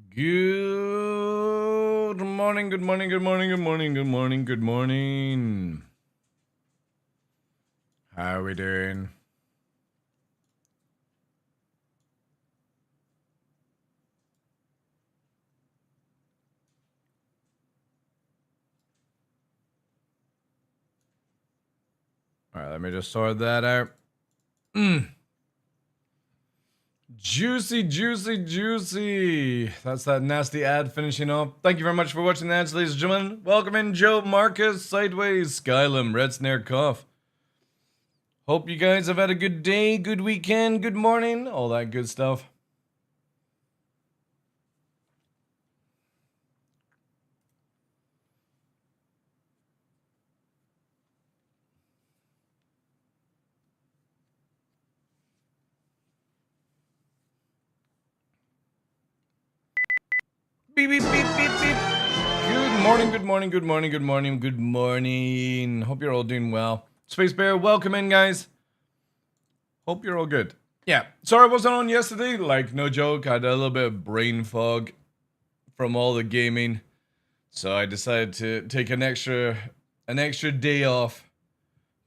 Good morning, good morning, good morning, good morning, good morning, good morning. How are we doing? Alright, let me just sort that out. Juicy, juicy, juicy. That's that nasty ad finishing up. Thank you very much for watching the ads, ladies and gentlemen. Welcome in Joe, Marcus, Sideways, Skylum, Red Snare, Cough. Hope you guys have had a good day, good weekend, good morning, all that good stuff. Beep, beep, beep, beep, beep. Good morning, good morning, good morning, good morning, good morning. Hope you're all doing well. Space Bear, welcome in, guys. Hope you're all good. Yeah, sorry I wasn't on yesterday. Like, no joke, I had a little bit of brain fog from all the gaming. So I decided to take an extra day off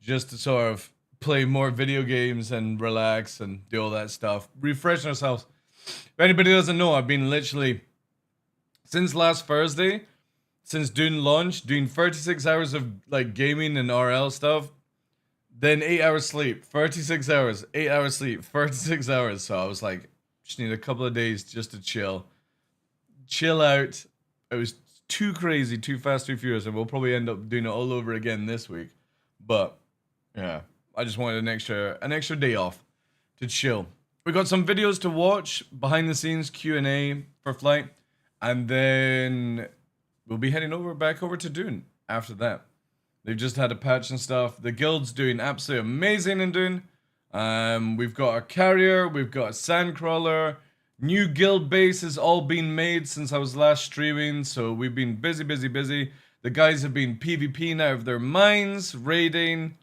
just to sort of play more video games and relax and do all that stuff. Refresh ourselves. If anybody doesn't know, I've been literally... since last Thursday, since doing launch, doing 36 hours of like gaming and RL stuff, then 8 hours sleep, 36 hours, 8 hours sleep, 36 hours. So I was like, just need a couple of days just to chill out. It was too crazy, too fast, too furious, and we'll probably end up doing it all over again this week. But yeah, I just wanted an extra day off to chill. We got some videos to watch, behind the scenes Q&A for Flight. And then we'll be heading back over to Dune after that. They've just had a patch and stuff. The guild's doing absolutely amazing in Dune. We've got a carrier, we've got a sandcrawler. New guild base has all been made since I was last streaming. So we've been busy. The guys have been PvPing out of their minds, raiding,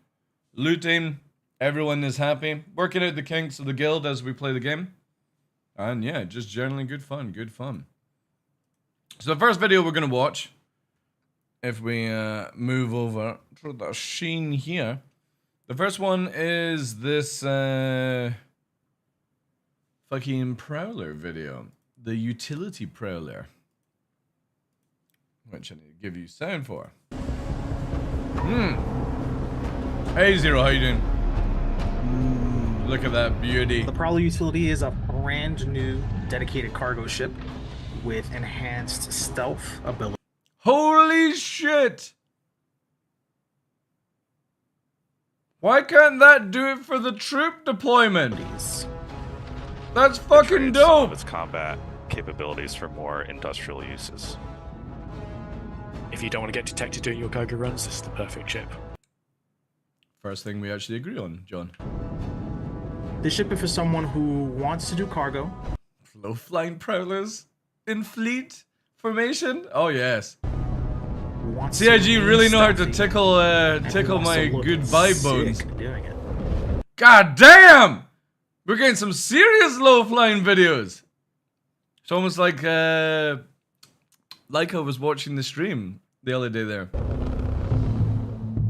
looting. Everyone is happy. Working out the kinks of the guild as we play the game. And yeah, just generally good fun. So the first video we're going to watch, if we move over to the scene here, the first one is this fucking Prowler video, the utility Prowler, which I need to give you sound for. Hey Zero, how you doing? Look at that beauty. The Prowler utility is a brand new dedicated cargo ship with enhanced stealth ability. Holy shit! Why can't that do it for the troop deployment? That's fucking dope! Some of its combat capabilities for more industrial uses. If you don't want to get detected doing your cargo runs, this is the perfect ship. First thing we actually agree on, John. This ship is for someone who wants to do cargo. Low-flying prowlers in fleet formation? Oh yes. CIG really know how to tickle my good vibe bones. Doing it. God damn! We're getting some serious low-flying videos. It's almost like I was watching the stream the other day there.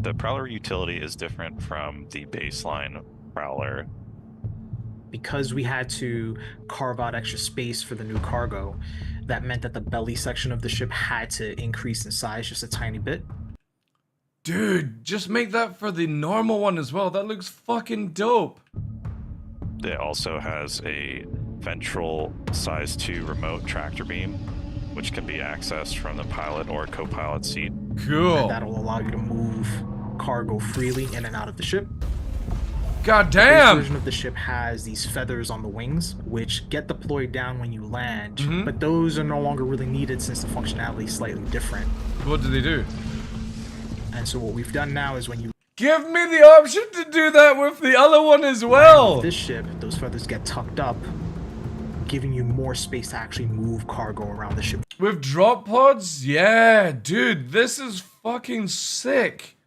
The Prowler utility is different from the baseline Prowler. Because we had to carve out extra space for the new cargo, that meant that the belly section of the ship had to increase in size just a tiny bit. Dude, just make that for the normal one as well. That looks fucking dope. It also has a ventral size 2 remote tractor beam, which can be accessed from the pilot or co-pilot seat. Cool. And that'll allow you to move cargo freely in and out of the ship. God The damn! base version of the ship has these feathers on the wings, which get deployed down when you land, Mm-hmm. but those are no longer really needed since the functionality is slightly different. What do they do? And so what we've done now is when you Give me the option to do that with the other one as well! land with this ship, those feathers get tucked up, giving you more space to actually move cargo around the ship. With drop pods? Yeah, dude, this is fucking sick.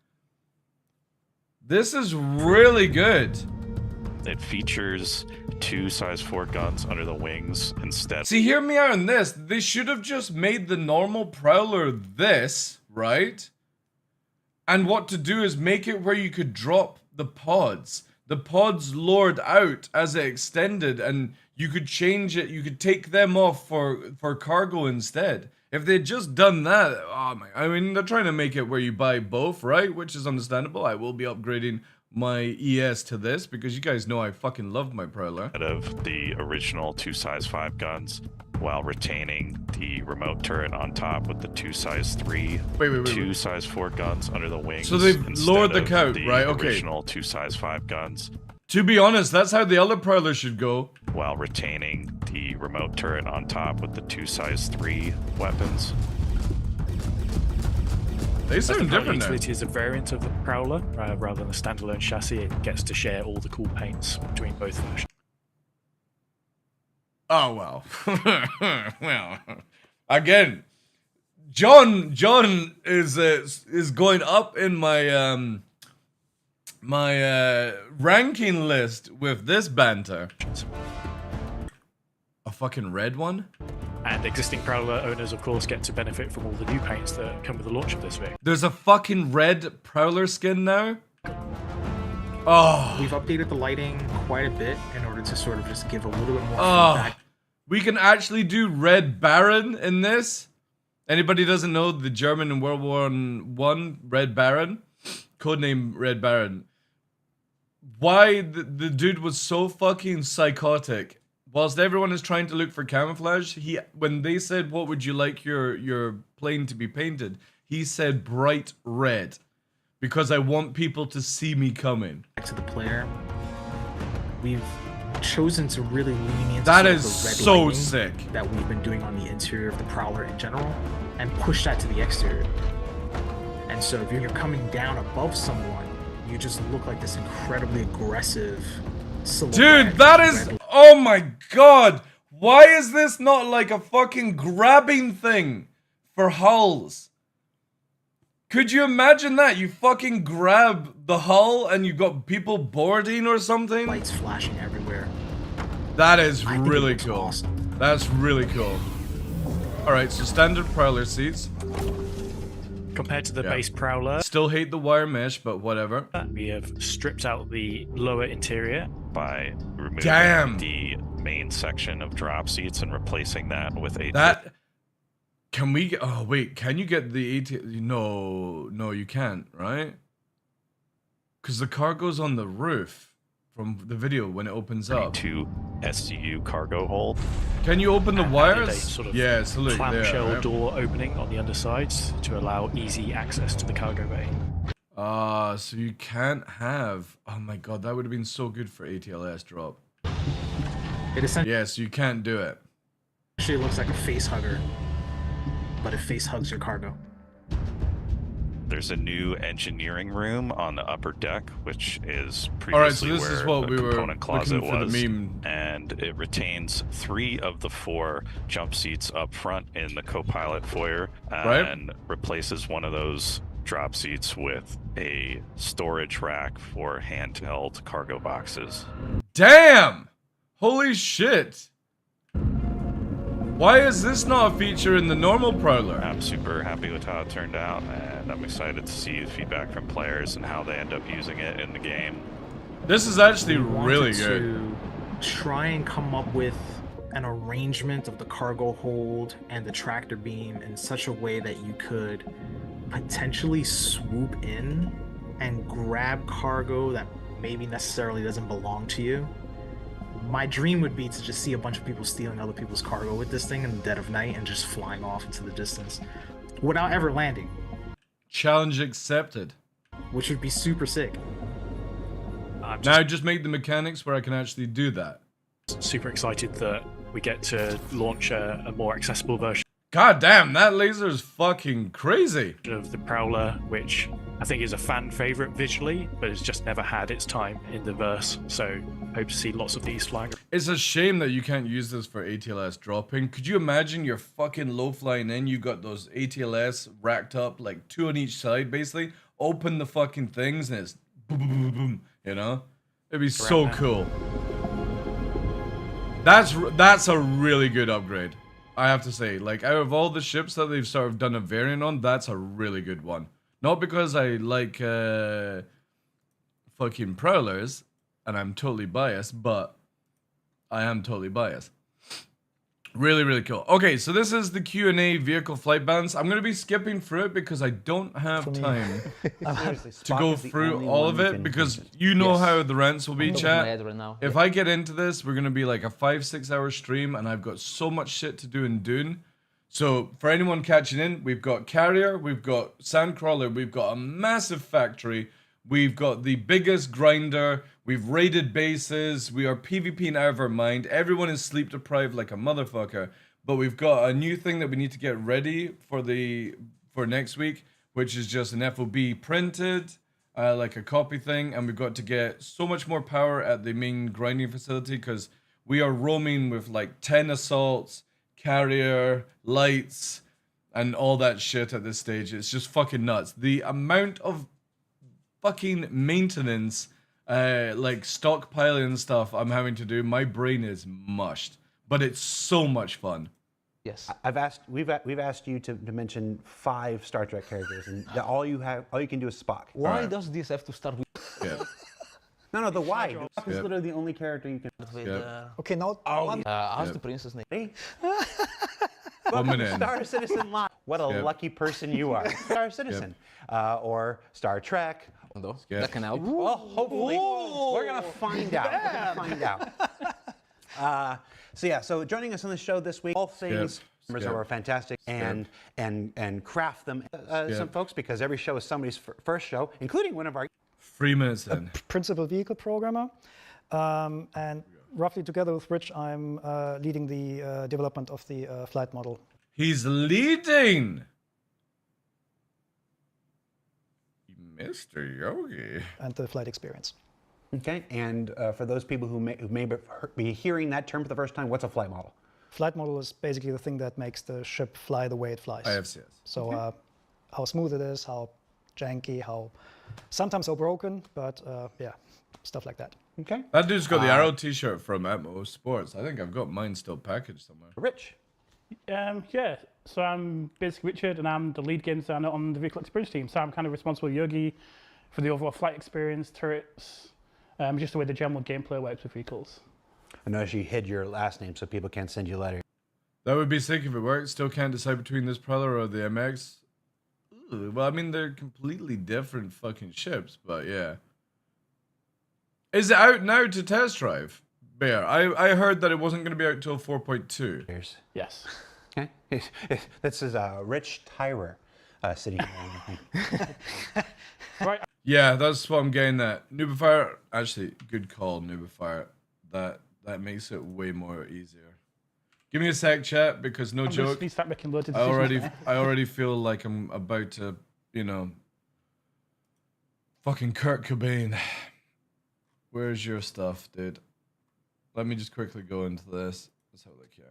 This is really good. It features 2 size 4 guns under the wings instead. See, hear me out on this. They should have just made the normal Prowler this, right? And what to do is make it where you could drop the pods. The pods lured out as it extended, and you could change it. You could take them off for cargo instead. If they'd just done that, oh my! I mean, they're trying to make it where you buy both, right? Which is understandable. I will be upgrading my ES to this because you guys know I fucking love my Prowler. Of the original 2 size 5 guns, while retaining the remote turret on top with the 2 size 3, 2 size 4 guns under the wings. So they've lowered the count, right? Okay. Original 2 size 5 guns. To be honest, that's how the other Prowler should go. While retaining the remote turret on top with the 2 size 3 weapons. They sound different now. Utility is a variant of the Prowler rather than a standalone chassis. It gets to share all the cool paints between both versions. Oh well. Well, again, John is going up in my my ranking list with this banter. A fucking red one? And existing Prowler owners, of course, get to benefit from all the new paints that come with the launch of this vehicle. There's a fucking red Prowler skin now? Oh. We've updated the lighting quite a bit in order to sort of just give a little bit more feedback. We can actually do Red Baron in this. Anybody doesn't know the German in World War I Red Baron? Codename Red Baron. Why the dude was so fucking psychotic. Whilst everyone is trying to look for camouflage, when they said, what would you like your plane to be painted? He said bright red. Because I want people to see me coming. To the player, we've chosen to really lean into that the is red so lighting sick that we've been doing on the interior of the Prowler in general, and push that to the exterior. And so if you're coming down above someone, you just look like this incredibly aggressive silhouette. Dude, that is... Oh my god! Why is this not like a fucking grabbing thing for hulls? Could you imagine that? You fucking grab the hull and you've got people boarding or something? Lights flashing everywhere. That is I think it really looks cool. awesome. That's really cool. Alright, so standard Prowler seats. Compared to the base Prowler, Still hate the wire mesh, but whatever. we have stripped out the lower interior. By removing Damn. the main section of drop seats and replacing that with a... That... Can we get... Oh, wait. Can you get the AT... No, you can't, right? Because the cargo's on the roof from the video when it opens up. 2 SCU cargo hold. Can you open the And wires? added a sort of Yeah, so look there. clamshell Right? door opening on the undersides to allow easy access to the cargo bay. So you can't have... Oh my god, that would have been so good for ATLS drop. It essentially Yes, you can't do it. looks like a face hugger, but it face hugs your cargo. There's a new engineering room on the upper deck, which is Alright, so previously this where is what the we were component closet looking for was, the meme. and it retains 3 of the 4 jump seats up front in the co-pilot foyer, and replaces one of those drop seats with a storage rack for handheld cargo boxes. Damn! Holy shit! Why is this not a feature in the normal Prowler? I'm super happy with how it turned out, and I'm excited to see the feedback from players and how they end up using it in the game. This is actually We really wanted good. to try and come up with an arrangement of the cargo hold and the tractor beam in such a way that you could potentially swoop in and grab cargo that maybe necessarily doesn't belong to you. My dream would be to just see a bunch of people stealing other people's cargo with this thing in the dead of night and just flying off into the distance without ever landing, Challenge accepted. which would be super sick. I'm Now just make the mechanics where I can actually do that. super excited that we get to launch a more accessible version God damn, that laser is fucking crazy. of the Prowler, which I think is a fan favorite visually, but has just never had its time in the verse. So hope to see lots of these flying. It's a shame that you can't use this for ATLS dropping. Could you imagine you're fucking low flying in, you got those ATLS racked up, like 2 on each side basically, open the fucking things and it's boom, boom, boom, boom, you know? It'd be so cool. That's a really good upgrade, I have to say. Like, out of all the ships that they've sort of done a variant on, that's a really good one. Not because I like fucking prowlers, and I'm totally biased, but I am totally biased. Really, really cool. Okay, so this is the Q&A vehicle flight balance. I'm going to be skipping through it because I don't have time to go through all of it, because you know how the rents will be, chat. If I get into this, we're going to be like a 5-6 hour stream, and I've got so much shit to do in Dune. So for anyone catching in, we've got Carrier, we've got Sandcrawler, we've got a massive factory, we've got the biggest grinder, we've raided bases, we are PvPing out of our mind, everyone is sleep deprived like a motherfucker, but we've got a new thing that we need to get ready for next week, which is just an FOB printed, like a copy thing, and we've got to get so much more power at the main grinding facility, because we are roaming with like 10 assaults, Carrier, lights, and all that shit at this stage. It's just fucking nuts. The amount of fucking maintenance, like stockpiling and stuff I'm having to do, my brain is mushed, but it's so much fun. Yes, we've asked you to mention 5 Star Trek characters, and all you can do is Spock. Why does this have to start with? Yeah. No, the why. Spock is literally the only character you can. Okay, now. How's the princess name? Hey. 1 minute. Star Citizen Live. What a lucky person you are. Star Citizen, or Star Trek. That can help. Well, hopefully, we're gonna find out. So joining us on the show this week, all things members of our fantastic and craft them. Some folks, because every show is somebody's first show, including one of our 3 minutes then. Principal vehicle programmer, and roughly together with Rich, I'm leading the development of the flight model. He's leading! Mr. Yogi. And the flight experience. Okay, and for those people who may be hearing that term for the first time, what's a flight model? Flight model is basically the thing that makes the ship fly the way it flies. IFCS. So how smooth it is, how janky, sometimes how broken, but yeah, stuff like that. Okay. That dude's got the Arrow t-shirt from Atmo Sports. I think I've got mine still packaged somewhere. Rich. Yeah, so I'm basically Richard, and I'm the lead game designer on the vehicle experience team. So I'm kind of responsible with Yogi for the overall flight experience, turrets, just the way the general gameplay works with vehicles. I noticed you hid your last name so people can't send you letters. That would be sick if it worked. Still can't decide between this Prowler or the MX. Ooh, well, I mean, they're completely different fucking ships, but yeah. Is it out now to test drive? Bear, I heard that it wasn't going to be out till 4.2. Yes. Okay. This is Rich Tyrer sitting here. Right. Yeah, that's what I'm getting at. Noobifier, actually, good call, Noobifier. That makes it way more easier. Give me a sec, chat, because no joke. Start making loads of I already feel like I'm about to, fucking Kurt Cobain. Where's your stuff, dude? Let me just quickly go into this. Let's have a look here.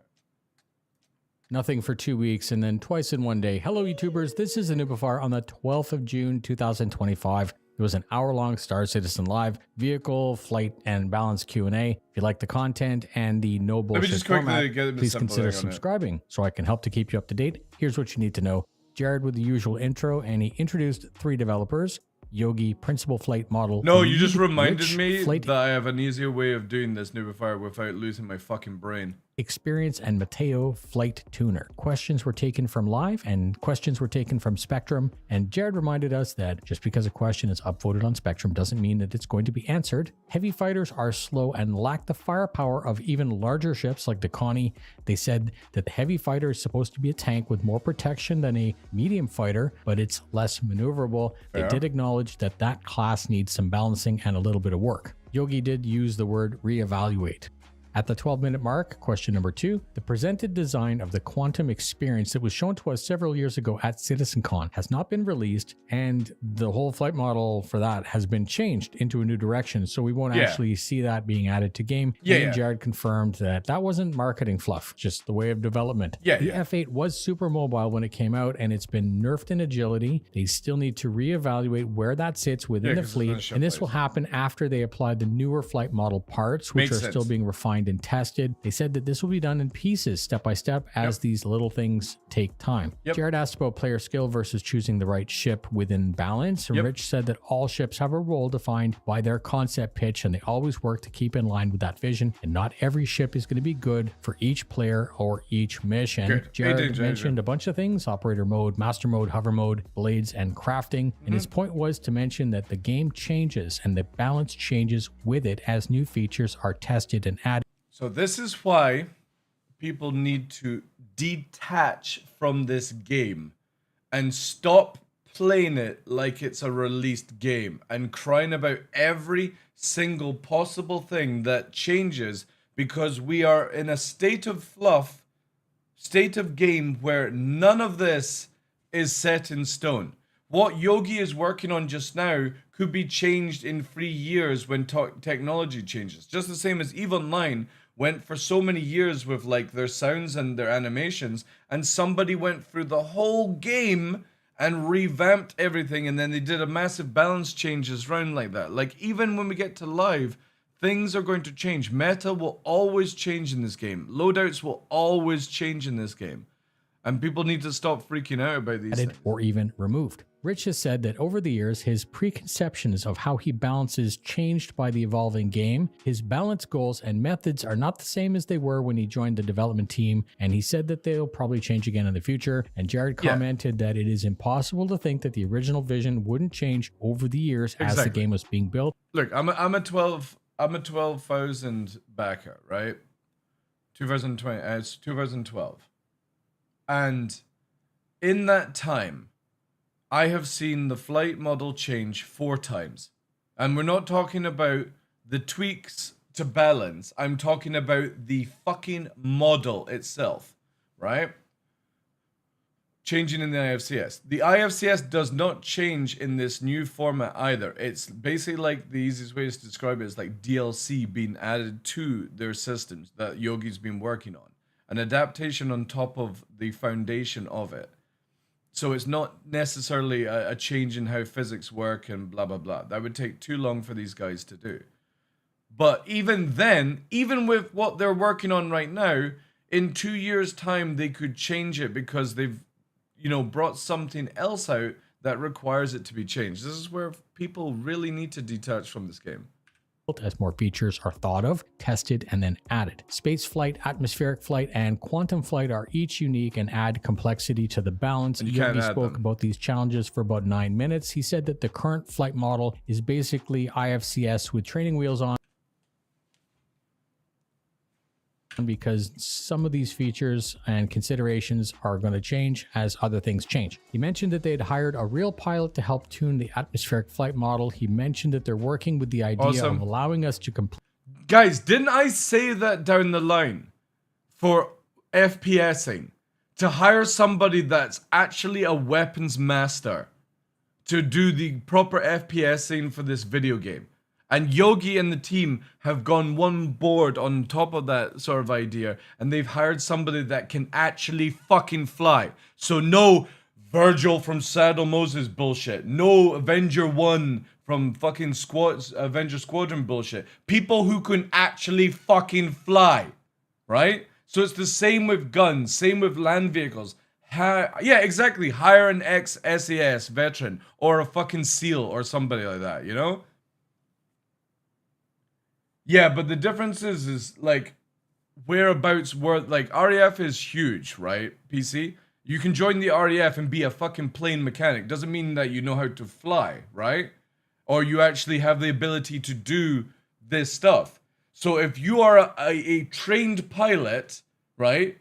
Nothing for 2 weeks and then twice in one day. Hello, YouTubers. This is Noobifier on the 12th of June, 2025. It was an hour-long Star Citizen Live vehicle, flight, and balance Q&A. If you like the content and the no bullshit format, please consider subscribing so I can help to keep you up to date. Here's what you need to know. Jared with the usual intro, and he introduced 3 developers. Yogi, principal flight model. No, you just reminded me that I have an easier way of doing this Noobifier without losing my fucking brain. Experience, and Mateo, flight tuner. Questions were taken from live and questions were taken from Spectrum. And Jared reminded us that just because a question is upvoted on Spectrum doesn't mean that it's going to be answered. Heavy fighters are slow and lack the firepower of even larger ships like the Connie. They said that the heavy fighter is supposed to be a tank with more protection than a medium fighter, but it's less maneuverable. They did acknowledge that that class needs some balancing and a little bit of work. Yogi did use the word reevaluate. At the 12-minute mark, question number 2, the presented design of the quantum experience that was shown to us several years ago at CitizenCon has not been released, and the whole flight model for that has been changed into a new direction, so we won't actually see that being added to game. And Jared confirmed that that wasn't marketing fluff, just the way of development. The F8 was super mobile when it came out, and it's been nerfed in agility. They still need to reevaluate where that sits within the fleet, and this will happen after they apply the newer flight model parts, which are still being refined and tested. They said that this will be done in pieces, step by step, as these little things take time. Jared asked about player skill versus choosing the right ship within balance. Rich said that all ships have a role defined by their concept pitch, and they always work to keep in line with that vision, and not every ship is going to be good for each player or each mission. Jared mentioned a bunch of things: operator mode, master mode, hover mode, blades, and crafting. And his point was to mention that the game changes and the balance changes with it as new features are tested and added. So this is why people need to detach from this game and stop playing it like it's a released game and crying about every single possible thing that changes, because we are in a state of fluff, state of game where none of this is set in stone. What Yogi is working on just now could be changed in 3 years when technology changes. Just the same as EVE Online went for so many years with like their sounds and their animations, and somebody went through the whole game and revamped everything, and then they did a massive balance changes around like that. Like, even when we get to live, things are going to change. Meta will always change in this game. Loadouts will always change in this game. And people need to stop freaking out about these things. Or even removed. Rich has said that over the years, his preconceptions of how he balances changed by the evolving game. His balance goals and methods are not the same as they were when he joined the development team, and he said that they'll probably change again in the future. And Jared commented that it is impossible to think that the original vision wouldn't change over the years as the game was being built. Look, I'm a 12,000 backer, right? 2020, it's 2012. And in that time, I have seen the flight model change 4 times. And we're not talking about the tweaks to balance. I'm talking about the fucking model itself, right? Changing in the IFCS. The IFCS does not change in this new format either. It's basically like, the easiest way to describe it is like DLC being added to their systems that Yogi's been working on. An adaptation on top of the foundation of it. So it's not necessarily a change in how physics work and blah, blah, blah. That would take too long for these guys to do. But even then, even with what they're working on right now, in 2 years' time, they could change it because they've, you know, brought something else out that requires it to be changed. This is where people really need to detach from this game. As more features are thought of, tested, and then added. Space flight, atmospheric flight, and quantum flight are each unique and add complexity to the balance. Yogi spoke about these challenges for about 9 minutes. He said that the current flight model is basically IFCS with training wheels on, because some of these features and considerations are going to change as other things change. He mentioned that they had hired a real pilot to help tune the atmospheric flight model. He mentioned that they're working with the idea of allowing us to complete. Guys, didn't I say that down the line for FPSing? To hire somebody that's actually a weapons master to do the proper FPSing for this video game. And Yogi and the team have gone one board on top of that sort of idea, and they've hired somebody that can actually fucking fly. So no Virgil from Saddle Moses bullshit. No Avenger 1 from fucking Avenger Squadron bullshit. People who can actually fucking fly, right? So it's the same with guns, same with land vehicles. Yeah, exactly. Hire an ex-SAS veteran or a fucking SEAL or somebody like that, you know? Yeah, but the difference is like whereabouts were, like, RAF is huge, right? PC? You can join the RAF and be a fucking plane mechanic. Doesn't mean that you know how to fly, right? Or you actually have the ability to do this stuff. So if you are a trained pilot, right?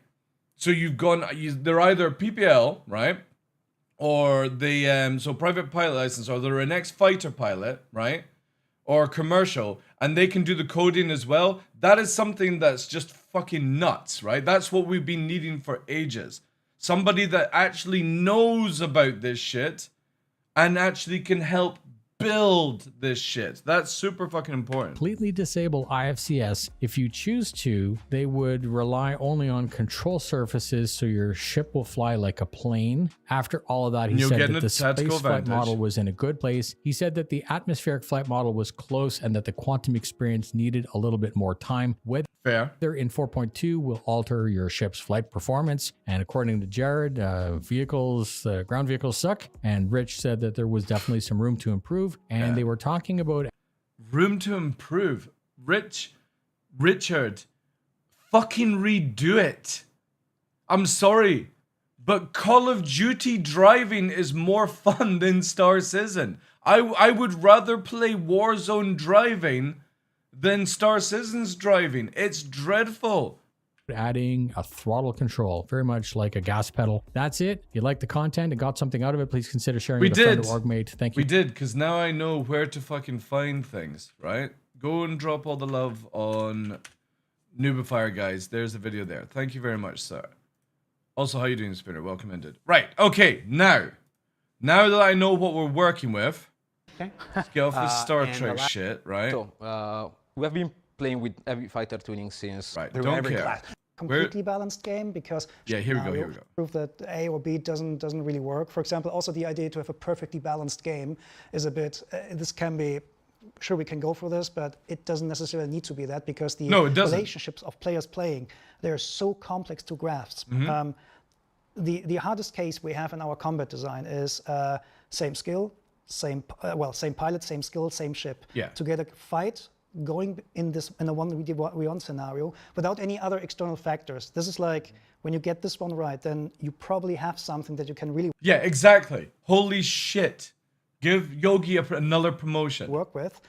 So you've gone, they're either PPL, right? Or they, so private pilot license, or they're an ex-fighter pilot, right? or commercial, and they can do the coding as well, that is something that's just fucking nuts, right? That's what we've been needing for ages. Somebody that actually knows about this shit and actually can help build this shit. That's super fucking important. Completely disable IFCS. If you choose to, they would rely only on control surfaces, so your ship will fly like a plane. After all of that, he said that the space flight model was in a good place. He said that the atmospheric flight model was close and that the quantum experience needed a little bit more time. Whether in 4.2 will alter your ship's flight performance. And according to Jared, ground vehicles suck. And Rich said that there was definitely some room to improve. And they were talking about room to improve. Richard, fucking redo it. I'm sorry, but Call of Duty driving is more fun than Star Citizen. I would rather play Warzone driving than Star Citizen's driving. It's dreadful. Adding a throttle control, very much like a gas pedal. That's it. If you like the content and got something out of it, please consider sharing it with a friend or orgmate. Thank you. We did, because now I know where to fucking find things, right? Go and drop all the love on Noobifier, guys. There's a video there. Thank you very much, sir. Also, how you doing, Spinner? Welcome ended. Right, okay, now that I know what we're working with, let's get off this Star Trek shit, right? So, we have been playing with heavy fighter tuning since don't care. Completely balanced game, because here we go. Prove that A or B doesn't really work. For example, also the idea to have a perfectly balanced game is a bit. This can be. Sure, we can go for this, but it doesn't necessarily need to be that, because the relationships of players playing, they're so complex to grasp. The hardest case we have in our combat design is same skill, same pilot, same skill, same ship. To get a fight going in a 1v1 scenario without any other external factors. This is like, when you get this one right, then you probably have something that you can really exactly. Holy shit. Give Yogi another promotion. Work with.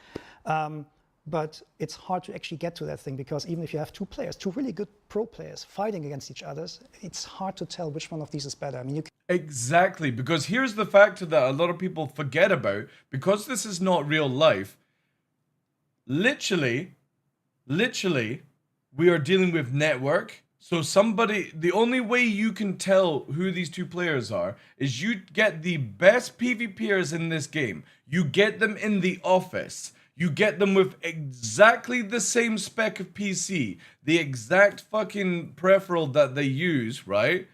But it's hard to actually get to that thing, because even if you have two really good pro players fighting against each other, it's hard to tell which one of these is better. I mean, Exactly, because here's the factor that a lot of people forget about, because this is not real life. Literally, we are dealing with network. So the only way you can tell who these two players are is you get the best PvPers in this game. You get them in the office. You get them with exactly the same spec of PC, the exact fucking peripheral that they use, right?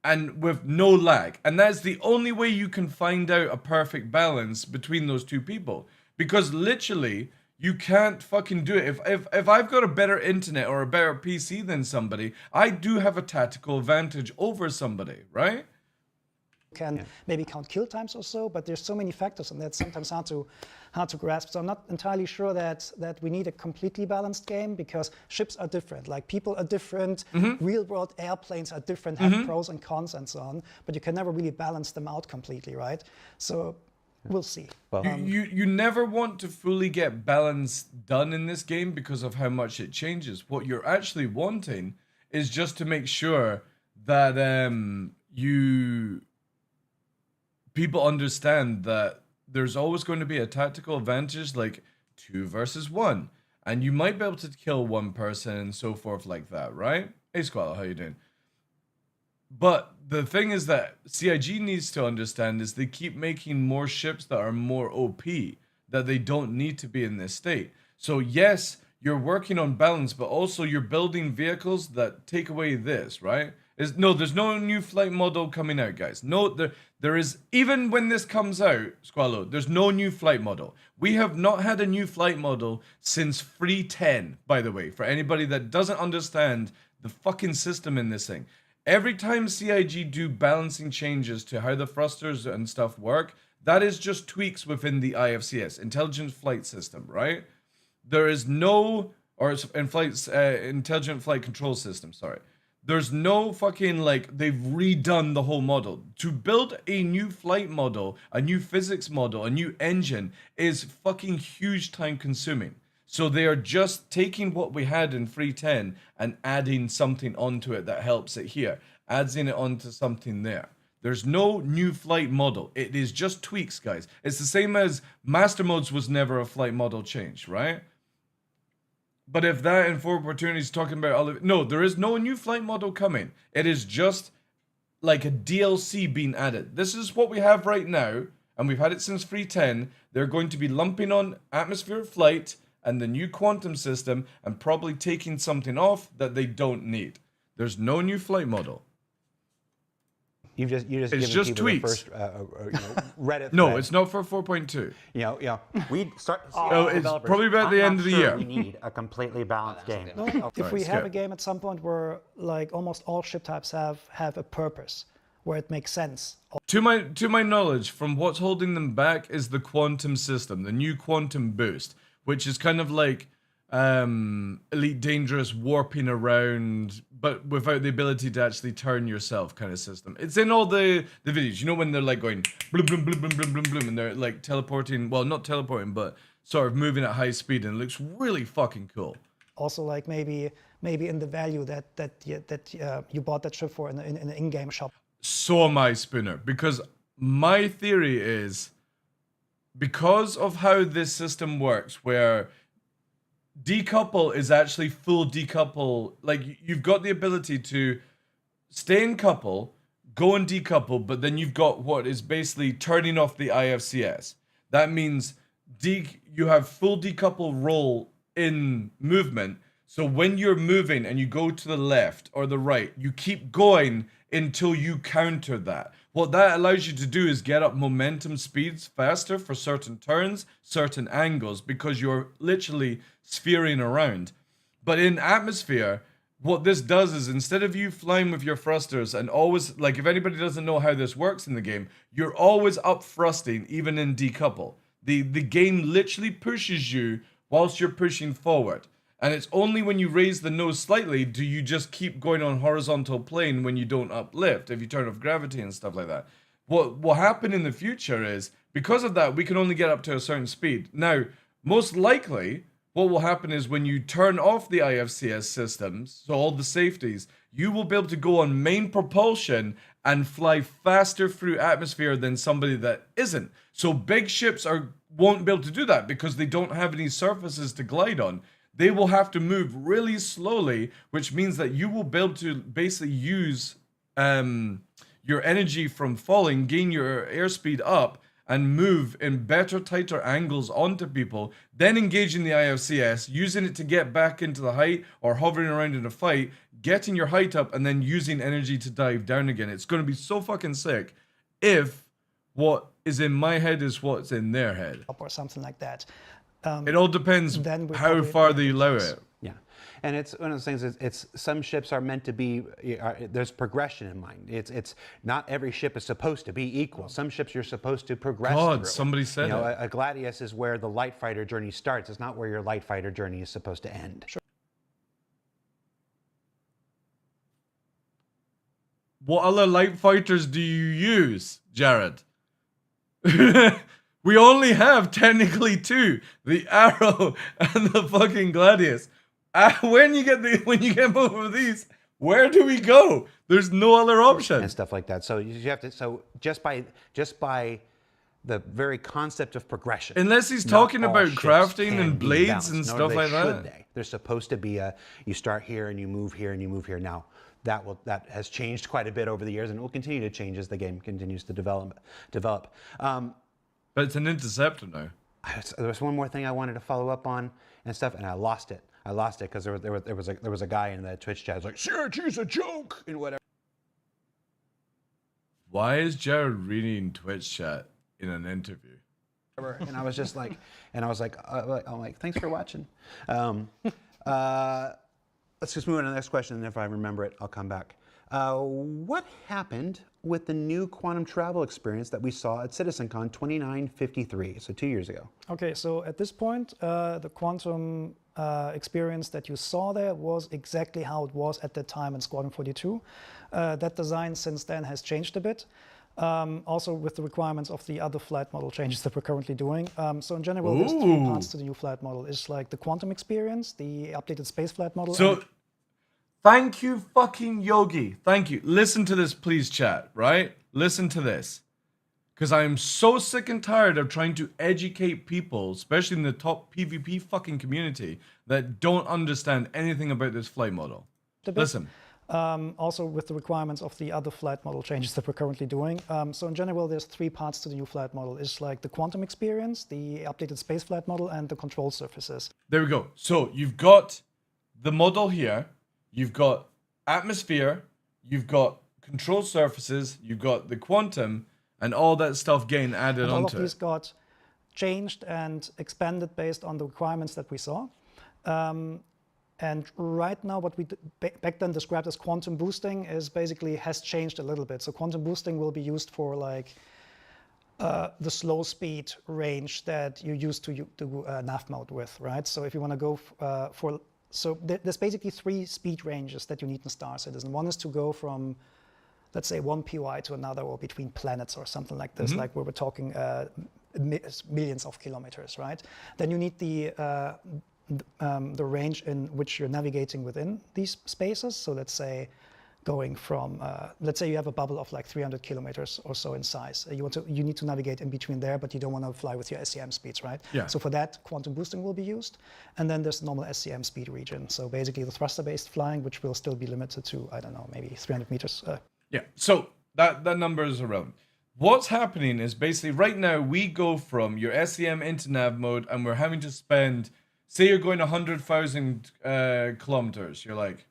And with no lag. And that's the only way you can find out a perfect balance between those two people. Because literally, you can't fucking do it. If I've got a better internet or a better PC than somebody, I do have a tactical advantage over somebody, right? Can maybe count kill times or so, but there's so many factors, and that's sometimes hard to grasp. So I'm not entirely sure that we need a completely balanced game, because ships are different, like people are different, real world airplanes are different, have pros and cons and so on, but you can never really balance them out completely, right? So we'll see. Well, you never want to fully get balance done in this game because of how much it changes. What you're actually wanting is just to make sure that people understand that there's always going to be a tactical advantage, like 2 versus 1, and you might be able to kill one person and so forth like that, right? Hey Squall, how you doing? But the thing is that CIG needs to understand is they keep making more ships that are more OP, that they don't need to be in this state. So yes, you're working on balance, but also you're building vehicles that take away this, right? There's no new flight model coming out, guys. No, there is, even when this comes out, Squallow, there's no new flight model. We have not had a new flight model since 3.10, by the way, for anybody that doesn't understand the fucking system in this thing. Every time CIG do balancing changes to how the thrusters and stuff work, that is just tweaks within the IFCS, Intelligent Flight System, right? There is no, Intelligent Flight Control System, sorry. There's no fucking, like, they've redone the whole model. To build a new flight model, a new physics model, a new engine is fucking huge time consuming. So they are just taking what we had in 3.10 and adding something onto it that helps it here. Adding it onto something there. There's no new flight model. It is just tweaks, guys. It's the same as Master Modes was never a flight model change, right? But if that and For Opportunity is talking about all of, no, there is no new flight model coming. It is just like a DLC being added. This is what we have right now, and we've had it since 3.10. They're going to be lumping on atmospheric flight and the new quantum system and probably taking something off that they don't need. There's no new flight model. It's just tweaks. First, Reddit. No, thread. it's not for 4.2. We start. It's probably about the end of the year. We need a completely balanced game. No, if we have a game at some point where like almost all ship types have a purpose, where it makes sense. To my knowledge, from what's holding them back is the quantum system, the new quantum boost, which is kind of like Elite Dangerous warping around, but without the ability to actually turn yourself kind of system. It's in all the videos. You know when they're like going bloom, bloom, bloom, bloom, bloom, bloom, bloom, and they're like teleporting, well, not teleporting, but sort of moving at high speed, and it looks really fucking cool. Also, like maybe in the value that you bought that ship for in an in-game shop. So am I, Spooner, because my theory is because of how this system works, where decouple is actually full decouple. Like, you've got the ability to stay in couple, go and decouple, but then you've got what is basically turning off the IFCS. That means you have full decouple roll in movement. So when you're moving and you go to the left or the right, you keep going until you counter that. What that allows you to do is get up momentum speeds faster for certain turns, certain angles, because you're literally sphering around. But in atmosphere, what this does is instead of you flying with your thrusters and always, like if anybody doesn't know how this works in the game, you're always up thrusting even in decouple. The game literally pushes you whilst you're pushing forward. And it's only when you raise the nose slightly do you just keep going on horizontal plane when you don't uplift, if you turn off gravity and stuff like that. What will happen in the future is, because of that, we can only get up to a certain speed. Now, most likely, what will happen is when you turn off the IFCS systems, so all the safeties, you will be able to go on main propulsion and fly faster through atmosphere than somebody that isn't. So big ships won't be able to do that because they don't have any surfaces to glide on. They will have to move really slowly, which means that you will be able to basically use your energy from falling, gain your airspeed up, and move in better, tighter angles onto people, then engaging the IFCS, using it to get back into the height or hovering around in a fight, getting your height up, and then using energy to dive down again. It's going to be so fucking sick if what is in my head is what's in their head. Or something like that. It all depends how far they allow it. Yeah, and it's one of those things. It's some ships are meant to be. There's progression in mind. It's not every ship is supposed to be equal. Some ships you're supposed to progress through. Somebody said it. A Gladius is where the light fighter journey starts. It's not where your light fighter journey is supposed to end. Sure. What other light fighters do you use, Jared? We only have technically two, the Arrow and the fucking Gladius. When you get both of these, where do we go? There's no other option. And stuff like that. So you have to. So just by the very concept of progression. Unless he's talking about crafting and blades and stuff like that. There's supposed to be you start here and you move here and you move here. Now that has changed quite a bit over the years and it will continue to change as the game continues to develop. But it's an interceptor now. There was one more thing I wanted to follow up on and stuff, and I lost it. Because there was a guy in the Twitch chat who was like, "Syracuse's a joke," and whatever. Why is Jared reading Twitch chat in an interview? And I was just like, I'm like, thanks for watching. Let's just move on to the next question, and if I remember it, I'll come back. What happened with the new quantum travel experience that we saw at CitizenCon 2953, so 2 years ago? Okay, so at this point, the quantum experience that you saw there was exactly how it was at that time in Squadron 42. That design since then has changed a bit. Also with the requirements of the other flight model changes that we're currently doing. So in general, there's three parts to the new flight model. It's like the quantum experience, the updated space flight model. Thank you, fucking Yogi. Thank you. Listen to this, please, chat, right? Listen to this. Because I am so sick and tired of trying to educate people, especially in the top PvP fucking community, that don't understand anything about this flight model. Listen. Also with the requirements of the other flight model changes that we're currently doing. So in general, there's 3 parts to the new flight model. It's like the quantum experience, the updated space flight model, and the control surfaces. There we go. So you've got the model here, you've got atmosphere, you've got control surfaces, you've got the quantum, and all that stuff getting added onto it. All of these got changed and expanded based on the requirements that we saw. And right now, what we back then described as quantum boosting is basically has changed a little bit. So quantum boosting will be used for like the slow speed range that you used to do nav mode with, right? So if you want to go so there's basically 3 speed ranges that you need in Star Citizen. One is to go from, let's say, one POI to another, or between planets or something like this, like where we're talking millions of kilometers, right? Then you need the range in which you're navigating within these spaces. So let's say going from, let's say you have a bubble of like 300 kilometers or so in size. You need to navigate in between there, but you don't want to fly with your SCM speeds, right? Yeah. So for that, quantum boosting will be used. And then there's normal SCM speed region. So basically the thruster-based flying, which will still be limited to, I don't know, maybe 300 meters. Yeah, so that number is around. What's happening is basically right now we go from your SCM into nav mode, and we're having to spend, say you're going 100,000 kilometers. You're like,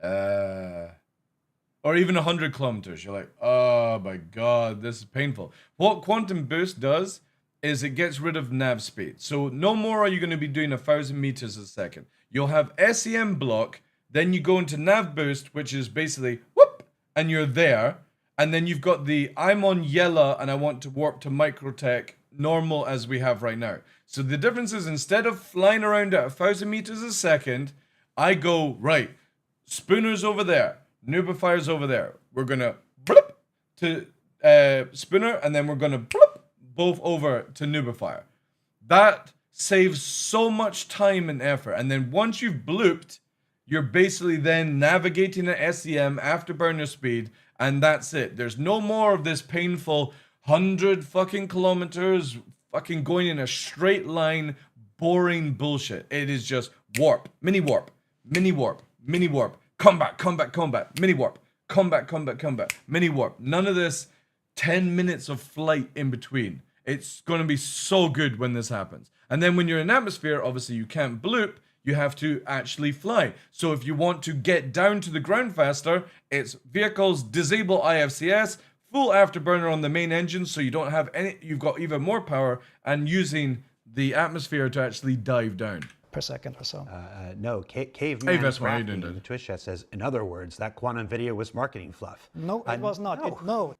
or even 100 kilometers. You're like, oh my god, this is painful. What quantum boost does is it gets rid of nav speed. So no more are you going to be doing 1,000 meters a second. You'll have SCM block, then you go into nav boost, which is basically whoop, and you're there. And then you've got the I'm on yellow and I want to warp to microtech normal as we have right now. So the difference is, instead of flying around at 1,000 meters a second, I go, right, Spooner's over there, Nubifier's over there. We're going to blip to Spooner, and then we're going to blip both over to Nubifier. That saves so much time and effort. And then once you've blooped, you're basically then navigating at SCM afterburner speed, and that's it. There's no more of this painful 100 fucking kilometers fucking going in a straight line, boring bullshit. It is just warp, mini warp, mini warp, mini warp, combat, combat, combat, mini warp, combat, combat, combat, mini warp. None of this 10 minutes of flight in between. It's going to be so good when this happens. And then when you're in atmosphere, obviously you can't bloop. You have to actually fly. So if you want to get down to the ground faster, it's vehicles, disable IFCS, full afterburner on the main engine, so you don't have any, you've got even more power, and using the atmosphere to actually dive down. Per second or so. No, Caveman Hey, Vesper, how you doing, in dude? the Twitch chat says, in other words, that quantum video was marketing fluff. No, it was not. no.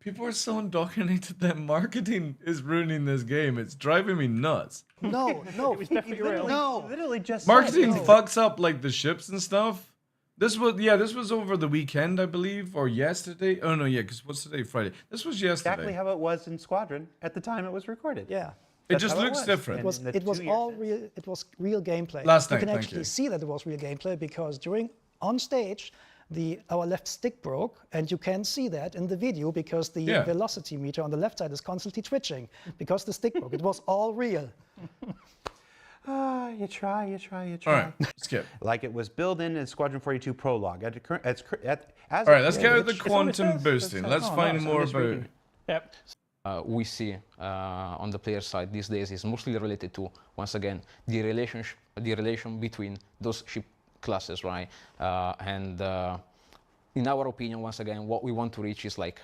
People are so indoctrinated that marketing is ruining this game. It's driving me nuts. No, It was definitely real. No, literally just Marketing said, fucks up like the ships and stuff. This was over the weekend, I believe, or yesterday. Oh no, yeah, because what's today? Friday. This was yesterday. exactly how it was in Squadron at the time it was recorded. Yeah. It That's just how looks was. different. It was, And the it was 2 years all since. real. It was real gameplay. Last you night, can thank actually you. see that it was real gameplay because on stage, our left stick broke, and you can see that in the video because the velocity meter on the left side is constantly twitching because the stick broke. It was all real. You try. All right, skip. Like it was built in Squadron 42 prologue. All All right, let's get with the quantum boosting. Let's find more about. Yep. We see on the player side these days is mostly related to, once again, the relation between those ship classes, right? In our opinion, once again, what we want to reach is like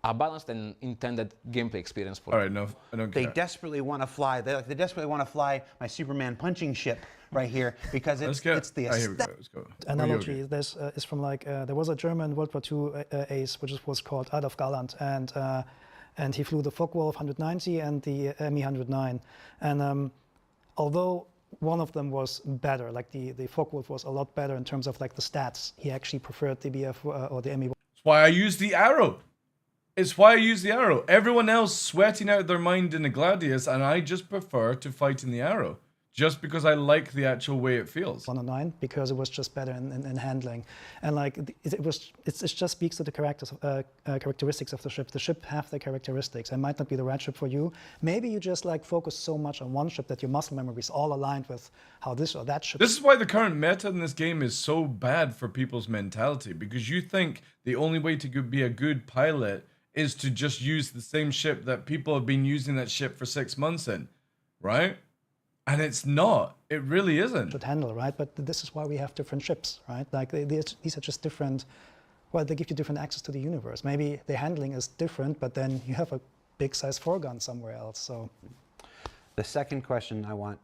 a balanced and intended gameplay experience for. All right, no, I don't care. They desperately want to fly. They desperately want to fly my Superman punching ship right here because it's the Here we go. Let's go. Analogy. This is from like there was a German World War II ace which was called Adolf Galland, and he flew the Focke-Wulf 190 and the Me 109, and although one of them was better, like the Focke-Wulf was a lot better in terms of like the stats, he actually preferred the BF or the Me. That's why I use the arrow. It's why I use the arrow. Everyone else sweating out their mind in a Gladius, and I just prefer to fight in the arrow. Just because I like the actual way it feels. 109 because it was just better in handling, and like it just speaks to the characteristics of the ship. The ship have their characteristics. It might not be the right ship for you. Maybe you just like focus so much on one ship that your muscle memory is all aligned with how this or that ship. This is why the current meta in this game is so bad for people's mentality, because you think the only way to be a good pilot is to just use the same ship that people have been using that ship for 6 months in, right? And it's not. It really isn't. Should handle, right? But this is why we have different ships, right? Like these are just different. Well, they give you different access to the universe. Maybe the handling is different, but then you have a big size 4-gun somewhere else. So, the second question I want,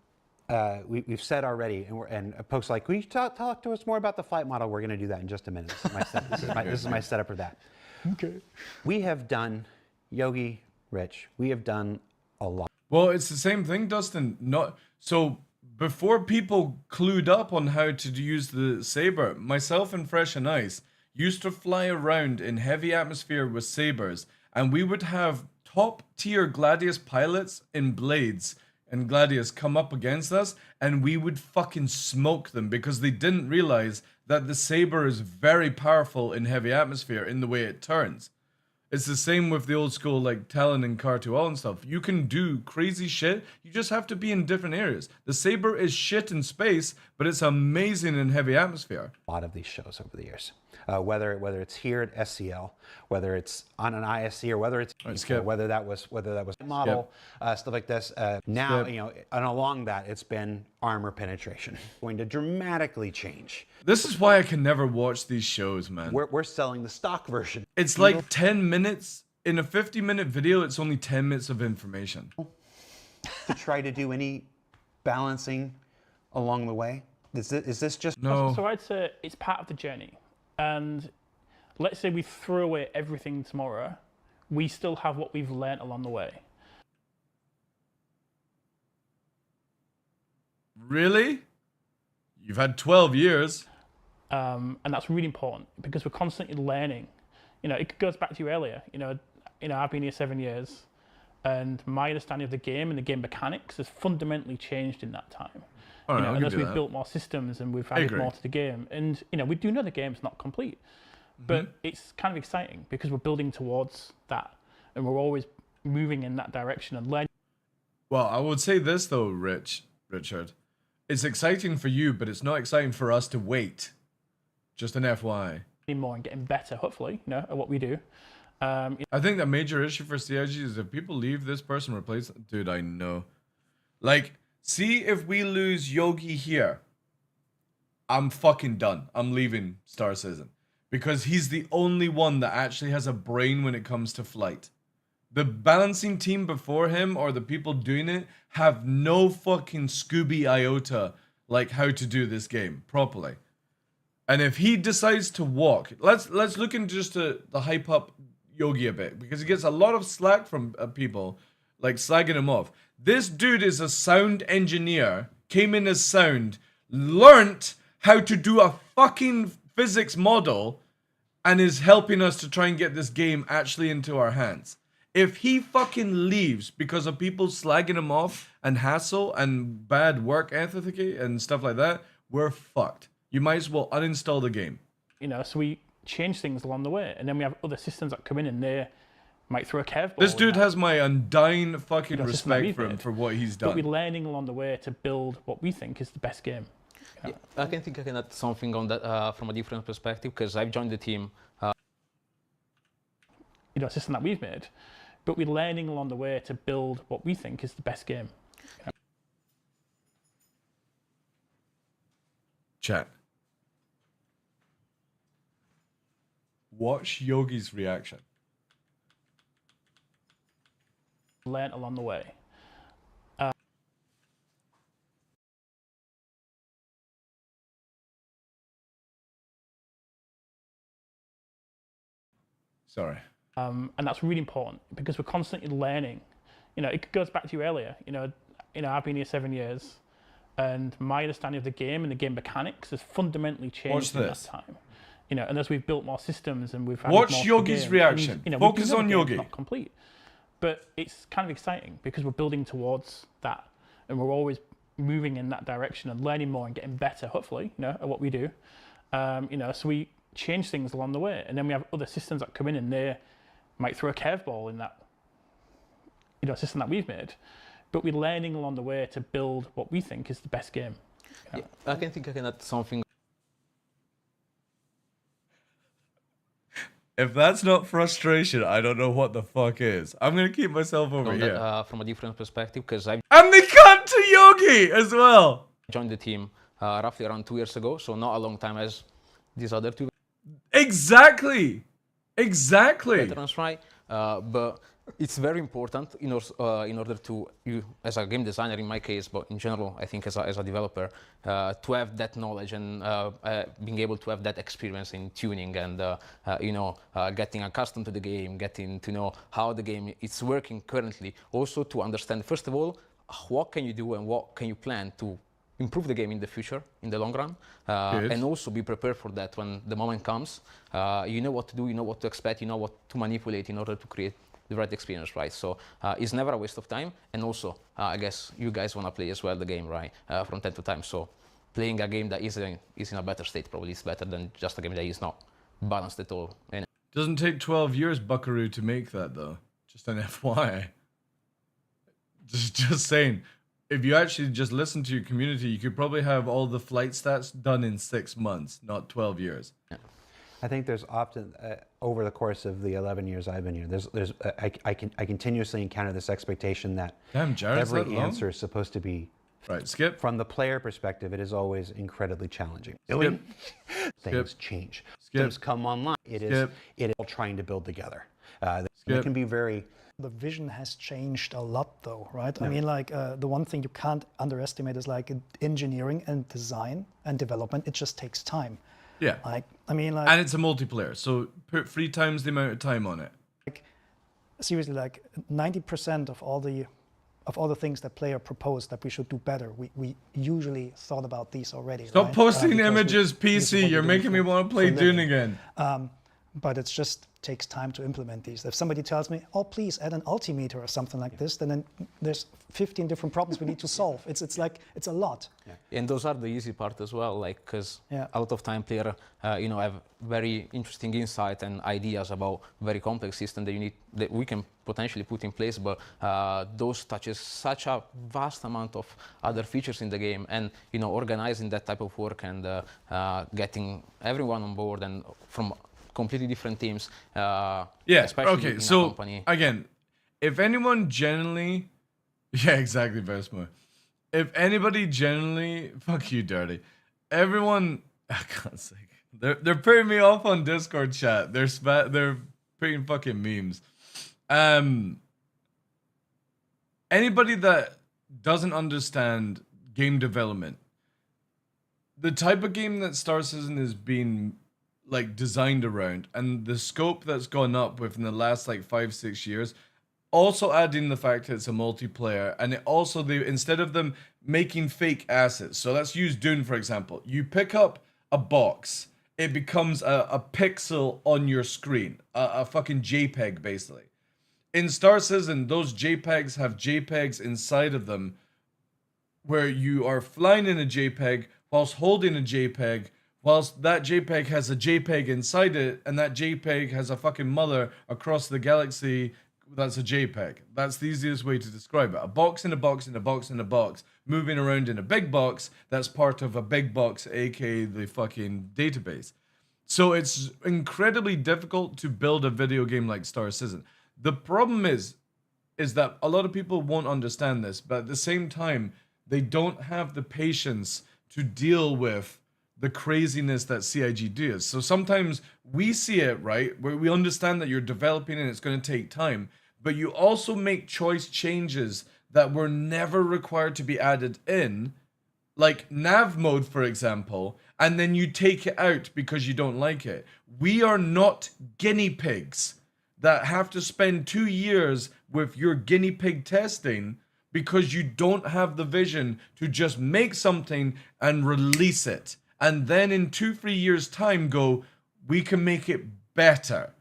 we've said already, and folks like, will you talk to us more about the flight model? We're going to do that in just a minute. This is my setup for that. Okay. We have done, Yogi, Rich, we have done a lot. Well, it's the same thing, Dustin. So before people clued up on how to use the Saber, myself and Fresh and Ice used to fly around in heavy atmosphere with Sabers, and we would have top tier Gladius pilots in Blades and Gladius come up against us, and we would fucking smoke them because they didn't realize that the Saber is very powerful in heavy atmosphere in the way it turns. It's the same with the old school, like Talon and Car2L and stuff. You can do crazy shit. You just have to be in different areas. The Saber is shit in space, but it's amazing in heavy atmosphere. A lot of these shows over the years, whether it's here at SCL, whether it's on an ISC, or whether it's whether that was model, stuff like this. Now, you know, and along that, it's been armor penetration, going to dramatically change. This is why I can never watch these shows, man. We're selling the stock version. It's like 10 minutes. In a 50-minute video, it's only 10 minutes of information. To try to do any balancing along the way? Is this just... No. So I'd say it's part of the journey. And let's say we throw away everything tomorrow, we still have what we've learned along the way. Really? You've had 12 years. And that's really important because we're constantly learning. You know, it goes back to you earlier. You know, I've been here 7 years, and my understanding of the game and the game mechanics has fundamentally changed in that time. Oh, you no, know, and as we've built more systems and we've added more to the game, and you know, we do know the game's not complete, but it's kind of exciting because we're building towards that, and we're always moving in that direction and learning. Well, I would say this though, Richard. It's exciting for you, but it's not exciting for us to wait. Just an FYI. More and getting better, hopefully, you know, at what we do. I think the major issue for CIG is if people leave this person replace. Dude, I know. Like, see if we lose Yogi here. I'm fucking done. I'm leaving Star Citizen because he's the only one that actually has a brain when it comes to flight. The balancing team before him or the people doing it have no fucking Scooby iota like how to do this game properly. And if he decides to walk, let's look into just to hype up Yogi a bit because he gets a lot of slack from people like slagging him off. This dude is a sound engineer, came in as sound, learnt how to do a fucking physics model, and is helping us to try and get this game actually into our hands. If he fucking leaves because of people slagging him off and hassle and bad work ethic and stuff like that, we're fucked. You might as well uninstall the game. You know, so we change things along the way, and then we have other systems that come in and they might throw a curveball. This dude has my undying fucking respect for him for what he's done. But we're learning along the way to build what we think is the best game. Yeah, I think I can add something on that from a different perspective because I've joined the team. You know, a system that we've made, but we're learning along the way to build what we think is the best game. Chat. Watch Yogi's reaction. Learn along the way. Sorry. And that's really important because we're constantly learning. You know, it goes back to you earlier. You know, I've been here 7 years, and my understanding of the game and the game mechanics has fundamentally changed in that time. and as we've built more systems and we've had Watch Yogi's reaction. Focus on Yogi. Not complete, but it's kind of exciting because we're building towards that, and we're always moving in that direction and learning more and getting better, hopefully, at what we do. So we change things along the way, and then we have other systems that come in and they might throw a curveball in that, system that we've made. But we're learning along the way to build what we think is the best game. Yeah, I can add something. If that's not frustration, I don't know what the fuck is. I'm gonna keep myself over here. From a different perspective, because I and they cut to Yogi as well. Joined the team roughly around 2 years ago, so not a long time as these other two. Exactly. Veterans, right? But it's very important in order to you as a game designer in my case, but in general I think as a developer, to have that knowledge and being able to have that experience in tuning and getting accustomed to the game, getting to know how the game is working currently. Also to understand first of all what can you do and what can you plan to improve the game in the future, in the long run, and also be prepared for that when the moment comes. You know what to do, you know what to expect, you know what to manipulate in order to create the right experience, right? So it's never a waste of time. And also, I guess you guys want to play as well the game, right? From time to time. So playing a game that is in a better state probably is better than just a game that is not balanced at all. And doesn't take 12 years, Buckaroo, to make that though. Just an FYI. Just saying. If you actually just listen to your community, you could probably have all the flight stats done in 6 months, not 12 years. Yeah. I think there's often, over the course of the 11 years I've been here, I continuously encounter this expectation that every answer is supposed to be right. Skip. From the player perspective, it is always incredibly challenging. Things change. Things come online. It is all trying to build together. It can be very. The vision has changed a lot though, right? Yeah. I mean, like the one thing you can't underestimate is like engineering and design and development. It just takes time. Yeah. And it's a multiplayer, so put 3 times the amount of time on it. Like, seriously, like 90% of all the things that player proposed that we should do better, we usually thought about these already. Stop posting images, PC. You're making me want to play Dune again. But it just takes time to implement these. If somebody tells me, oh, please add an altimeter or something like this, then there's 15 different problems we need to solve. It's a lot. Yeah. And those are the easy part as well, like, because a lot of time player, have very interesting insight and ideas about very complex systems that we can potentially put in place, but those touches such a vast amount of other features in the game, and organizing that type of work and getting everyone on board and from completely different teams. Okay, so again, if anyone generally, exactly, Versmo. If anybody generally, fuck you, Dirty. Everyone, God's sake, they're putting me off on Discord chat. They're putting fucking memes. Anybody that doesn't understand game development, the type of game that Star Citizen is being designed around, and the scope that's gone up within the last 5-6 years, also adding the fact that it's a multiplayer, and it also instead of them making fake assets, so let's use Dune for example. You pick up a box, it becomes a pixel on your screen, a fucking JPEG basically. In Star Citizen, those JPEGs have JPEGs inside of them, where you are flying in a JPEG whilst holding a JPEG, whilst that JPEG has a JPEG inside it, and that JPEG has a fucking mother across the galaxy that's a JPEG. That's the easiest way to describe it. A box in a box in a box in a box, moving around in a big box that's part of a big box, aka the fucking database. So it's incredibly difficult to build a video game like Star Citizen. The problem is that a lot of people won't understand this, but at the same time, they don't have the patience to deal with the craziness that CIG does. So sometimes we see it, right, where we understand that you're developing and it's going to take time, but you also make choice changes that were never required to be added in, like nav mode, for example, and then you take it out because you don't like it. We are not guinea pigs that have to spend 2 years with your guinea pig testing because you don't have the vision to just make something and release it. And then in 2-3 years time go, we can make it better.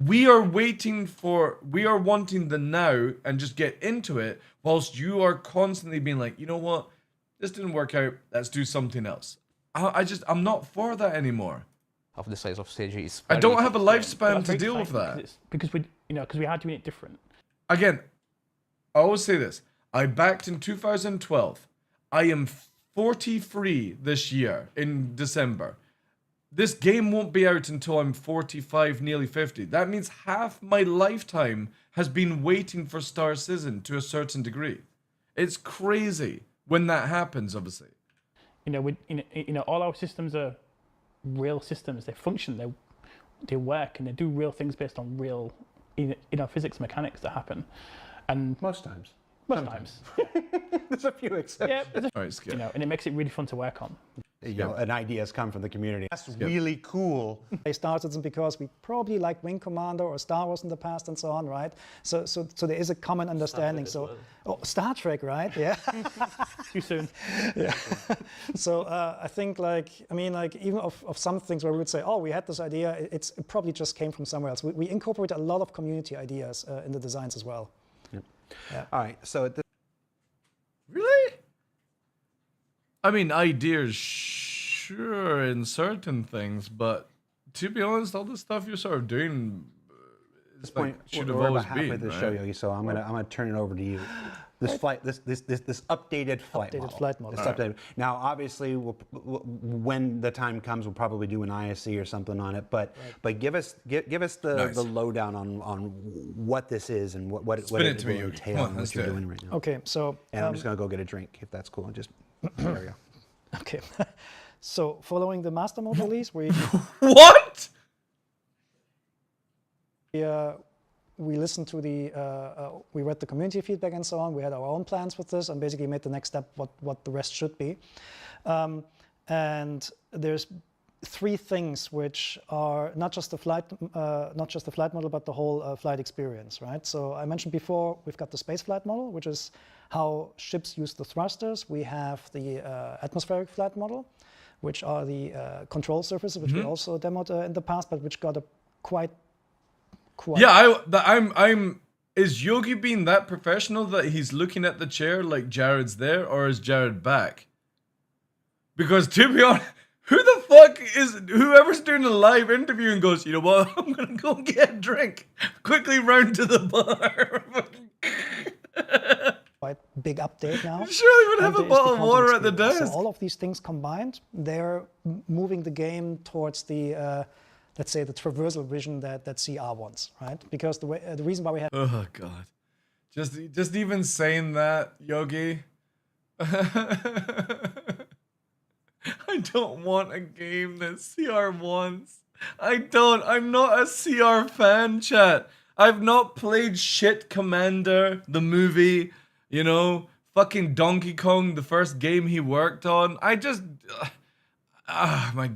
We are wanting the now and just get into it, whilst you are constantly being like, you know what, this didn't work out, let's do something else. I'm not for that anymore. Of the size of stages. I don't have a lifespan to deal with that. Because we are doing it different. Again, I always say this. I backed in 2012. I am 43 this year in December. This game won't be out until I'm 45, nearly 50. That means half my lifetime has been waiting for Star Citizen to a certain degree. It's crazy when that happens, obviously. All our systems are real systems. They function, they work, and they do real things based on real, physics mechanics that happen. And most times. There's a few exceptions. Yeah, and it makes it really fun to work on. An idea has come from the community. That's really cool. They started them because we probably like Wing Commander or Star Wars in the past and so on, right? So there is a common understanding. Star Trek, right? Yeah. Too soon. Yeah. So I think even of some things where we would say, oh, we had this idea, it probably just came from somewhere else. We incorporate a lot of community ideas in the designs as well. Yep. Yeah. All right. So really? I mean, ideas, sure, in certain things, but to be honest, all the stuff you're sort of doing, at this point, should have always been. We're about halfway through the show, Yogi, so I'm gonna turn it over to you. This updated flight model. Now, obviously, when the time comes, we'll probably do an ISE or something on it. But give us the lowdown on what this is and what it will entail and what you're doing right now. Okay, so I'm just gonna go get a drink if that's cool. There we go. Okay. So following the master mode release, we what? We listened to we read the community feedback and so on. We had our own plans with this and basically made the next step what the rest should be. And there's three things which are not just the flight model, but the whole flight experience, right? So I mentioned before, we've got the space flight model, which is how ships use the thrusters. We have the atmospheric flight model, which are the control surfaces, which we also demoed in the past, but which got a quite. Yeah, I'm. Is Yogi being that professional that he's looking at the chair like Jared's there, or is Jared back? Because to be honest, who the fuck is whoever's doing a live interview and goes, you know what? I'm gonna go get a drink. Quickly round to the bar. Quite big update now. Surely would have a bottle of water at the desk. So all of these things combined, they're moving the game towards the, let's say, the traversal vision that CR wants, right? Because the reason why we have. Oh God, just even saying that, Yogi. I don't want a game that CR wants. I'm not a CR fan, chat. I've not played shit Commander, the movie. Fucking Donkey Kong, the first game he worked on. My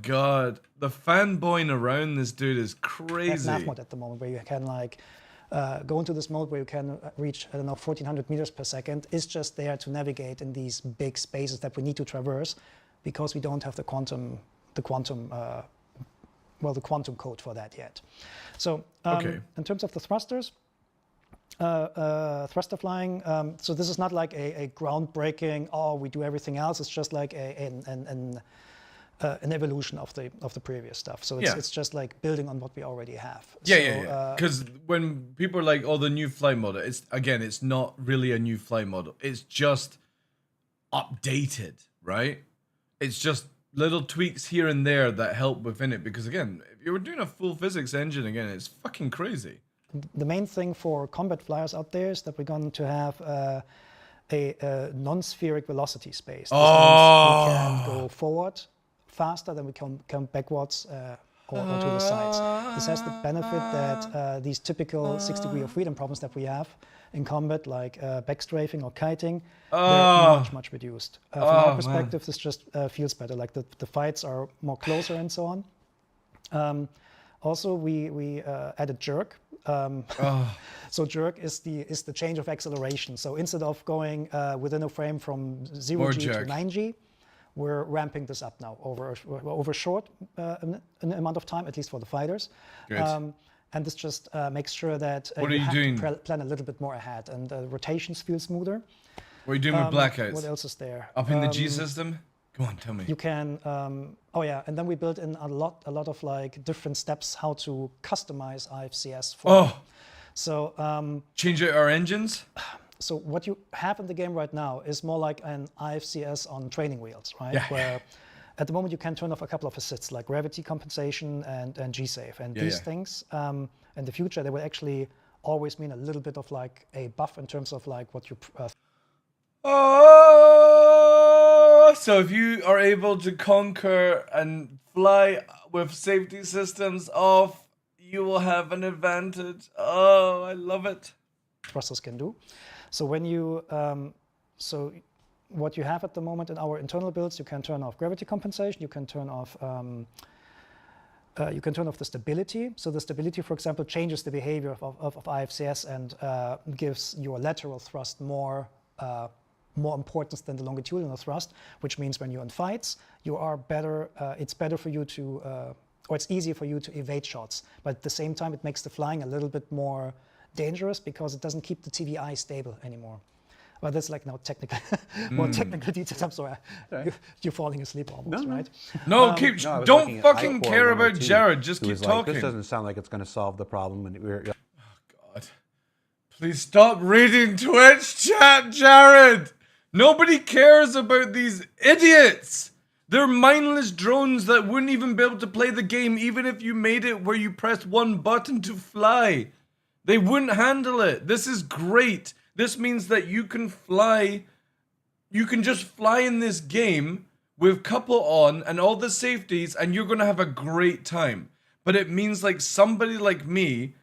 God. The fanboying around this dude is crazy. Nav mode at the moment where you can go into this mode where you can reach, 1400 meters per second. It's just there to navigate in these big spaces that we need to traverse because we don't have the quantum code for that yet. So in terms of the thrusters, thruster flying. So this is not like a groundbreaking. We do everything else. It's just like an evolution of the previous stuff. So it's just like building on what we already have. Because when people are like, the new flight model, it's not really a new flight model. It's just updated, right? It's just little tweaks here and there that help within it. Because again, if you were doing a full physics engine again, it's fucking crazy. The main thing for combat flyers out there is that we're going to have a non-spheric velocity space. This means we can go forward faster than we can come backwards or to the sides. This has the benefit that these typical 6 degree of freedom problems that we have in combat, like backstrafing or kiting, they're much reduced. From our perspective, this just feels better. Like the fights are more closer and so on. Also, we added jerk. So jerk is the change of acceleration. So instead of going within a frame from 0G to 9G, we're ramping this up now over short an amount of time, at least for the fighters. And this just makes sure that you have to plan a little bit more ahead, and rotations feel smoother. What are you doing with blackouts? What else is there? Up in the G system? Go on, tell me. You can, oh yeah, and then we built in a lot of like different steps how to customize IFCS for. So change our engines. So what you have in the game right now is more like an IFCS on training wheels, right? Yeah. Where at the moment you can turn off a couple of assists like gravity compensation and G-save, and these things in the future they will actually always mean a little bit of like a buff in terms of like what you. So if you are able to conquer and fly with safety systems off, you will have an advantage. Oh, I love it. Thrusters can do. So when you, so what you have at the moment in our internal builds, you can turn off gravity compensation. You can turn off. You can turn off the stability. So the stability, for example, changes the behavior of IFCS and gives your lateral thrust more importance than the longitudinal thrust, which means when you're in fights, you are better. It's better for you to, or it's easier for you to evade shots. But at the same time, it makes the flying a little bit more dangerous because it doesn't keep the TVI stable anymore. Well, that's like now technical, more technical details. I'm sorry, you're falling asleep almost, right? No, don't fucking care about Jared. Just keep talking. This doesn't sound like it's going to solve the problem. And oh God, please stop reading Twitch chat, Jared. Nobody cares about these idiots. They're mindless drones that wouldn't even be able to play the game even if you made it where you pressed one button to fly. They wouldn't handle it. This is great. This means that you can fly, you can just fly in this game with couple on and all the safeties and you're going to have a great time. But it means like somebody like me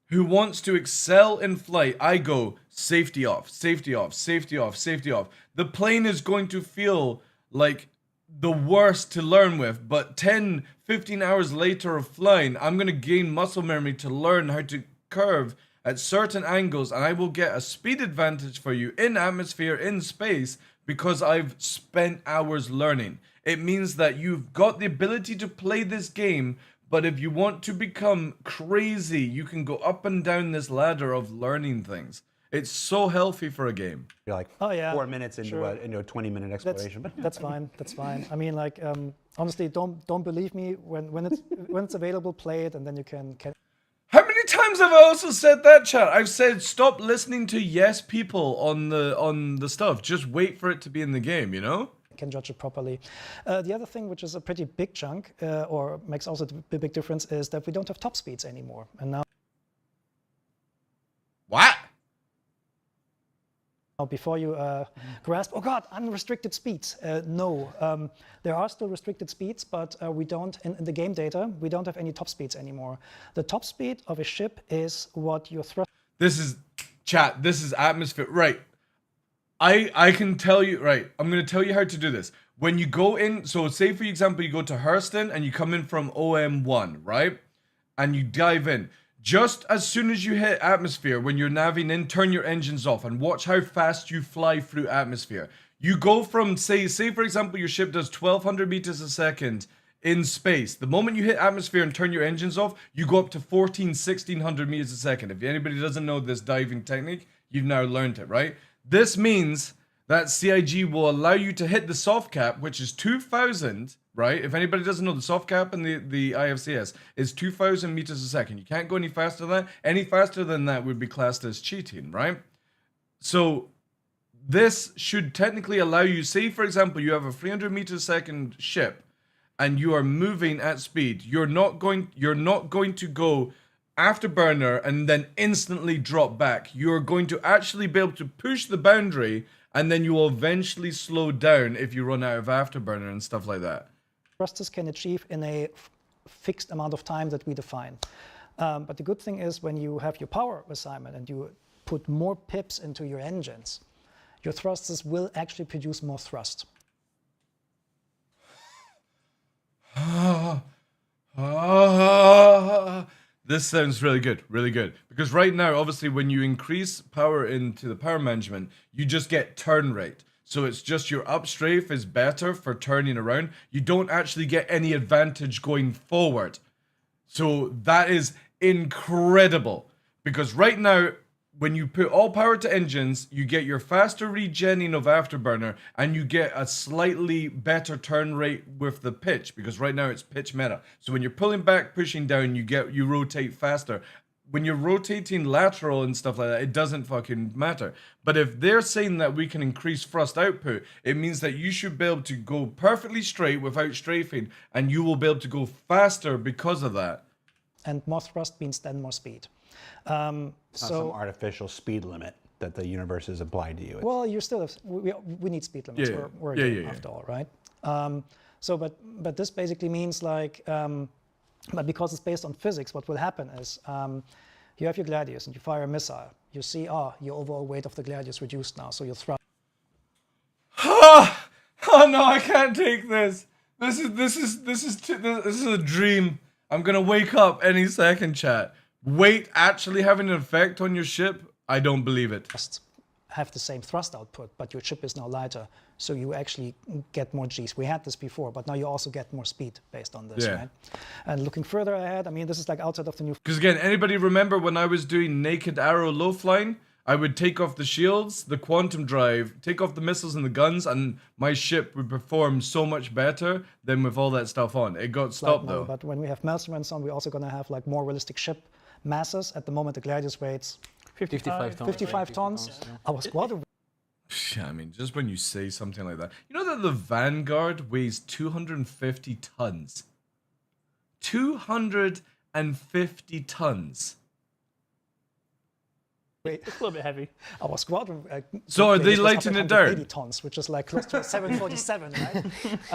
who wants to excel in flight, I go safety off, safety off, safety off, safety off. The plane is going to feel like the worst to learn with, but 10, 15 hours later of flying, I'm going to gain muscle memory to learn how to curve at certain angles, and I will get a speed advantage for you in atmosphere, in space, because I've spent hours learning. It means that you've got the ability to play this game, but if you want to become crazy, you can go up and down this ladder of learning things. It's so healthy for a game. You're like 4 minutes into a 20-minute exploration, but that's fine. That's fine. I mean, like honestly, don't believe me when it's available. Play it, and then you can. How many times have I also said that, chat? I've said stop listening to yes people on the stuff. Just wait for it to be in the game, you know? Can judge it properly. The other thing, which is a pretty big chunk, or makes also a big difference, is that we don't have top speeds anymore. And now, what? Before you grasp, oh God, unrestricted speeds. No, there are still restricted speeds, but we don't, in the game data, we don't have any top speeds anymore. The top speed of a ship is what your thrust. This is, chat, this is atmosphere, right. I can tell you, right, I'm going to tell you how to do this. When you go in, so say for example, you go to Hurston and you come in from OM1, right? And you dive in. Just as soon as you hit atmosphere, when you're navving in, turn your engines off and watch how fast you fly through atmosphere. You go from, say for example, your ship does 1200 meters a second in space. The moment you hit atmosphere and turn your engines off, you go up to 1600 meters a second. If anybody doesn't know this diving technique, you've now learned it, right? This means that CIG will allow you to hit the soft cap, which is 2000, right? If anybody doesn't know, the soft cap in the IFCS is 2000 meters a second. You can't go any faster than that. Any faster than that would be classed as cheating, right? So this should technically allow you, say for example, you have a 300 meters a second ship and you are moving at speed. You're not going to go afterburner and then instantly drop back. You're going to actually be able to push the boundary, and then you will eventually slow down if you run out of afterburner and stuff like that. Thrusters can achieve in a fixed amount of time that we define. But the good thing is when you have your power assignment and you put more pips into your engines, your thrusters will actually produce more thrust. This sounds really good, really good. Because right now, obviously, when you increase power into the power management, you just get turn rate. So it's just your up strafe is better for turning around. You don't actually get any advantage going forward. So that is incredible. Because right now, when you put all power to engines, you get your faster regenning of Afterburner, and you get a slightly better turn rate with the pitch, because right now it's pitch meta. So when you're pulling back, pushing down, you rotate faster. When you're rotating lateral and stuff like that, it doesn't fucking matter. But if they're saying that we can increase thrust output, it means that you should be able to go perfectly straight without strafing, and you will be able to go faster because of that. And more thrust means then more speed. So some artificial speed limit that the universe has applied to you. Well, you still have, we need speed limits. We're a game after all, right? But this basically means like, but because it's based on physics, what will happen is you have your Gladius and you fire a missile. You see, your overall weight of the Gladius reduced now, so your thrust. Oh no, I can't take this. This is a dream. I'm gonna wake up any second, chat. Weight actually having an effect on your ship? I don't believe it. Have the same thrust output, but your ship is now lighter, so you actually get more Gs. We had this before, but now you also get more speed based on this, right? And looking further ahead, I mean, this is like outside of the new... Because again, anybody remember when I was doing naked arrow low flying? I would take off the shields, the quantum drive, take off the missiles and the guns, and my ship would perform so much better than with all that stuff on. It got stopped though. But when we have Maelstrom and so on, we're also going to have like more realistic ship masses. At the moment, the Gladius weights 55 tons. Yeah. Our squadron. Yeah, I mean, just when you say something like that. You know that the Vanguard weighs 250 tons. 250 tons. It's a little bit heavy. Our squadron. So are they lighting it down? 80 tons, which is like close to a 747, right?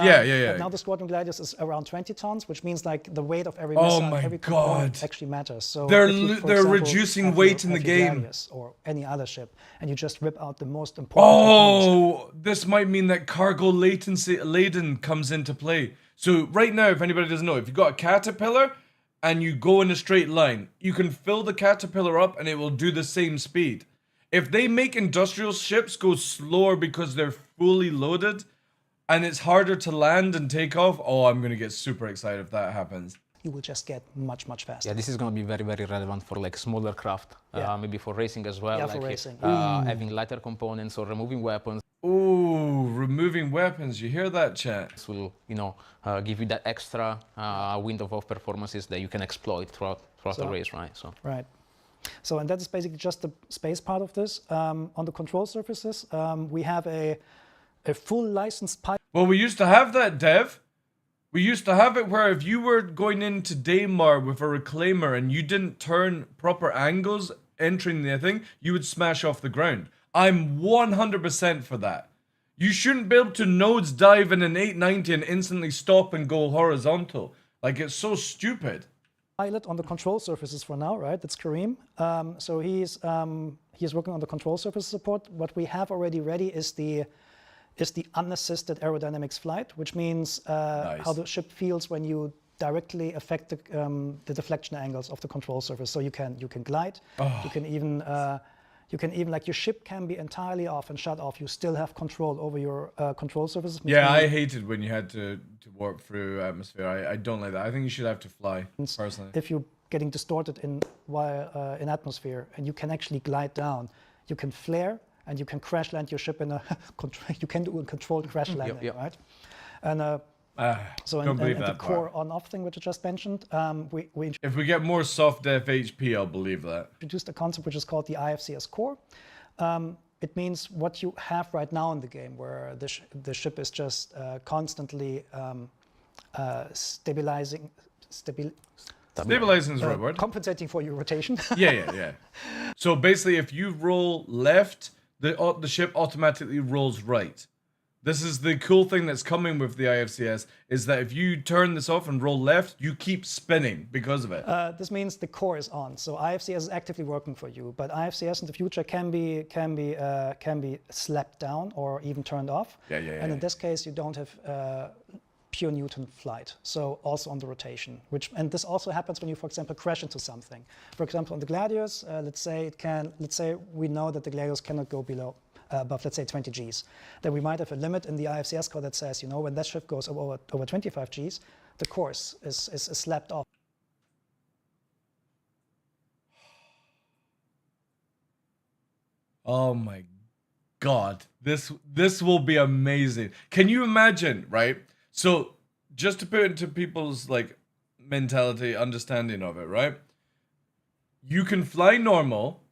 Yeah. But now the Squadron Gladius is around 20 tons, which means like the weight of every missile, every component actually matters. So they're example, reducing weight in the game. Gladius or any other ship, and you just rip out the most important components. This might mean that cargo laden comes into play. So right now, if anybody doesn't know, if you've got a caterpillar and you go in a straight line, you can fill the caterpillar up and it will do the same speed. If they make industrial ships go slower because they're fully loaded and it's harder to land and take off, I'm going to get super excited if that happens. You will just get much faster. Yeah, this is going to be very relevant for like smaller craft, maybe for racing as well. Yeah, like for racing. Having lighter components or removing weapons. Ooh, removing weapons. You hear that, chat? This will, give you that extra window of performances that you can exploit throughout the race, right? Right. So, and that is basically just the space part of this. On the control surfaces, we have a full licensed pipe. Well, we used to have that, Dev. We used to have it where if you were going into Daymar with a reclaimer and you didn't turn proper angles entering the thing, you would smash off the ground. I'm 100% for that. You shouldn't be able to nose dive in an 890 and instantly stop and go horizontal. Like, it's so stupid. Pilot on the control surfaces for now, right? That's Kareem. So he's working on the control surface support. What we have already ready is the unassisted aerodynamics flight, which means how the ship feels when you directly affect the deflection angles of the control surface. So you can glide. You can even like your ship can be entirely off and shut off. You still have control over your control surfaces. Yeah, I hated when you had to warp through atmosphere. I don't like that. I think you should have to fly, personally. If you're getting distorted in atmosphere and you can actually glide down, you can flare and you can crash land your ship in a you can do a controlled crash landing, right? And so the core on-off thing which I just mentioned, if we get more soft def HP, I'll believe that. Introduced a concept which is called the IFCS core. It means what you have right now in the game, where the ship is just constantly stabilizing. Stabilizing is the right word. Compensating for your rotation. Yeah. So basically, if you roll left, the ship automatically rolls right. This is the cool thing that's coming with the IFCS, is that if you turn this off and roll left, you keep spinning because of it. This means the core is on, so IFCS is actively working for you. But IFCS in the future can be slapped down or even turned off. And in this case, you don't have pure Newton flight, so also on the rotation. And this also happens when you, for example, crash into something. For example, on the Gladius, let's say we know that the Gladius cannot go above, let's say, 20 Gs. Then we might have a limit in the IFCS code that says, when that ship goes over 25 Gs, the course is slapped off. Oh my God, this will be amazing. Can you imagine, right? So just to put it into people's like mentality, understanding of it, right? You can fly normal,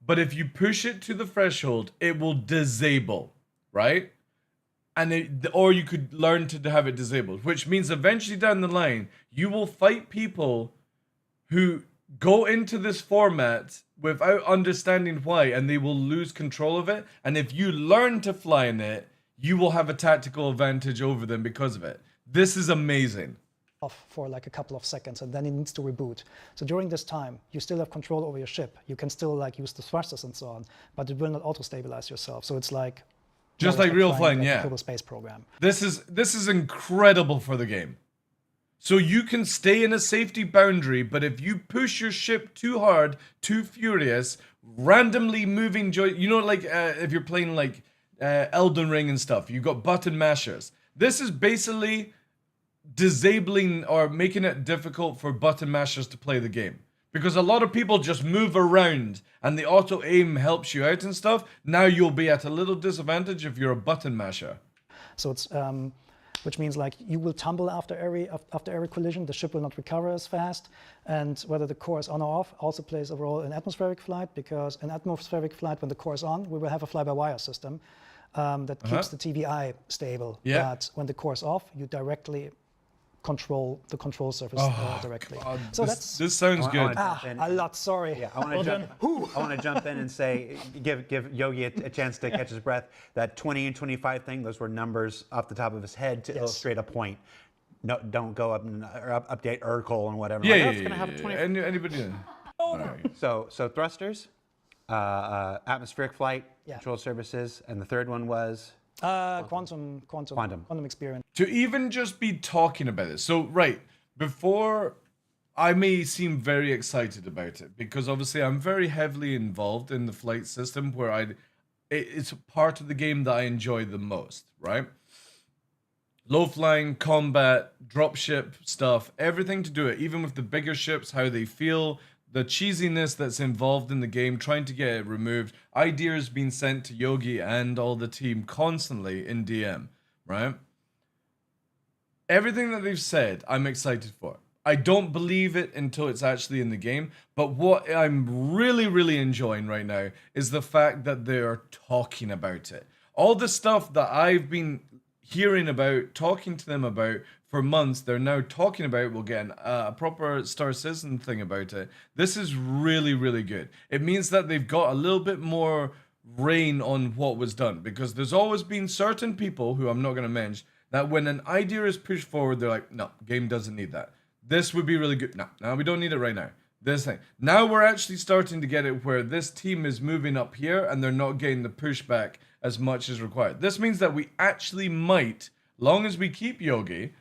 but if you push it to the threshold, it will disable, right? Or you could learn to have it disabled, which means eventually down the line, you will fight people who go into this format without understanding why, and they will lose control of it. And if you learn to fly in it, you will have a tactical advantage over them because of it. This is amazing. Off for like a couple of seconds, and then it needs to reboot. So during this time, you still have control over your ship. You can still like use the thrusters and so on, but it will not auto-stabilize yourself. So it's like just like real flying, like yeah. a Kerbal Space Program. This is incredible for the game. So you can stay in a safety boundary, but if you push your ship too hard, too furious, randomly moving like if you're playing like Elden Ring and stuff, you've got button mashers. This is basically disabling or making it difficult for button mashers to play the game. Because a lot of people just move around and the auto aim helps you out and stuff. Now you'll be at a little disadvantage if you're a button masher. So it's which means like you will tumble after every collision. The ship will not recover as fast, and whether the core is on or off also plays a role in atmospheric flight, because in atmospheric flight, when the core is on, we will have a fly-by-wire system that keeps the TVI stable. Yeah. But when the core is off, you directly control the control surface directly. God, so this sounds good. A lot. Sorry. Yeah, I want to jump in and say, give Yogi a chance to catch his breath. That 20 and 25 thing, those were numbers off the top of his head to illustrate a point. No, don't go up and update Urkel and whatever. Yeah, like, yeah, it's gonna have 20. Anybody? Right. So thrusters, atmospheric flight, control services, and the third one was. Quantum experience. To even just be talking about it. So, right, before I may seem very excited about it, because obviously I'm very heavily involved in the flight system where it's a part of the game that I enjoy the most, right? Low flying, combat, dropship stuff, everything to do it, even with the bigger ships, how they feel, the cheesiness that's involved in the game, trying to get it removed. Ideas being sent to Yogi and all the team constantly in DM, right? Everything that they've said, I'm excited for. I don't believe it until it's actually in the game, but what I'm really, really enjoying right now is the fact that they are talking about it. All the stuff that I've been hearing about, talking to them about for months, they're now talking about. We'll get a proper Star Citizen thing about it. This is really, really good. It means that they've got a little bit more reign on what was done, because there's always been certain people who I'm not going to mention that when an idea is pushed forward, they're like, no, game doesn't need that. This would be really good. No, we don't need it right now. This thing. Now we're actually starting to get it where this team is moving up here and they're not getting the pushback as much as required. This means that we actually might, long as we keep Yogi,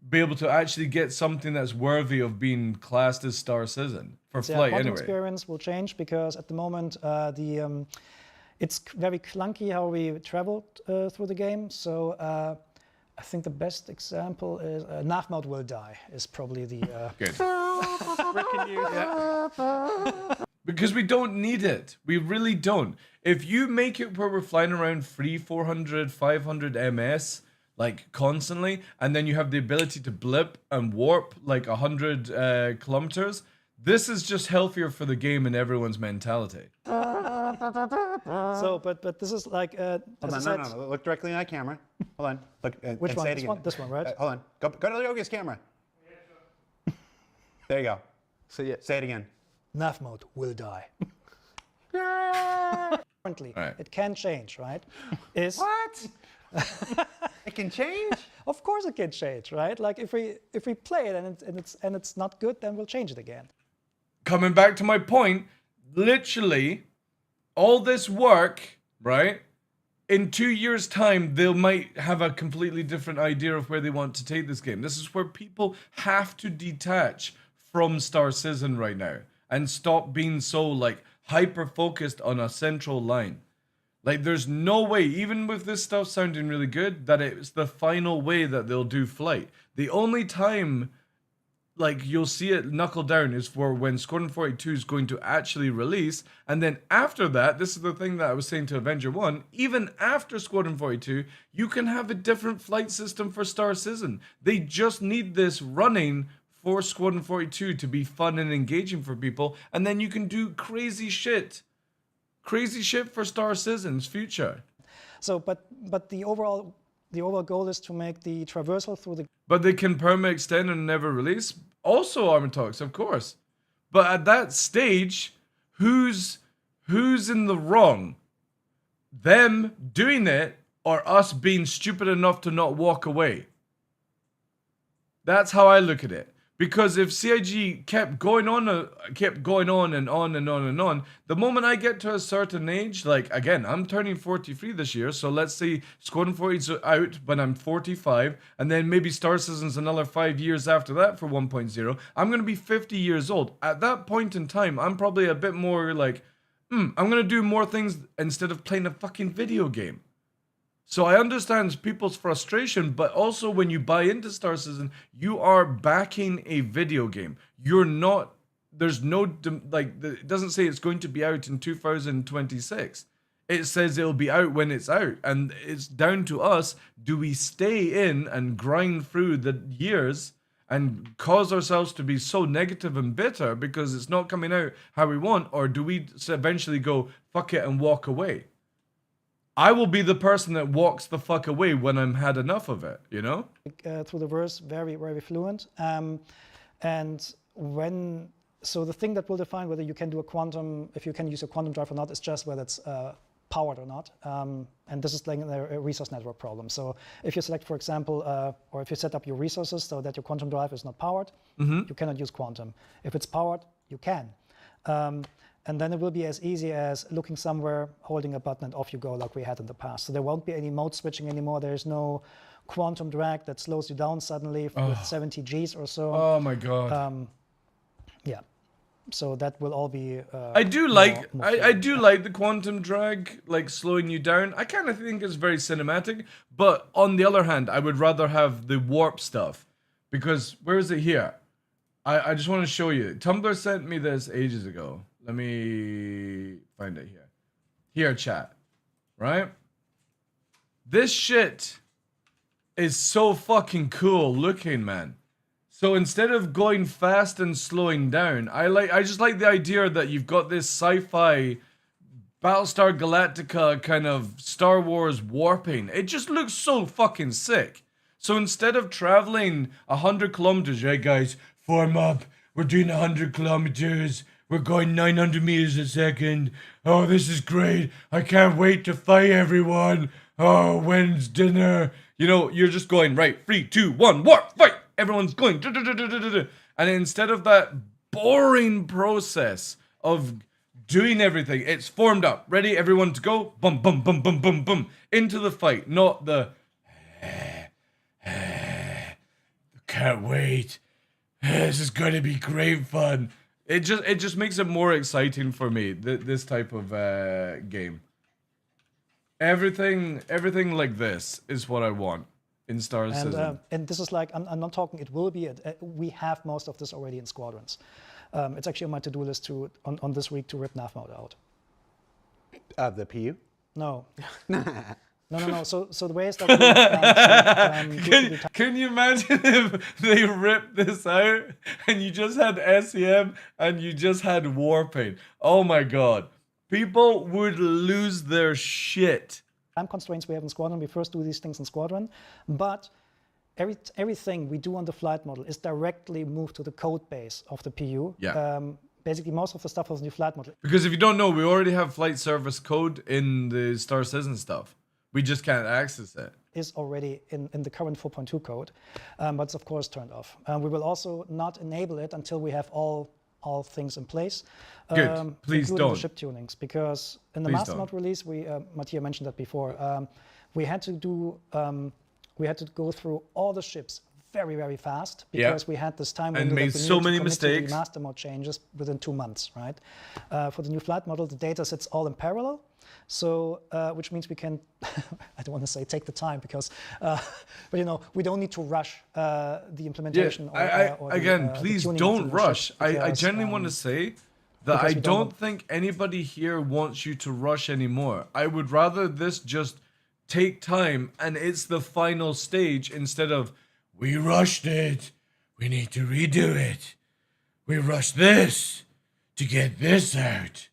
be able to actually get something that's worthy of being classed as Star Citizen for flight anyway. Experience will change, because at the moment it's very clunky how we traveled through the game. So I think the best example is nav mode will die is probably the good. Because we don't need it. We really don't. If you make it where we're flying around 400, 500 ms like constantly, and then you have the ability to blip and warp like 100 kilometers, this is just healthier for the game and everyone's mentality. So, but this is like. Hold on, no. Look directly in that camera. Hold on. Look. Which and one? Say it again. This one, right? Hold on. Go to Yogi's camera. There you go. Say it again. Nav mode will die. Currently, right. It can change, right? What? It can change? Of course, it can change, right? Like if we play it and it's not good, then we'll change it again. Coming back to my point, literally, all this work, right? In 2 years' time, they might have a completely different idea of where they want to take this game. This is where people have to detach from Star Citizen right now and stop being so like hyper focused on a central line. Like, there's no way, even with this stuff sounding really good, that it's the final way that they'll do flight. The only time, like, you'll see it knuckle down is for when Squadron 42 is going to actually release. And then after that, this is the thing that I was saying to Avenger 1, even after Squadron 42, you can have a different flight system for Star Citizen. They just need this running for Squadron 42 to be fun and engaging for people. And then you can do crazy shit. Crazy shit for Star Citizen's future. So, but the overall goal is to make the traversal through the... But they can perma extend and never release? Also Armatox, of course. But at that stage, who's in the wrong? Them doing it or us being stupid enough to not walk away? That's how I look at it. Because if CIG kept going on and on, the moment I get to a certain age, like, again, I'm turning 43 this year, so let's say Squadron 40 is out when I'm 45, and then maybe Star Citizen's another 5 years after that for 1.0, I'm going to be 50 years old. At that point in time, I'm probably a bit more like, I'm going to do more things instead of playing a fucking video game. So I understand people's frustration, but also when you buy into Star Citizen, you are backing a video game. You're not, there's no, like, it doesn't say it's going to be out in 2026. It says it'll be out when it's out. And it's down to us, do we stay in and grind through the years and cause ourselves to be so negative and bitter because it's not coming out how we want, or do we eventually go, fuck it, and walk away? I will be the person that walks the fuck away when I'm had enough of it, you know? Through the verse, very, very fluent. And when, so the thing that will define whether you can do a quantum, if you can use a quantum drive or not, is just whether it's powered or not. And this is like a resource network problem. So if you select, for example, or if you set up your resources so that your quantum drive is not powered, you cannot use quantum. If it's powered, you can. And then it will be as easy as looking somewhere, holding a button, and off you go like we had in the past. So there won't be any mode switching anymore. There's no quantum drag that slows you down suddenly with 70 Gs or so. Oh my God. Yeah. So that will all be... I do like the quantum drag, like slowing you down. I kind of think it's very cinematic. But on the other hand, I would rather have the warp stuff. Because, where is it here? I just want to show you. Tumblr sent me this ages ago. Let me find it here. Here, chat. Right? This shit is so fucking cool looking, man. So instead of going fast and slowing down, I just like the idea that you've got this sci-fi Battlestar Galactica kind of Star Wars warping. It just looks so fucking sick. So instead of traveling 100 kilometers, right guys, form up. We're doing 100 kilometers. We're going 900 meters a second. Oh, this is great. I can't wait to fight everyone. Oh, when's dinner? You know, you're just going, right, 3, 2, 1, warp, fight. Everyone's going. And instead of that boring process of doing everything, it's formed up. Ready, everyone to go. Boom, boom, boom, boom, boom, boom. Into the fight, not the... Can't wait. This is going to be great fun. It just makes it more exciting for me, this type of game. Everything like this is what I want in Star Citizen. And this is like, I'm not talking, it will be, we have most of this already in Squadrons. It's actually on my to-do list on this week to rip nav mode out. The PU? No. No. So the way is that can you imagine if they ripped this out and you just had SEM and you just had warping? Oh my God. People would lose their shit. Time constraints we have in Squadron. We first do these things in Squadron, but everything we do on the flight model is directly moved to the code base of the PU. Yeah. Basically, most of the stuff was in the flight model. Because if you don't know, we already have flight service code in the Star Citizen stuff. We just can't access it. Is already in the current 4.2 code, but it's of course turned off. We will also not enable it until we have all things in place. Good. Please including don't. The ship tunings, because in the master mode release, Mattia mentioned that before. We had to go through all the ships very, very fast because we had this time and window made that we so needed many to commit to mistakes. the master mode changes within 2 months, right? For the new flight model, the data sits all in parallel. So, which means we can, I don't want to say take the time because, but you know, we don't need to rush the implementation. Again, please don't rush. I genuinely want to say that I don't think anybody here wants you to rush anymore. I would rather this just take time and it's the final stage instead of, we rushed it, we need to redo it. We rushed this to get this out.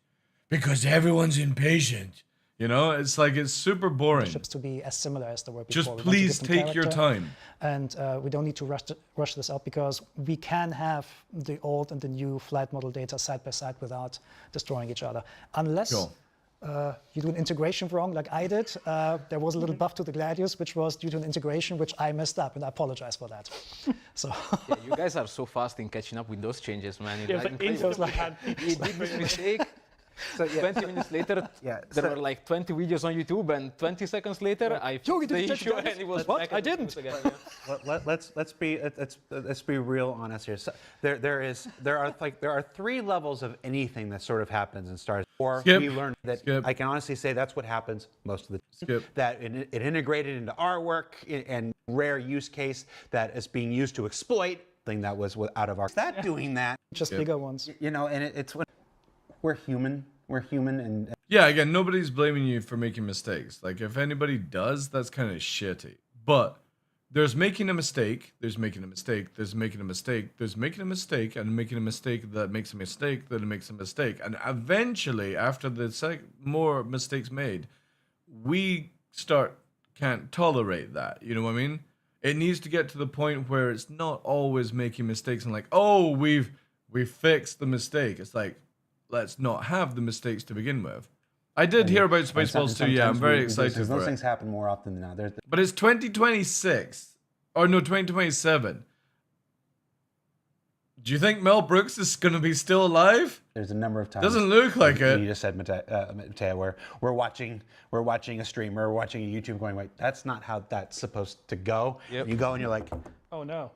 Because everyone's impatient. You know, it's like, it's super boring. Ships to be as similar as they were before. Just please take your time. And we don't need to rush this out because we can have the old and the new flight model data side by side without destroying each other. Unless you do an integration wrong like I did. There was a little buff to the Gladius, which was due to an integration which I messed up, and I apologize for that. So yeah, you guys are so fast in catching up with those changes, man. Yeah, but Intel's like he did this mistake. So 20 minutes later, there were like 20 videos on YouTube, and 20 seconds later, I fixed the issue, and it was what? I didn't. Again, Let's be real honest here. So there are 3 levels of anything that sort of happens in Stars. Or we learned that I can honestly say that's what happens most of the time. That it integrated into our work and rare use case that is being used to exploit thing that was out of our. That doing that. Just bigger ones. You know, and it's when we're human. We're human and yeah, again, nobody's blaming you for making mistakes. Like, if anybody does, that's kind of shitty. But there's making a mistake, there's making a mistake, there's making a mistake, there's making a mistake, and making a mistake that makes a mistake that makes a mistake. And eventually, after the more mistakes made, we can't tolerate that. You know what I mean? It needs to get to the point where it's not always making mistakes and like, oh, we fixed the mistake. It's like, let's not have the mistakes to begin with. I did hear about Spaceballs too. Yeah, I'm very excited for it. Those things happen more often than not. But it's 2026. Or no, 2027. Do you think Mel Brooks is going to be still alive? There's a number of times. Doesn't look like it. You just said, Mateo, where we're watching a streamer, we're watching a YouTube going, wait, that's not how that's supposed to go. Yep. You go and you're like, oh no.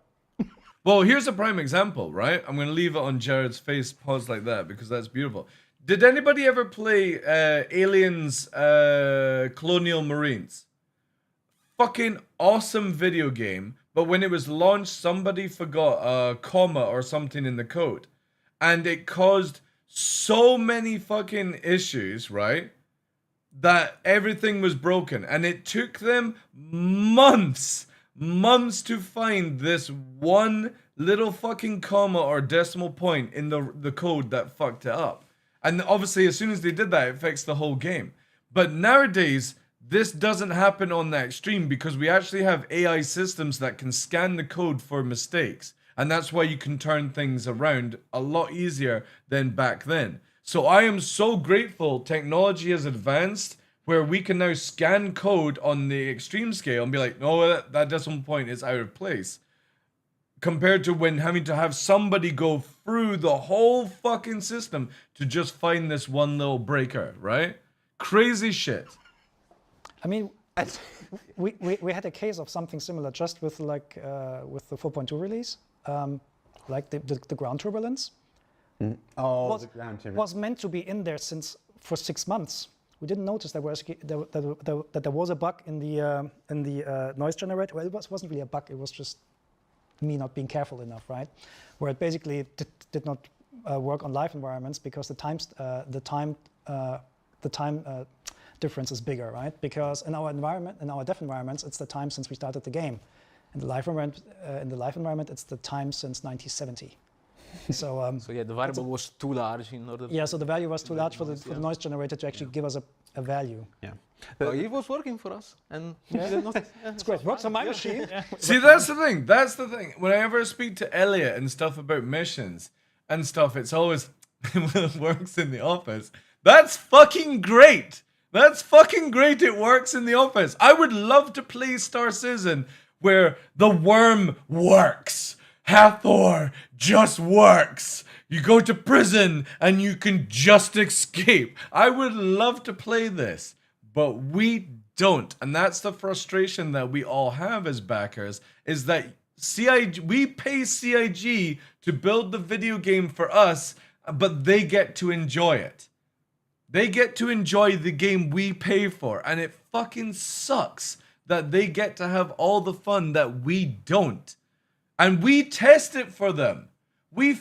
Well, here's a prime example, right? I'm going to leave it on Jared's face paused like that because that's beautiful. Did anybody ever play Aliens Colonial Marines? Fucking awesome video game, but when it was launched, somebody forgot a comma or something in the code. And it caused so many fucking issues, right? That everything was broken. And it took them months to find this one little fucking comma or decimal point in the code that fucked it up. And obviously, as soon as they did that, it fixed the whole game. But nowadays, this doesn't happen on that extreme because we actually have AI systems that can scan the code for mistakes. And that's why you can turn things around a lot easier than back then. So I am so grateful technology has advanced where we can now scan code on the extreme scale and be like, no, that decimal point is out of place. Compared to when having to have somebody go through the whole fucking system to just find this one little breaker, right? Crazy shit. I mean, we had a case of something similar just with like with the 4.2 release, like the ground turbulence. Mm. Oh, the ground turbulence was meant to be in there for 6 months. We didn't notice that there was a bug in the noise generator. Well, it wasn't really a bug. It was just me not being careful enough, right? Where it basically did not work on live environments because the time difference is bigger, right? Because in our environment, in our dev environments, it's the time since we started the game. In the live environment, it's the time since 1970. So, so yeah, the variable was too large in order. Yeah, so the value was too large for the noise generator to actually give us a value. Yeah, it was working for us, and it's great. It works on my machine. See, that's the thing. That's the thing. Whenever I speak to Elliot and stuff about missions and stuff, it's always it works in the office. That's fucking great. That's fucking great. It works in the office. I would love to play Star Citizen where the worm works. Hathor just works. You go to prison and you can just escape. I would love to play this, but we don't. And that's the frustration that we all have as backers, is that we pay CIG to build the video game for us, but they get to enjoy it. They get to enjoy the game we pay for, and it fucking sucks that they get to have all the fun that we don't. And we test it for them. We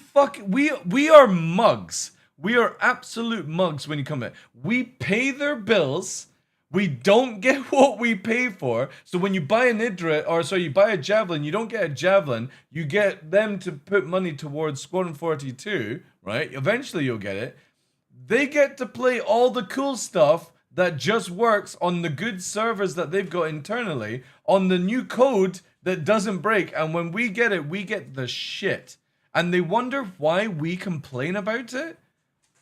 are mugs. We are absolute mugs when you come in. We pay their bills. We don't get what we pay for. So when you buy an Idra, or so you buy a Javelin, you don't get a Javelin. You get them to put money towards Squadron 42, right? Eventually you'll get it. They get to play all the cool stuff that just works on the good servers that they've got internally, on the new code that doesn't break. And when we get it, we get the shit. And they wonder why we complain about it?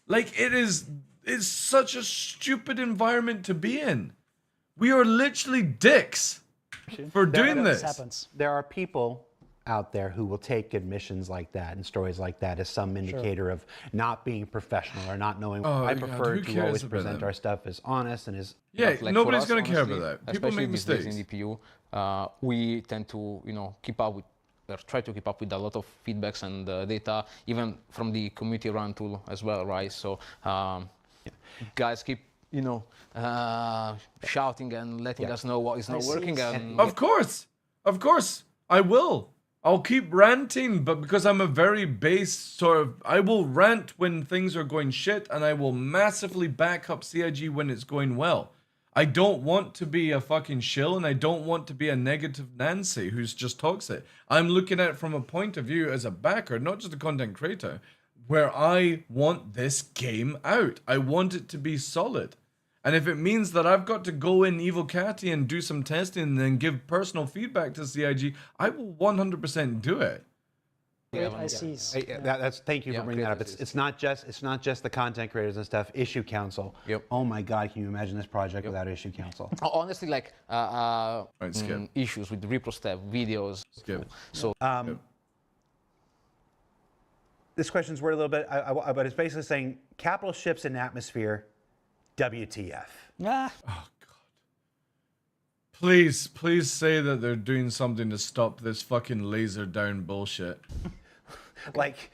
Like, it's such a stupid environment to be in. We are literally dicks for doing this. Happens. There are people out there who will take admissions like that and stories like that as some indicator of not being professional or not knowing. I prefer to always present our stuff as honest and as like nobody's going to care about that. People make mistakes. In DPU, we tend to keep up with. Try to keep up with a lot of feedbacks and data, even from the community run tool as well, right? So guys keep shouting and letting us know what is not working. And of course, I will. I'll keep ranting, but because I'm a very base sort of, I will rant when things are going shit, and I will massively back up CIG when it's going well. I don't want to be a fucking shill, and I don't want to be a negative Nancy who's just toxic. I'm looking at it from a point of view as a backer, not just a content creator, where I want this game out. I want it to be solid. And if it means that I've got to go in Evil Catty and do some testing and then give personal feedback to CIG, I will 100% do it. Thank you for bringing that up. It's not just the content creators and stuff. Issue council. Yep. Oh my God, can you imagine this project without issue council? Honestly, like issues with repro step videos. Skip. So this question's worded a little bit, but it's basically saying capital ships in atmosphere. WTF? Ah. Oh God! Please say that they're doing something to stop this fucking laser down bullshit. like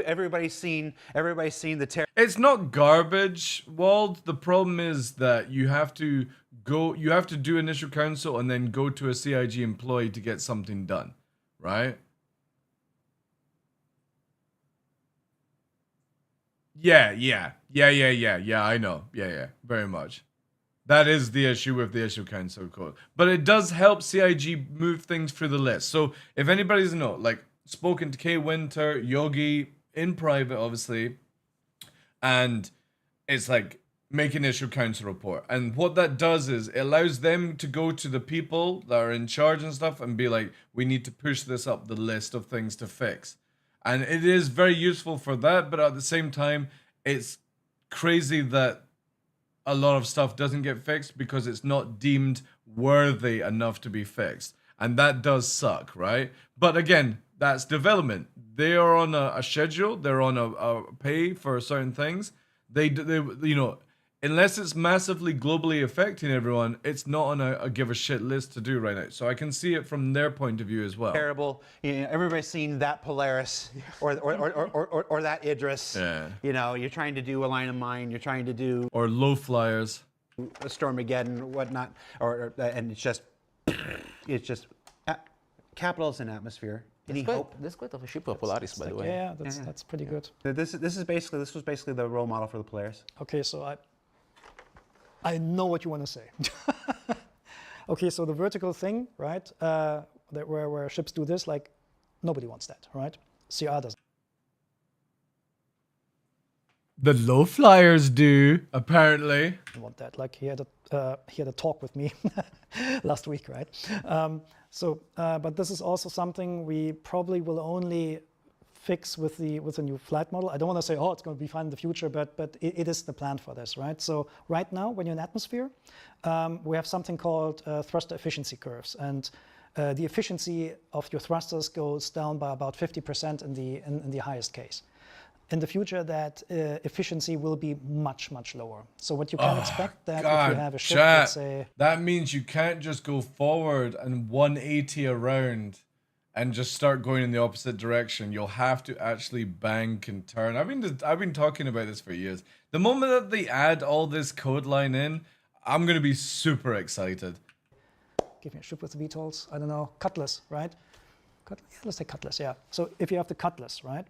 everybody's seen the terror. It's not garbage, Wald. The problem is that you have to do initial counsel and then go to a CIG employee to get something done, right? Yeah, I know. Yeah, very much. That is the issue with the issue council code. But it does help CIG move things through the list. So if anybody doesn't know, like, spoken to K Winter, Yogi, in private, obviously, and it's like, make an issue council report. And what that does is it allows them to go to the people that are in charge and stuff and be like, we need to push this up the list of things to fix. And it is very useful for that, but at the same time, it's crazy that a lot of stuff doesn't get fixed because it's not deemed worthy enough to be fixed. And that does suck, right? But again, that's development. They are on a schedule. They're on a pay for certain things. They unless it's massively globally affecting everyone, it's not on a give a shit list to do right now. So I can see it from their point of view as well. Terrible. Everybody's seen that Polaris or that Idris. Yeah. You're trying to do a line of mine. You're trying to do or low flyers, a Stormageddon, whatnot, and it's just capitals in atmosphere. Any hope? There's quite a ship of Polaris, by the way. Yeah, that's pretty good. This was basically the role model for the Polaris. Okay, so I know what you want to say. Okay, so the vertical thing, right? Where ships do this, like, nobody wants that, right? CR doesn't. The low flyers do, apparently. Want that? Like, he had a talk with me last week, right? But this is also something we probably will only fix with the new flight model. I don't want to say, oh, it's going to be fine in the future, but it is the plan for this, right? So right now, when you're in atmosphere, we have something called thruster efficiency curves, and the efficiency of your thrusters goes down by about 50% in the highest case. In the future, that efficiency will be much, much lower. So what you can expect that if you have a ship, let's say... That means you can't just go forward and 180 around and just start going in the opposite direction. You'll have to actually bank and turn. I've been talking about this for years. The moment that they add all this code line in, I'm gonna be super excited. Give me a ship with the VTOLs. I don't know, Cutlass, right? Yeah, let's say Cutlass, yeah. So if you have the Cutlass, right?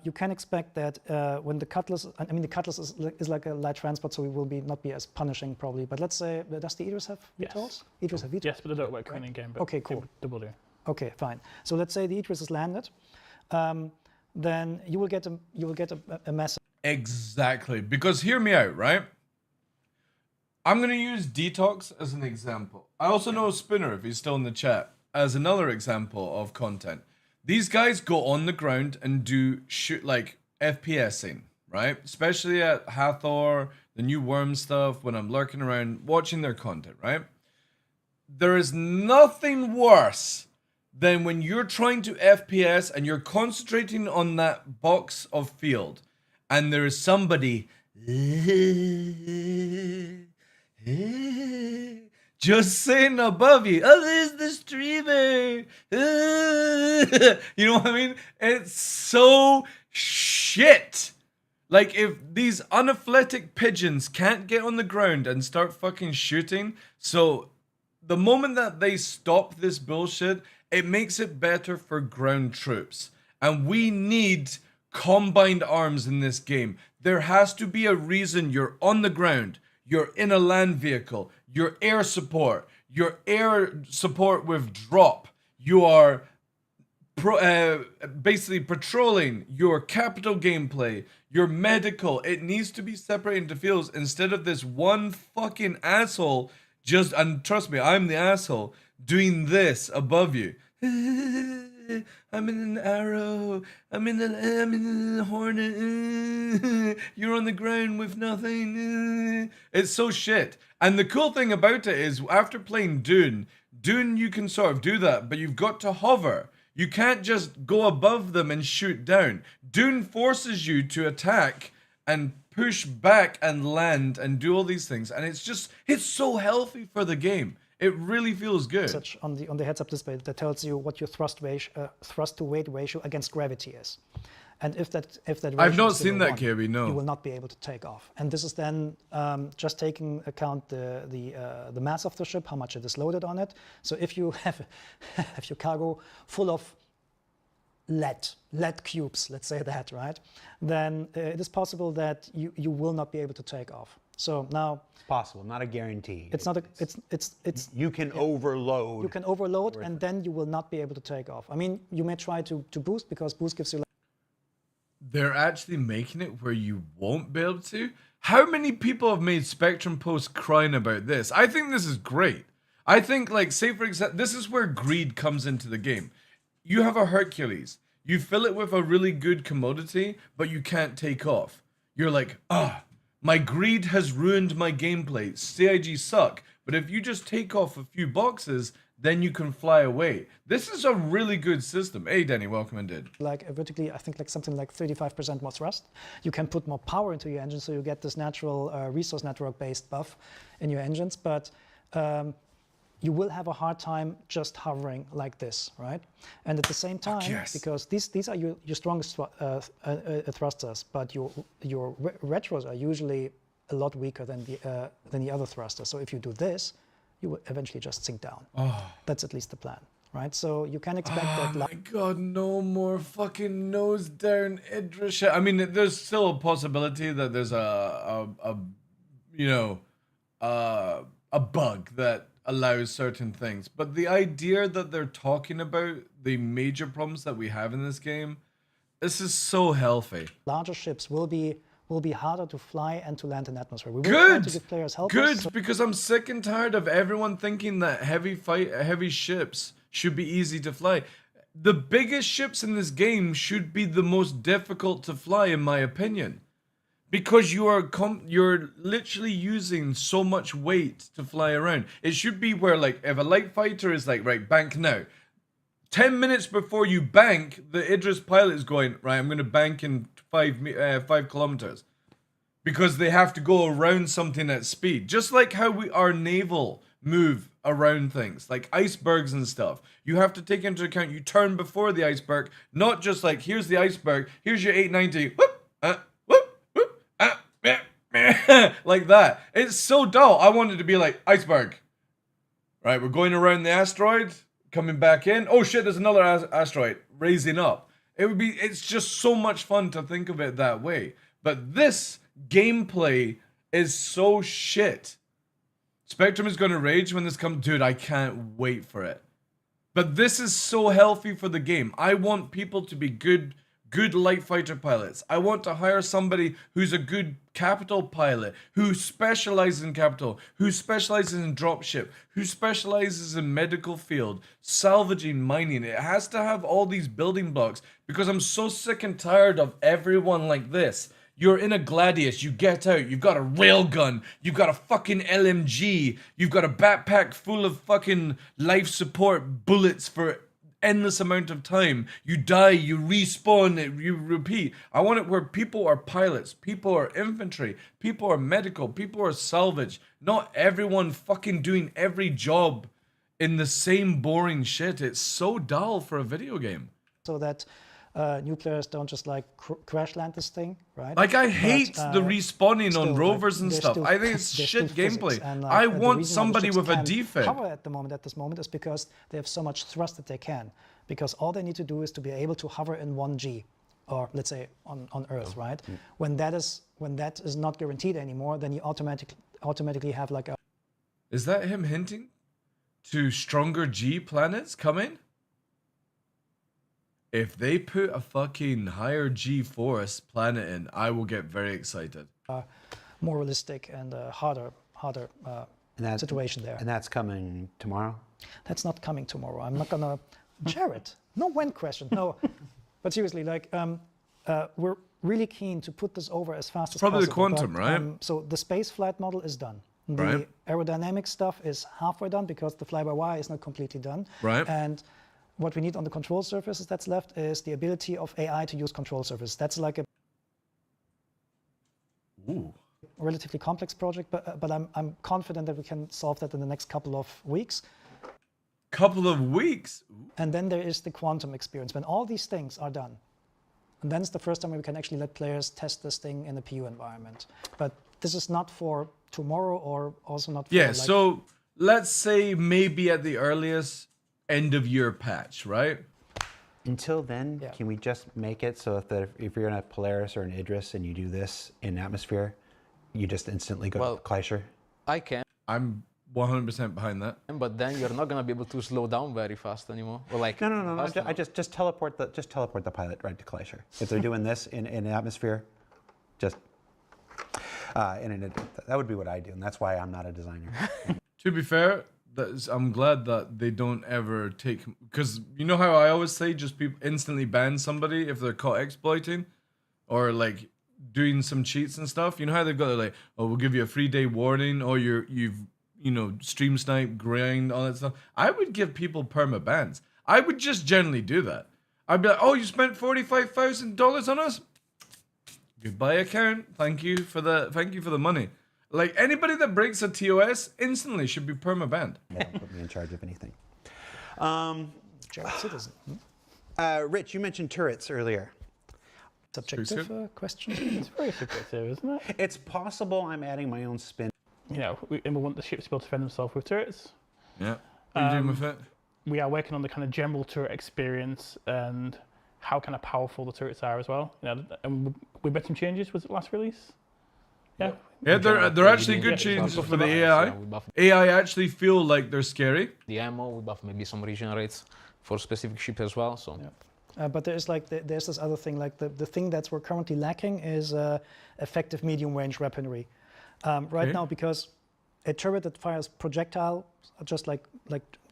You can expect that when the Cutlass, I mean the Cutlass is like a light transport, so it will not be as punishing probably. But let's say, does the Idris have VTOLs? Idris have VTOLs? Yes, but they don't work in game. But okay, cool. They will do. Okay, fine. So let's say the Idris is landed, then you will get a message. Exactly, because hear me out, right? I'm gonna use Detox as an example. I also know Spinner, if he's still in the chat, as another example of content. These guys go on the ground and do like FPSing, right? Especially at Hathor, the new Worm stuff, when I'm lurking around watching their content, right? There is nothing worse than when you're trying to FPS and you're concentrating on that box of field and there is somebody just sitting above you. Oh, there's the streamer. You know what I mean? It's so shit. Like, if these unathletic pigeons can't get on the ground and start fucking shooting, so the moment that they stop this bullshit, it makes it better for ground troops. And we need combined arms in this game. There has to be a reason you're on the ground, you're in a land vehicle, your air support with drop, you are basically patrolling, your capital gameplay, your medical. It needs to be separated into fields instead of this one fucking asshole just, and trust me, I'm the asshole, doing this above you. I'm in an arrow. I'm in a hornet. You're on the ground with nothing. It's so shit. And the cool thing about it is, after playing Dune, you can sort of do that, but you've got to hover. You can't just go above them and shoot down. Dune forces you to attack and push back and land and do all these things. And it's so healthy for the game. It really feels good. Such on the heads-up display that tells you what your thrust to weight ratio against gravity is, and if that ratio I've not is seen that, one, KB. No, you will not be able to take off. And this is then just taking account the mass of the ship, how much it is loaded on it. So if you have your cargo full of lead cubes, let's say that, right? Then it is possible that you will not be able to take off. So now it's possible, not a guarantee. It's not a. It's. You can overload. You can overload, and then you will not be able to take off. I mean, you may try to boost because boost gives you. They're actually making it where you won't be able to. How many people have made Spectrum posts crying about this? I think this is great. I think, like, say for example, this is where greed comes into the game. You have a Hercules. You fill it with a really good commodity, but you can't take off. You're like, my greed has ruined my gameplay. CIG suck. But if you just take off a few boxes, then you can fly away. This is a really good system. Hey, Danny, welcome indeed. Like vertically, I think like something like 35% more thrust. You can put more power into your engine, so you get this natural resource network-based buff in your engines. But you will have a hard time just hovering like this, right? And at the same time, because these are your strongest thrusters, but your retros are usually a lot weaker than the other thrusters. So if you do this, you will eventually just sink down. That's at least the plan, right? So you can expect that. Oh my god, no more fucking nose down Idris shit. I mean, there's still a possibility that there's a bug that allows certain things, but the idea that they're talking about the major problems that we have in this game, this is so healthy. Larger ships will be harder to fly and to land in atmosphere. We will Good, try to give players help. Good, because I'm sick and tired of everyone thinking that heavy ships should be easy to fly. The biggest ships in this game should be the most difficult to fly, in my opinion. Because you're literally using so much weight to fly around. It should be where, like, if a light fighter is like, right, bank now. 10 minutes before you bank, the Idris pilot is going, right, I'm going to bank in 5 kilometers. Because they have to go around something at speed. Just like how our naval move around things, like icebergs and stuff. You have to take into account you turn before the iceberg, not just like, here's the iceberg, here's your 890, like that. It's so dull. I wanted to be like, iceberg. Right, we're going around the asteroid, coming back in. Oh shit, there's another asteroid raising up. It's just so much fun to think of it that way. But this gameplay is so shit. Spectrum is going to rage when this comes. Dude, I can't wait for it. But this is so healthy for the game. I want people to be good light fighter pilots. I want to hire somebody who's a good capital pilot, who specializes in capital, who specializes in dropship, who specializes in medical field, salvaging, mining. It has to have all these building blocks because I'm so sick and tired of everyone like this. You're in a Gladius, you get out, you've got a railgun, you've got a fucking LMG, you've got a backpack full of fucking life support bullets for endless amount of time. You die, you respawn, you repeat. I want it where people are pilots, people are infantry, people are medical, people are salvage. Not everyone fucking doing every job in the same boring shit. It's so dull for a video game. So that new players don't just like crash land this thing, right? Like I hate the respawning on rovers and stuff. I think it's shit gameplay. And, I want somebody with a defib. Cover at this moment is because they have so much thrust that they can. Because all they need to do is to be able to hover in 1G, or let's say on Earth, right? When that is not guaranteed anymore, then you automatically have like a. Is that him hinting to stronger G planets coming? If they put a fucking higher G-force planet in, I will get very excited. More realistic and harder situation there. And that's coming tomorrow? That's not coming tomorrow. I'm not gonna... Jared, no when question, no. But seriously, like, we're really keen to put this over as fast as possible. Probably the quantum, but, right? So the space flight model is done. The right. aerodynamic stuff is halfway done because the fly-by-wire is not completely done. Right. And what we need on the control surfaces that's left is the ability of AI to use control surfaces. That's like a relatively complex project, but I'm confident that we can solve that in the next couple of weeks. Couple of weeks? And then there is the quantum experience. When all these things are done, and then it's the first time we can actually let players test this thing in the PU environment. But this is not for tomorrow or also not for... Yeah, like, so let's say maybe at the earliest end of year patch, right? Until then, yeah. Can we just make it so that if you're in a Polaris or an Idris and you do this in atmosphere, you just instantly go to Kleischer? I can. I'm 100% behind that. But then you're not gonna be able to slow down very fast anymore. Or like no. I just teleport the pilot right to Kleischer. If they're doing this in atmosphere, just that would be what I do, and that's why I'm not a designer. To be fair, I'm glad that they don't ever take, because you know how I always say just people instantly ban somebody if they're caught exploiting or like doing some cheats and stuff. You know how they've got like, oh, we'll give you a 3-day warning, or you've stream snipe, grind, all that stuff. I would give people perma bans. I would just generally do that. I'd be like, oh, you spent $45,000 on us? Goodbye account. Thank you for the money. Like, anybody that breaks a TOS instantly should be perma-banned. They don't put me in charge of anything. Jared Citizen. Rich, you mentioned turrets earlier. Subjective question? It's very subjective, isn't it? It's possible I'm adding my own spin. You know, we want the ships to be able to defend themselves with turrets. Yeah. What are you doing with it? We are working on the kind of general turret experience and how kind of powerful the turrets are as well. You know, and we made some changes. Was it last release? Yeah. Yeah, they're actually good changes for the AI. AI actually feel like they're scary. The ammo, we buff maybe some regenerates for specific ship as well. So. Yeah. But there's like there's this other thing, like the thing that's we're currently lacking is effective medium range weaponry. Right now, because a turret that fires projectile, just like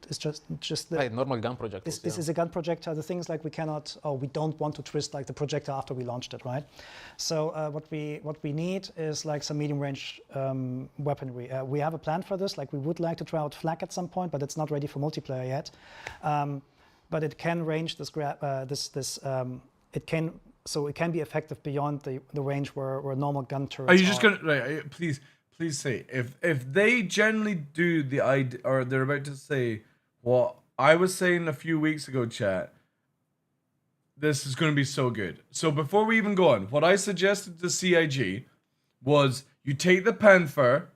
it's just the normal gun projectile. This is a gun projectile. The thing is, like, we don't want to twist like the projectile after we launched it, right? So what we need is like some medium range weaponry. We have a plan for this. Like, we would like to try out flak at some point, but it's not ready for multiplayer yet. But it can range this it can be effective beyond the range where normal gun turrets are. You just gonna please please say, if they generally do the idea, or they're about to say what I was saying a few weeks ago, chat, this is going to be so good. So before we even go on, what I suggested to CIG was you take the Panther,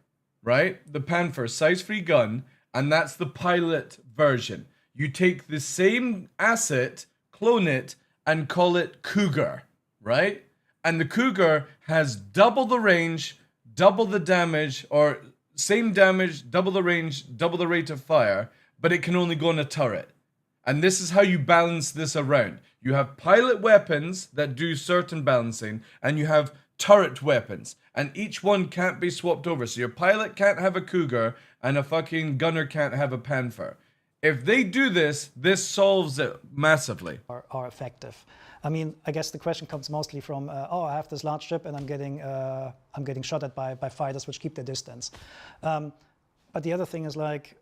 right? The Panther size 3 gun, and that's the pilot version. You take the same asset, clone it, and call it Cougar, right? And the Cougar has double the range, double the damage, or same damage, double the range, double the rate of fire, but it can only go on a turret. And this is how you balance this around. You have pilot weapons that do certain balancing, and you have turret weapons, and each one can't be swapped over. So your pilot can't have a Cougar, and a fucking gunner can't have a Panther. If they do this, this solves it massively. Are effective. I mean, I guess the question comes mostly from, oh, I have this large ship and I'm getting shot at by fighters which keep their distance. But the other thing is like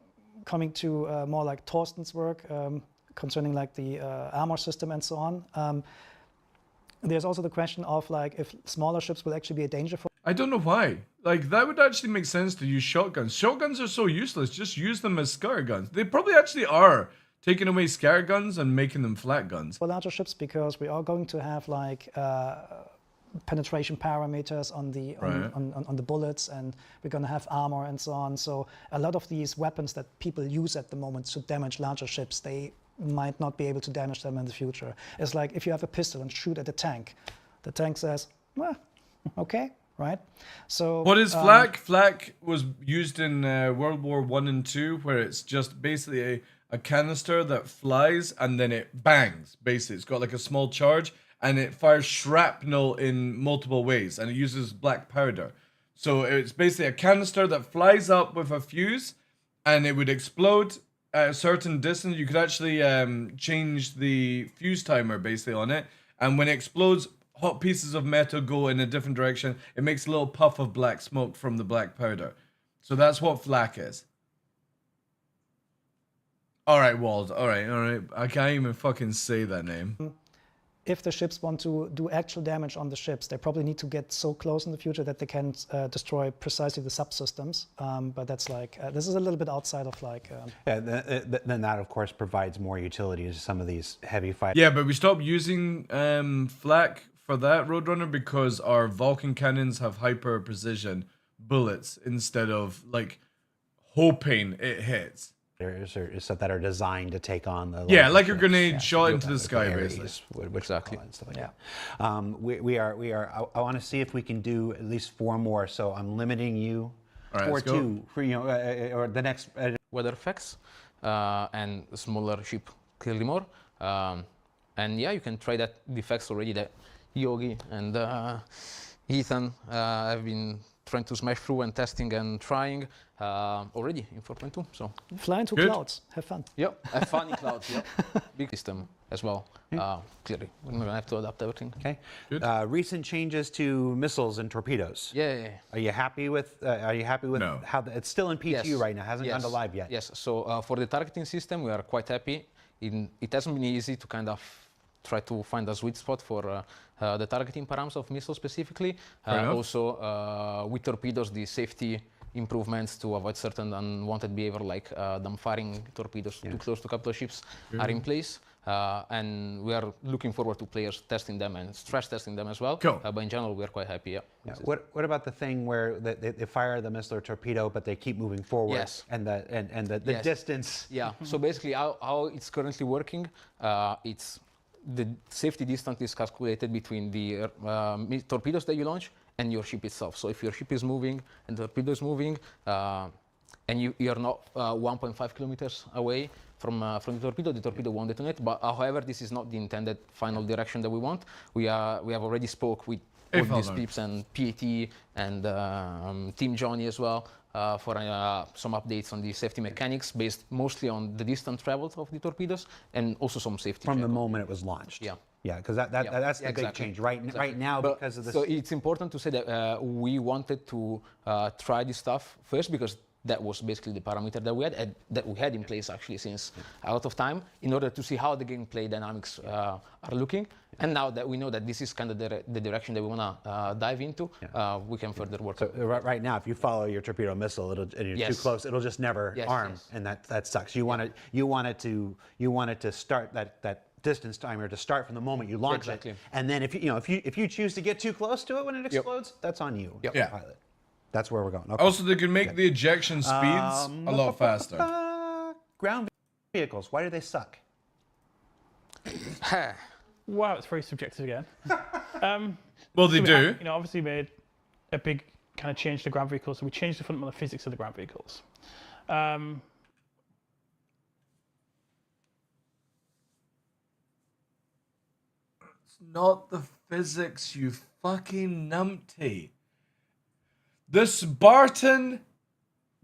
coming to more like Torsten's work concerning like the armor system and so on. There's also the question of like if smaller ships will actually be a danger for. I don't know why. Like, that would actually make sense to use shotguns. Shotguns are so useless. Just use them as scatter guns. They probably actually are taking away scatter guns and making them flat guns. For larger ships, because we are going to have like penetration parameters on the on the bullets, and we're going to have armor and so on. So a lot of these weapons that people use at the moment to damage larger ships, they might not be able to damage them in the future. It's like if you have a pistol and shoot at a tank, the tank says, well, okay. Right. So what is flak? Flak was used in World War I and II, where it's just basically a canister that flies and then it bangs. Basically, it's got like a small charge and it fires shrapnel in multiple ways, and it uses black powder. So it's basically a canister that flies up with a fuse, and it would explode at a certain distance. You could actually change the fuse timer basically on it, and when it explodes, hot pieces of metal go in a different direction. It makes a little puff of black smoke from the black powder. So that's what flak is. All right, Wald. All right. I can't even fucking say that name. If the ships want to do actual damage on the ships, they probably need to get so close in the future that they can destroy precisely the subsystems. But that's like, this is a little bit outside of like... then that, of course, provides more utility to some of these heavy fighters. Yeah, but we stopped using flak for that, Roadrunner, because our Vulcan cannons have hyper precision bullets instead of like hoping it hits. There's that are designed to take on the like a grenade shot into the sky, basically. Exactly. I want to see if we can do at least 4 more. So I'm limiting you for 2 for or the next weather effects and smaller ship clearly more. And yeah, you can try that the effects already that Yogi and Ethan have been trying to smash through and testing and trying already in 4.2. So fly into clouds, have fun. Yep, have fun in clouds. Yep, big system as well. Clearly, we're gonna have to adapt everything. Okay. Recent changes to missiles and torpedoes. Yeah. Are you happy with? No. How it's still in PTU right now? Hasn't gone to live yet. Yes. So for the targeting system, we are quite happy. It hasn't been easy to kind of try to find a sweet spot for the targeting params of missiles specifically. Also, with torpedoes, the safety improvements to avoid certain unwanted behavior, like them firing torpedoes too close to a couple of ships, are in place. And we are looking forward to players testing them and stress testing them as well. Cool. But in general, we're quite happy. What about the thing where they fire the missile or torpedo, but they keep moving forward? Yes. And the distance. Yeah. So basically, how it's currently working, it's the safety distance is calculated between the torpedoes that you launch and your ship itself. So if your ship is moving and the torpedo is moving, and you're not 1.5 kilometers away from the torpedo won't detonate. But however, this is not the intended final direction that we want. We have already spoke with all these peeps and PAT and Team Johnny as well for some updates on the safety mechanics based mostly on the distance traveled of the torpedoes and also some safety from the moment it was launched. Yeah, because that's the big change right now because of this. So it's important to say that we wanted to try this stuff first because that was basically the parameter that we had in place actually since a lot of time in order to see how the gameplay dynamics are looking. And now that we know that this is kind of the direction that we want to dive into, we can further work. So right now, if you follow your torpedo missile, and you're too close, it'll just never arm, and that sucks. You want it to start that distance timer to start from the moment you launch it, and then if you choose to get too close to it when it explodes, that's on you, pilot. That's where we're going. Okay. Also, they can make the ejection speeds a lot faster. Ground vehicles, why do they suck? Wow, it's very subjective again. Well, they do. We, obviously made a big kind of change to ground vehicles, so we changed the fundamental physics of the ground vehicles. It's not the physics, you fucking numpty. The Spartan,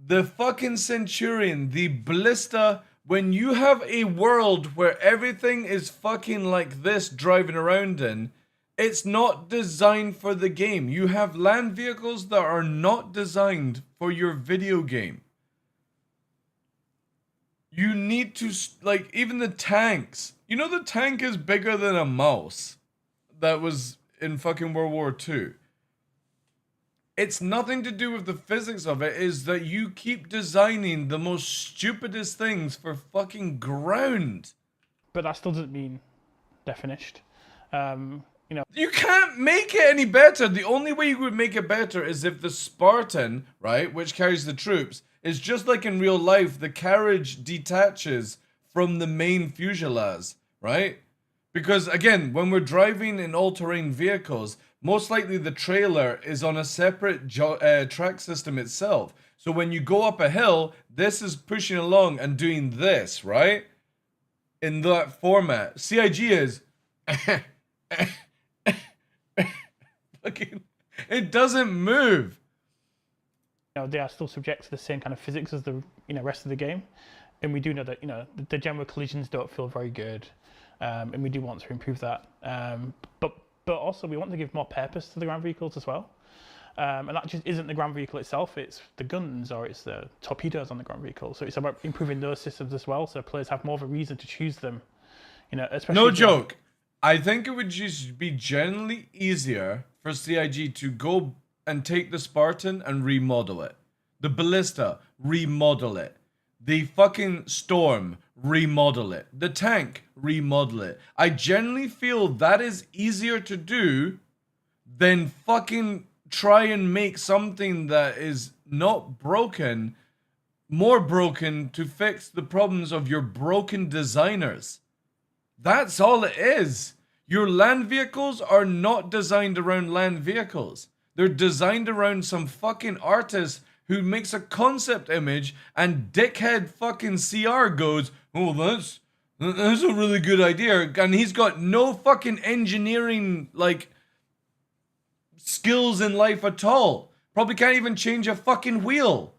the fucking Centurion, the Ballista. When you have a world where everything is fucking like this driving around in, it's not designed for the game. You have land vehicles that are not designed for your video game. You need to, like, even the tanks. You know the tank is bigger than a mouse that was in fucking World War II. It's nothing to do with the physics of it, is that you keep designing the most stupidest things for fucking ground. But that still doesn't mean they're finished. You can't make it any better. The only way you would make it better is if the Spartan, right, which carries the troops, is just like in real life, the carriage detaches from the main fuselage, right? Because again, when we're driving in all-terrain vehicles, most likely the trailer is on a separate track system itself. So when you go up a hill, this is pushing along and doing this, right? In that format. CIG is... it doesn't move. They are still subject to the same kind of physics as the rest of the game. And we do know that, the general collisions don't feel very good. And we do want to improve that. But also we want to give more purpose to the ground vehicles as well. And that just isn't the ground vehicle itself, it's the guns or it's the torpedoes on the ground vehicle. So it's about improving those systems as well, so players have more of a reason to choose them. Especially no joke. I think it would just be generally easier for CIG to go and take the Spartan and remodel it. The Ballista, remodel it. The fucking Storm, remodel it. The tank, remodel it. I generally feel that is easier to do than fucking try and make something that is not broken more broken to fix the problems of your broken designers. That's all it is. Your land vehicles are not designed around land vehicles. They're designed around some fucking artist who makes a concept image and dickhead fucking CR goes, oh, that's a really good idea. And he's got no fucking engineering, like, skills in life at all. Probably can't even change a fucking wheel.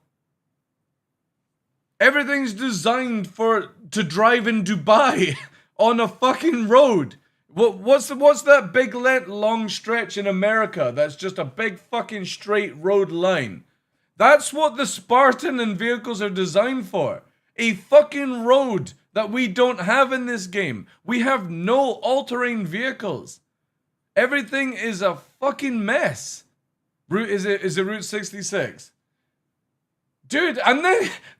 Everything's designed to drive in Dubai on a fucking road. What's that big long stretch in America that's just a big fucking straight road line? That's what the Spartan and vehicles are designed for. A fucking road that we don't have in this game. We have no all-terrain vehicles. Everything is a fucking mess. Is it Route 66? Dude, and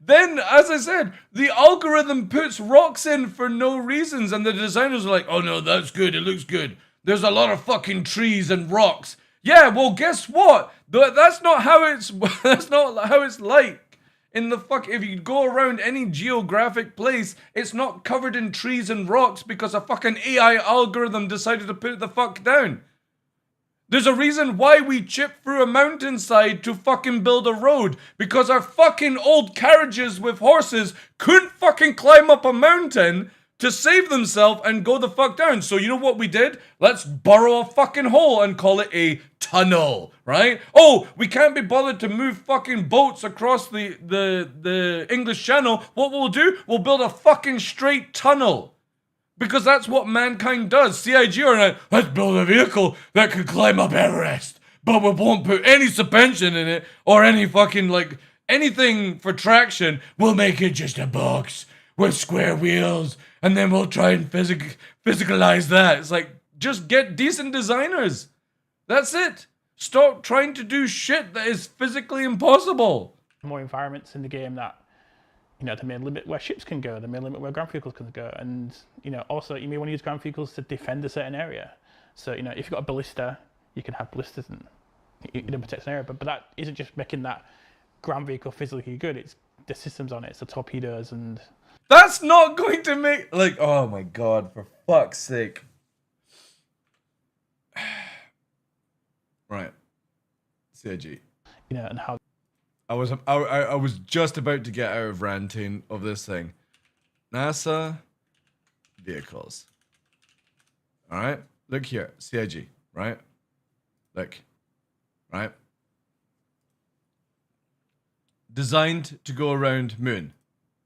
then, as I said, the algorithm puts rocks in for no reasons, and the designers are like, oh no, that's good, it looks good. There's a lot of fucking trees and rocks. Yeah, well, guess what? That's not how it's like. In the if you go around any geographic place, it's not covered in trees and rocks because a fucking AI algorithm decided to put it the fuck down. There's a reason why we chip through a mountainside to fucking build a road. Because our fucking old carriages with horses couldn't fucking climb up a mountain to save themselves and go the fuck down. So you know what we did? Let's burrow a fucking hole and call it a tunnel, right? Oh, we can't be bothered to move fucking boats across the English Channel. What we'll do? We'll build a fucking straight tunnel. Because that's what mankind does. CIG are like, let's build a vehicle that can climb up Everest, but we won't put any suspension in it or any fucking, like, anything for traction. We'll make it just a box with square wheels, and then we'll try and physicalize that. It's like, Just get decent designers. That's it. Stop trying to do shit that is physically impossible. More environments in the game that, you know, they may limit where ships can go, they may limit where ground vehicles can go, and, you know, also you may want to use ground vehicles to defend a certain area. So, you know, if you've got a ballista, you can have ballistas and you know, protect an area, but that isn't just making that ground vehicle physically good, it's the systems on it, it's the torpedoes and... That's not going to make, like, oh my god, for fuck's sake. Right. CIG. You know, and how... I was just about to get out of ranting of this thing. NASA vehicles. Alright? Look here. CIG. Right? Look. Right? Designed to go around moon.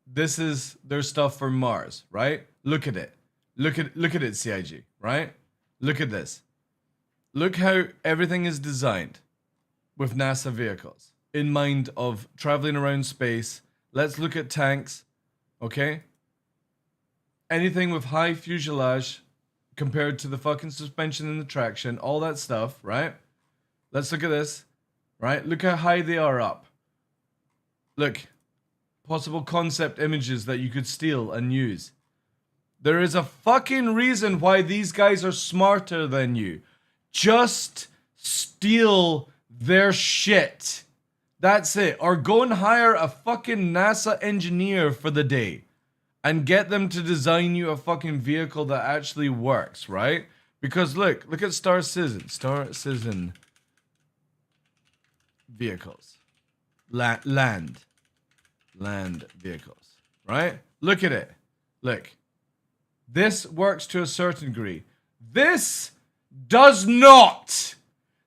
This is their stuff for Mars, right? Look at it. Look at it, CIG, right? Look at this. Look how everything is designed with NASA vehicles in mind of traveling around space. Let's look at tanks, okay? Anything with high fuselage compared to the fucking suspension and the traction, all that stuff, right? Let's look at this, right? Look how high they are up. Look, possible concept images that you could steal and use. There is a fucking reason why these guys are smarter than you. Just steal their shit. That's it. Or go and hire a fucking NASA engineer for the day and get them to design you a fucking vehicle that actually works, right? Because look at Star Citizen. Star Citizen vehicles. Land vehicles, right? Look at it. Look. This works to a certain degree. This does not.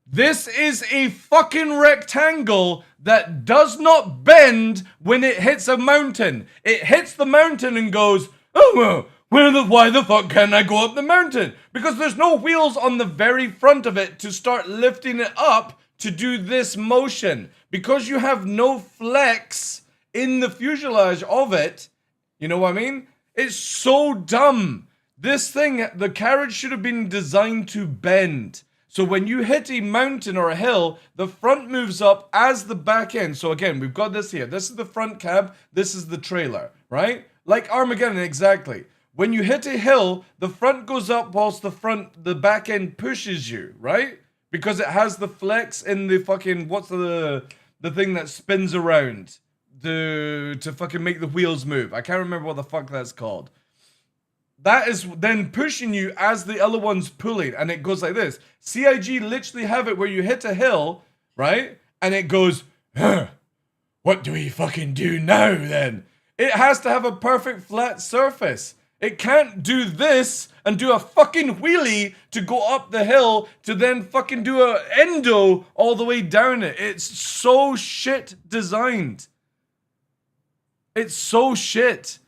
This is a fucking rectangle that does not bend when it hits a mountain. It hits the mountain and goes, oh, well, why the fuck can't I go up the mountain? Because there's no wheels on the very front of it to start lifting it up to do this motion. Because you have no flex in the fuselage of it, you know what I mean? It's so dumb. This thing, the carriage should have been designed to bend. So when you hit a mountain or a hill, the front moves up as the back end. So again, we've got this here. This is the front cab. This is the trailer, right? Like Armageddon, exactly. When you hit a hill, the front goes up whilst the back end pushes you, right? Because it has the flex in the fucking, what's the thing that spins around to fucking make the wheels move. I can't remember what the fuck that's called. That is then pushing you as the other one's pulling, and it goes like this. CIG literally have it where you hit a hill, right? And it goes, what do we fucking do now then? It has to have a perfect flat surface. It can't do this and do a fucking wheelie to go up the hill to then fucking do a endo all the way down it. It's so shit designed. It's so shit.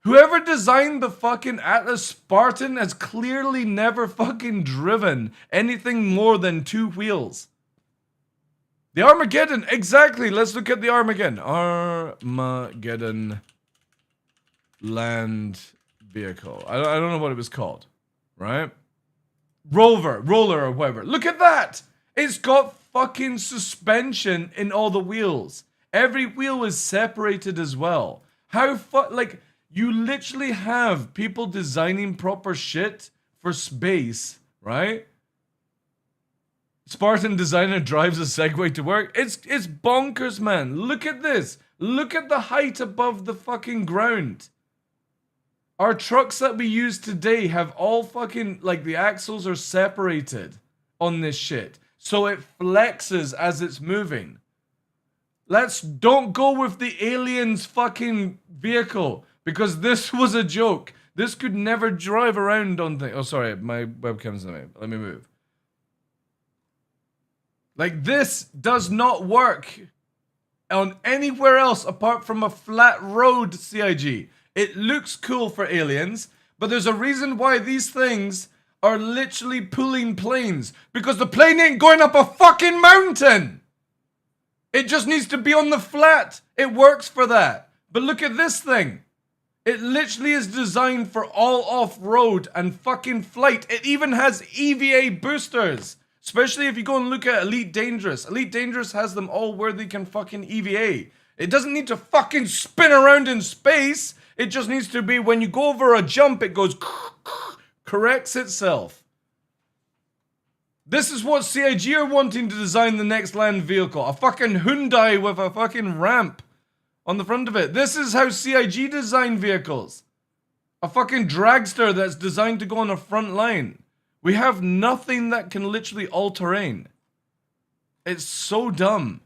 Whoever designed the fucking Atlas Spartan has clearly never fucking driven anything more than 2 wheels. The Armageddon, exactly. Let's look at the Armageddon. Armageddon land vehicle. I don't know what it was called, right? Roller or whatever. Look at that. It's got fucking suspension in all the wheels. Every wheel is separated as well. How like... You literally have people designing proper shit for space, right? Spartan designer drives a Segway to work. It's bonkers, man. Look at this. Look at the height above the fucking ground. Our trucks that we use today have all fucking, like, the axles are separated on this shit. So it flexes as it's moving. Don't go with the aliens fucking vehicle. Because this was a joke. This could never drive around on things. Oh, sorry, my webcam's in the way. Let me move. Like, this does not work on anywhere else apart from a flat road CIG. It looks cool for aliens, but there's a reason why these things are literally pulling planes. Because the plane ain't going up a fucking mountain. It just needs to be on the flat. It works for that. But look at this thing. It literally is designed for all off-road and fucking flight. It even has EVA boosters. Especially if you go and look at Elite Dangerous. Elite Dangerous has them all where they can fucking EVA. It doesn't need to fucking spin around in space. It just needs to be when you go over a jump, it goes corrects itself. This is what CIG are wanting to design the next land vehicle. A fucking Hyundai with a fucking ramp on the front of it. This is how CIG design vehicles. A fucking dragster that's designed to go on a front line. We have nothing that can literally all-terrain. It's so dumb.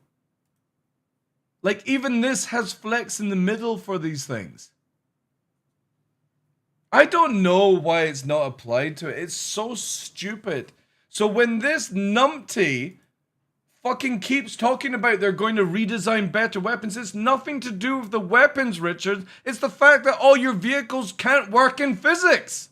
Like, even this has flex in the middle for these things. I don't know why it's not applied to it. It's so stupid. So when this numpty fucking keeps talking about they're going to redesign better weapons, it's nothing to do with the weapons, Richard. It's the fact that all your vehicles can't work in physics.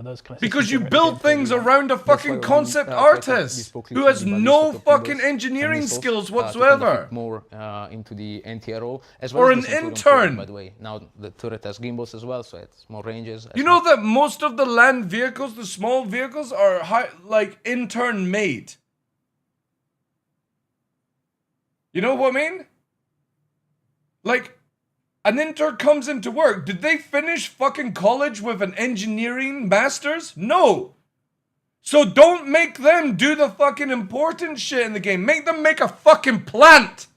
Those kind of because you build things around a fucking concept artist who has no fucking engineering skills whatsoever. More into the NTRO as well, or an intern. By the way, now the turret has gimbals as well, so it's more ranges. You know that most of the land vehicles, the small vehicles, are like intern made. You know what I mean? Like, an intern comes into work. Did they finish fucking college with an engineering master's? No. So don't make them do the fucking important shit in the game. Make them make a fucking plant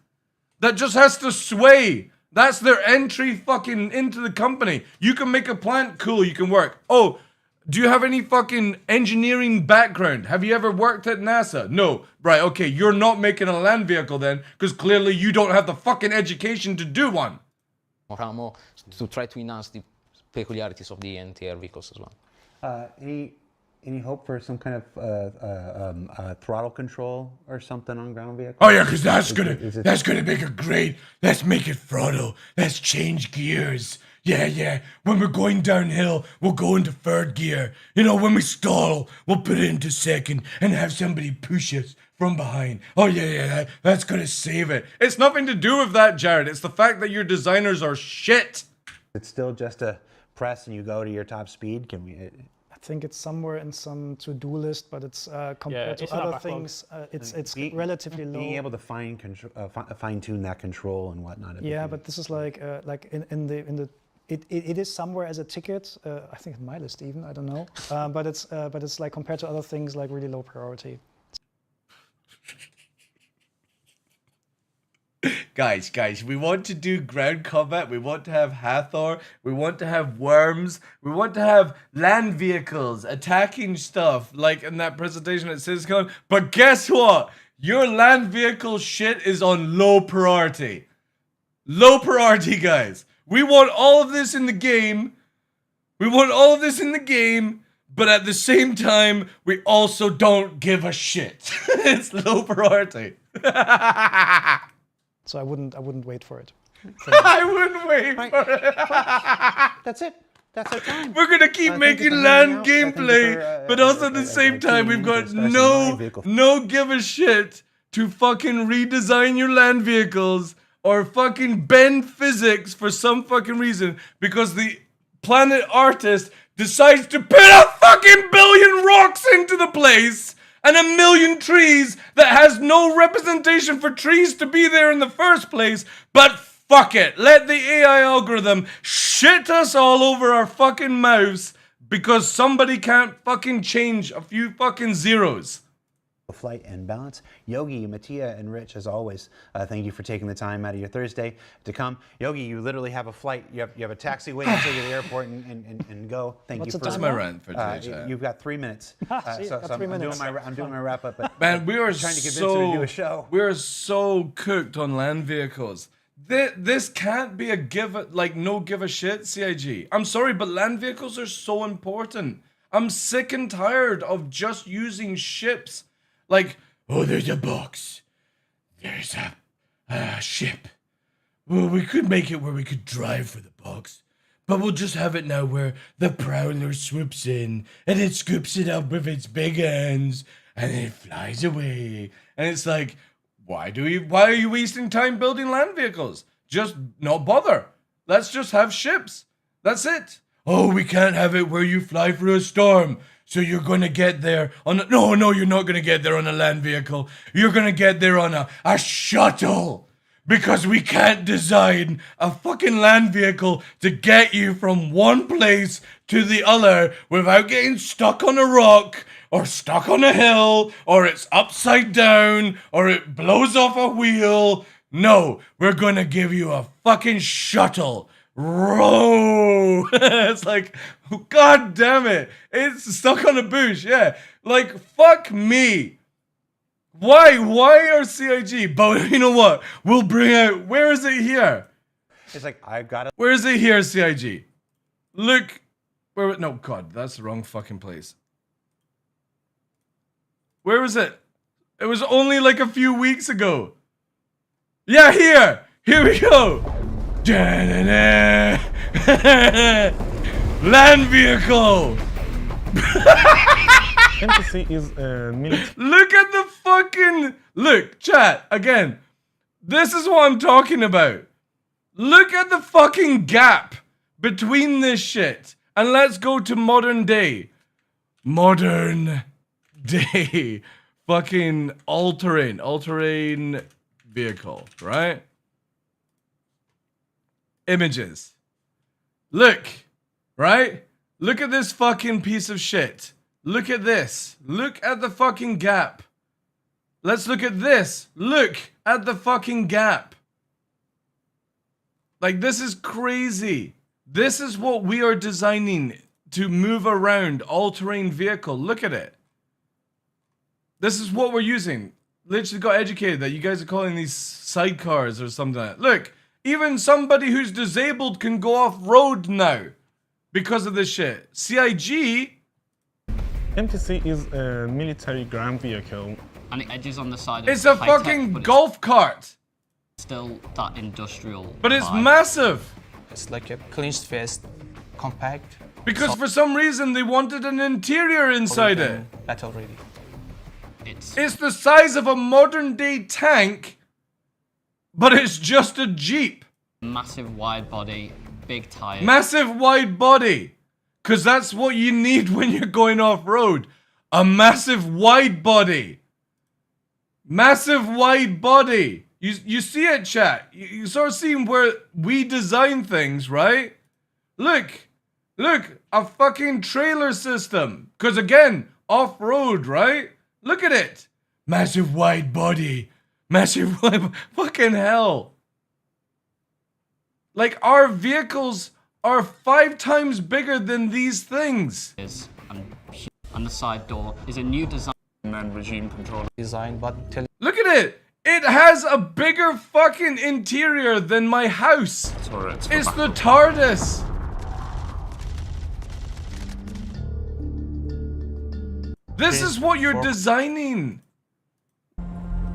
that just has to sway. That's their entry fucking into the company. You can make a plant, cool, you can work. Oh, do you have any fucking engineering background? Have you ever worked at NASA? No. Right, okay, you're not making a land vehicle then, because clearly you don't have the fucking education to do one. Ramo to try to enhance the peculiarities of the NTR vehicles as well. Any hope for some kind of throttle control or something on ground vehicles? Oh yeah, because that's gonna make it great. Let's make it throttle. Let's change gears. Yeah. When we're going downhill, we'll go into third gear. You know, when we stall, we'll put it into second and have somebody push us from behind. Oh yeah, that's gonna save it. It's nothing to do with that, Jared. It's the fact that your designers are shit. It's still just a press and you go to your top speed. Can we? I think it's somewhere in some to-do list, but it's compared to other things, it's relatively low. Being able to fine-tune that control and whatnot. Yeah, but this is like in the. It is somewhere as a ticket. I think in my list even. I don't know. But it's like compared to other things, like really low priority. Guys, we want to do ground combat, we want to have Hathor, we want to have worms, we want to have land vehicles attacking stuff, like in that presentation at CitizenCon. But guess what? Your land vehicle shit is on low priority. Low priority, guys. We want all of this in the game. But at the same time, we also don't give a shit. It's low priority. So I wouldn't wait for it. I wouldn't wait for it. That's it. That's our time. We're gonna keep making land gameplay, but also at the same time, we've got no give a shit to fucking redesign your land vehicles or fucking bend physics for some fucking reason because the planet artist decides to put a fucking billion rocks into the place and a million trees that has no representation for trees to be there in the first place, but fuck it. Let the AI algorithm shit us all over our fucking mouths because somebody can't fucking change a few fucking zeros. Flight and balance. Yogi, Mattia, and Rich, as always, thank you for taking the time out of your Thursday to come. Yogi, you literally have a flight. You have a taxi waiting to take you to the airport and go. Thank you for my rant for today. You've got 3 minutes. I'm doing my wrap up. But man, we are trying to convince her to do a show. We are so cooked on land vehicles. This can't be no give a shit CIG. I'm sorry, but land vehicles are so important. I'm sick and tired of just using ships. Like, oh, there's a box. There's a ship. Well, we could make it where we could drive for the box. But we'll just have it now where the prowler swoops in and it scoops it up with its big hands and it flies away. And it's like, why are you wasting time building land vehicles? Just not bother. Let's just have ships. That's it. Oh, we can't have it where you fly through a storm. So you're gonna get there on a... No, you're not gonna get there on a land vehicle. You're gonna get there on a shuttle. Because we can't design a fucking land vehicle to get you from one place to the other without getting stuck on a rock or stuck on a hill or it's upside down or it blows off a wheel. No, we're gonna give you a fucking shuttle. Row. It's like, god damn it. It's stuck on a bush, yeah. Like, fuck me. Why are CIG? But you know what? We'll bring out, where is it here? It's like, I've got it. Where is it here, CIG? Look, where, no, god, that's the wrong fucking place. Where was it? It was only like a few weeks ago. Yeah, here we go. Land vehicle. NPC is military. Look at the fucking... Look, chat, again. This is what I'm talking about. Look at the fucking gap between this shit. And let's go to modern day. Modern day. Fucking all-terrain vehicle, right? Images. Look, right? Look at this fucking piece of shit. Look at this. Look at the fucking gap. Let's look at this. Look at the fucking gap. Like, this is crazy. This is what we are designing to move around all-terrain vehicle. Look at it. This is what we're using. Literally got educated that you guys are calling these sidecars or something like that. Look, even somebody who's disabled can go off-road now because of this shit. CIG... NTC is a military ground vehicle. And it edges on the side of it's a fucking golf cart. Still that industrial. But it's massive. It's like a clenched fist, compact. Because for some reason they wanted an interior inside it. Battle ready. It's the size of a modern day tank, but it's just a Jeep. Massive wide body, big tires. Massive wide body. Because that's what you need when you're going off-road. A massive wide body. Massive wide body. You see it, chat. You sort of see where we design things, right? Look. Look. A fucking trailer system. Because again, off-road, right? Look at it. Massive wide body. Massive wide... Fucking hell. Like, our vehicles... are 5 times bigger than these things. And the side door is a new design and regime control design, but look at it. It has a bigger fucking interior than my house. It's the TARDIS. This is what you're designing.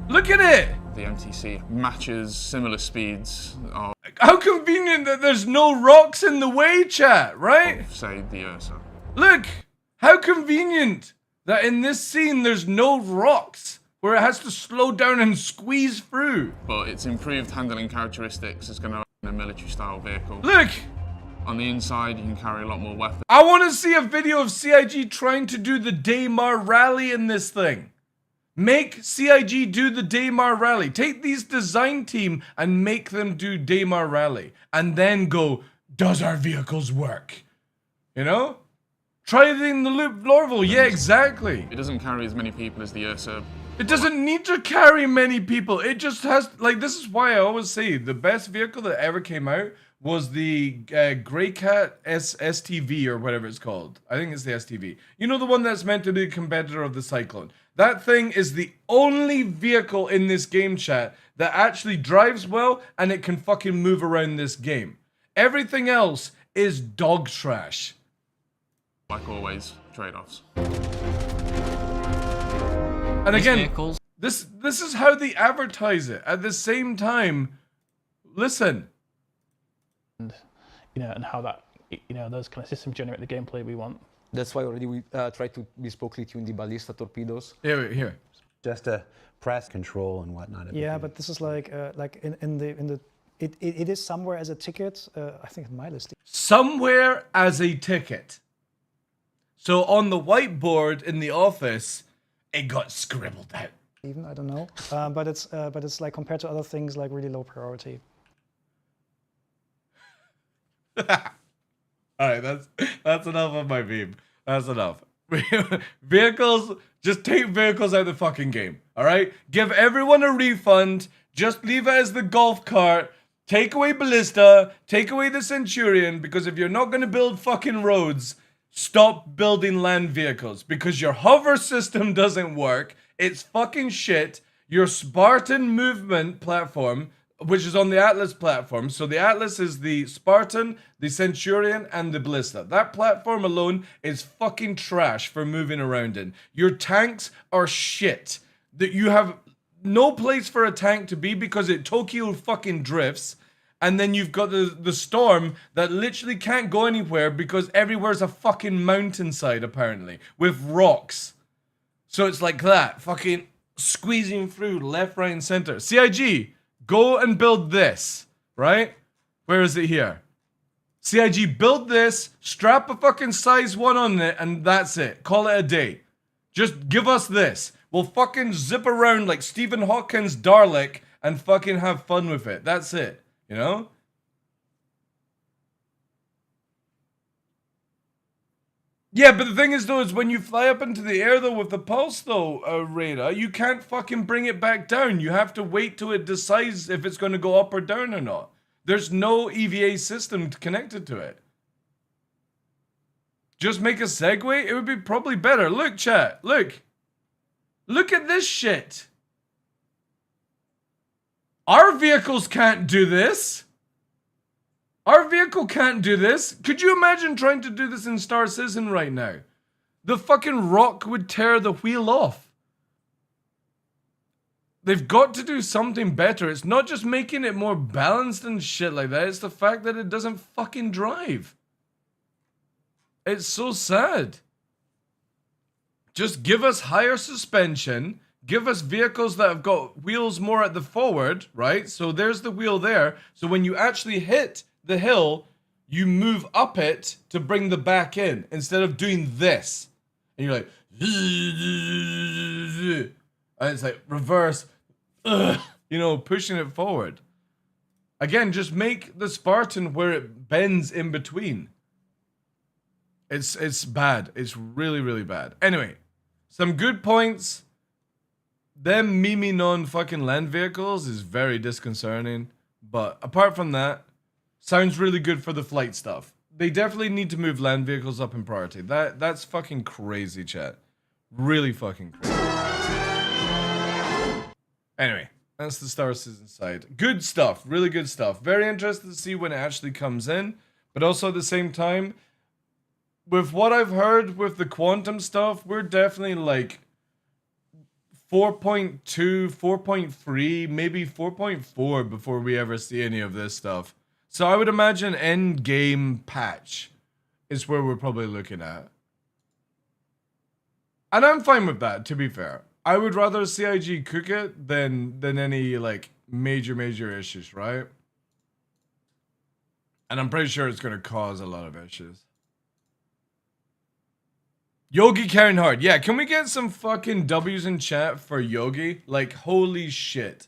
Look at it. The MTC matches similar speeds of... How convenient that there's no rocks in the way, chat, right? Of, say, the Ursa. Look, how convenient that in this scene there's no rocks where it has to slow down and squeeze through. But its improved handling characteristics is going to in a military-style vehicle. Look! On the inside, you can carry a lot more weapons. I want to see a video of CIG trying to do the Daymar rally in this thing. Make CIG do the Daymar rally. Take these design team and make them do Daymar rally. And then go, does our vehicles work? You know? Try it in the Loop Lorville. Yeah, exactly. It doesn't carry as many people as the Ursa. It doesn't need to carry many people. It just has, like, this is why I always say the best vehicle that ever came out was the Grey Cat STV or whatever it's called. I think it's the STV. You know, the one that's meant to be a competitor of the Cyclone. That thing is the only vehicle in this game, chat, that actually drives well and it can fucking move around this game. Everything else is dog trash. Like always, trade-offs. And again, this is how they advertise it. At the same time, listen. And, you know, and how that, you know, those kind of systems generate the gameplay we want. That's why already we try to bespokely tune the ballista torpedoes. Here. Just to press control and whatnot. Yeah, but this is like in the it is somewhere as a ticket. I think in my list. Somewhere as a ticket. So on the whiteboard in the office, it got scribbled out. Even I don't know, but it's like compared to other things, like really low priority. All right, that's enough of my meme. That's enough. Vehicles, just take vehicles out of the fucking game. All right, give everyone a refund. Just leave it as the golf cart. Take away Ballista. Take away the Centurion, because if you're not gonna build fucking roads, stop building land vehicles, because your hover system doesn't work. It's fucking shit. Your Spartan movement platform, which is on the Atlas platform. So the Atlas is the Spartan, the Centurion, and the Ballista. That platform alone is fucking trash for moving around in. Your tanks are shit. That you have no place for a tank to be because it Tokyo fucking drifts. And then you've got the Storm that literally can't go anywhere because everywhere's a fucking mountainside apparently with rocks. So it's like that, fucking squeezing through left, right, and center. CIG, go and build this, right? Where is it here? CIG, build this, strap a fucking size 1 on it, and that's it. Call it a day. Just give us this. We'll fucking zip around like Stephen Hawking's Dalek and fucking have fun with it. That's it, you know? Yeah, but the thing is, though, is when you fly up into the air, though, with the pulse, though, radar, you can't fucking bring it back down. You have to wait till it decides if it's going to go up or down or not. There's no EVA system connected to it. Just make a Segway? It would be probably better. Look, chat. Look. Look at this shit. Our vehicles can't do this. Our vehicle can't do this. Could you imagine trying to do this in Star Citizen right now? The fucking rock would tear the wheel off. They've got to do something better. It's not just making it more balanced and shit like that. It's the fact that it doesn't fucking drive. It's so sad. Just give us higher suspension. Give us vehicles that have got wheels more at the forward, right? So there's the wheel there. So when you actually hit the hill, you move up it to bring the back in instead of doing this. And you're like, and it's like reverse, you know, pushing it forward. Again, just make the Spartan where it bends in between. It's bad. It's really, really bad. Anyway, some good points. Them memeing on fucking land vehicles is very disconcerting. But apart from that, sounds really good for the flight stuff. They definitely need to move land vehicles up in priority. That's fucking crazy, chat. Really fucking crazy. Anyway, that's the Star Citizen side. Good stuff. Really good stuff. Very interested to see when it actually comes in. But also at the same time, with what I've heard with the quantum stuff, we're definitely like 4.2, 4.3, maybe 4.4 before we ever see any of this stuff. So I would imagine end game patch is where we're probably looking at. And I'm fine with that, to be fair. I would rather CIG cook it than any like major issues, right? And I'm pretty sure it's going to cause a lot of issues. Yogi carrying hard. Yeah, can we get some fucking W's in chat for Yogi? Like, holy shit.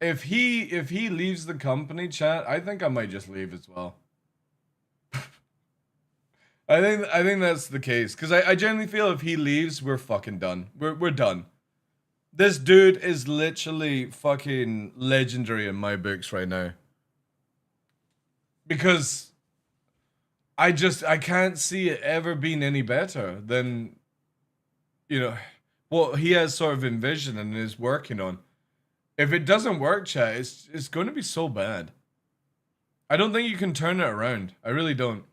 If he leaves the company, chat, I think I might just leave as well. I think that's the case. Because I genuinely feel if he leaves, we're fucking done. We're done. This dude is literally fucking legendary in my books right now. Because I can't see it ever being any better than, you know, what he has sort of envisioned and is working on. If it doesn't work, chat, it's going to be so bad. I don't think you can turn it around. I really don't.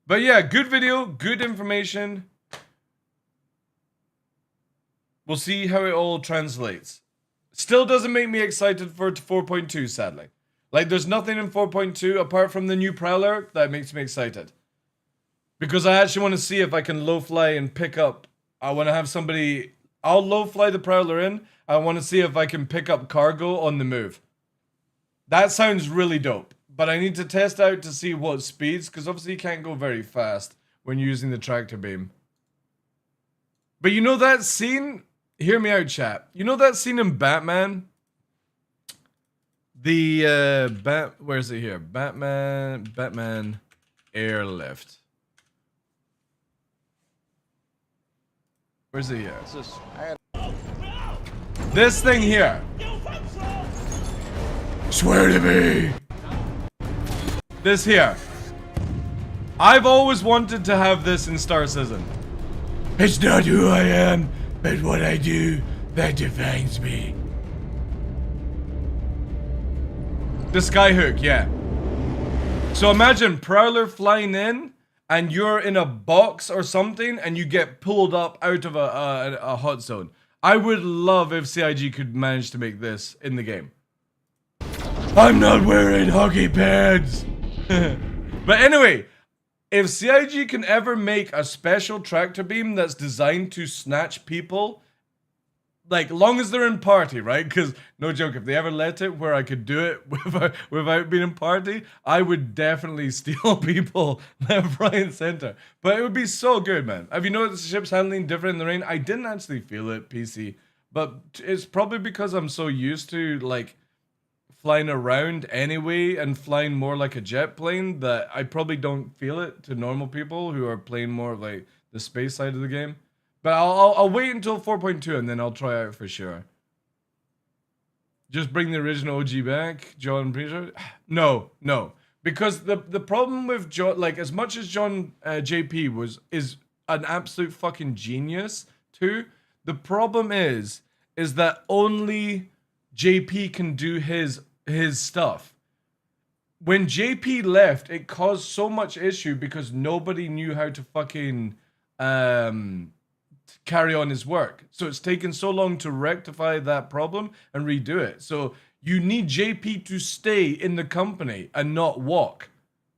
But yeah, good video, good information. We'll see how it all translates. Still doesn't make me excited for 4.2, sadly. Like, there's nothing in 4.2 apart from the new Prowler that makes me excited. Because I actually want to see if I can low fly and pick up. I want to have somebody. I'll low fly the Prowler in. I want to see if I can pick up cargo on the move. That sounds really dope. But I need to test out to see what speeds, because obviously you can't go very fast when using the tractor beam. But you know that scene? Hear me out, chat. You know that scene in Batman? The, where is it here? Batman Airlift. Where's it here? This thing here. Swear to me. This here. I've always wanted to have this in Star Citizen. It's not who I am, but what I do that defines me. The skyhook, yeah. So imagine Prowler flying in, and you're in a box or something, and you get pulled up out of a hot zone. I would love if CIG could manage to make this in the game. I'm not wearing hockey pads. But anyway, if CIG can ever make a special tractor beam that's designed to snatch people, like, long as they're in party, right? Because, no joke, if they ever let it where I could do it without being in party, I would definitely steal people left, right, and center. But it would be so good, man. Have you noticed the ship's handling different in the rain? I didn't actually feel it, PC. But it's probably because I'm so used to, like, flying around anyway and flying more like a jet plane that I probably don't feel it to normal people who are playing more of, like, the space side of the game. But I'll wait until 4.2 and then I'll try out for sure. Just bring the original OG back, John Preacher? No. Because the problem with John, like, as much as John JP is an absolute fucking genius too, the problem is that only JP can do his stuff. When JP left, it caused so much issue because nobody knew how to fucking carry on his work. So it's taken so long to rectify that problem and redo it. So you need JP to stay in the company and not walk,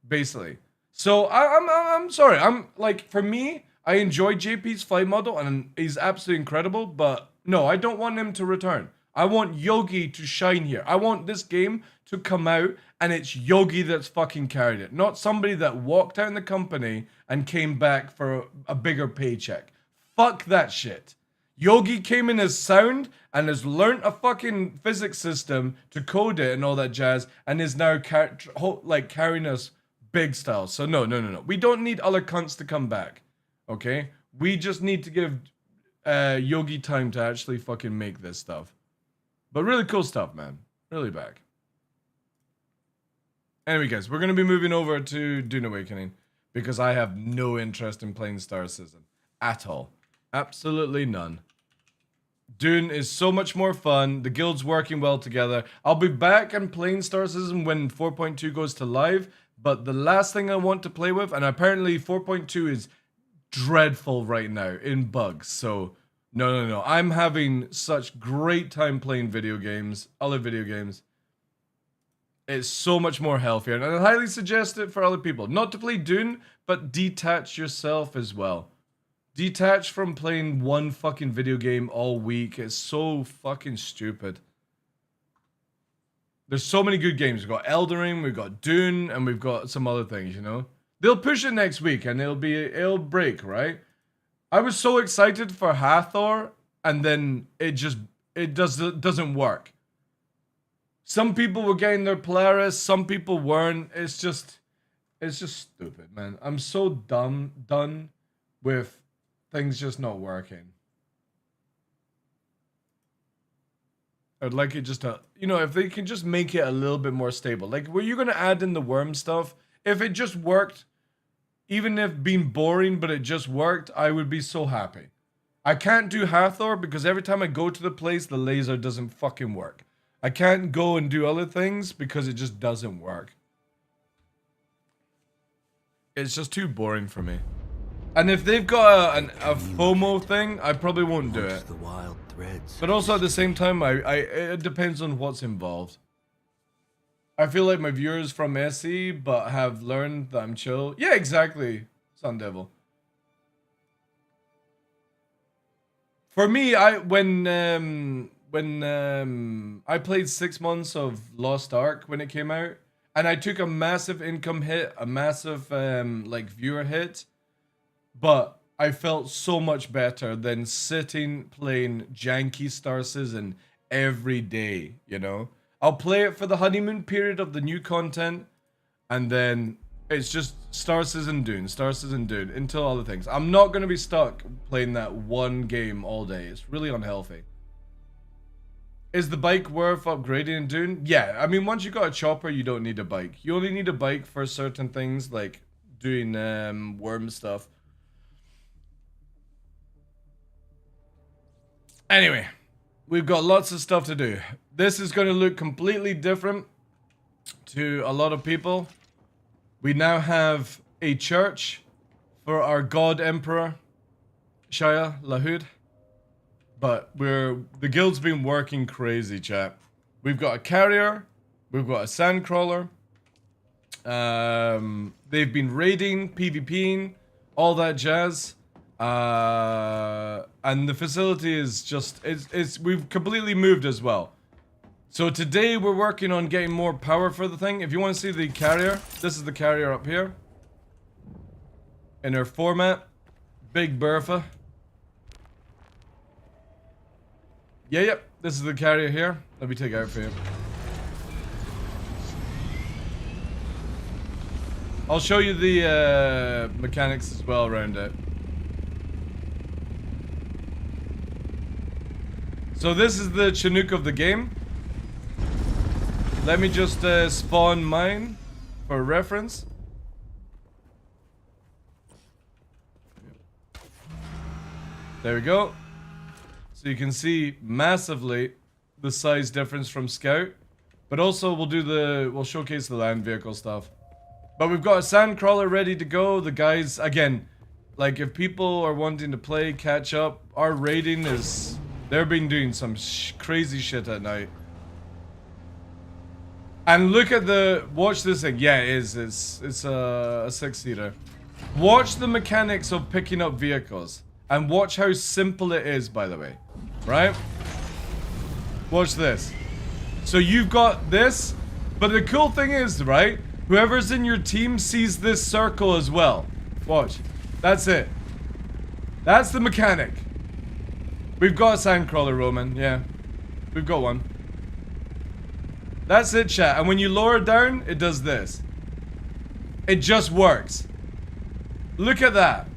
basically. So I'm sorry. I'm like, for me, I enjoy JP's flight model and he's absolutely incredible, but no, I don't want him to return. I want Yogi to shine here. I want this game to come out and it's Yogi that's fucking carried it, not somebody that walked out in the company and came back for a bigger paycheck. Fuck that shit. Yogi came in as sound and has learnt a fucking physics system to code it and all that jazz and is now carrying us big style. So no. We don't need other cunts to come back. Okay? We just need to give Yogi time to actually fucking make this stuff. But really cool stuff, man. Really back. Anyway, guys, we're going to be moving over to Dune Awakening because I have no interest in playing Star Citizen at all. Absolutely none. Dune is so much more fun. The guild's working well together. I'll be back and playing Star Citizen when 4.2 goes to live, but the last thing I want to play with, and apparently 4.2 is dreadful right now in bugs, so no. I'm having such great time playing video games, other video games. It's so much more healthier, and I highly suggest it for other people. Not to play Dune, but detach yourself as well. Detach from playing one fucking video game all week. It's so fucking stupid. There's so many good games. We've got Elden Ring, we've got Dune, and we've got some other things, you know? They'll push it next week, and it'll break, right? I was so excited for Hathor, and then it doesn't work. Some people were getting their Polaris, some people weren't. It's just stupid, man. I'm so done with things just not working. I'd like it just to, you know, if they can just make it a little bit more stable. Like, were you going to add in the worm stuff? If it just worked, even if being boring, but it just worked, I would be so happy. I can't do Hathor because every time I go to the place, the laser doesn't fucking work. I can't go and do other things because it just doesn't work. It's just too boring for me. And if they've got a FOMO thing, I probably won't do it. The wild threads. But also at the same time, it depends on what's involved. I feel like my viewers from SE, but have learned that I'm chill. Yeah, exactly, Sun Devil. For me, when when I played 6 months of Lost Ark when it came out, and I took a massive income hit, a massive like viewer hit, but I felt so much better than sitting playing janky Star Citizen every day, you know? I'll play it for the honeymoon period of the new content, and then it's just Star Citizen Dune until other things. I'm not going to be stuck playing that one game all day. It's really unhealthy. Is the bike worth upgrading in Dune? Yeah, I mean, once you got a chopper, you don't need a bike. You only need a bike for certain things, like doing worm stuff. Anyway, we've got lots of stuff to do. This is going to look completely different to a lot of people. We now have a church for our God Emperor, Shia Lahud. But the guild's been working crazy, chat. We've got a carrier, we've got a sandcrawler. They've been raiding, PvPing, all that jazz. And the facility is just, we've completely moved as well. So today we're working on getting more power for the thing. If you want to see the carrier, this is the carrier up here. In her format, Big Bertha. Yep, this is the carrier here. Let me take it out for you. I'll show you the mechanics as well around it. So this is the Chinook of the game. Let me just spawn mine for reference. There we go. So you can see massively the size difference from Scout. But also we'll showcase the land vehicle stuff. But we've got a sandcrawler ready to go. The guys, again, like if people are wanting to play, catch up, our raiding is, they've been doing some crazy shit at night. And look at watch this thing. Yeah, it is. It's a 6-seater. Watch the mechanics of picking up vehicles. And watch how simple it is, by the way. Right? Watch this. So you've got this. But the cool thing is, right? Whoever's in your team sees this circle as well. Watch. That's it. That's the mechanic. We've got a sandcrawler, Roman. Yeah. We've got one. That's it, chat. And when you lower it down, it does this. It just works. Look at that.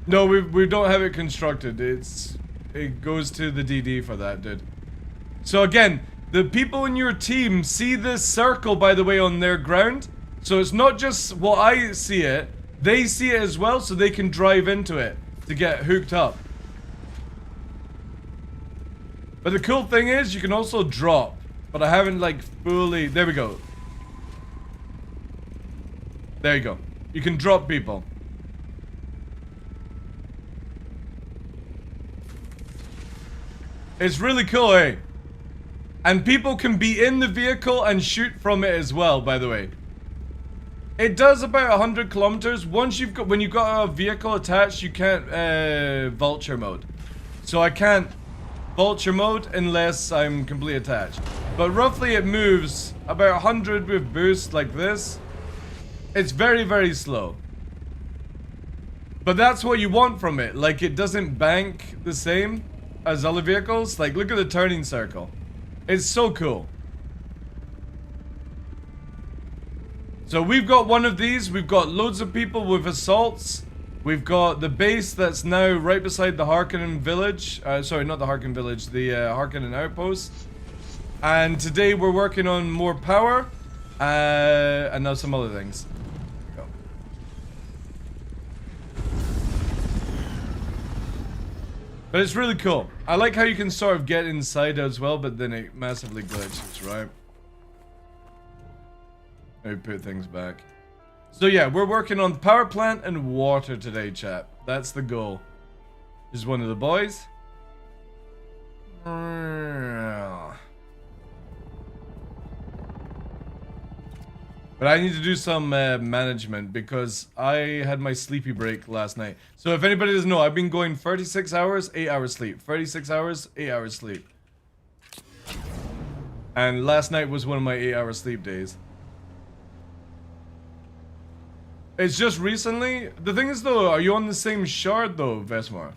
No, we don't have it constructed. It goes to the DD for that, dude. So again, the people in your team see this circle, by the way, on their ground. So it's not just what I see it. They see it as well, so they can drive into it to get hooked up. But the cool thing is, you can also drop. But I haven't, like, fully... There we go. There you go. You can drop people. It's really cool, eh? And people can be in the vehicle and shoot from it as well, by the way. It does about 100 kilometers. Once you've got, when you've got a vehicle attached, you can't vulture mode. So I can't vulture mode unless I'm completely attached. But roughly it moves about 100 with boost like this. It's very, very slow. But that's what you want from it. Like, it doesn't bank the same as other vehicles. Like, look at the turning circle. It's so cool. So we've got one of these. We've got loads of people with assaults. We've got the base that's now right beside the Harkonnen village. Sorry, not the Harkonnen village. The Harkonnen outpost. And today we're working on more power. And now some other things. Go. But it's really cool. I like how you can sort of get inside as well, but then it massively glitches, right? Let me put things back. So yeah, we're working on power plant and water today, chat. That's the goal. This is one of the boys. But I need to do some management because I had my sleepy break last night. So if anybody doesn't know, I've been going 36 hours, 8 hours sleep. 36 hours, 8 hours sleep. And last night was one of my 8-hour sleep days. It's just recently. The thing is though, are you on the same shard though, Vesmar?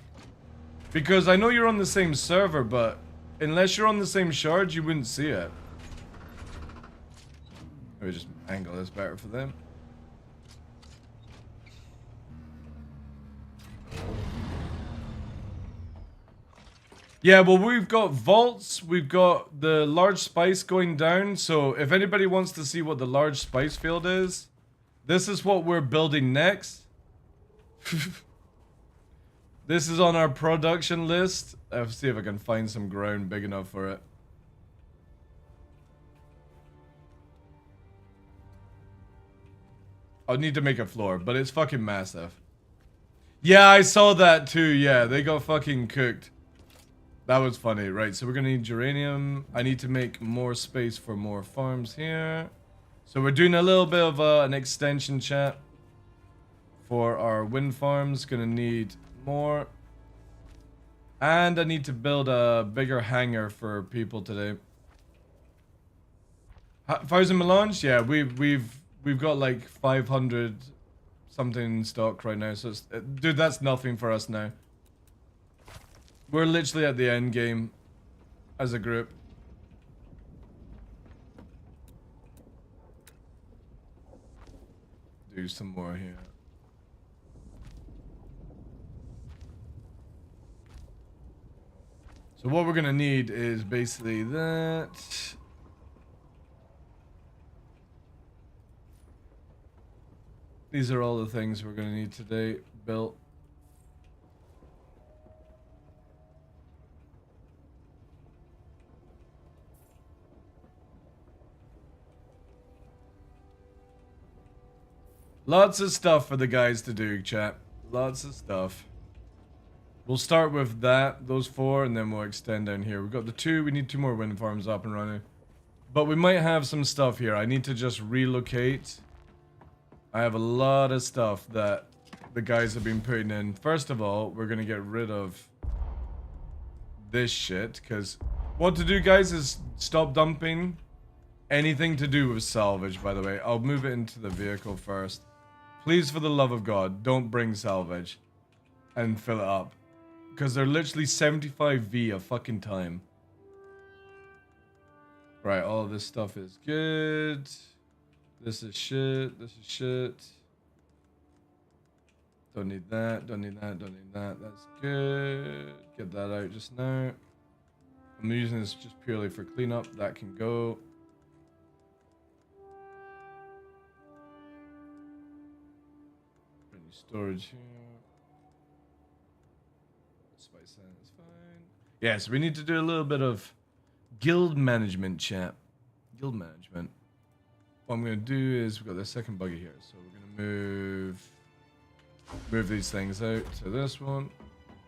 Because I know you're on the same server, but unless you're on the same shard, you wouldn't see it. Let me just angle this better for them. Yeah, well, we've got vaults, we've got the large spice going down, so if anybody wants to see what the large spice field is, this is what we're building next. This is on our production list. I'll see if I can find some ground big enough for it. I'll need to make a floor, but it's fucking massive. Yeah, I saw that too. Yeah, they got fucking cooked. That was funny. Right, so we're gonna need geranium. I need to make more space for more farms here. So we're doing a little bit of an extension, chat, for our wind farms. Gonna need more. And I need to build a bigger hangar for people today. Thousand Melange? Yeah, we've got like 500 something in stock right now. So it's, dude, that's nothing for us now. We're literally at the end game as a group. Do some more here. So what we're gonna need is basically that. These are all the things we're gonna need today built. Lots of stuff for the guys to do, chat. Lots of stuff. We'll start with those 4, and then we'll extend down here. We've got the 2, we need 2 more wind farms up and running. But we might have some stuff here. I need to just relocate. I have a lot of stuff that the guys have been putting in. First of all, we're going to get rid of this shit, because what to do, guys, is stop dumping anything to do with salvage, by the way. I'll move it into the vehicle first. Please, for the love of God, don't bring salvage and fill it up. Because they're literally 75V a fucking time. Right, all of this stuff is good. This is shit. This is shit. Don't need that. Don't need that. Don't need that. That's good. Get that out just now. I'm using this just purely for cleanup. That can go. Any storage here. Spice sand is fine. Yeah, so we need to do a little bit of guild management, chat. Guild management. What I'm going to do is, we've got the second buggy here, so we're going to move these things out to this one.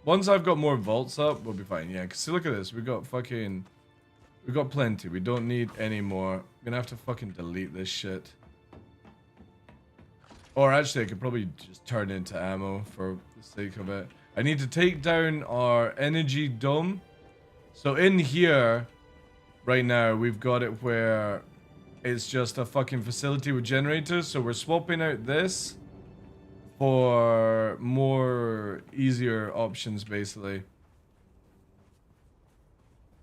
Once I've got more vaults up, we'll be fine. Yeah, because look at this. We've got plenty. We don't need any more. I'm going to have to fucking delete this shit. Or actually, I could probably just turn it into ammo for the sake of it. I need to take down our energy dome. So in here, right now, we've got it where it's just a fucking facility with generators. So we're swapping out this for more easier options, basically.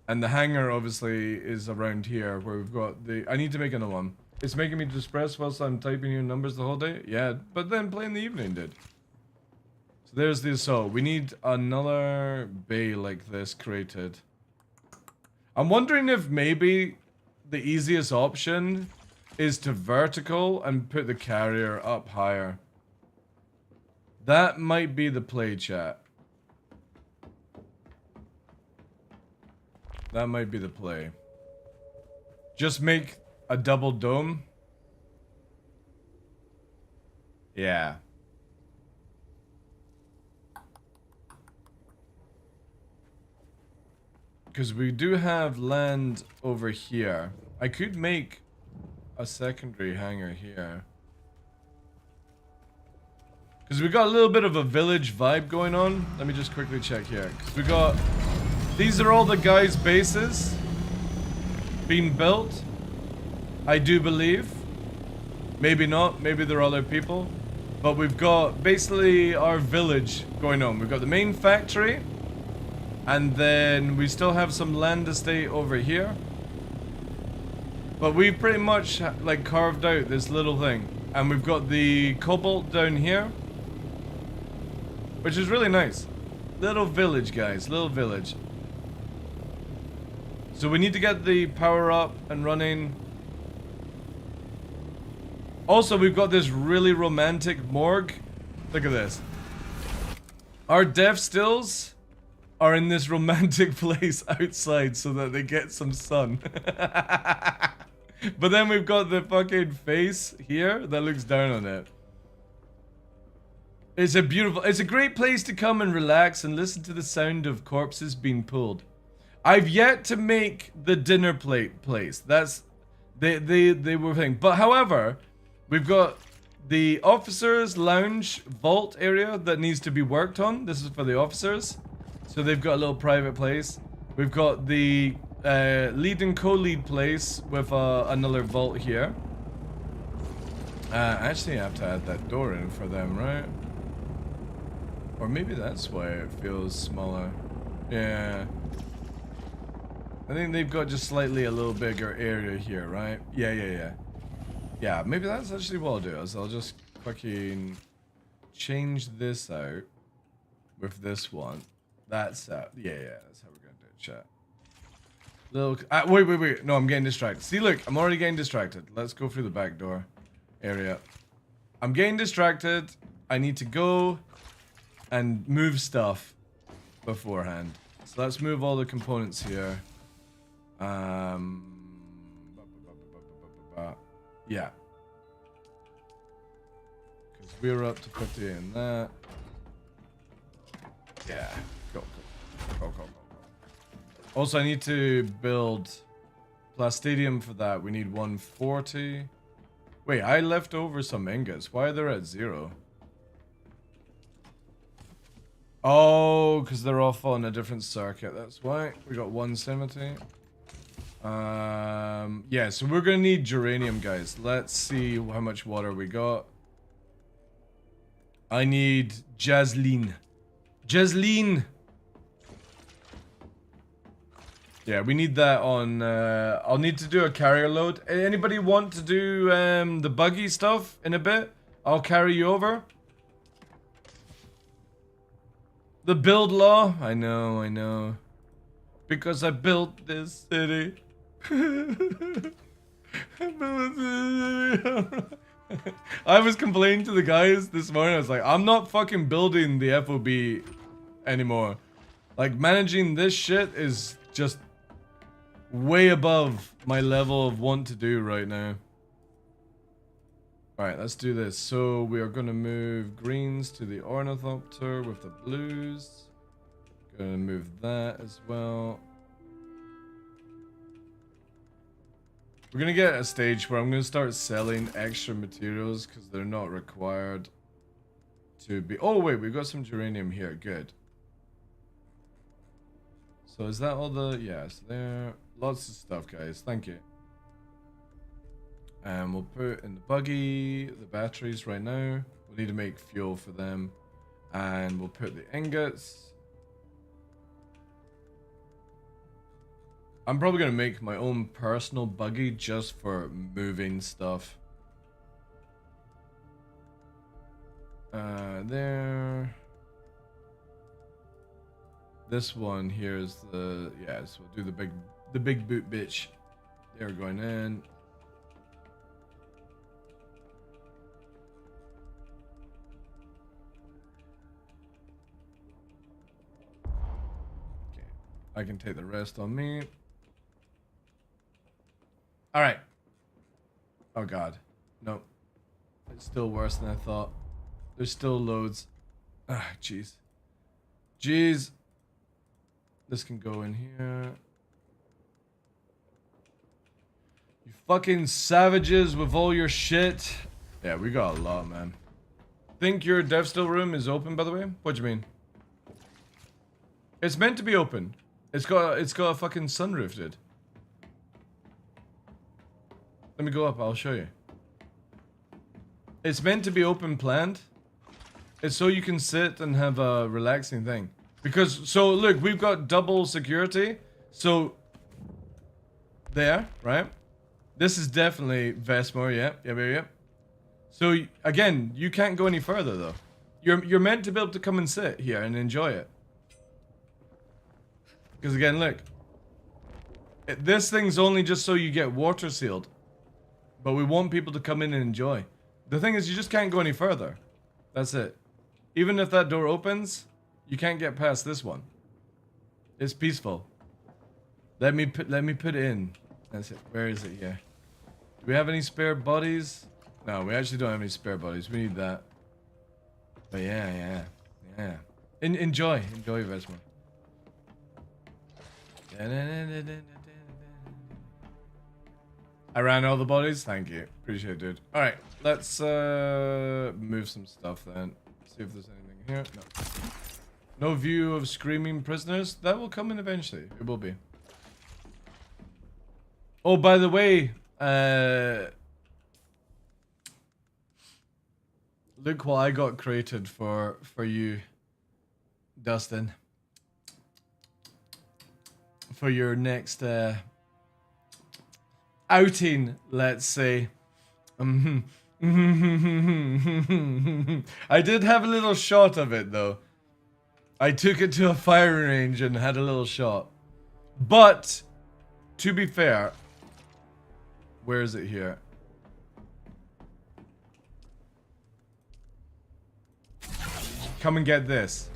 And the hangar, obviously, is around here where we've got the... I need to make another one. It's making me depressed whilst I'm typing your numbers the whole day. Yeah, but then play in the evening, dude. So there's the assault. We need another bay like this created. I'm wondering if maybe the easiest option is to vertical and put the carrier up higher. That might be the play, chat. That might be the play. Just make a double dome. Yeah. Because we do have land over here. I could make a secondary hangar here. Because we got a little bit of a village vibe going on. Let me just quickly check here. Because we got... These are all the guys' bases being built. I do believe. Maybe not. Maybe there are other people. But we've got basically our village going on. We've got the main factory. And then we still have some land estate over here. But we pretty much like carved out this little thing. And we've got the cobalt down here. Which is really nice. Little village, guys. Little village. So we need to get the power up and running. Also, we've got this really romantic morgue. Look at this. Our death stills are in this romantic place outside so that they get some sun. But then we've got the fucking face here that looks down on it. It's a great place to come and relax and listen to the sound of corpses being pulled. I've yet to make the dinner plate place. That's, they were thing. But however, we've got the officers' lounge vault area that needs to be worked on. This is for the officers. So they've got a little private place. We've got the lead and co-lead place with another vault here. Actually, I have to add that door in for them, right? Or maybe that's why it feels smaller. Yeah. I think they've got just slightly a little bigger area here, right? Yeah. Yeah, maybe that's actually what I'll do. Is I'll just fucking change this out with this one. That's out. Yeah, that's how we're gonna do it, chat. Little. Wait. No, I'm getting distracted. See, look, I'm already getting distracted. Let's go through the back door area. I'm getting distracted. I need to go and move stuff beforehand. So let's move all the components here. Yeah. Because we're up to 50 in that. Yeah. Go. Also, I need to build Plastadium for that. We need 140. Wait, I left over some ingots. Why are they at 0? Oh, because they're off on a different circuit. That's why. We got 170. Yeah, so we're gonna need geranium, guys. Let's see how much water we got. I need Jasleen. Yeah, we need that on, I'll need to do a carrier load. Anybody want to do the buggy stuff in a bit? I'll carry you over. The build law? I know. Because I built this city. I was complaining to the guys this morning. I was like, I'm not fucking building the FOB anymore. Like, managing this shit is just way above my level of want to do right now. Alright, let's do this. So we are going to move greens to the ornithopter with the blues. Gonna move that as well. We're gonna get a stage where I'm gonna start selling extra materials because they're not required to be. Oh wait, we've got some geranium here. Good. So is that all the? Yes, there. Lots of stuff, guys. Thank you. And we'll put in the buggy the batteries right now. We need to make fuel for them, and we'll put the ingots. I'm probably going to make my own personal buggy just for moving stuff. There. This one here is the, yeah, so we'll do the big boot bitch. They're going in. Okay, I can take the rest on me. All right. Oh God, no. It's still worse than I thought. There's still loads. Ah, jeez. Jeez. This can go in here. You fucking savages with all your shit. Yeah, we got a lot, man. Think your dev still room is open, by the way? What do you mean? It's meant to be open. It's got a fucking sunroof, dude. Let me go up, I'll show you. It's meant to be open planned. It's so you can sit and have a relaxing thing. Because, so look, we've got double security. So, there, right? This is definitely Vesmore, yep. So, again, you can't go any further, though. You're meant to be able to come and sit here and enjoy it. Because, again, look. This thing's only just so you get water sealed. But we want people to come in and enjoy. The thing is, you just can't go any further. That's it. Even if that door opens, you can't get past this one. It's peaceful. Let me put it in. That's it. Where is it? Yeah. Do we have any spare bodies? No, we actually don't have any spare bodies. We need that. But yeah. Enjoy Vesmore. I ran all the bodies. Thank you. Appreciate it, dude. All right, let's move some stuff then. See if there's anything here. No view of screaming prisoners. That will come in eventually. It will be. Oh, by the way, look what I got created for you, Dustin. For your next outing, let's say. I did have a little shot of it though. I took it to a firing range and had a little shot. But, to be fair, where is it here? Come and get this.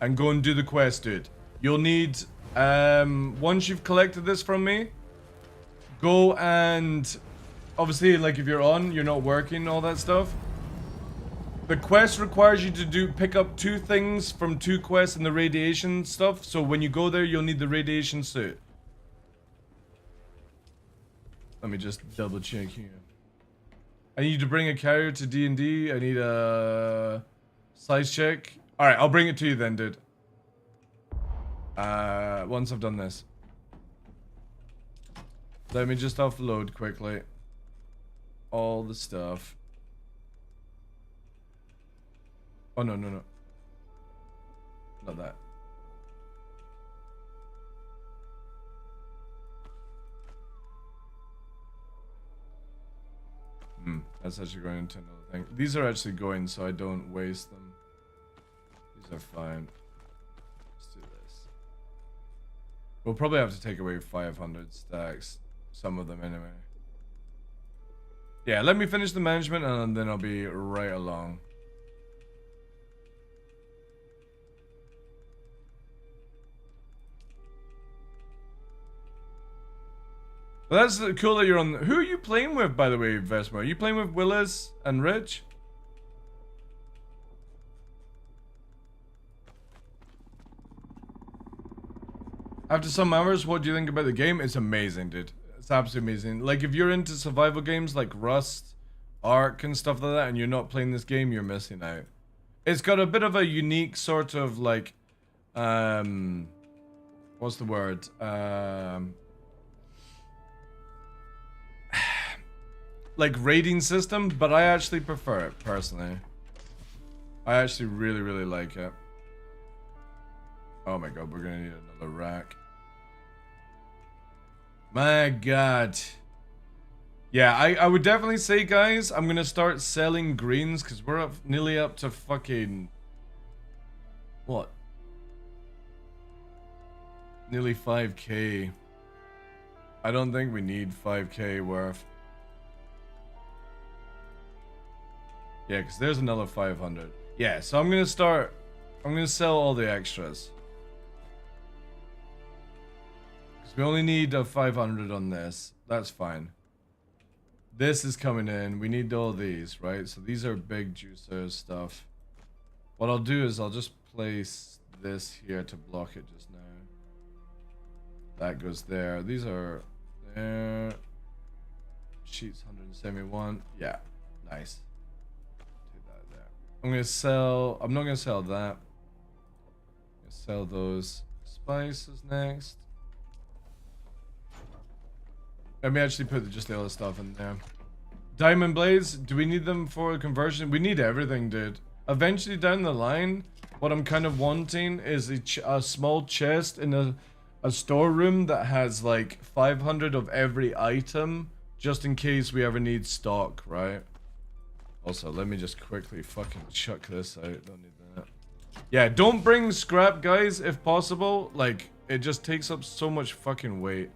And go and do the quest, dude. You'll need, once you've collected this from me, go and, obviously, like if you're on, you're not working, all that stuff. The quest requires you to pick up 2 things from 2 quests in the radiation stuff. So when you go there, you'll need the radiation suit. Let me just double check here. I need to bring a carrier to D&D. I need a size check. All right, I'll bring it to you then, dude. Once I've done this. Let me just offload quickly all the stuff. Oh, no. Not that. That's actually going into another thing. These are actually going so I don't waste them. These are fine. Let's do this. We'll probably have to take away 500 stacks. Some of them anyway. Yeah, let me finish the management and then I'll be right along. Well, that's cool that you're on. Who are you playing with, by the way, Vesma? Are you playing with Willis and Rich? After some hours, what do you think about the game? It's amazing, dude. It's absolutely amazing. Like, if you're into survival games like Rust, Ark, and stuff like that, and you're not playing this game, you're missing out. It's got a bit of a unique sort of, like, what's the word? Like raiding system, but I actually prefer it personally. I actually really like it. Oh my god, we're gonna need another rack. My god. Yeah, I would definitely say, guys, I'm gonna start selling greens because we're nearly up to fucking what? Nearly 5k. I don't think we need 5k worth. Yeah, because there's another 500. Yeah, so I'm going to sell all the extras. Because we only need 500 on this. That's fine. This is coming in. We need all these, right? So these are big juicers stuff. What I'll do is I'll just place this here to block it just now. That goes there. These are there. sheets 171. Yeah, nice. Take that there. I'm gonna sell. I'm not gonna sell that. I'm gonna sell those spices next. Let me actually put just the other stuff in there. Diamond blades. Do we need them for conversion? We need everything, dude. Eventually down the line, what I'm kind of wanting is a small chest in a storeroom that has like 500 of every item, just in case we ever need stock, right? Also, let me just quickly fucking chuck this out. Don't need that. Yeah, don't bring scrap, guys, if possible. Like, it just takes up so much fucking weight.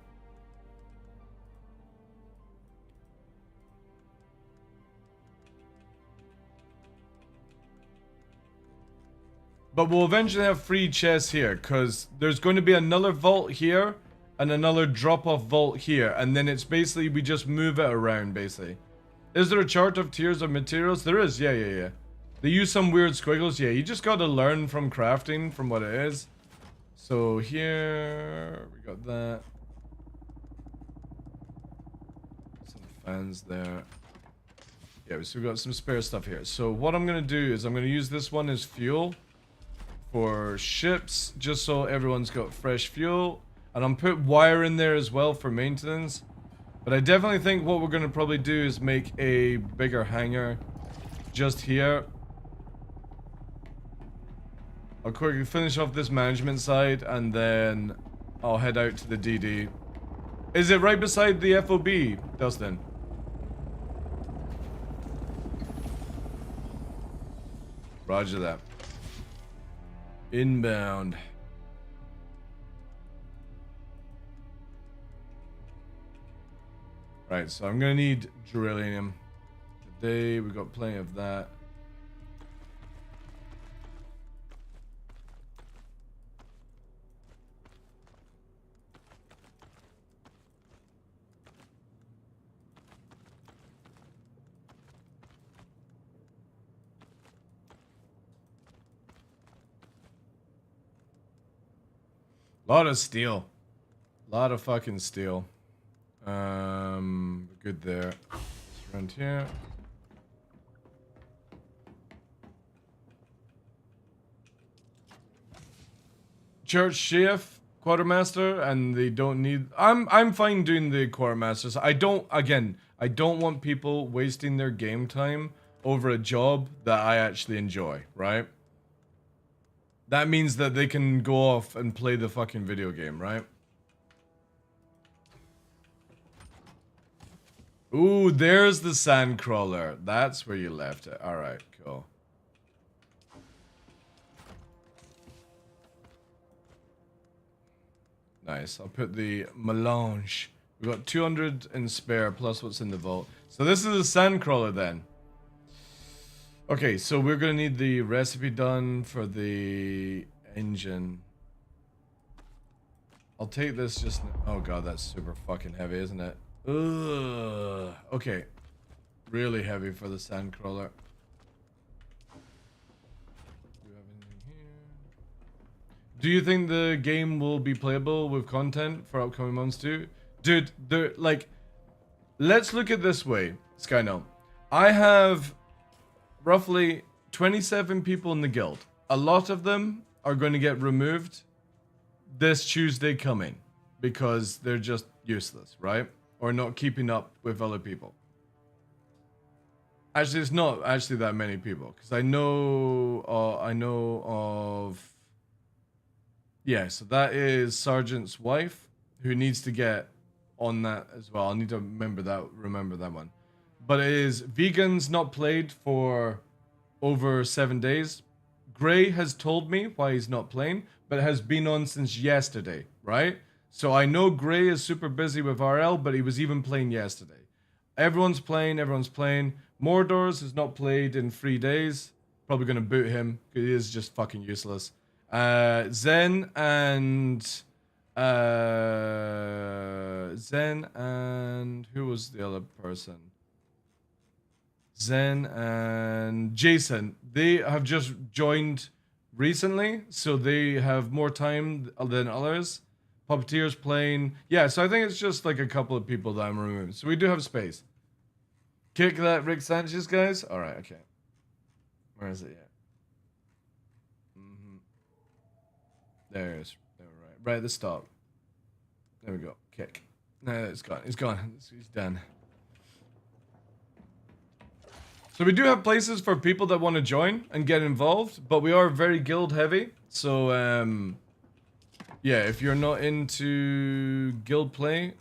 But we'll eventually have free chests here, because there's going to be another vault here, and another drop-off vault here, and then it's basically, we just move it around, basically. Is there a chart of tiers of materials? There is, yeah. They use some weird squiggles, yeah, you just gotta learn from crafting, from what it is. So here, we got that. Some fans there. Yeah, so we got some spare stuff here. So what I'm gonna do is I'm gonna use this one as fuel for ships, just so everyone's got fresh fuel, and I'm put wire in there as well for maintenance. But I definitely think what we're gonna probably do is make a bigger hangar just here. I'll quickly finish off this management side, and then I'll head out to the DD. Is it right beside the FOB, Dustin? Roger that. Inbound. Right, so I'm gonna need Duralium. Today we got plenty of that. Lot of steel. Lot of fucking steel. Good there. Just around here. Church chef, quartermaster, and they don't need. I'm fine doing the quartermasters. I don't want people wasting their game time over a job that I actually enjoy, right? That means that they can go off and play the fucking video game, right? Ooh, there's the sandcrawler. That's where you left it. Alright, cool. Nice. I'll put the melange. We've got 200 in spare plus what's in the vault. So this is a sandcrawler then. Okay, so we're gonna need the recipe done for the engine. I'll take this just... Oh god, that's super fucking heavy, isn't it? Ugh. Okay. Really heavy for the sandcrawler. Do you have anything here? Do you think the game will be playable with content for upcoming months too? Dude, like... Let's look at this way, Skyno. I have roughly 27 people in the guild. A lot of them are going to get removed this Tuesday coming because they're just useless, right? Or not keeping up with other people. Actually, it's not actually that many people because I know of. Yeah, so that is Sergeant's wife who needs to get on that as well. I'll need to remember that one. But it is vegans not played for over 7 days. Gray has told me why he's not playing, but has been on since yesterday, right? So I know Gray is super busy with RL, but he was even playing yesterday. Everyone's playing. Mordors has not played in 3 days. Probably gonna boot him, because he is just fucking useless. Zen and who was the other person? Zen and Jason. They have just joined recently, so they have more time than others. Puppeteer's playing. Yeah, so I think it's just like a couple of people that I'm removing. So we do have space. Kick that Rick Sanchez, guys. All right, okay. Where is it yet? There it is. Right at the stop. There we go. Kick. No, it's gone. It's gone. He's done. So we do have places for people that want to join and get involved, but we are very guild heavy. So, yeah, if you're not into guild play,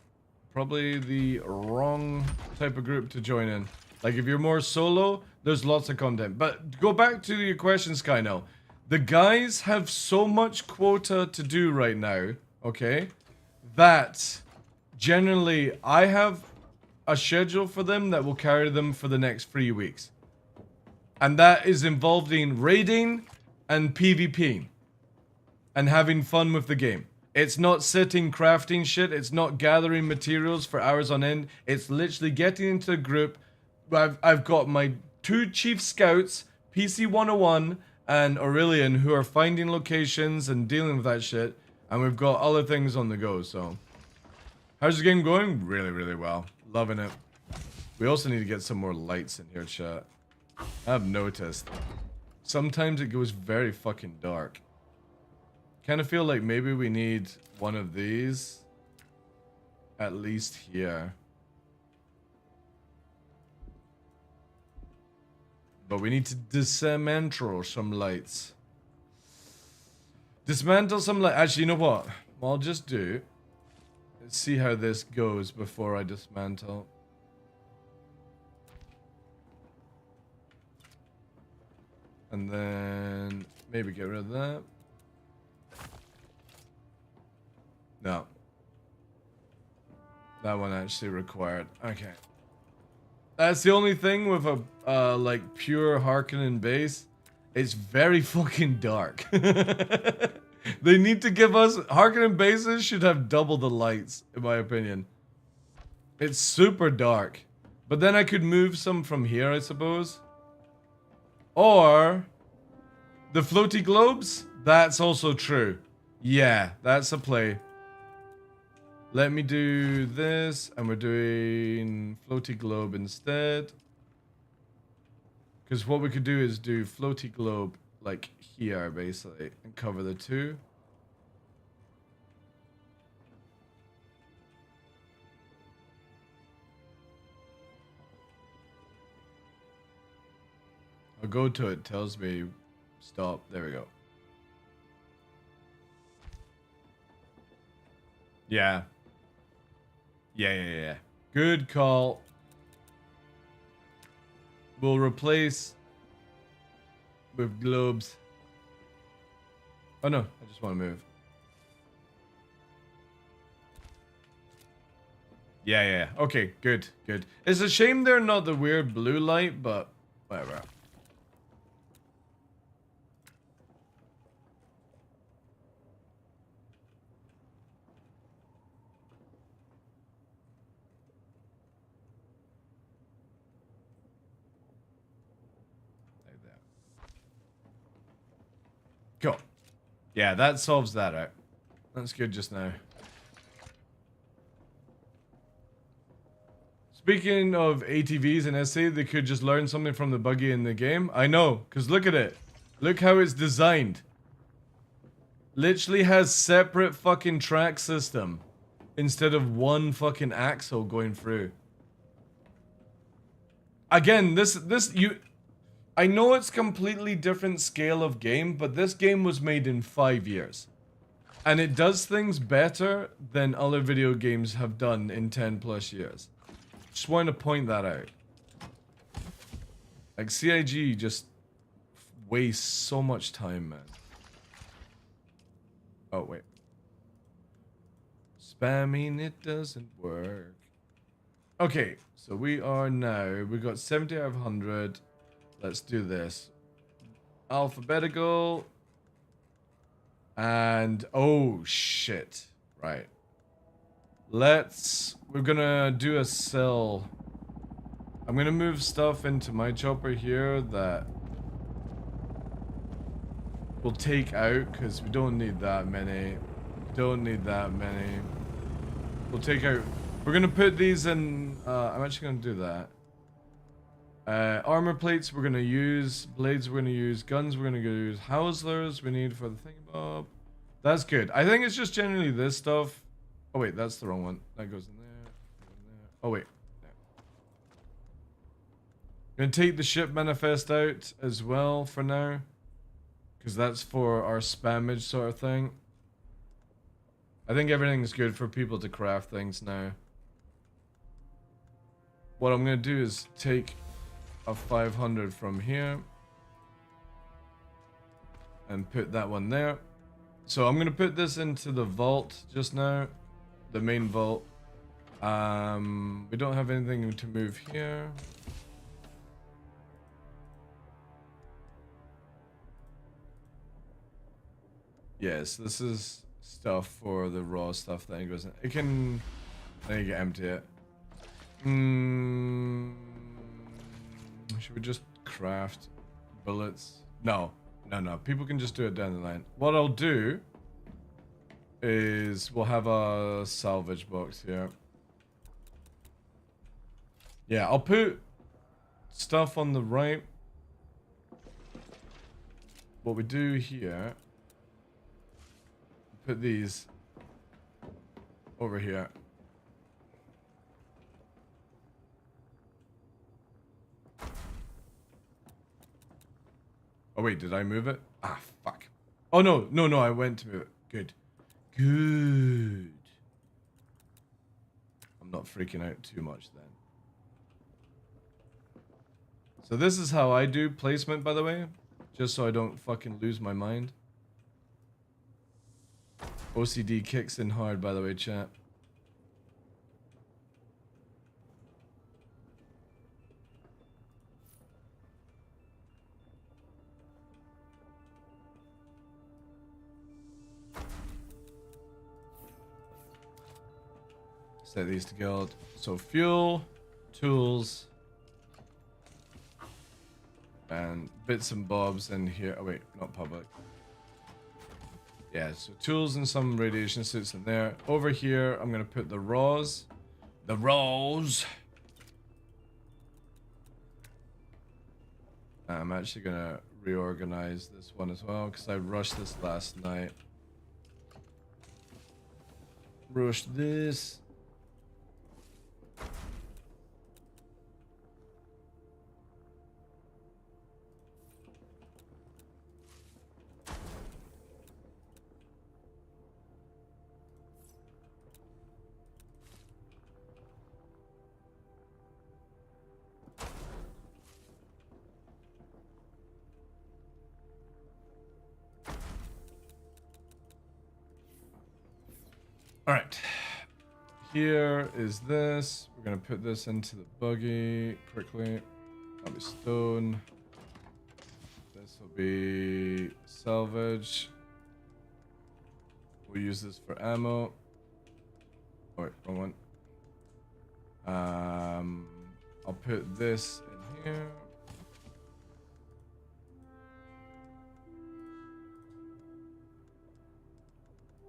probably the wrong type of group to join in. Like, if you're more solo, there's lots of content. But go back to your question, Skyno. The guys have so much quota to do right now, okay, that generally I have a schedule for them that will carry them for the next 3 weeks. And that is involved in raiding and PvPing. And having fun with the game. It's not sitting crafting shit. It's not gathering materials for hours on end. It's literally getting into a group. I've got my 2 chief scouts, PC 101 and Aurelian, who are finding locations and dealing with that shit. And we've got other things on the go, so. How's the game going? Really, really well. Loving it. We also need to get some more lights in here, chat. I've noticed. Sometimes it goes very fucking dark. Kind of feel like maybe we need one of these. At least here. But we need to dismantle some lights. Dismantle some light. Actually, you know what? I'll just do. Let's see how this goes before I dismantle. And then maybe get rid of that. No. That one actually required. Okay. That's the only thing with a like pure Harkonnen base. It's very fucking dark. They need to give us Harkonnen bases should have double the lights, in my opinion. It's super dark. But then I could move some from here, I suppose. Or the floaty globes, that's also true. Yeah, that's a play. Let me do this, and we're doing floaty globe instead. Because what we could do is do floaty globe like here, basically, and cover the 2. I'll go to it, tells me stop. There we go. Yeah. Yeah. Good call. We'll replace with globes. Oh no, I just want to move. Yeah. Okay, good. It's a shame they're not the weird blue light, but whatever. Cool. Yeah, that solves that out. That's good just now. Speaking of ATVs and SA, they could just learn something from the buggy in the game. I know, because look at it. Look how it's designed. Literally has separate fucking track system instead of one fucking axle going through. Again, I know it's completely different scale of game, but this game was made in 5 years. And it does things better than other video games have done in 10 plus years. Just want to point that out. Like, CIG just wastes so much time, man. Oh, wait. Spamming, it doesn't work. Okay, so we got 70 out of 100. Let's do this. Alphabetical. And, oh shit. Right. We're gonna do a cell. I'm gonna move stuff into my chopper here that we'll take out because we don't need that many. We'll take out. We're gonna put these in. I'm actually gonna do that. Armor plates we're gonna use, blades we're gonna use, guns we're gonna use, howlers we need for the thingamabob. That's good. I think it's just generally this stuff. Oh wait, that's the wrong one. That goes in there. Oh wait. Gonna take the ship manifest out as well for now, because that's for our spammage sort of thing. I think everything's good for people to craft things now. What I'm gonna do is take a 500 from here and put that one there. So I'm gonna put this into the vault just now, the main vault. We don't have anything to move here. Yes, this is stuff for the raw stuff that goes in. It can, I think you can empty it. Should we just craft bullets? No. People can just do it down the line. What I'll do is we'll have a salvage box here. Yeah, I'll put stuff on the right. What we do here, put these over here. Oh wait, did I move it? Ah, fuck. Oh no, I went to move it. Good. I'm not freaking out too much then. So this is how I do placement, by the way. Just so I don't fucking lose my mind. OCD kicks in hard, by the way, chat. Set these to guild. So fuel, tools, and bits and bobs in here. Oh wait, not public. Yeah, so tools and some radiation suits in there. Over here, I'm gonna put the raws. The raws. I'm actually gonna reorganize this one as well because I rushed this last night. Rushed this. All right, here is this. We're gonna put this into the buggy quickly. That'll be stone. This will be salvage. We'll use this for ammo. Oh wait, wrong one. I'll put this in here.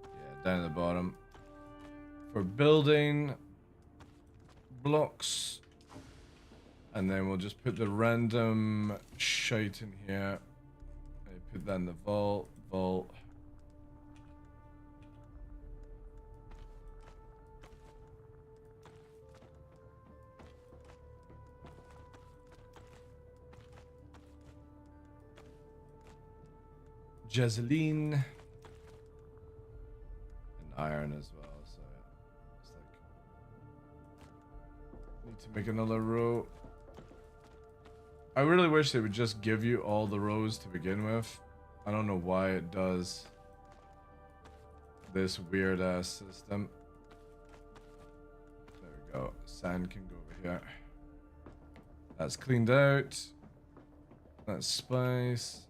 Yeah, down at the bottom. For building blocks, and then we'll just put the random shite in here. Put that in the vault. Jezeline and iron as well. Need to make another row. I really wish they would just give you all the rows to begin with. I don't know why it does this weird ass system. There we go. Sand can go over here. That's cleaned out. That's spice.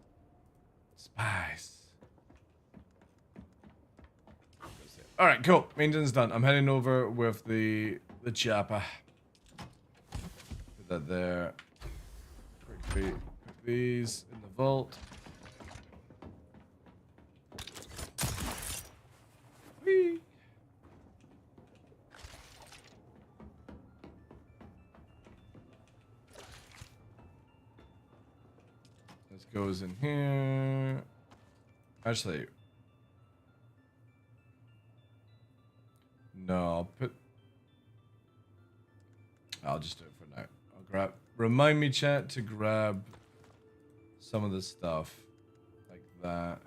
All right, cool. Maintenance done. I'm heading over with the chopper. Put that there. Quickly put these in the vault. Whee! goes in here. Actually, no, I'll just do it for now. Remind me, chat, to grab some of this stuff like that.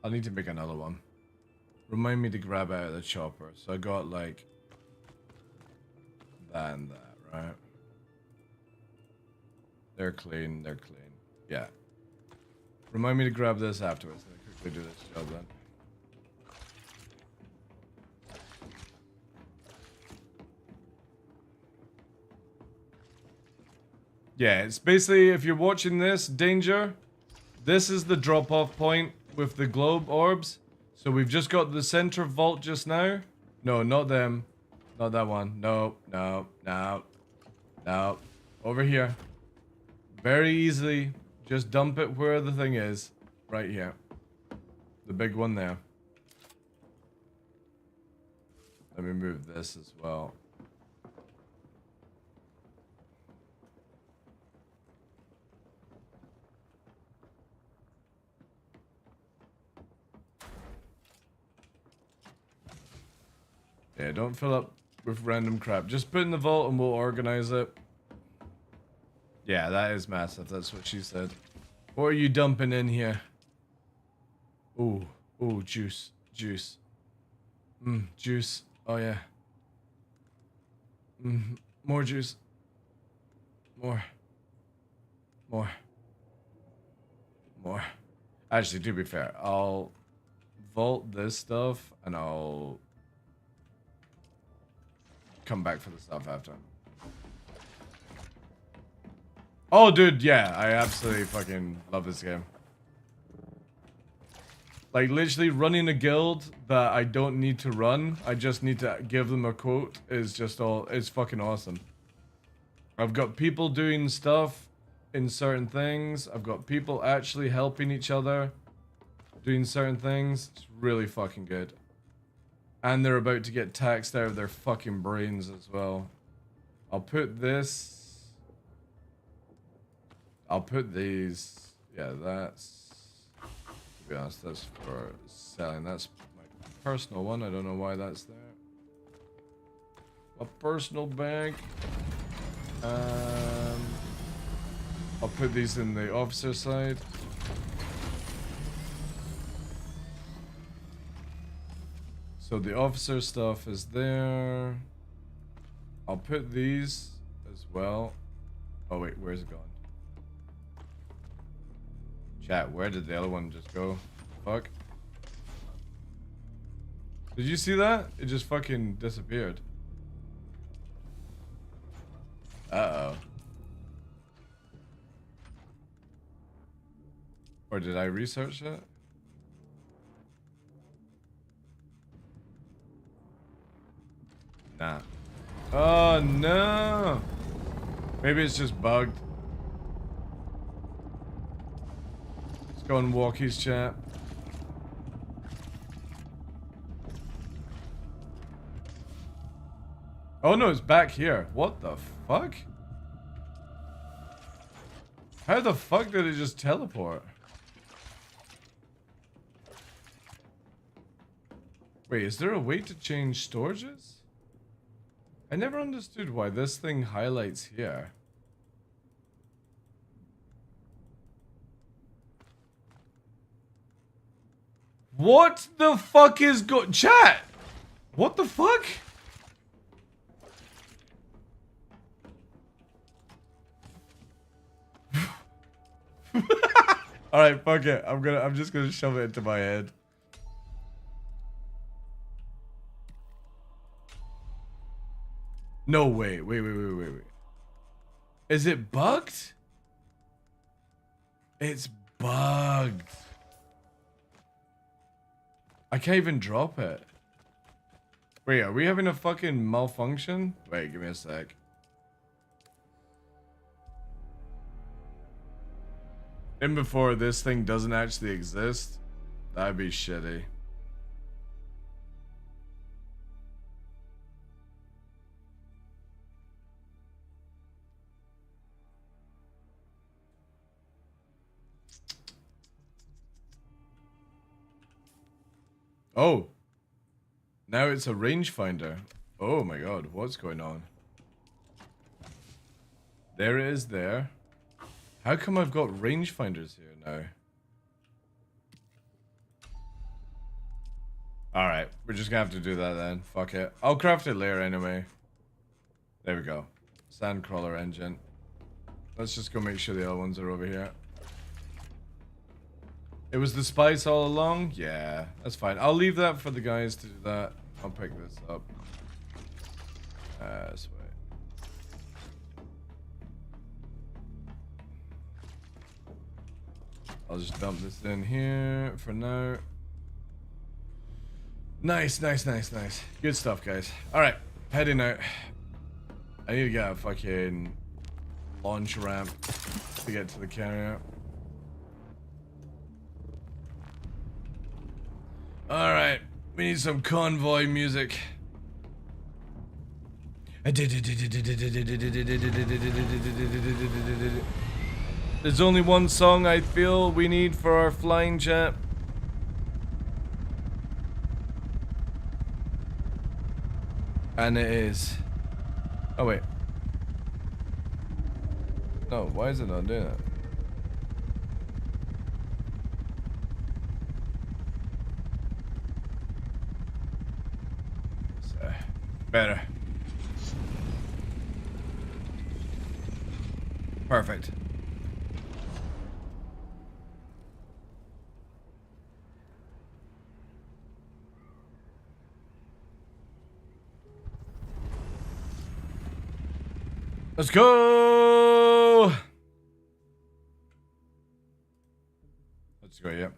I'll need to make another one. Remind me to grab out of the chopper. So I got like that and that, right? They're clean. Yeah. Remind me to grab this afterwards. Let me quickly do this job then. Yeah, it's basically, if you're watching this, Danger, this is the drop-off point with the globe orbs. So we've just got the center vault just now. No, not them. Not that one. No. Over here. Very easily, just dump it where the thing is. Right here. The big one there. Let me move this as well. Yeah, don't fill up with random crap. Just put in the vault and we'll organize it. Yeah, that is massive. That's what she said. What are you dumping in here? Ooh, juice. Juice. Oh, yeah. More juice. More. Actually, to be fair, I'll vault this stuff and I'll come back for the stuff after. Oh, dude, yeah, I absolutely fucking love this game. Like, literally running a guild that I don't need to run, I just need to give them a quote, is just it's fucking awesome. I've got people doing stuff in certain things. I've got people actually helping each other, doing certain things. It's really fucking good. And they're about to get taxed out of their fucking brains as well. I'll put this. I'll put these. Yeah, that's... To be honest, that's for selling. That's my personal one. I don't know why that's there. My personal bank. I'll put these in the officer side. So the officer stuff is there. I'll put these as well. Oh wait, where's it gone? Chat, where did the other one just go? Fuck. Did you see that? It just fucking disappeared. Uh-oh. Or did I research that? Nah. Oh no! Maybe it's just bugged. Let's go and walkies chat. Oh no, it's back here. What the fuck? How the fuck did it just teleport? Wait, is there a way to change storages? I never understood why this thing highlights here. What the fuck is chat? What the fuck? Alright, fuck it. I'm just gonna shove it into my head. No, wait. Is it bugged? It's bugged. I can't even drop it. Wait, are we having a fucking malfunction? Wait, give me a sec. And before this thing doesn't actually exist, that'd be shitty. Oh. Now it's a rangefinder. Oh my god, what's going on? There it is there. How come I've got rangefinders here now? Alright, we're just gonna have to do that then. Fuck it. I'll craft it later anyway. There we go. Sandcrawler engine. Let's just go make sure the other ones are over here. It was the spice all along? Yeah, that's fine. I'll leave that for the guys to do that. I'll pick this up. This way. I'll just dump this in here for now. Nice, nice, nice, nice. Good stuff, guys. Alright, heading out. I need to get a fucking launch ramp to get to the carrier. Alright, we need some convoy music. There's only one song I feel we need for our flying jet. And it is... Oh wait. No, why is it not doing that? Better. Perfect. Let's go! Let's go, yep.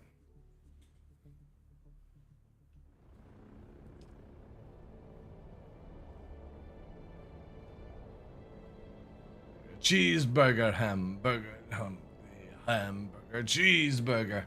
Cheeseburger, hamburger, hamburger, cheeseburger.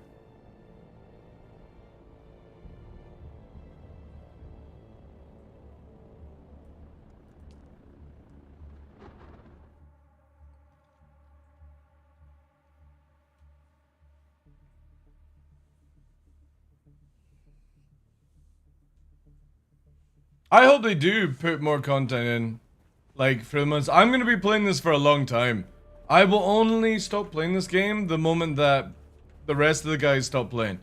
I hope they do put more content in. Like, for the months. I'm going to be playing this for a long time. I will only stop playing this game the moment that the rest of the guys stop playing.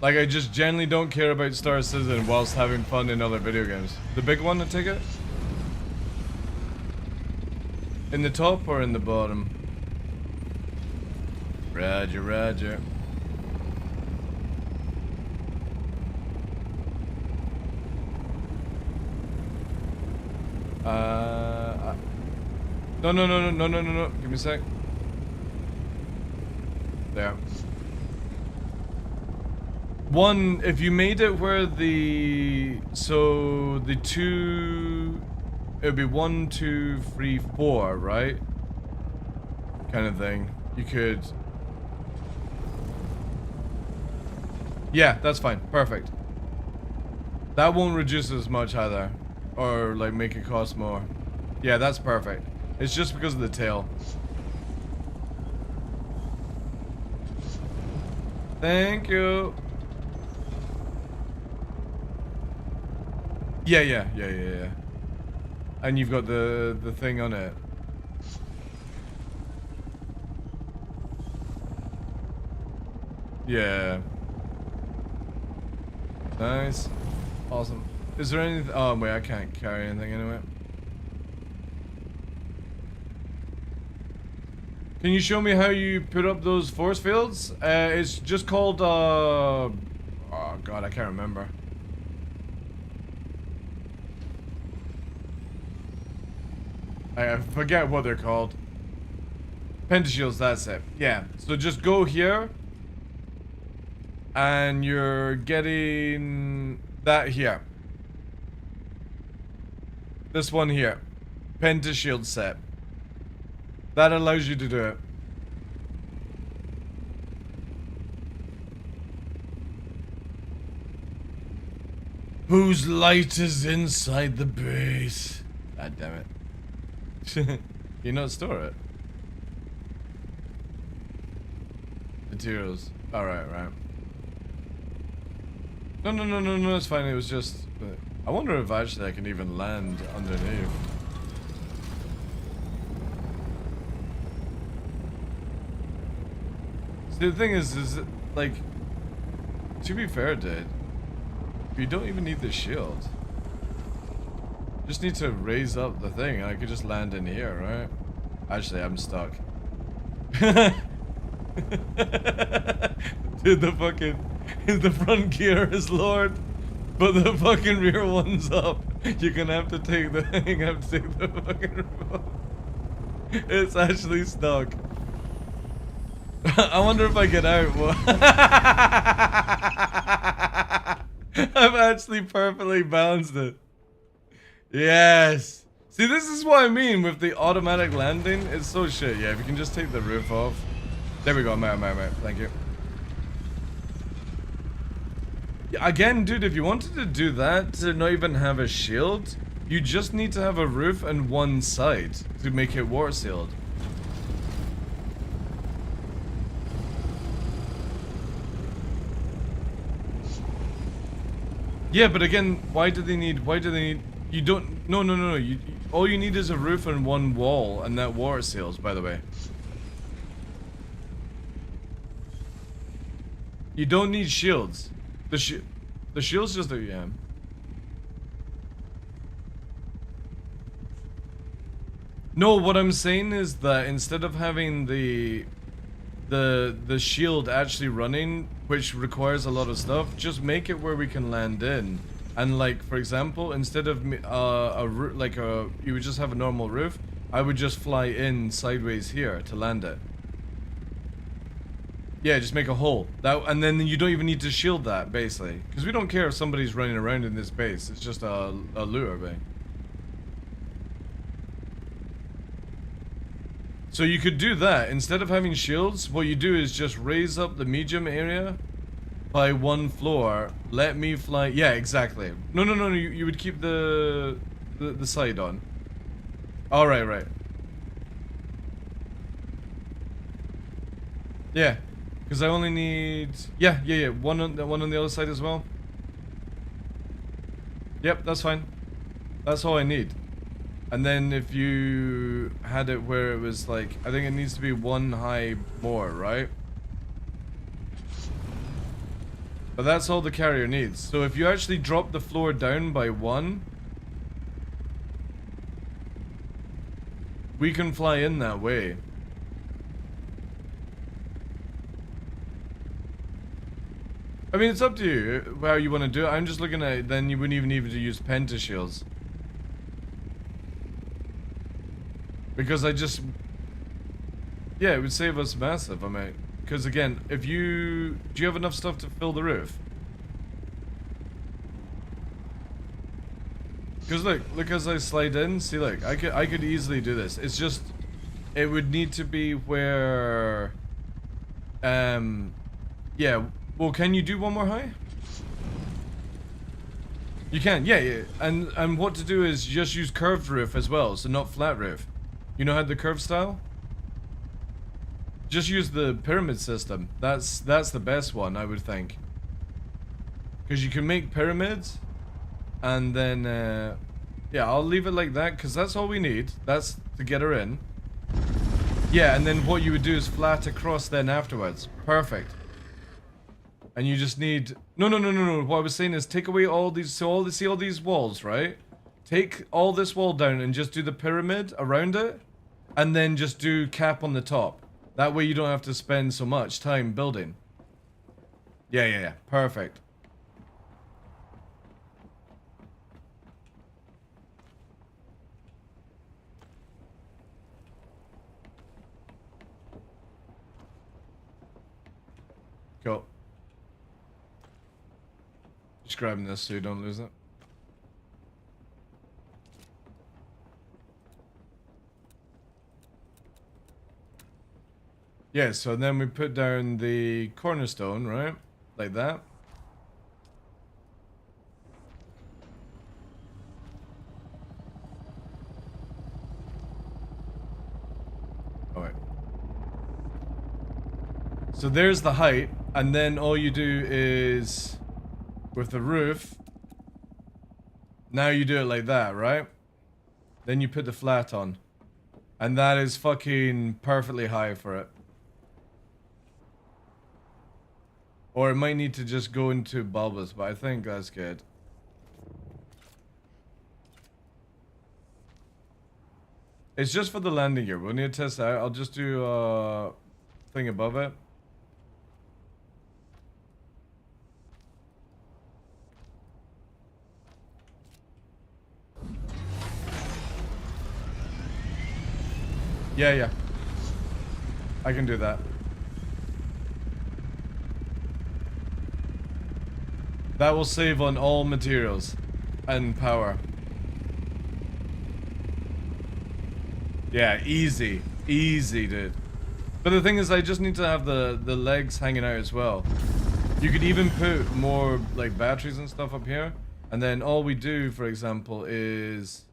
Like, I just generally don't care about Star Citizen whilst having fun in other video games. The big one, I take it? In the top or in the bottom? Roger, roger. No. Give me a sec. There. One, if you made it where the... So, the two... It would be 1, 2, 3, 4, right? Kind of thing. You could... Yeah, that's fine. Perfect. That won't reduce as much either. Or, like, make it cost more. Yeah, that's perfect. It's just because of the tail. Thank you. Yeah. And you've got the thing on it. Yeah. Nice. Awesome. Is there anything? Oh wait, I can't carry anything anyway. Can you show me how you put up those force fields? It's just called oh god, I can't remember. I forget what they're called. Pentashields, that's it. Yeah, so just go here. And you're getting that here. This one here. Pentashield set. That allows you to do it. Whose light is inside the base? God damn it. You not store it? Materials. Alright, right. No, it's fine. It was just... I wonder if actually I can even land underneath. See, the thing is like... To be fair, dude, you don't even need the shield. Just need to raise up the thing, and I could just land in here, right? Actually, I'm stuck. Dude, the front gear is lowered, but the fucking rear one's up. You're gonna have to take the fucking remote. It's actually stuck. I wonder if I get out. I've actually perfectly balanced it. Yes. See, this is what I mean with the automatic landing. It's so shit. Yeah, if you can just take the roof off. There we go. Mate. Thank you. Yeah, again, dude, if you wanted to do that, to not even have a shield, you just need to have a roof and one side to make it water sealed. Yeah, but again, why do they need, you don't, no, all you need is a roof and one wall, and that water seals, by the way. You don't need shields. The shield's just a, yeah. No, what I'm saying is that instead of having the shield actually running, which requires a lot of stuff, just make it where we can land in. And like, for example, instead of you would just have a normal roof, I would just fly in sideways here to land it. Yeah, just make a hole. And then you don't even need to shield that, basically. Because we don't care if somebody's running around in this base. It's just a lure bay. So you could do that. Instead of having shields, what you do is just raise up the medium area by one floor. Let me fly. Yeah, exactly. No. You would keep the side on. All right. Yeah, because I only need. Yeah. One on the other side as well. Yep, that's fine. That's all I need. And then if you had it where it was like, I think it needs to be one high more, right? But that's all the carrier needs. So if you actually drop the floor down by one, we can fly in that way. I mean, it's up to you how you want to do it. I'm just looking at it, then you wouldn't even need to use pentashields. Because yeah, it would save us massive, I mean, because again, do you have enough stuff to fill the roof? Because look as I slide in, see, look, I could easily do this. It's just, it would need to be where, yeah, well, can you do one more high? You can, yeah, and what to do is just use curved roof as well, so not flat roof. You know how the curve style? Just use the pyramid system. That's the best one, I would think. Because you can make pyramids, and then yeah, I'll leave it like that because that's all we need. That's to get her in. Yeah, and then what you would do is flat across then afterwards. Perfect. And you just need no. What I was saying is take away all these. So see all these walls, right? Take all this wall down and just do the pyramid around it, and then just do cap on the top. That way you don't have to spend so much time building. Yeah. Perfect. Cool. Just grabbing this so you don't lose it. Yeah, so then we put down the cornerstone, right? Like that. Alright. So there's the height, and then all you do is with the roof. Now you do it like that, right? Then you put the flat on. And that is fucking perfectly high for it. Or it might need to just go into bulbous, but I think that's good. It's just for the landing gear. We'll need to test out. I'll just do a thing above it. Yeah. I can do that. That will save on all materials and power. Yeah, easy. Easy, dude. But the thing is, I just need to have the legs hanging out as well. You could even put more, like, batteries and stuff up here. And then all we do, for example, is...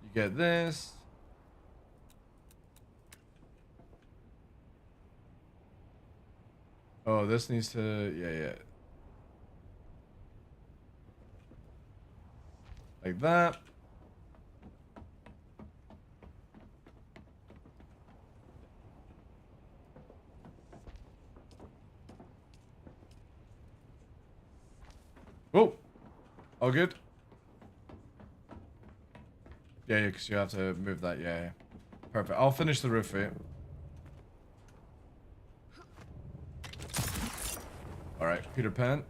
You get this. Oh, this needs to... Yeah. Like that. Whoa. All good? Yeah, because you have to move that. Yeah. Perfect. I'll finish the roof for you. Alright, Peter Pan.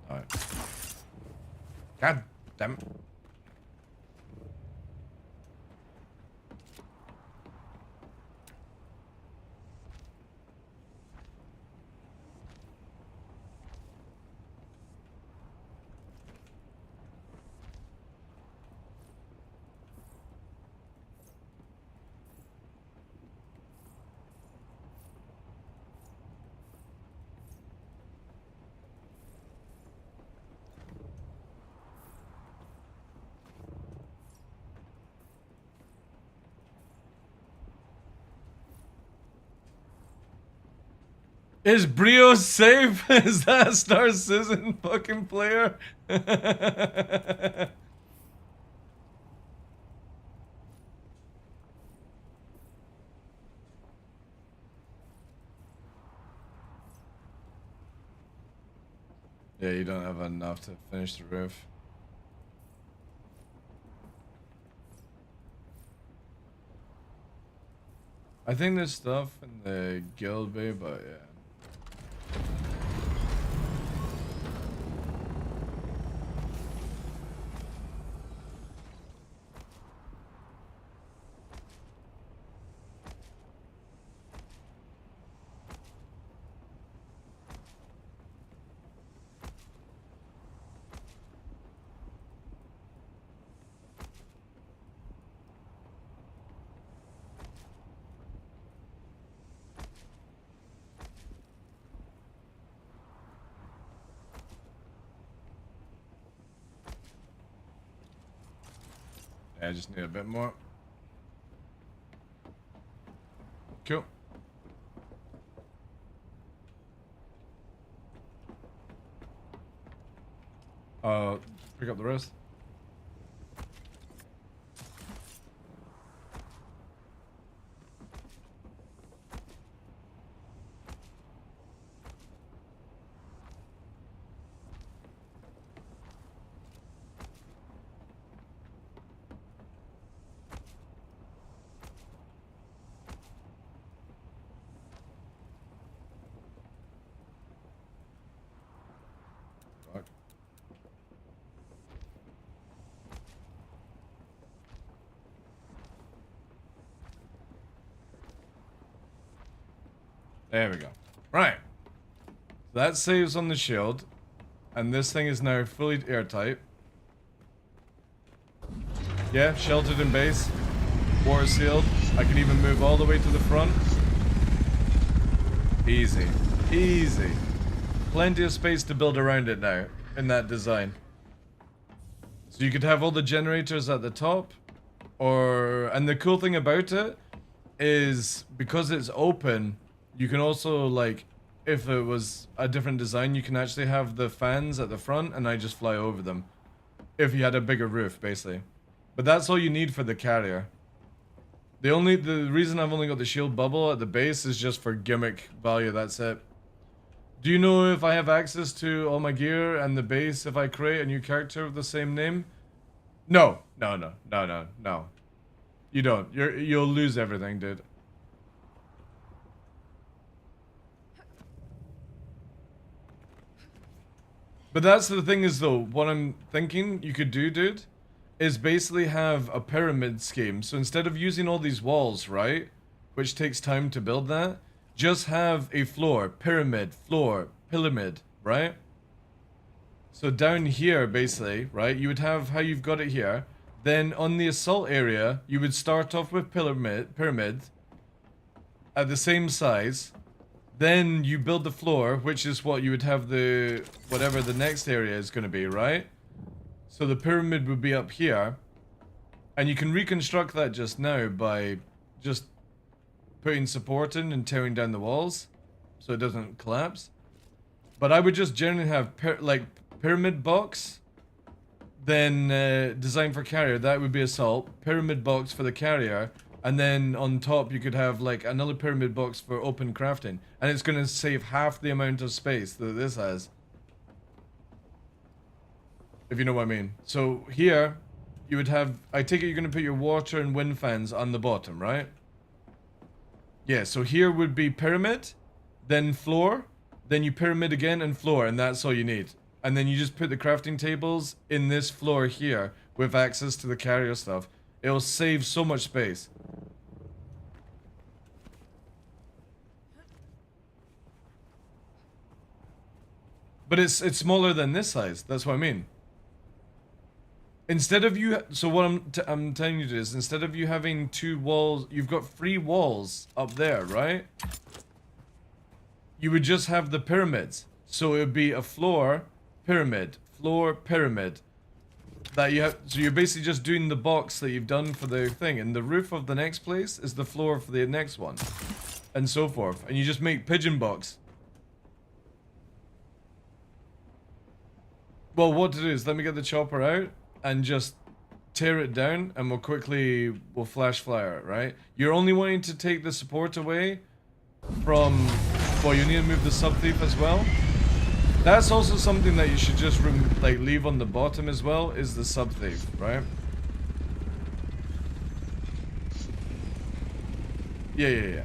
Alright. God damn it. Is Brio safe? Is that a Star Citizen fucking player? Yeah, you don't have enough to finish the roof. I think there's stuff in the guild bay, but yeah. I just need a bit more. Cool. Pick up the rest. There we go. Right. That saves on the shield. And this thing is now fully airtight. Yeah, sheltered in base. Water sealed. I can even move all the way to the front. Easy. Easy. Plenty of space to build around it now in that design. So you could have all the generators at the top. And the cool thing about it is because it's open, You can also, like, if it was a different design, you can actually have the fans at the front and I just fly over them. If you had a bigger roof, basically. But that's all you need for the carrier. The reason I've only got the shield bubble at the base is just for gimmick value, that's it. Do you know if I have access to all my gear and the base if I create a new character of the same name? No. No. You don't. You'll lose everything, dude. But that's the thing is though, what I'm thinking you could do, dude, is basically have a pyramid scheme. So instead of using all these walls, right, which takes time to build that, just have a floor, pyramid, right? So down here, basically, right, you would have how you've got it here. Then on the assault area, you would start off with pyramid at the same size. Then you build the floor, which is what you would have the, whatever the next area is going to be, right? So the pyramid would be up here. And you can reconstruct that just now by just putting support in and tearing down the walls so it doesn't collapse. But I would just generally have pyramid box, then design for carrier, that would be assault, pyramid box for the carrier, and then on top you could have like another pyramid box for open crafting, and it's going to save half the amount of space that this has, if you know what I mean. So here you would have, I take it you're going to put your water and wind fans on the bottom, right? Yeah, so here would be pyramid, then floor, then you pyramid again and floor, and that's all you need. And then you just put the crafting tables in this floor here with access to the carrier stuff. It'll save so much space. But it's smaller than this size. That's what I mean. Instead of you, so what I'm telling you is, instead of you having two walls, you've got 3 walls up there, right? You would just have the pyramids. So it would be a floor, pyramid, floor, pyramid. That you have, so you're basically just doing the box that you've done for the thing, and the roof of the next place is the floor for the next one, and so forth. And you just make pigeon box. Well, what to do is, let me get the chopper out and just tear it down, and we'll flash flyer it, right? You're only wanting to take the support away from, well, you need to move the sub-thief as well. That's also something that you should just leave on the bottom as well, is the sub-thief, right? Yeah.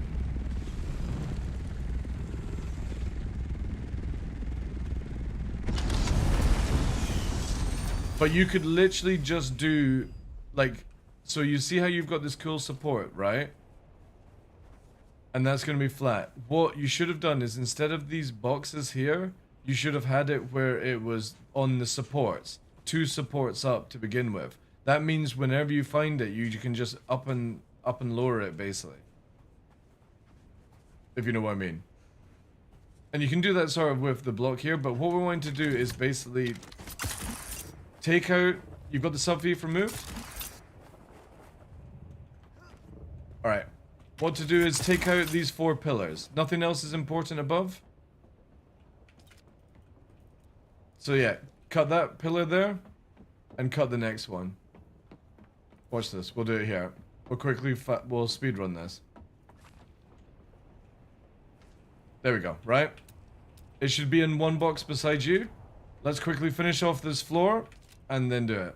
But you could literally just do, like, so you see how you've got this cool support, right? And that's going to be flat. What you should have done is, instead of these boxes here, you should have had it where it was on the supports. 2 supports up to begin with. That means whenever you find it, you can just up and lower it, basically. If you know what I mean. And you can do that sort of with the block here, but what we're going to do is basically take out, you've got the sub-thief removed. Alright. What to do is take out these 4 pillars. Nothing else is important above. So yeah, cut that pillar there, and cut the next one. Watch this, we'll do it here. We'll speed run this. There we go, right? It should be in one box beside you. Let's quickly finish off this floor, and then do it.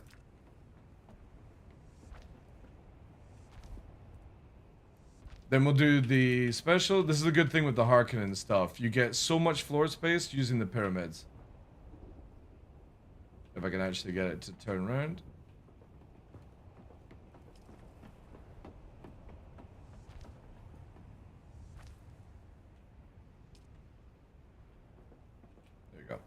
Then we'll do the special. This is a good thing with the Harkonnen stuff. You get so much floor space using the pyramids. If I can actually get it to turn around. There you go.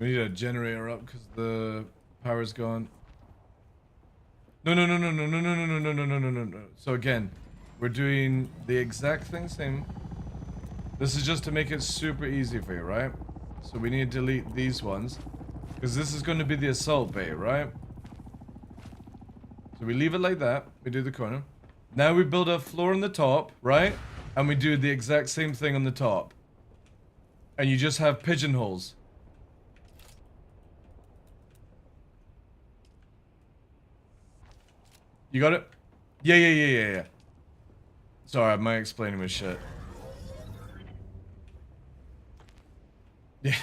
We need a generator up because the power's gone. No, no, no, no, no, no, no, no, no, no, no, no, no, no. So again, we're doing the exact thing, same. This is just to make it super easy for you, right? So we need to delete these ones. Because this is going to be the assault bay, right? So we leave it like that. We do the corner. Now we build a floor on the top, right? And we do the exact same thing on the top. And you just have pigeonholes. You got it? Yeah, yeah, yeah, yeah, yeah. Sorry, my explaining was shit. Yeah.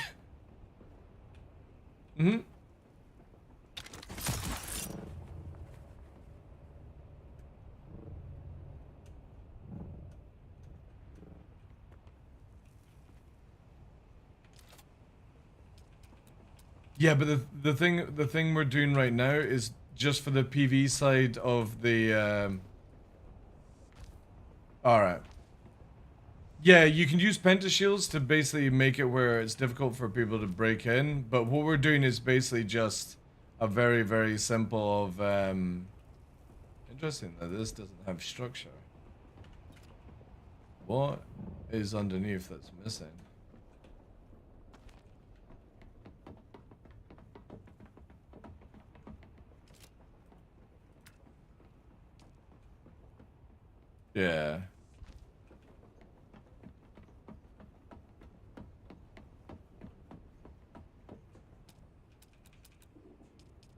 Mm-hmm. Yeah, but the thing we're doing right now is just for the PV side of the Alright. Yeah, you can use pentashields to basically make it where it's difficult for people to break in, but what we're doing is basically just a very, very simple of interesting that this doesn't have structure. What is underneath that's missing? Yeah.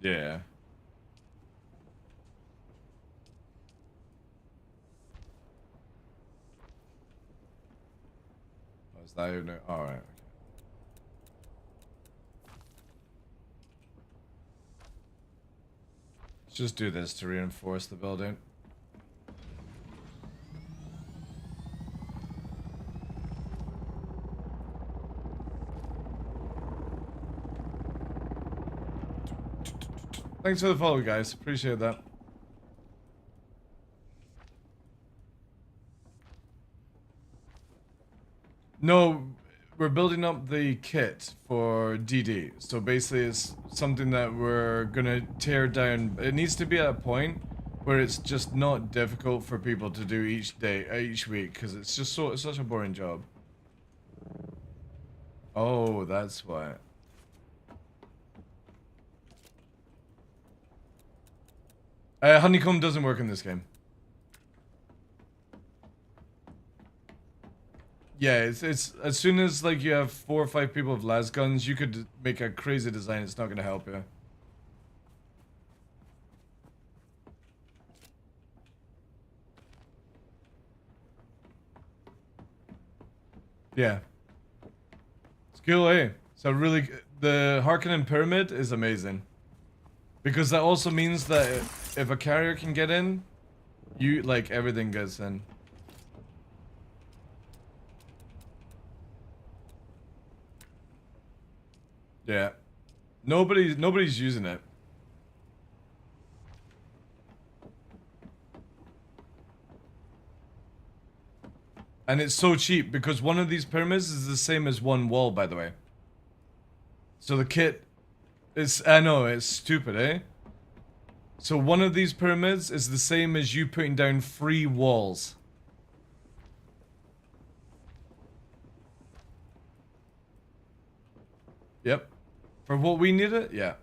Yeah. Oh, is that even... Alright, okay. Let's just do this to reinforce the building. Thanks for the follow, guys. Appreciate that. No, we're building up the kit for DD. So basically it's something that we're gonna tear down. It needs to be at a point where it's just not difficult for people to do each day, each week, because it's just it's such a boring job. Oh, that's why. Honeycomb doesn't work in this game. Yeah, it's as soon as like you have 4 or 5 people with las guns, you could make a crazy design. It's not gonna help you. Yeah. It's cool, eh? So really, the Harkonnen Pyramid is amazing. Because that also means that if a carrier can get in, you, like, everything gets in. Yeah. Nobody's using it. And it's so cheap because one of these pyramids is the same as one wall, by the way. So the kit is, I know, it's stupid, eh? So one of these pyramids is the same as you putting down 3 walls. Yep. For what we need it, yeah.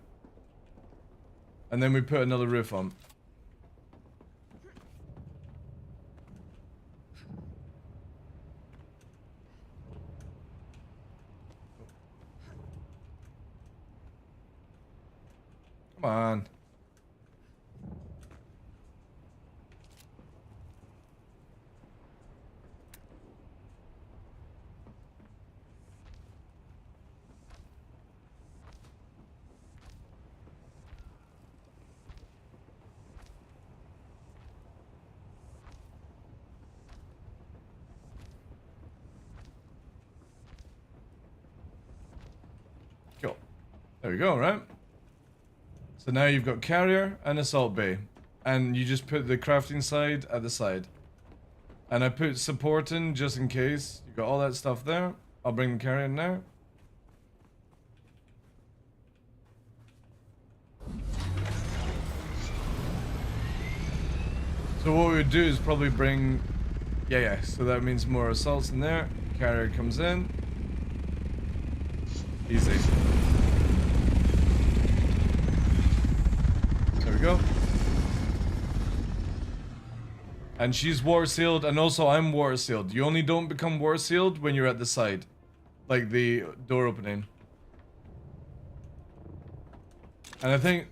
And then we put another roof on. Come on. Cool. There we go, right? So now you've got carrier and assault bay. And you just put the crafting side at the side. And I put support in just in case. You got all that stuff there. I'll bring the carrier in now. So what we would do is probably bring... Yeah, so that means more assaults in there. Carrier comes in. Easy. There we go. And she's war sealed, and also I'm war sealed. You only don't become war sealed when you're at the side. Like the door opening. And I think...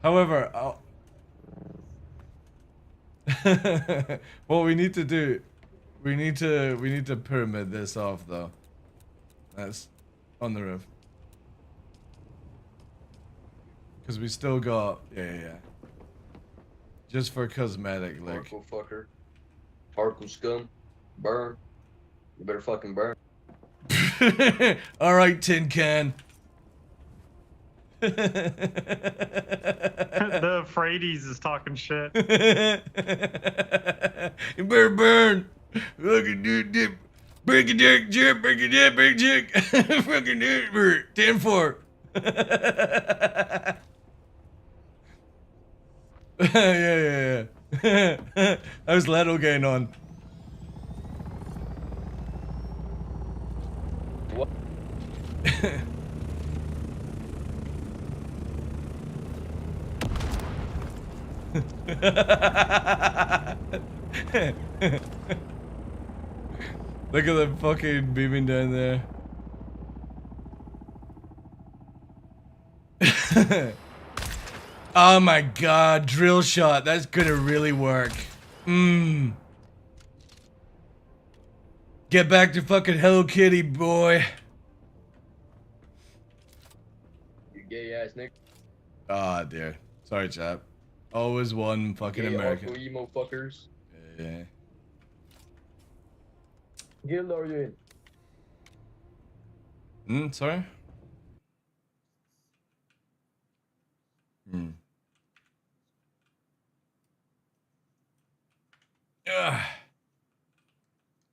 However, what we need to do, we need to pyramid this off though. That's on the roof. Because we still got, yeah. Just for cosmetic, like. Harkle fucker. Harkle scum. Burn. You better fucking burn. Alright, Tin Can. The Frades is talking shit. You better burn. Fucking dude, break a dick, Jip, break a dick, big chick. Fucking dude, 10-4. Yeah. How's Leto getting on? What? Look at them fucking beaming down there. Oh my god, drill shot. That's gonna really work. Get back to fucking Hello Kitty, boy. You gay ass nigga. Ah, dear. Sorry, chap. Always one fucking Gay American. emo fuckers. Yeah. Get loaded in. Sorry?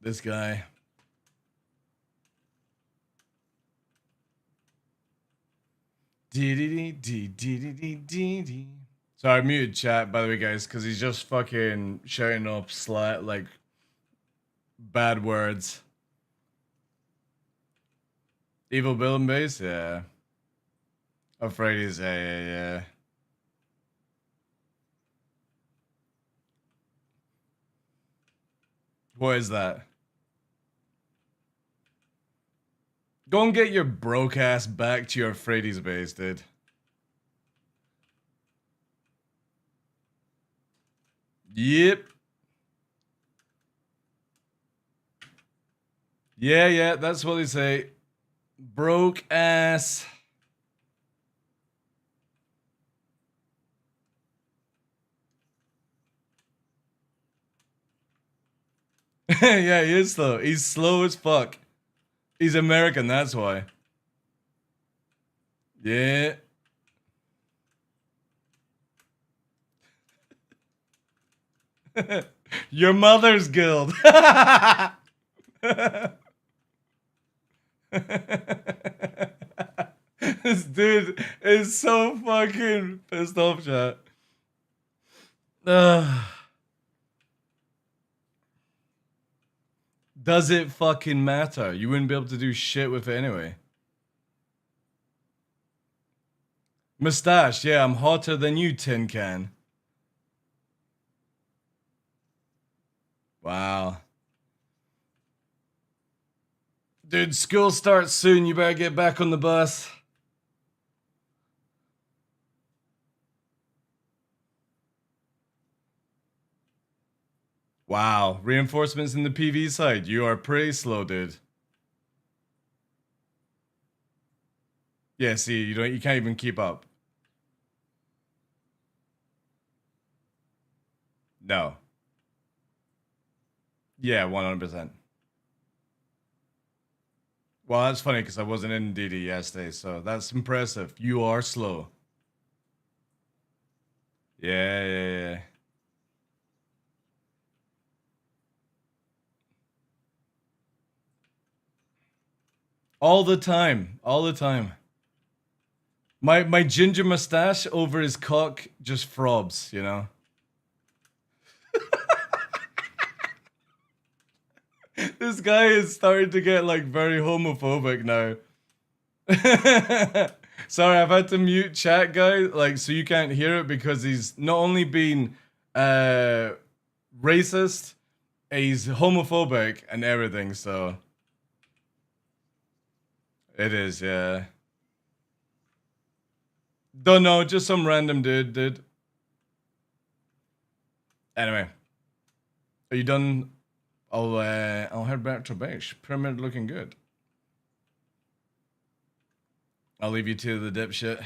This guy. Sorry, I muted chat, by the way, guys, because he's just fucking shouting up like bad words. Evil building base? Yeah. Afraid he's yeah. What is that? Go and get your broke ass back to your Freddy's base, dude. Yep. Yeah, that's what they say. Broke ass. Yeah, he is slow. He's slow as fuck. He's American, that's why. Yeah. Your mother's guild. This dude is so fucking pissed off, chat. Does it fucking matter? You wouldn't be able to do shit with it anyway. Mustache, yeah, I'm hotter than you, Tin Can. Wow. Dude, school starts soon. You better get back on the bus. Wow, reinforcements in the PV side. You are pretty slow, dude. Yeah, see, you can't even keep up. No. Yeah, 100%. Well, that's funny because I wasn't in DD yesterday, so that's impressive. You are slow. Yeah. All the time. My ginger mustache over his cock just throbs, you know? This guy is starting to get like very homophobic now. Sorry, I've had to mute chat, guys, like so you can't hear it because he's not only being racist, he's homophobic and everything, so it is, yeah. Don't know, just some random dude. Anyway. Are you done? I'll head back to base. Pyramid looking good. I'll leave you to the dipshit.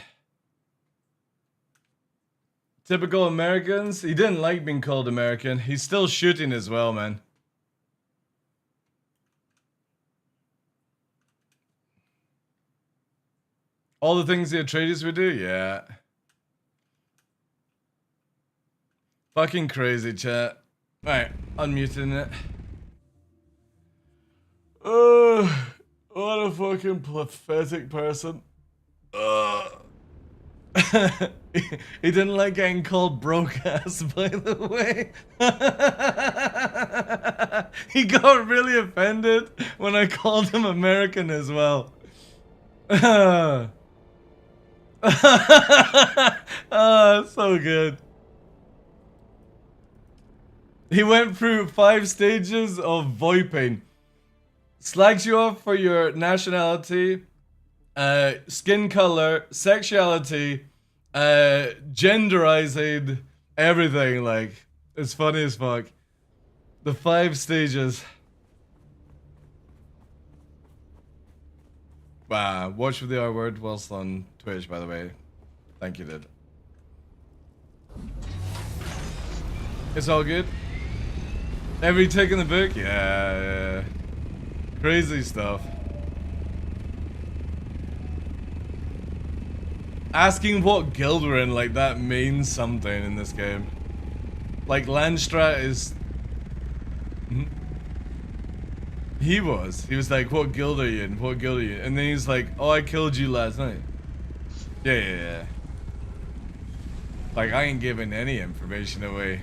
Typical Americans. He didn't like being called American. He's still shooting as well, man. All the things the Atreides would do? Yeah. Fucking crazy, chat. Alright, unmuting it. What a fucking pathetic person. He didn't like getting called broke ass, by the way. He got really offended when I called him American as well. So good. He went through 5 stages of VoIPing. Slags you off for your nationality, skin color, sexuality, genderizing, everything. Like, it's funny as fuck. The 5 stages. Watch for the R word whilst on Twitch, by the way. Thank you, dude. It's all good. Every tick in the book? Yeah. Crazy stuff. Asking what guild we're in, like, that means something in this game. Like, Landstrat is... He was like, what guild are you in? What guild are you in? And then he's like, oh, I killed you last night. Yeah. Like, I ain't giving any information away.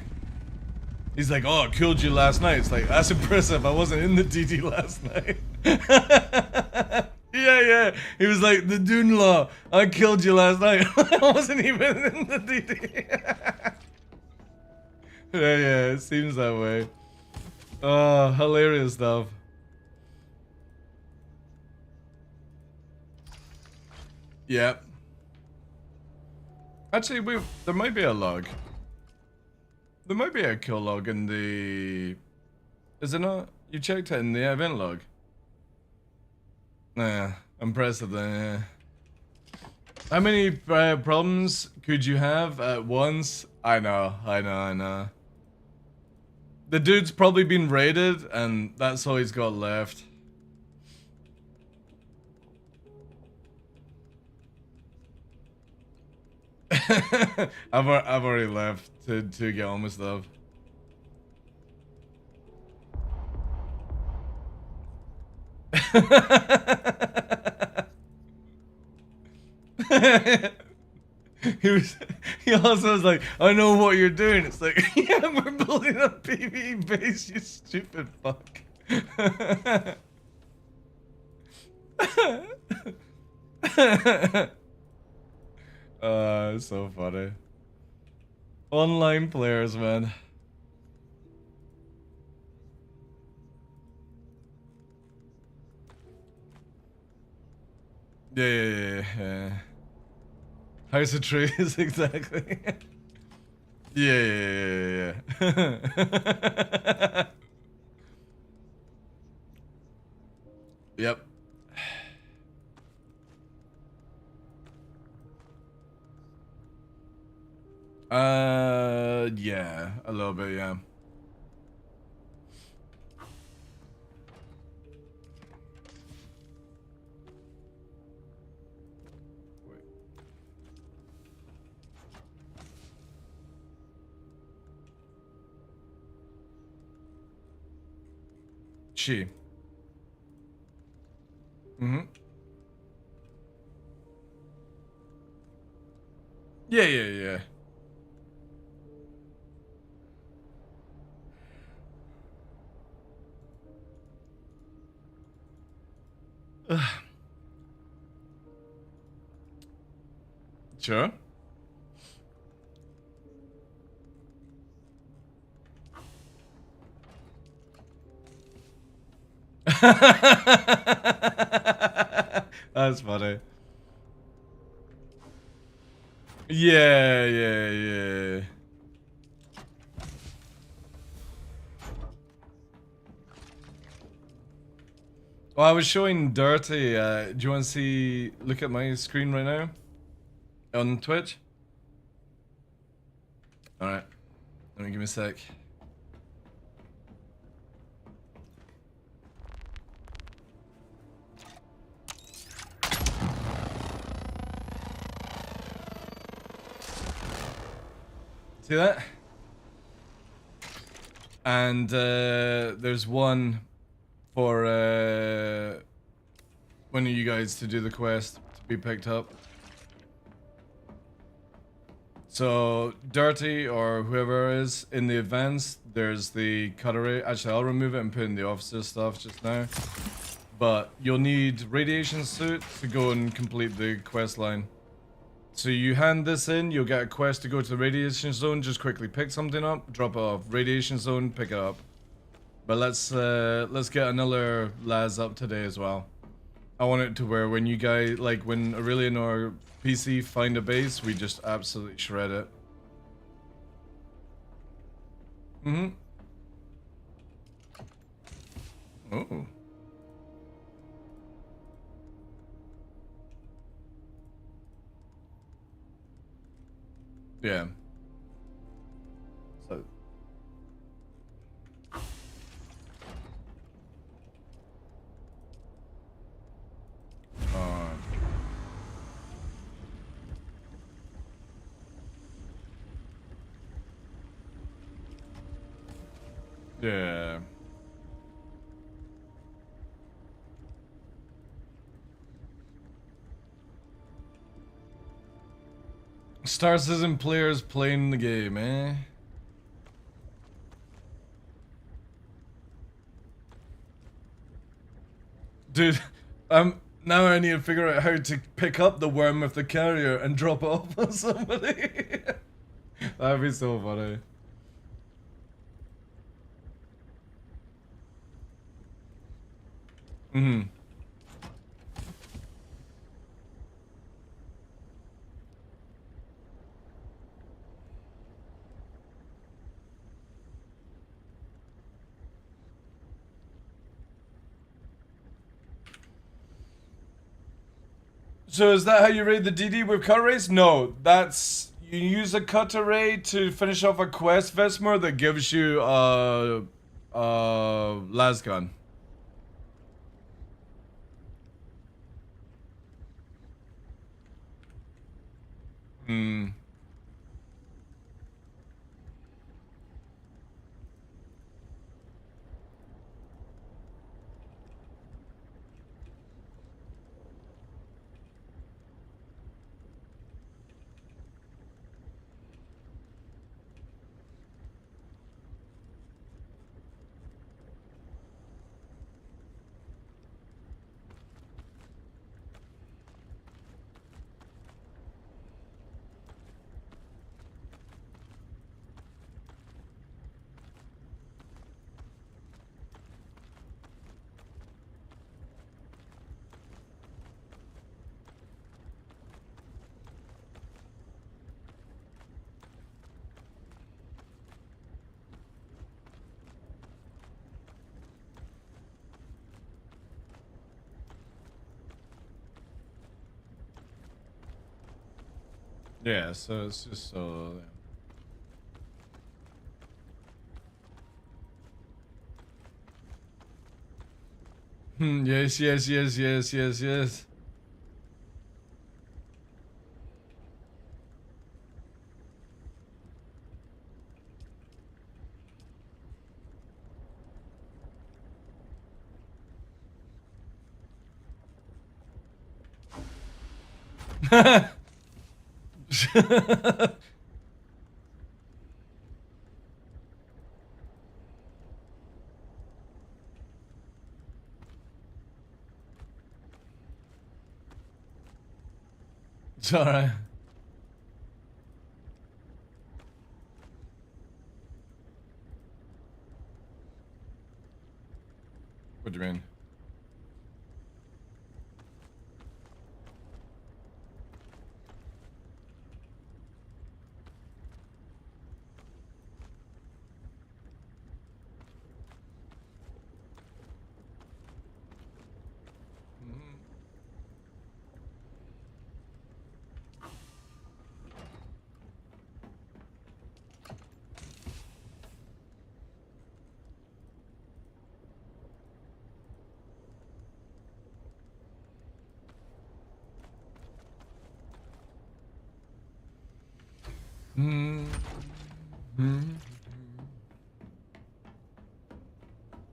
He's like, oh, I killed you last night. It's like, that's impressive. I wasn't in the DD last night. Yeah. He was like, the TheDarkLaw, I killed you last night. I wasn't even in the DD. Yeah, it seems that way. Oh, hilarious stuff. Yep. Actually, there might be a log. There might be a kill log in the... Is it not? You checked it in the event log. Nah, impressive then, yeah. How many problems could you have at once? I know. The dude's probably been raided, and that's all he's got left. I've already left to get on with stuff. He also was like, I know what you're doing. It's like, yeah, we're building a PvE base, you stupid fuck. It's so funny. Online players, man. Yeah. House of Trees, exactly. Yeah. Yep. Yeah, a little bit, yeah. She. Yeah, yeah, yeah. Sure. That's funny. Yeah, yeah, yeah. Well, I was showing Dirty. Do you want to see? Look at my screen right now on Twitch. All right. Let me give me a sec. See that? And there's one for one of you guys to do the quest to be picked up. So Dirty or whoever is in the events, there's the cutlery. Actually, I'll remove it and put in the officer stuff just now. But you'll need radiation suit to go and complete the quest line. So you hand this in, you'll get a quest to go to the radiation zone. Just quickly pick something up, drop it off. Radiation zone, pick it up. But let's get another Laz up today as well. I want it to where when you guys, like when Aurelian or PC find a base, we just absolutely shred it. Mm-hmm. Oh. Yeah. So. Yeah. Star Citizen players playing the game, eh? Dude, now I need to figure out how to pick up the worm with the carrier and drop it off on somebody. That'd be so funny. Mm-hmm. So is that how you raid the DD with cut rays? No, that's you use a cut array to finish off a quest Vesmer that gives you las gun. Hmm. Yeah, so it's just so. Yes, yes, yes, yes, yes, yes. It's alright. What do you mean?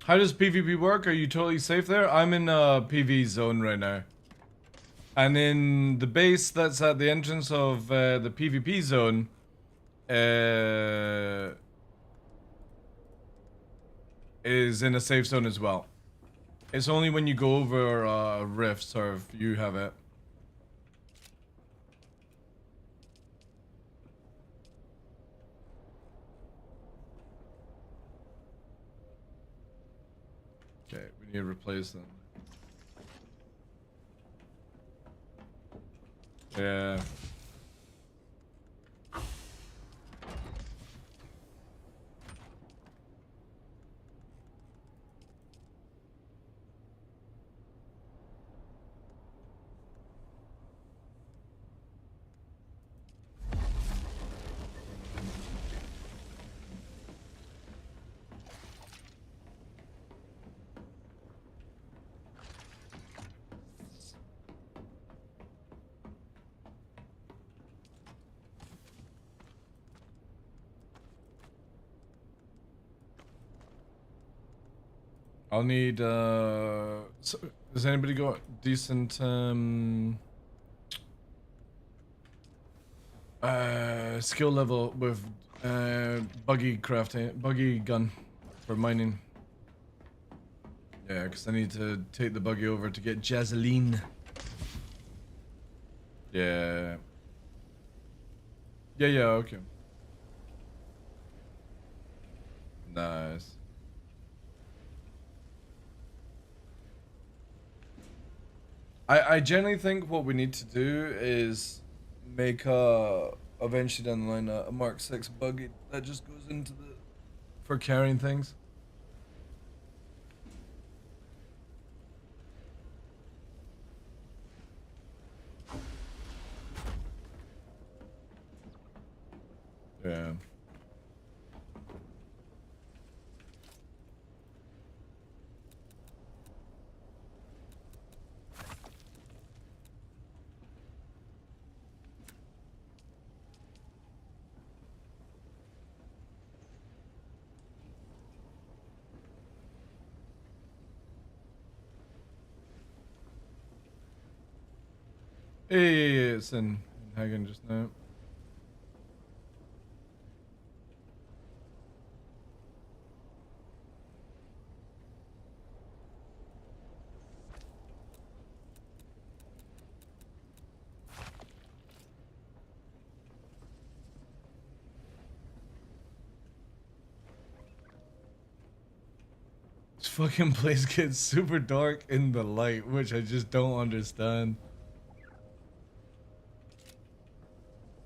How does PvP work? Are you totally safe there? I'm in a PV zone right now. And in the base that's at the entrance of the PvP zone, is in a safe zone as well. It's only when you go over rifts or if you have it. Okay, we need to replace them. Yeah. I'll need, so, does anybody got decent, skill level with, buggy crafting, buggy gun for mining? Yeah, because I need to take the buggy over to get Jazzaline. Yeah. Yeah, okay. Nice. I generally think what we need to do is make eventually down the line a Mark 6 buggy that just goes into the for carrying things. Yeah. Hey, it's in Hagen just now. This fucking place gets super dark in the light, which I just don't understand.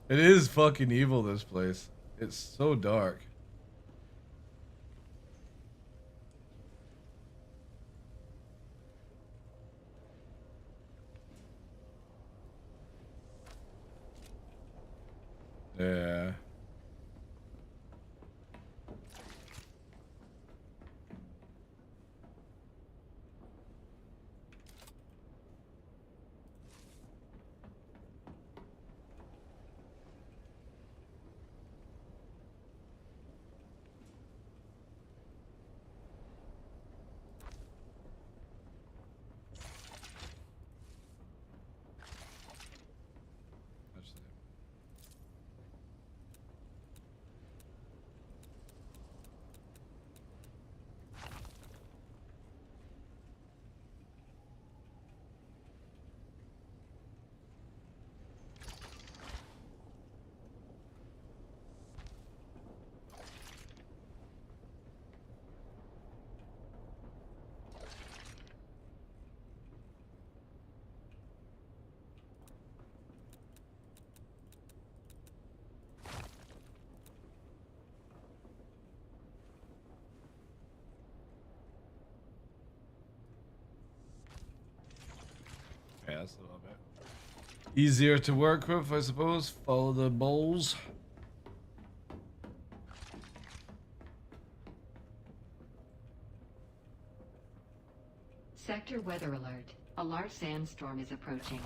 It is fucking evil, this place. It's so dark. Yeah. it's a little bit easier to work with, I suppose. Follow the balls. Sector weather alert. A large sandstorm is approaching.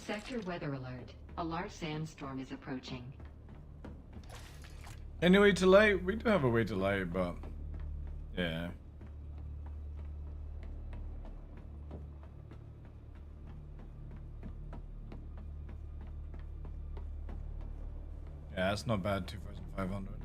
Sector weather alert. A large sandstorm is approaching. Any way to light? We do have a way to light, but yeah. Yeah, that's not bad. 2,500.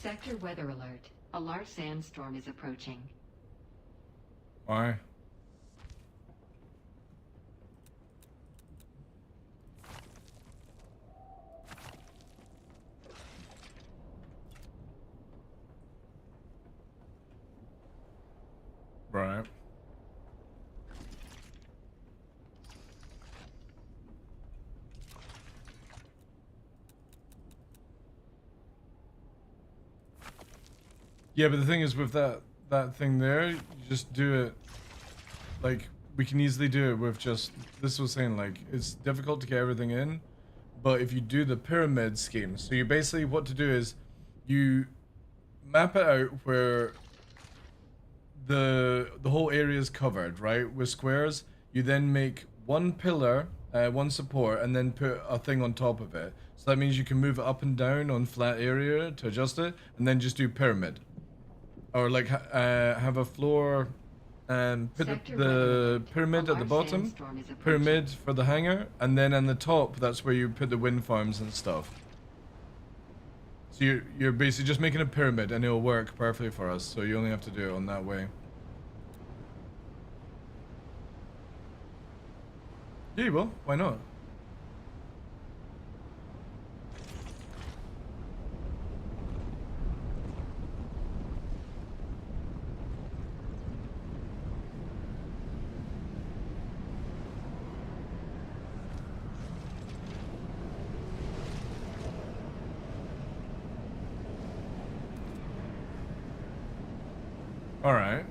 Sector weather alert. A large sandstorm is approaching. Why? Right. Yeah, but the thing is with that thing there, you just do it, like, we can easily do it with just, this was saying, like, it's difficult to get everything in, but if you do the pyramid scheme, so you basically, what to do is, you map it out where the whole area is covered, right, with squares. You then make one pillar, one support, and then put a thing on top of it. So that means you can move it up and down on flat area to adjust it, and then just do pyramid. Or like have a floor and put the pyramid at the bottom, pyramid for the hangar, and then on the top, that's where you put the wind farms and stuff. So you're basically just making a pyramid, and it'll work perfectly for us, so you only have to do it on that way. Yeah, well, why not? All right.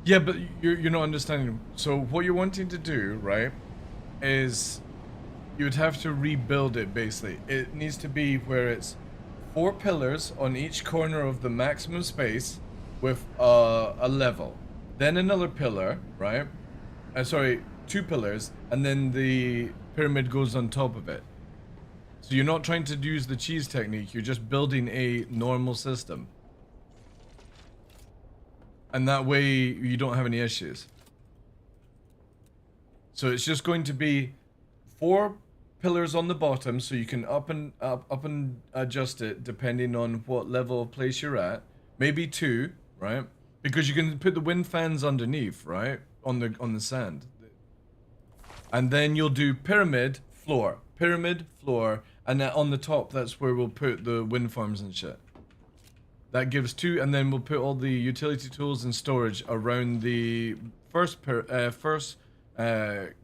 Yeah, but you're not understanding. So what you're wanting to do, right, is you would have to rebuild it basically. It needs to be where it's 4 pillars on each corner of the maximum space with a level. Then another pillar, right? Sorry, 2 pillars, and then the pyramid goes on top of it. So you're not trying to use the cheese technique, you're just building a normal system. And that way you don't have any issues. So it's just going to be 4 pillars on the bottom, so you can up and adjust it depending on what level of place you're at. Maybe 2, right? Because you can put the wind fans underneath, right? On the sand. And then you'll do pyramid, floor, and then on the top, that's where we'll put the wind farms and shit. That gives 2, and then we'll put all the utility tools and storage around the first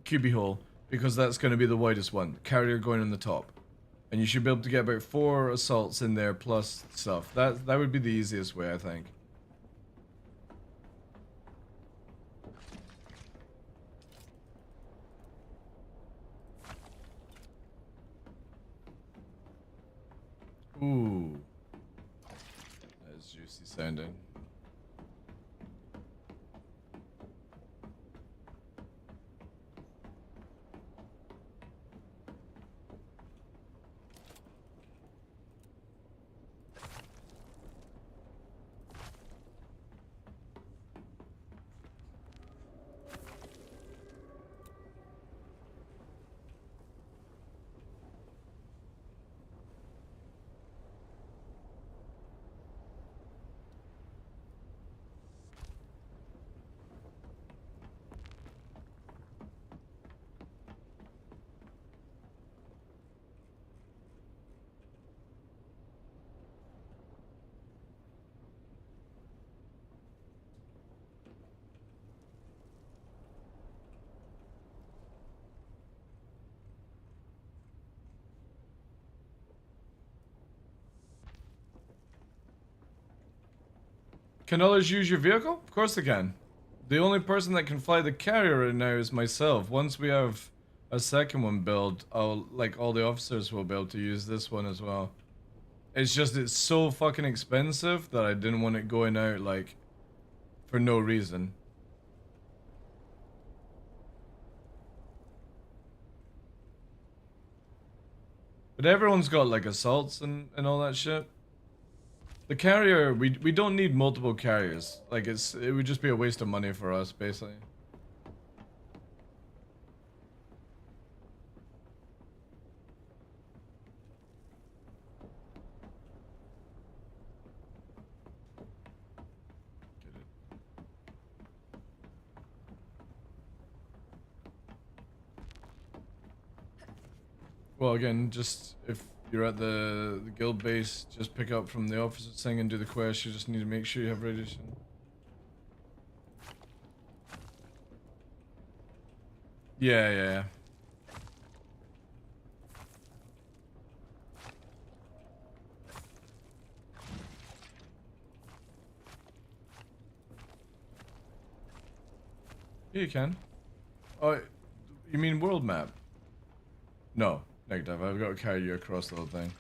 cubbyhole, because that's going to be the widest one. Carrier going on the top. And you should be able to get about 4 assaults in there plus stuff. That would be the easiest way, I think. Ooh. That is juicy sounding. Can others use your vehicle? Of course they can. The only person that can fly the carrier right now is myself. Once we have a second one built, all the officers will be able to use this one as well. It's just, it's so fucking expensive that I didn't want it going out, like, for no reason. But everyone's got, like, assaults and all that shit. The carrier, we don't need multiple carriers. Like, it would just be a waste of money for us, basically. Well, again, just if you're at the guild base, just pick up from the officer's thing and do the quest. You just need to make sure you have radiation. Yeah. You can. Oh, you mean world map? No. Negative, I've got to carry you across the whole thing.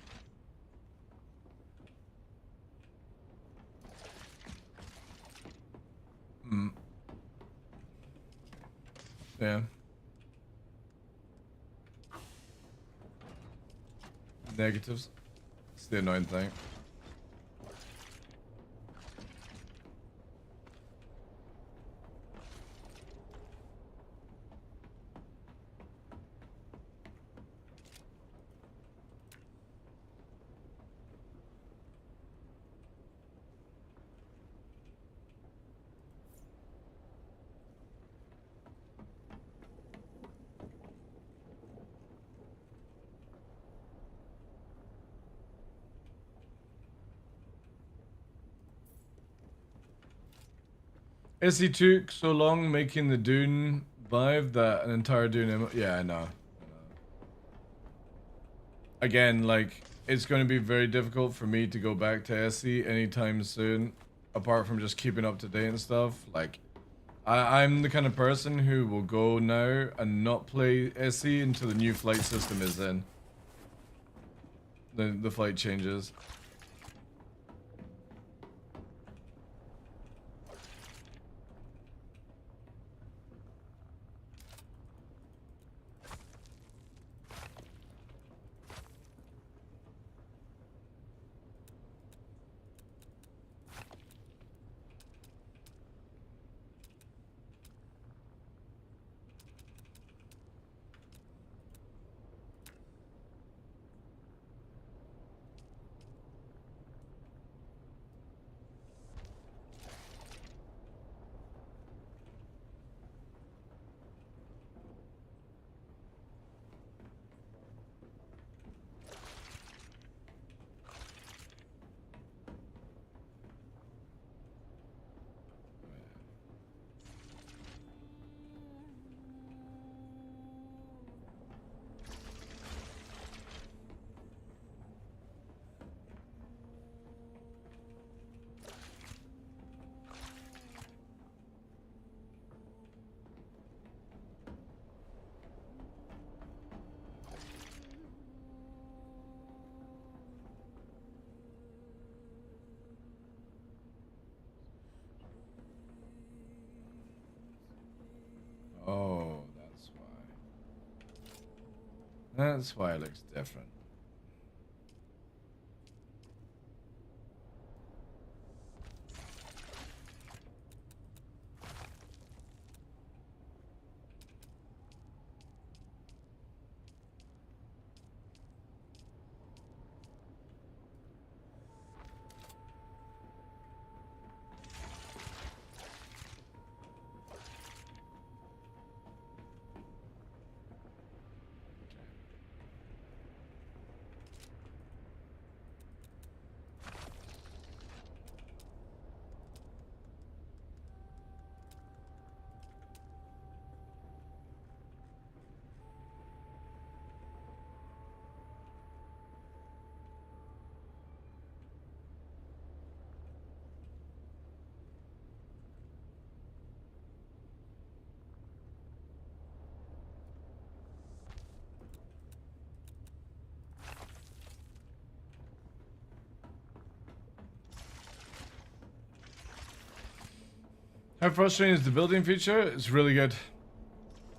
Yeah. Negatives. It's the annoying thing. SE took so long making the Dune vibe that an entire Dune yeah, I know. Again, like, it's going to be very difficult for me to go back to SE anytime soon, apart from just keeping up to date and stuff. Like, I'm the kind of person who will go now and not play SE until the new flight system is in. The flight changes. That's why it looks different. How frustrating is the building feature? It's really good.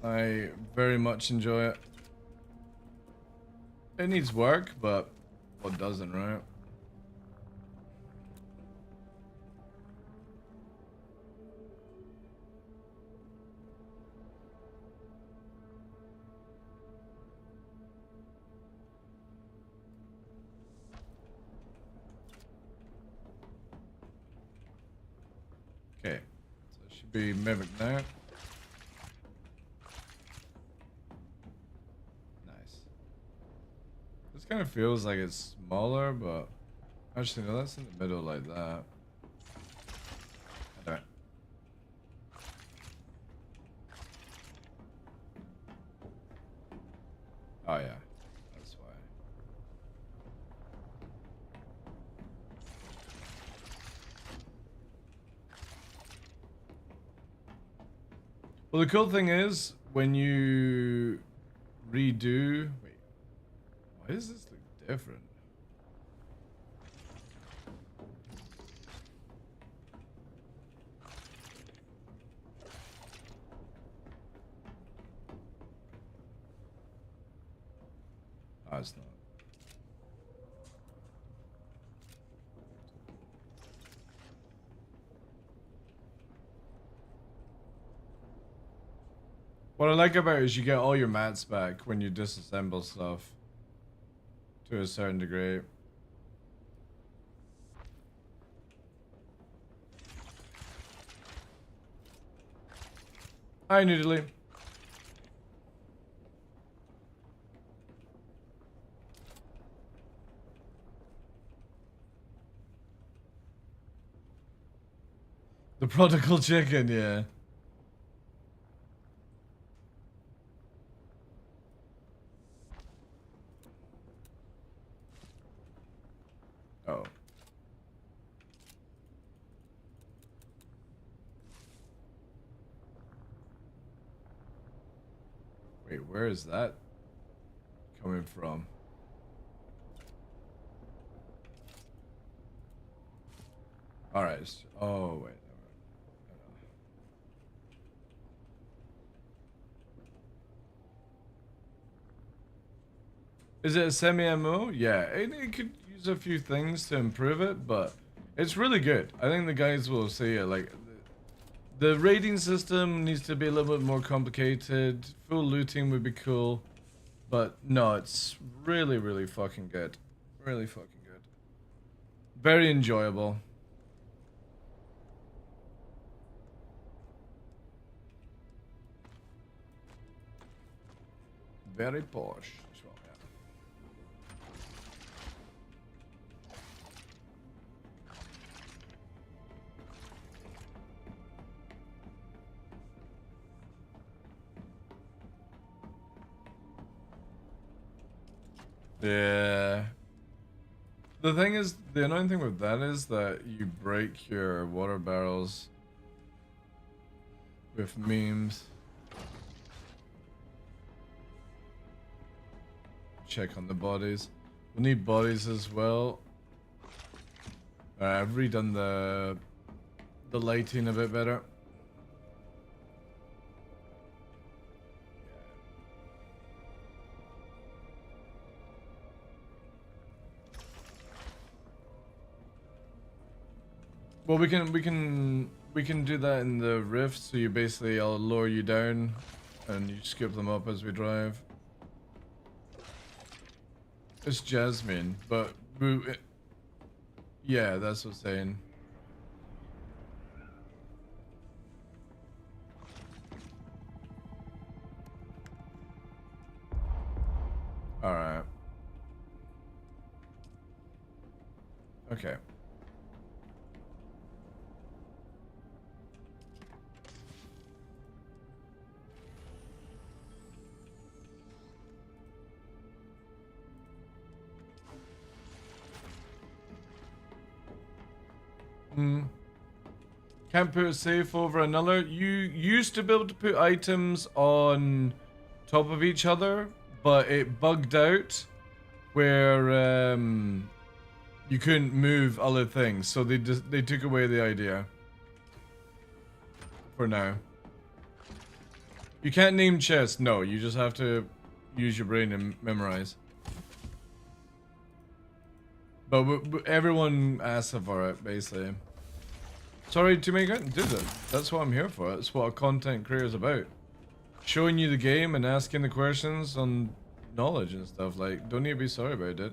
I very much enjoy it. It needs work, but what doesn't, right? Okay. Be mimic now. Nice. This kind of feels like it's smaller, but actually no, that's in the middle like that. Anyway. Oh yeah, that's why. Well, the cool thing is, when you redo... Wait, why does this look different? Oh, it's not. What I like about it is you get all your mats back when you disassemble stuff to a certain degree. Hi, Noodly. The prodigal chicken, yeah. Oh. Wait, where is that coming from? Alright. Oh, wait. Is it a semi-MMO? Yeah, it could use a few things to improve it, but it's really good. I think the guys will say it. Like, the rating system needs to be a little bit more complicated. Full looting would be cool. But no, it's really, really fucking good. Really fucking good. Very enjoyable. Very posh. Yeah. The thing is, the annoying thing with that is that you break your water barrels with memes. Check on the bodies. We need bodies as well. I've redone the lighting a bit better. Well, we can do that in the rift. So you basically, I'll lower you down, and you skip them up as we drive. It's Jasmine, but yeah, that's what I'm saying. All right. Okay. Can't put a safe over another. You used to be able to put items on top of each other, but it bugged out where you couldn't move other things. So they took away the idea for now. You can't name chests. No, you just have to use your brain and memorize. But everyone asks for it, basically. Sorry to make it. Did it. That's what I'm here for. That's what a content creator is about. Showing you the game and asking the questions on knowledge and stuff. Like, don't need to be sorry about it.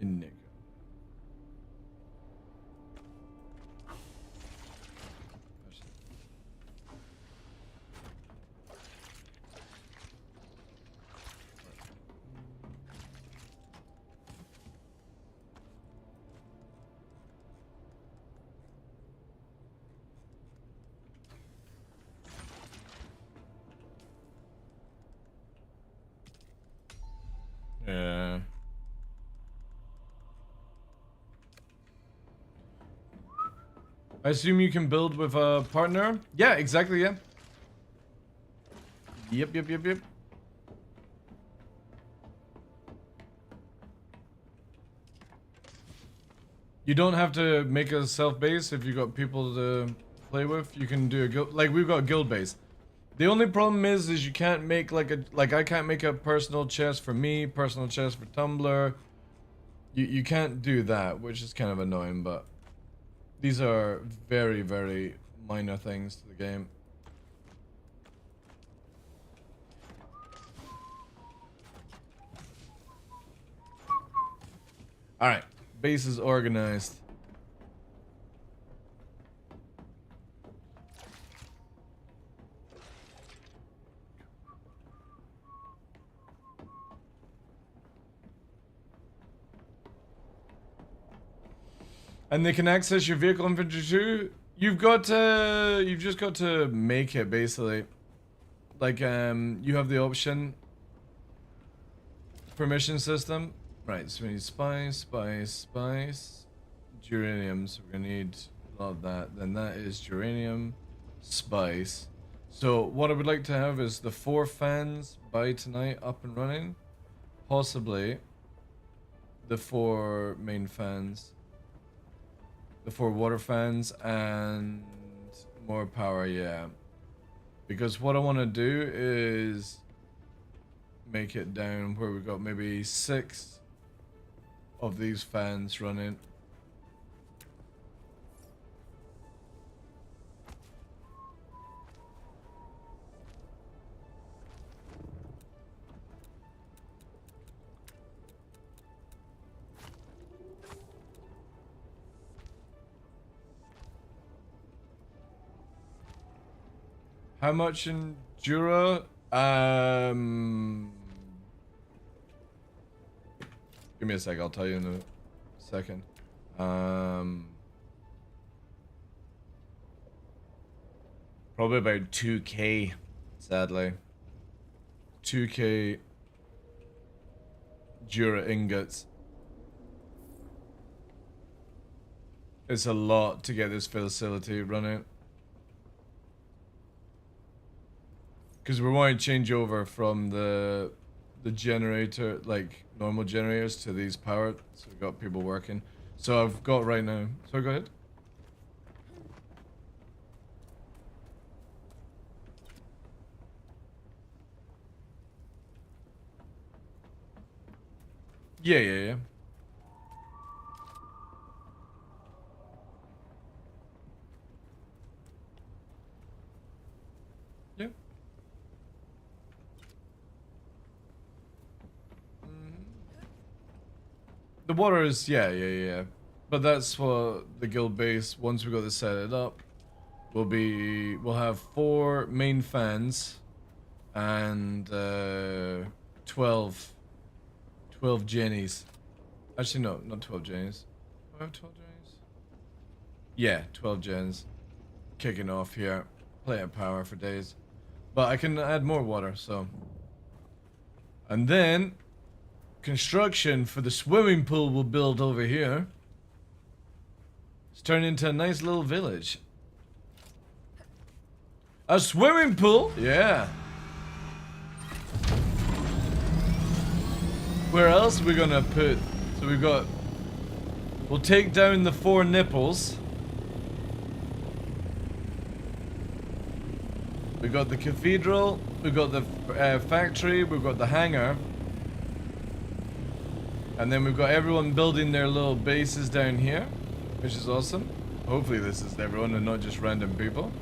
Nick. Yeah. I assume you can build with a partner? Yeah, exactly, yeah. Yep. You don't have to make a self-base if you got people to play with. You can do a guild, like we've got a guild base. The only problem is you can't make like I can't make a personal chest for me, personal chest for Tumblr. You can't do that, which is kind of annoying, but these are very, very minor things to the game. Alright, base is organized. And they can access your vehicle infantry too. You've just got to make it basically. Like you have the option. Permission system. Right, so we need spice. Geranium, so we're gonna need a lot of that. Then that is geranium, spice. So what I would like to have is the 4 fans by tonight up and running. Possibly the 4 main fans. The 4 water fans and more power, yeah. Because what I want to do is make it down where we've got maybe 6 of these fans running. How much in Jura? Give me a sec, I'll tell you in a second. Probably about 2k, sadly. 2k Jura ingots. It's a lot to get this facility running. because we want to change over from the generator, like normal generators, to these powered. So we've got people working. So I've got right now. So go ahead. Yeah. Yeah. The water is, yeah. But that's for the guild base. Once we got this set it up, we'll have 4 main fans and 12 jennies. Actually, no, not 12 jennies. Do I have 12 jennies? Yeah, 12 gens. Kicking off here. Plenty of power for days. But I can add more water, so. And then construction for the swimming pool will build over here. It's turned into a nice little village. A swimming pool? Yeah. Where else are we gonna put? So we'll take down the 4 nipples. We got the cathedral, we got the factory, we've got the hangar. And then we've got everyone building their little bases down here, which is awesome. Hopefully this is everyone and not just random people.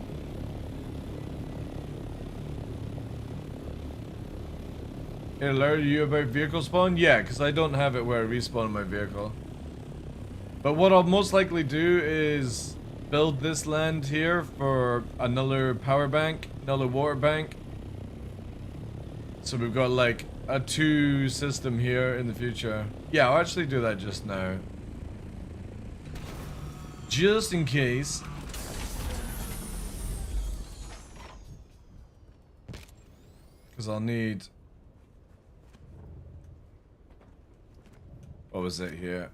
It alerted you about vehicle spawn? Yeah, because I don't have it where I respawn my vehicle. But what I'll most likely do is build this land here for another power bank, another water bank. So we've got like a 2 system here in the future. Yeah, I'll actually do that just now. Just in case. Because I'll need... What was it here?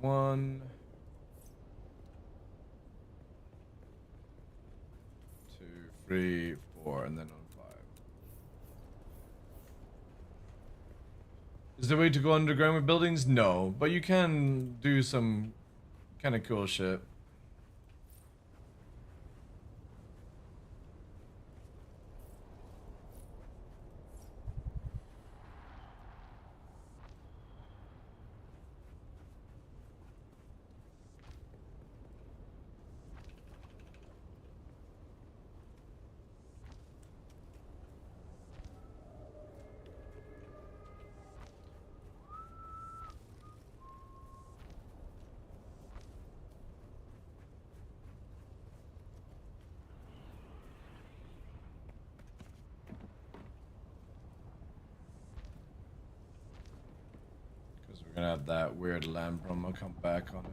1, 2, 3, 4, and then on 5. Is there a way to go underground with buildings? No, but you can do some kind of cool shit. We're gonna have that weird land problem. I'll come back on it.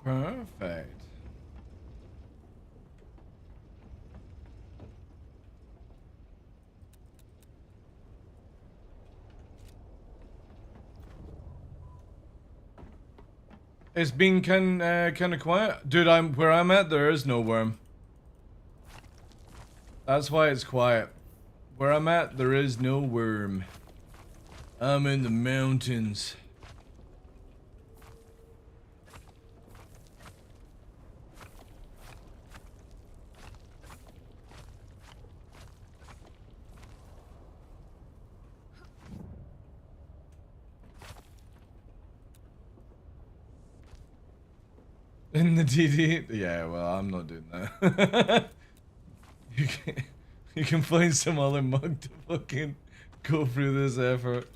Perfect. It's been kind of quiet. Dude, where I'm at, there is no worm. That's why it's quiet. Where I'm at, there is no worm. I'm in the mountains. In the DD? Yeah, well, I'm not doing that. You can find some other mug to fucking go through this effort.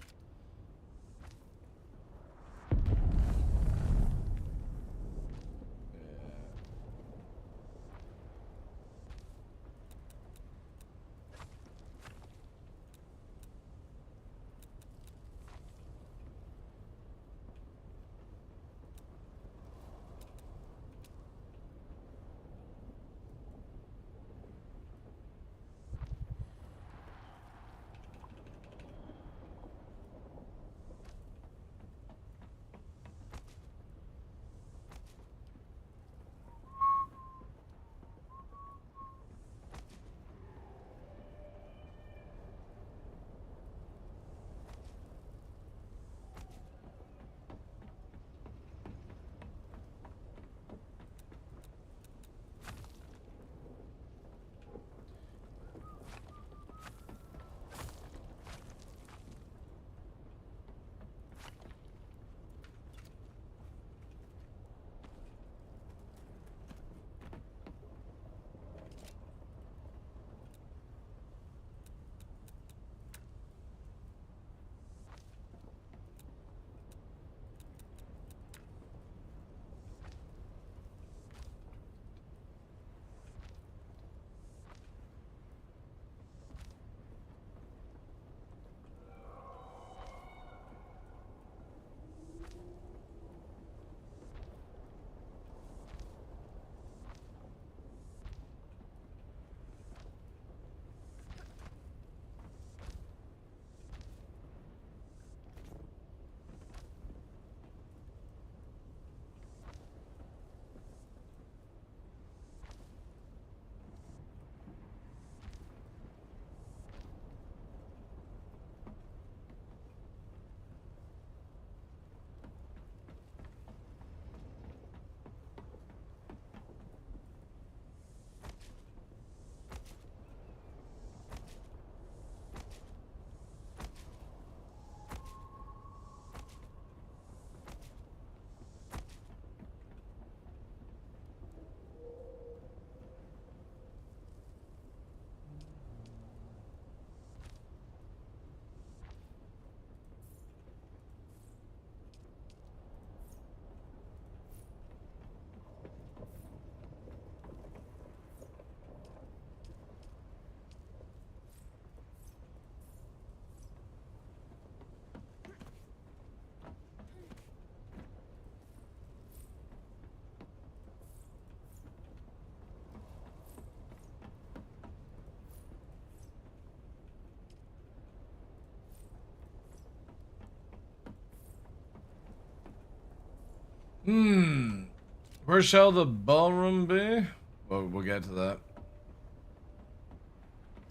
Where shall the ballroom be? Well, we'll get to that.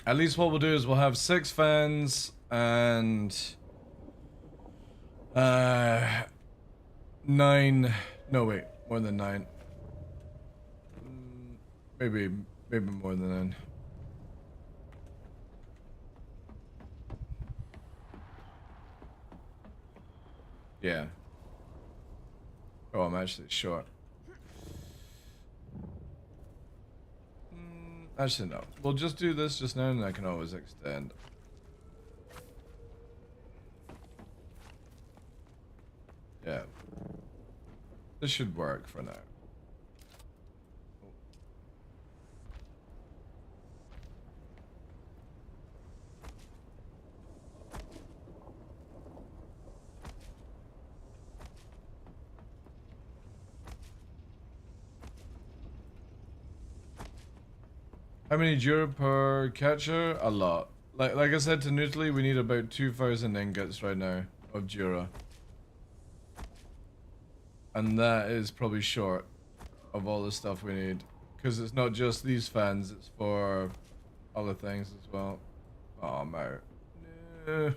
At least what we'll do is we'll have 6 fans and 9. No, wait, more than 9. Maybe more than 9. Yeah. Oh, I'm actually short. Actually, no. We'll just do this just now, and I can always extend. Yeah. This should work for now. How many Jura per catcher? A lot. Like I said to Nutli, we need about 2,000 ingots right now of Jura. And that is probably short of all the stuff we need. Because it's not just these fans, it's for other things as well. Oh, I'm out. No. Okay.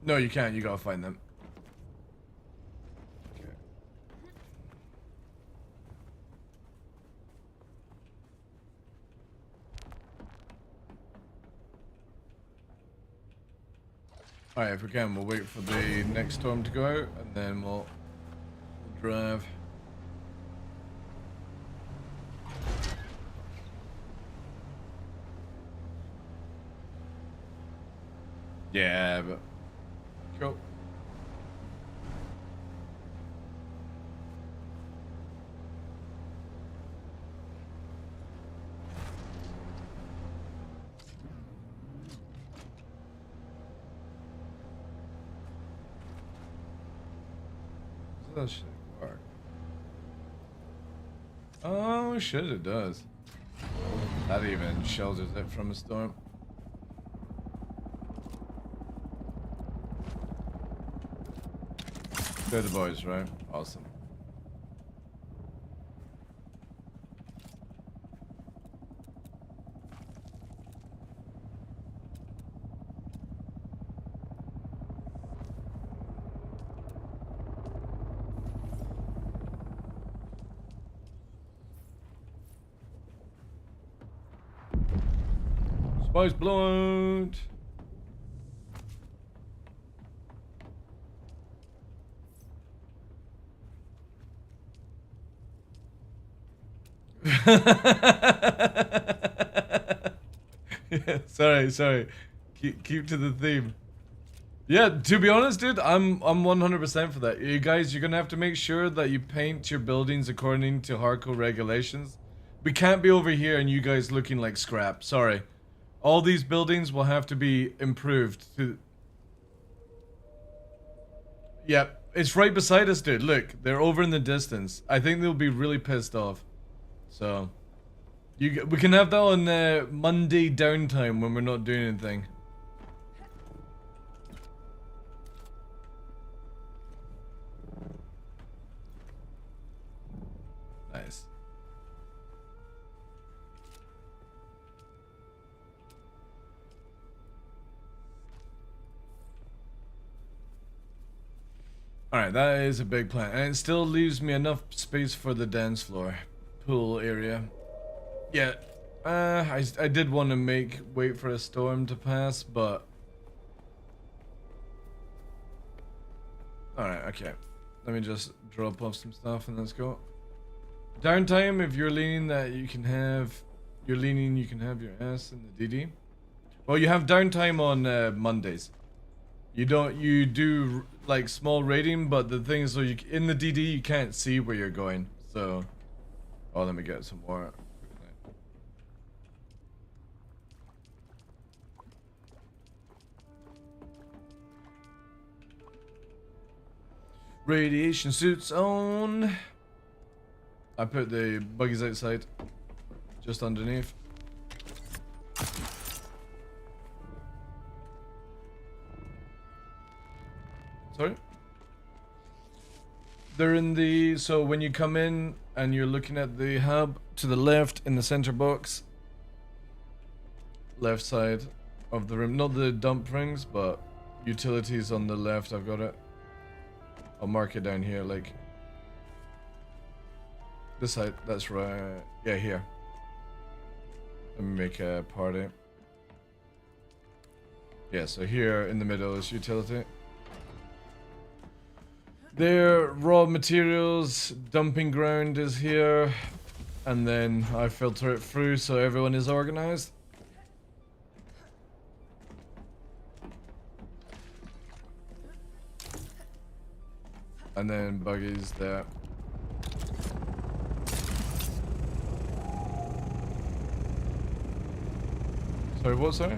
No, you can't. You gotta find them. Okay. Alright, if we can, we'll wait for the next storm to go out, and then we'll drive. Yeah, but... Cool. That shit work? Oh shit, it does. That even shelters it from a storm. They're the boys, right? Awesome. Spice blown. Yeah, sorry. Keep to the theme. Yeah, to be honest, dude, I'm 100% for that. You guys, you're gonna have to make sure that you paint your buildings according to hardcore regulations. We can't be over here and you guys looking like scrap. Sorry. All these buildings will have to be improved to... Yep, it's right beside us, dude. Look, they're over in the distance. I think they'll be really pissed off. So, we can have that on Monday downtime when we're not doing anything. Nice. Alright, that is a big plan. And it still leaves me enough space for the dance floor. Pool area. Yeah. I did want to wait for a storm to pass, but... Alright, okay. Let me just drop off some stuff and let's go. Downtime, if you're leaning that you can have... You're leaning, you can have your ass in the DD. Well, you have downtime on Mondays. You do like small raiding, but the thing is, so in the DD you can't see where you're going. So, oh, let me get some more. Radiation suits on. I put the buggies outside, just underneath. Sorry? They're in the... So when you come in and you're looking at the hub, to the left in the center box. Left side of the room. Not the dump rings, but utilities on the left. I've got it. I'll mark it down here, like... This side, that's right. Yeah, here. Let me make a party. Yeah, so here in the middle is utility. Their raw materials dumping ground is here, and then I filter it through so everyone is organized. And then buggies there. Sorry, what, sorry?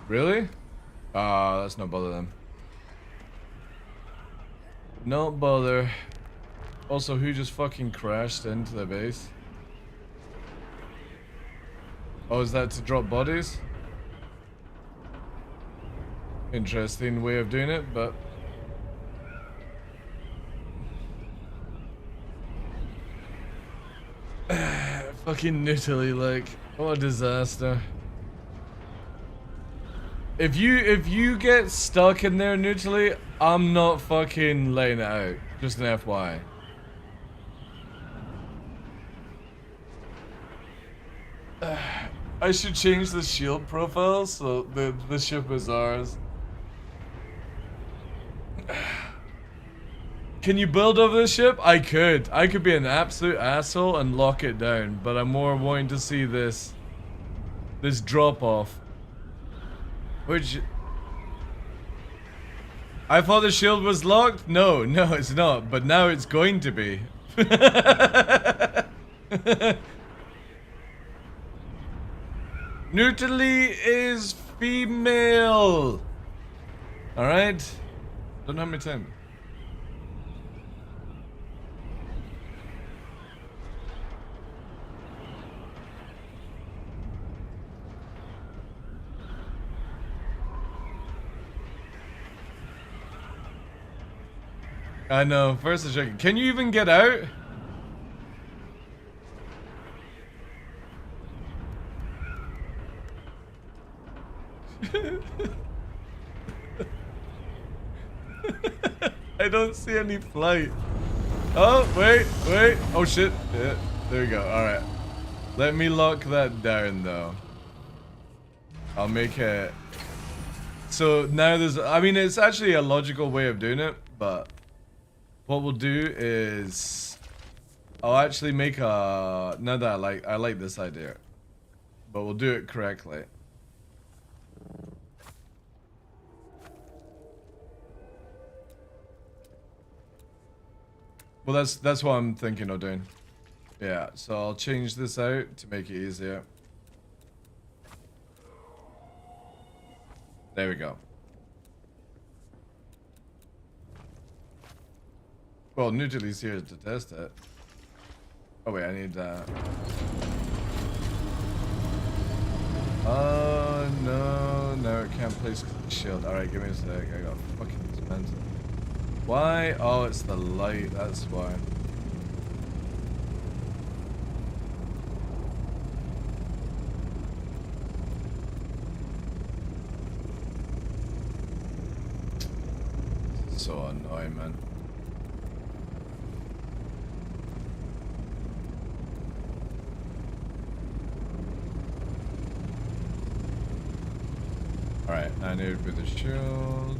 Really? Let's not bother them. Not bother. Also, who just fucking crashed into the base? Oh, is that to drop bodies? Interesting way of doing it, but... fucking Italy, like, what a disaster. If you get stuck in there, Italy, I'm not fucking laying it out. Just an FYI. I should change the shield profile so the ship is ours. Can you build over the ship? I could. I could be an absolute asshole and lock it down, but I'm more wanting to see this drop off. Which I thought the shield was locked? No, it's not, but now it's going to be. Nutally is female. Alright? Don't have my time. I know, first a second. Can you even get out? I don't see any flight. Oh, wait. Oh shit. Yeah, there we go. Alright. Let me lock that down though. I'll make it. So now there's, I mean, it's actually a logical way of doing it, but what we'll do is I'll actually make a, now that I like this idea, but we'll do it correctly. Well, that's what I'm thinking of doing. Yeah, so I'll change this out to make it easier. There we go. Well, Nutili's here to test it. Oh wait, I need that. Oh no, it can't place shield. Alright, give me a sec. I got fucking expensive. Why? Oh, it's the light, that's why. So annoying, man. Alright, I need to put the shield.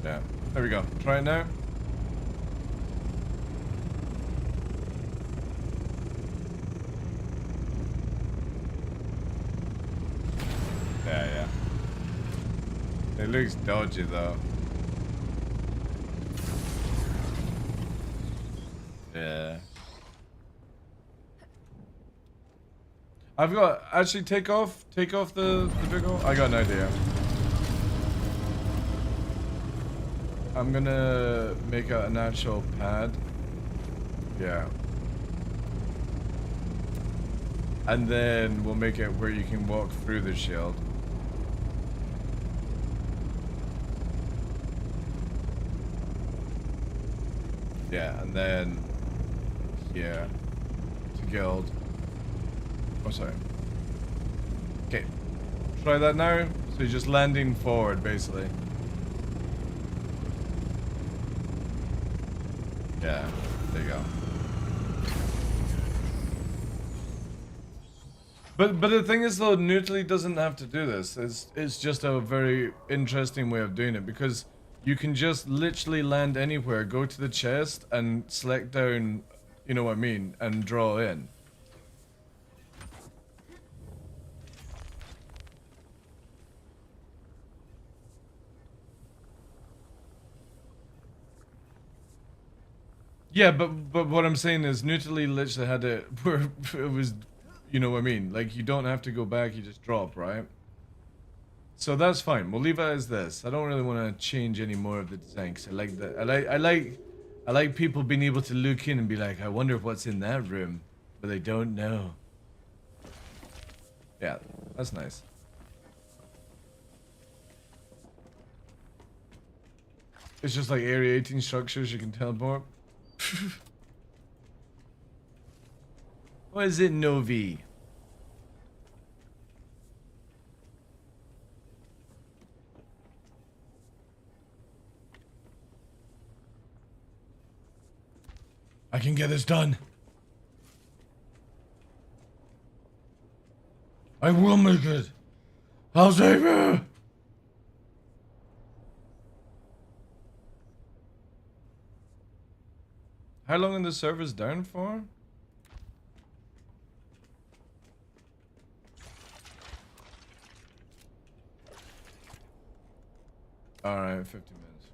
Yeah, there we go. Try it now. Yeah. It looks dodgy though. Yeah. I've got, actually take off the vehicle. I got an idea. I'm gonna make an actual pad. Yeah. And then we'll make it where you can walk through the shield. Yeah, and then here to guild. Oh, sorry. Okay. Try that now. So you're just landing forward, basically. Yeah, there you go. But the thing is though, Nutily doesn't have to do this. It's just a very interesting way of doing it because you can just literally land anywhere, go to the chest and select down, you know what I mean, and draw in. Yeah, but what I'm saying is Nutili literally had it where it was, you know what I mean? Like, you don't have to go back, you just drop, right? So that's fine. We'll leave it as this. I don't really want to change any more of the design because I like that. I like people being able to look in and be like, I wonder what's in that room, but they don't know. Yeah, that's nice. It's just like Area 18 structures you can teleport. What is it, Novi? I can get this done. I will make it. I'll save you. How long are the servers down for? Alright, 50 minutes.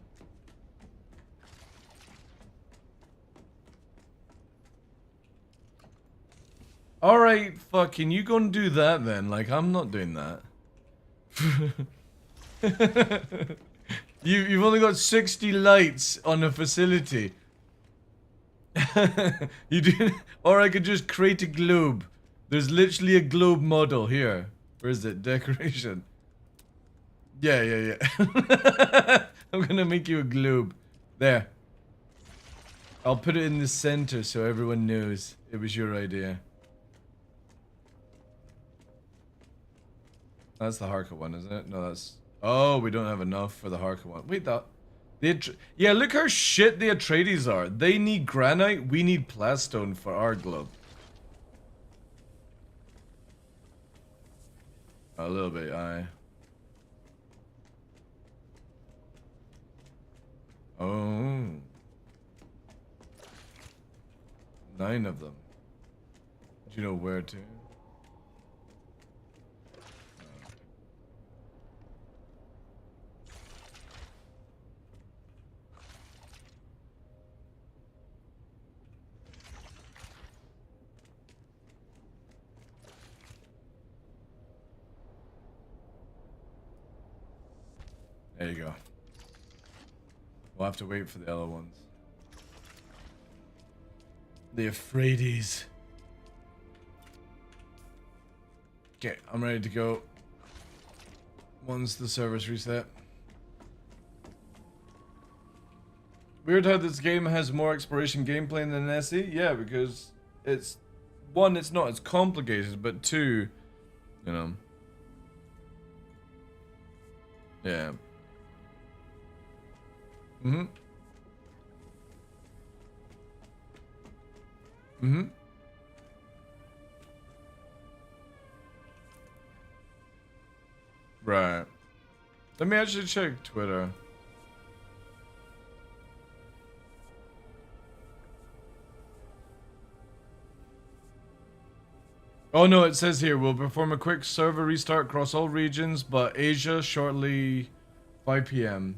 Alright, fucking you go and do that then. Like, I'm not doing that. You've only got 60 lights on a facility. You do, or I could just create a globe. There's literally a globe model here. Where is it? Decoration. Yeah. I'm gonna make you a globe. There. I'll put it in the center so everyone knows it was your idea. That's the Harka one, isn't it? No, that's... Oh, we don't have enough for the Harka one. Wait, that... Yeah, look how shit the Atreides are. They need granite, we need plastone for our globe. A little bit, aye. Oh. 9 of them. Do you know where to? There you go. We'll have to wait for the other ones. The Atreides. Okay, I'm ready to go. Once the servers reset. Weird how this game has more exploration gameplay than SE. Yeah, because it's... One, it's not as complicated, but two, you know. Yeah. Mm-hmm. Mm-hmm. Right. Let me actually check Twitter. Oh no, it says here, we'll perform a quick server restart across all regions, but Asia shortly 5 p.m.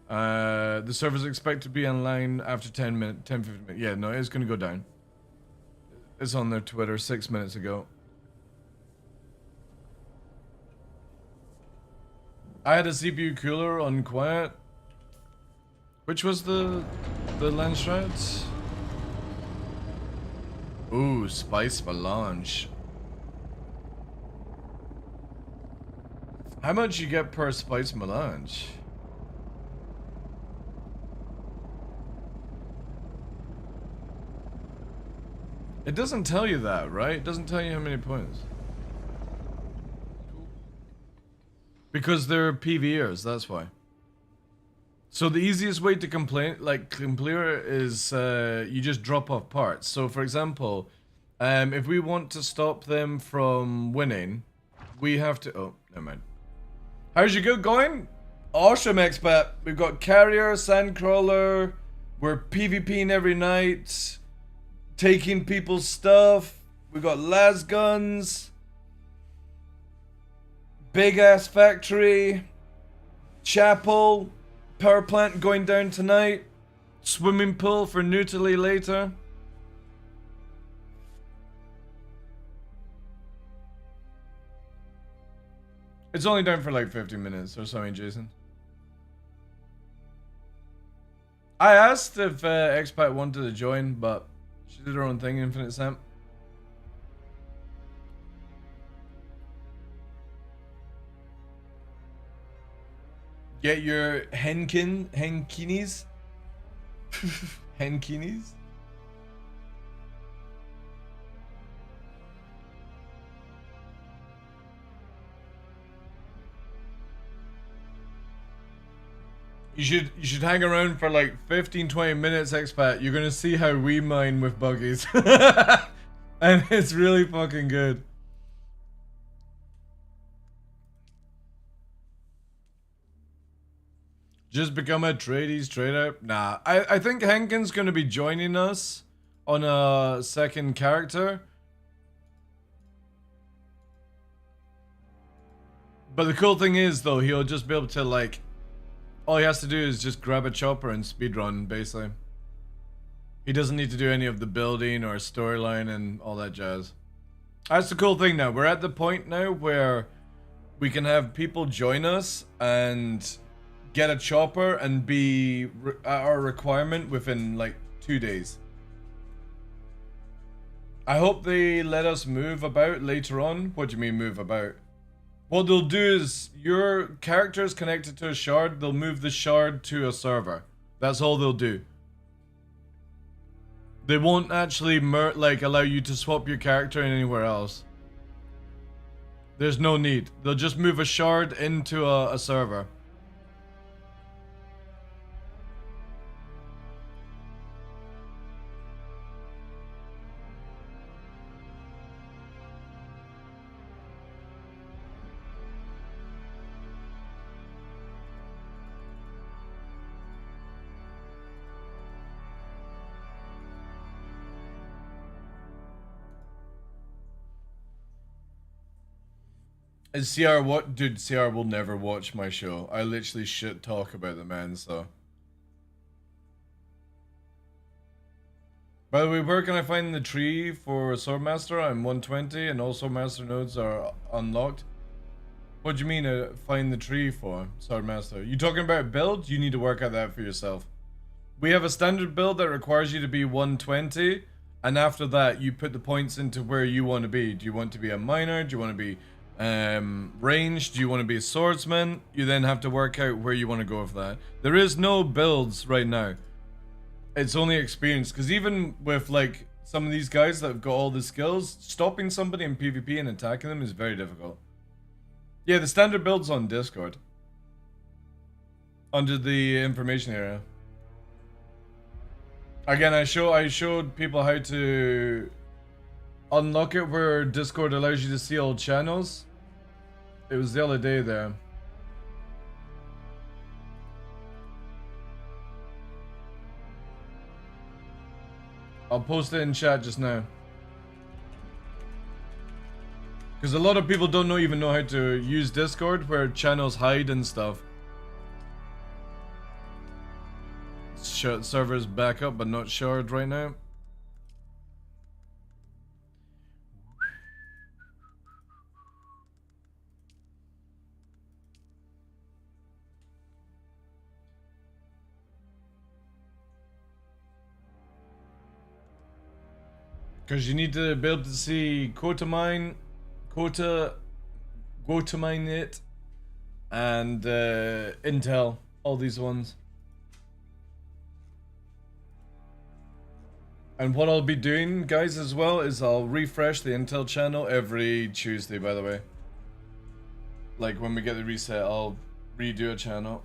The server's expected to be online after 10 minutes, 10-15 minutes. Yeah, no, it's gonna go down. It's on their Twitter 6 minutes ago. I had a CPU cooler on quiet. Which was the lens shrouds? Ooh, spice melange. How much you get per spice melange? It doesn't tell you that, right? It doesn't tell you how many points. Because they're PVers, that's why. So the easiest way to clear it is you just drop off parts. So for example, if we want to stop them from winning, we have to... Oh, never mind. How's your good going? Awesome, expat. We've got Carrier, Sandcrawler. We're PvPing every night. Taking people's stuff. We've got las guns. Big ass factory. Chapel. Power plant going down tonight. swimming pool for Nutily later. It's only down for like 50 minutes or something, Jason. I asked if Expat wanted to join, but she did her own thing, Infinite Samp. Get your henkinis. Henkinis. You should hang around for like 15-20 minutes, Expat. You're gonna see how we mine with buggies. And it's really fucking good. Just become a tradie straight up? Nah. I think Henkin's gonna be joining us on a second character. But the cool thing is though, he'll just be able to like, all he has to do is just grab a chopper and speedrun, basically. He doesn't need to do any of the building or storyline and all that jazz. That's the cool thing now. We're at the point now where we can have people join us and get a chopper and be at our requirement within like 2 days. I hope they let us move about later on. What do you mean move about? What they'll do is your character is connected to a shard. They'll move the shard to a server. That's all they'll do. They won't actually like allow you to swap your character in anywhere else. There's no need. They'll just move a shard into a server. And CR what? Dude, CR will never watch my show. I literally shit talk about the man, so. By the way, where can I find the tree for Swordmaster? I'm 120 and all Swordmaster nodes are unlocked. What do you mean find the tree for Swordmaster? You talking about build? You need to work out that for yourself. We have a standard build that requires you to be 120, and after that you put the points into where you want to be. Do you want to be a miner? Do you want to be range? Do you want to be a swordsman? You then have to work out where you want to go with that. There is no builds right now. It's only experience, because even with like some of these guys that have got all the skills, stopping somebody in PvP and attacking them is very difficult. Yeah, the standard build's on Discord. Under the information area. Again, I showed people how to unlock it where Discord allows you to see all channels. It was the other day there. I'll post it in chat just now. Because a lot of people don't even know how to use Discord where channels hide and stuff. Servers back up but not shard right now. Because you need to be able to see quota mine it, and intel, all these ones. And what I'll be doing, guys, as well, is I'll refresh the intel channel every Tuesday, by the way. Like, when we get the reset, I'll redo a channel.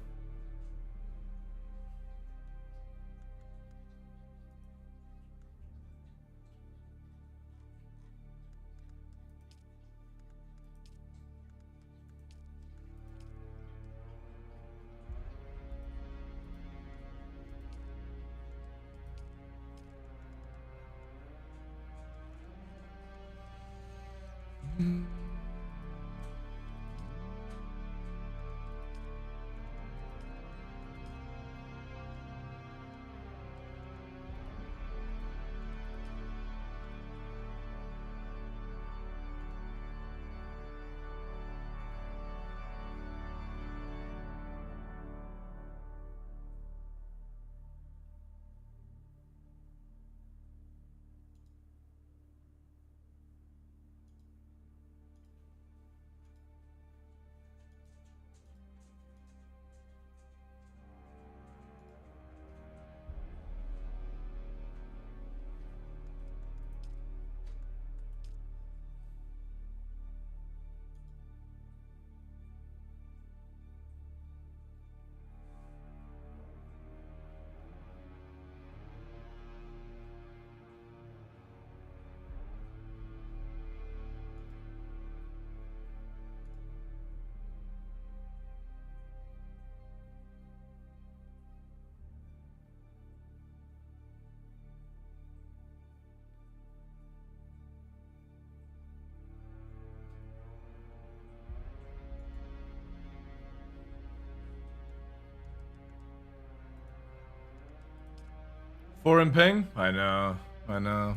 4 in ping? I know. I know.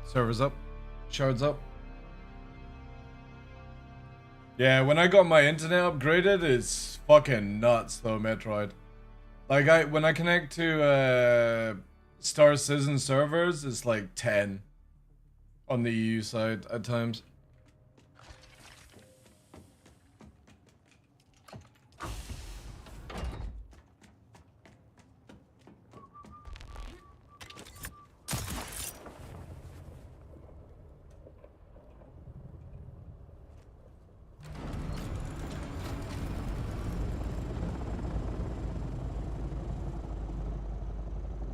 Servers up. Shards up. Yeah, when I got my internet upgraded, it's fucking nuts though, Metroid. Like when I connect to Star Citizen servers, it's like 10 on the EU side at times.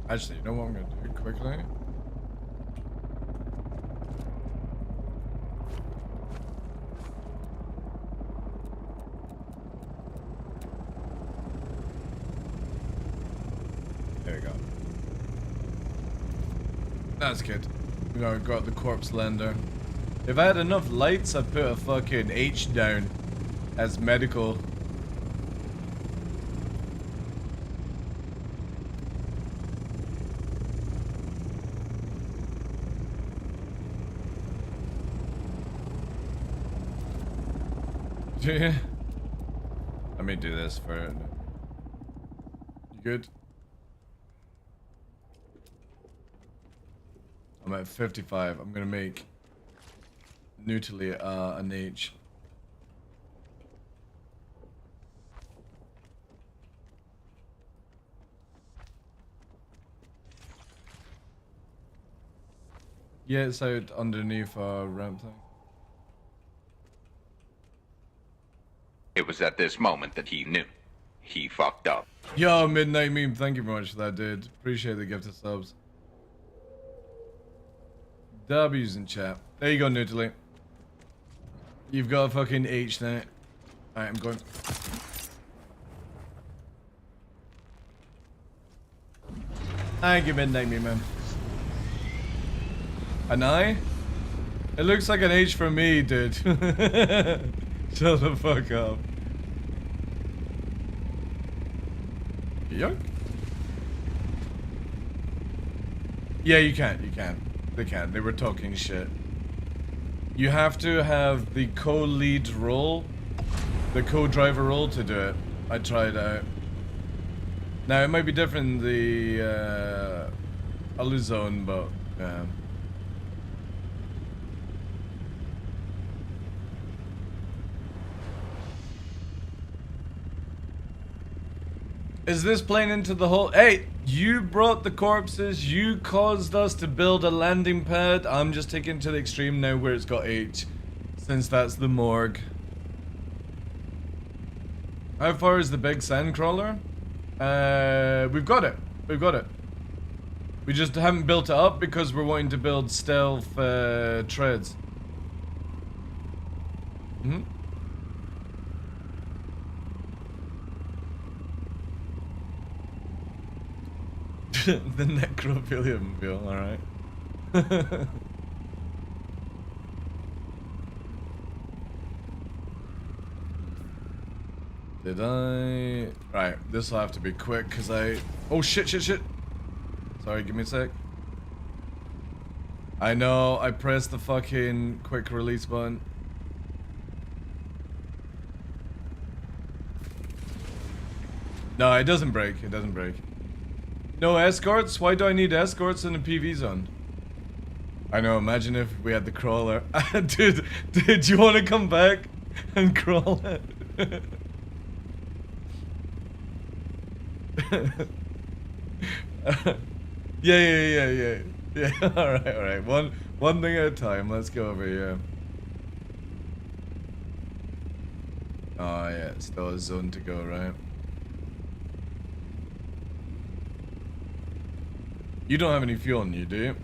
Actually, you know what I'm gonna do quickly? There we go. That's good. We got the corpse lander. If I had enough lights, I'd put a fucking H down as medical. Yeah. Let me do this for it. You good? I'm at 55. I'm gonna make neutrally an H. Yeah, it's out underneath ramp thing. It was at this moment that he knew. He fucked up. Yo, Midnight Meme, thank you very much for that, dude. Appreciate the gift of subs. W's in chat. There you go, Nutily. You've got a fucking H now. Alright, I'm going. Thank you, Midnight Meme, man. An I? It looks like an H for me, dude. Shut the fuck up. Yuck. Yeah, you can. They can. They were talking shit. You have to have the co-lead role, the co-driver role to do it. I tried out. Now, it might be different in the other zone, but yeah. Is this playing into the whole... Hey, you brought the corpses, you caused us to build a landing pad. I'm just taking it to the extreme now where it's got H, since that's the morgue. How far is the big sand crawler? We've got it. We've got it. We just haven't built it up because we're wanting to build stealth treads. Hmm? The necrophilia mobile, alright. Did I... Right, this will have to be quick because I... Oh shit. Sorry, give me a sec. I know, I pressed the fucking quick release button. No, it doesn't break, No escorts? Why do I need escorts in a PV zone? I know, imagine if we had the crawler. Dude, you want to come back and crawl it? Yeah. Alright. One thing at a time. Let's go over here. Oh yeah, still a zone to go, right? You don't have any fuel on you, do you?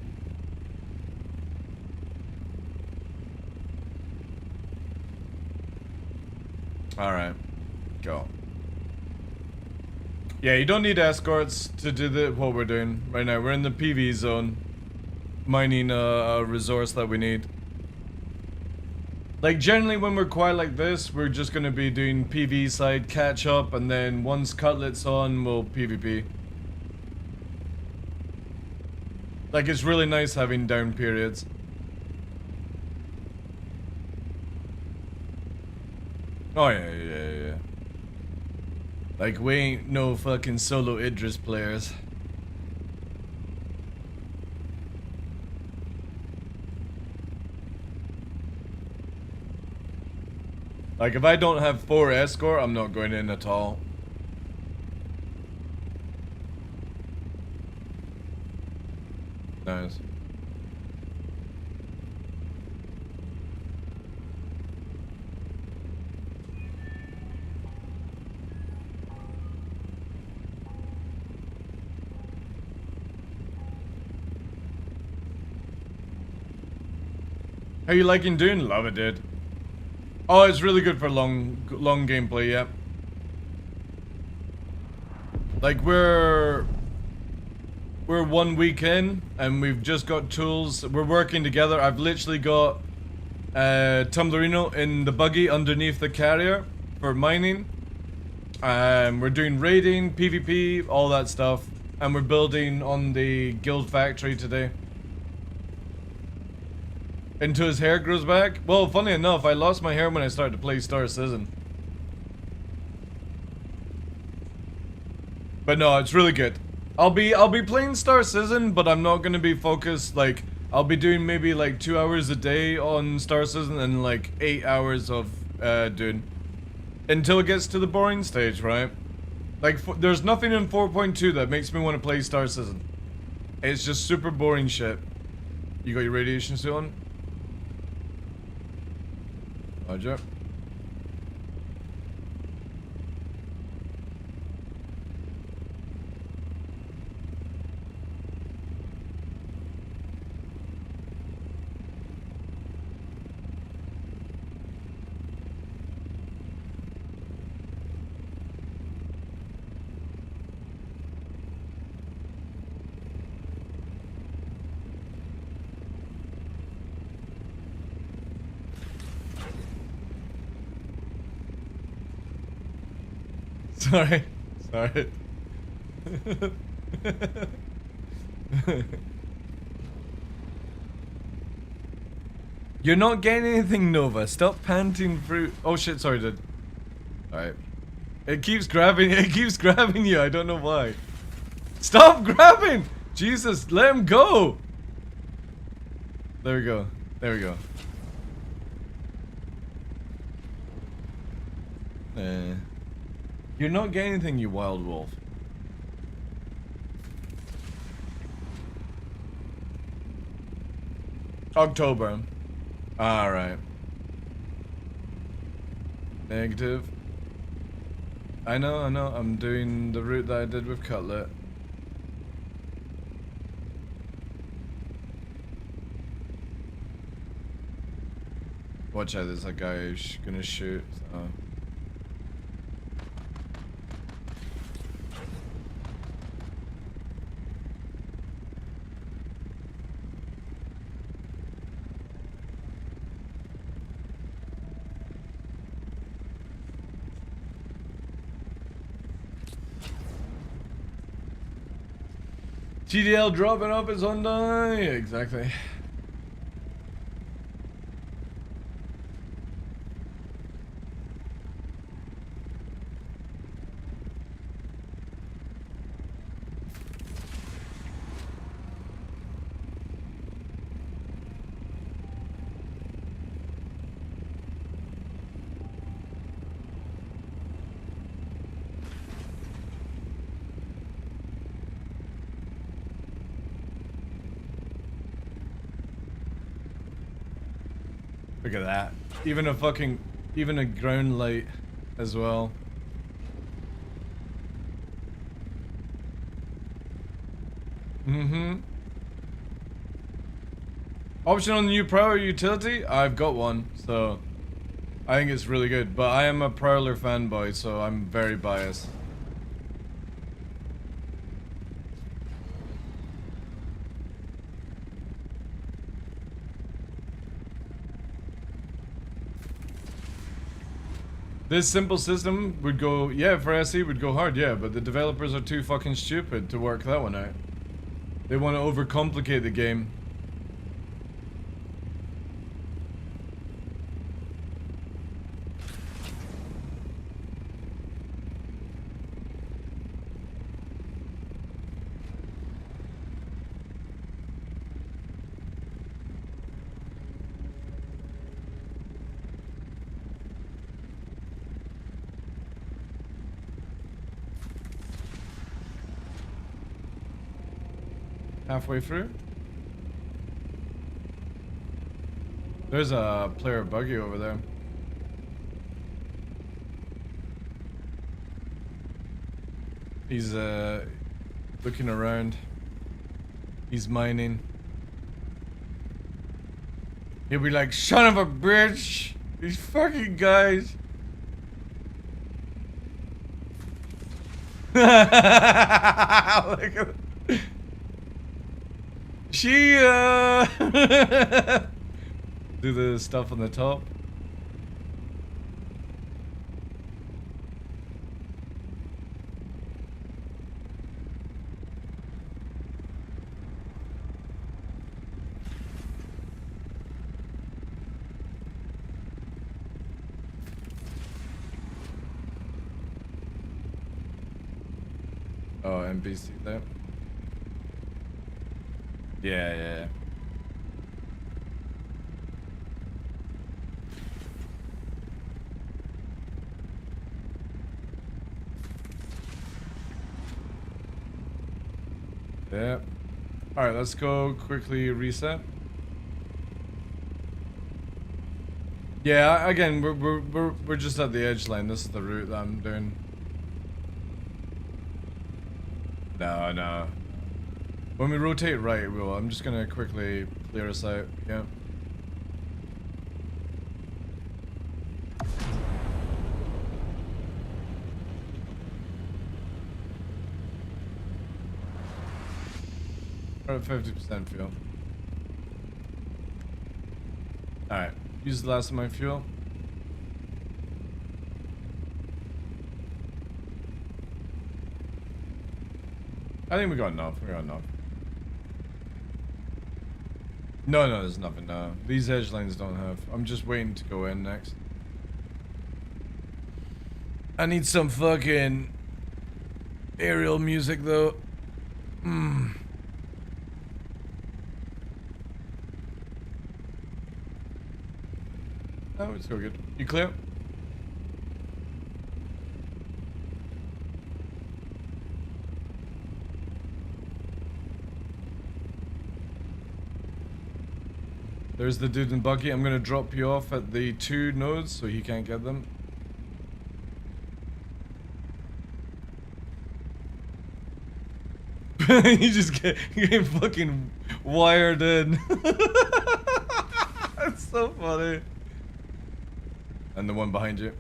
Alright. Go. Yeah, you don't need escorts to do what we're doing right now. We're in the PV zone. Mining a resource that we need. Like, generally when we're quiet like this, we're just gonna be doing PV side, catch up, and then once Cutlet's on, we'll PvP. Like, it's really nice having down periods. Oh, yeah. Like, we ain't no fucking solo Idris players. Like, if I don't have 4 escort, I'm not going in at all. Nice. How you liking Dune? Love it, dude. Oh, it's really good for long gameplay, yeah. Like, we're 1 week in, and we've just got tools. We're working together. I've literally got Tumblerino in the buggy underneath the carrier for mining. We're doing raiding, PvP, all that stuff. And we're building on the guild factory today. Until his hair grows back? Well, funny enough, I lost my hair when I started to play Star Citizen. But no, it's really good. I'll be playing Star Citizen, but I'm not gonna be focused. Like, I'll be doing maybe like 2 hours a day on Star Citizen and like 8 hours of Dune. Until it gets to the boring stage, right? Like, there's nothing in 4.2 that makes me want to play Star Citizen. It's just super boring shit. You got your radiation suit on? Roger. Sorry. You're not getting anything, Nova. Stop panting through. Oh shit, sorry, dude. Alright. It keeps grabbing you. I don't know why. Stop grabbing! Jesus, let him go! There we go. You're not getting anything, you wild wolf. October. Alright. Negative. I know. I'm doing the route that I did with Cutlet. Watch out, there's a guy who's gonna shoot. TDL dropping off his Hyundai. Exactly. Look at that. Even a ground light as well. Option on the new Prowler utility? I've got one, so I think it's really good. But I am a Prowler fanboy, so I'm very biased. This simple system would go, yeah, for SE would go hard, yeah, but the developers are too fucking stupid to work that one out. They want to overcomplicate the game. Halfway through. There's a player buggy over there. He's looking around. He's mining. He'll be like, son of a bitch! These fucking guys! Look at she, do the stuff on the top. Oh, NPC there. Yeah. Yeah. Alright, let's go quickly reset. Yeah, again, we're just at the edge line. This is the route that I'm doing. No. When we rotate right, we will. I'm just gonna quickly clear us out. Yeah. We're at 50% fuel. Alright. Use the last of my fuel. I think we got enough. No, there's nothing. No. These edge lines don't have. I'm just waiting to go in next. I need some fucking aerial music though. Oh, it's so good. You clear? There's the dude in buggy. I'm gonna drop you off at the 2 nodes so he can't get them. You just get fucking wired in. That's so funny. And the one behind you.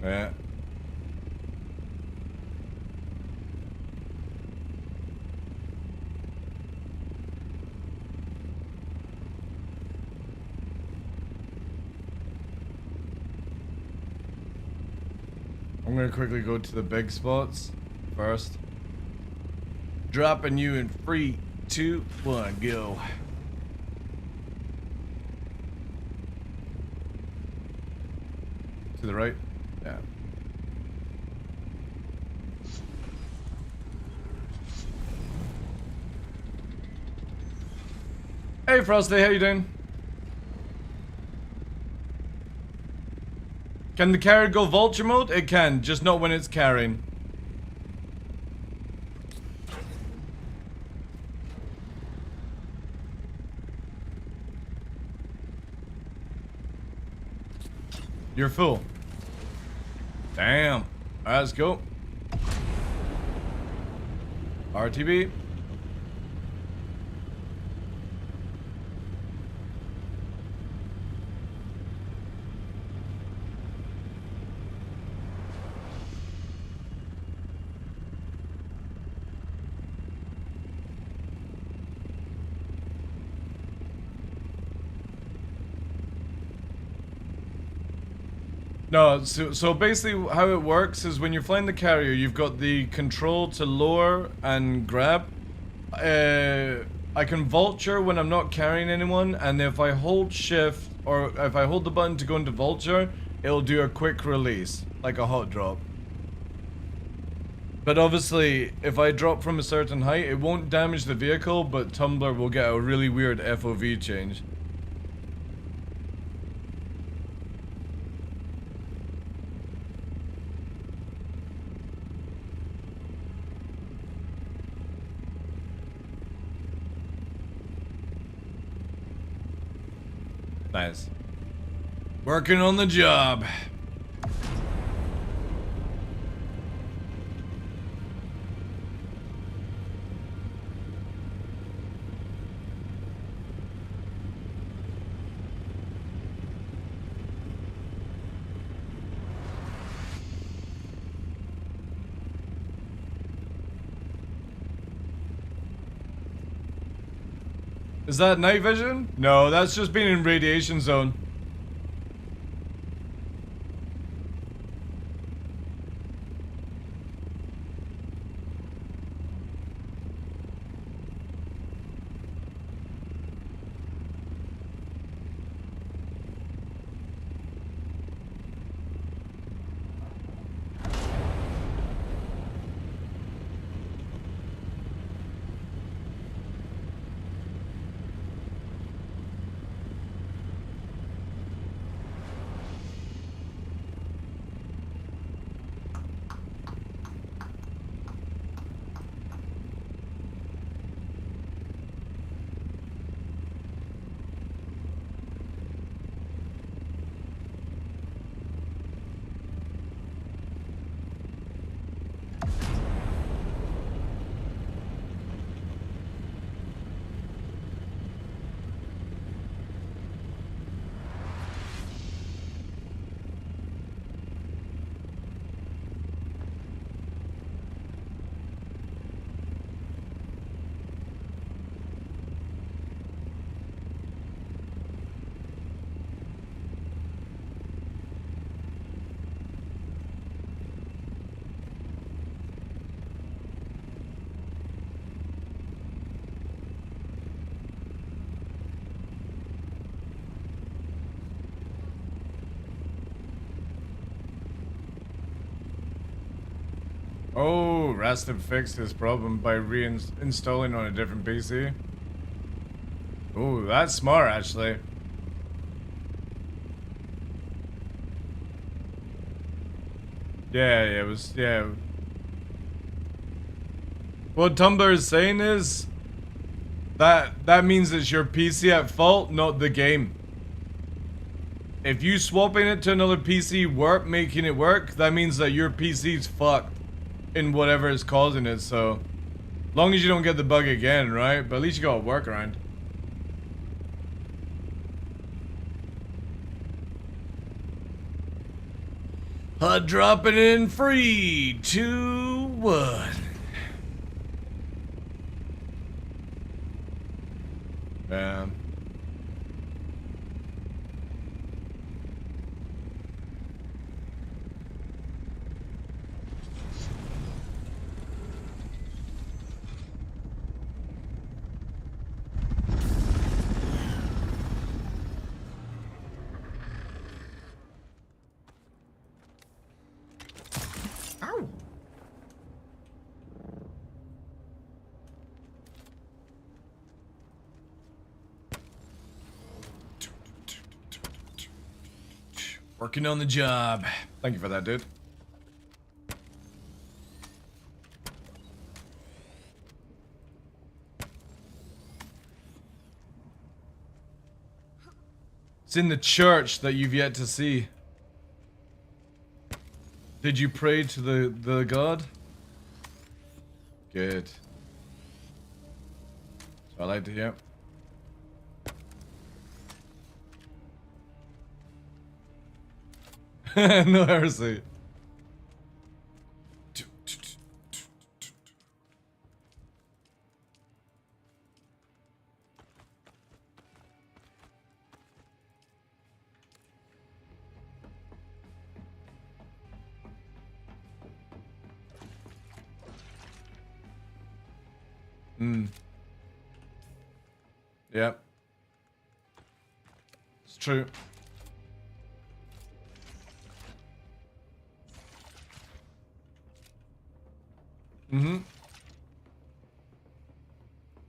Yeah. I'm gonna quickly go to the big spots first. Dropping you in 3, 2, 1, go. To the right? Yeah. Hey Frosty, how you doing? Can the carrot go vulture mode? It can, just not when it's carrying. You're full. Damn. Alright, let's go. RTB. No, so basically how it works is when you're flying the carrier, you've got the control to lower and grab. I can vulture when I'm not carrying anyone, and if I hold shift, or if I hold the button to go into vulture, it'll do a quick release, like a hot drop. But obviously, if I drop from a certain height, it won't damage the vehicle, but Tumbler will get a really weird FOV change. Nice. Working on the job. Is that night vision? No, that's just being in radiation zone. Oh, Rastab fixed his problem by reinstalling on a different PC. Oh, that's smart, actually. Yeah, it was, yeah. What Tumblr is saying is that means it's your PC at fault, not the game. If you swapping it to another PC making it work, that means that your PC's fucked in whatever is causing it, so long as you don't get the bug again, right? But at least you got a workaround. HUD dropping in 3, 2, 1. Bam. Ow! Working on the job. Thank you for that, dude. It's in the church that you've yet to see. Did you pray to the god? Good. So I like to hear. No heresy. Yep. It's true.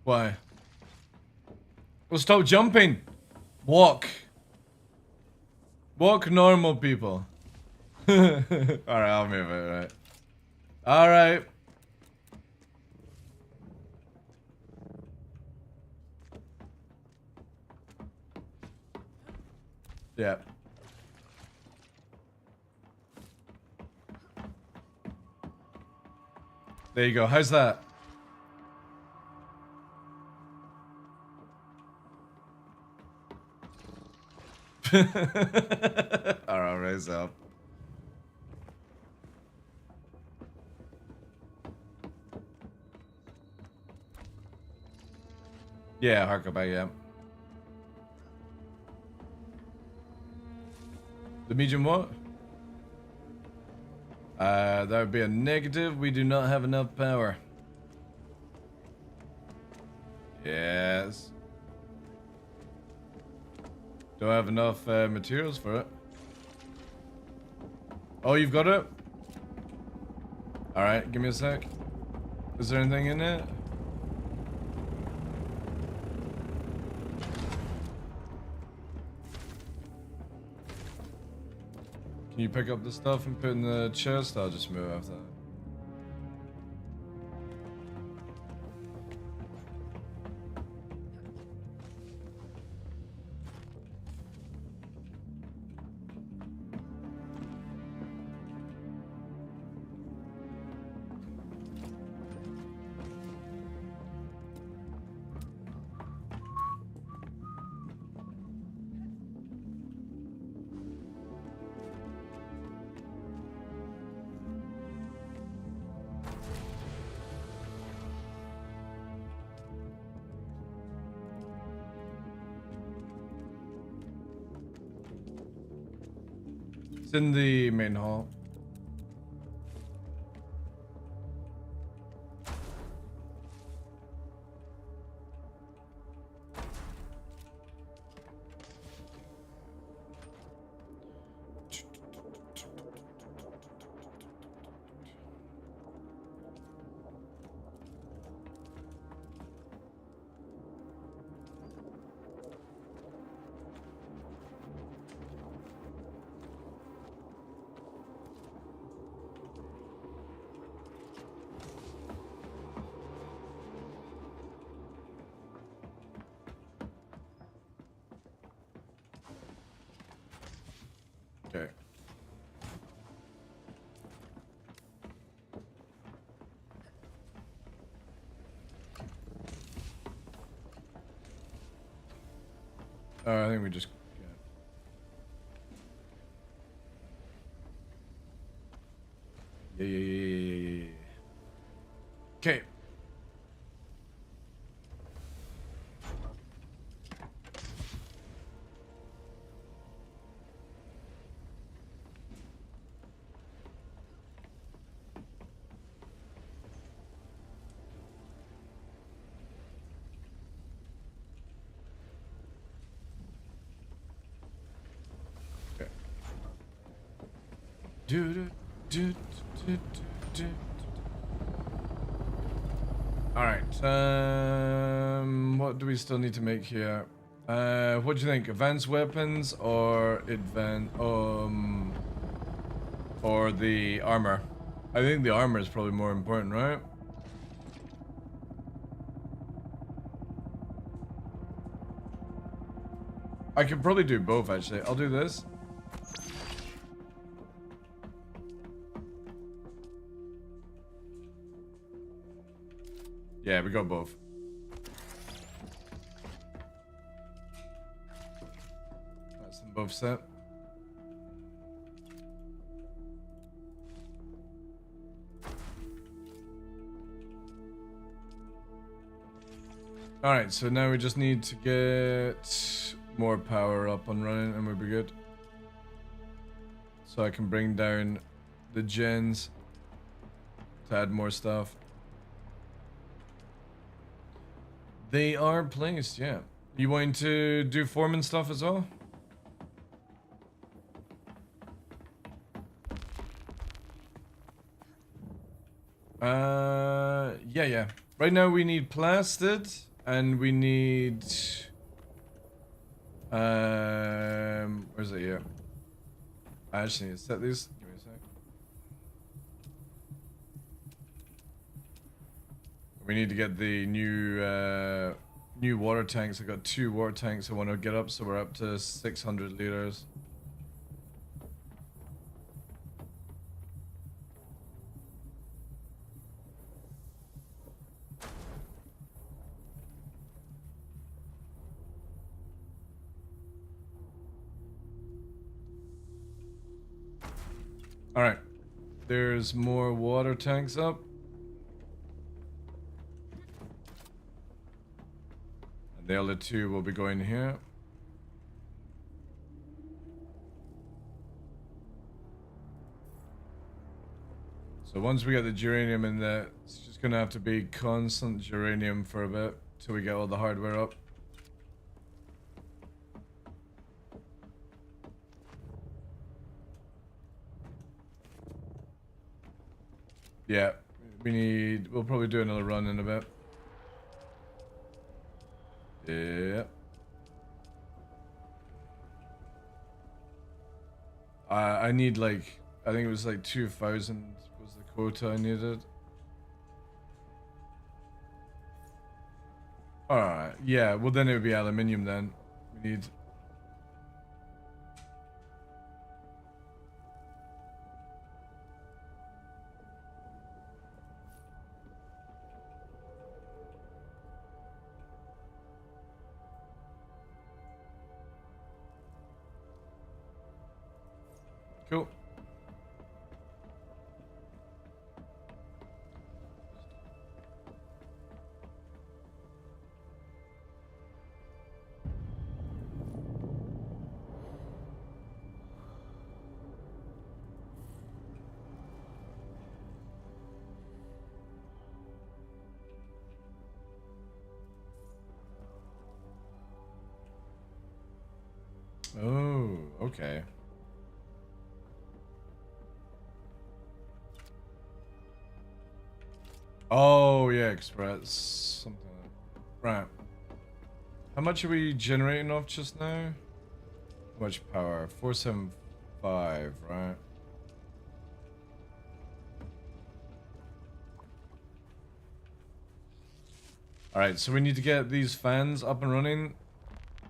Why? Well, stop jumping. Walk. Walk, normal people. Alright, I'll move it, right. Alright. Yeah. There you go. How's that? Alright, raise up. Yeah, hark back, yeah. The medium what? That would be a negative. We do not have enough power. Yes. Don't have enough materials for it. Oh, you've got it? Alright, give me a sec. Is there anything in it? Can you pick up the stuff and put in the chest? I'll just move after that. It's in the main hall. Okay. I think we just... Yeah. Okay. Alright, what do we still need to make here? What do you think? Advanced weapons or or the armor? I think the armor is probably more important, right? I could probably do both, actually. I'll do this. Yeah, we got both. That's them both set. Alright, so now we just need to get more power up and running and we'll be good. So I can bring down the gens to add more stuff. They are placed, yeah. You want to do foreman stuff as well? Yeah. Right now we need plastered and we need where's it here? I actually need to set these. Give me a sec. We need to get the new water tanks. I got 2 water tanks I want to get up, so we're up to 600 liters. Alright, there's more water tanks up. And the other 2 will be going here. So once we get the geranium in there, it's just gonna have to be constant geranium for a bit till we get all the hardware up. Yeah, we'll probably do another run in a bit. Yeah. I need like, I think it was like 2,000 was the quota I needed. Alright, yeah, well then it would be aluminium then. We need... Cool. Oh, okay. Oh, yeah, express. Something like that. Right. How much are we generating off just now? How much power? 475, right? Alright, so we need to get these fans up and running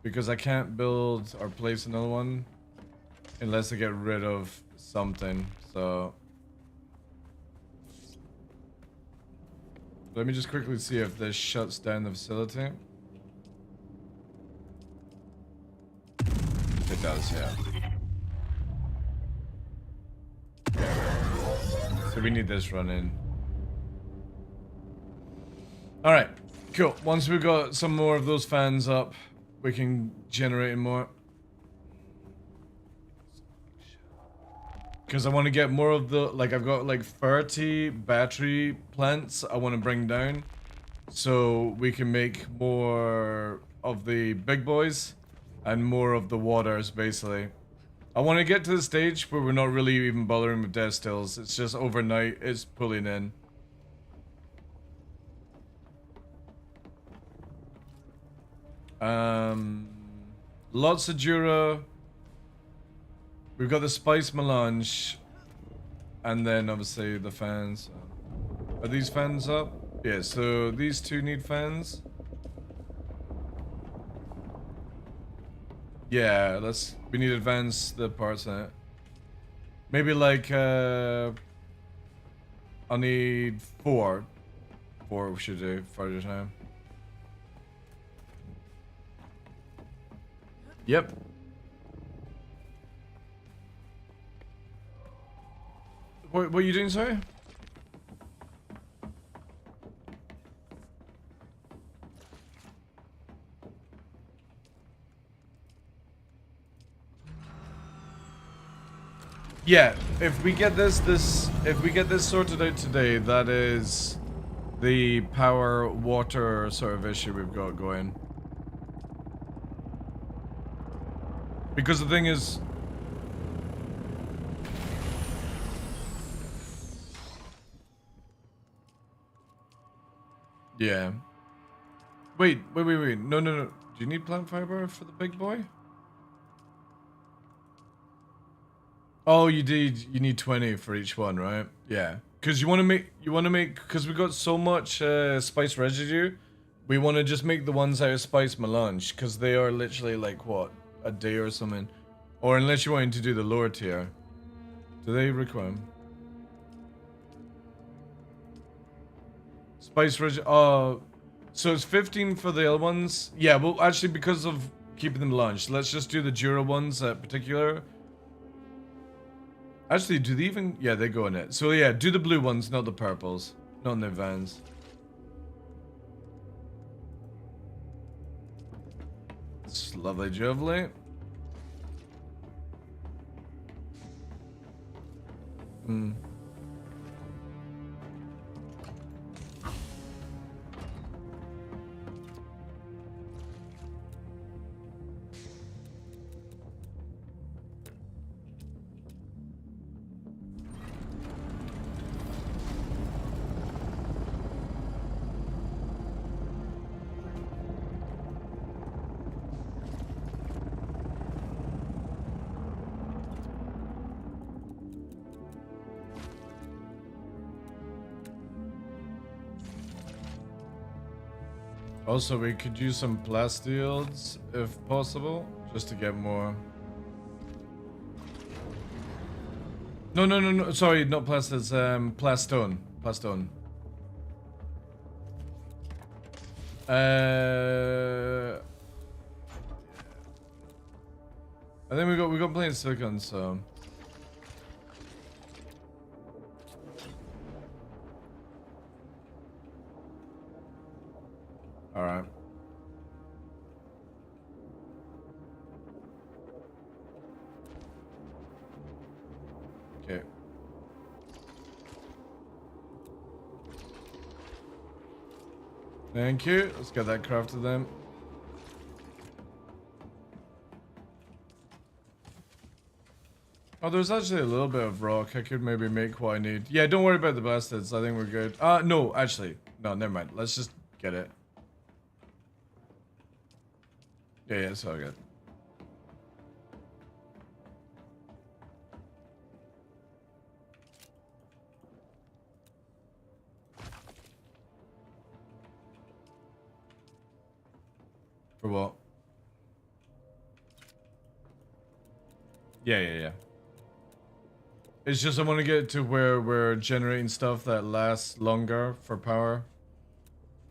because I can't build or place another one unless I get rid of something, so... Let me just quickly see if this shuts down the facility. It does, yeah. So we need this running. Alright, cool. Once we've got some more of those fans up, we can generate more. Because I want to get more of the, like I've got like 30 battery plants I want to bring down. So we can make more of the big boys and more of the waters basically. I want to get to the stage where we're not really even bothering with death stills. It's just overnight, it's pulling in. Lots of Jura. We've got the spice melange, and then obviously the fans. Are these fans up? Yeah, so these 2 need fans. Yeah, we need to advance the parts in it. Maybe like, I'll need 4. 4 we should do further time. Yep. What are you doing, sorry? Yeah, if we get this sorted out today, that is the power water sort of issue we've got going. Because the thing is, yeah. Wait. No. Do you need plant fiber for the big boy? Oh, you need 20 for each one, right? Yeah. Because you want to make, because we got so much spice residue, we want to just make the ones out of spice melange, because they are literally like, what, a day or something. Or unless you're wanting to do the lower tier. Do they require them? Spice residue, so it's 15 for the other ones? Yeah, well, actually, because of keeping them melange, let's just do the Jura ones in particular. Actually, do they even... Yeah, they go in it. So yeah, do the blue ones, not the purples. Not in their vans. It's lovely jubbly. Hmm. Also, we could use some plastids if possible, just to get more. No. Sorry, not plastids. Plastone. Plastone. I think we got plenty of silicon, so. All right. Okay. Thank you. Let's get that crafted then. Oh, there's actually a little bit of rock. I could maybe make what I need. Yeah, don't worry about the bastards. I think we're good. No, actually. No, never mind. Let's just get it. Yeah, it's all good. For what? Yeah. It's just I want to get to where we're generating stuff that lasts longer for power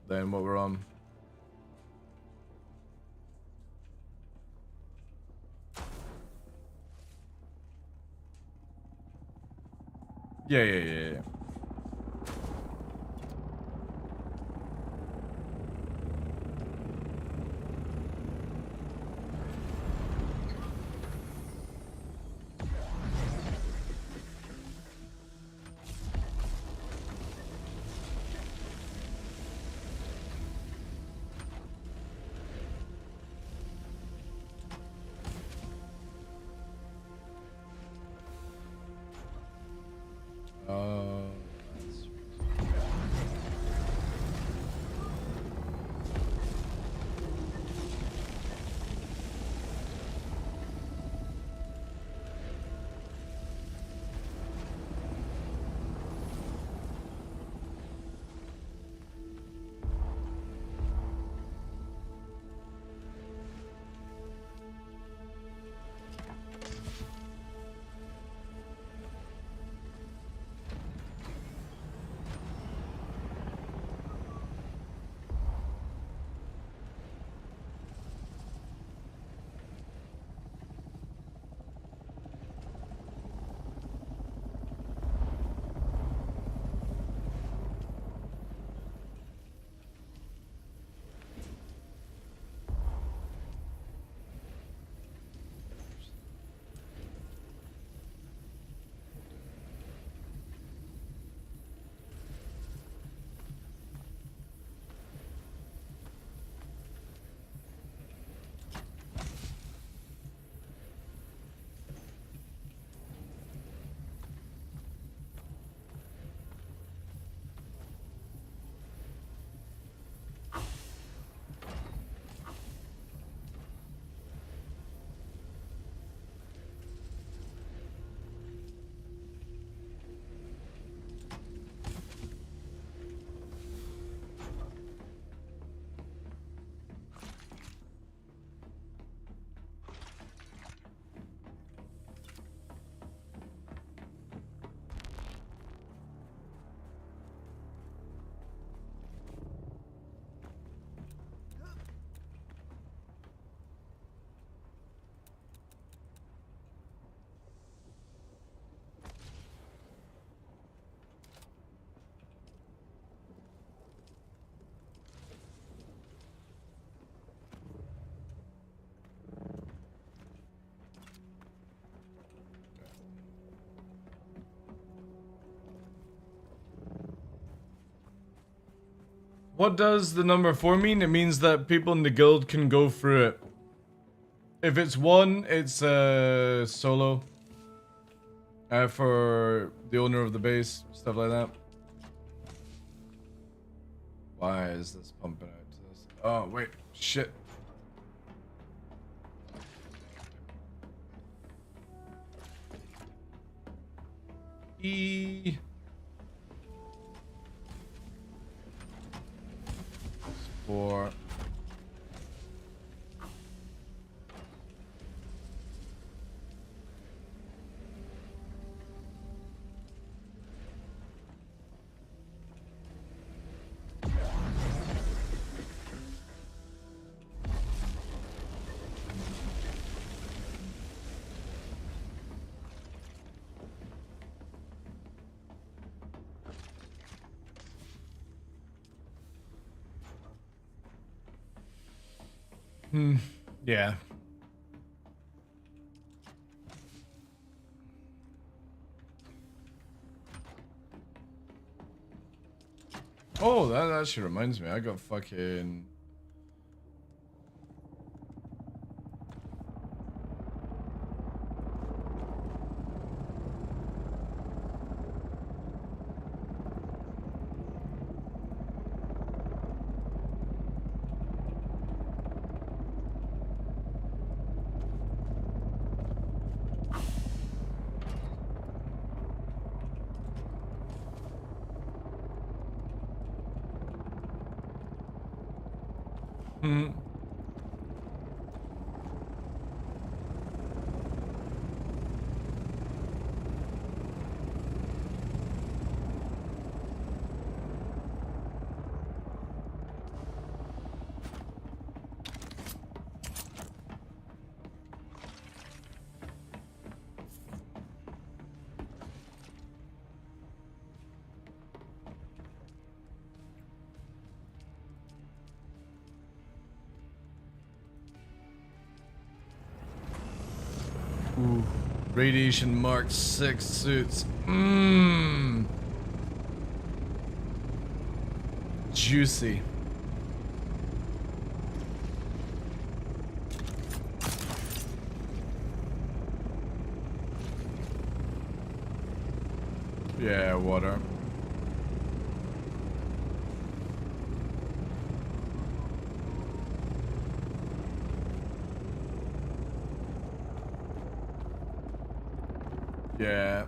than what we're on. Yeah. What does the number 4 mean? It means that people in the guild can go through it. If it's 1, it's solo. For the owner of the base, stuff like that. Why is this pumping out to this? Oh, wait. Shit. E. For. Yeah. Oh, that actually reminds me. I got fucking... Ooh, radiation marked 6 suits. Juicy. Yeah, water. Yeah.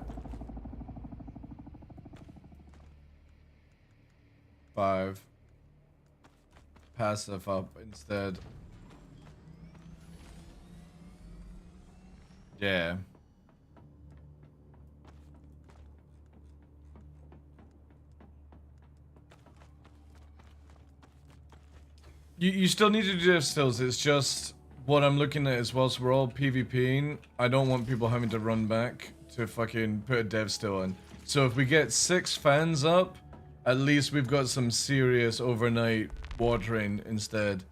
5. Passive up instead. Yeah. You still need to do dev stills. It's just what I'm looking at as well. So we're all PvPing. I don't want people having to run back to fucking put a dev still in. So if we get 6 fans up, at least we've got some serious overnight watering instead.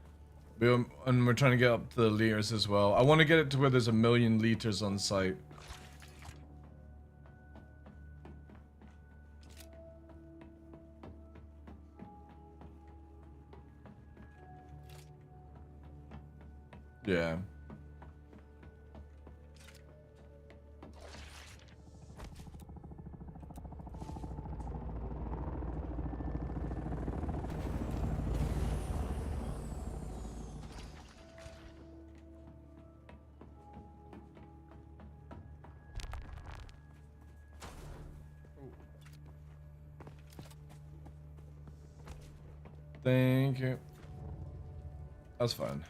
And we're trying to get up to the liters as well. I want to get it to where there's 1 million liters on site. Yeah. Thank you. That's fine.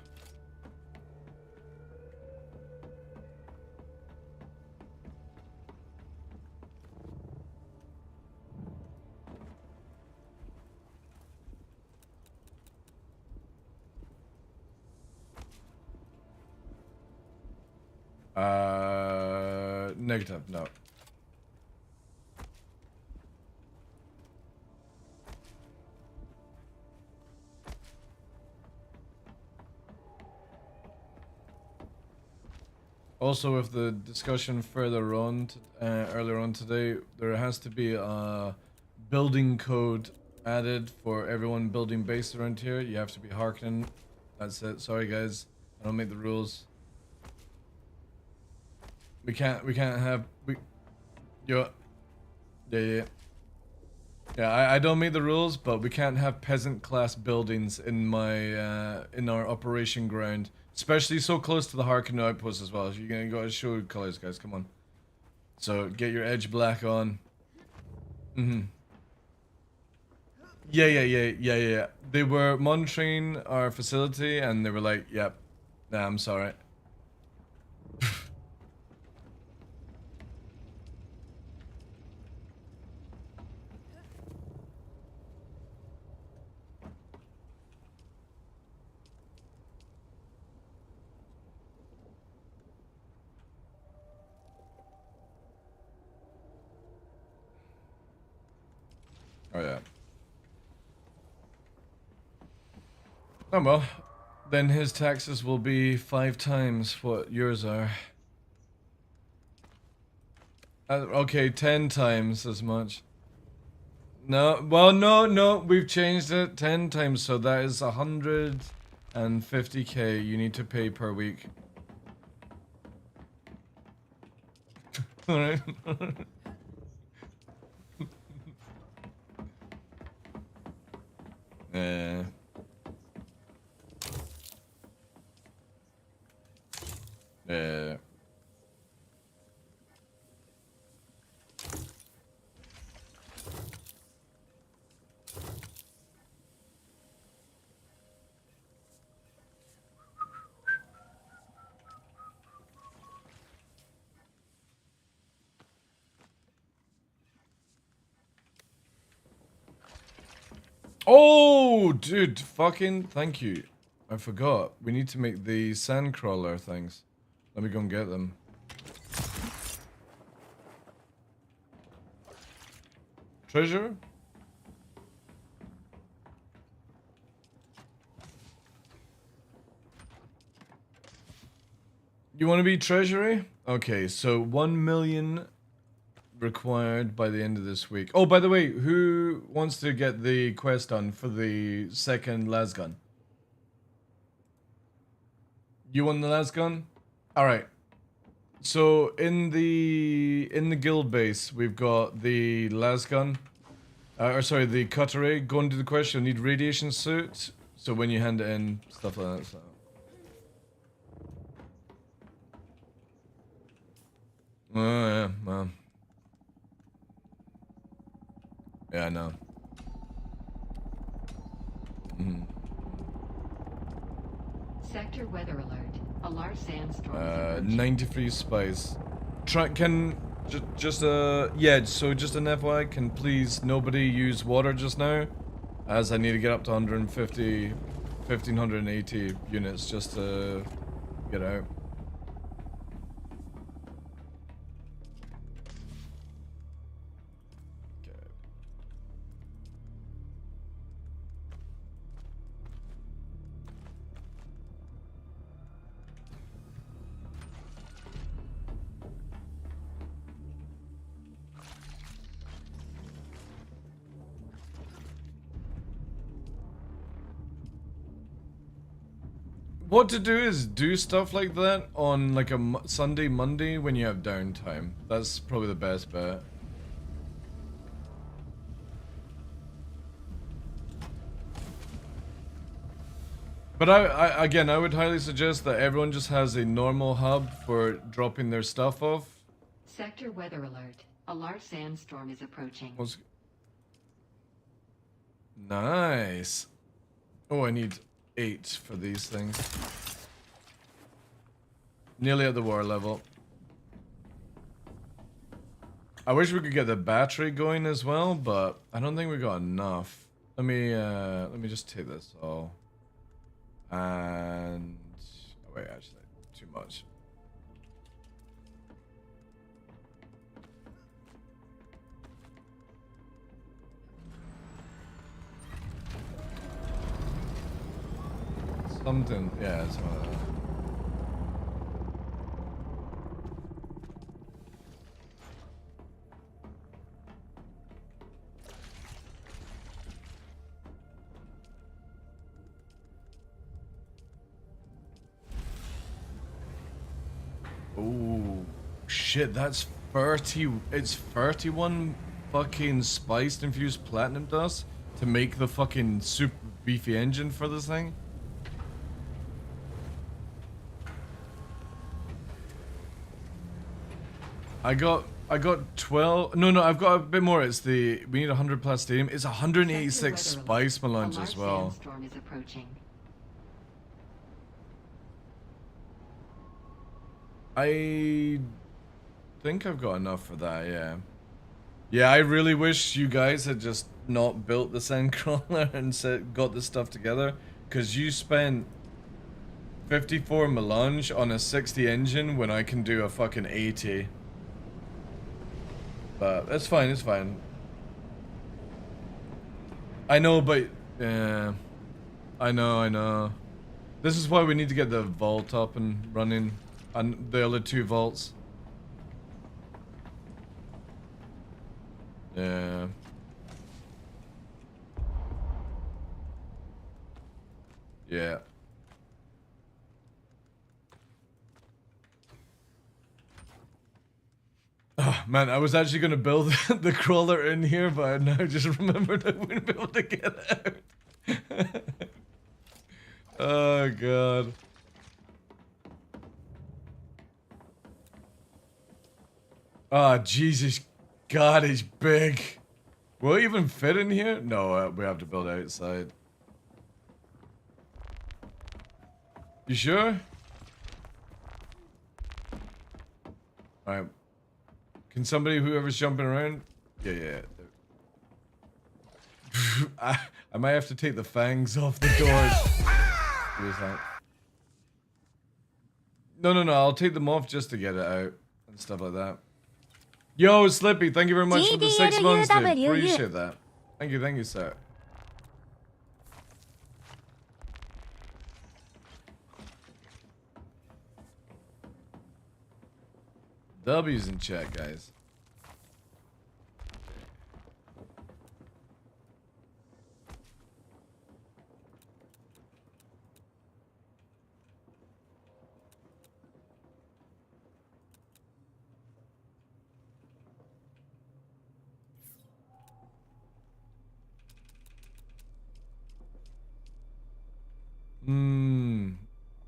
Negative, no. Also, with the discussion further on, earlier on today, there has to be a building code added for everyone building base around here. You have to be Harkonnen. That's it. Sorry guys, I don't make the rules. We can't have yeah. I don't make the rules, but we can't have peasant class buildings in my in our operation ground, especially so close to the Harkonnen outpost as well. You're gonna go show colors, guys. Come on. So get your edge black on. Yeah. They were monitoring our facility and they were like, "Yep, nah, I'm sorry." Oh yeah. Oh well, then his taxes will be 5 times what yours are. Okay, 10 times as much. No, well, no, we've changed it 10 times, so that is 150k you need to pay per week. Alright. Yeah. Yeah. Oh, dude, fucking thank you. I forgot. We need to make the sandcrawler things. Let me go and get them. Treasure? You want to be treasury? Okay, so 1 million required by the end of this week. Oh, by the way, who wants to get the quest done for the second lasgun? You want the lasgun? All right. So in the guild base, we've got the lasgun, or sorry, the cutlery. Go and do the quest. You'll need radiation suit. So when you hand it in, stuff like that. So. Oh yeah, well. Yeah, I know. 93 spice. Just an FYI, can please nobody use water just now, as I need to get up to 1580 units just to get out. What to do is do stuff like that on like a Sunday, Monday when you have downtime. That's probably the best bet. But I would highly suggest that everyone just has a normal hub for dropping their stuff off. Sector weather alert. A large sandstorm is approaching. Nice. Oh, I need 8 for these things. Nearly at the war level. I wish we could get the battery going as well, but I don't think we got enough. Let me just take this all. And oh wait, actually, too much. Something, yeah, it's one of those. shit, that's 30. It's 31 fucking spiced infused platinum dust to make the fucking super beefy engine for this thing. I got 12. No, I've got a bit more. It's we need 100 plus stadium. It's 186 spice melange as well. Sandstorm is approaching. I think I've got enough for that, yeah. Yeah, I really wish you guys had just not built the Sandcrawler and got this stuff together, because you spent 54 melange on a 60 engine when I can do a fucking 80. But it's fine, it's fine. I know, but I know. This is why we need to get the vault up and running, and the other 2 vaults. Yeah. Yeah. Oh, man, I was actually going to build the crawler in here, but I now just remembered I wouldn't be able to get out. Oh, God. Oh, Jesus. God, it's big. Will it even fit in here? No, we have to build outside. You sure? Alright. Can somebody, whoever's jumping around? Yeah. I might have to take the fangs off the doors. What is that? No, I'll take them off just to get it out and stuff like that. Yo, Slippy, thank you very much for the 6 months, dude. Appreciate that. Thank you, sir. W's in chat, guys.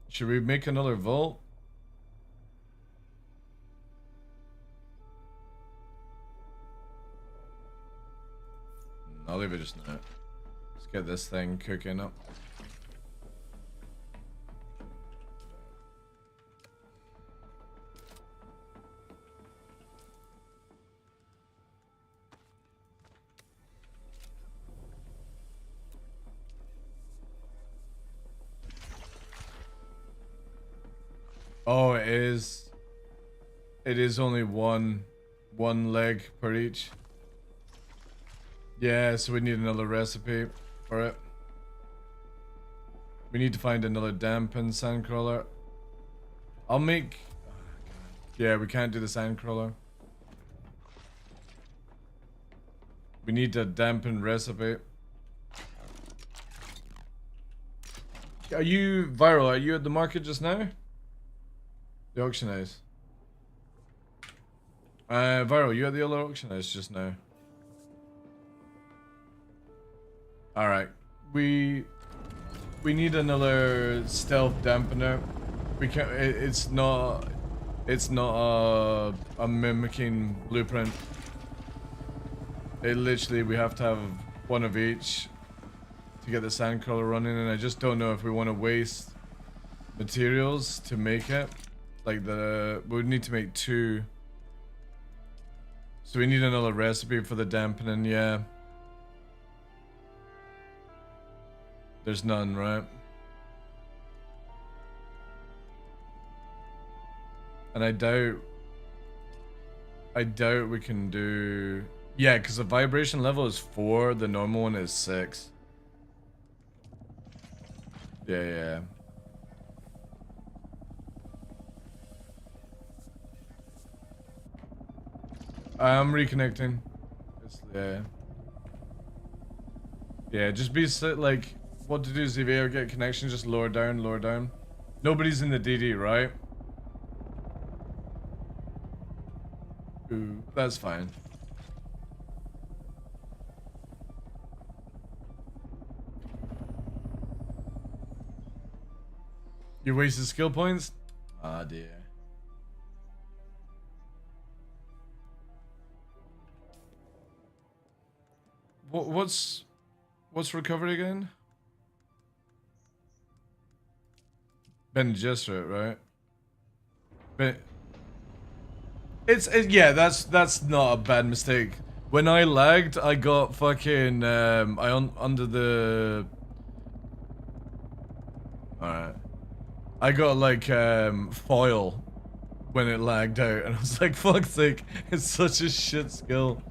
Should we make another vault? I'll leave it just now. Let's get this thing cooking up. Oh, it is. It is only one leg per each. Yeah, so we need another recipe for it. We need to find another dampened sandcrawler. I'll make... Yeah, we can't do the sandcrawler. We need a dampened recipe. Are you... Viral, are you at the market just now? The auction house. Viral, you at the other auction house just now? Alright. We need another stealth dampener. We can't... It's not a mimicking blueprint. It literally, we have to have one of each to get the sandcrawler running, and I just don't know if we want to waste materials to make it. Like we would need to make 2. So we need another recipe for the dampening, yeah. There's none, right? And I doubt we can do... Yeah, because the vibration level is 4, the normal one is 6. Yeah. I'm reconnecting. Yeah, just be like, what to do is if you ever get connection, just lower down. Nobody's in the DD, right? That's fine. You wasted skill points? Ah, dear. What's recovery again? Ben Gesserit, right? But yeah, that's not a bad mistake. When I lagged, I got fucking under the. Alright. I got like foil when it lagged out, and I was like, fuck's sake, it's such a shit skill.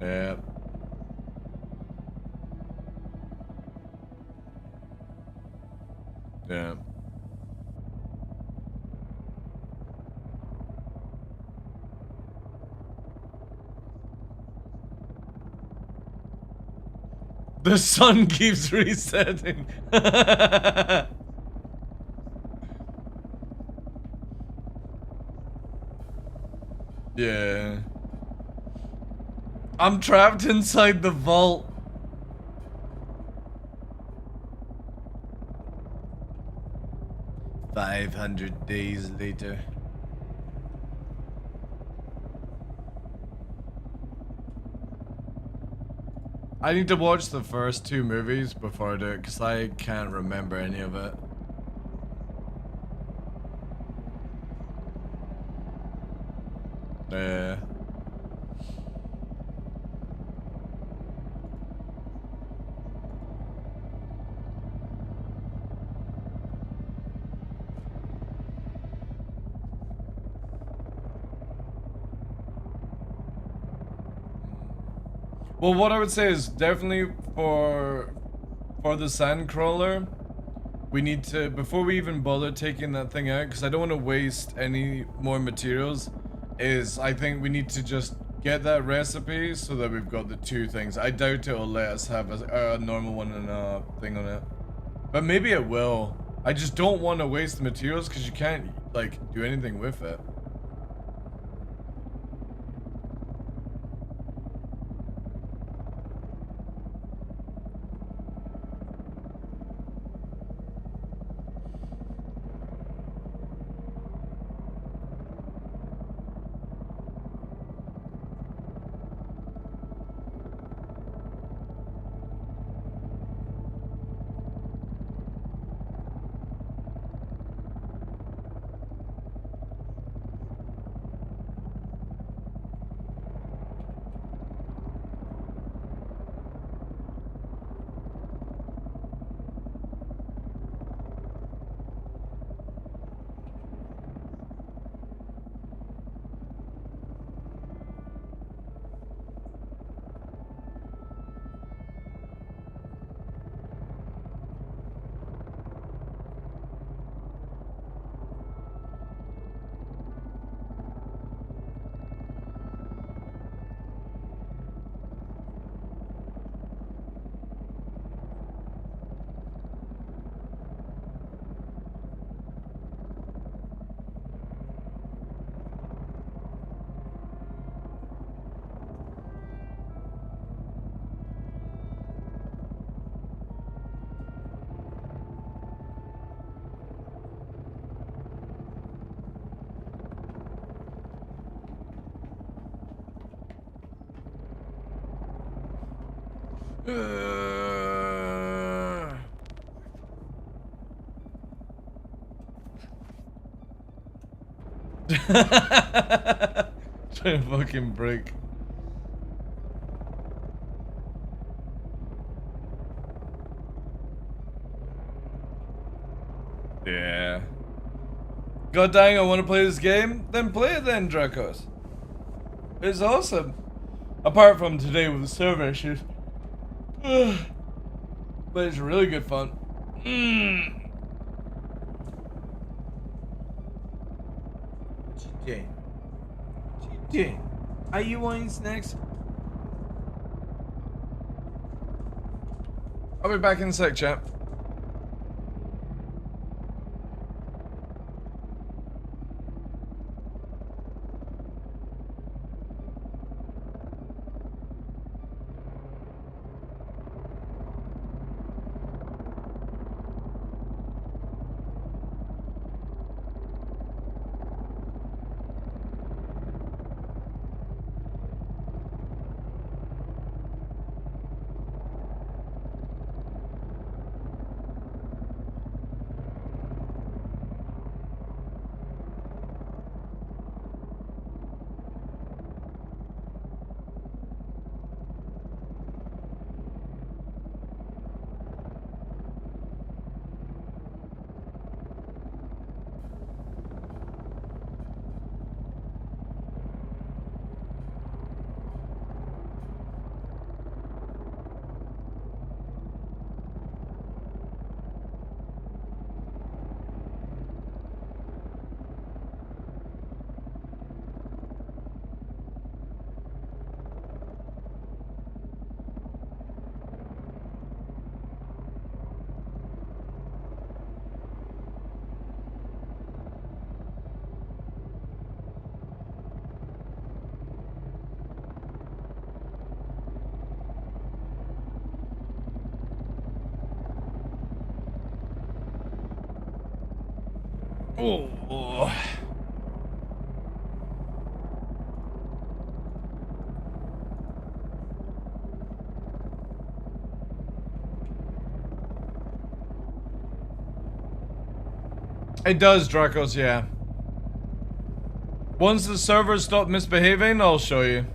Yeah. Yeah. The sun keeps resetting. Yeah. I'm trapped inside the vault. "500 days later." I need to watch the first 2 movies before I do it, because I can't remember any of it. Yeah. Well, what I would say is definitely for the Sandcrawler, we need to, before we even bother taking that thing out, because I don't want to waste any more materials, is I think we need to just get that recipe so that we've got the 2 things. I doubt it'll let us have a normal one and a thing on it. But maybe it will. I just don't want to waste the materials because you can't, like, do anything with it. Trying to fucking break. Yeah. God dang, I want to play this game? Then play it then, Dracos. It's awesome. Apart from today with the server issues. But it's really good fun. Jay, are you wanting snacks? I'll be back in a sec, chat. Oh. It does, Dracos, yeah. Once the servers stop misbehaving, I'll show you.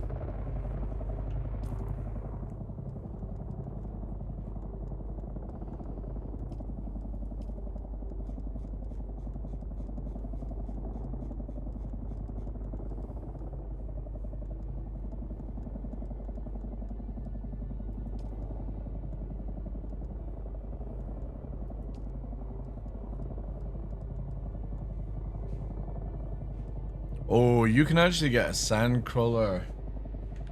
Oh, you can actually get a sand crawler.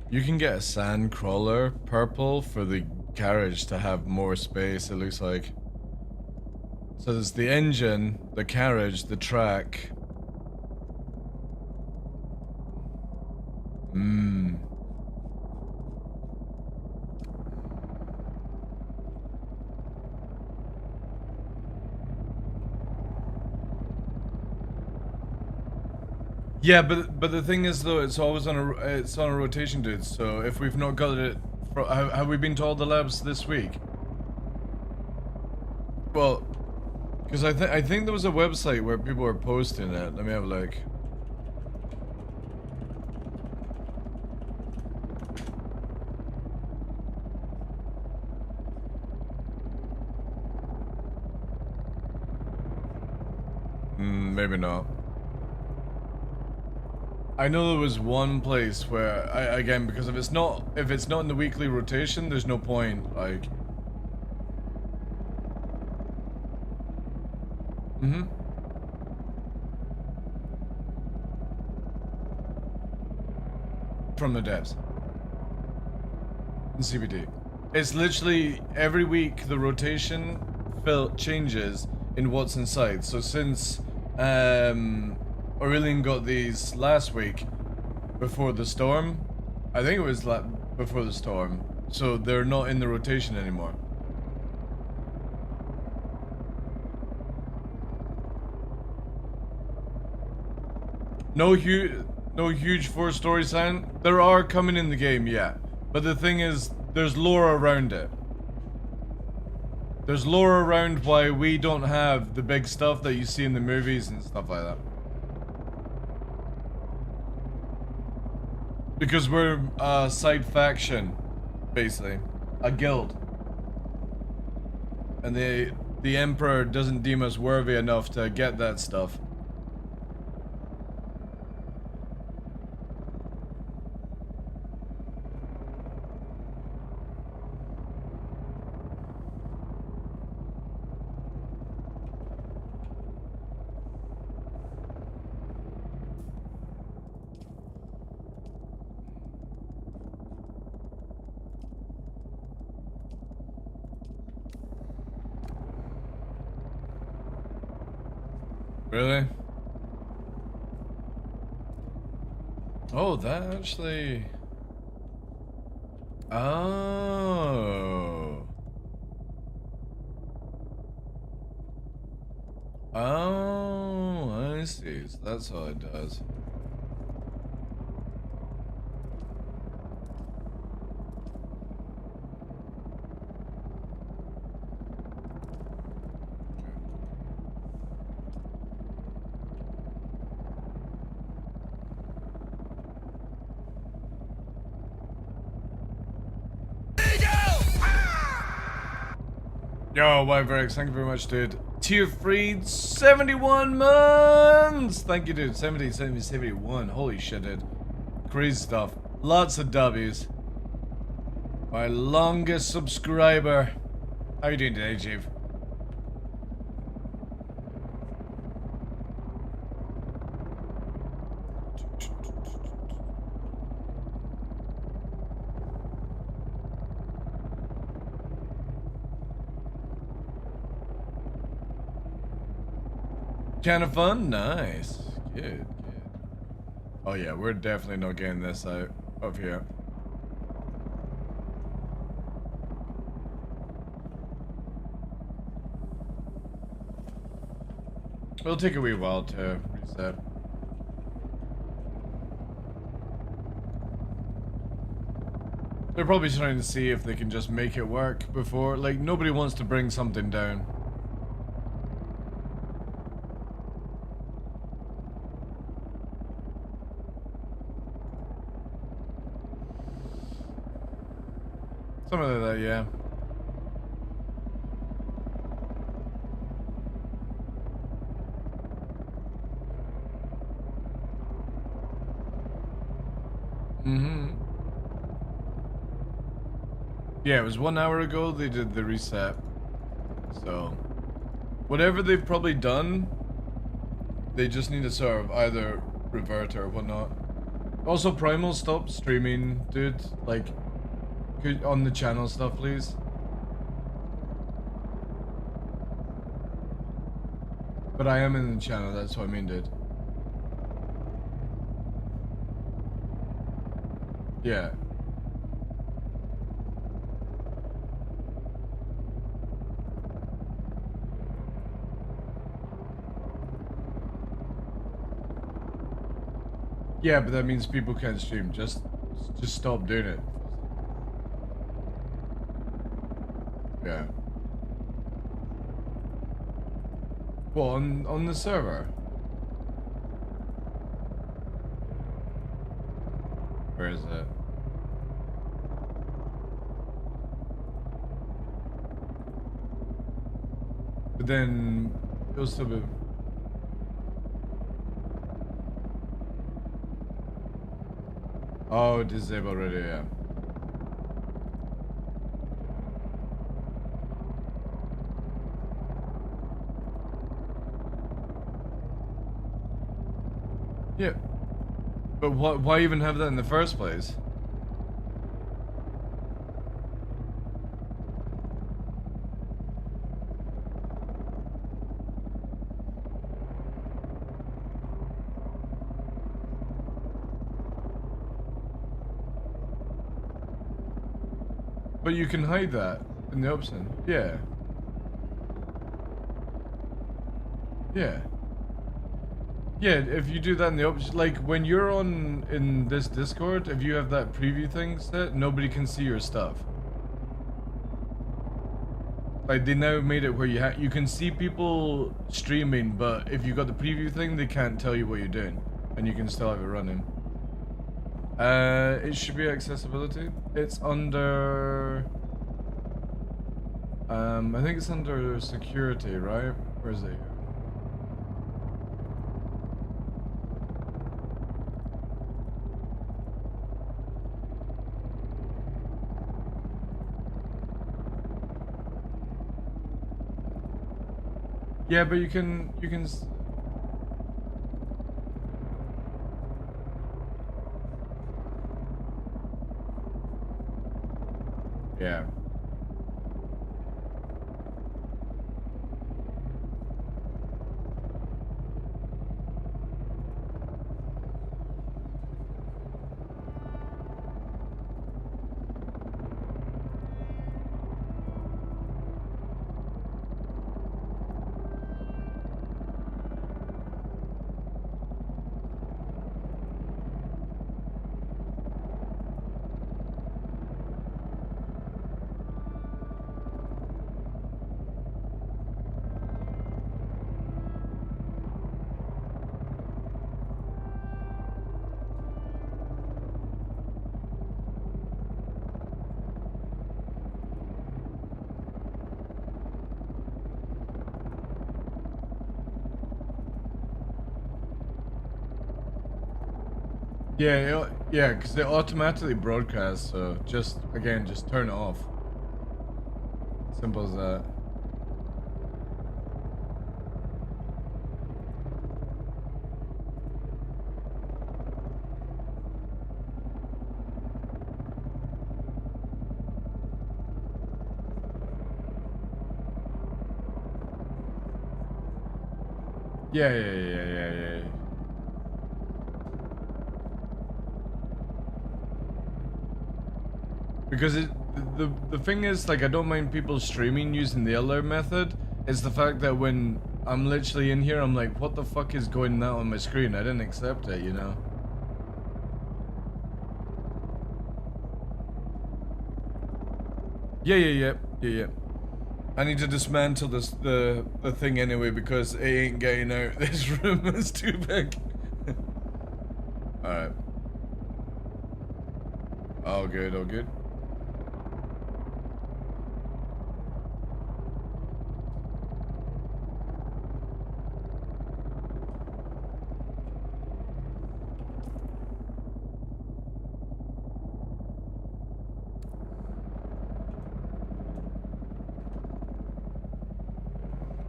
You can get a sand crawler purple for the carriage to have more space, it looks like. So there's the engine, the carriage, the track. Yeah, but the thing is though, it's always on a rotation, dude. So if we've not got it, have we been to all the labs this week? Well, because I think there was a website where people were posting it. Let me have a look. Maybe not. I know there was one place where again, because if it's not in the weekly rotation, there's no point. Like, from the devs in CBD, it's literally every week the rotation changes in what's inside. So since Aurelian got these last week before the storm, I think it was before the storm, so they're not in the rotation anymore. No huge 4-story sign. There are coming in the game, yeah. But the thing is, there's lore around it. There's lore around why we don't have the big stuff that you see in the movies and stuff like that. Because we're a side faction, basically. A guild. And the Emperor doesn't deem us worthy enough to get that stuff. Really? Oh, that actually... Oh. Oh, I see. So that's how it does. Yo, Wyverx, thank you very much, dude. Tier Freed, 71 months! Thank you, dude. 71. Holy shit, dude. Crazy stuff. Lots of W's. My longest subscriber. How you doing today, Chief? Kind of fun? Nice. Good. Oh yeah, we're definitely not getting this out of here. It'll take a wee while to reset. They're probably trying to see if they can just make it work before, like, nobody wants to bring something down. Something like that, yeah. Yeah, it was 1 hour ago they did the reset. So, whatever they've probably done, they just need to sort of either revert or whatnot. Also, Primal, stop streaming, dude. Like, on the channel stuff, please. But I am in the channel, that's what I mean, dude. Yeah. Yeah, but that means people can't stream. Just stop doing it. Yeah. Well, on the server. Where is it? But then it'll still be. Oh, disabled already, yeah. Yeah. But why even have that in the first place? But you can hide that in the option. Yeah. Yeah. Yeah, if you do that in the option, like when you're in this Discord, if you have that preview thing set, nobody can see your stuff. Like they now made it where you can see people streaming, but if you got the preview thing, they can't tell you what you're doing, and you can still have it running. It should be accessibility. It's under. I think it's under security, right? Where is it? Yeah, but you can. Yeah. Yeah, because they automatically broadcast, so just turn it off. Simple as that. Yeah. Because the thing is, like, I don't mind people streaming using the alert method. It's the fact that when I'm literally in here, I'm like, what the fuck is going on my screen? I didn't accept it, you know? Yeah. I need to dismantle the thing anyway because it ain't getting out. This room is too big. Alright. All good, all good.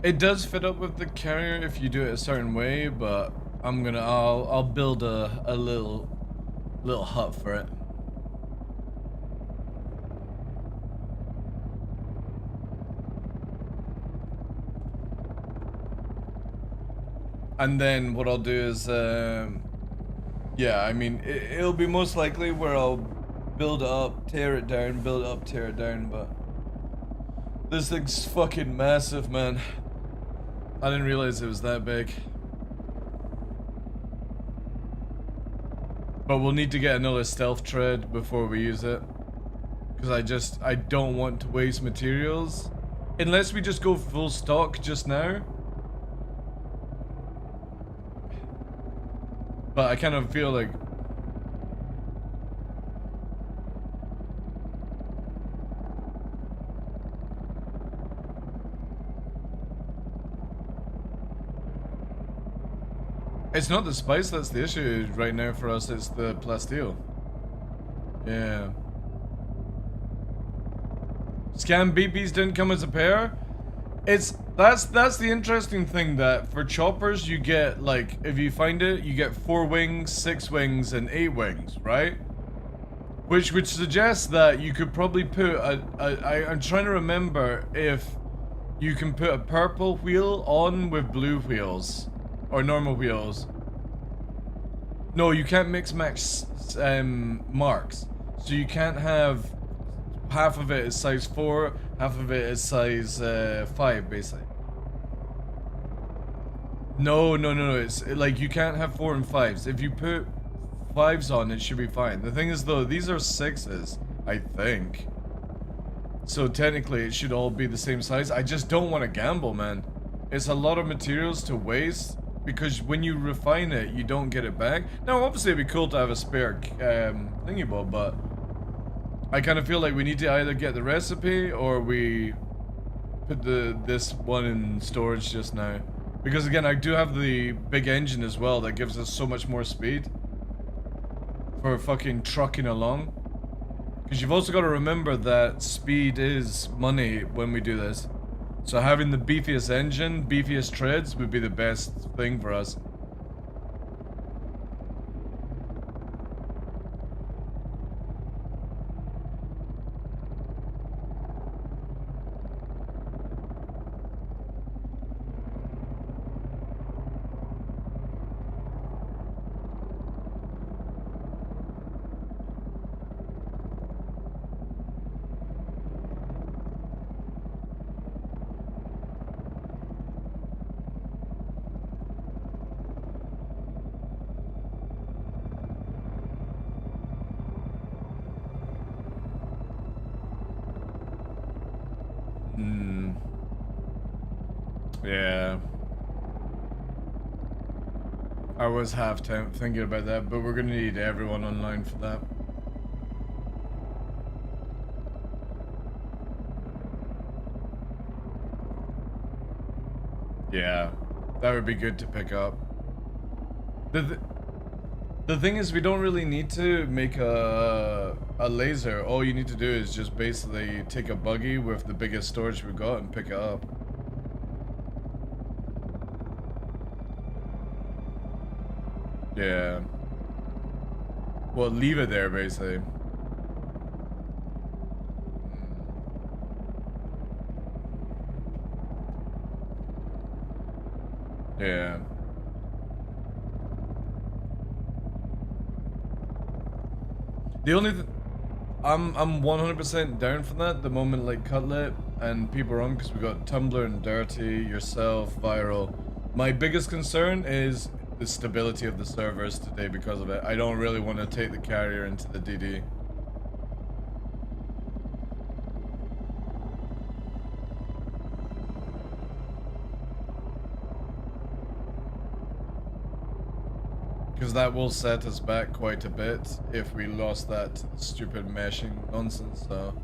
It does fit up with the carrier if you do it a certain way, but I'll build a little hut for it. And then what I'll do is, yeah, I mean, it'll be most likely where I'll build it up, tear it down, build it up, tear it down, but this thing's fucking massive, man. I didn't realize it was that big. But we'll need to get another stealth tread before we use it. Because I don't want to waste materials. Unless we just go full stock just now. But I kind of feel like... It's not the spice that's the issue right now for us, it's the plasteel. Yeah. Scam BPs didn't come as a pair? That's the interesting thing, that for choppers you get, like, if you find it, you get 4 wings, 6 wings, and 8 wings, right? Which would suggest that you could probably put I'm trying to remember if you can put a purple wheel on with blue wheels. Or normal wheels. No, you can't mix match marks. So you can't have half of it is size 4, half of it is size 5, basically. No. It's like you can't have 4 and 5s. If you put 5s on, it should be fine. The thing is, though, these are 6s, I think. So technically, it should all be the same size. I just don't want to gamble, man. It's a lot of materials to waste. Because when you refine it, you don't get it back. Now, obviously, it'd be cool to have a spare thingy bob, but I kind of feel like we need to either get the recipe or we put this one in storage just now. Because again, I do have the big engine as well that gives us so much more speed for fucking trucking along. Because you've also got to remember that speed is money when we do this. So having the beefiest engine, beefiest treads would be the best thing for us. Yeah. I was half thinking about that, but we're gonna need everyone online for that. Yeah, that would be good to pick up. The thing is, we don't really need to make a laser. All you need to do is just basically take a buggy with the biggest storage we've got and pick it up. Yeah. Well, leave it there, basically. Yeah. The I'm 100% down for that. The moment like Cutlet and people are on, because we got Tumblr and Dirty, yourself, Viral. My biggest concern is the stability of the servers today because of it. I don't really want to take the carrier into the DD. Because that will set us back quite a bit if we lost that stupid meshing nonsense, so.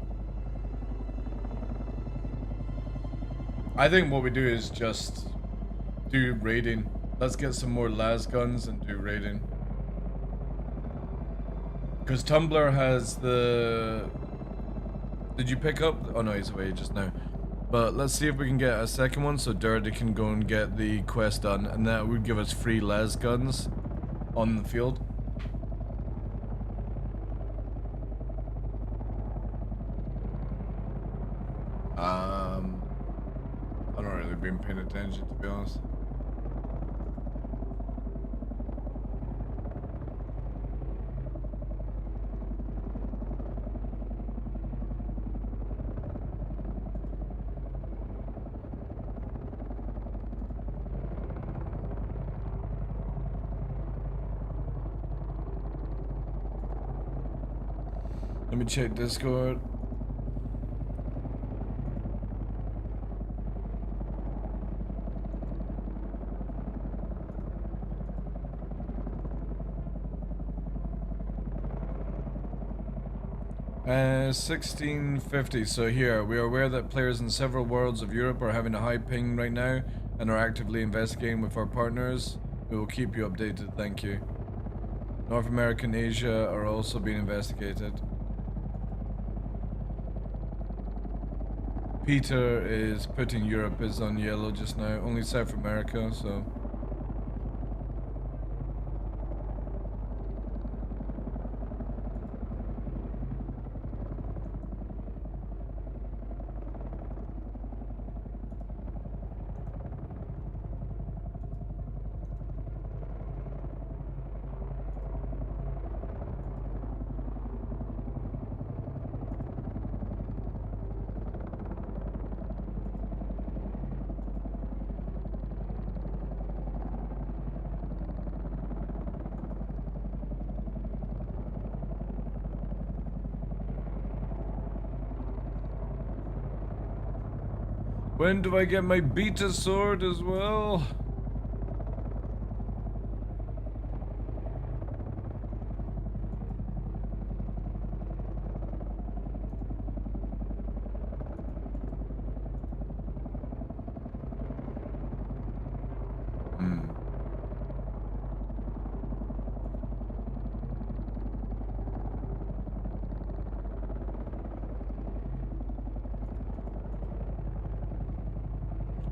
I think what we do is just do raiding. Let's get some more las guns and do raiding. Because Tumblr has the... Did you pick up? Oh no, he's away just now. But let's see if we can get a second one so Dirty can go and get the quest done. And that would give us free las guns on the field. I've not really been paying attention, to be honest. Let me check Discord. Uh, 1650. So here, we are aware that players in several worlds of Europe are having a high ping right now and are actively investigating with our partners. We will keep you updated, thank you. North America and Asia are also being investigated. Peter is putting Europe is on yellow just now, only South America, so... When do I get my beta sword as well?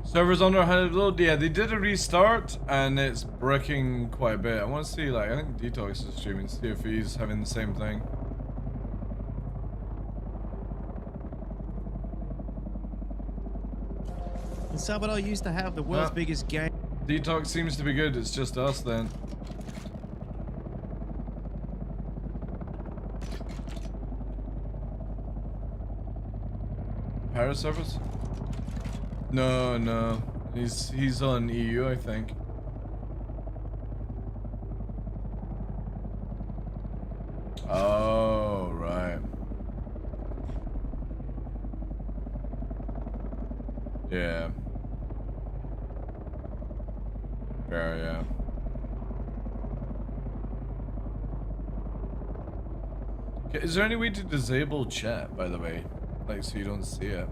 Servers under 100 load. Yeah, they did a restart and it's bricking quite a bit. I want to see, like, I think Detox is streaming, see if he's having the same thing. El Salvador used to have the world's biggest game. Detox seems to be good, it's just us then. Paris servers? No, no. He's on EU, I think. Oh, right. Yeah. Fair, yeah. Okay, is there any way to disable chat, by the way? Like, so you don't see it?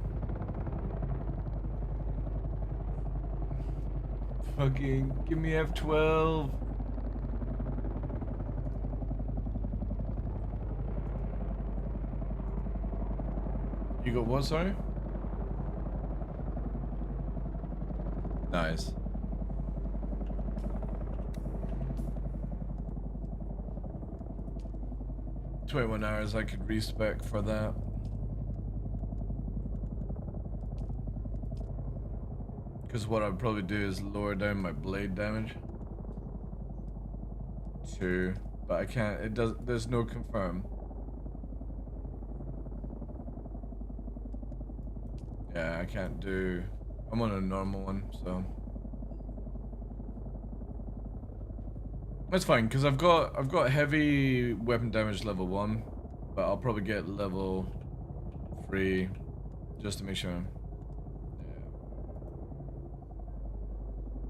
Fucking give me F12. You got what, sorry? Nice. 21 hours I could respec for that. Because what I'd probably do is lower down my blade damage. 2. But I can't, it does, there's no confirm. Yeah, I can't do... I'm on a normal one, so... That's fine, because I've got heavy weapon damage level 1, but I'll probably get level 3 just to make sure.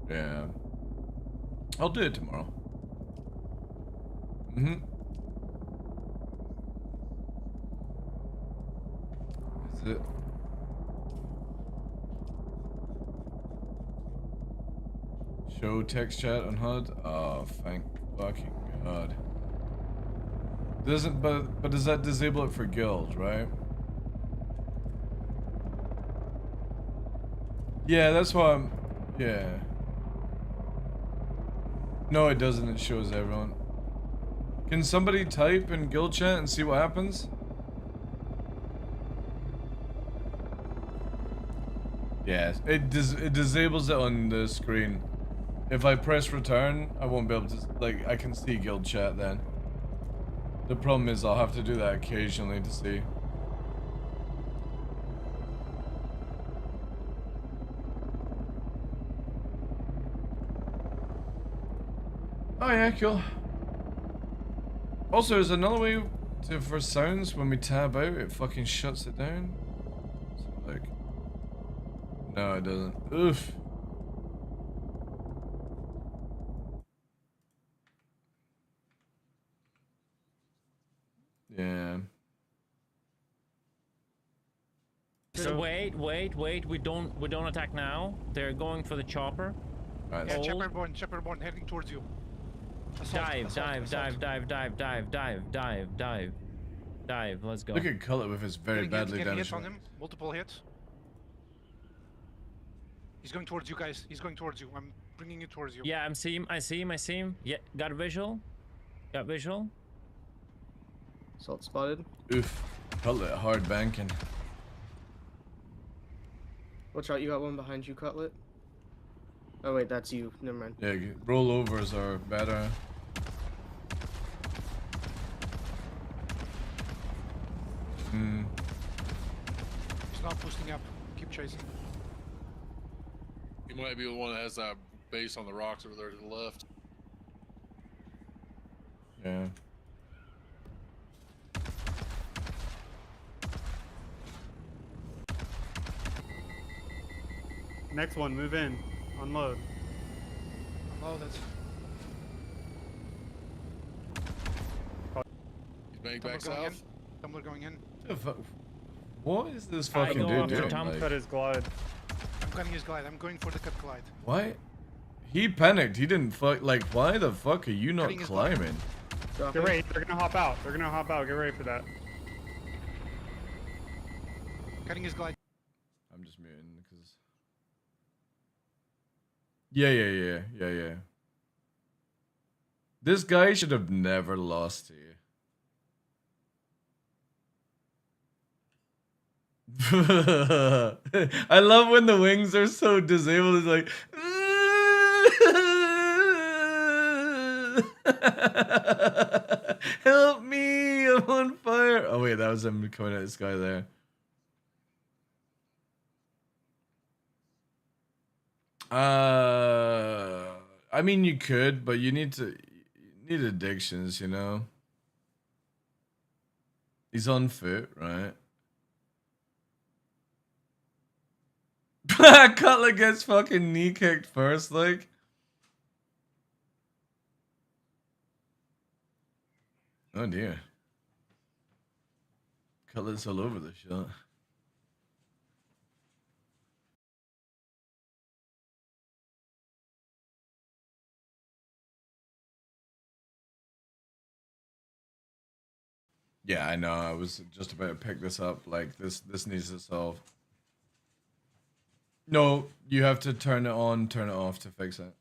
Yeah. I'll do it tomorrow. Is it? Show text chat on HUD? Oh, thank fucking God. Doesn't, but does that disable it for guild, right? Yeah, that's why I'm, yeah. No, it doesn't, it shows everyone. Can somebody type in guild chat and see what happens? Yeah, it disables it on the screen. If I press return, I won't be able to, like, I can see guild chat then. The problem is I'll have to do that occasionally to see. Oh yeah, cool. Also, there's another way to, for sounds when we tab out, it fucking shuts it down. So, like, no, it doesn't. Oof. Yeah. So wait, we don't attack now. They're going for the chopper. Right. Yeah, chopper born heading towards you. Dive. Let's go. Look at Cullet with his very badly getting damaged hits on him. Multiple hits. He's going towards you guys. He's going towards you. I'm bringing you towards you. Yeah, I see him. Yeah, got a visual. Salt spotted. Oof. Cullet hard banking. Watch out, you got one behind you, Cutlet. Oh wait, that's you. Never mind. Yeah, rollovers are better. He's not boosting up. Keep chasing. He might be the one that has that base on the rocks over there to the left. Yeah. Next one, move in. Unload. Unload it. He's bang back south. Tumbler going in. What is this fucking dude doing? Like, cut his glide. I'm cutting his glide. I'm going for the cut glide. why? He panicked. He didn't fuck. Like, why the fuck are you not climbing? Get ready. They're gonna hop out. Get ready for that. Cutting his glide. I'm just muting because. Yeah. This guy should have never lost to you. I love when the wings are so disabled. It's like, help me! I'm on fire. Oh wait, that was him coming at this guy there. I mean, you could, but you need addictions, you know. He's on foot, right? Cutler gets fucking knee kicked first, like. Oh dear. Cutler's all over the shot. Yeah, I know. I was just about to pick this up. Like, this needs to solve. No, you have to turn it on, turn it off to fix it.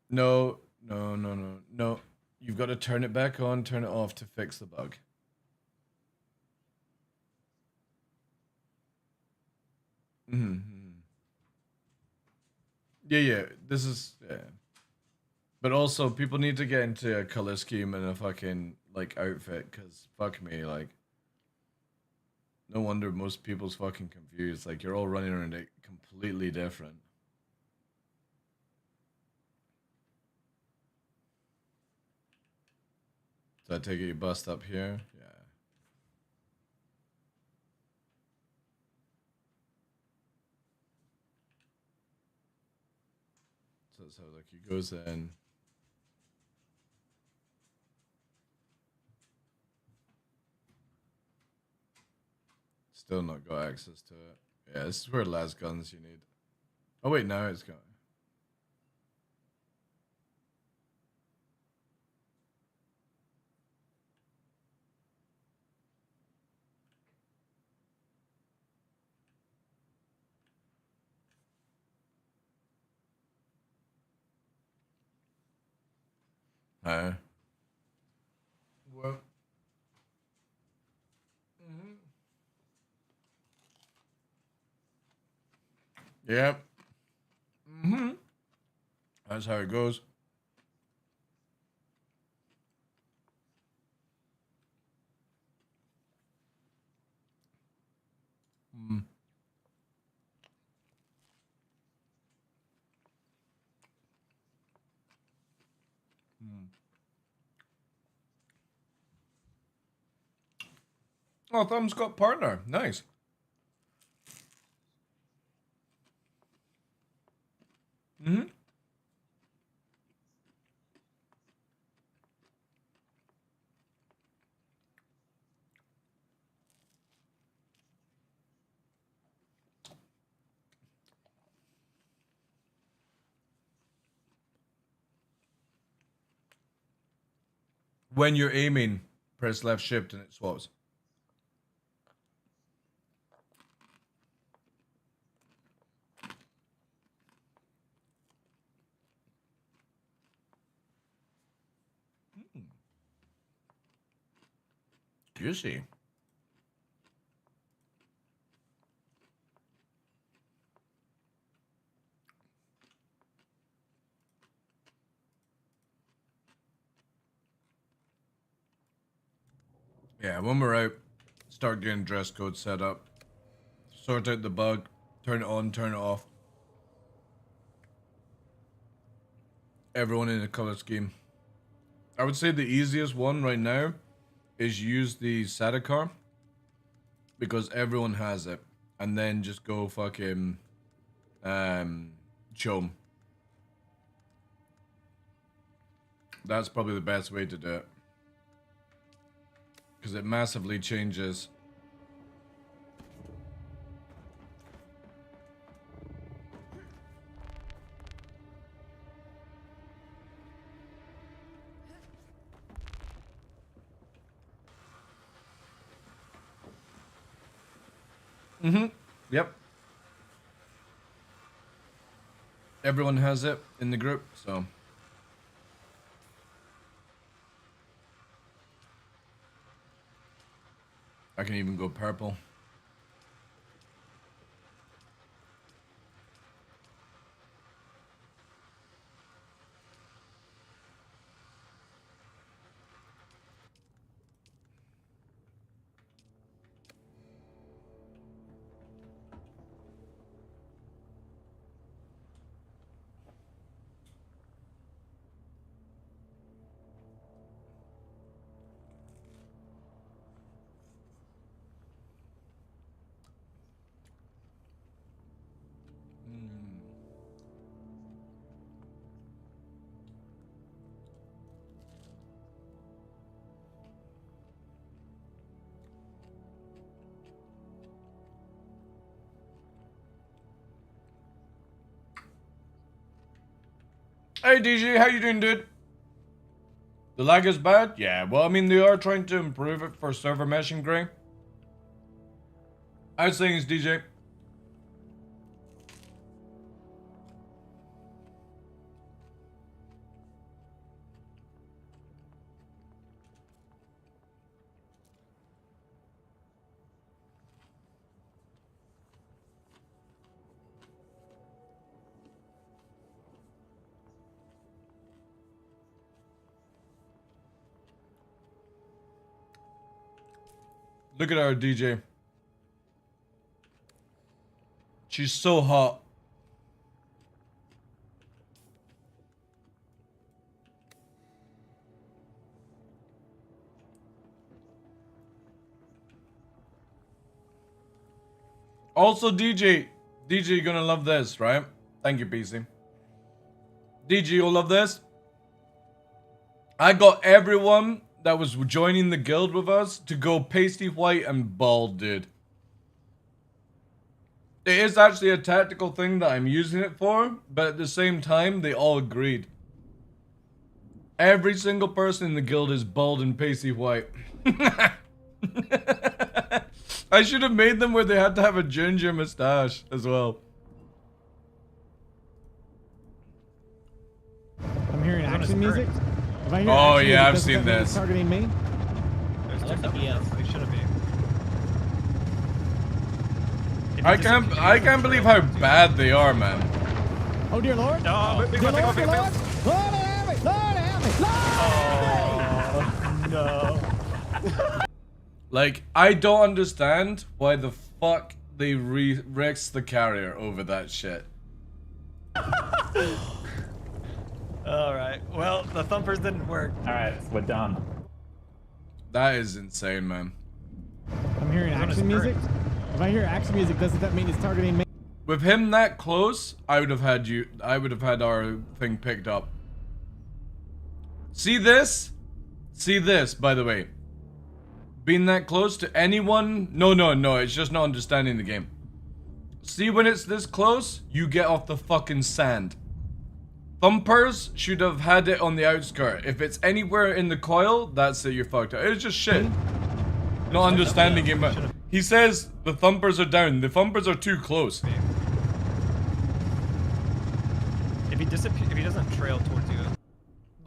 No. You've got to turn it back on, turn it off to fix the bug. Yeah. This is, yeah. But also, people need to get into a color scheme and a fucking, like, outfit, because fuck me, like. No wonder most people's fucking confused. Like, you're all running around it completely different. So I take it you bust up here? Yeah. So that's how, like, he goes in. Still not got access to it. Yeah, this is where last guns you need. Oh wait, now it's going. Well. Yep. That's how it goes. Oh, Thumb's got partner. Nice. When you're aiming, press left shift and it swaps. Juicy. Yeah, when we're out, start getting dress code set up. Sort out the bug. Turn it on, turn it off. Everyone in the color scheme. I would say the easiest one right now is use the Sadakar. Because everyone has it. And then just go fucking chum. That's probably the best way to do it. Because it massively changes. Yep. Everyone has it in the group, so. I can even go purple. Hey DJ, how you doing, dude? The lag is bad? Yeah, well, I mean, they are trying to improve it for server meshing, Gray. How's things, DJ? Look at our DJ. She's so hot. Also, DJ, you're gonna love this, right? Thank you, PC. DJ, you'll love this. I got everyone that was joining the guild with us to go pasty white and bald, dude. It is actually a tactical thing that I'm using it for, but at the same time, they all agreed. Every single person in the guild is bald and pasty white. I should have made them where they had to have a ginger mustache as well. I'm hearing action music. If I hear oh action yeah, music, I've does seen that mean this. it's targeting me. There's two FPS. They shouldn't be. I can't believe how bad they are, man. Oh dear Lord! Oh, dear Lord, dear Lord! Lord have me! Lord have me! Lord have me! No. Like, I don't understand why the fuck they re-rex the carrier over that shit. Alright, well, the thumpers didn't work. Alright, we're done. That is insane, man. I'm hearing action music. If I hear action music, doesn't that mean it's targeting me? With him that close, I would have had our thing picked up. See this? See this, by the way. Being that close to anyone? No, it's just not understanding the game. See when it's this close? You get off the fucking sand. Thumpers should have had it on the outskirt. If it's anywhere in the coil, that's it, you're fucked up. It's just shit. Not understanding it, but he says the thumpers are down. The thumpers are too close. If he doesn't trail towards you.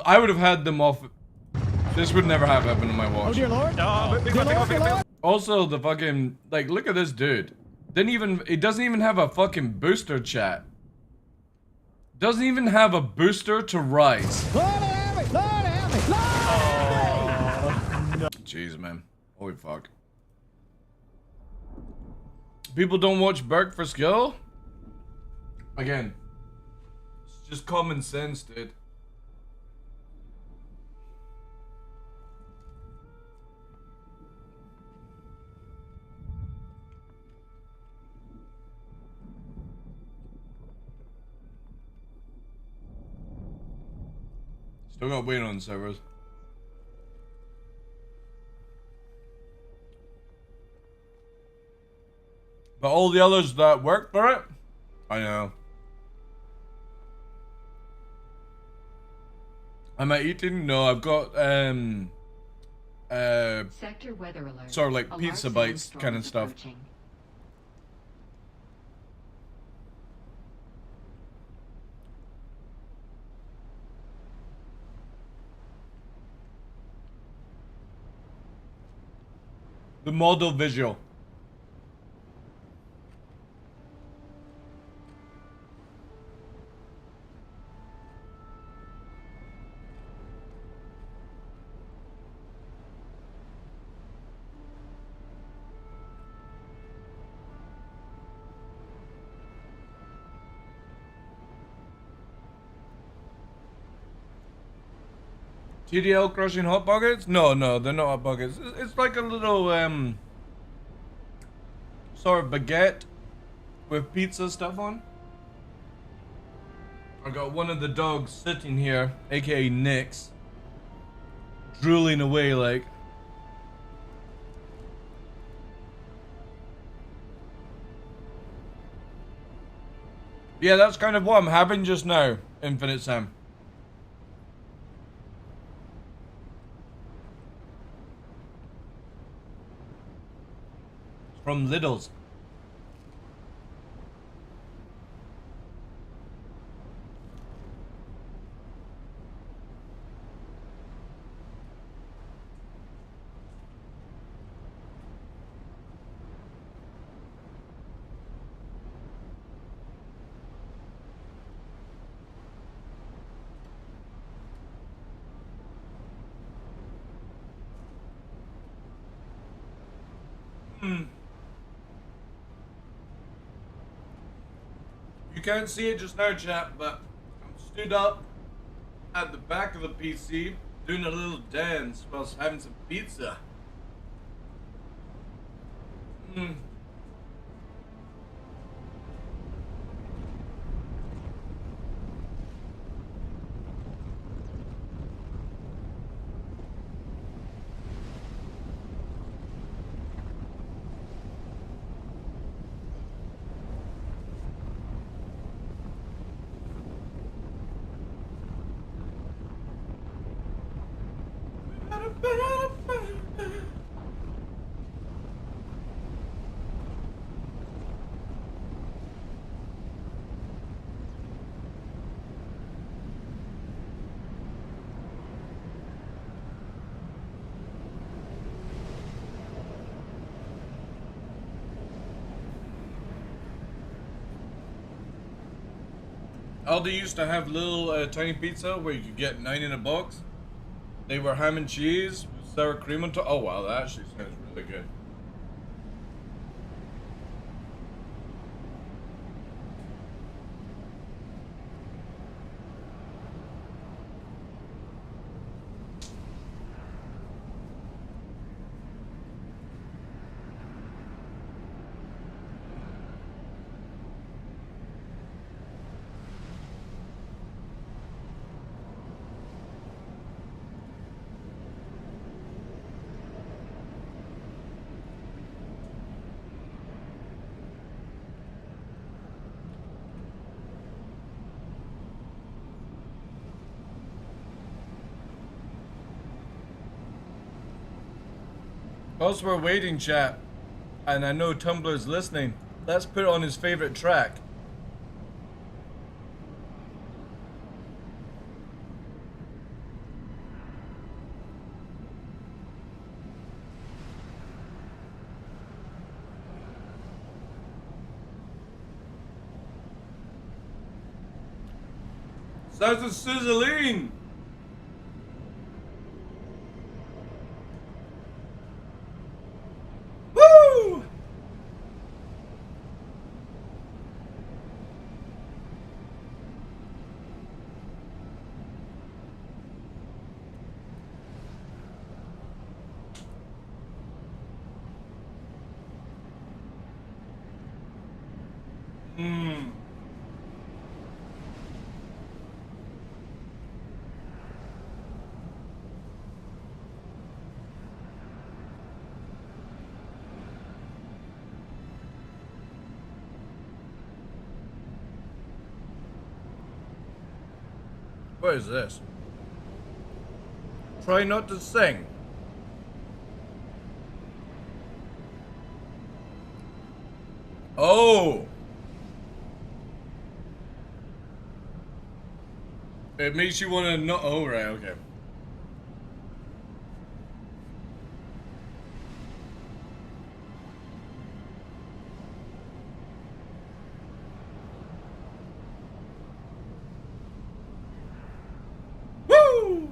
I would have had them off. This would never have happened on my watch. Oh dear Lord! Dear Lord! Also, the fucking, like, look at this dude. It doesn't even have a fucking booster, chat. Doesn't even have a booster to rise. Lord have me! Lord have me! Lord! No. Jeez, man. Holy fuck. People don't watch Berk for skill? Again, it's just common sense, dude. Still got wait on servers. But all the others that work for it, I know. Am I eating? No, I've got Sector weather alert. sort of like A pizza large bites sandstorm kind of is stuff. approaching. The model visual. TDL crushing hot pockets? No, they're not hot pockets. It's like a little sort of baguette with pizza stuff on. I got one of the dogs sitting here, aka Nix, drooling away like. Yeah, that's kind of what I'm having just now, Infinite Sam. From Lidl's. You can't see it just now, chat, but I'm stood up at the back of the PC doing a little dance whilst having some pizza. Aldi used to have little tiny pizza where you could get 9 in a box. They were ham and cheese with sour cream on top. Oh wow, that actually sounds really good. Whilst we're waiting, chat, and I know Tumblr's listening, let's put on his favorite track. Sounds of Sizzling! Woo! What is this? Try not to sing. Oh! It makes you want to not. Oh, right, okay. Woo!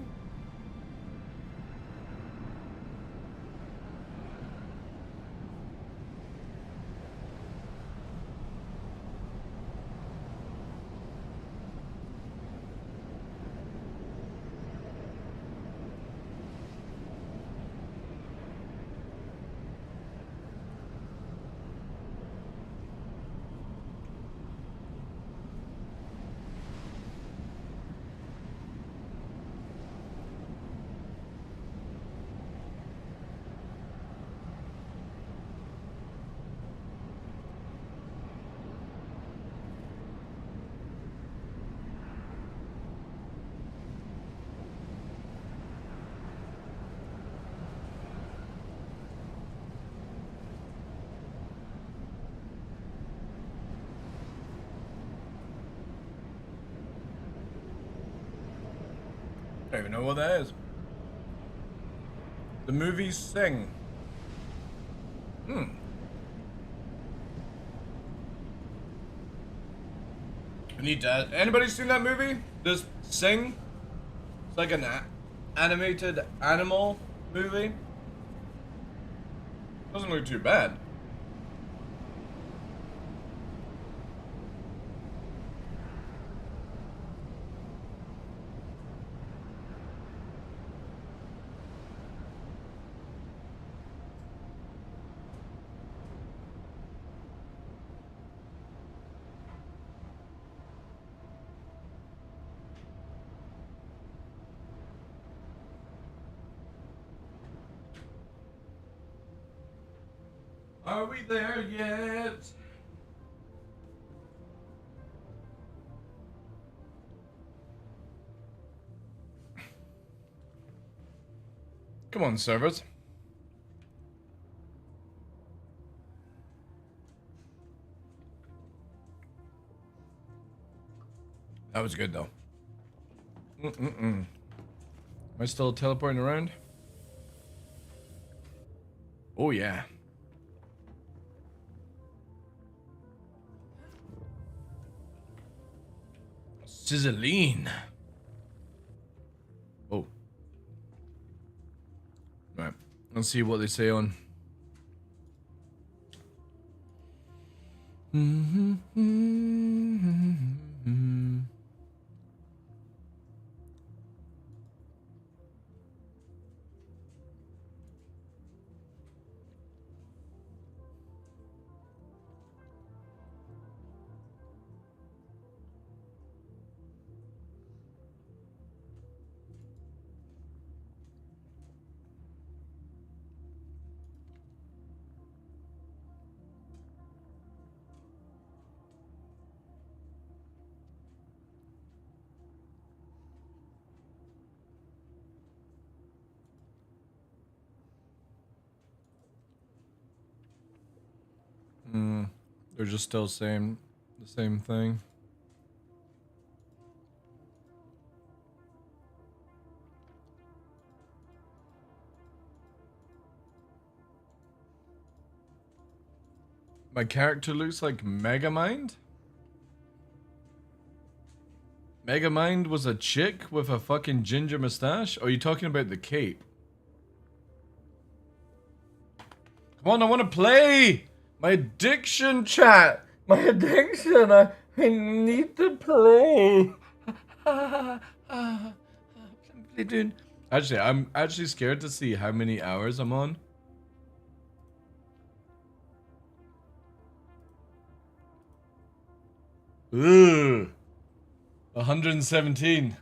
I don't even know what that is. The movie Sing. I need to. Anybody seen that movie? This Sing? It's like an animated animal movie. Doesn't look too bad. Are we there yet? Come on, servers. That was good, though. Am I still teleporting around? Oh, yeah. Sizzling. Oh. Right. Let's see what they say on. They're just still saying the same thing. My character looks like Megamind? Megamind was a chick with a fucking ginger mustache? Or are you talking about the cape? Come on, I want to play! My addiction, chat! My addiction! I need to play! Actually, I'm actually scared to see how many hours I'm on. Ooh. 117.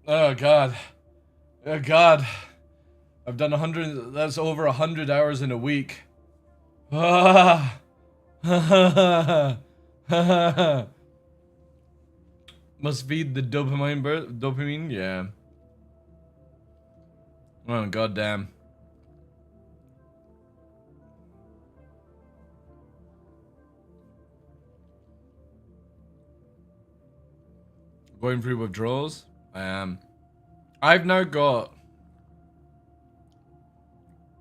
Oh god. Oh god. I've done 100, that's over 100 hours in a week. Ah. Must feed the dopamine, yeah. Oh goddamn. Going through withdrawals? I am. I've now got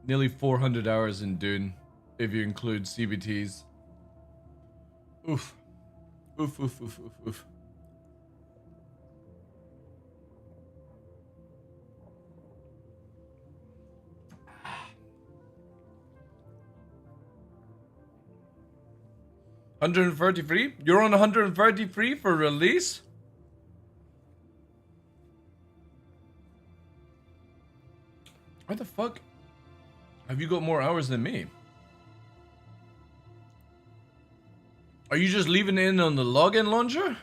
nearly 400 hours in Dune, if you include CBTs. Oof. Oof, oof, oof, oof, oof. $133? You're on 133 for release? Why the fuck have you got more hours than me? Are you just leaving it in on the login launcher?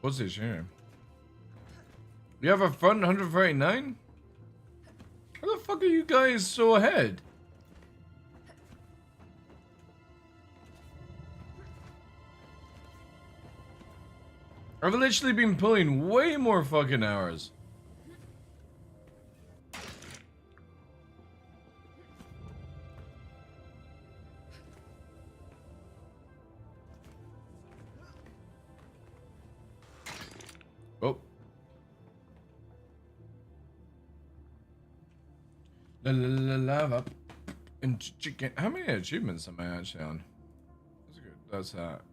What's this here? You have a fun 139? How the fuck are you guys so ahead? I've literally been pulling way more fucking hours. Oh. Lava and chicken. How many achievements am I actually on? That's good. That's that thing.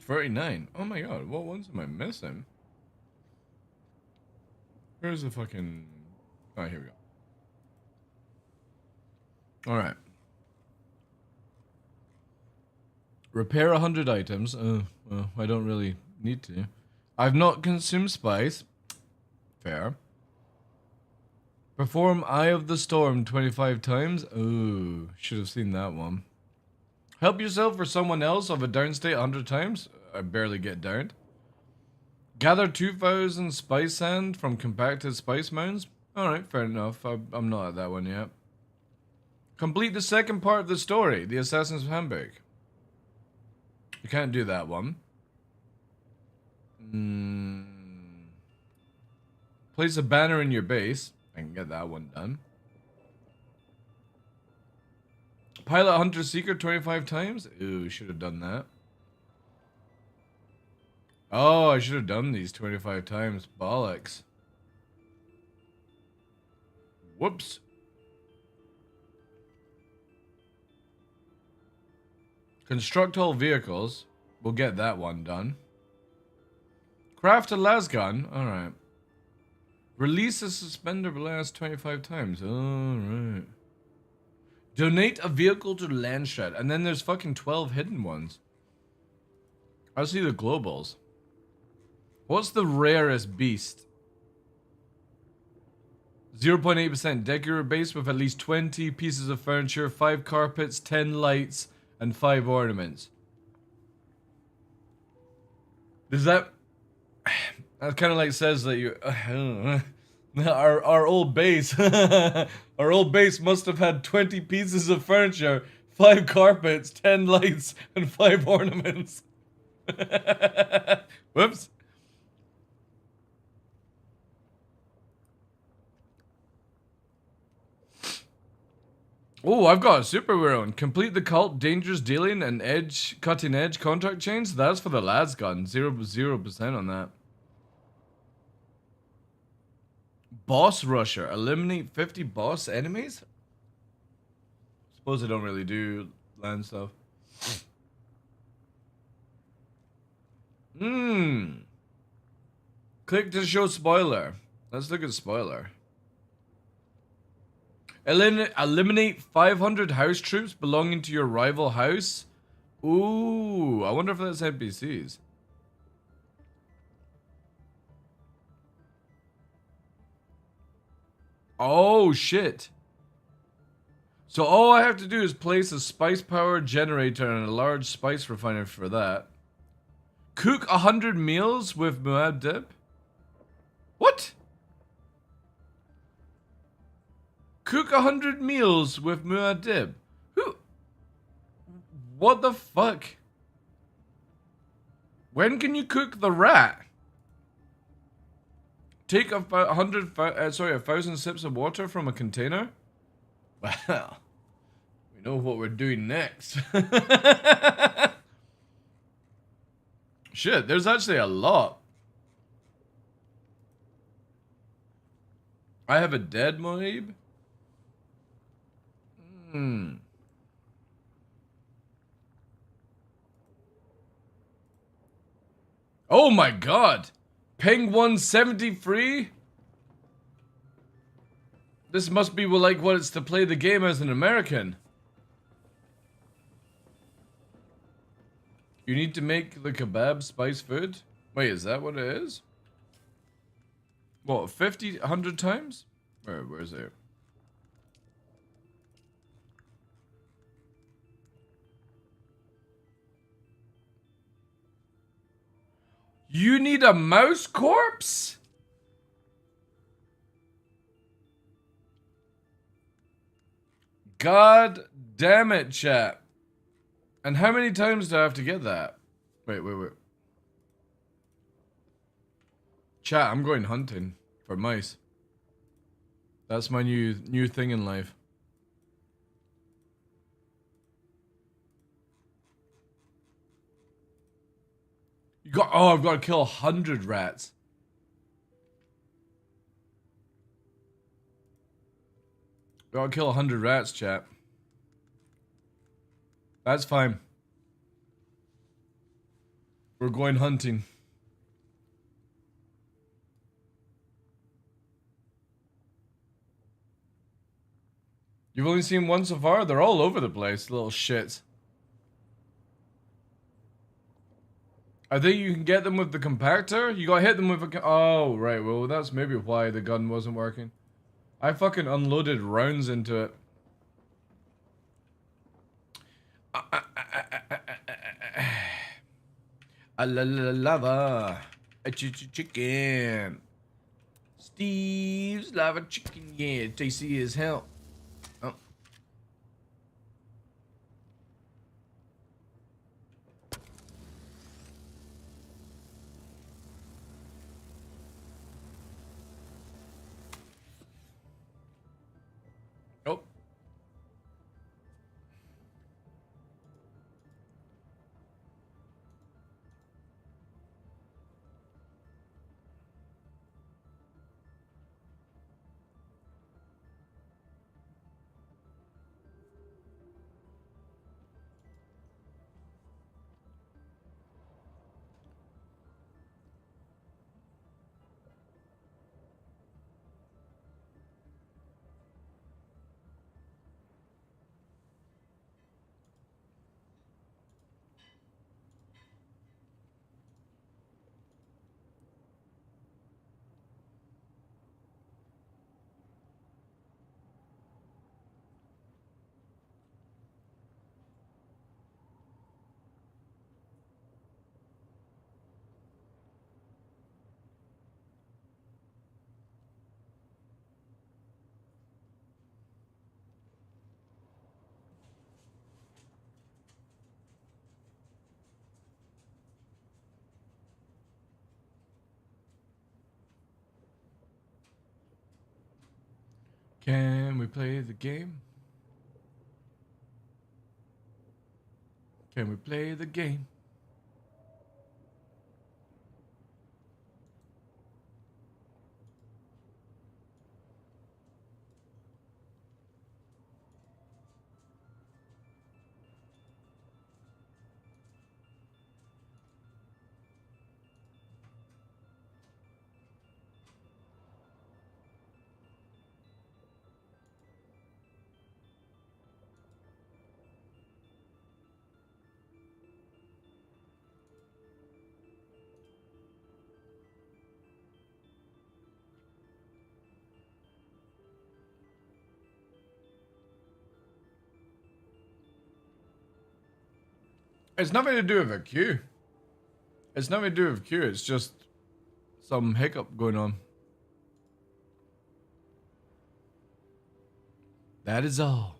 39. Oh my god, what ones am I missing? Where's the fucking... Oh, here we go. Alright. Repair 100 items. Well, I don't really need to. I've not consumed spice. Fair. Perform Eye of the Storm 25 times. Ooh, should have seen that one. Help yourself or someone else of a down state 100 times. I barely get downed. Gather 2,000 spice sand from compacted spice mounds. Alright, fair enough. I'm not at that one yet. Complete the second part of the story, the Assassin's Handbook. You can't do that one. Place a banner in your base. I can get that one done. Pilot Hunter Seeker 25 times? Ooh, should have done that. Oh, I should have done these 25 times. Bollocks. Whoops. Construct all vehicles. We'll get that one done. Craft a lasgun. Alright. Release a suspender blast 25 times. Alright. Donate a vehicle to Landstrat. And then there's fucking 12 hidden ones. I see the globals. What's the rarest beast? 0.8% deck your base with at least 20 pieces of furniture, 5 carpets, 10 lights, and 5 ornaments. Does that... That kind of like says that you... our old base... our old base must have had 20 pieces of furniture, 5 carpets, 10 lights, and 5 ornaments. Whoops. Oh, I've got a super one. Complete the cult, dangerous dealing, and cutting edge contract chains. That's for the lads gun. 0% on that. Boss rusher. Eliminate 50 boss enemies? Suppose I don't really do land stuff. Click to show spoiler. Let's look at spoiler. Eliminate 500 house troops belonging to your rival house. Ooh, I wonder if that's NPCs. Oh, shit. So all I have to do is place a spice power generator and a large spice refiner for that. Cook 100 meals with Muad'Dib. What? Cook 100 meals with Muad'Dib. Who? What the fuck? When can you cook the rat? Take 1,000 sips of water from a container? Well, we know what we're doing next. Shit, there's actually a lot. I have a dead Moib. Oh my god! Ping 173? This must be like what it's to play the game as an American. You need to make the kebab spice food? Wait, is that what it is? What, 50, 100 times? Where is it? You need a mouse corpse? God damn it, chat. And how many times do I have to get that? Wait. Chat, I'm going hunting for mice. That's my new thing in life. I've got to kill 100 rats. Got to kill 100 rats, chat. That's fine. We're going hunting. You've only seen one so far? They're all over the place, little shits. I think you can get them with the compactor. You gotta hit them with a... Oh, right. Well, that's maybe why the gun wasn't working. I fucking unloaded rounds into it. A lava. A chicken. Steve's lava chicken. Yeah, tasty as hell. Oh. Oh. Can we play the game? Can we play the game? It's nothing to do with a queue. It's nothing to do with queue. It's just some hiccup going on. That is all.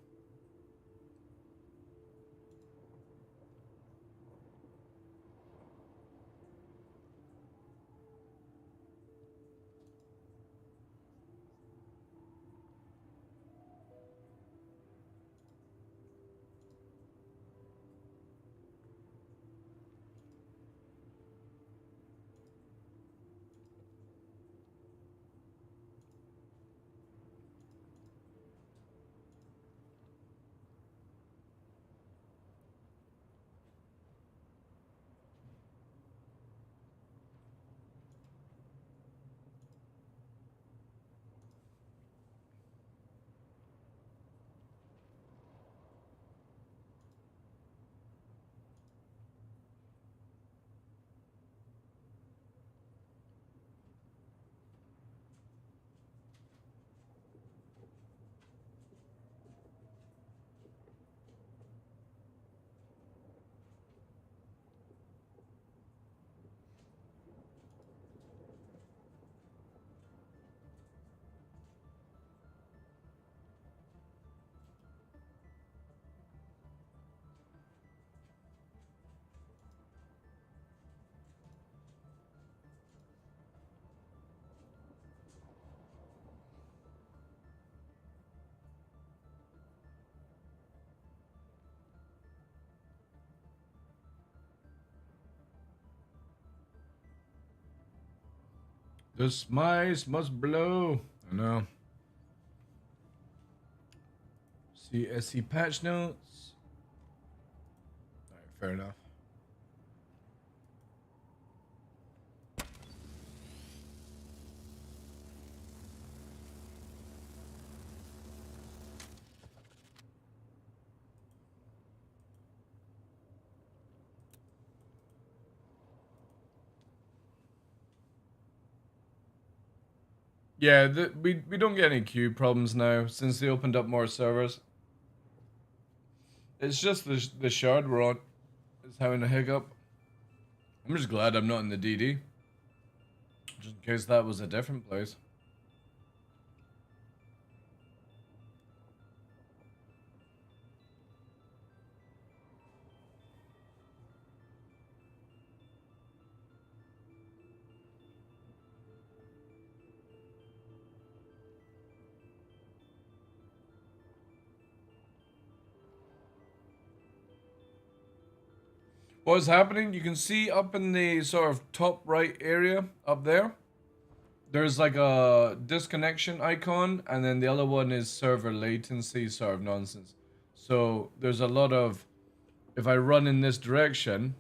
The smice must blow. I know. CSC patch notes. Alright, fair enough. Yeah, we don't get any queue problems now since they opened up more servers. It's just the shard we're on is having a hiccup. I'm just glad I'm not in the DD. Just in case that was a different place. What's happening, you can see up in the sort of top right area up there, there's like a disconnection icon, and then the other one is server latency sort of nonsense. So there's a lot of, if I run in this direction,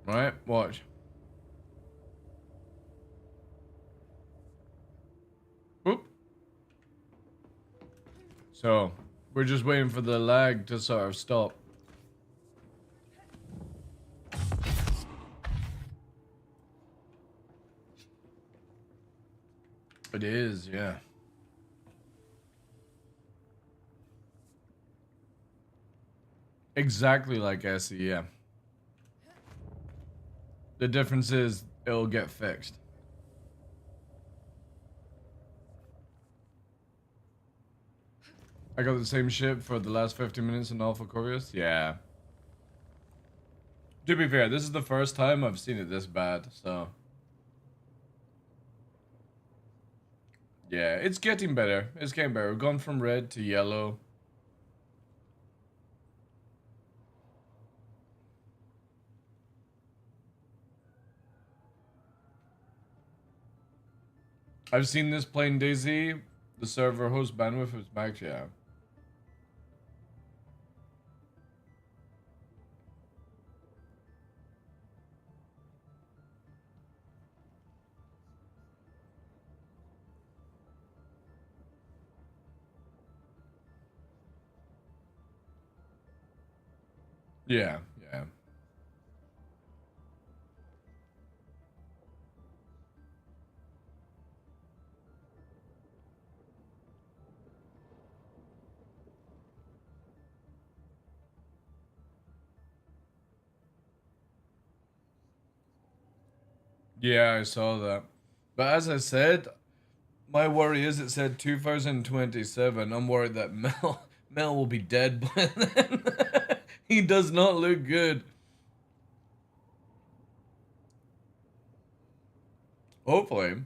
right, watch. Whoop. So we're just waiting for the lag to sort of stop. It is, yeah. Exactly like SE, yeah. The difference is it'll get fixed. I got the same ship for the last 50 minutes in Alpha Corvius? Yeah. To be fair, this is the first time I've seen it this bad, so... Yeah, it's getting better. It's getting better. We've gone from red to yellow. I've seen this plain DayZ. The server host bandwidth is max, yeah. Yeah, yeah. Yeah, I saw that. But as I said, my worry is it said 2027. I'm worried that Mel will be dead by then. He does not look good. Hopefully.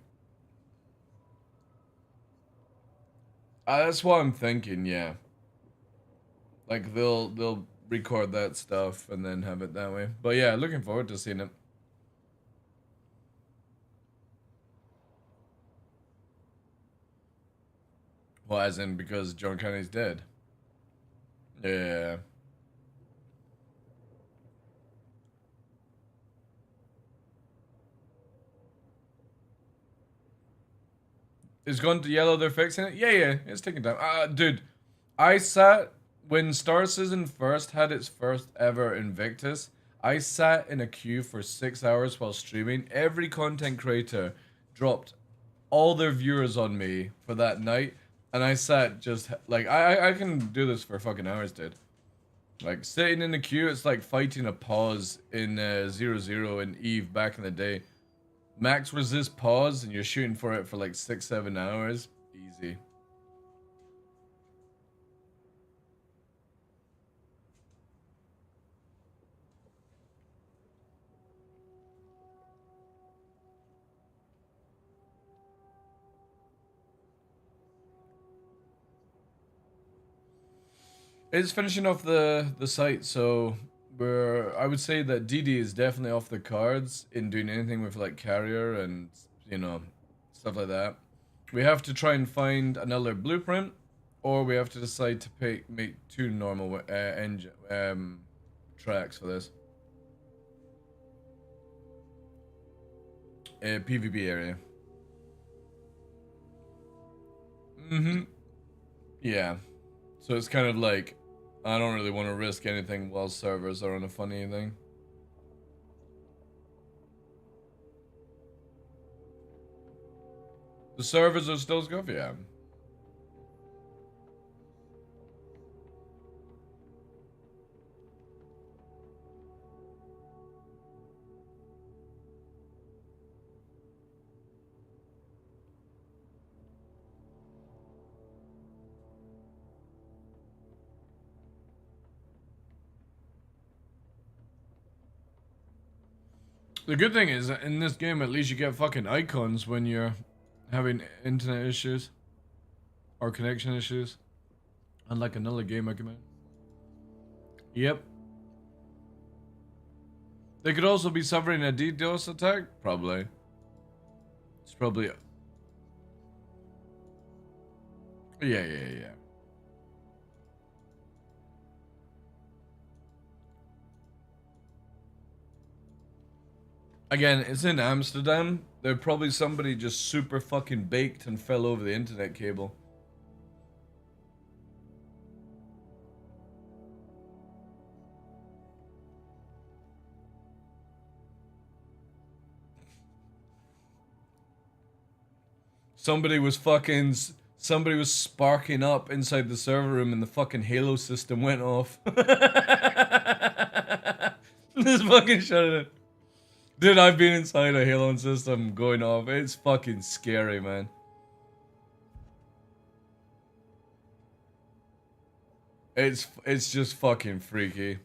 That's what I'm thinking, yeah. Like they'll record that stuff and then have it that way. But yeah, looking forward to seeing it. Well, as in because John Kennedy's dead. Yeah. It's gone to yellow, they're fixing it? Yeah, it's taking time. Dude, I sat, when Star Citizen first had its first ever Invictus, I sat in a queue for 6 hours while streaming. Every content creator dropped all their viewers on me for that night, and I sat just, like, I can do this for fucking hours, dude. Like, sitting in the queue, it's like fighting a pause in 0-0 and Eve back in the day. Max resist pause, and you're shooting for it for like 6-7 hours. Easy. It's finishing off the site, so I would say that DD is definitely off the cards in doing anything with like carrier and, you know, stuff like that. We have to try and find another blueprint, or we have to decide to make 2 normal tracks for this. PvP area. Yeah. So it's kind of like, I don't really want to risk anything while servers are on a funny thing. The servers are still scuffy, yeah. The good thing is, in this game, at least you get fucking icons when you're having internet issues or connection issues. Unlike another game I recommend. Yep. They could also be suffering a DDoS attack? Probably. It's probably... Yeah. Again, it's in Amsterdam. There's probably somebody just super fucking baked and fell over the internet cable. Somebody was sparking up inside the server room and the fucking Halo system went off. Just fucking shut it. Dude, I've been inside a Halo system going off. It's fucking scary, man. It's just fucking freaky.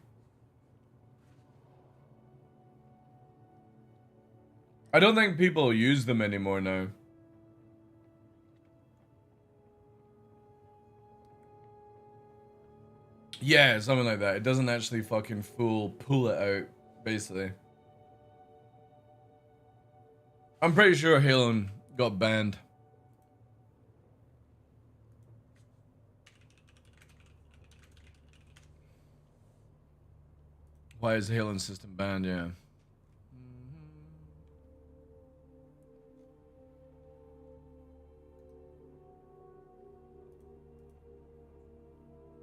I don't think people use them anymore now. Yeah, something like that. It doesn't actually fucking pull it out, basically. I'm pretty sure Halo got banned. Why is the Halo system banned? Yeah.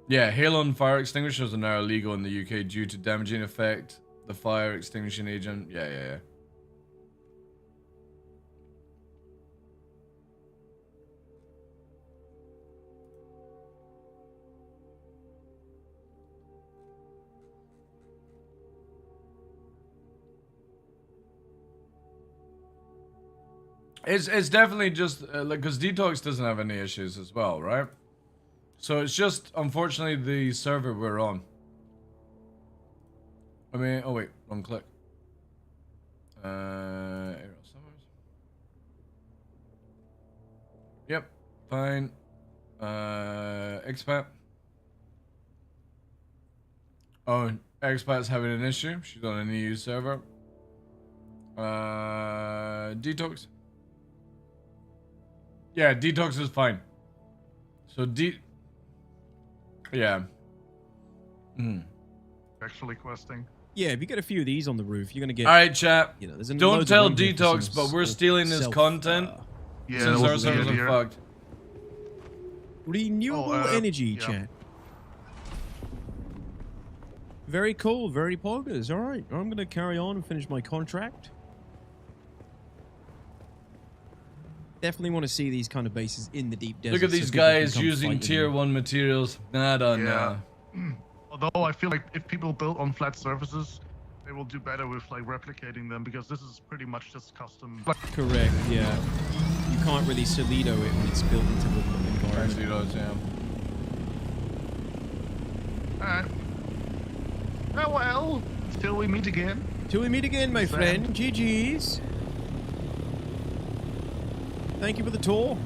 Yeah, Halo and fire extinguishers are now illegal in the UK due to damaging effect the fire extinguishing agent. Yeah. It's definitely just like, because Detox doesn't have any issues as well, right? So it's just unfortunately the server we're on. I mean, oh wait, wrong click. Yep, fine. Expat. Oh, Expat's having an issue. She's on an EU server. Detox. Yeah, Detox is fine. So yeah. Actually questing. Yeah, if you get a few of these on the roof, you're gonna get. All right, chat. You know, don't tell Detox, but we're stealing his content since our servers are fucked. Renewable energy, chat. Very cool, very poggers. All right, I'm gonna carry on and finish my contract. Definitely want to see these kind of bases in the deep desert. Look at these guys using tier 1 materials. I don't know. Although I feel like if people build on flat surfaces, they will do better with like replicating them, because this is pretty much just custom. Correct, yeah. You can't really Solido it when it's built into the environment. Alright. Well, till we meet again. Till we meet again, my friend. GG's. Thank you for the tour.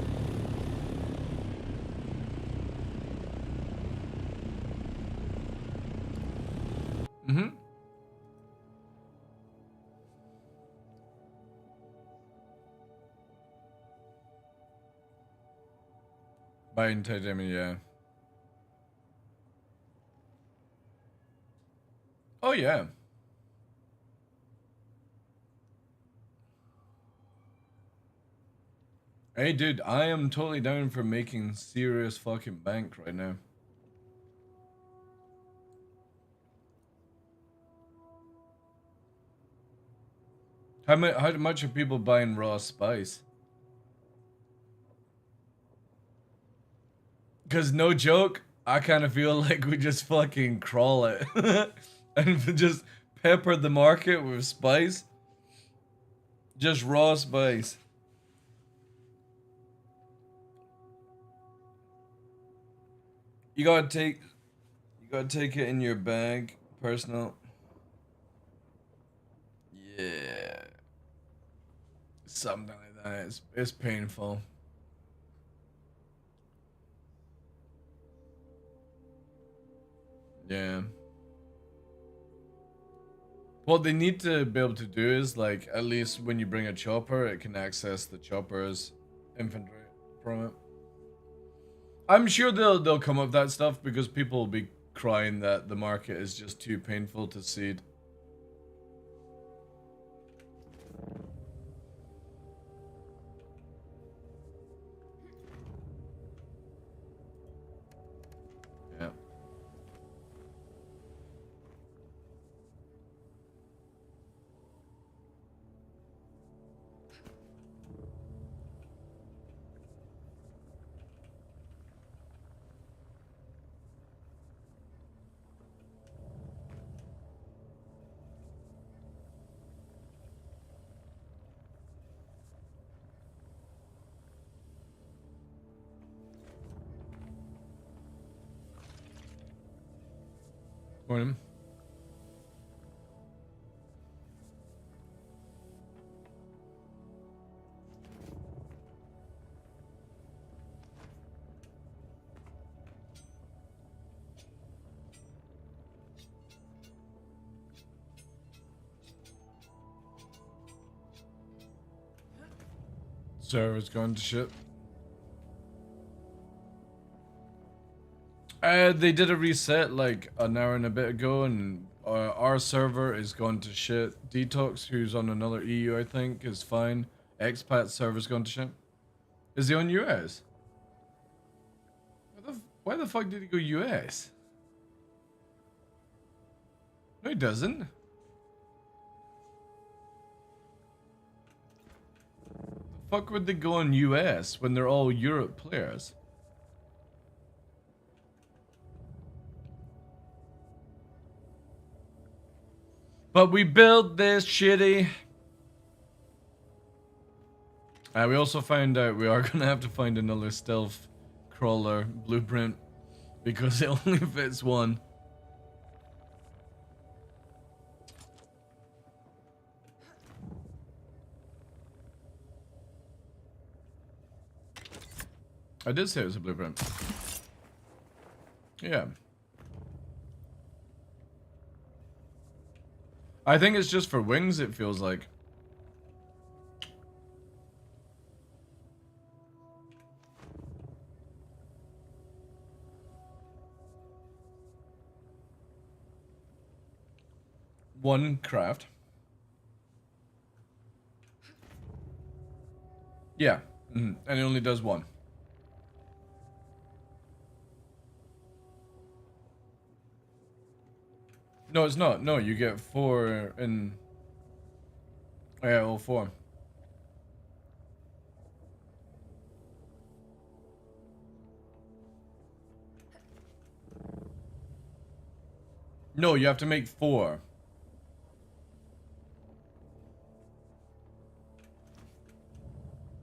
Buying titanium, yeah. Oh yeah. Hey dude, I am totally down for making serious fucking bank right now. How much are people buying raw spice? Because no joke, I kind of feel like we just fucking crawl it. And just pepper the market with spice. Just raw spice. You gotta take it in your bag, personal. Yeah. Something like that. It's painful. Yeah. What they need to be able to do is, like, at least when you bring a chopper, it can access the chopper's infantry from it. I'm sure they'll come up with that stuff because people will be crying that the market is just too painful to seed. Yeah. Morning. Server's gone to shit. They did a reset like an hour and a bit ago, and our server is gone to shit. Detox, who's on another EU, I think, is fine. Expat server's gone to shit. Is he on US? Why the fuck did he go US? No, he doesn't. The fuck would they go on US when they're all Europe players? But we built this shitty. We also found out we are gonna have to find another stealth crawler blueprint because it only fits one. I did say it was a blueprint. Yeah. I think it's just for wings, it feels like. One craft. Yeah. And it only does one. No, it's not. No, you get 4 in... Yeah, all 4. No, you have to make 4.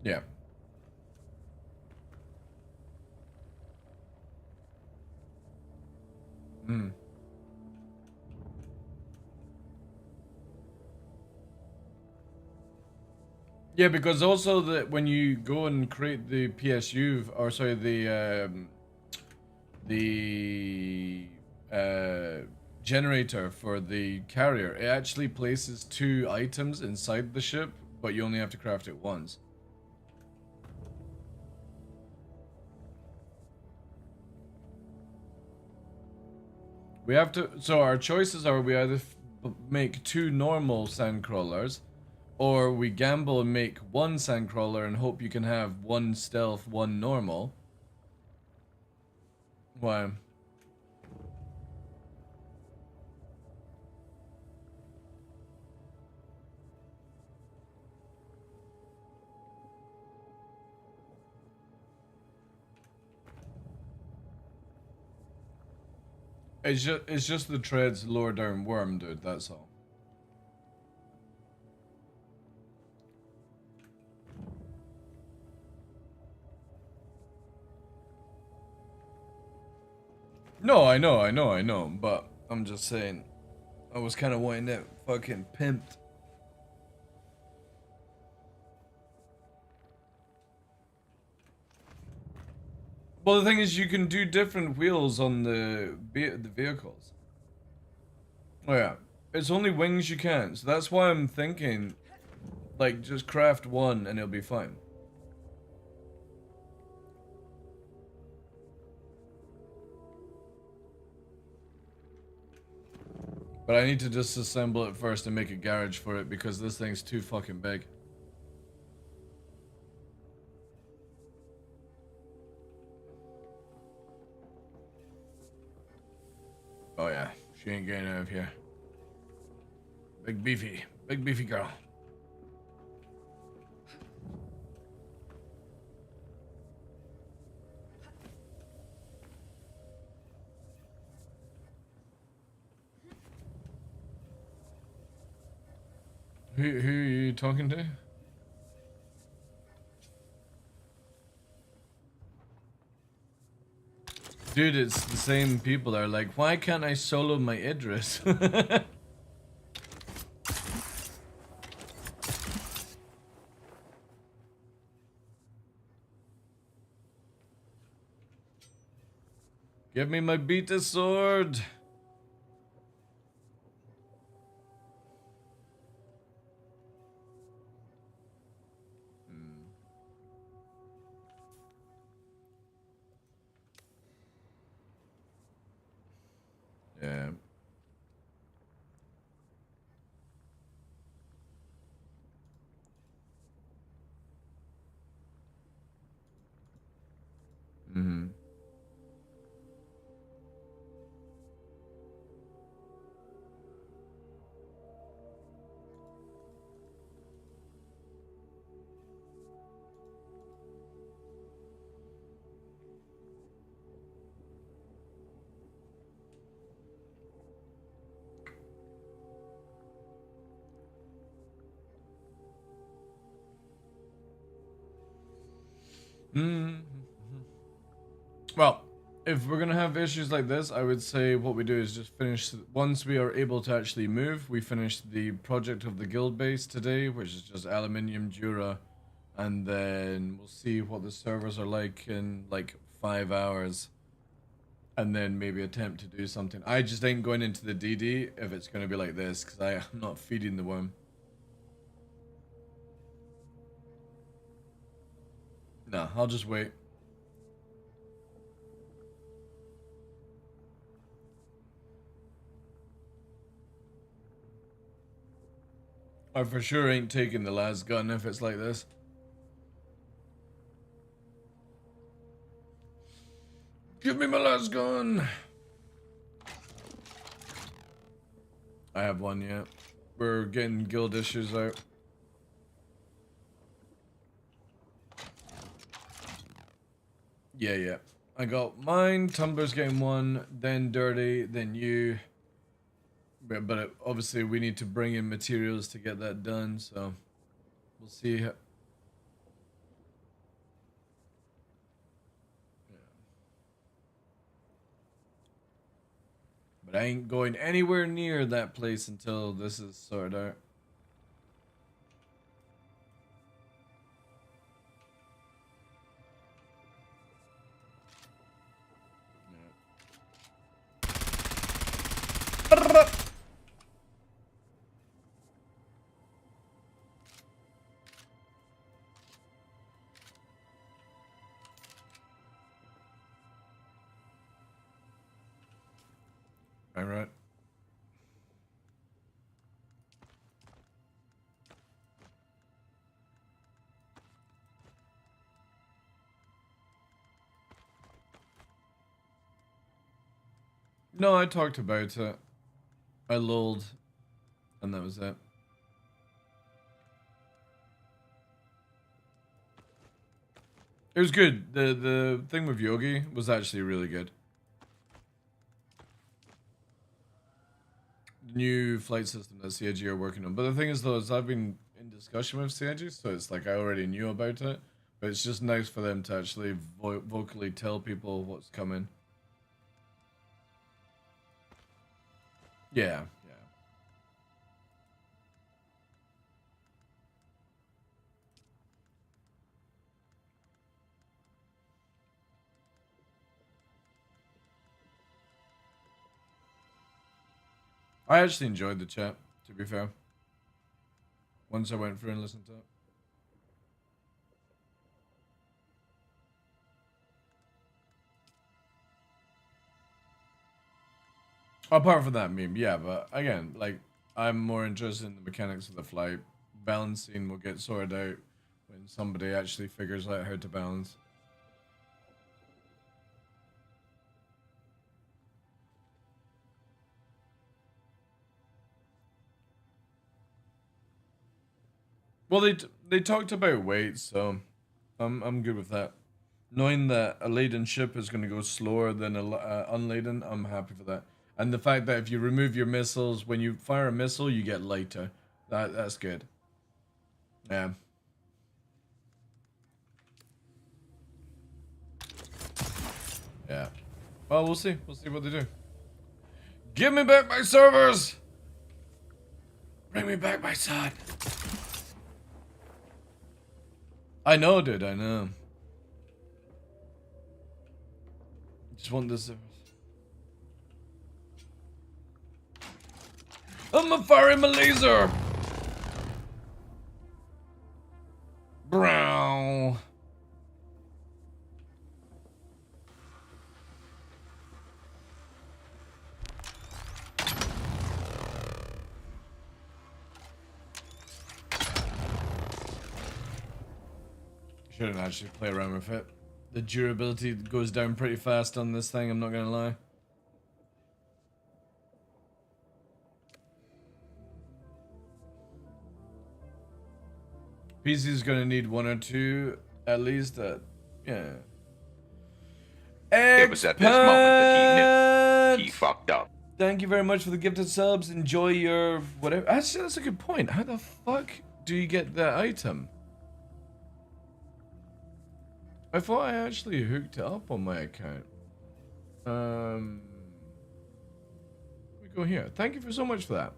Yeah. Yeah, because also that when you go and create the PSU, or sorry, the generator for the carrier, it actually places 2 items inside the ship, but you only have to craft it once. We have to, so our choices are we either make 2 normal sandcrawlers, or we gamble and make 1 sandcrawler and hope you can have 1 stealth, 1 normal. Why? It's just the treads lower down worm, dude. That's all. No, I know, but I'm just saying, I was kind of wanting it fucking pimped. Well, the thing is, you can do different wheels on the vehicles. Oh yeah, it's only wings you can't, so that's why I'm thinking, like, just craft one and it'll be fine. But I need to disassemble it first and make a garage for it because this thing's too fucking big. Oh yeah, she ain't getting out of here. Big beefy girl. Who are you talking to? Dude, it's the same people that are like, why can't I solo my Idris? Give me my beta sword. Yeah. Mm-hmm. Well, if we're gonna have issues like this, I would say what we do is just finish. Once we are able to actually move, we finish the project of the guild base today, which is just aluminium, Jura, and then we'll see what the servers are like in like 5 hours, and then maybe attempt to do something. I just ain't going into the DD if it's gonna be like this, because I'm not feeding the worm. Nah, I'll just wait. I for sure ain't taking the last gun if it's like this. Give me my last gun! I have one yet. We're getting guild issues out. Yeah. I got mine, Tumblr's getting one, then Dirty, then you. But obviously we need to bring in materials to get that done, so we'll see. But I ain't going anywhere near that place until this is sorted out. All right. No, I talked about it. I lulled, and that was it. It was good. The thing with Yogi was actually really good. new flight system that CIG are working on. But the thing is, though, is I've been in discussion with CIG, so it's like I already knew about it. But it's just nice for them to actually vocally tell people what's coming. Yeah. I actually enjoyed the chat, to be fair. Once I went through and listened to it. Apart from that meme, yeah, but again, like, I'm more interested in the mechanics of the flight. Balancing will get sorted out when somebody actually figures out how to balance. Well, they talked about weight, so I'm good with that. Knowing that a laden ship is going to go slower than a unladen, I'm happy for that. And the fact that if you remove your missiles, when you fire a missile, you get lighter. That's good. Yeah. Yeah. Well, we'll see. We'll see what they do. Give me back my servers! Bring me back my son. I know, dude. I know. Just want this servers. I'm firing my laser! Brown. Shouldn't actually play around with it. The durability goes down pretty fast on this thing, I'm not gonna lie. PC's gonna need 1 or 2 at least. Yeah. It was at this moment that he knew. He fucked up. Thank you very much for the gifted subs. Enjoy your whatever. Actually, that's a good point. How the fuck do you get that item? I thought I actually hooked it up on my account. We go here. Thank you for so much for that.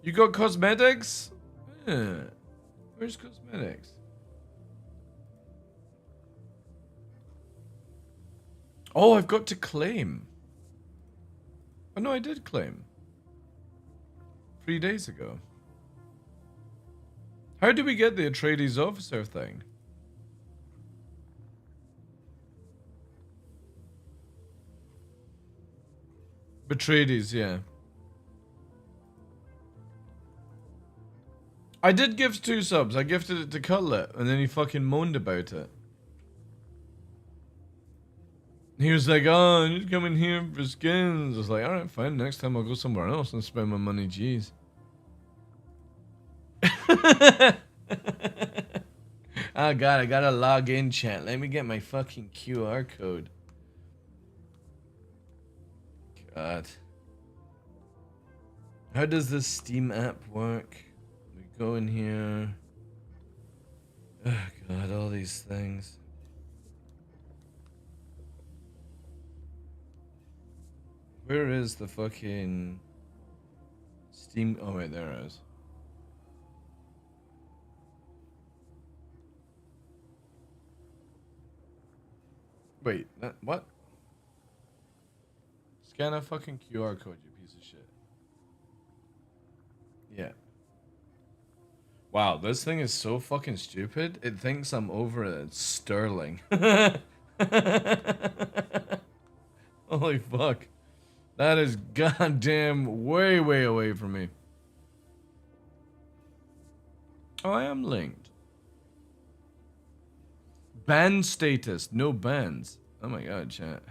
You got cosmetics? Yeah. Where's cosmetics? Oh, I've got to claim. Oh no, I did claim. 3 days ago. How do we get the Atreides officer thing? Atreides, yeah. I did give 2 subs. I gifted it to Cutlet, and then he fucking moaned about it. He was like, oh, I need to come in here for skins. I was like, alright, fine. Next time I'll go somewhere else and spend my money, jeez. Oh god, I gotta log in, chat. Let me get my fucking QR code. God. How does this Steam app work? We go in here. Oh god, all these things. Where is the fucking Steam? Oh wait, there it is. Wait, what? Scan a fucking QR code, you piece of shit. Yeah. Wow, this thing is so fucking stupid. It thinks I'm over at Sterling. Holy fuck. That is goddamn way, way away from me. Oh, I am linked. Ban status. No bans. Oh my god, chat.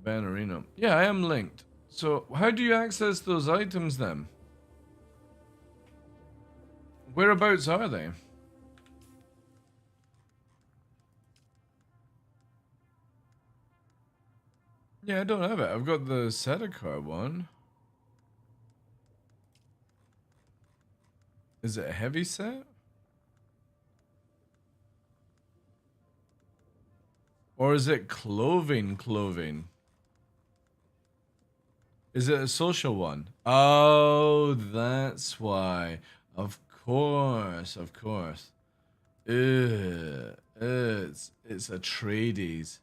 Ban arena. Yeah, I am linked. So, how do you access those items then? Whereabouts are they? Yeah, I don't have it. I've got the Sedekar one. Is it a heavy set? Or is it clothing? Is it a social one? Oh, that's why. Of course. It's a tradies.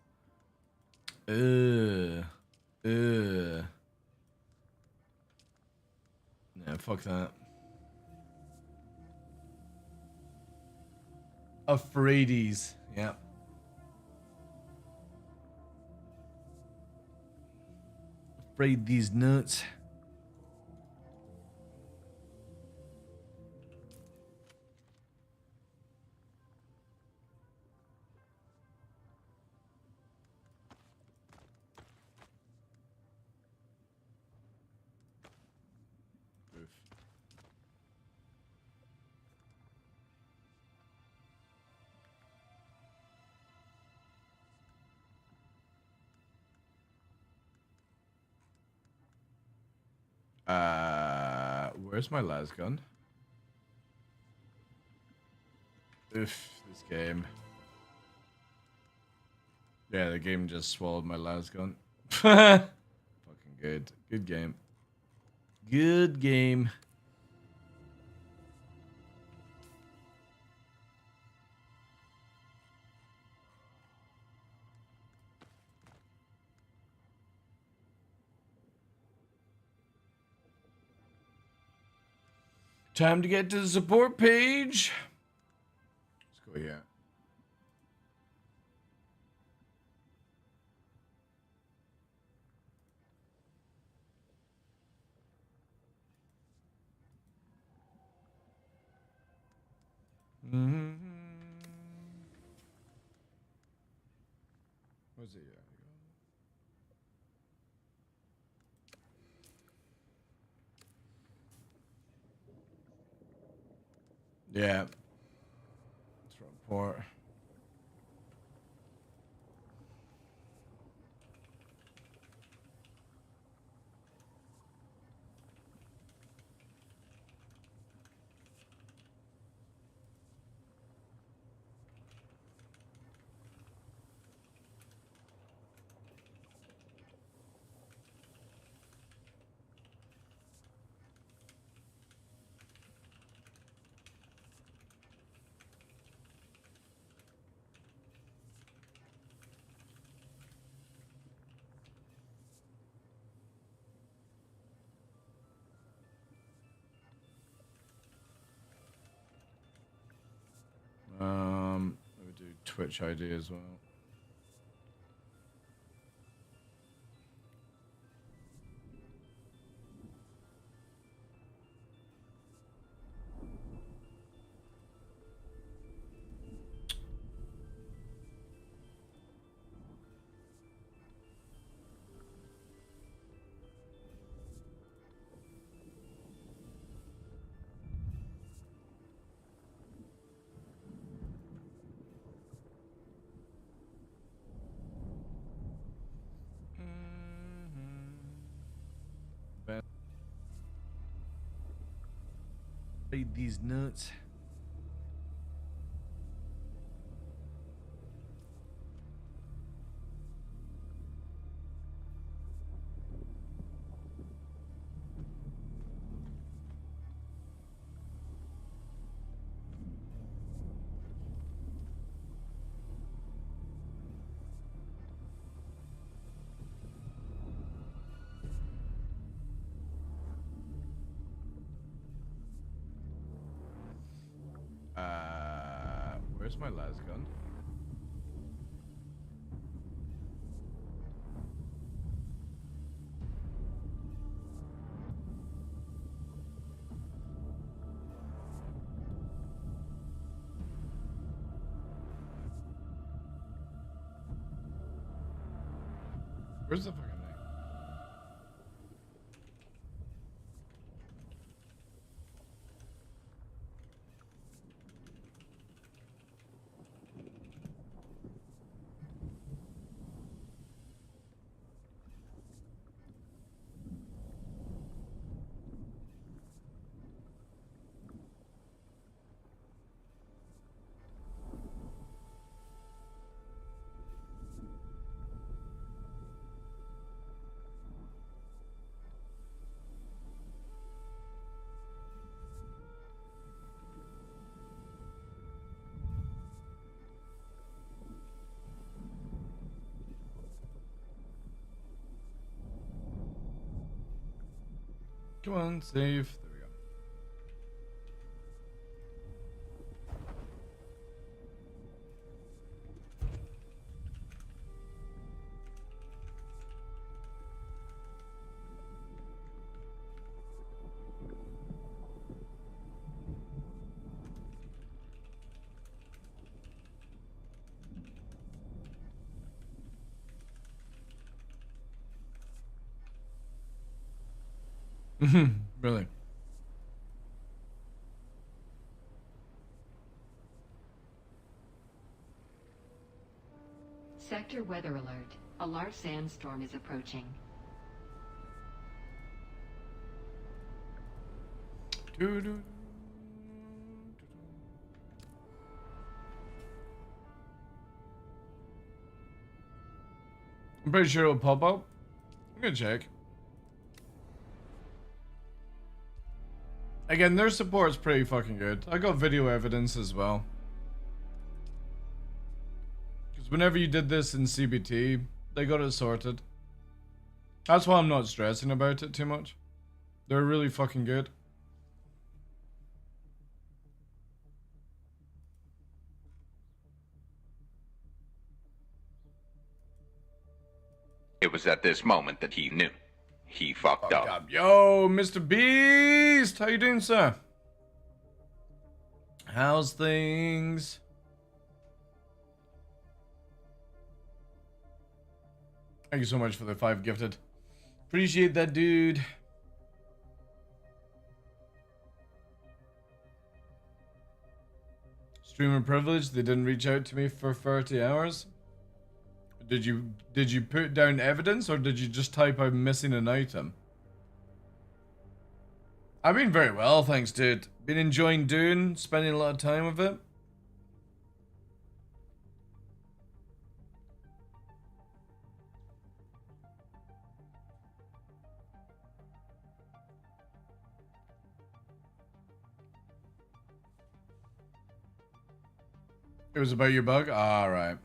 Yeah, fuck that. Afraidies. Yeah. Afraid these nuts. Where's my last gun? Oof, this game. Yeah, the game just swallowed my last gun. Fucking good. Good game. Good game. Time to get to the support page. Let's go here. Where's it? Yeah. Let's report. Let me do Twitch ID as well. Read these nuts. Where's my last gun? Where's the fucking thing? Come on, save. There we go. Really? Sector weather alert. A large sandstorm is approaching. I'm pretty sure it'll pop up. I'm gonna check. Again, their support's pretty fucking good. I got video evidence as well. Because whenever you did this in CBT, they got it sorted. That's why I'm not stressing about it too much. They're really fucking good. It was at this moment that he knew. He fucked up. Yo, Mr. Beast! How you doing, sir? How's things? Thank you so much for the 5 gifted. Appreciate that, dude. Streamer privilege, they didn't reach out to me for 30 hours. Did you put down evidence or did you just type I'm missing an item? I've been very well, thanks, dude. Been enjoying Dune, spending a lot of time with it. It was about your bug? Alright.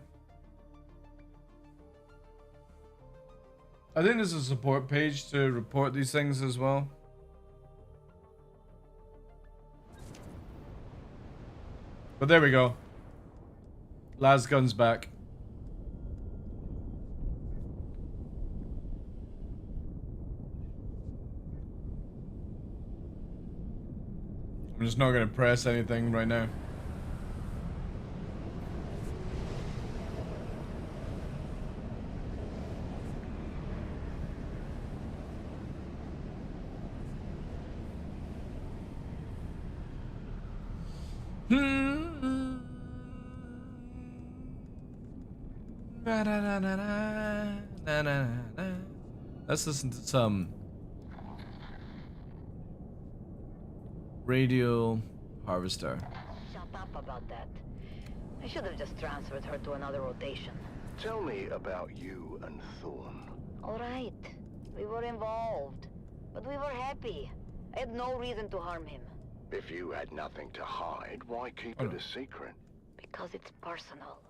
I think there's a support page to report these things as well. But there we go. Lasgun's back. I'm just not going to press anything right now. Let's listen to some Radio Harvester. Shut up about that. I should have just transferred her to another rotation. Tell me about you and Thorn. All right. We were involved. But we were happy. I had no reason to harm him. If you had nothing to hide, why keep it a secret? Because it's personal.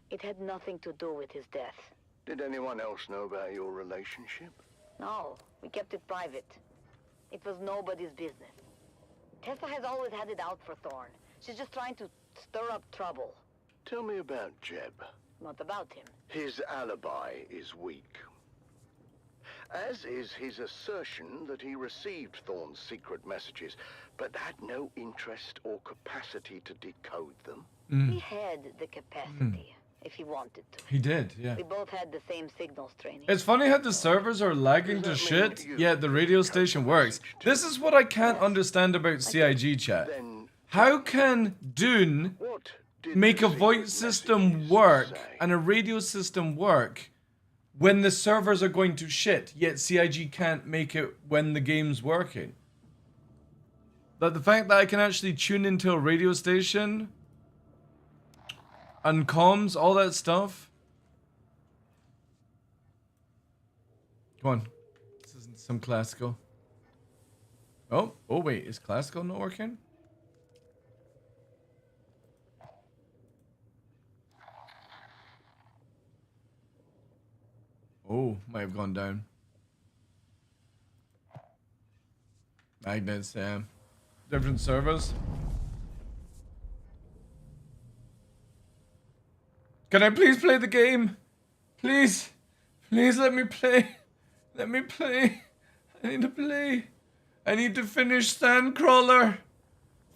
It had nothing to do with his death. Did anyone else know about your relationship? No, we kept it private. It was nobody's business. Tessa has always had it out for Thorn. She's just trying to stir up trouble. Tell me about Jeb. Not about him. His alibi is weak. As is his assertion that he received Thorn's secret messages, but had no interest or capacity to decode them. He had the capacity, if he wanted to. He did, yeah. We both had the same signals training. It's funny how the servers are lagging to shit, yet the radio station works. This is what I can't understand about CIG chat. How can Dune make a voice system work and a radio system work when the servers are going to shit, yet CIG can't make it when the game's working? Like the fact that I can actually tune into a radio station and comms, all that stuff. Come on. This isn't some classical. Oh wait, is classical not working? Oh, might have gone down. Magnets, yeah. Different servers. Can I please play the game? Please. Please let me play. Let me play. I need to play. I need to finish Sandcrawler.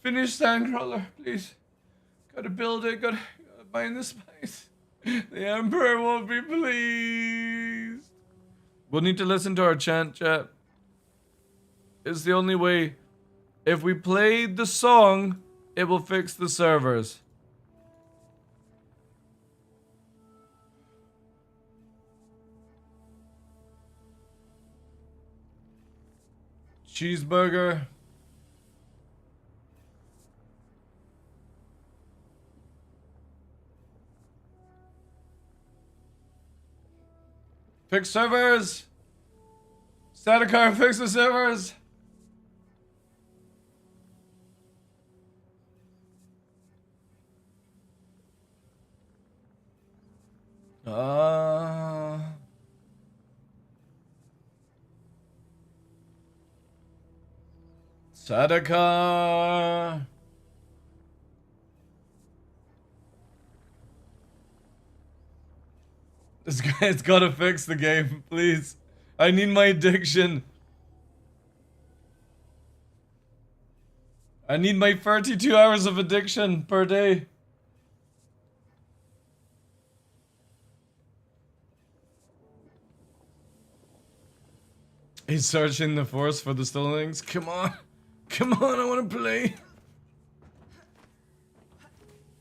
Finish Sandcrawler, please. Gotta build it. Gotta find the spice. The Emperor won't be pleased. We'll need to listen to our chant, chat. It's the only way. If we play the song, it will fix the servers. Cheeseburger. Fix servers. Staticar, fix the servers. Staticar. This guy's gotta fix the game, please. I need my addiction. I need my 32 hours of addiction per day. He's searching the force for the stolen things. Come on. Come on, I want to play.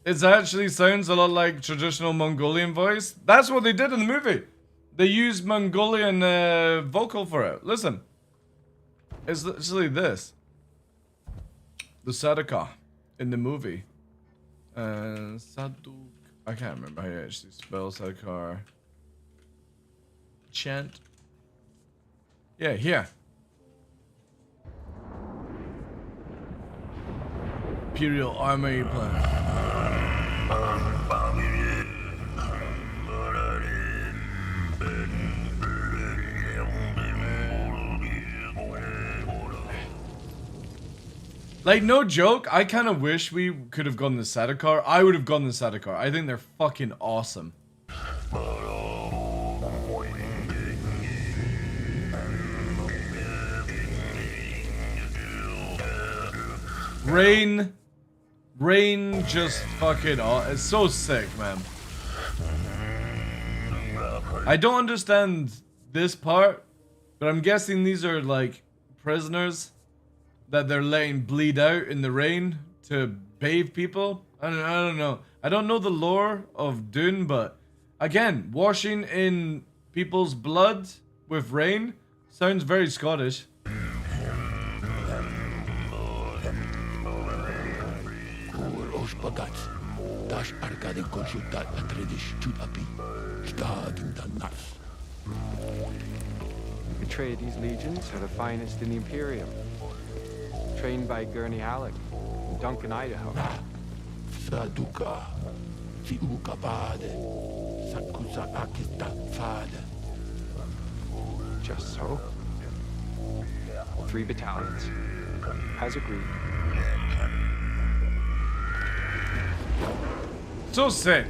It actually sounds a lot like traditional Mongolian voice. That's what they did in the movie. They used Mongolian vocal for it. Listen. It's literally this. The Sadaka in the movie. Saduk. I can't remember how you actually spell Sadakar. Chant. Yeah, here. Imperial Army plan. Like, no joke, I kind of wish we could have gone the Sadakar. I would have gone the Sadakar. I think they're fucking awesome. Rain just fucking it's so sick, man. I don't understand this part, but I'm guessing these are like prisoners that they're letting bleed out in the rain to bathe people. I don't know. I don't know the lore of Dune, but again, washing in people's blood with rain sounds very Scottish. Atreides legions are the finest in the Imperium. Trained by Gurney Halleck in Duncan, Idaho. Just so. 3 battalions. As agreed. So sick.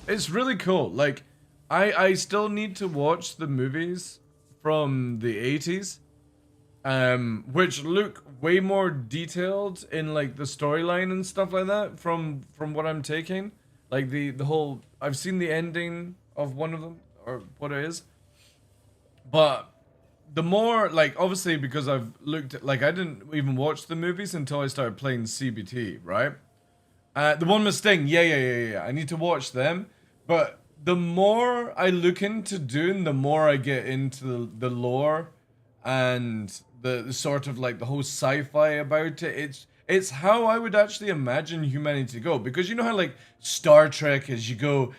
It's really cool. Like, I still need to watch the movies from the 80s, which look way more detailed in like the storyline and stuff like that from what I'm taking. Like the whole, I've seen the ending of one of them, or what it is, but the more, like, obviously because I've looked at, like, I didn't even watch the movies until I started playing CBT, right? The one with Sting, yeah. I need to watch them, but the more I look into Dune, the more I get into the lore and the sort of like the whole sci-fi about it. It's how I would actually imagine humanity to go, because you know how like Star Trek is, you go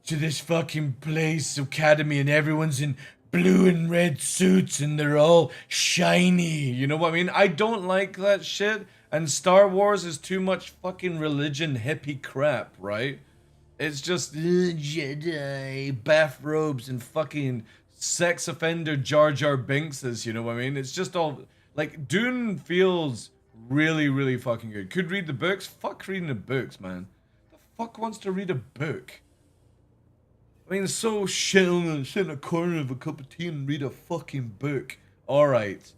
to this fucking place, academy, and everyone's in blue and red suits and they're all shiny. You know what I mean? I don't like that shit. And Star Wars is too much fucking religion hippie crap, right? It's just Jedi, bathrobes, and fucking sex offender Jar Jar Binkses, you know what I mean? It's just all, like, Dune feels really, really fucking good. Could read the books? Fuck reading the books, man. The fuck wants to read a book? I mean, so sit in a corner of a cup of tea and read a fucking book. Alright.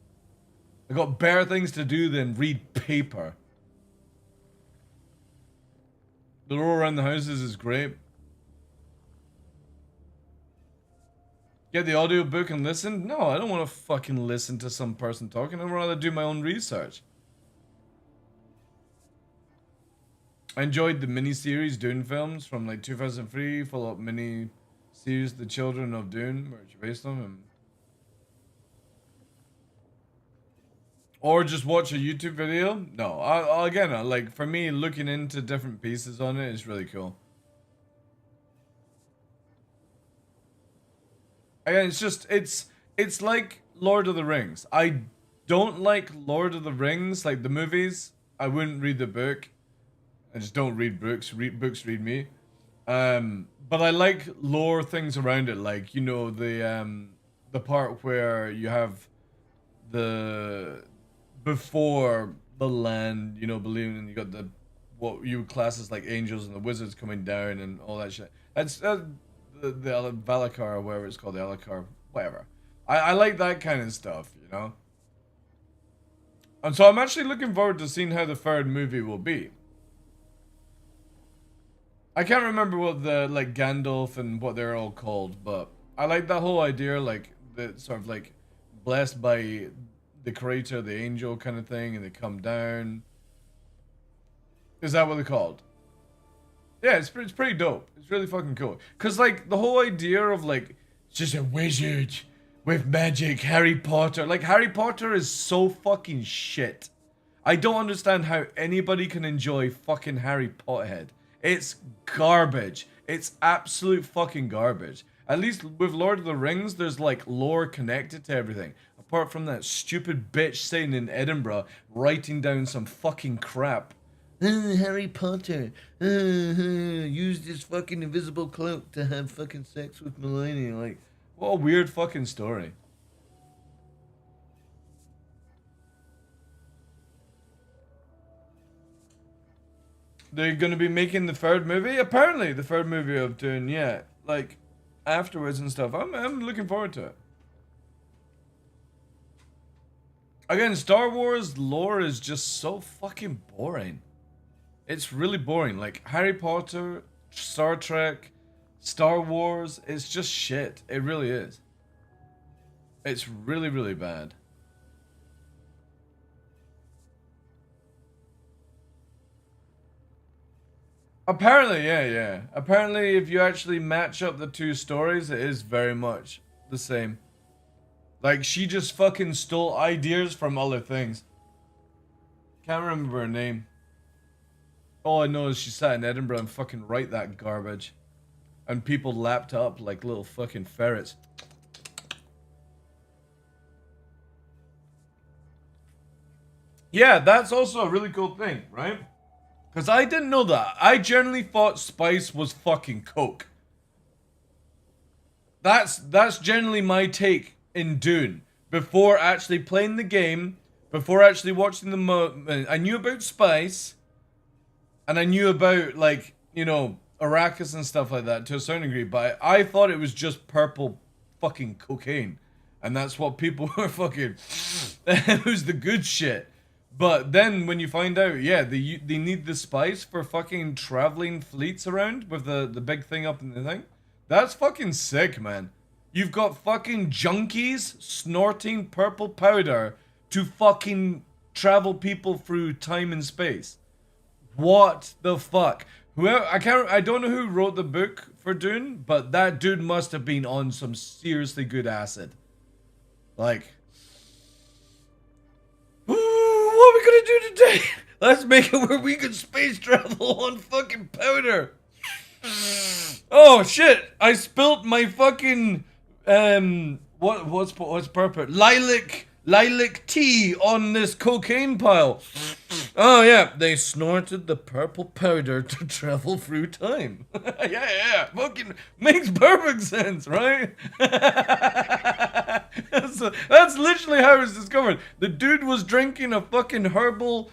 I got better things to do than read paper. The roar around the houses is great. Get the audiobook and listen? No, I don't want to fucking listen to some person talking. I'd rather do my own research. I enjoyed the mini-series Dune films from like 2003, follow-up mini-series The Children of Dune, which are based on them. Or just watch a YouTube video? No, again, like, for me, looking into different pieces on it is really cool. Again, it's just, it's like Lord of the Rings. I don't like Lord of the Rings, like the movies. I wouldn't read the book. I just don't read books. Books read me. But I like lore things around it, like, you know, the part where you have before the land, you know, believing, and you got what you would class as like angels and the wizards coming down and all that shit. That's the Valakar, or whatever it's called, the Alakar, whatever. I like that kind of stuff, you know. And so I'm actually looking forward to seeing how the third movie will be. I can't remember what the, like, Gandalf and what they're all called, but I like that whole idea, like, the sort of like blessed by the creator, the angel kind of thing, and they come down. Is that what they're called? Yeah, it's pretty dope. It's really fucking cool. Cause like the whole idea of like just a wizard with magic, Harry Potter. Like Harry Potter is so fucking shit. I don't understand how anybody can enjoy fucking Harry Potterhead. It's garbage. It's absolute fucking garbage. At least with Lord of the Rings, there's like lore connected to everything. Apart from that stupid bitch sitting in Edinburgh writing down some fucking crap. Harry Potter used his fucking invisible cloak to have fucking sex with Melania. Like, what a weird fucking story. They're gonna be making the third movie? Apparently, the third movie of Dune, yeah. Like, afterwards and stuff. I'm looking forward to it. Again, Star Wars lore is just so fucking boring. It's really boring. Like, Harry Potter, Star Trek, Star Wars, it's just shit. It really is. It's really, really bad. Apparently, yeah. Apparently, if you actually match up the two stories, it is very much the same. Like, she just fucking stole ideas from other things. Can't remember her name. All I know is she sat in Edinburgh and fucking write that garbage. And people lapped up like little fucking ferrets. Yeah, that's also a really cool thing, right? Because I didn't know that. I generally thought spice was fucking coke. That's generally my take in Dune. Before actually playing the game, before actually watching the I knew about spice, and I knew about, like, you know, Arrakis and stuff like that to a certain degree, but I thought it was just purple fucking cocaine. And that's what people were fucking... It was the good shit. But then when you find out, yeah, they need the spice for fucking traveling fleets around with the big thing up in the thing. That's fucking sick, man. You've got fucking junkies snorting purple powder to fucking travel people through time and space. What the fuck? I don't know who wrote the book for Dune, but that dude must have been on some seriously good acid. Like, what are we gonna do today? Let's make it where we can space travel on fucking powder. Oh shit! I spilt my fucking what's purple? Lilac tea on this cocaine pile. Oh yeah, they snorted the purple powder to travel through time. Yeah, fucking makes perfect sense, right? That's literally how it was discovered. The dude was drinking a fucking herbal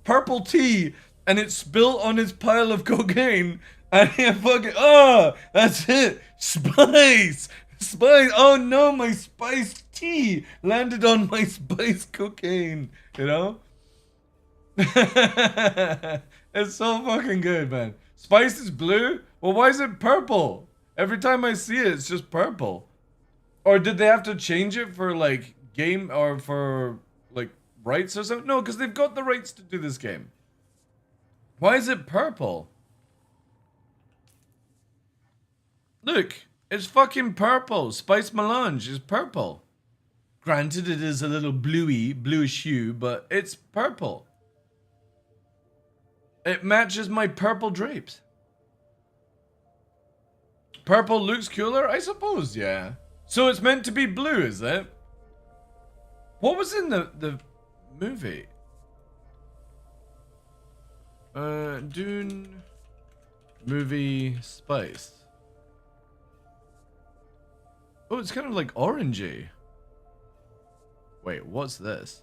purple tea, and it spilt on his pile of cocaine, and he fucking, oh, that's it, spice. Oh no, my spiced tea landed on my spiced cocaine, you know? It's so fucking good, man. Spice is blue? Well, why is it purple? Every time I see it, it's just purple. Or did they have to change it for, like, game, or for, like, rights or something? No, because they've got the rights to do this game. Why is it purple? Look, it's fucking purple. Spice Melange is purple. Granted, it is a little bluish hue, but it's purple. It matches my purple drapes. Purple looks cooler? I suppose, yeah. So it's meant to be blue, is it? What was in the movie? Dune movie spice. Oh, it's kind of like orangey. Wait, what's this?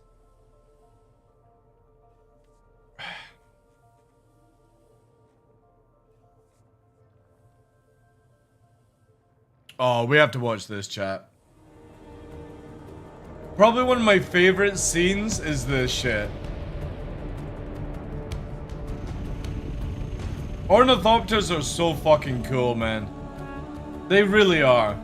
Oh, we have to watch this, chat. Probably one of my favorite scenes is this shit. Ornithopters are so fucking cool, man. They really are.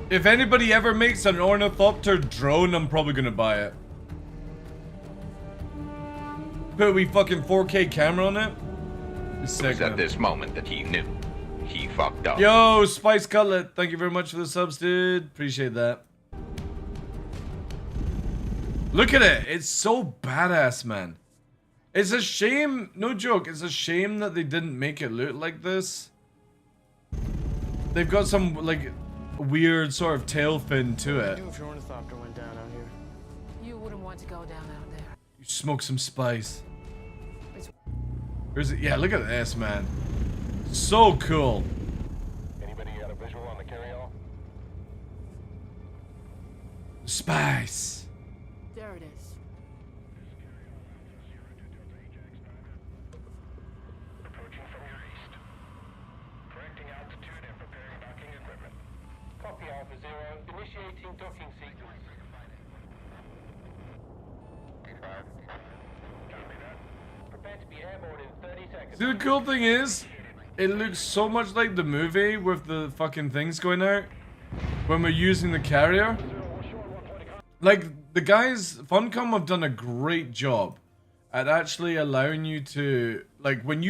If anybody ever makes an ornithopter drone, I'm probably gonna buy it. Put a wee fucking 4K camera on it. It's It was at this moment that he knew. He fucked up. Yo, Spice Cutlet, thank you very much for the subs, dude. Appreciate that. Look at it. It's so badass, man. It's a shame, no joke, it's a shame that they didn't make it look like this. They've got some, like, weird sort of tail fin to it. If your ornithopter went down out here. You wouldn't want to go down out there. You smoke some spice. Where's it? Yeah, look at this, man. So cool. Anybody got a visual on the carry-all? Spice. There it is. Approaching from your east. Correcting altitude and preparing docking equipment. Copy Alpha Zero. Initiating docking sequence. Prepare to be airborne in 30 seconds. See, the cool thing is, it looks so much like the movie with the fucking things going out when we're using the carrier. Like, the guys, Funcom have done a great job at actually allowing you to, like, when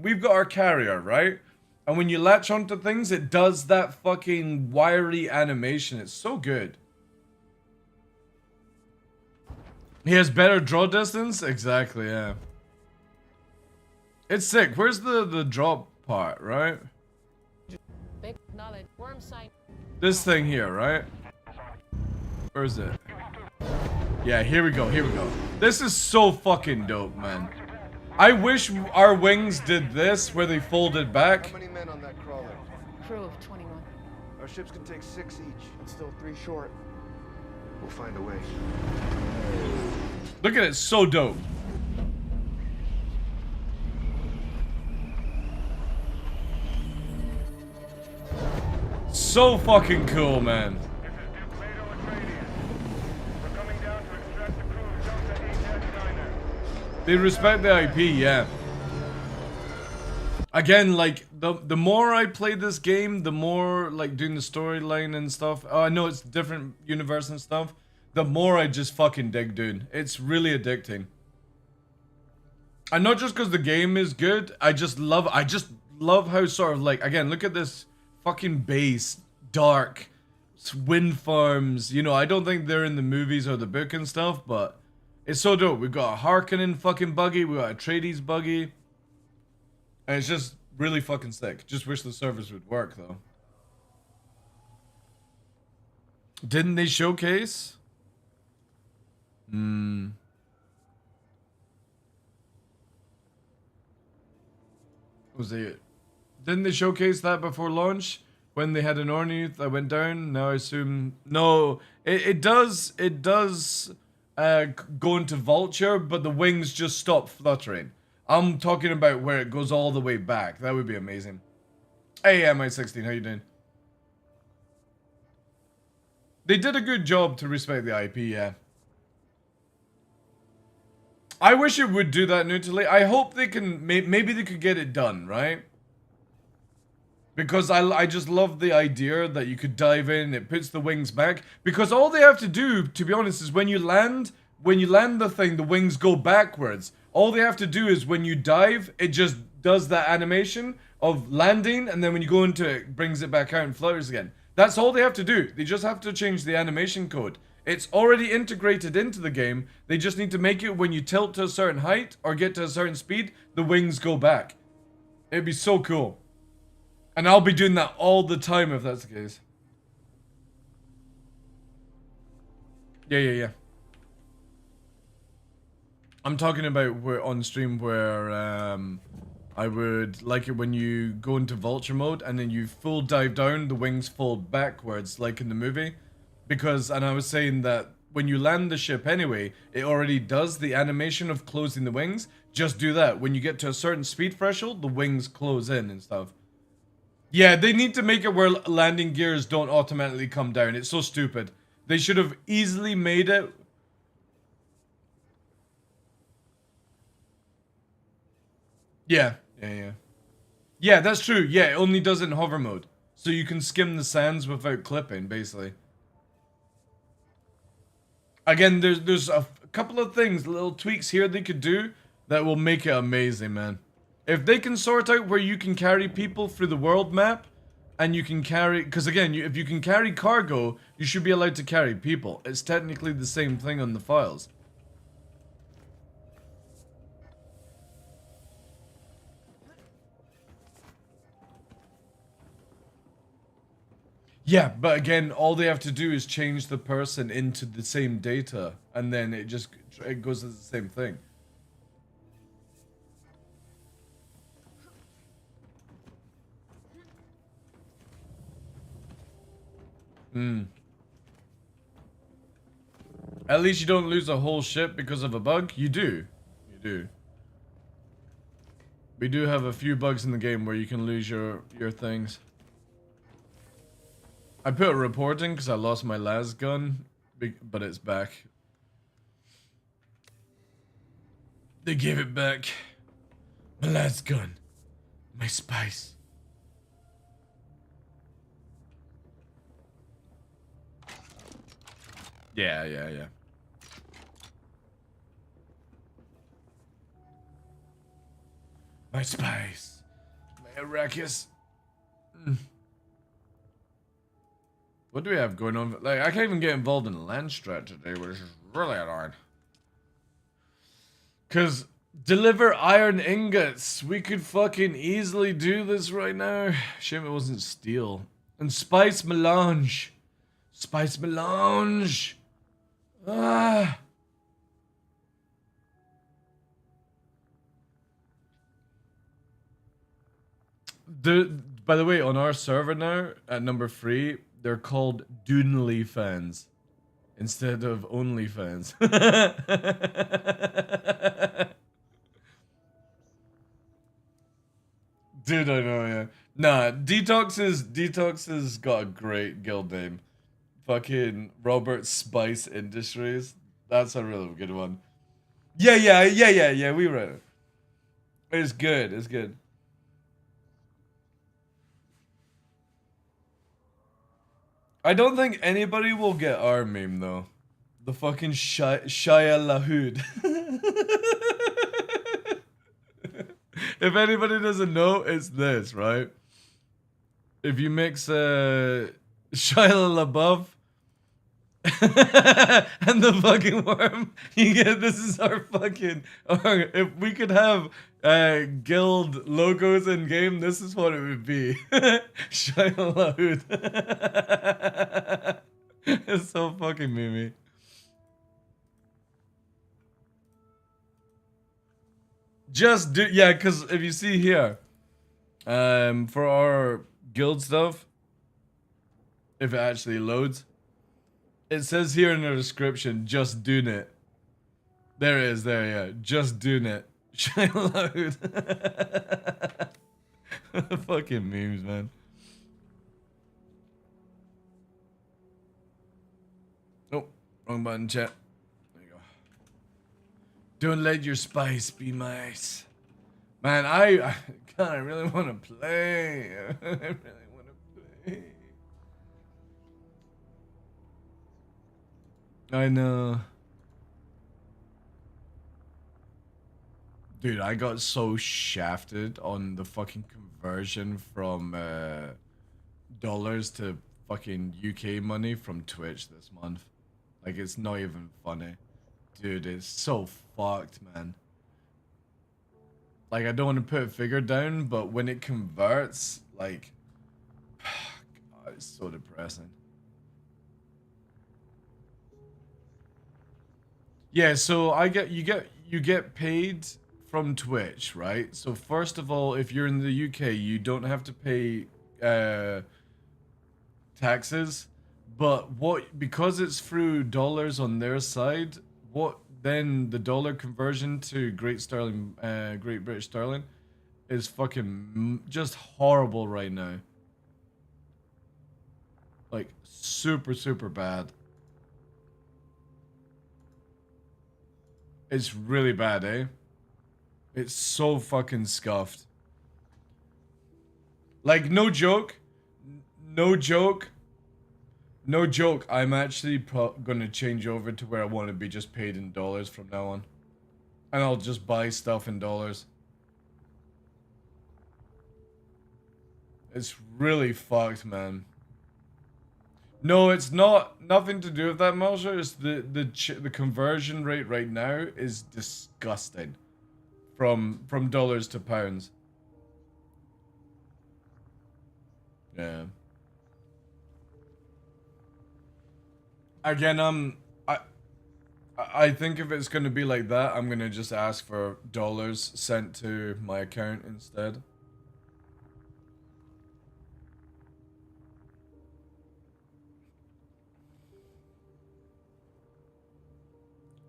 we've got our carrier, right? And when you latch onto things, it does that fucking wiry animation. It's so good. He has better draw distance? Exactly, yeah. It's sick. Where's the drop part, right? Big knowledge. Worm sight. This thing here, right? Where is it? Yeah, here we go, here we go. This is so fucking dope, man. I wish our wings did this, where they folded back. How many men on that crawler? Crew of 21. Our ships can take 6 each. It's still 3 short. We'll find a way. Look at it, so dope. So fucking cool, man. They respect the IP, yeah. Again, like, the more I play this game, the more, like, doing the storyline and stuff. Oh, I know it's different universe and stuff. The more I just fucking dig, dude. It's really addicting. And not just because the game is good, I just love how sort of, like, again, look at this fucking base, dark, wind farms. You know, I don't think they're in the movies or the book and stuff, but it's so dope. We've got a Harkonnen fucking buggy, we got a Atreides buggy. And it's just really fucking sick. Just wish the servers would work, though. Didn't they showcase? Was it? Didn't they showcase that before launch when they had an Ornith that went down? Now I assume no. It does go into Vulture, but the wings just stop fluttering. I'm talking about where it goes all the way back. That would be amazing. Hey, MI16, how you doing? They did a good job to respect the IP, yeah. I wish it would do that neutrally. I hope they can, maybe they could get it done, right? Because I just love the idea that you could dive in, it puts the wings back. Because all they have to do, to be honest, is when you land the thing, the wings go backwards. All they have to do is when you dive, it just does that animation of landing, and then when you go into it, it brings it back out and flutters again. That's all they have to do. They just have to change the animation code. It's already integrated into the game. They just need to make it when you tilt to a certain height or get to a certain speed, the wings go back. It'd be so cool. And I'll be doing that all the time if that's the case. Yeah. I'm talking about where on stream where I would like it when you go into Vulture mode and then you full dive down, the wings fall backwards like in the movie. Because, and I was saying that when you land the ship anyway, it already does the animation of closing the wings. Just do that. When you get to a certain speed threshold, the wings close in and stuff. Yeah, they need to make it where landing gears don't automatically come down. It's so stupid. They should have easily made it. Yeah. Yeah, that's true. Yeah, it only does it in hover mode. So you can skim the sands without clipping, basically. Again, there's a couple of things, little tweaks here they could do that will make it amazing, man. If they can sort out where you can carry people through the world map, and you can carry, because again, if you can carry cargo, you should be allowed to carry people. It's technically the same thing on the files. Yeah, but again, all they have to do is change the person into the same data, and then it goes as the same thing. At least you don't lose a whole ship because of a bug. You do. We do have a few bugs in the game where you can lose your things. I put a report in because I lost my las gun, but it's back. They gave it back. My las gun. My spice. Yeah. My spice. My Arrakis. What do we have going on? Like, I can't even get involved in land strat today, which is really annoying. Because deliver iron ingots. We could fucking easily do this right now. Shame it wasn't steel. And spice melange. Spice melange. Ah. By the way, on our server now, at number 3, they're called Doonly fans instead of Only fans. Dude, I know, yeah. Nah, Detox has got a great guild name. Fucking Robert Spice Industries. That's a really good one. Yeah, we read it. It's good. I don't think anybody will get our meme though. The fucking Shia Lahoud. If anybody doesn't know, it's this, right? If you mix Shia LaBeouf and the fucking worm, you get, this is our fucking, if we could have guild logos in game, this is what it would be. Shia LaHood. It's so fucking memey. Just do, yeah, because if you see here, for our guild stuff, if it actually loads, it says here in the description, just doing it. There it is, there, yeah, just doing it. Should I load? Fucking memes, man. Oh, wrong button, chat. There you go. Don't let your spice be mice. Man, God, I really want to play. I really want to play. I know. Dude, I got so shafted on the fucking conversion from dollars to fucking UK money from Twitch this month. Like, it's not even funny. Dude, it's so fucked, man. Like, I don't want to put a figure down, but when it converts, like, God, it's so depressing. Yeah, so you get paid from Twitch, right? So first of all, if you're in the UK, you don't have to pay taxes, but because it's through dollars on their side, then the dollar conversion to Great British Sterling is fucking just horrible right now. Like, super, super bad. It's really bad, eh? It's so fucking scuffed. Like, no joke. No joke. No joke. I'm actually gonna change over to where I want to be just paid in dollars from now on. And I'll just buy stuff in dollars. It's really fucked, man. No, it's not. Nothing to do with that, Mosher. It's the conversion rate right now is disgusting. From dollars to pounds. Yeah. Again, I think if it's gonna be like that, I'm gonna just ask for dollars sent to my account instead.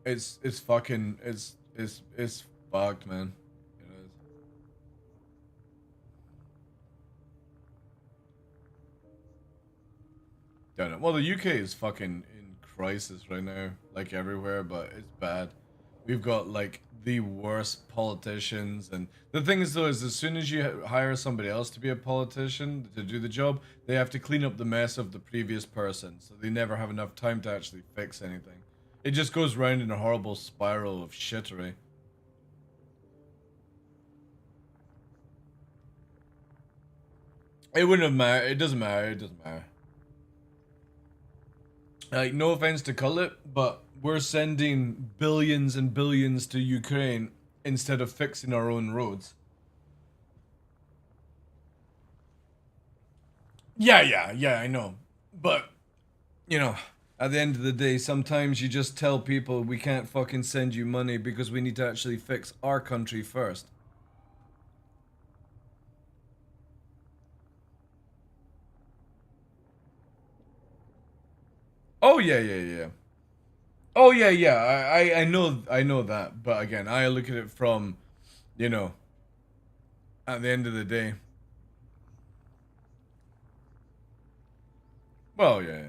It's fucking it's fucked, man. It is. Don't know. Well, the UK is fucking in crisis right now, like everywhere, but it's bad. We've got like the worst politicians, and the thing is though, is as soon as you hire somebody else to be a politician to do the job, they have to clean up the mess of the previous person, so they never have enough time to actually fix anything. It just goes round in a horrible spiral of shittery. It wouldn't have mattered. It doesn't matter. It doesn't matter. Like, no offense to Cullet, but we're sending billions and billions to Ukraine instead of fixing our own roads. Yeah, I know. But, you know, at the end of the day, sometimes you just tell people we can't fucking send you money because we need to actually fix our country first. Oh yeah. Oh yeah. I know that, but again, I look at it from, you know, at the end of the day. Well, yeah.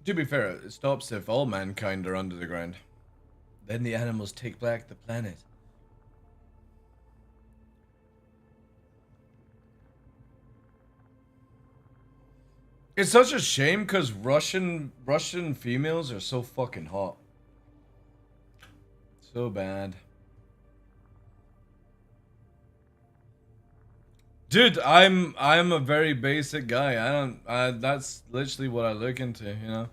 To be fair, it stops if all mankind are under the ground. Then the animals take back the planet. It's such a shame because Russian females are so fucking hot. So bad. Dude, I'm a very basic guy. That's literally what I look into, you know.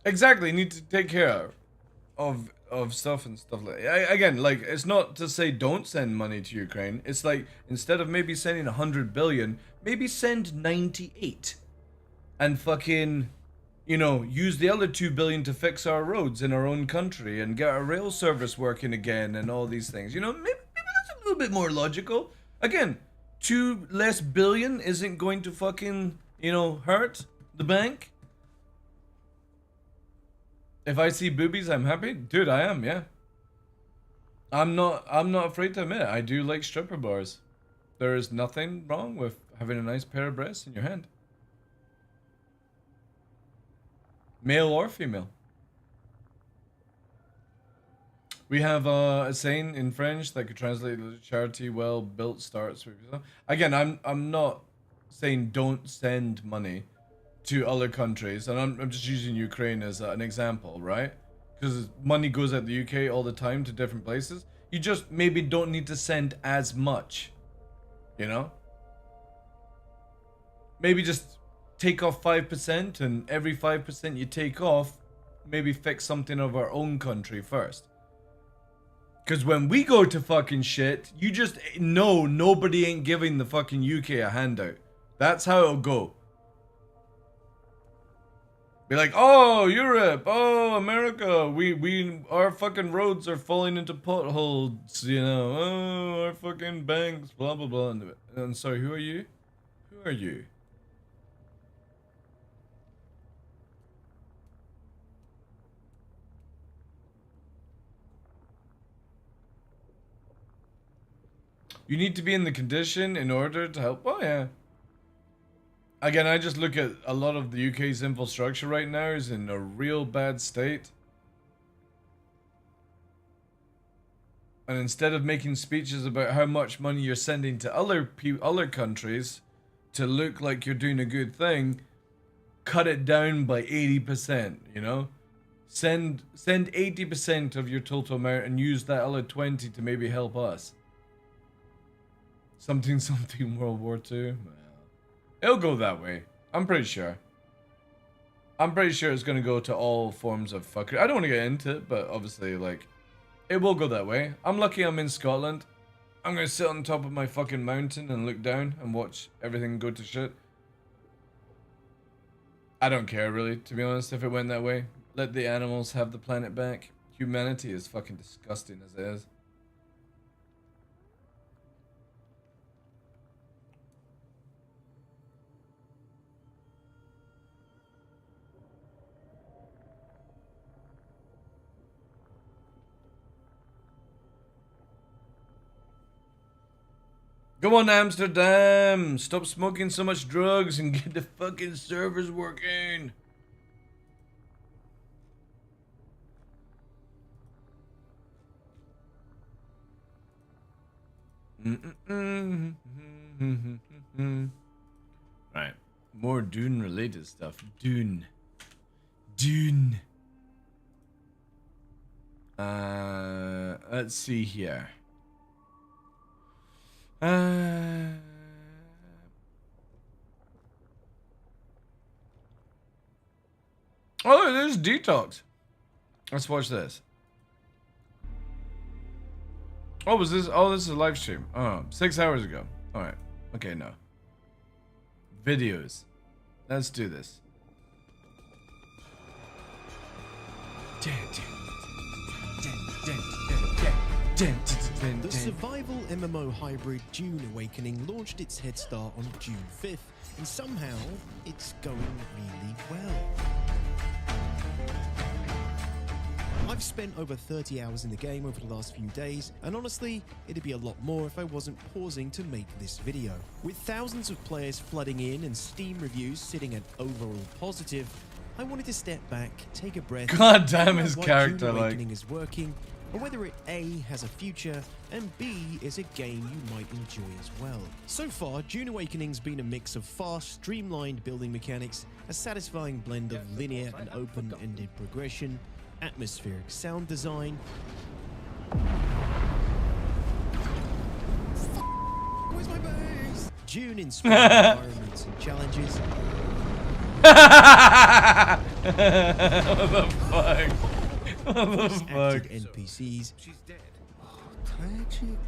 Exactly, you need to take care of stuff and stuff like that. Again, like, it's not to say don't send money to Ukraine. It's like, instead of maybe sending 100 billion, maybe send 98 and fucking you know, use the other 2 billion to fix our roads in our own country and get our rail service working again and all these things. You know, maybe that's a little bit more logical. Again, 2 less billion isn't going to fucking, you know, hurt the bank. If I see boobies, I'm happy. Dude, I am, yeah. I'm not afraid to admit it. I do like stripper bars. There is nothing wrong with having a nice pair of breasts in your hand. Male or female. We have a saying in French that could translate to charity well built starts with yourself. Again, I'm not saying don't send money to other countries, and I'm just using Ukraine as an example, right? Because money goes out the UK all the time to different places. You just maybe don't need to send as much, you know? Maybe just take off 5%, and every 5% you take off, maybe fix something of our own country first. Because when we go to fucking shit, you just know nobody ain't giving the fucking UK a handout. That's how it'll go. Be like, oh, Europe, oh, America, our fucking roads are falling into potholes, you know, oh, our fucking banks, blah, blah, blah. And sorry, who are you? Who are you? You need to be in the condition in order to help. Oh, yeah. Again, I just look at a lot of the UK's infrastructure right now is in a real bad state. And instead of making speeches about how much money you're sending to other countries to look like you're doing a good thing, cut it down by 80%, you know? Send 80% of your total amount and use that other 20 to maybe help us. Something World War II. It'll go that way. I'm pretty sure. I'm pretty sure it's gonna go to all forms of fuckery. I don't want to get into it, but obviously, like, it will go that way. I'm lucky I'm in Scotland. I'm gonna sit on top of my fucking mountain and look down and watch everything go to shit. I don't care, really, to be honest, if it went that way. Let the animals have the planet back. Humanity is fucking disgusting as it is. Come on, Amsterdam! Stop smoking so much drugs and get the fucking servers working! Right, more Dune related stuff. Dune. Let's see here. Oh, there's Detox. Let's watch this. Oh, was this? Oh, this is a live stream. Oh, 6 hours ago. All right. Okay, no. Videos. Let's do this. The survival MMO hybrid Dune Awakening launched its head start on June 5th, and somehow it's going really well. I've spent over 30 hours in the game over the last few days, and honestly, it'd be a lot more if I wasn't pausing to make this video. With thousands of players flooding in and Steam reviews sitting at overall positive, I wanted to step back, take a breath, God damn his character, Dune Awakening is working, and whether it A, has a future, and B, is a game you might enjoy as well. So far, Dune Awakening's been a mix of fast, streamlined building mechanics, a satisfying blend of linear and open-ended progression, atmospheric sound design, where's my base? Dune-inspired environments and challenges. What the fuck? What the fuck? NPCs. She's dead. Oh, tragic.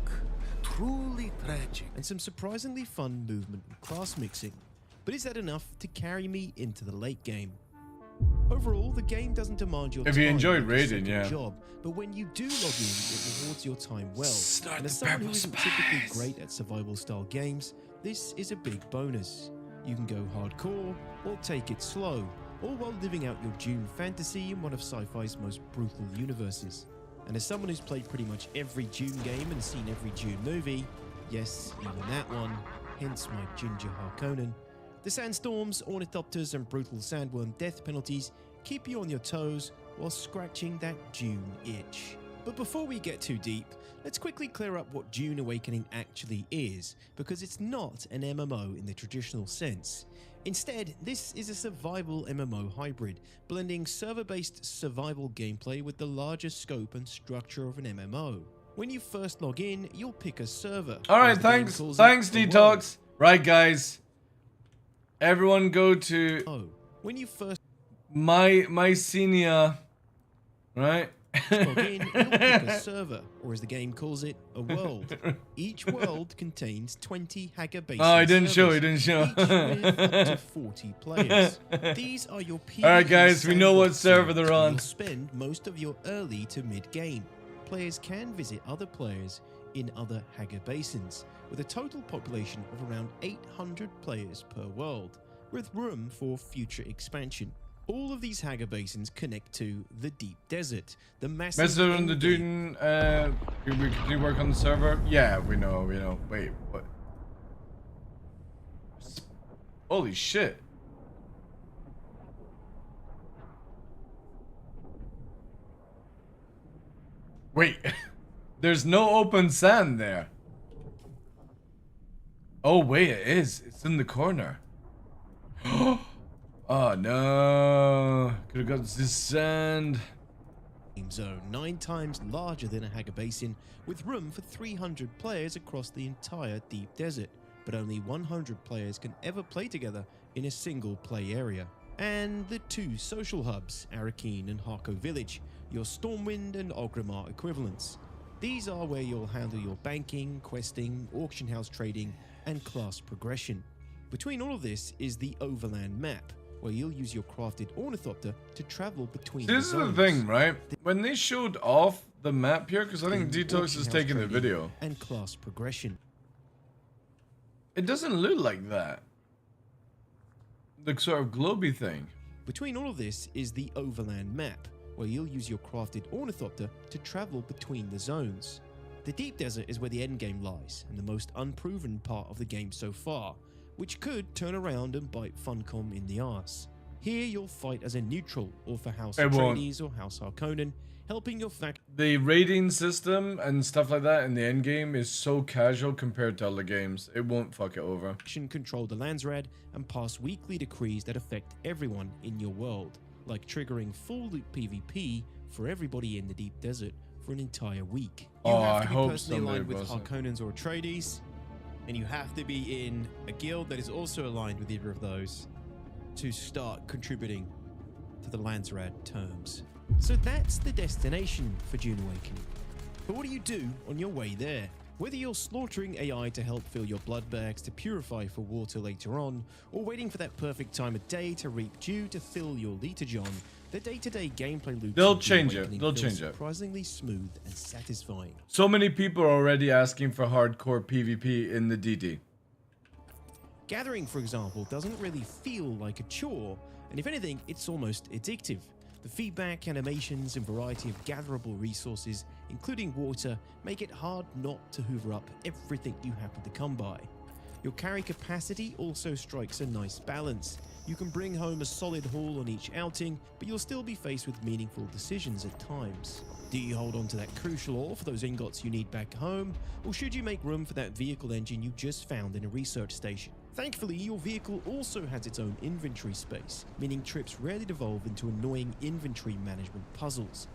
Truly tragic. And some surprisingly fun movement and class mixing. But is that enough to carry me into the late game? Overall, the game doesn't demand your time. If you enjoyed like a raiding, second yeah. job, but when you do log in, it rewards your time well. Start And as the someone who purple isn't typically great at survival-style games, this is a big bonus. You can go hardcore or take it slow, all while living out your Dune fantasy in one of sci-fi's most brutal universes. And as someone who's played pretty much every Dune game and seen every Dune movie, yes, even that one, hence my Ginger Harkonnen, the sandstorms, ornithopters, and brutal sandworm death penalties keep you on your toes while scratching that Dune itch. But before we get too deep, let's quickly clear up what Dune Awakening actually is, because it's not an MMO in the traditional sense. Instead, this is a survival MMO hybrid, blending server-based survival gameplay with the larger scope and structure of an MMO. When you first log in, you'll pick a server. Alright, thanks Detox. Right, guys. Everyone go to when you first my senior, right? log in, you'll pick a server, or as the game calls it, a world. Each world contains 20 Hacker bases. Oh, he didn't show. He didn't show. Each with up to 40 players. These are your PvP. All right, guys, we know what server they're on. You'll spend most of your early to mid game. Players can visit other players in other Hacker basins, with a total population of around 800 players per world, with room for future expansion. All of these Hacker basins connect to the Deep Desert, the massive... Messenger on the Dune, we work on the server? Yeah, we know. Wait, what? Holy shit. Wait, there's no open sand there. Oh, wait, it is. It's in the corner. Oh no, could have got this sand. Zone 9 times larger than a Hacker basin, with room for 300 players across the entire Deep Desert, but only 100 players can ever play together in a single play area. And the two social hubs, Arakeen and Harko Village, your Stormwind and Orgrimmar equivalents. These are where you'll handle your banking, questing, auction house trading, and class progression. Between all of this is the Overland map, where you'll use your crafted ornithopter to travel between This is the thing, right? When they showed off the map here, because I think Detox is taking the video. And class progression. It doesn't look like that. The sort of globy thing. Between all of this is the Overland map, where you'll use your crafted ornithopter to travel between the zones. The Deep Desert is where the endgame lies, and the most unproven part of the game so far, which could turn around and bite Funcom in the arse. Here you'll fight as a neutral, or for House Atreides or House Harkonnen, helping your faction. The raiding system and stuff like that in the endgame is so casual compared to other games. It won't fuck it over. Control the Landsrad and pass weekly decrees that affect everyone in your world, like triggering full loop PvP for everybody in the Deep Desert for an entire week. You have to be personally aligned with Harkonnens or Atreides, and you have to be in a guild that is also aligned with either of those to start contributing to the Landsrad terms. So that's the destination for Dune Awakening. But what do you do on your way there? Whether you're slaughtering AI to help fill your blood bags to purify for water later on, or waiting for that perfect time of day to reap dew to fill your Litajon, the day-to-day gameplay loop They'll change it. Surprisingly smooth and satisfying. So many people are already asking for hardcore PvP in the DD. Gathering, for example, doesn't really feel like a chore, and if anything, it's almost addictive. The feedback, animations, and variety of gatherable resources, including water, make it hard not to hoover up everything you happen to come by. Your carry capacity also strikes a nice balance. You can bring home a solid haul on each outing, but you'll still be faced with meaningful decisions at times. Do you hold on to that crucial ore for those ingots you need back home, or should you make room for that vehicle engine you just found in a research station? Thankfully, your vehicle also has its own inventory space, meaning trips rarely devolve into annoying inventory management puzzles.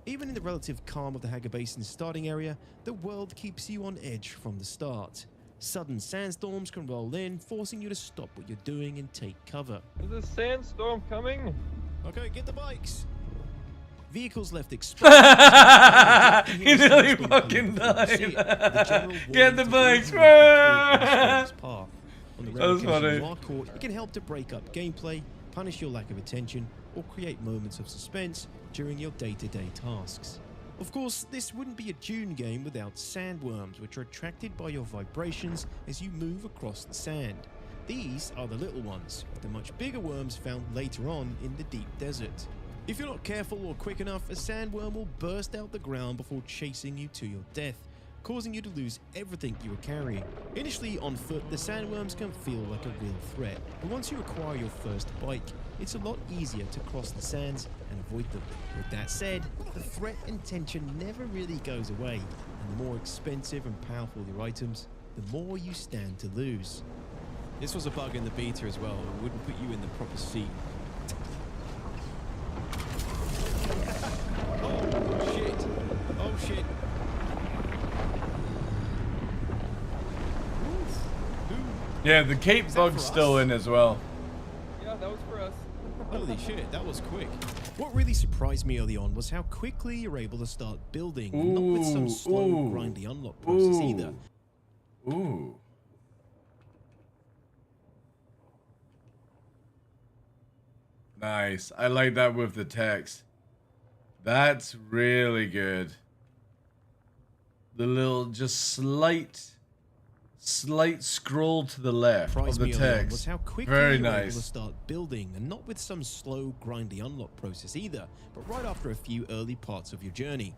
Even in the relative calm of the Hagar Basin's starting area, the world keeps you on edge from the start. Sudden sandstorms can roll in, forcing you to stop what you're doing and take cover. Is a sandstorm coming? Okay, get the bikes! Vehicles left exposed. He nearly fucking died. Get the bikes! On the rare occasion you are caught, it can help to break up gameplay, punish your lack of attention, or create moments of suspense during your day-to-day tasks. Of course, this wouldn't be a dune game without sandworms, which are attracted by your vibrations as you move across the sand. These are the little ones, with the much bigger worms found later on in the deep desert. If you're not careful or quick enough, a sandworm will burst out the ground before chasing you to your death, causing you to lose everything you were carrying. Initially on foot, the sandworms can feel like a real threat, but once you acquire your first bike, it's a lot easier to cross the sands and avoid them. With that said, the threat and tension never really goes away, and the more expensive and powerful your items, the more you stand to lose. This was a bug in the beta as well. It wouldn't put you in the proper seat. Oh shit! Oh shit! Yeah, the cape bug's still in as well. Yeah, that was for us. Holy shit, that was quick. What really surprised me early on was how quickly you're able to start building, not with some slow, grindy unlock process either. Ooh. Nice. I like that with the text. That's really good. The little just slight scroll to the left of the text. Was how quickly Very you were nice. able to start building, and not with some slow, grindy unlock process either, but right after a few early parts of your journey.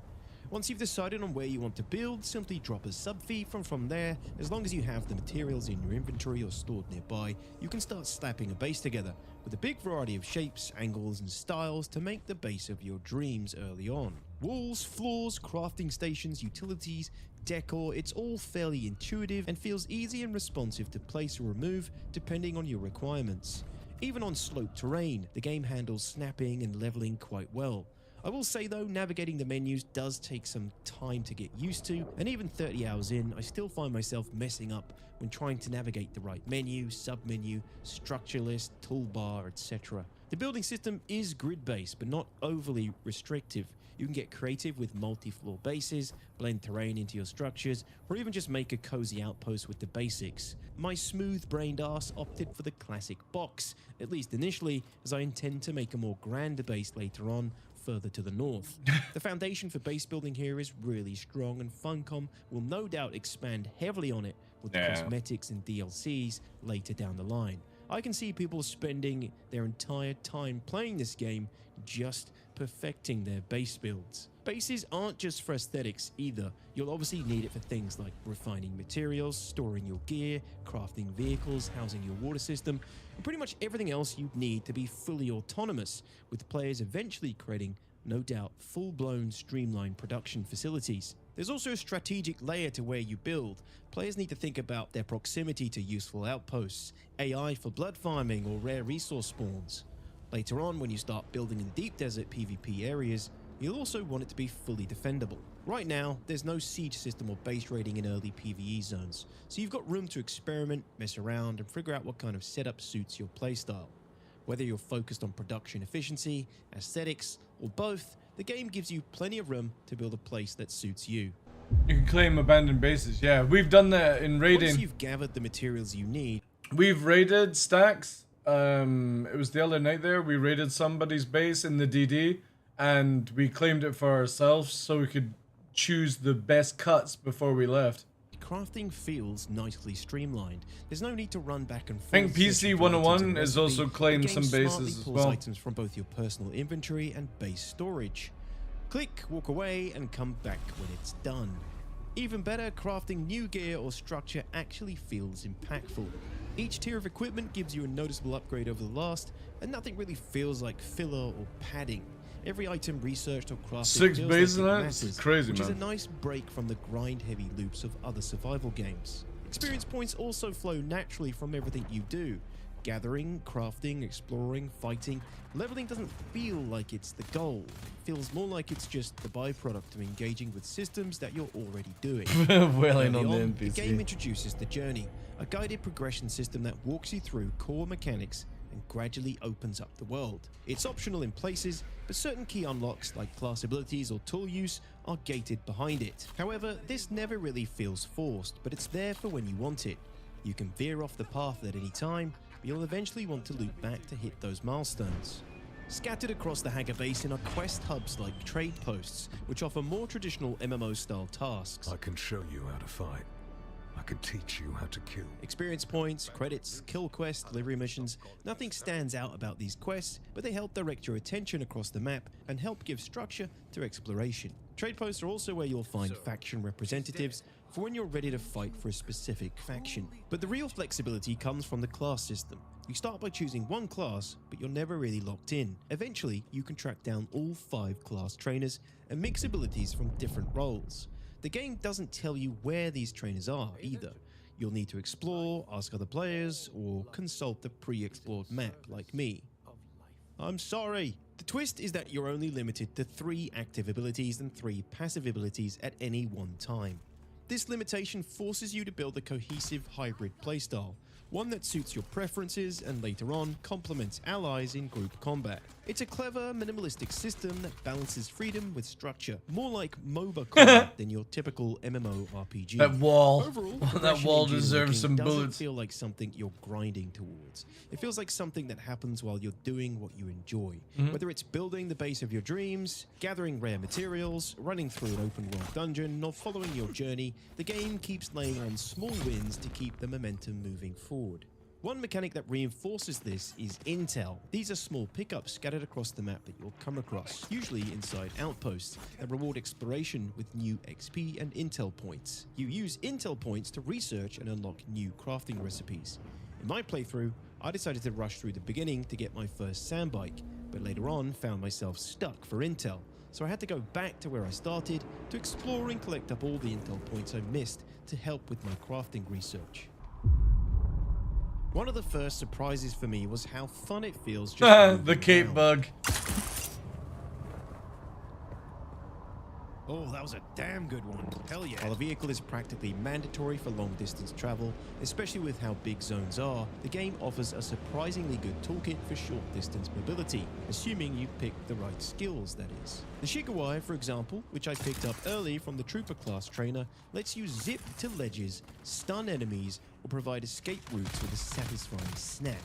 Once you've decided on where you want to build, simply drop a sub-fee from there. As long as you have the materials in your inventory or stored nearby, you can start slapping a base together with a big variety of shapes, angles, and styles to make the base of your dreams early on. Walls, floors, crafting stations, utilities, decor, it's all fairly intuitive and feels easy and responsive to place or remove depending on your requirements. Even on sloped terrain, the game handles snapping and leveling quite well. I will say though, navigating the menus does take some time to get used to, and even 30 hours in, I still find myself messing up when trying to navigate the right menu, sub-menu, structure list, toolbar, etc. The building system is grid-based, but not overly restrictive. You can get creative with multi-floor bases, blend terrain into your structures, or even just make a cozy outpost with the basics. My smooth-brained ass opted for the classic box, at least initially, as I intend to make a more grander base later on, further to the north. The foundation for base building here is really strong, and Funcom will no doubt expand heavily on it with cosmetics and DLCs later down the line. I can see people spending their entire time playing this game just perfecting their base builds. Bases aren't just for aesthetics either. You'll obviously need it for things like refining materials, storing your gear, crafting vehicles, housing your water system, and pretty much everything else you'd need to be fully autonomous, with players eventually creating, no doubt, full-blown streamlined production facilities. There's also a strategic layer to where you build. Players need to think about their proximity to useful outposts, AI for blood farming or rare resource spawns. Later on, when you start building in deep desert PvP areas, you'll also want it to be fully defendable. Right now, there's no siege system or base raiding in early PvE zones, so you've got room to experiment, mess around, and figure out what kind of setup suits your playstyle. Whether you're focused on production efficiency, aesthetics, or both, the game gives you plenty of room to build a place that suits you. You can claim abandoned bases. Yeah, we've done that in raiding. Once you've gathered the materials you need, we've raided stacks. It was the other night there. We raided somebody's base in the DD, and we claimed it for ourselves so we could choose the best cuts before we left. Crafting feels nicely streamlined. There's no need to run back and forth. I think PC 101 is also claimed some bases as well. Items from both your personal inventory and base storage. Click, walk away, and come back when it's done. Even better, crafting new gear or structure actually feels impactful. Each tier of equipment gives you a noticeable upgrade over the last, and nothing really feels like filler or padding. Every item researched or crafted 6 feels bases like in it that? matters, It's crazy, which man. is a nice break from the grind-heavy loops of other survival games. Experience points also flow naturally from everything you do. Gathering, crafting, exploring, fighting. Leveling doesn't feel like it's the goal. It feels more like it's just the byproduct of engaging with systems that you're already doing. Wailing Early on the NPC. The game introduces the journey, a guided progression system that walks you through core mechanics and gradually opens up the world. It's optional in places, but certain key unlocks like class abilities or tool use are gated behind it. However, this never really feels forced, but it's there for when you want it. You can veer off the path at any time, but you'll eventually want to loop back to hit those milestones. Scattered across the Hagar Basin are quest hubs like trade posts, which offer more traditional MMO-style tasks. I can show you how to fight. I can teach you how to kill. Experience points, credits, kill quests, delivery missions. Nothing stands out about these quests, but they help direct your attention across the map and help give structure to exploration. Trade posts are also where you'll find faction representatives for when you're ready to fight for a specific faction. But the real flexibility comes from the class system. You start by choosing one class, but you're never really locked in. Eventually, you can track down all 5 class trainers and mix abilities from different roles. The game doesn't tell you where these trainers are either. You'll need to explore, ask other players, or consult the pre-explored map like me. I'm sorry. The twist is that you're only limited to 3 active abilities and 3 passive abilities at any one time. This limitation forces you to build a cohesive hybrid playstyle, one that suits your preferences and later on complements allies in group combat. It's a clever, minimalistic system that balances freedom with structure, more like MOBA combat than your typical MMORPG. That wall, Overall, that wall deserves some doesn't bullets. feel like something you're grinding towards. It feels like something that happens while you're doing what you enjoy. Whether it's building the base of your dreams, gathering rare materials, running through an open world dungeon, or following your journey, the game keeps laying on small wins to keep the momentum moving forward. One mechanic that reinforces this is intel. These are small pickups scattered across the map that you'll come across, usually inside outposts, that reward exploration with new XP and intel points. You use intel points to research and unlock new crafting recipes. In my playthrough, I decided to rush through the beginning to get my first sandbike, but later on found myself stuck for intel. So I had to go back to where I started to explore and collect up all the intel points I missed to help with my crafting research. One of the first surprises for me was how fun it feels just the cape bug. Oh, that was a damn good one. Hell yeah. While the vehicle is practically mandatory for long distance travel, especially with how big zones are, the game offers a surprisingly good toolkit for short distance mobility, assuming you pick the right skills, that is. The Shigawai, for example, which I picked up early from the Trooper class trainer, lets you zip to ledges, stun enemies, or provide escape routes with a satisfying snap.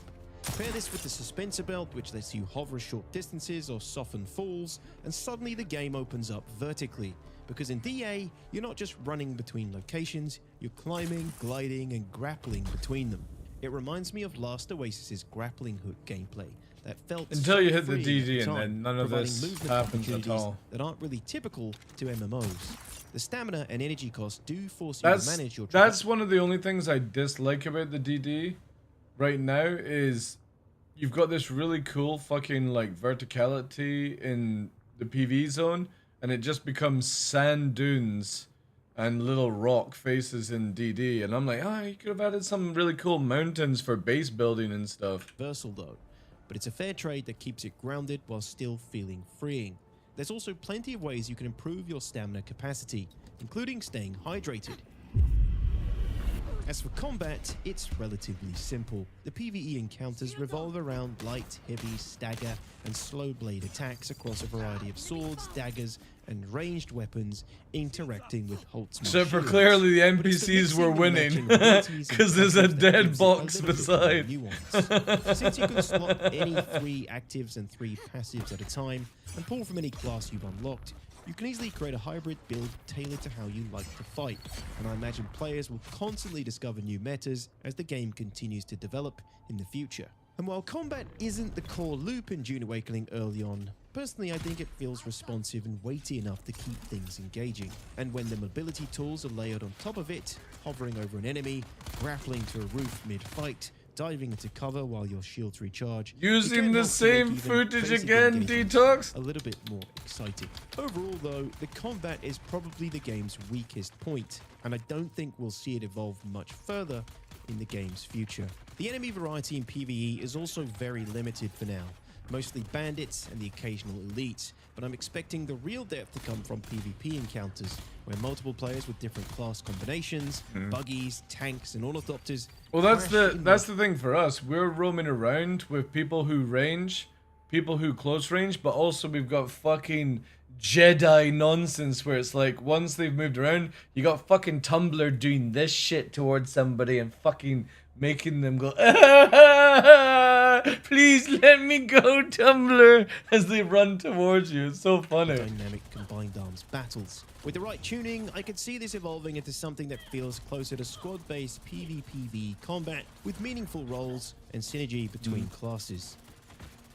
Pair this with the Suspensor Belt, which lets you hover short distances or soften falls, and suddenly the game opens up vertically. Because in DA, you're not just running between locations, you're climbing, gliding, and grappling between them. It reminds me of Last Oasis's grappling hook gameplay that felt until you hit the free at DD, time, and then none of this movement happens at opportunities all. that aren't really typical to MMOs. The stamina and energy costs do force you to manage your That's one of the only things I dislike about the DD right now is you've got this really cool fucking like verticality in the PV zone, and it just becomes sand dunes and little rock faces in DD, and I'm like, oh, you could have added some really cool mountains for base building and stuff. Versal though, but it's a fair trade that keeps it grounded while still feeling freeing. There's also plenty of ways you can improve your stamina capacity, including staying hydrated. As for combat, it's relatively simple. The PvE encounters revolve around light, heavy, stagger, and slow blade attacks across a variety of swords, daggers, and ranged weapons interacting with Holtzman Except for shields. clearly the NPCs were winning, because there's a dead box beside. Since you can slot any 3 actives and 3 passives at a time, and pull from any class you've unlocked, you can easily create a hybrid build tailored to how you like to fight, and I imagine players will constantly discover new metas as the game continues to develop in the future. And while combat isn't the core loop in Dune Awakening early on, personally I think it feels responsive and weighty enough to keep things engaging. And when the mobility tools are layered on top of it, hovering over an enemy, grappling to a roof mid-fight, diving into cover while your shields recharge, using the same footage again, Detox. A little bit more exciting. Overall though, the combat is probably the game's weakest point, and I don't think we'll see it evolve much further in the game's future. The enemy variety in PvE is also very limited for now, mostly bandits and the occasional elites, but I'm expecting the real depth to come from PvP encounters, where multiple players with different class combinations, buggies, tanks, and ornithopters. Well, that's the thing for us. We're roaming around with people who range, people who close range, but also we've got fucking Jedi nonsense where it's like once they've moved around, you got fucking Tumblr doing this shit towards somebody and fucking making them go Please let me go, Tumblr, as they run towards you. It's so funny. Dynamic combined arms battles. With the right tuning, I could see this evolving into something that feels closer to squad-based PvPv combat with meaningful roles and synergy between classes.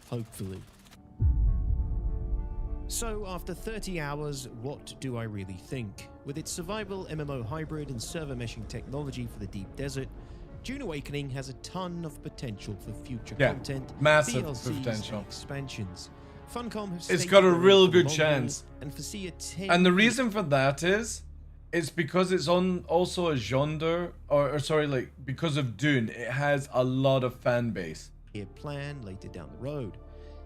Hopefully. So, after 30 hours, what do I really think? With its survival MMO hybrid and server meshing technology for the deep desert, Dune Awakening has a ton of potential for future content, massive DLCs, potential. and expansions. Funcom have It's stated got a they're real in for the good long chance. haul and foresee a 10 And the reason for that is, it's because it's on also a genre, or sorry, like, because of Dune, it has a lot of fan base. Plan later down the road.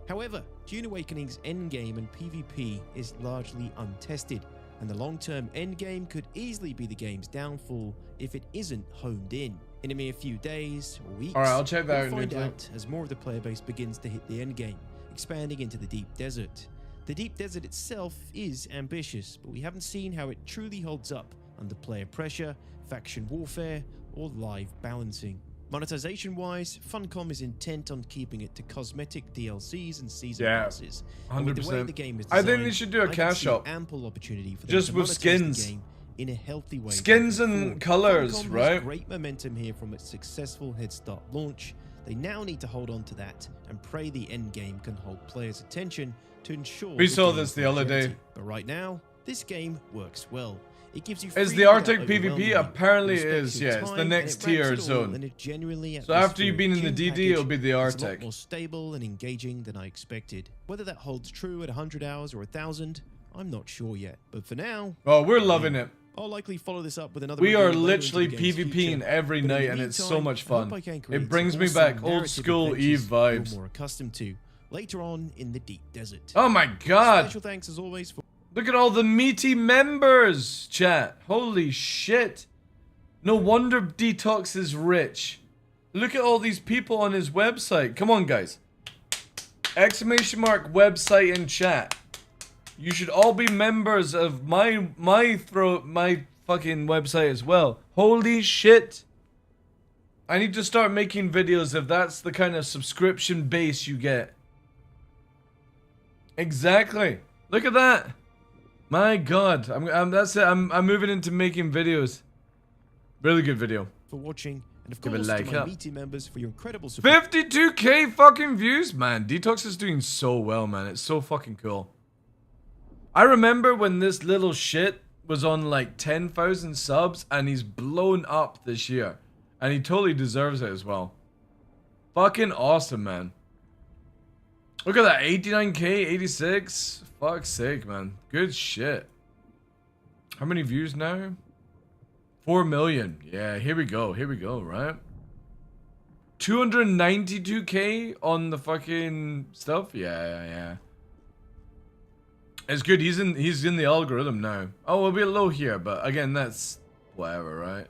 However, Dune Awakening's endgame and PvP is largely untested, and the long-term endgame could easily be the game's downfall if it isn't honed in. In a mere few days or weeks, Alright, I'll check that out we'll find briefly. out as more of the player base begins to hit the endgame, expanding into the deep desert. The deep desert itself is ambitious, but we haven't seen how it truly holds up under player pressure, faction warfare, or live balancing. Monetization-wise, Funcom is intent on keeping it to cosmetic DLCs and season passes. And with the way the game is I think they designed, should do a I can cash see shop. ample opportunity for them Just to with monetize the skins. game in a healthy way. Skins moving and forward. colours, Funcom right? has great momentum here from its successful head start launch. They now need to hold on to that and pray the end game can hold players' attention to ensure We the saw game's this the other day. longevity. But right now, this game works well. It gives you Is the freedom Arctic without overwhelming PvP? you. Apparently it respects is, your yeah. It's the time, next and it wraps tier it all zone. in a genuinely So after you've been in the atmospheric DD, Dune it'll be the package that's a lot Arctic. more stable and engaging than I expected. Whether that holds true at 100 hours or 1,000, I'm not sure yet. But for now, Oh, we're loving it. I'll likely follow this up with another. We review are later into literally the game's PvPing future. every But in night, the and it's so meantime, much I hope fun. I can create It brings some me awesome back old narrative school adventures Eve vibes. you're more accustomed to later on in the deep desert. Oh my god! Special thanks as always for. Look at all the meaty members, chat. Holy shit. No wonder Detox is rich. Look at all these people on his website. Come on, guys. Exclamation mark website in chat. You should all be members of my fucking website as well. Holy shit. I need to start making videos if that's the kind of subscription base you get. Exactly. Look at that. My god. That's it. I'm moving into making videos. Really good video. For watching, and of Give it course a like to my up. meaty members for your incredible support. 52k fucking views, man. Detox is doing so well, man. It's so fucking cool. I remember when this little shit was on like 10,000 subs and he's blown up this year. And he totally deserves it as well. Fucking awesome, man. Look at that, 89k, 86. Fuck's sake, man. Good shit. How many views now? 4 million. Yeah, here we go, right? 292k on the fucking stuff. Yeah. It's good. He's in the algorithm now. Oh, we'll be low here, but again, that's whatever, right?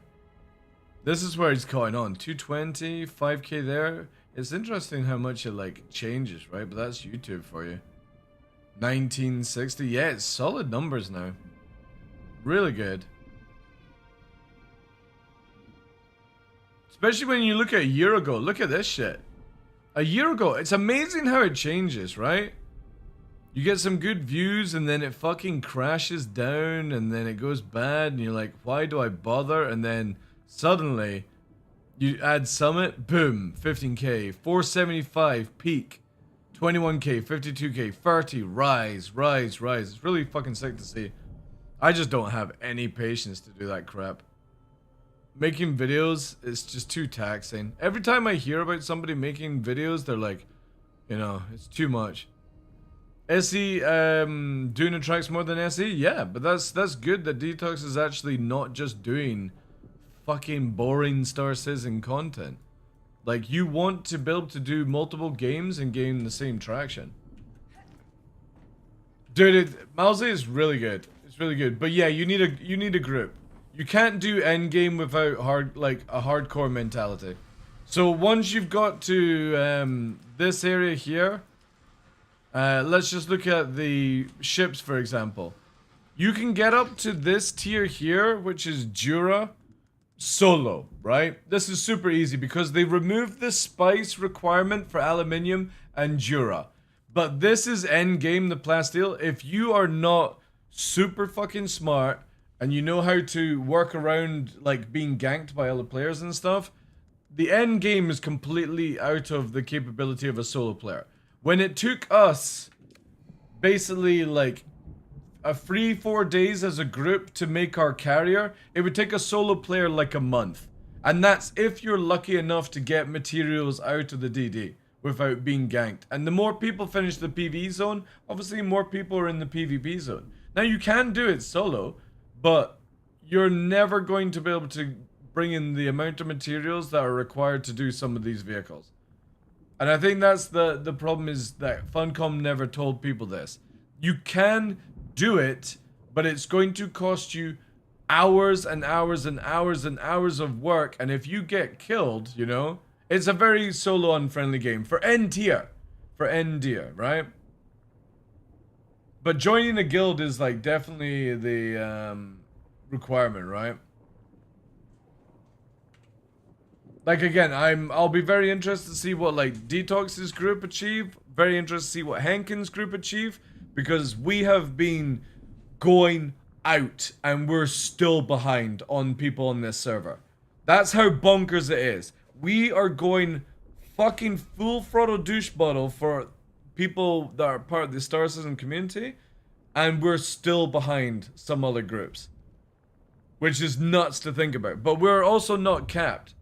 This is where he's caught on. 220, 5k there. It's interesting how much it like changes, right? But that's YouTube for you. 1960. Yeah, it's solid numbers now. Really good. Especially when you look at a year ago. Look at this shit. A year ago, it's amazing how it changes, right? You get some good views and then it fucking crashes down and then it goes bad and you're like, why do I bother? And then suddenly you add Summit, boom, 15k, 475 peak, 21k, 52k, 30, rise. It's really fucking sick to see. I just don't have any patience to do that crap. Making videos is just too taxing. Every time I hear about somebody making videos, they're like, you know, it's too much. SE Dune attracts more than SE? Yeah, but that's good that Detox is actually not just doing fucking boring Star Citizen content. Like, you want to be able to do multiple games and gain the same traction. Dude, Mousy is really good. It's really good. But yeah, you need a group. You can't do endgame without a hardcore mentality. So once you've got to this area here, let's just look at the ships, for example. You can get up to this tier here, which is Jura. solo, right? This is super easy because they removed the spice requirement for aluminium and Jura. But this is endgame, the plasteel. If you are not super fucking smart and you know how to work around like being ganked by other players and stuff, the end game is completely out of the capability of a solo player. When it took us basically like a 3-4 days as a group to make our carrier, it would take a solo player like a month. And that's if you're lucky enough to get materials out of the DD without being ganked. And the more people finish the PvE zone, obviously more people are in the PvP zone. Now you can do it solo, but you're never going to be able to bring in the amount of materials that are required to do some of these vehicles. And I think that's the problem, is that Funcom never told people this. You can do it, but it's going to cost you hours and hours and hours and hours of work, and if you get killed, you know, it's a very solo unfriendly game for N tier, right? But joining a guild is like definitely the requirement, right? Like again, I'll be very interested to see what like Detox's group achieve. Very interested to see what Hankins' group achieve, because we have been going out and we're still behind on people on this server. That's how bonkers it is. We are going fucking full throttle douche bottle for people that are part of the Star Citizen community, and we're still behind some other groups, which is nuts to think about. But we're also not capped.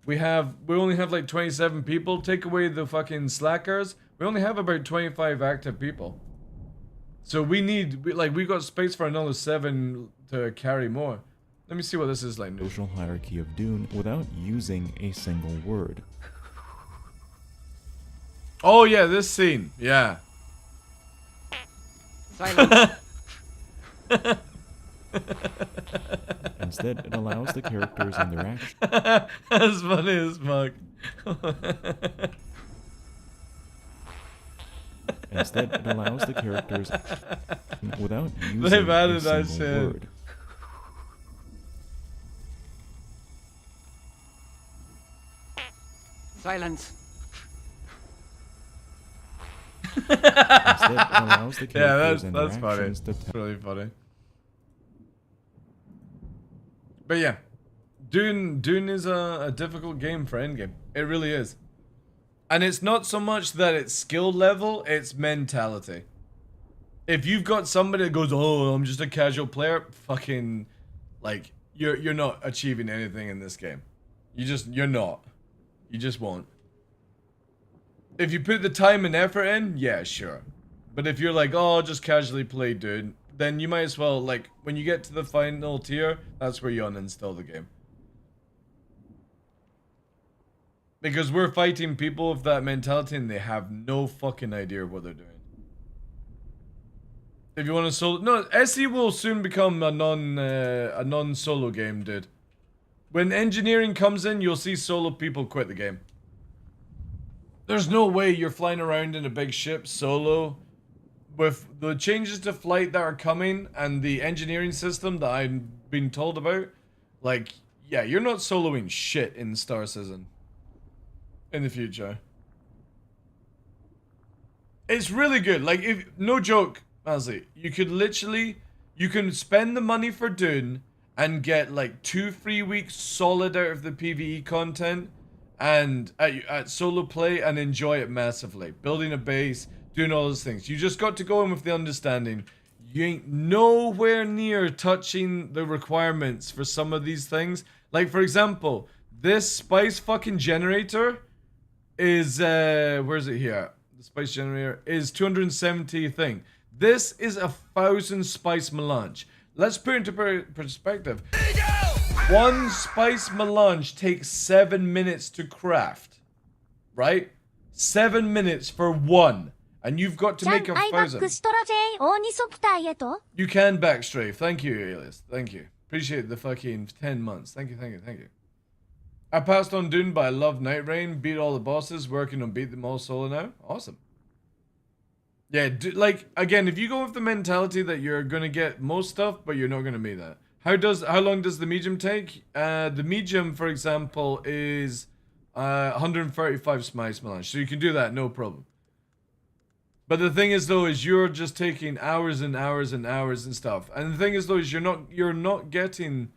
We only have like 27 people. Take away the fucking slackers, we only have about 25 active people. So we got space for another 7 to carry more. Let me see what this is like. Social hierarchy of Dune without using a single word. Oh yeah, this scene. Yeah. Silence. Instead, it allows the characters and their actions. That's funny as fuck. Instead, it allows the characters without using They've added a that single shit. word. Silence. Instead, it allows the Yeah, characters and their that's funny. actions to That's really funny. But yeah, Dune is a difficult game for endgame. It really is. And it's not so much that it's skill level, it's mentality. If you've got somebody that goes, oh, I'm just a casual player, fucking, like, you're not achieving anything in this game. You're not. You just won't. If you put the time and effort in, yeah, sure. But if you're like, oh, I'll just casually play Dune, then you might as well, like, when you get to the final tier, that's where you uninstall the game. Because we're fighting people with that mentality and they have no fucking idea what they're doing. If you want to solo... No, SE will soon become a non-solo game, dude. When engineering comes in, you'll see solo people quit the game. There's no way you're flying around in a big ship solo. With the changes to flight that are coming and the engineering system that I've been told about, like, yeah, you're not soloing shit in Star Citizen in the future. It's really good. Like, if no joke, honestly, you can spend the money for Dune and get like 2-3 weeks solid out of the PvE content and at solo play and enjoy it massively. Building a base, doing all those things. You just got to go in with the understanding you ain't nowhere near touching the requirements for some of these things. Like, for example, this spice fucking generator is, where is it here? The spice generator is 270 thing. This is 1,000 spice melange. Let's put it into perspective. One spice melange takes 7 minutes to craft. Right? 7 minutes for one. And you've got to make 1,000. You can backstrafe. Thank you, Elias. Thank you. Appreciate the fucking 10 months. Thank you, thank you, thank you. I passed on Dune, but I love Night Rain. Beat all the bosses. Working on beat them all solo now. Awesome. Yeah, like, again, if you go with the mentality that you're going to get most stuff, but you're not going to be that. How long does the medium take? The medium, for example, is 135 spice melange, so you can do that, no problem. But the thing is, though, is you're just taking hours and hours and hours and stuff. And the thing is, though, is you're not getting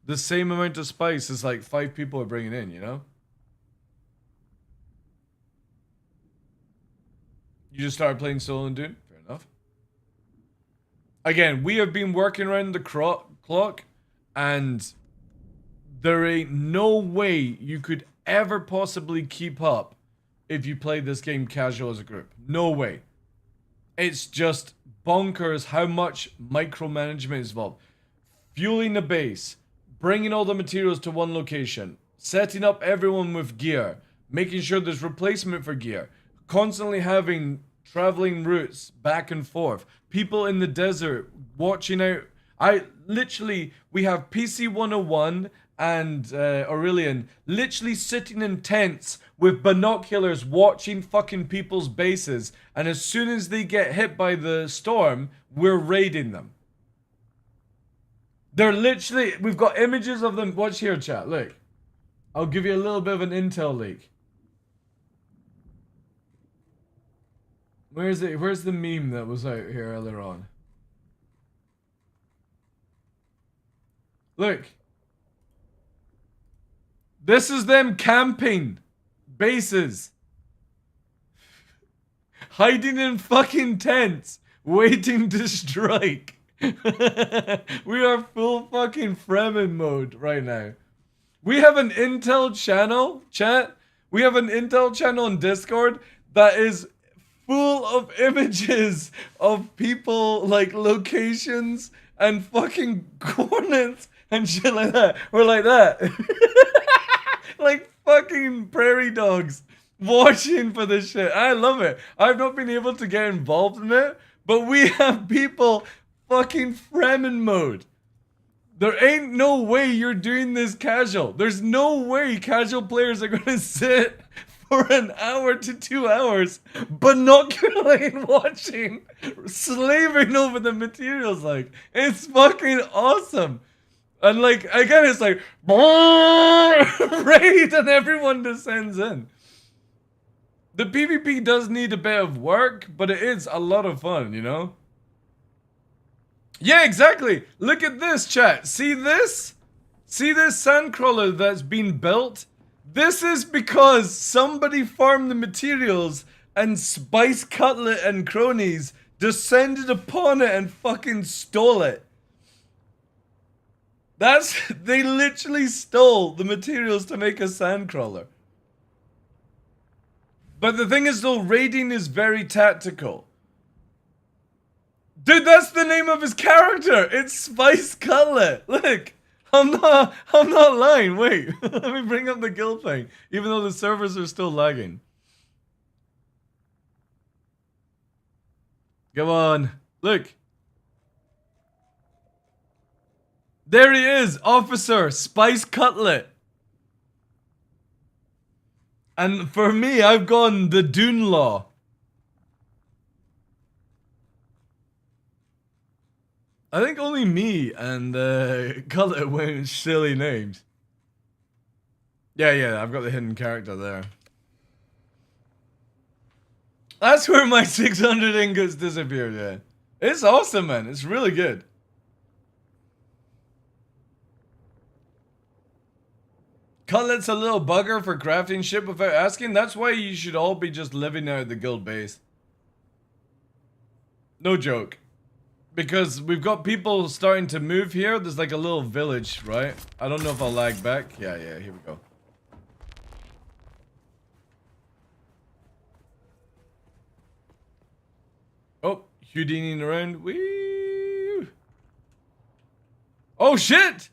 the same amount of spice as like 5 people are bringing in, you know? You just started playing solo and Dune? Fair enough. Again, we have been working around the clock, and there ain't no way you could ever possibly keep up if you played this game casual as a group. No way. It's just bonkers how much micromanagement is involved. Fueling the base, bringing all the materials to one location, setting up everyone with gear, making sure there's replacement for gear, constantly having traveling routes back and forth, people in the desert watching out. We have PC 101 and Aurelian literally sitting in tents with binoculars watching fucking people's bases, and as soon as they get hit by the storm, we're raiding them. They're literally, we've got images of them. Watch here, chat, look. I'll give you a little bit of an intel leak. Where's the meme that was out here earlier on? Look. This is them camping bases. Hiding in fucking tents, waiting to strike. We are full fucking Fremen mode right now. We have an intel channel, chat. We have an intel channel on Discord that is full of images of people, like locations and fucking coordinates and shit like that. We're like that. Like fucking prairie dogs watching for this shit. I love it. I've not been able to get involved in it, but we have people fucking Fremen mode. There ain't no way you're doing this casual. There's no way casual players are gonna sit for an hour to 2 hours binocularly watching, slaving over the materials. Like, it's fucking awesome. And like, again, it's like, raid, and everyone descends in. The PvP does need a bit of work, but it is a lot of fun, you know? Yeah, exactly. Look at this, chat. See this? See this sandcrawler that's been built? This is because somebody farmed the materials and Spice Cutlet and cronies descended upon it and fucking stole it. They literally stole the materials to make a sandcrawler. But the thing is, though, raiding is very tactical. Dude, that's the name of his character. It's Spice Cutlet. Look, I'm not lying. Wait, let me bring up the guild thing, even though the servers are still lagging. Come on, look. There he is, Officer Spice Cutlet. And for me, I've gone the TheDarkLaw. I think only me and Cutlet went with silly names. Yeah, I've got the hidden character there. That's where my 600 ingots disappeared, yeah. It's awesome, man. It's really good. Cutlet's a little bugger for crafting shit without asking. That's why you should all be just living out of the guild base. No joke. Because we've got people starting to move here. There's like a little village, right? I don't know if I'll lag back. Yeah, here we go. Oh, Houdiniing around. Wee. Oh, shit!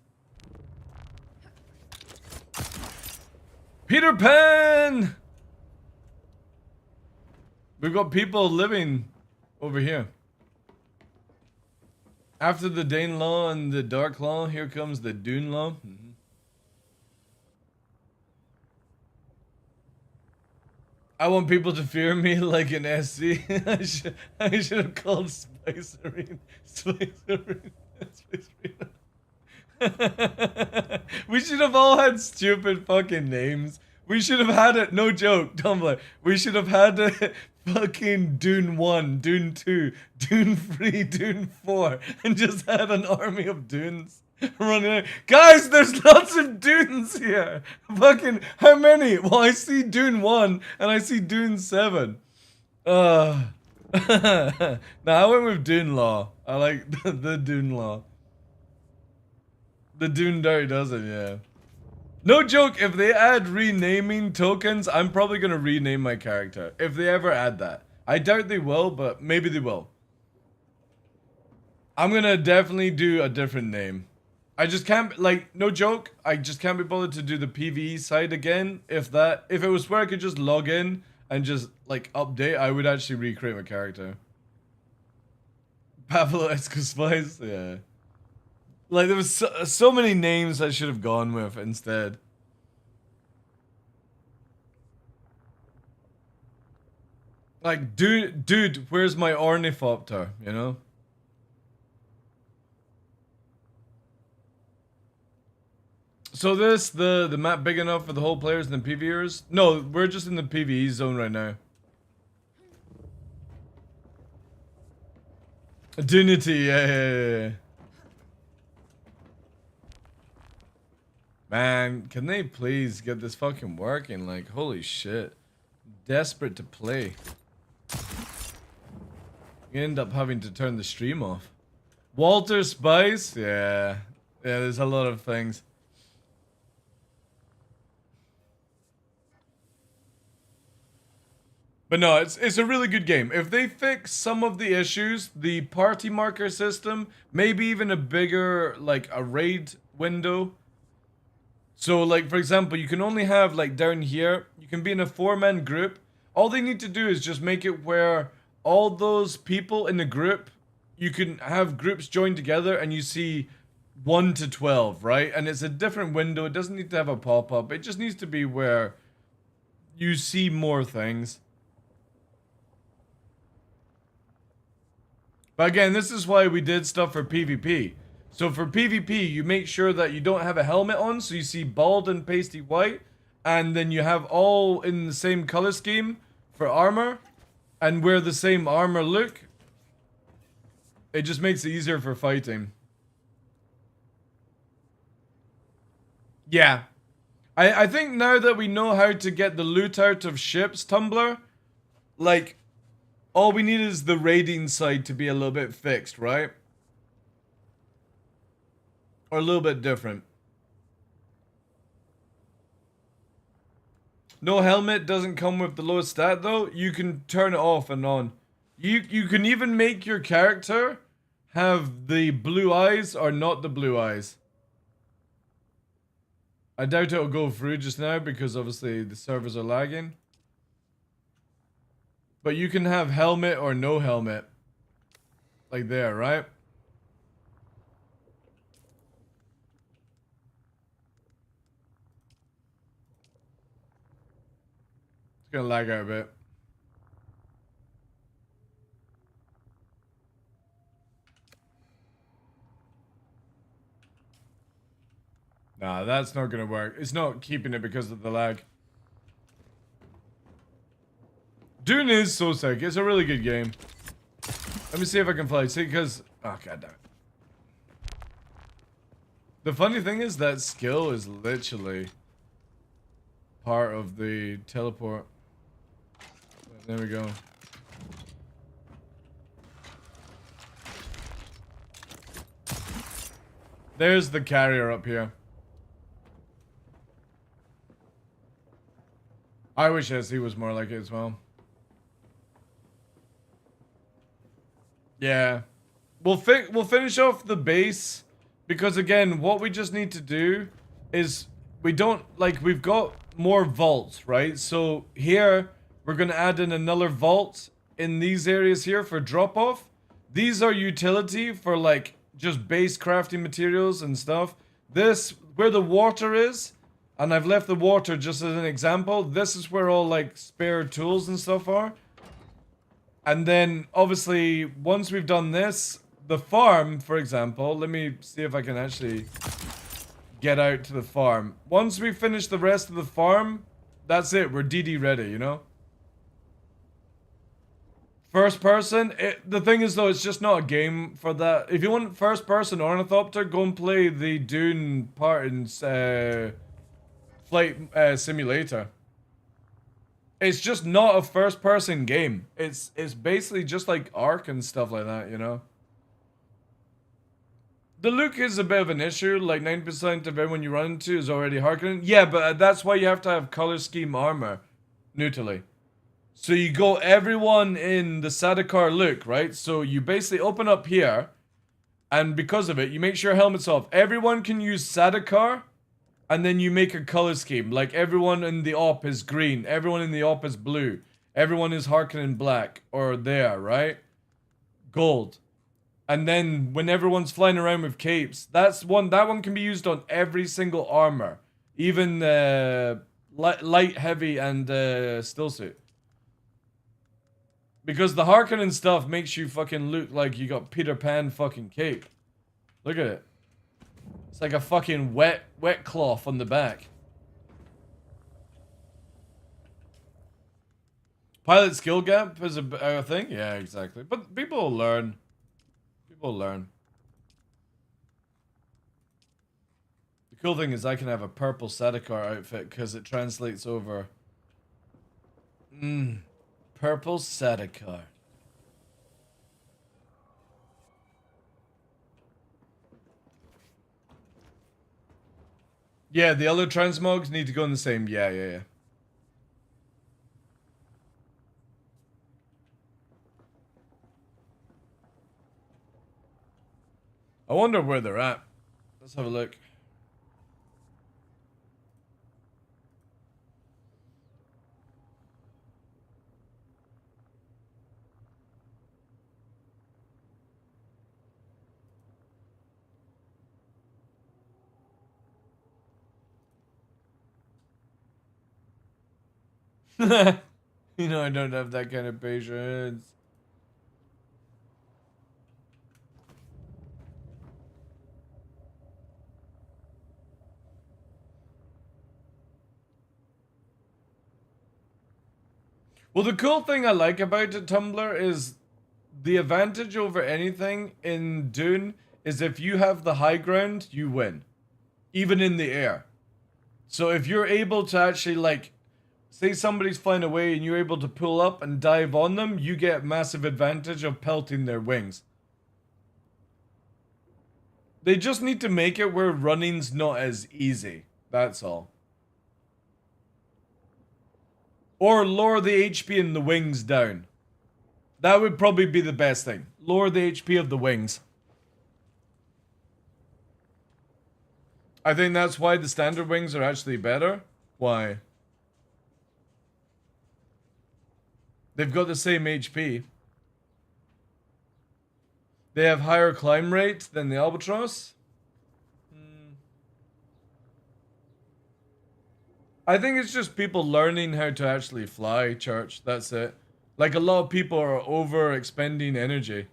Peter Pan! We've got people living over here. After the TheDarkLaw and the TheDarkLaw, here comes the TheDarkLaw. I want people to fear me like an SC. I should have called Spicerine. Spicerine. We should have all had stupid fucking names. We should have had it, no joke, Tumblr. We should have had it fucking Dune 1, Dune 2, Dune 3, Dune 4, and just had an army of Dunes running in. Guys, there's lots of Dunes here. Fucking, how many? Well, I see Dune 1 and I see Dune 7. Nah, I went with TheDarkLaw. I like the TheDarkLaw. The Dune Dirty does it, yeah. No joke, if they add renaming tokens, I'm probably gonna rename my character. If they ever add that. I doubt they will, but maybe they will. I'm gonna definitely do a different name. I just can't, like, no joke, I just can't be bothered to do the PvE side again. If it was where I could just log in and just, like, update, I would actually recreate my character. Pablo Escospice, yeah. Like, there was so many names I should have gone with instead. Like, dude, where's my ornithopter, you know? So the map big enough for the whole players and the PvEers? No, we're just in the PvE zone right now. Dunity, yeah. Man, can they please get this fucking working? Like, holy shit. Desperate to play. You end up having to turn the stream off. Walter Spice? Yeah. Yeah, there's a lot of things. But no, it's a really good game. If they fix some of the issues, the party marker system, maybe even a bigger, like, a raid window. So, like, for example, you can only have, like, down here, you can be in a 4-man group. All they need to do is just make it where all those people in the group, you can have groups join together and you see 1 to 12, right? And it's a different window. It doesn't need to have a pop-up. It just needs to be where you see more things. But again, this is why we did stuff for PvP. So for PvP, you make sure that you don't have a helmet on, so you see bald and pasty white, and then you have all in the same color scheme for armor, and wear the same armor look. It just makes it easier for fighting. Yeah. I think now that we know how to get the loot out of ships, Tumblr, like, all we need is the raiding side to be a little bit fixed, right? Or a little bit different. No helmet doesn't come with the lowest stat though. You can turn it off and on. You can even make your character have the blue eyes or not the blue eyes. I doubt it'll go through just now because obviously the servers are lagging. But you can have helmet or no helmet. Like there, right? It's gonna lag out a bit. Nah, that's not gonna work. It's not keeping it because of the lag. Dune is so sick. It's a really good game. Let me see if I can fly. See, because... Oh, god damn it. The funny thing is that skill is literally part of the teleport. There we go. There's the carrier up here. I wish SC was more like it as well. Yeah. We'll finish off the base because again, what we just need to do is we've got more vaults, right? So here we're going to add in another vault in these areas here for drop off. These are utility for like just base crafting materials and stuff. This where the water is, and I've left the water just as an example. This is where all like spare tools and stuff are. And then, obviously, once we've done this, the farm, for example, let me see if I can actually get out to the farm. Once we finish the rest of the farm, that's it. We're DD ready, you know? First person, the thing is though, it's just not a game for that. If you want first person Ornithopter, go and play the Dune part in Flight Simulator. It's just not a first person game. It's basically just like Ark and stuff like that, you know? The look is a bit of an issue, like 90% of everyone you run into is already Harkonnen. Yeah, but that's why you have to have color scheme armor, neutrally. So you go everyone in the Sadakar look, right? So you basically open up here, and because of it, you make sure helmet's off. Everyone can use Sadakar, and then you make a color scheme. Like everyone in the op is green, everyone in the op is blue, everyone is Harkonnen black, or there, right? Gold. And then when everyone's flying around with capes, that one can be used on every single armor, even light, heavy, and still suit. Because the Harkonnen stuff makes you fucking look like you got Peter Pan fucking cape. Look at it. It's like a fucking wet cloth on the back. Pilot skill gap is a thing? Yeah, exactly. But people will learn. People will learn. The cool thing is I can have a purple Sadakar outfit because it translates over. Purple Sadakar. Yeah, the other transmogs need to go in the same. Yeah. I wonder where they're at. Let's have a look. You know, I don't have that kind of patience. Well, the cool thing I like about it, Tumblr, is the advantage over anything in Dune is if you have the high ground, you win. Even in the air. So if you're able to actually, like, say somebody's flying away and you're able to pull up and dive on them, you get massive advantage of pelting their wings. They just need to make it where running's not as easy. That's all. Or lower the HP in the wings down. That would probably be the best thing. Lower the HP of the wings. I think that's why the standard wings are actually better. Why? They've got the same HP. They have higher climb rate than the Albatross. I think it's just people learning how to actually fly, Church. That's it. Like, a lot of people are over expending energy.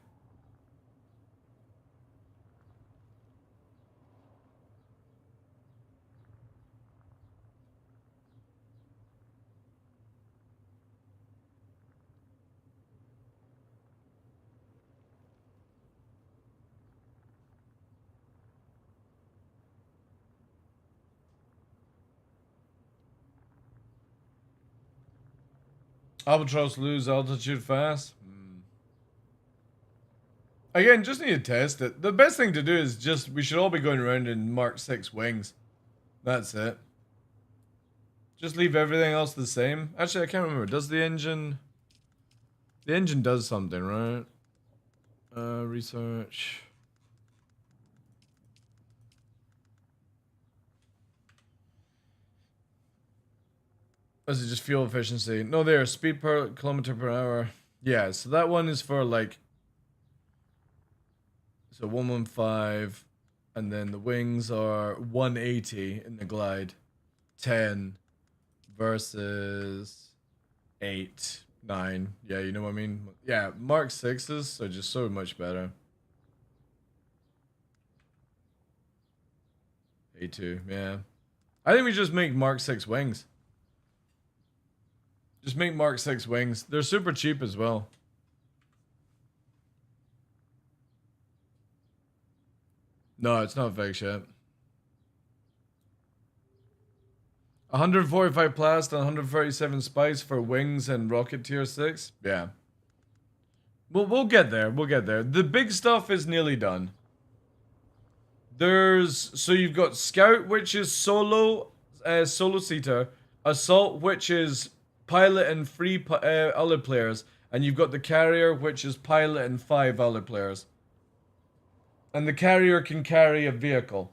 Albatross lose altitude fast. Again, just need to test it. The best thing to do is just, we should all be going around in Mark 6 wings. That's it. Just leave everything else the same. Actually, I can't remember. Does the engine... The engine does something, right? Research... Is it just fuel efficiency? No, there. Speed per kilometer per hour. Yeah, so that one is for like... So 115. And then the wings are 180 in the glide. 10 versus 8, 9. Yeah, you know what I mean? Yeah, Mark 6s are just so much better. A2, yeah. I think we just make Mark 6 wings. Just make Mark 6 wings. They're super cheap as well. No, it's not fake shit. 145 plast and 137 spice for wings and rocket tier 6. Yeah. We'll get there. We'll get there. The big stuff is nearly done. So you've got Scout, which is solo seater. Assault, which is pilot and 3 other players. And you've got the Carrier, which is pilot and 5 other players. And the Carrier can carry a vehicle.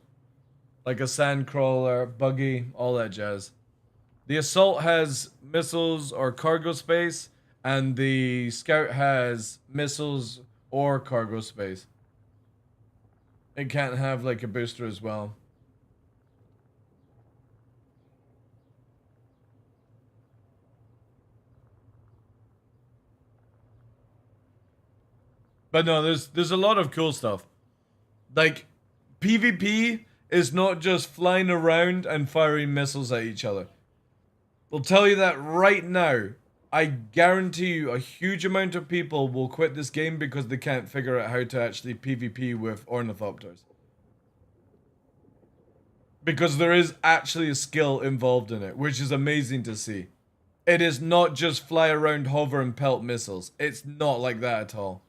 Like a sandcrawler, buggy, all that jazz. The Assault has missiles or cargo space. And the Scout has missiles or cargo space. It can't have like a booster as well. But no, there's a lot of cool stuff. Like, PvP is not just flying around and firing missiles at each other. We'll tell you that right now. I guarantee you a huge amount of people will quit this game because they can't figure out how to actually PvP with ornithopters. Because there is actually a skill involved in it, which is amazing to see. It is not just fly around, hover, and pelt missiles. It's not like that at all.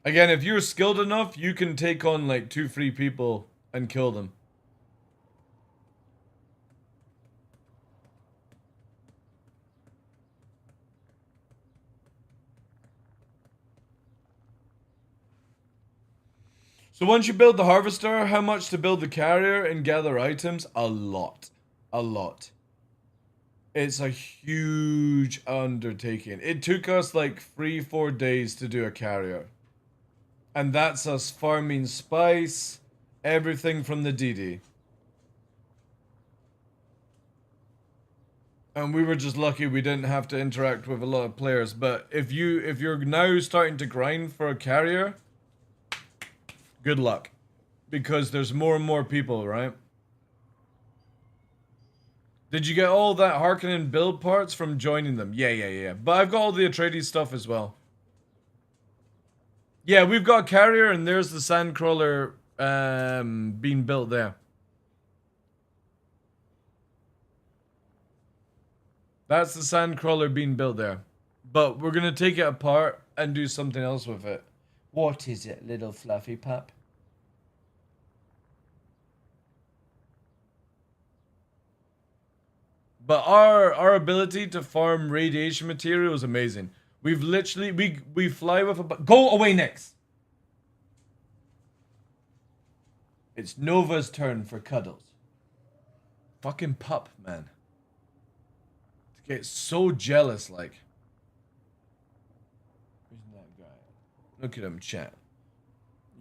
Again, if you're skilled enough, you can take on like 2-3 people and kill them. So once you build the harvester, how much to build the carrier and gather items? A lot. A lot. It's a huge undertaking. It took us like 3-4 days to do a carrier. And that's us farming spice, everything from the DD. And we were just lucky we didn't have to interact with a lot of players. But if you're now starting to grind for a carrier, good luck. Because there's more and more people, right? Did you get all that Harkonnen build parts from joining them? Yeah. But I've got all the Atreides stuff as well. Yeah, we've got a carrier and there's the sandcrawler being built there. That's the sandcrawler being built there. But we're going to take it apart and do something else with it. What is it, little fluffy pup? But our ability to farm radiation material is amazing. We've literally, we fly with a... Go away, Nix! It's Nova's turn for cuddles. Fucking pup, man. To get so jealous, like. Where's that guy? Look at him, chat.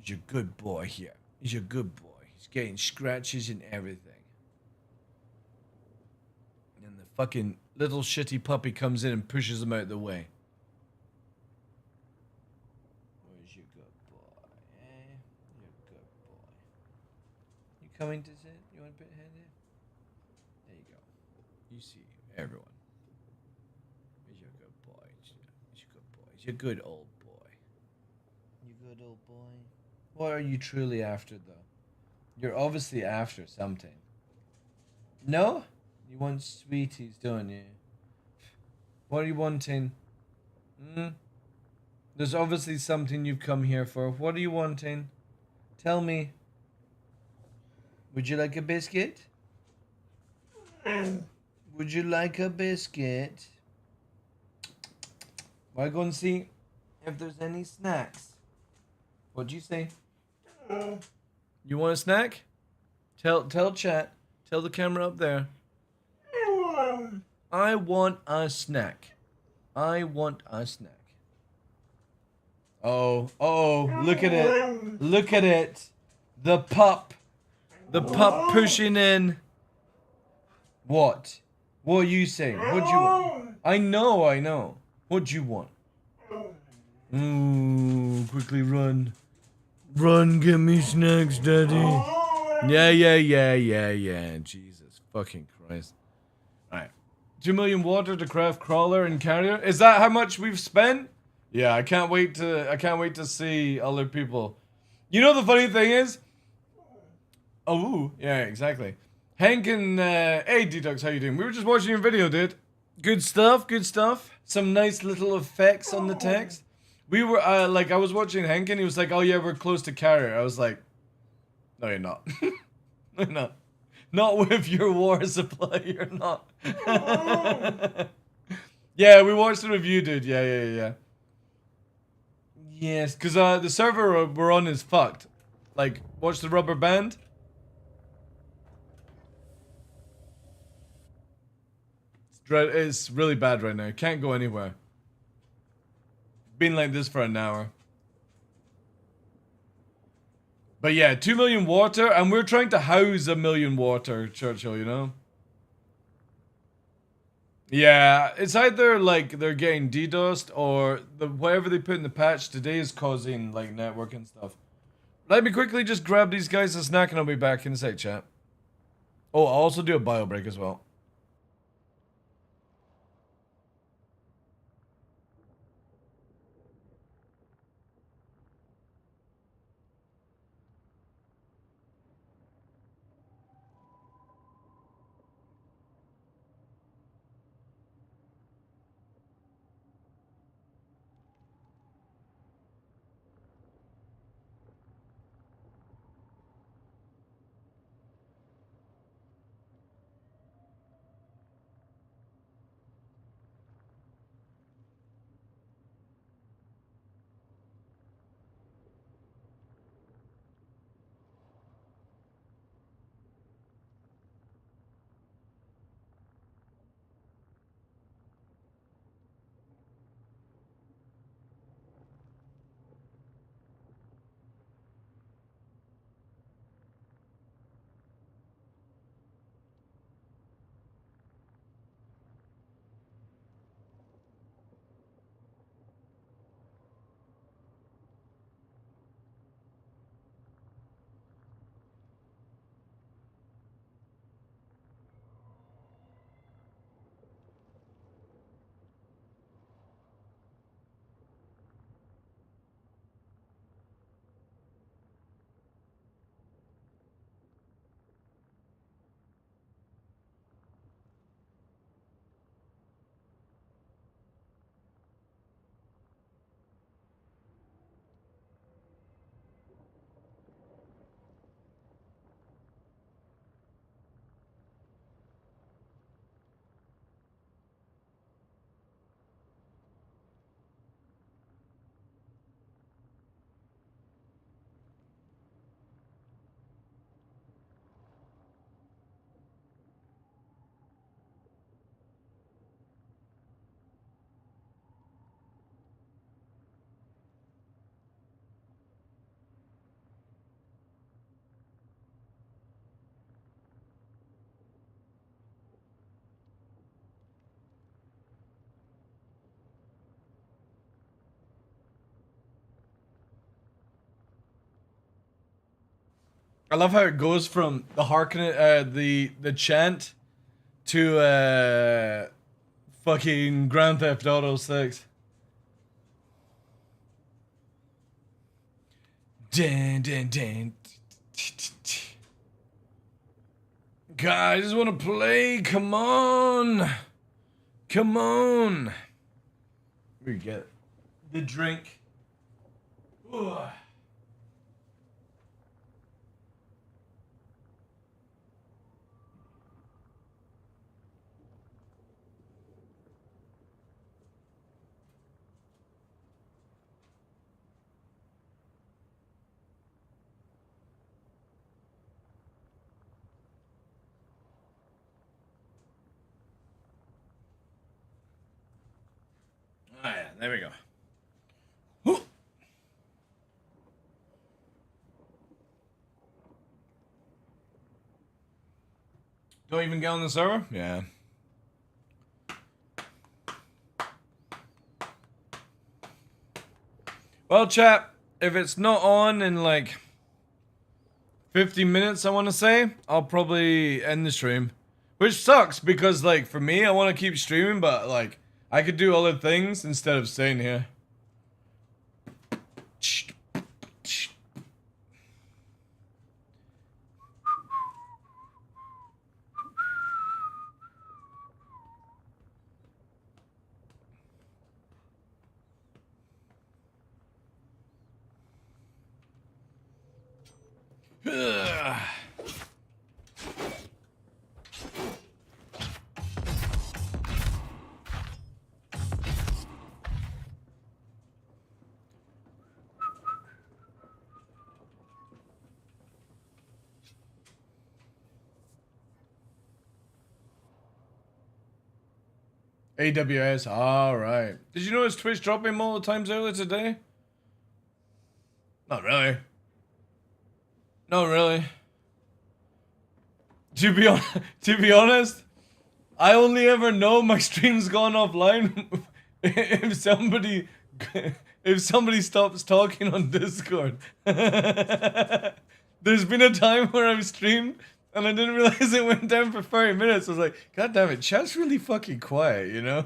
He's a good boy here. He's a good boy. He's getting scratches and everything. And the fucking little shitty puppy comes in and pushes him out of the way. Where's your good boy? You're a good boy. You coming to sit? You want to put your hand in? There you go. You see everyone. He's your good boy. He's your good boy. He's your good old boy. You good old boy. What are you truly after, though? You're obviously after something. No? You want sweeties, don't you? What are you wanting? There's obviously something you've come here for. What are you wanting? Tell me. Would you like a biscuit? Would you like a biscuit? Well, go and see if there's any snacks. What do you say? You want a snack? Tell chat. Tell the camera up there. I want a snack. I want a snack. Oh, look at it. Look at it. The pup. The pup pushing in. What? What are you saying? What do you want? I know. What do you want? Ooh, quickly run. Run, get me snacks, daddy. Yeah. Jesus fucking Christ. Alright. 2 million water to craft crawler and carrier. Is that how much we've spent? Yeah, I can't wait to see other people. You know the funny thing is? Oh, yeah, exactly. Hank and hey Detox, how you doing? We were just watching your video, dude. Good stuff. Some nice little effects on the text. We were like I was watching Hank and he was like, "Oh yeah, we're close to carrier." I was like, "No, you're not. No, you're not. Not with your war supply, you're not." Yeah, we watched the review, dude. Yeah. Yes, because the server we're on is fucked. Like, watch the rubber band. It's really bad right now. Can't go anywhere. Been like this for an hour. But yeah, 2 million water, and we're trying to house 1 million water, Churchill, you know? Yeah, it's either like they're getting DDoSed or whatever they put in the patch today is causing like network and stuff. Let me quickly just grab these guys a snack and I'll be back in a sec, chat. Oh, I'll also do a bio break as well. I love how it goes from the the chant to fucking Grand Theft Auto 6. Dun. Guys, I just want to play. Come on. We get the drink. Ugh. Oh yeah, there we go. Whew. Don't even get on the server? Yeah. Well, chat, if it's not on in like 50 minutes, I want to say, I'll probably end the stream. Which sucks because, like, for me, I want to keep streaming, but, like, I could do other things instead of staying here. Ugh. AWS, alright. Did you notice Twitch dropping multiple times earlier today? Not really. Not really. To be honest, I only ever know my stream's gone offline if somebody stops talking on Discord. There's been a time where I've streamed and I didn't realize it went down for 30 minutes. I was like, God damn it, chat's really fucking quiet, you know?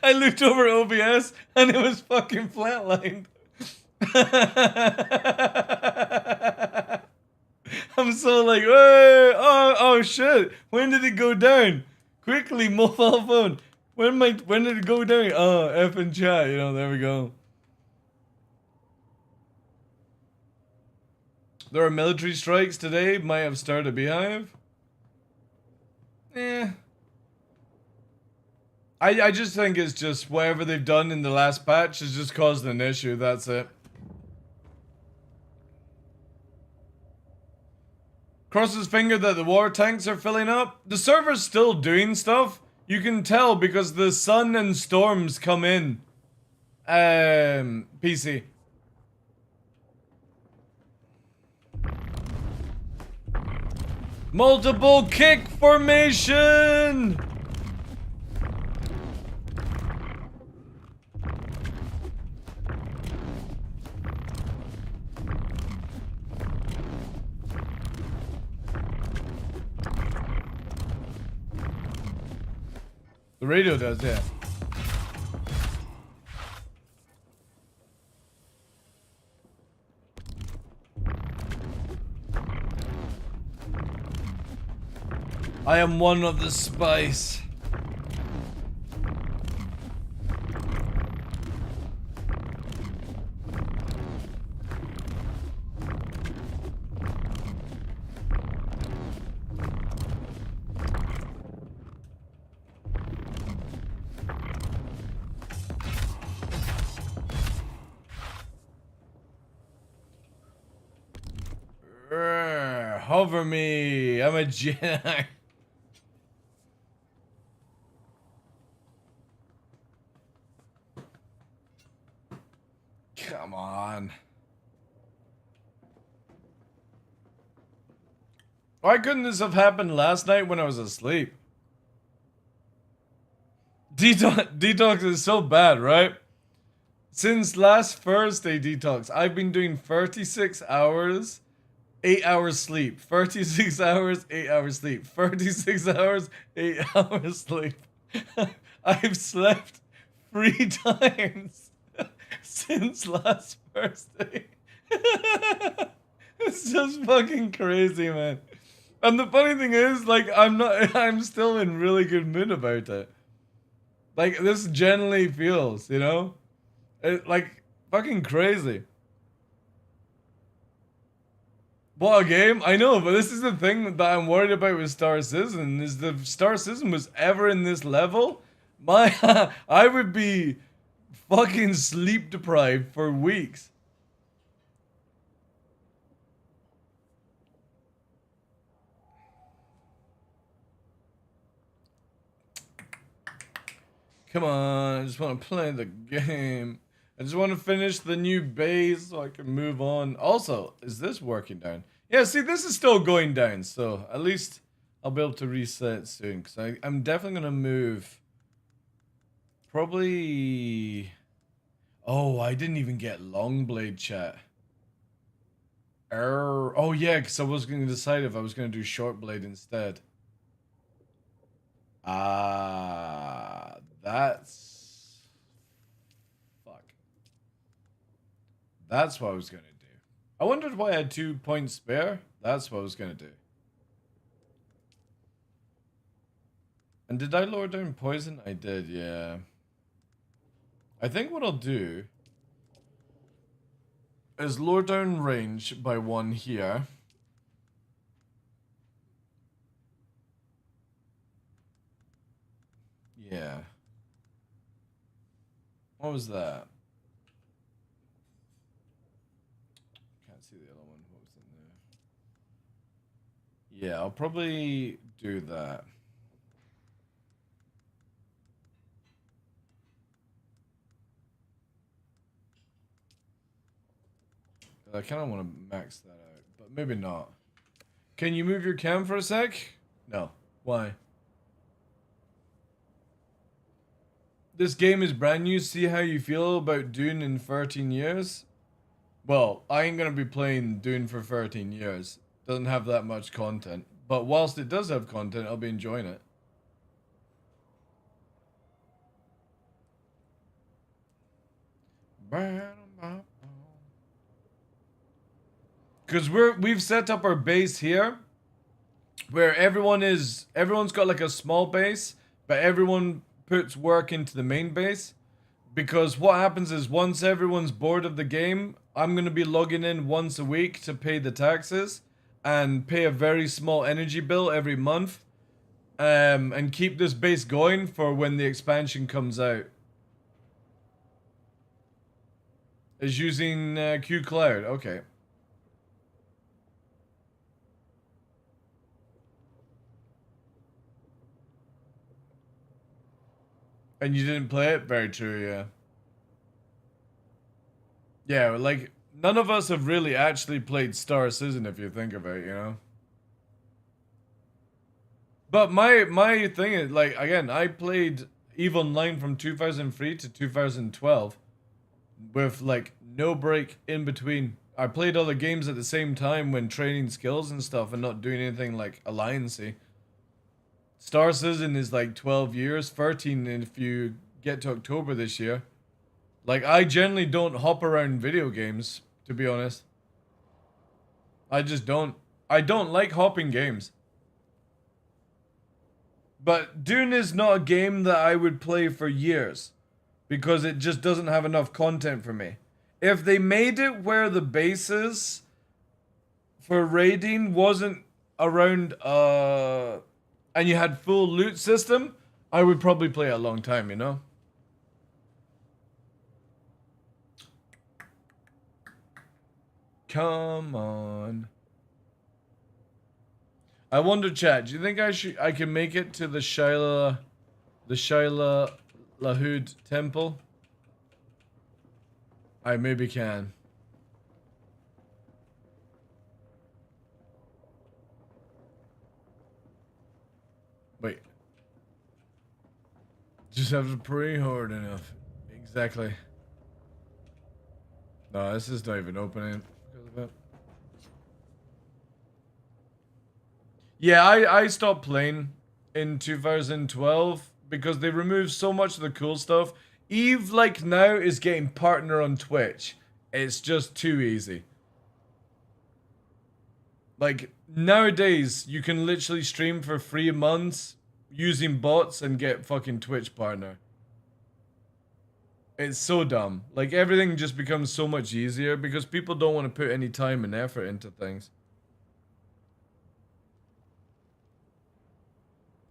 I looked over OBS and it was fucking flatlined. I'm so like, hey, oh shit, when did it go down? Quickly, mobile phone. When did it go down? Oh, F and chat, you know, there we go. There are military strikes today, might have started a beehive. I just think it's just whatever they've done in the last patch has just caused an issue, that's it. Cross his finger that the water tanks are filling up. The server's still doing stuff. You can tell because the sun and storms come in. PC. Multiple kick formation! The radio does, yeah. I am one of the spice. Hover me. I'm a Jedi. Come on. Why couldn't this have happened last night when I was asleep? Detox is so bad, right? Since last Thursday detox, I've been doing 36 hours, 8 hours sleep. 36 hours, 8 hours sleep. 36 hours, 8 hours sleep. I've slept 3 times since last Thursday. It's just fucking crazy, man. And the funny thing is, like, I'm still in really good mood about it. Like, this generally feels, you know? Like, fucking crazy. What a game? I know, but this is the thing that I'm worried about with Star Citizen, is the Star Citizen was ever in this level, I would be fucking sleep deprived for weeks. Come on, I just want to play the game. I just want to finish the new base so I can move on. Also, is this working down? Yeah, see, this is still going down, so at least I'll be able to reset soon. Because I'm definitely going to move. Probably... Oh, I didn't even get long blade chat. Oh yeah, because I was going to decide if I was going to do short blade instead. That's... Fuck. That's what I was going to do. I wondered why I had 2 points spare. That's what I was going to do. And did I lower down poison? I did, yeah. I think what I'll do is lower down range by 1 here. Yeah. What was that? Can't see the other one. What was in there? Yeah, I'll probably do that. I kind of want to max that out, but maybe not. Can you move your cam for a sec? No. Why? This game is brand new. See how you feel about Dune in 13 years? Well, I ain't gonna be playing Dune for 13 years. Doesn't have that much content. But whilst it does have content, I'll be enjoying it. Because we've set up our base here where everyone's got like a small base, but everyone puts work into the main base. Because what happens is once everyone's bored of the game, I'm going to be logging in once a week to pay the taxes and pay a very small energy bill every month, and keep this base going for when the expansion comes out. Is using Q Cloud. Okay. And you didn't play it? Very true, yeah. Yeah, like, none of us have really actually played Star Citizen if you think of it, you know? But my thing is, like, again, I played EVE Online from 2003 to 2012 with, like, no break in between. I played other games at the same time when training skills and stuff and not doing anything, like, alliance-y. Star Citizen is like 12 years, 13 if you get to October this year. Like, I generally don't hop around video games, to be honest. I just don't. I don't like hopping games. But Dune is not a game that I would play for years, because it just doesn't have enough content for me. If they made it where the bases for raiding wasn't around, and you had full loot system, I would probably play a long time, you know? Come on. I wonder, chat, do you think I can make it to the Shaila Lahud temple? I maybe can. Wait. Just have to pray hard enough. Exactly. No, this is not even opening. Yeah, I stopped playing in 2012 because they removed so much of the cool stuff. EVE, like, now is getting partner on Twitch. It's just too easy. Like, nowadays, you can literally stream for 3 months using bots and get fucking Twitch partner. It's so dumb. Like, everything just becomes so much easier because people don't want to put any time and effort into things.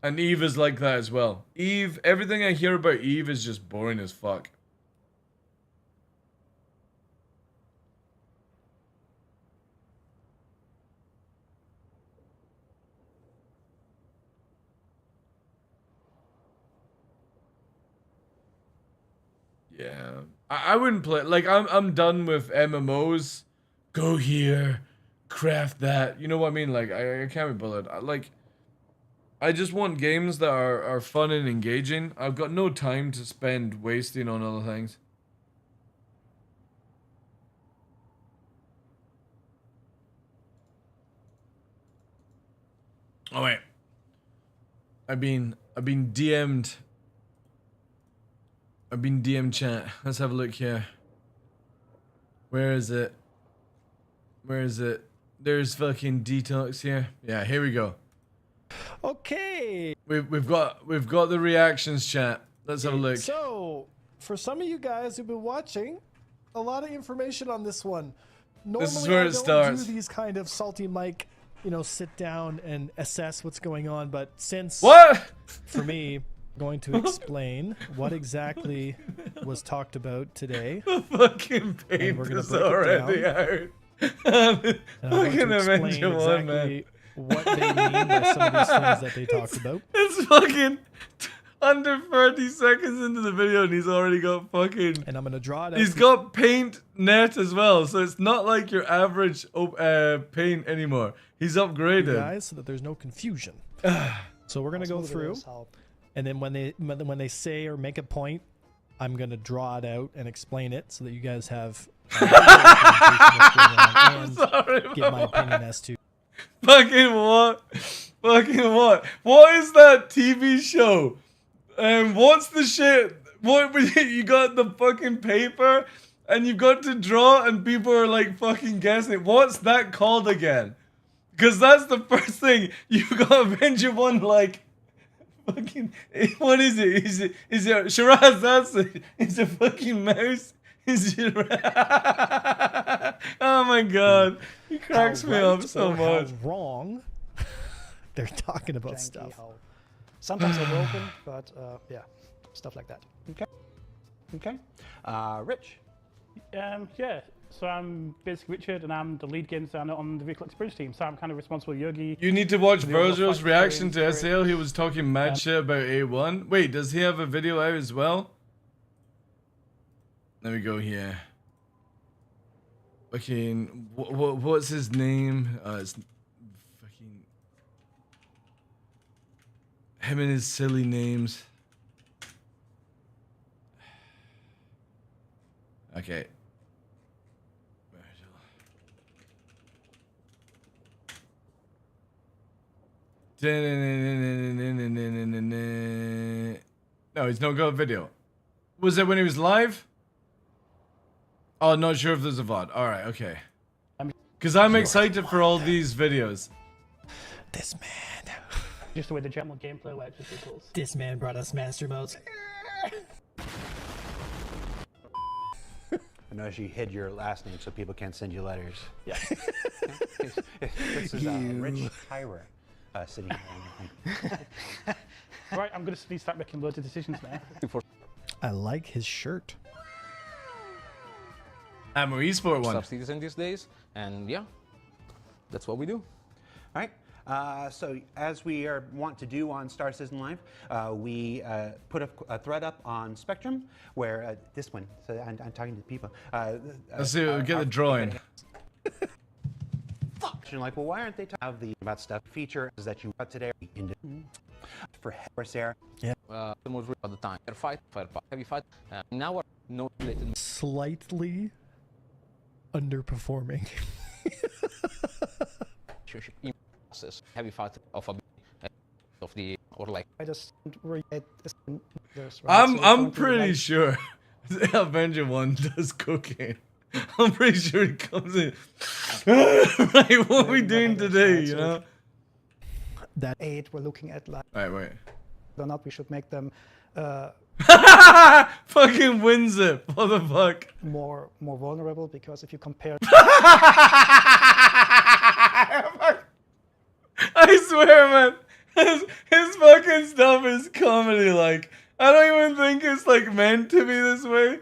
And EVE is like that as well. EVE, everything I hear about EVE is just boring as fuck. Yeah. I wouldn't play, like, I'm done with MMOs. Go here, craft that. You know what I mean? Like, I can't be bothered. I just want games that are fun and engaging. I've got no time to spend wasting on other things. Oh wait. I've been DM'd. I've been DM'd chat. Let's have a look here. Where is it? Where is it? There's fucking detox here. Yeah, here we go. Okay. We've got the reactions chat. Let's have a look. So, for some of you guys who've been watching, a lot of information on this one. Normally, This is where I it don't starts. do these kind of salty mic, sit down and assess what's going on. But since for me, going to explain what exactly was talked about today. The fucking paint is already out. Fucking Avenger 1, man. What they mean by some of these things that they talked about. It's fucking under 30 seconds into the video and he's already got fucking... And I'm going to draw it out. He's got paint net as well, so it's not like your average paint anymore. He's upgraded. Guys, so that there's no confusion. So we're going to go through, and then when they say or make a point, I'm going to draw it out and explain it so that you guys have and get my opinion as to... Fucking what? Fucking what? What is that TV show? What's the shit? What you got the fucking paper and you've got to draw and people are like fucking guessing it. What's that called again? Because that's the first thing. You got Avenger 1 like fucking what is it? Is it Shiraz? That's it. It's a fucking mouse. Is it? Oh my god. He cracks me up so much. How wrong they're talking about stuff. Sometimes they're broken, but yeah, stuff like that. Okay. Okay. Rich. Yeah. So I'm basically Richard, and I'm the lead game designer on the Vehicle Experience team. So I'm kind of responsible for Yogi. You need to watch Virgil's reaction to SAL. He was talking mad shit about A1. Wait, does he have a video out as well? Let me go here. Fucking, what's his name? It's fucking him and his silly names. Okay. No, he's not got a video. Was it when he was live? Oh, not sure if there's a VOD. Alright, okay. Because I'm excited for all these videos. This man. Just the way the general gameplay works with vehicles. This man brought us master modes. I noticed you hid your last name so people can't send you letters. Yeah. This is Rich Tyra sitting here. Right, I'm going to start making loads of decisions now. I like his shirt. I'm an esport one. Citizen these days, and yeah, that's what we do. All right. So as we are want to do on Star Citizen Live, we put a thread up on Spectrum where this one. So I'm talking to people. Let's see. We'll get the drawing. You're like, well, why aren't they talking about stuff features that you got today for Corsair? Yeah. Almost all the time. Firefight, heavy fight. Now we're no related. Slightly underperforming. Heavy fight of the or like. I just I'm pretty sure Avenger 1 does cocaine. I'm pretty sure it comes in. Like, what are we doing today, you know? That 8, we're looking at like. Alright, wait. Or not, we should make them. Fucking WinZip. What the fuck? More vulnerable because if you compare. I swear, man. His fucking stuff is comedy. Like, I don't even think it's like meant to be this way.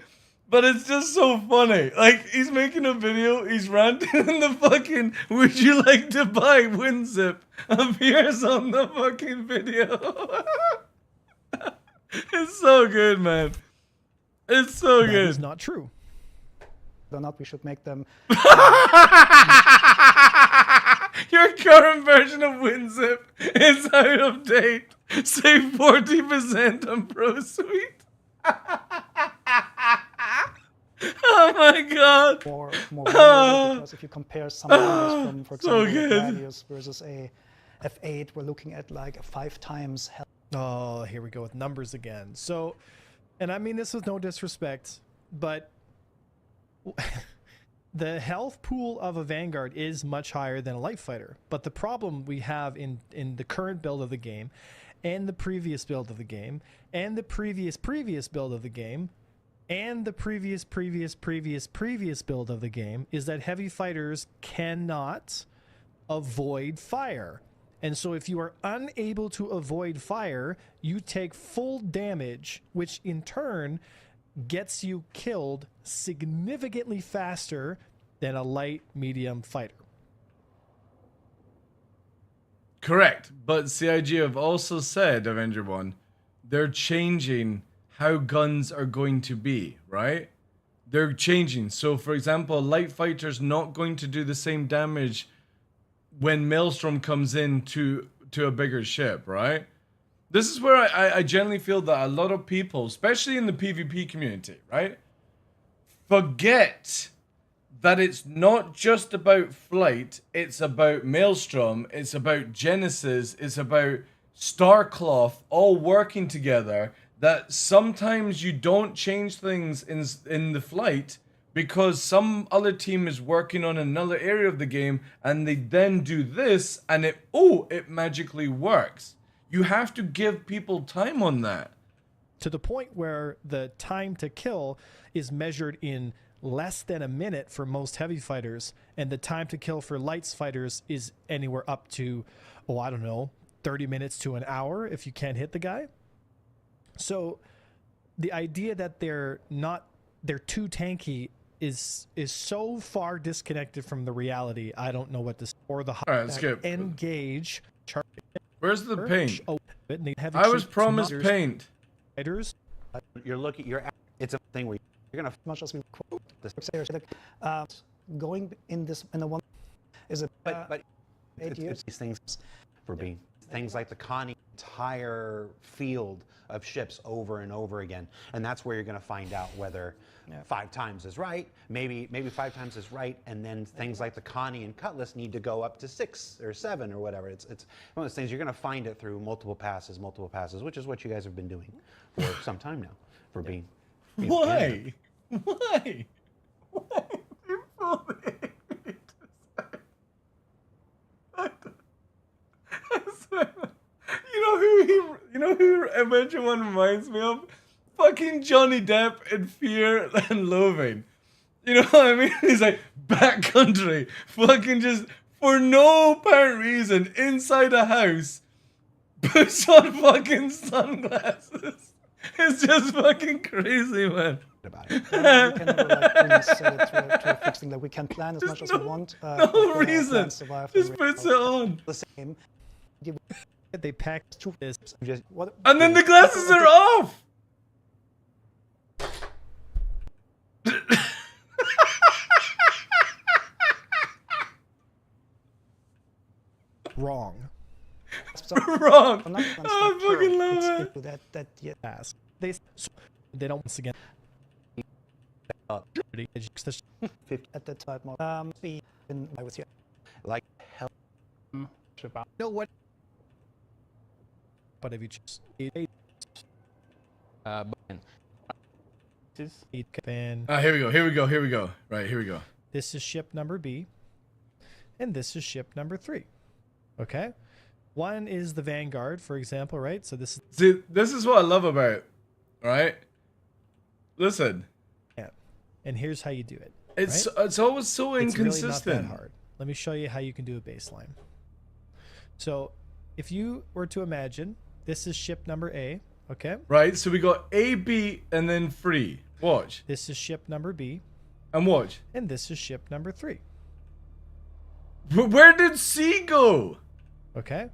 But it's just so funny. Like, he's making a video, he's ranting, and the fucking "would you like to buy WinZip" appears on the fucking video. It's so good, man. It's so good. That is not true. Or not, we should make them. Your current version of WinZip is out of date. Save 40% on Pro Suite. Oh my god. More because if you compare some values from, for example, so values versus a F8, we're looking at like a 5 times health. Oh, here we go with numbers again. So, and I mean this with no disrespect, but the health pool of a Vanguard is much higher than a light fighter. But the problem we have in the current build of the game, and the previous build of the game, and the previous build of the game, and the previous build of the game is that heavy fighters cannot avoid fire. And so if you are unable to avoid fire, you take full damage, which in turn gets you killed significantly faster than a light medium fighter. Correct. But CIG have also said, Avenger 1, they're changing how guns are going to be, right? They're changing. So, for example, a light fighter's not going to do the same damage when Maelstrom comes in to a bigger ship, right? This is where I generally feel that a lot of people, especially in the PvP community, right, forget that it's not just about flight, it's about Maelstrom, it's about Genesis, it's about Starcloth all working together, that sometimes you don't change things in the flight because some other team is working on another area of the game and they then do this and it magically works. You have to give people time on that. To the point where the time to kill is measured in less than a minute for most heavy fighters, and the time to kill for lights fighters is anywhere up to, 30 minutes to an hour if you can't hit the guy. So the idea that they're too tanky is so far disconnected from the reality. I don't know what this or the engage. Where's the paint? I was promised paint. Fighters. It's a thing where you're gonna much as we quote going in the one is a but it's these things for being things like the Connie entire field of ships over and over again, and that's where you're going to find out whether 5 times is right, maybe 5 times is right, and then things like the Connie and Cutlass need to go up to 6 or 7 or whatever. It's one of those things you're going to find it through multiple passes, which is what you guys have been doing for some time now. For being why? Why? You know who Avenger 1 reminds me of? Fucking Johnny Depp in Fear and Loathing. You know what I mean? He's like, backcountry. Fucking just, for no apparent reason, inside a house, puts on fucking sunglasses. It's just fucking crazy, man. About it. We can never really set it to a fixed thing that we can plan as much as we want. No reason. Just puts it on. The same. They packed this. And then the glasses are off. Wrong. Wrong. I'm not I fucking love it. They don't once again. At the time, speed and I was here. Like hell. No what? But if you choose here we go. Right, here we go. This is ship number B, and this is ship number 3. Okay? One is the Vanguard, for example, right? So this is... See, this is what I love about it, right? Listen. Yeah. And here's how you do it. It's right? it's always so inconsistent. It's really not that hard. Let me show you how you can do a baseline. So if you were to imagine, this is ship number A, okay? Right, so we got A, B, and then 3. Watch. This is ship number B. And watch. And this is ship number 3. Where did C go? Okay.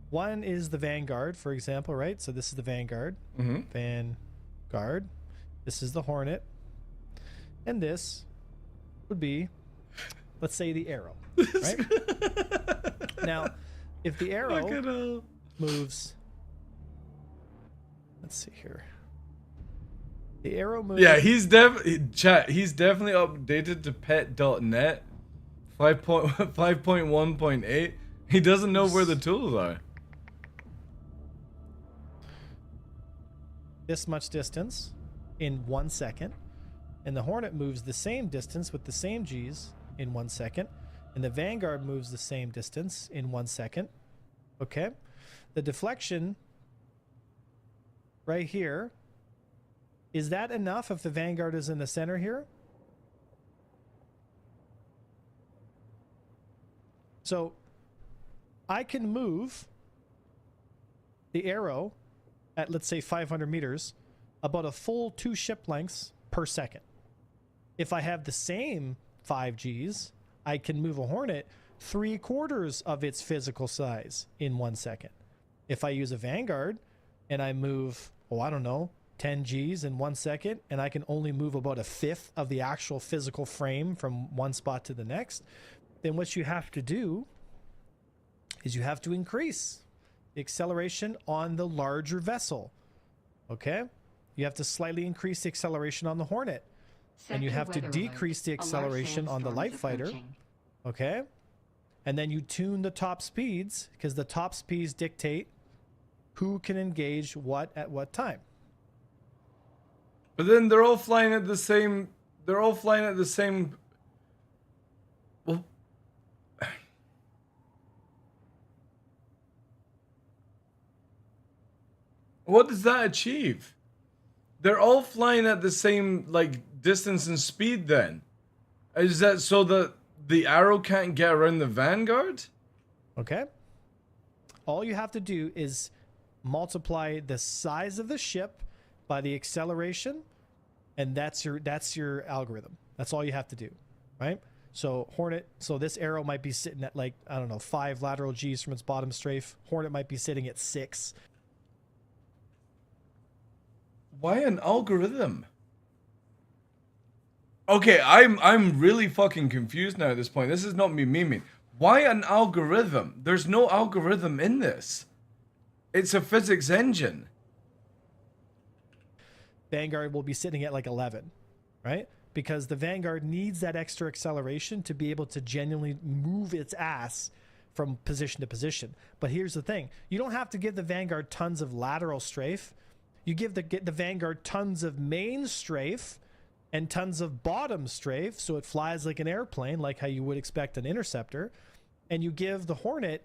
One is the Vanguard, for example, right? So this is the Vanguard. Vanguard. This is the Hornet. And this would be, let's say, the Arrow, right? Now, if the Arrow moves, let's see here. The Arrow moves. Yeah, he's definitely updated to pet.net 5.1.8. He doesn't know where the tools are. This much distance in 1 second, and the Hornet moves the same distance with the same G's in 1 second, and the Vanguard moves the same distance in 1 second. Okay, the deflection right here, is that enough if the Vanguard is in the center here? So I can move the arrow at, let's say, 500 meters, about a full 2 ship lengths per second. If I have the same 5 Gs, I can move a Hornet 3/4 of its physical size in 1 second. If I use a Vanguard and I move, oh, I don't know, 10 Gs in 1 second, and I can only move about a fifth of the actual physical frame from one spot to the next, then what you have to do is you have to increase the acceleration on the larger vessel. Okay? You have to slightly increase the acceleration on the Hornet. And you have to decrease the acceleration on the light fighter. Okay? And then you tune the top speeds, because the top speeds dictate who can engage what at what time. But then they're all flying at the same... They're all flying at the same... Well... What does that achieve? They're all flying at the same, like, distance and speed then. Is that so that the arrow can't get around the Vanguard? Okay. All you have to do is multiply the size of the ship by the acceleration, and that's your algorithm. That's all you have to do, right? So Hornet, so this arrow might be sitting at, like, I don't know, 5 lateral Gs from its bottom strafe. Hornet might be sitting at 6. Why an algorithm? Okay, I'm really fucking confused now at this point. This is not me memeing. Why an algorithm? There's no algorithm in this. It's a physics engine. Vanguard will be sitting at like 11, right? Because the Vanguard needs that extra acceleration to be able to genuinely move its ass from position to position. But here's the thing. You don't have to give the Vanguard tons of lateral strafe. You give the Vanguard tons of main strafe and tons of bottom strafe, so it flies like an airplane, like how you would expect an interceptor. And you give the Hornet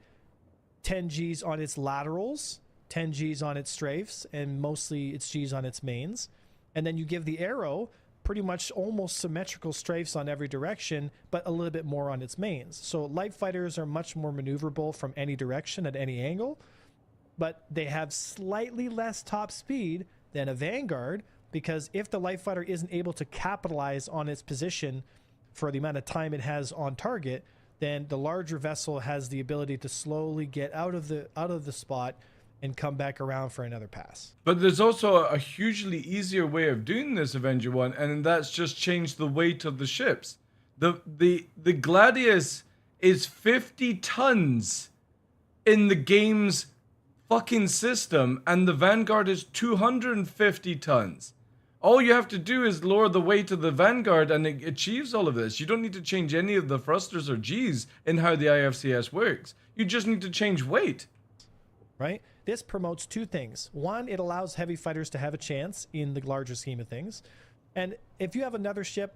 10 Gs on its laterals, 10 Gs on its strafes, and mostly its Gs on its mains. And then you give the arrow pretty much almost symmetrical strafes on every direction, but a little bit more on its mains. So light fighters are much more maneuverable from any direction at any angle, but they have slightly less top speed than a Vanguard, because if the light fighter isn't able to capitalize on its position for the amount of time it has on target, then the larger vessel has the ability to slowly get out of the spot and come back around for another pass. But there's also a hugely easier way of doing this, Avenger One, and that's just change the weight of the ships. The Gladius is 50 tons in the game's fucking system, and the Vanguard is 250 tons. All you have to do is lower the weight of the Vanguard and it achieves all of this. You don't need to change any of the thrusters or Gs in how the IFCS works. You just need to change weight. Right? This promotes two things. One, it allows heavy fighters to have a chance in the larger scheme of things. And if you have another ship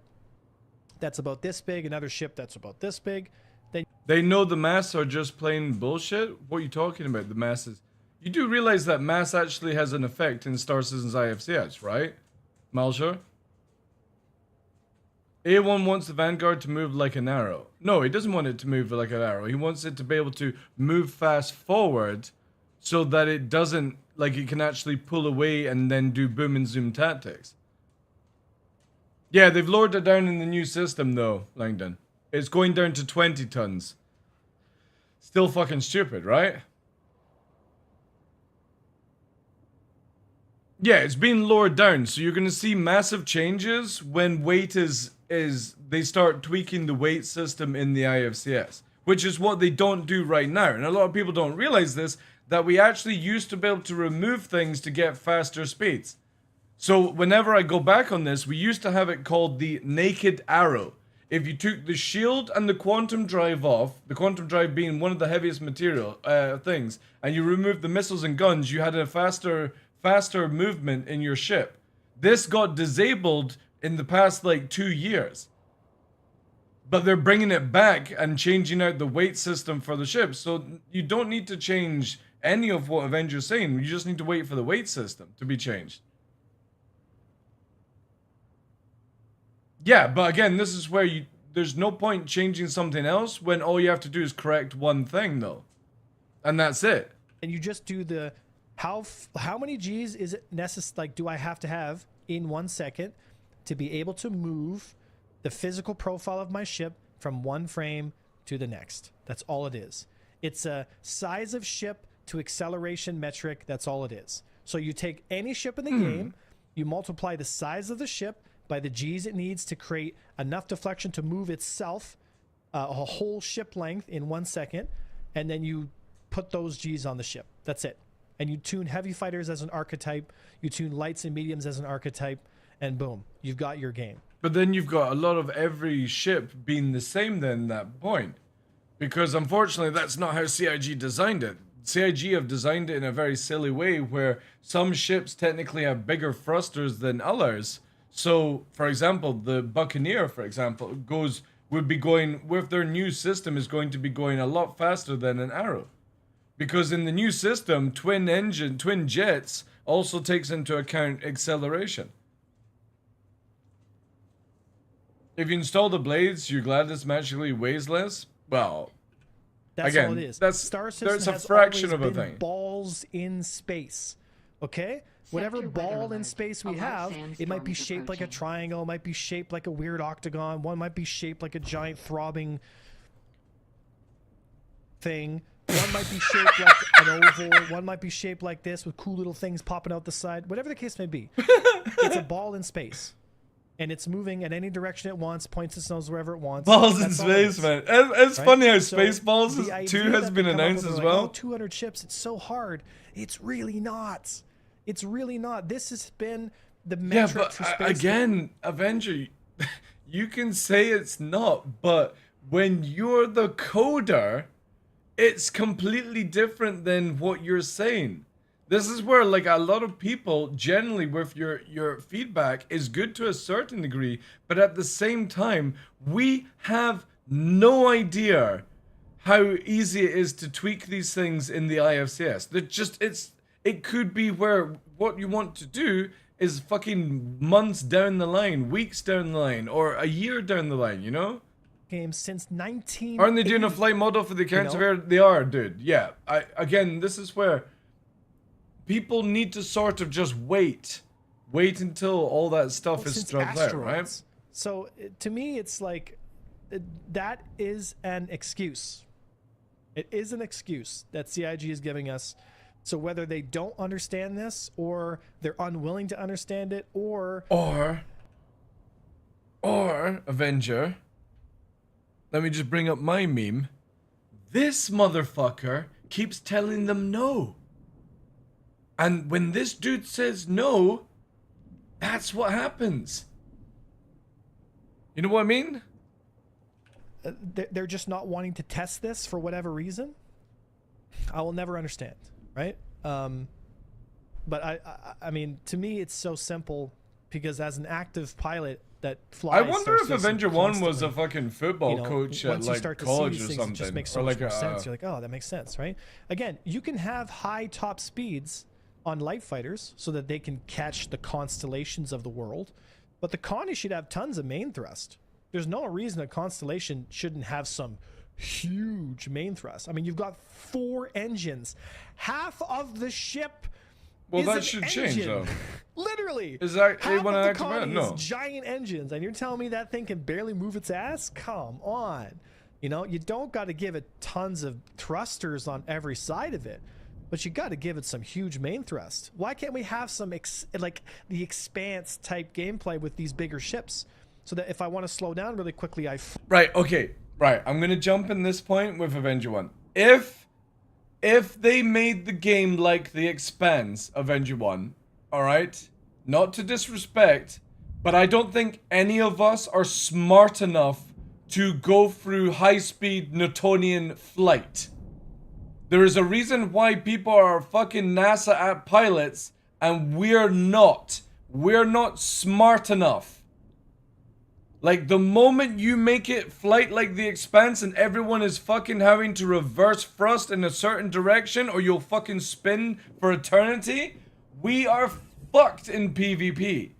that's about this big, another ship that's about this big, then... They know the mass are just plain bullshit? What are you talking about, the masses? You do realize that mass actually has an effect in Star Citizen's IFCS, right? Malshar? A1 wants the Vanguard to move like an arrow. No, he doesn't want it to move like an arrow. He wants it to be able to move fast forward so that it doesn't, like, it can actually pull away and then do boom and zoom tactics. Yeah, they've lowered it down in the new system though, Langdon. It's going down to 20 tons. Still fucking stupid, right? Yeah, it's been lowered down, so you're gonna see massive changes when weight is they start tweaking the weight system in the IFCS, which is what they don't do right now. And a lot of people don't realize this, that we actually used to be able to remove things to get faster speeds. So whenever I go back on this, we used to have it called the naked arrow. if you took the shield and the quantum drive off, the quantum drive being one of the heaviest material things, and you removed the missiles and guns, you had a faster movement in your ship. This got disabled in the past like 2 years. But they're bringing it back and changing out the weight system for the ship. So you don't need to change any of what Avengers saying. You just need to wait for the weight system to be changed. Yeah, but again, this is where there's no point changing something else when all you have to do is correct one thing, though. And that's it. And you just do the how many G's is it necessary? Like, do I have to have in 1 second to be able to move the physical profile of my ship from one frame to the next? That's all it is. It's a size of ship to acceleration metric. That's all it is. So you take any ship in the game, you multiply the size of the ship by the G's it needs to create enough deflection to move itself a whole ship length in 1 second, and then you put those G's on the ship. That's it. And you tune heavy fighters as an archetype, you tune lights and mediums as an archetype, and boom, you've got your game. But then you've got a lot of every ship being the same then at that point. Because unfortunately, that's not how CIG designed it. CIG have designed it in a very silly way where some ships technically have bigger thrusters than others. So, for example, the Buccaneer, for example, would be going, with their new system, is going to be going a lot faster than an Arrow. Because in the new system, twin jets also takes into account acceleration. If you install the blades, you're glad this magically weighs less? Well, that's again, all it is. That's a fraction of a thing. Balls in space, okay? Whatever ball in space we have, it might be shaped like a triangle, it might be shaped like a weird octagon, one might be shaped like a giant throbbing thing, one might be shaped like an oval, one might be shaped like this with cool little things popping out the side, whatever the case may be. It's a ball in space. And it's moving in any direction it wants, points its nose wherever it wants. Balls in space, man. It's funny how Spaceballs 2 has been announced as well. Oh, 200 ships, it's so hard. It's really not. It's really not. This has been the metric for space. Again, Avenger, you can say it's not, but when you're the coder, it's completely different than what you're saying. This is where, like, a lot of people generally with your feedback is good to a certain degree, but at the same time, we have no idea how easy it is to tweak these things in the IFCS. It could be where what you want to do is fucking months down the line, weeks down the line, or a year down the line, you know? Games since 19. Aren't they doing a flight model for the accounts of air? They are, dude. Yeah. Again, this is where people need to sort of just wait until all that stuff is struck out, right? So to me, it's like that is an excuse. It is an excuse that CIG is giving us. So whether they don't understand this, or they're unwilling to understand it, or Avenger, let me just bring up my meme. This motherfucker keeps telling them no. And when this dude says no, that's what happens. You know what I mean? They're just not wanting to test this for whatever reason. I will never understand, right? But I mean, to me, it's so simple because as an active pilot that flies, I wonder if Avenger 1 was a fucking football coach at like college or something. It just makes so much more sense. You're like, oh, that makes sense, right? Again, you can have high top speeds on light fighters so that they can catch the constellations of the world, but the Connie should have tons of main thrust. There's no reason a constellation shouldn't have some huge main thrust. I mean, you've got 4 engines. Half of the ship is that an should engine. Change, though. Literally. Is that half of the Connie is giant engines, and you're telling me that thing can barely move its ass? Come on. You know, you don't got to give it tons of thrusters on every side of it, but you got to give it some huge main thrust. Why can't we have some like the Expanse type gameplay with these bigger ships, so that if I want to slow down really quickly, Right. Okay. Right. I'm gonna jump in this point with Avenger 1. If they made the game like The Expanse, Avenger 1, all right, not to disrespect, but I don't think any of us are smart enough to go through high-speed Newtonian flight. There is a reason why people are fucking NASA pilots and we're not. We're not smart enough. Like, the moment you make it flight like the Expanse and everyone is fucking having to reverse thrust in a certain direction or you'll fucking spin for eternity, we are fucked in PvP.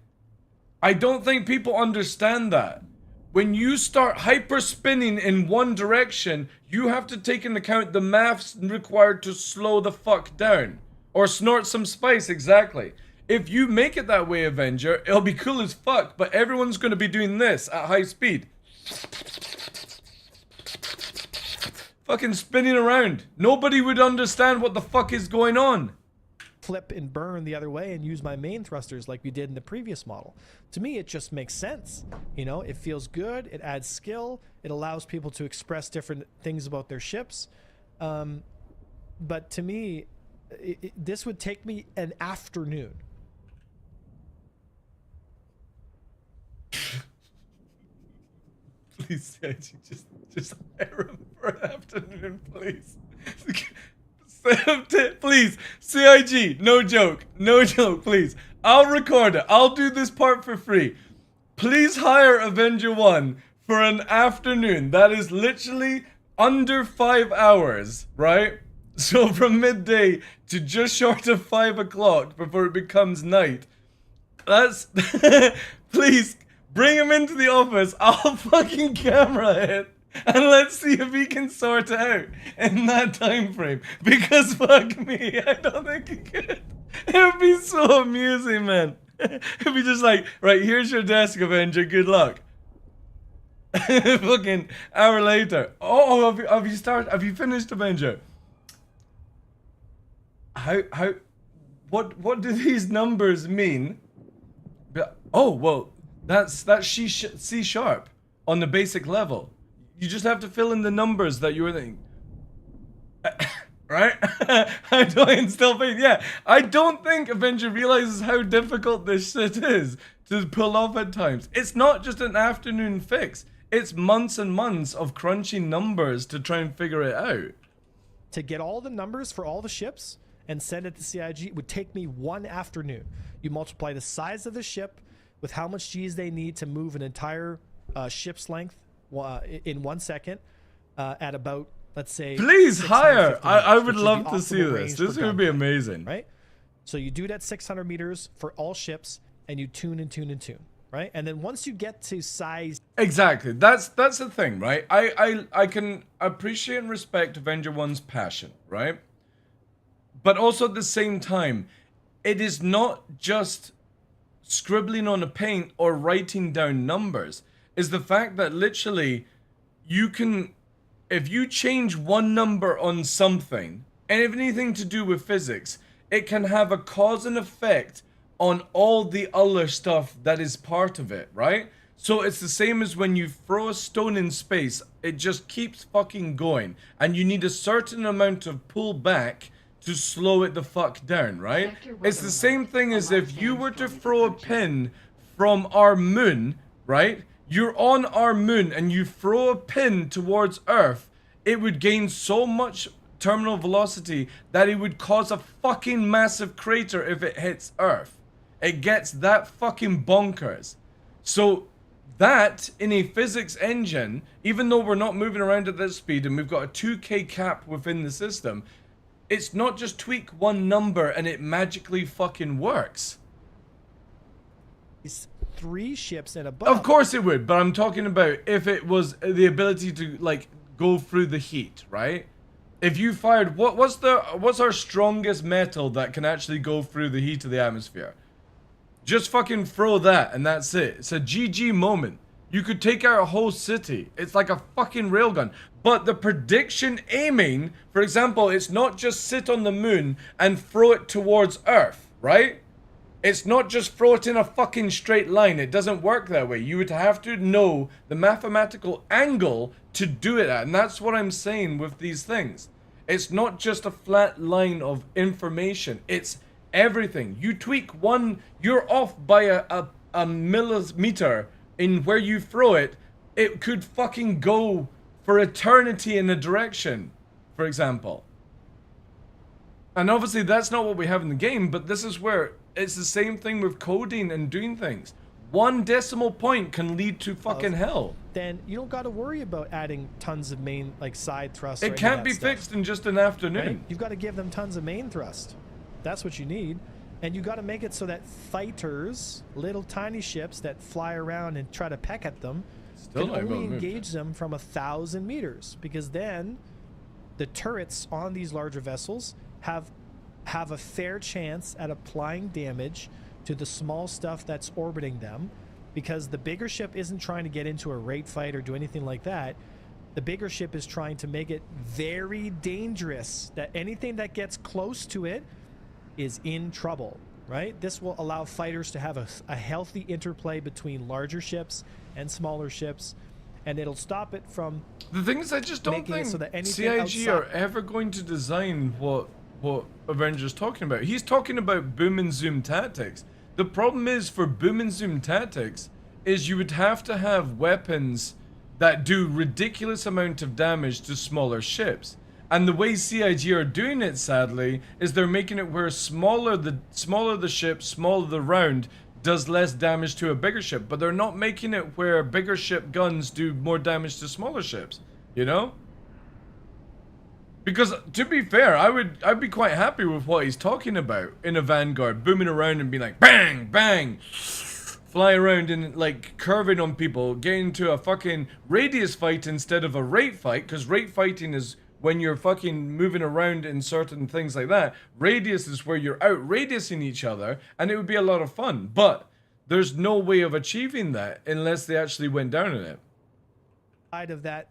I don't think people understand that. When you start hyper spinning in one direction, you have to take into account the maths required to slow the fuck down. Or snort some spice, exactly. If you make it that way, Avenger, it'll be cool as fuck, but everyone's gonna be doing this at high speed. Fucking spinning around. Nobody would understand what the fuck is going on. Flip and burn the other way and use my main thrusters like we did in the previous model. To me, it just makes sense. You know, it feels good, it adds skill, it allows people to express different things about their ships. But to me, this would take me an afternoon. Please, just hire him for an afternoon, please. Please, CIG, no joke, please. I'll record it. I'll do this part for free. Please hire Avenger 1 for an afternoon. That is literally under 5 hours, right? So from midday to just short of 5 o'clock before it becomes night. That's... Please, bring him into the office. I'll fucking camera it. And let's see if he can sort it out in that time frame. Because fuck me, I don't think he could. It would be so amusing, man. It'd be just like, right, here's your desk, Avenger, good luck. Fucking hour later. Oh, have you finished, Avenger? What do these numbers mean? Oh, well, that's C sharp on the basic level. You just have to fill in the numbers that you were thinking. Right? I don't still think, yeah. I don't think Avenger realizes how difficult this shit is to pull off at times. It's not just an afternoon fix. It's months and months of crunching numbers to try and figure it out. To get all the numbers for all the ships and send it to CIG would take me one afternoon. You multiply the size of the ship with how much G's they need to move an entire ship's length in 1 second at about, let's say, please hire. I would love to see this. This would be amazing, right? So you do it at 600 meters for all ships, and you tune and tune and tune, right? And then once you get to size, exactly. That's the thing, right? I can appreciate and respect Avenger 1's passion, right? But also at the same time, it is not just scribbling on a paint or writing down numbers. Is the fact that literally you can, if you change one number on something, anything to do with physics, it can have a cause and effect on all the other stuff that is part of it, right? So it's the same as when you throw a stone in space, it just keeps fucking going, and you need a certain amount of pull back to slow it the fuck down, right? It's the same thing as if you were to throw a pin from our moon, right? You're on our moon and you throw a pin towards Earth, it would gain so much terminal velocity that it would cause a fucking massive crater if it hits Earth. It gets that fucking bonkers. So that, in a physics engine, even though we're not moving around at that speed and we've got a 2K cap within the system, it's not just tweak one number and it magically fucking works. 3 ships and above. Of course it would, but I'm talking about if it was the ability to like go through the heat, right? If you fired what's our strongest metal that can actually go through the heat of the atmosphere? Just fucking throw that and that's it. It's a GG moment. You could take out a whole city. It's like a fucking railgun. But the prediction aiming, for example, it's not just sit on the moon and throw it towards Earth, right? It's not just throw it in a fucking straight line. It doesn't work that way. You would have to know the mathematical angle to do it at. And that's what I'm saying with these things. It's not just a flat line of information. It's everything. You tweak one, you're off by a millimeter in where you throw it. it could fucking go for eternity in a direction, for example. And obviously that's not what we have in the game, but this is where it's the same thing with coding and doing things. 1 decimal point can lead to fucking hell. Then you don't got to worry about adding tons of main, like side thrust. It can't be fixed in just an afternoon. Right? You've got to give them tons of main thrust. That's what you need. And you got to make it so that fighters, little tiny ships that fly around and try to peck at them, can only engage them from 1,000 meters, because then the turrets on these larger vessels have a fair chance at applying damage to the small stuff that's orbiting them, because the bigger ship isn't trying to get into a raid fight or do anything like that. The bigger ship is trying to make it very dangerous, that anything that gets close to it is in trouble, right? This will allow fighters to have a healthy interplay between larger ships and smaller ships, and it'll stop it from... The thing is, I just don't think so that CIG are ever going to design what Avengers talking about. He's talking about boom and zoom tactics. The problem is, for boom and zoom tactics, is you would have to have weapons that do ridiculous amount of damage to smaller ships. And the way CIG are doing it, sadly, is they're making it where smaller the ship, smaller the round, does less damage to a bigger ship. But they're not making it where bigger ship guns do more damage to smaller ships. You know? Because, to be fair, I'd be quite happy with what he's talking about in a Vanguard, booming around and being like, bang, bang, fly around and like curving on people, getting into a fucking radius fight instead of a rate fight, because rate fighting is when you're fucking moving around in certain things like that. Radius is where you're out radiusing each other, and it would be a lot of fun. But there's no way of achieving that unless they actually went down in it. Side of that,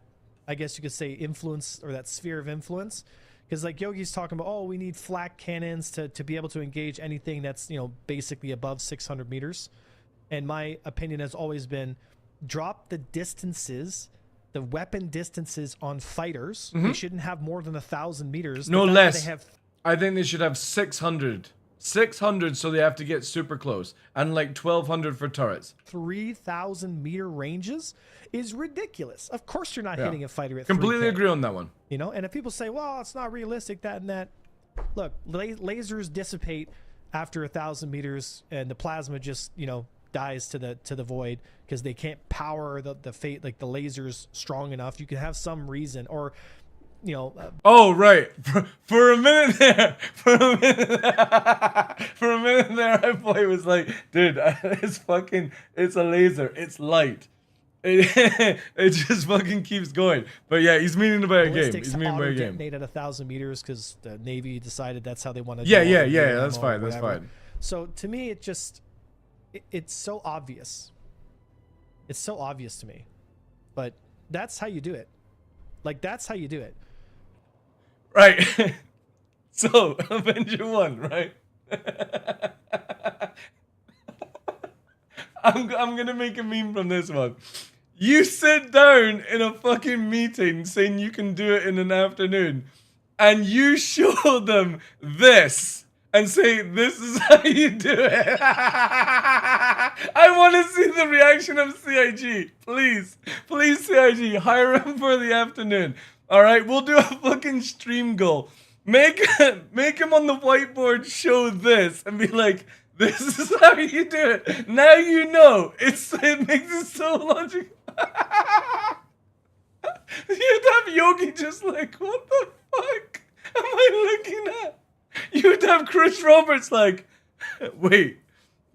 I guess you could say, influence, or that sphere of influence, because like Yogi's talking about, oh, we need flak cannons to be able to engage anything that's, you know, basically above 600 meters. And my opinion has always been, drop the distances, the weapon distances on fighters. They shouldn't have more than 1,000 meters. No less. I think they should have 600. 600, so they have to get super close, and like 1,200 for turrets. 3,000 meter ranges is ridiculous. Of course you're not hitting a fighter at 3K. Completely agree on that one. You know, and if people say, well, it's not realistic, that and that, look, lasers dissipate after 1,000 meters, and the plasma just, you know, dies to the void, because they can't power the lasers strong enough. You can have some reason, or you know. Oh right, for a minute there, for a minute there, I thought it was like, dude, it's a laser, it's light. It just fucking keeps going. But yeah, he's meaning about a game. He's meaning about a game. Detonate at 1,000 meters because the Navy decided that's how they want to. Yeah. That's fine. That's fine. So to me, it's so obvious. It's so obvious to me, but that's how you do it. Like, that's how you do it. Right. So, Avenger 1, right? I'm gonna make a meme from this one. You sit down in a fucking meeting saying you can do it in an afternoon, and you show them this and say, this is how you do it. I want to see the reaction of CIG. Please, CIG, hire him for the afternoon. All right, we'll do a fucking stream goal. Make him on the whiteboard show this and be like, this is how you do it. Now you know. It makes it so logical. You'd have Yogi just like, what the fuck am I looking at? You'd have Chris Roberts like, wait,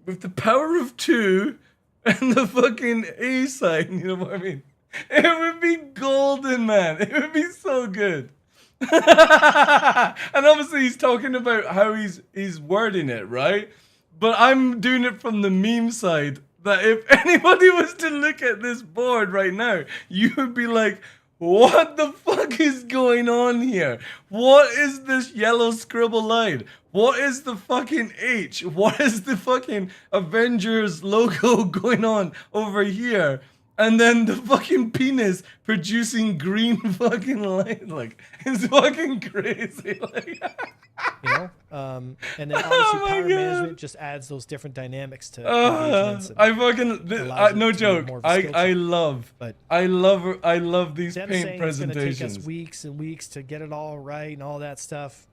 with the power of 2 and the fucking A sign, you know what I mean? It would be golden, man. It would be so good. And obviously he's talking about how he's wording it, right? But I'm doing it from the meme side, that if anybody was to look at this board right now, you would be like, what the fuck is going on here? What is this yellow scribble line? What is the fucking H? What is the fucking Avengers logo going on over here? And then the fucking penis producing green fucking light. Like, it's fucking crazy. Like, You know, and then obviously power management just adds those different dynamics to engagements. And I fucking no joke. I love these them paint saying presentations. It's going to take us weeks and weeks to get it all right and all that stuff.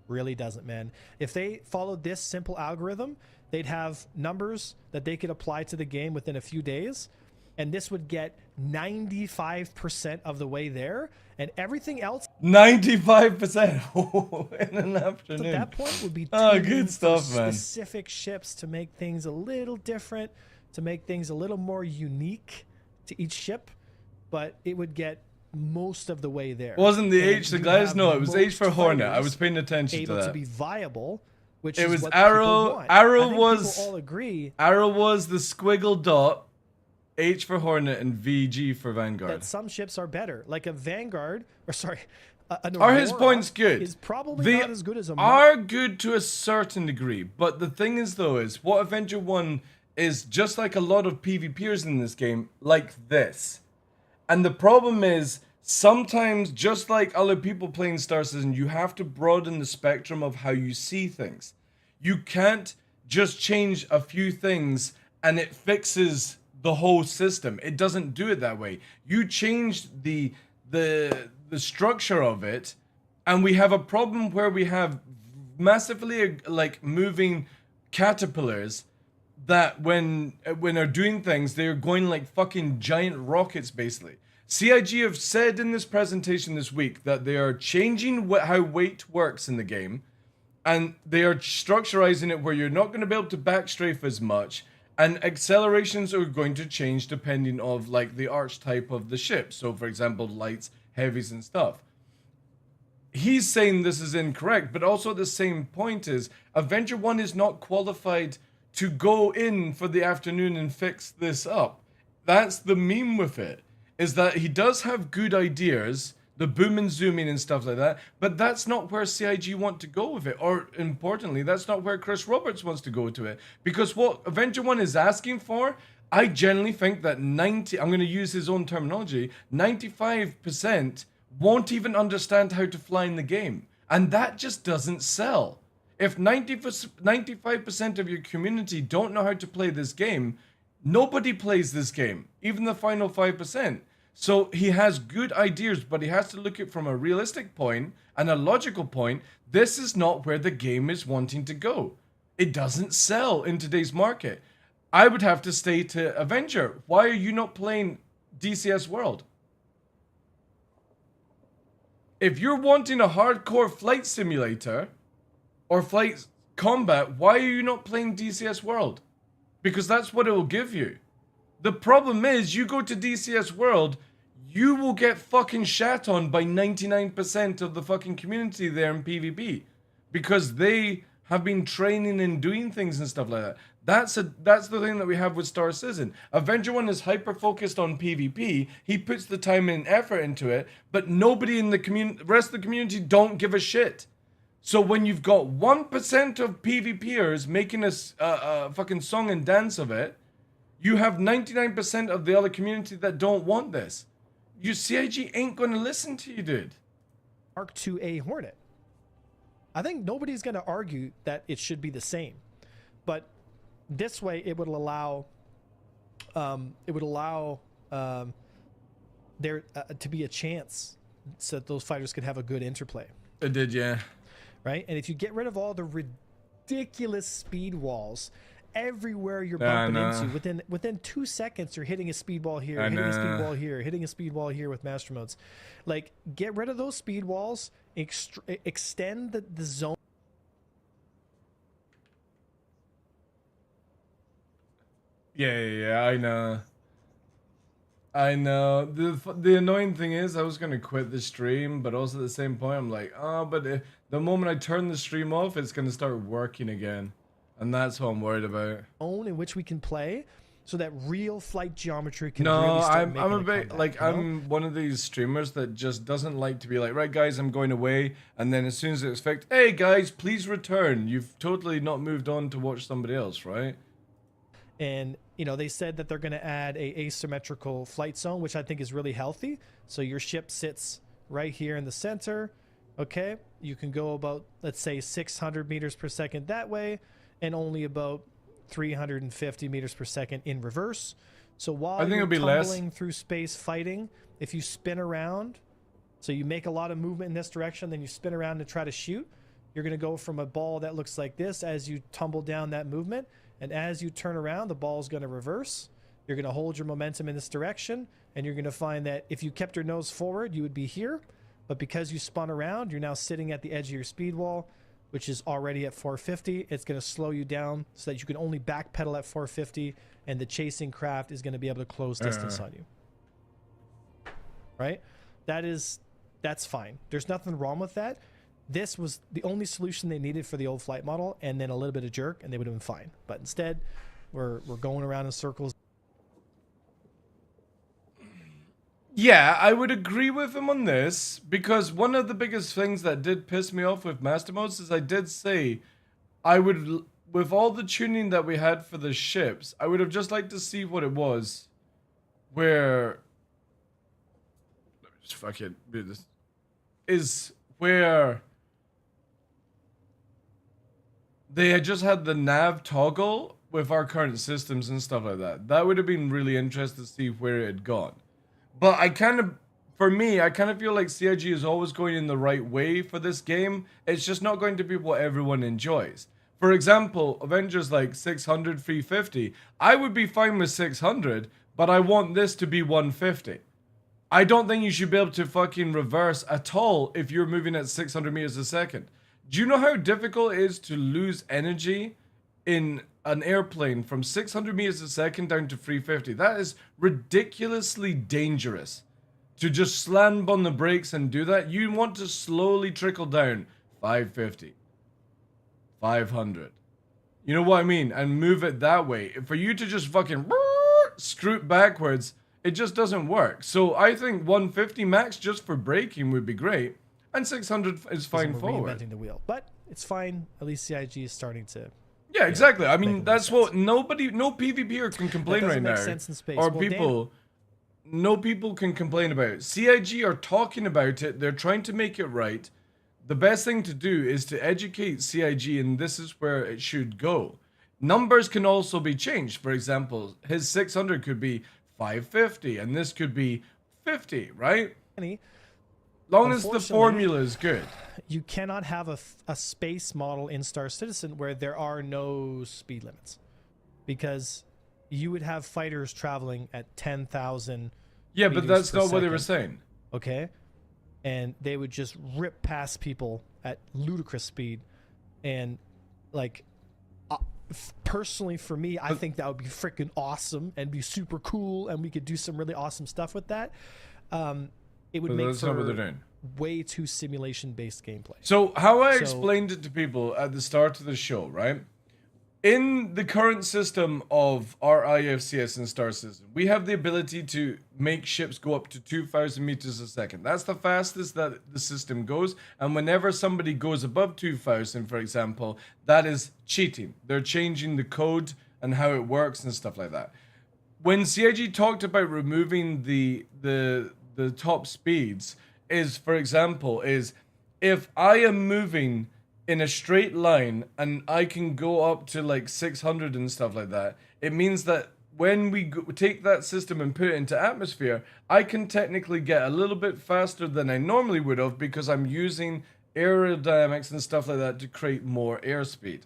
Really doesn't, man. If they followed this simple algorithm, they'd have numbers that they could apply to the game within a few days, and this would get 95% of the way there, and everything else 95% in an afternoon. at that point would be good stuff, man. Specific ships to make things a little different, to make things a little more unique to each ship, but it would get most of the way there. Wasn't the H the guys? No, it was H for Hornet. I was paying attention to that. Able to be viable, which it is was what Arrow. people want. Arrow I think was people all agree. Arrow was the squiggle dot, H for Hornet, and VG for Vanguard. That some ships are better, like a Vanguard, or sorry, an Are his Aurora points good? Is probably They not as good as a are good to a certain degree, but the thing is though is what Avenger 1 is just like a lot of PvPers in this game, like this. And the problem is sometimes, just like other people playing Star Citizen, you have to broaden the spectrum of how you see things. You can't just change a few things and it fixes the whole system. It doesn't do it that way. You change the structure of it, and we have a problem where we have massively like moving caterpillars that when are doing things, they're going like fucking giant rockets basically. CIG have said in this presentation this week that they are changing how weight works in the game, and they are structurizing it where you're not going to be able to backstrafe as much, and accelerations are going to change depending on like the archetype of the ship. So for example, lights, heavies, and stuff. He's saying this is incorrect, but also the same point is Avenger 1 is not qualified to go in for the afternoon and fix this up. That's the meme with it. Is that he does have good ideas, the boom and zooming and stuff like that, but that's not where CIG want to go with it. Or importantly, that's not where Chris Roberts wants to go to it. Because what Avenger 1 is asking for, I generally think that I'm going to use his own terminology, 95% won't even understand how to fly in the game. And that just doesn't sell. If 95% of your community don't know how to play this game, nobody plays this game, even the final 5%. So he has good ideas, but he has to look at it from a realistic point and a logical point. This is not where the game is wanting to go. It doesn't sell in today's market. I would have to stay to Avenger. Why are you not playing DCS World? If you're wanting a hardcore flight simulator or flight combat, why are you not playing DCS World? Because that's what it will give you. The problem is, you go to DCS World, you will get fucking shat on by 99% of the fucking community there in PvP. Because they have been training and doing things and stuff like that. That's the thing that we have with Star Citizen. Avenger 1 is hyper-focused on PvP. He puts the time and effort into it, but nobody in the rest of the community don't give a shit. So when you've got 1% of PvPers making a fucking song and dance of it, you have 99% of the other community that don't want this. Your CIG ain't going to listen to you, dude. Mark IIA Hornet. I think nobody's going to argue that it should be the same, but this way it would allow there to be a chance so that those fighters could have a good interplay. It did, yeah. Right, and if you get rid of all the ridiculous speed walls everywhere you're bumping into, within 2 seconds you're hitting a speed wall here, hitting a speed wall here, hitting a speed wall here with master modes. Like, get rid of those speed walls, extend the zone. Yeah, I know. The annoying thing is, I was gonna quit the stream, but also at the same point, I'm like, but the moment I turn the stream off, it's gonna start working again, and that's what I'm worried about. In which we can play, so that real flight geometry can. No, really start I'm a bit comeback, like, you know? I'm one of these streamers that just doesn't like to be like, right guys, I'm going away, and then as soon as it's fixed, hey guys, please return. You've totally not moved on to watch somebody else, right? And you know, they said that they're going to add a asymmetrical flight zone, which I think is really healthy. So your ship sits right here in the center. Okay, you can go about, let's say, 600 meters per second that way, and only about 350 meters per second in reverse. So while you're tumbling through space fighting, if you spin around, so you make a lot of movement in this direction, then you spin around to try to shoot, you're going to go from a ball that looks like this as you tumble down that movement, and as you turn around, the ball is going to reverse. You're going to hold your momentum in this direction, and you're going to find that if you kept your nose forward, you would be here. But because you spun around, you're now sitting at the edge of your speed wall, which is already at 450. It's going to slow you down so that you can only backpedal at 450, and the chasing craft is going to be able to close distance on you. Right? That's fine. There's nothing wrong with that. This was the only solution they needed for the old flight model, and then a little bit of jerk, and they would have been fine. But instead, we're going around in circles. Yeah, I would agree with him on this, because one of the biggest things that did piss me off with Master Modes is I did say I would, with all the tuning that we had for the ships, I would have just liked to see what it was where, let me just fucking do this, is where they had just had the nav toggle with our current systems and stuff like that. That would have been really interesting to see where it had gone. But I kind of, for me, I kind of feel like CIG is always going in the right way for this game. It's just not going to be what everyone enjoys. For example, Avengers like 600, 350. I would be fine with 600, but I want this to be 150. I don't think you should be able to fucking reverse at all if you're moving at 600 meters a second. Do you know how difficult it is to lose energy in an airplane from 600 meters a second down to 350? That is ridiculously dangerous. To just slam on the brakes and do that, you want to slowly trickle down 550, 500. You know what I mean? And move it that way. For you to just fucking scoot backwards, it just doesn't work. So I think 150 max just for braking would be great, and 600 is fine forward. Reinventing the wheel, but it's fine. At least CIG is starting to. Yeah, exactly. I mean, that's what no PvPer can complain right now. Sense in space. Or well, people, no people can complain about it. CIG are talking about it. They're trying to make it right. The best thing to do is to educate CIG, and this is where it should go. Numbers can also be changed. For example, his 600 could be 550, and this could be 50, right? Long as the formula is good. You cannot have a space model in Star Citizen where there are no speed limits, because you would have fighters traveling at 10,000. Yeah, but that's not what they were saying. Okay, and they would just rip past people at ludicrous speed, and like, personally for me, I think that would be freaking awesome and be super cool, and we could do some really awesome stuff with that. It would make for way too simulation-based gameplay. So how I explained it to people at the start of the show, right? In the current system of our IFCS and Star Citizen, we have the ability to make ships go up to 2,000 meters a second. That's the fastest that the system goes. And whenever somebody goes above 2,000, for example, that is cheating. They're changing the code and how it works and stuff like that. When CIG talked about removing the top speeds, is, for example, is if I am moving in a straight line and I can go up to like 600 and stuff like that, it means that when we take that system and put it into atmosphere, I can technically get a little bit faster than I normally would have, because I'm using aerodynamics and stuff like that to create more airspeed.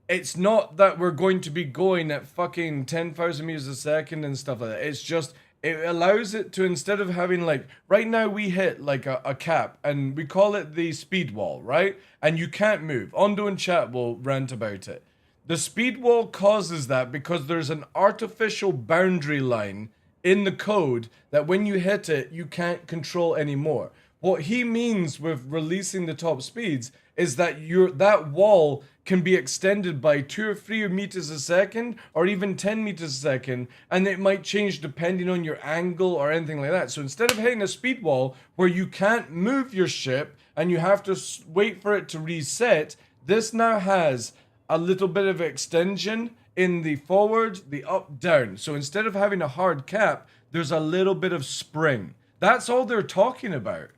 It's not that we're going to be going at fucking 10,000 meters a second and stuff like that. It's just, it allows it to, instead of having like, right now we hit like a cap and we call it the speed wall, right? And you can't move. Ondo and chat will rant about it. The speed wall causes that because there's an artificial boundary line in the code that when you hit it, you can't control anymore. What he means with releasing the top speeds is that that wall can be extended by 2 or 3 meters a second, or even 10 meters a second, and it might change depending on your angle or anything like that. So instead of hitting a speed wall where you can't move your ship and you have to wait for it to reset, this now has a little bit of extension in the forward, the up, down. So instead of having a hard cap, there's a little bit of spring. That's all they're talking about.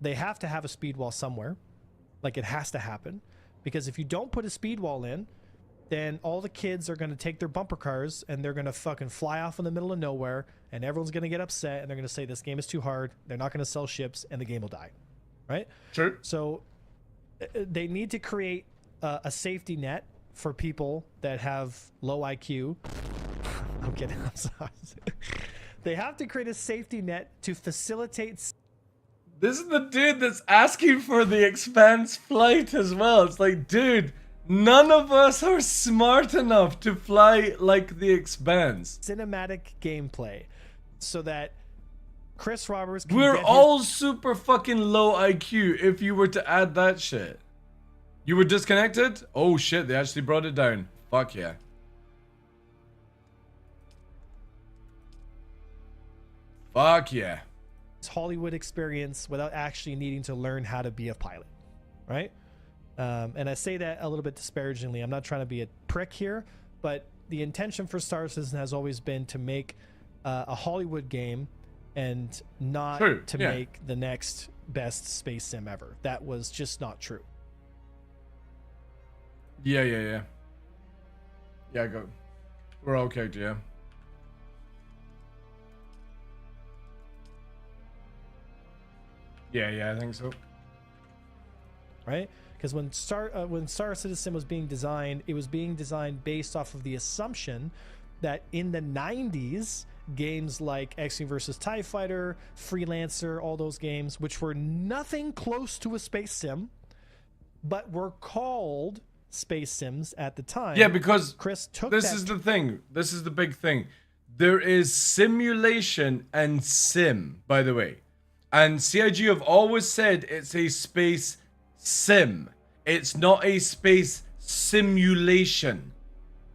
they have to have a speed wall somewhere. Like, it has to happen. Because if you don't put a speed wall in, then all the kids are going to take their bumper cars and they're going to fucking fly off in the middle of nowhere, and everyone's going to get upset and they're going to say this game is too hard. They're not going to sell ships and the game will die. Right? Sure. So they need to create a safety net for people that have low IQ. I'm kidding. I'm sorry. They have to create a safety net to facilitate. This is the dude that's asking for the Expanse flight as well. It's like, dude, none of us are smart enough to fly like the Expanse. Cinematic gameplay so that Chris Roberts can We're get all super fucking low IQ if you were to add that shit. You were disconnected? Oh shit, they actually brought it down. Fuck yeah. Fuck yeah. Hollywood experience without actually needing to learn how to be a pilot, right? And I say that a little bit disparagingly. I'm not trying to be a prick here, but the intention for Star Citizen has always been to make a Hollywood game and not to make the next best space sim ever. That was just not true. Yeah, go. We're okay, yeah. Yeah, I think so. Right? Because when Star Citizen was being designed, it was being designed based off of the assumption that in the 90s, games like X-Wing vs. TIE Fighter, Freelancer, all those games, which were nothing close to a space sim, but were called space sims at the time. Yeah, because Chris took this is the thing. This is the big thing. There is simulation and sim, by the way. And CIG have always said it's a space sim. It's not a space simulation.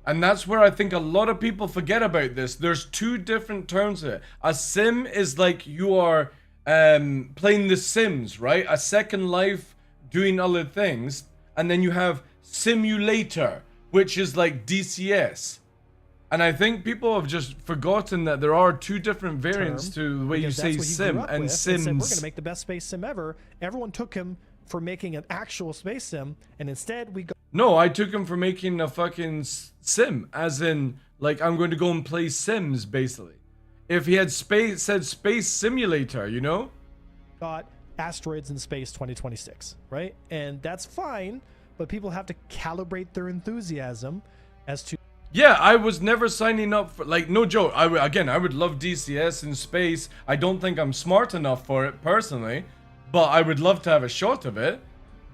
And that's where I think a lot of people forget about this. There's two different terms of it. A sim is like you are playing The Sims, right? A Second Life, doing other things. And then you have simulator, which is like DCS. And I think people have just forgotten that there are two different variants to the way you say sim and sims. Said, we're going to make the best space sim ever. Everyone took him for making an actual space sim, and instead we go. No, I took him for making a fucking sim, as in, like, I'm going to go and play Sims, basically. If he had said space simulator, you know? Got Asteroids in Space 2026, right? And that's fine, but people have to calibrate their enthusiasm as to. Yeah, I was never signing up for, like, no joke. I would love DCS in space. I don't think I'm smart enough for it personally, but I would love to have a shot of it.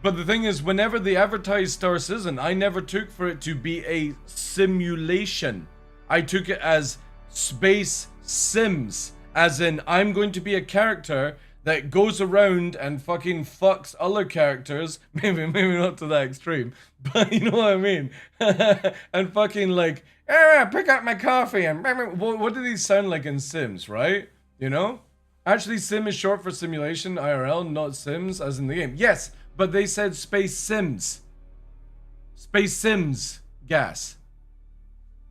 But the thing is, whenever they advertised Star Citizen, I never took for it to be a simulation. I took it as space sims, as in I'm going to be a character that goes around and fucking fucks other characters, maybe not to that extreme, but you know what I mean, and fucking like, pick up my coffee, and what do these sound like in Sims, right? You know? Actually, sim is short for simulation, IRL, not Sims, as in the game. Yes, but they said space sims. Space sims, gas.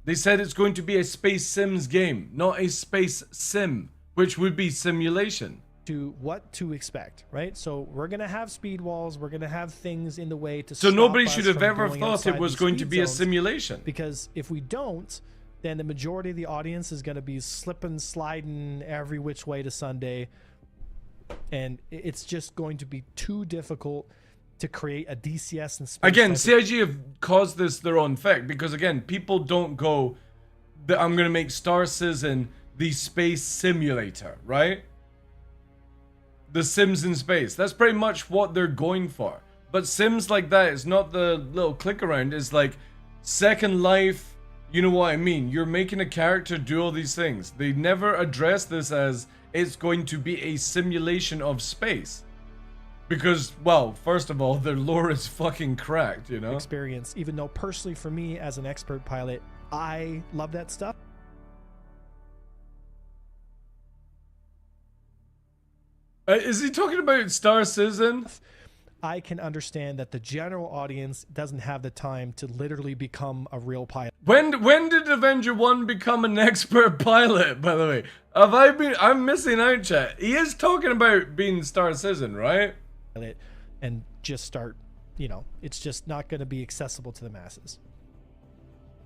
They said it's going to be a space sims game, not a space sim, which would be simulation. To what to expect, right? So we're gonna have speed walls, we're gonna have things in the way to. So nobody should have ever thought it was going to be a simulation. Because if we don't, then the majority of the audience is gonna be slipping, sliding every which way to Sunday, and it's just going to be too difficult to create a DCS and space. Again, CIG have caused this their own effect because again, people don't go, I'm gonna make Star Citizen the space simulator, right? The Sims in space. That's pretty much what they're going for. But Sims like that is not the little click around. It's like Second Life. You know what I mean? You're making a character do all these things. They never address this as it's going to be a simulation of space. Because, well, first of all, their lore is fucking cracked, you know? Experience. Even though personally for me as an expert pilot, I love that stuff. Is he talking about Star Citizen? I can understand that the general audience doesn't have the time to literally become a real pilot. When did Avenger 1 become an expert pilot, by the way? I'm missing out, chat. He is talking about being Star Citizen, right? And just start, you know, it's just not going to be accessible to the masses.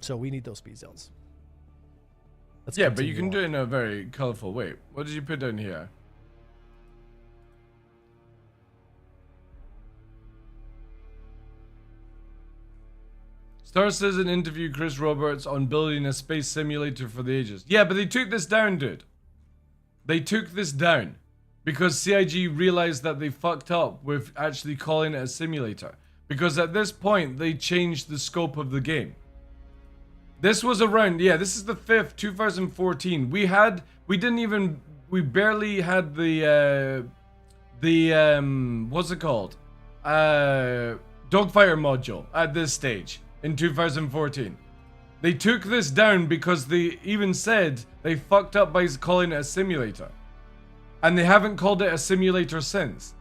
So we need those speed zones. Yeah, but you can do it in a very colorful way. What did you put down here? Star Citizen interviewed Chris Roberts on building a space simulator for the ages. Yeah, but they took this down, dude. They took this down because CIG realized that they fucked up with actually calling it a simulator. Because at this point, they changed the scope of the game. This was around, yeah, this is the 5th, 2014. We barely had what's it called? Dogfighter module at this stage in 2014. They took this down because they even said they fucked up by calling it a simulator. And they haven't called it a simulator since.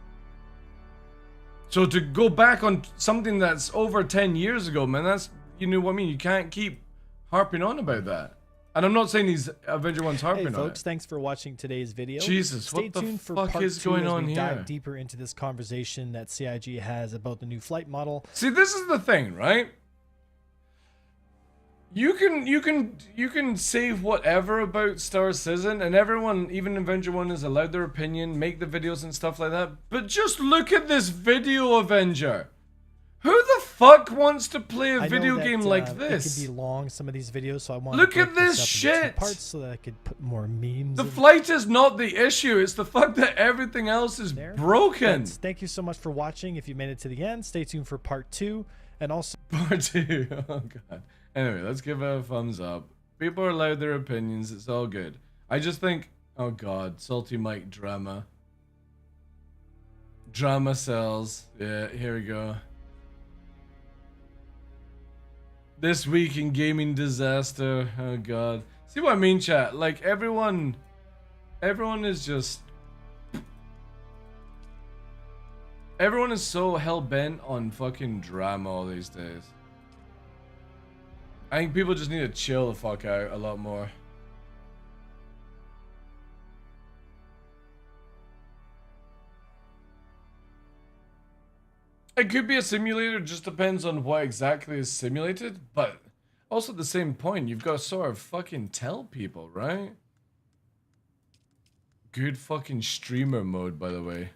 So to go back on something that's over 10 years ago, man, that's, you know what I mean? You can't keep harping on about that. And I'm not saying these Avenger 1's harping on it. Hey folks, thanks for watching today's video. Jesus, Stay what the tuned for fuck part is 2 going as on we here? dive deeper into this conversation that CIG has about the new flight model. See, this is the thing, right? You can say whatever about Star Citizen, and everyone, even Avenger 1, is allowed their opinion, make the videos and stuff like that. But just look at this video, Avenger. Who the fuck wants to play a video game like this? It can be long, some of these videos, so I want Look to at this up into shit. 2 parts so that I could put more memes. The flight is not the issue. It's the fact that everything else is broken. But thank you so much for watching. If you made it to the end, stay tuned for part 2, and also part 2. Oh god. Anyway, let's give it a thumbs up. People are allowed their opinions. It's all good. I just think, oh god, salty Mike drama. Drama sells. Yeah, here we go. This week in gaming disaster. Oh god. See what I mean, chat? Like everyone is just, everyone is so hell-bent on fucking drama all these days. I think people just need to chill the fuck out a lot more. It could be a simulator, just depends on what exactly is simulated, but also at the same point, you've got to sort of fucking tell people, right? Good fucking streamer mode, by the way.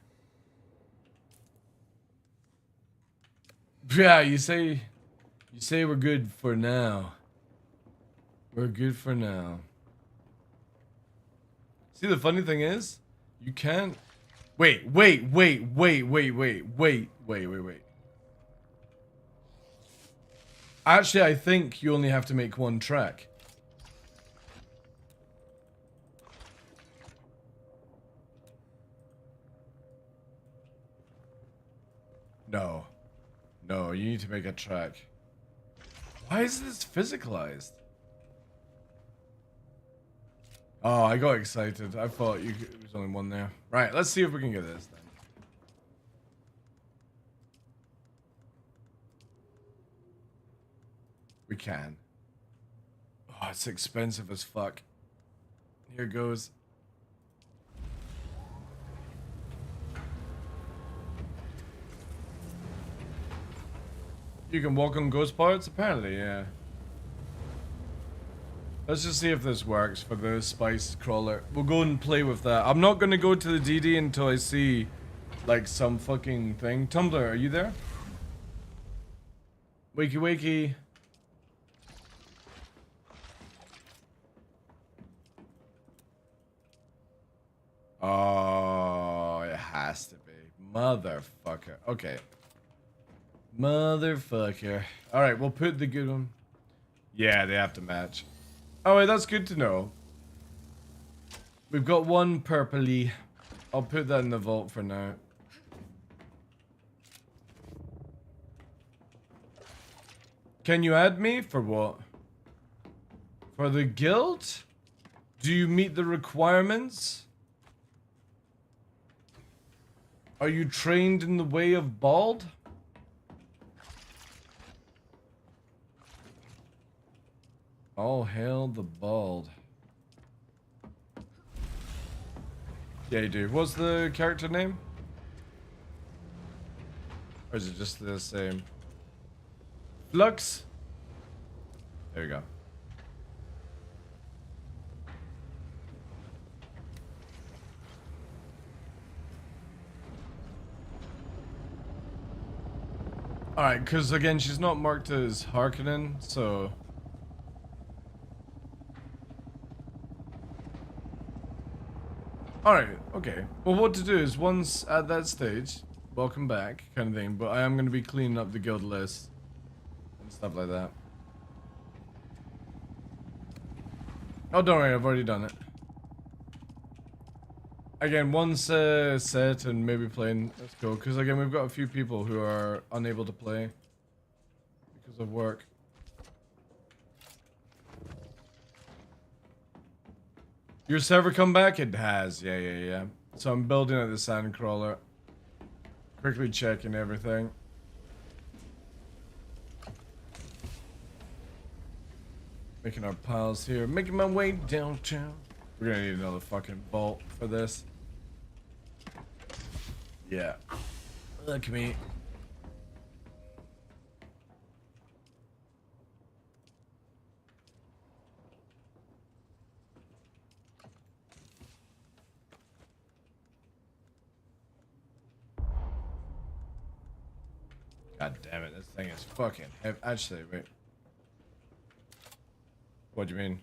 Yeah, you say we're good for now. We're good for now. See, the funny thing is, you can't... Wait. Actually, I think you only have to make one track. No. No, you need to make a track. Why is this physicalized? Oh, I got excited. I thought there was only one there. Right, let's see if we can get this then. We can. Oh, it's expensive as fuck. Here goes. You can walk on ghost parts? Apparently, yeah. Let's just see if this works for the spice crawler. We'll go and play with that. I'm not gonna go to the DD until I see, like, some fucking thing. Tumblr, are you there? Wakey wakey. Oh, it has to be. Motherfucker. Okay. Motherfucker. Alright, we'll put the good one. Yeah, they have to match. Alright, that's good to know. We've got one purpley. I'll put that in the vault for now. Can you add me? For what? For the guild? Do you meet the requirements? Are you trained in the way of bald? All hail the bald. Yeah, you do. What's the character name? Or is it just the same? Flux? There you go. Alright, because again, she's not marked as Harkonnen, so... Alright, okay. Well, what to do is once at that stage, welcome back, kind of thing, but I am going to be cleaning up the guild list and stuff like that. Oh, don't worry, I've already done it. Again, once set and maybe playing, that's cool, because again, we've got a few people who are unable to play because of work. Your server come back? It has, yeah. So I'm building at the sandcrawler. Quickly checking everything. Making our piles here. Making my way downtown. We're gonna need another fucking vault for this. Yeah. Look at me. God damn it, this thing is fucking heavy. Actually, wait. What do you mean?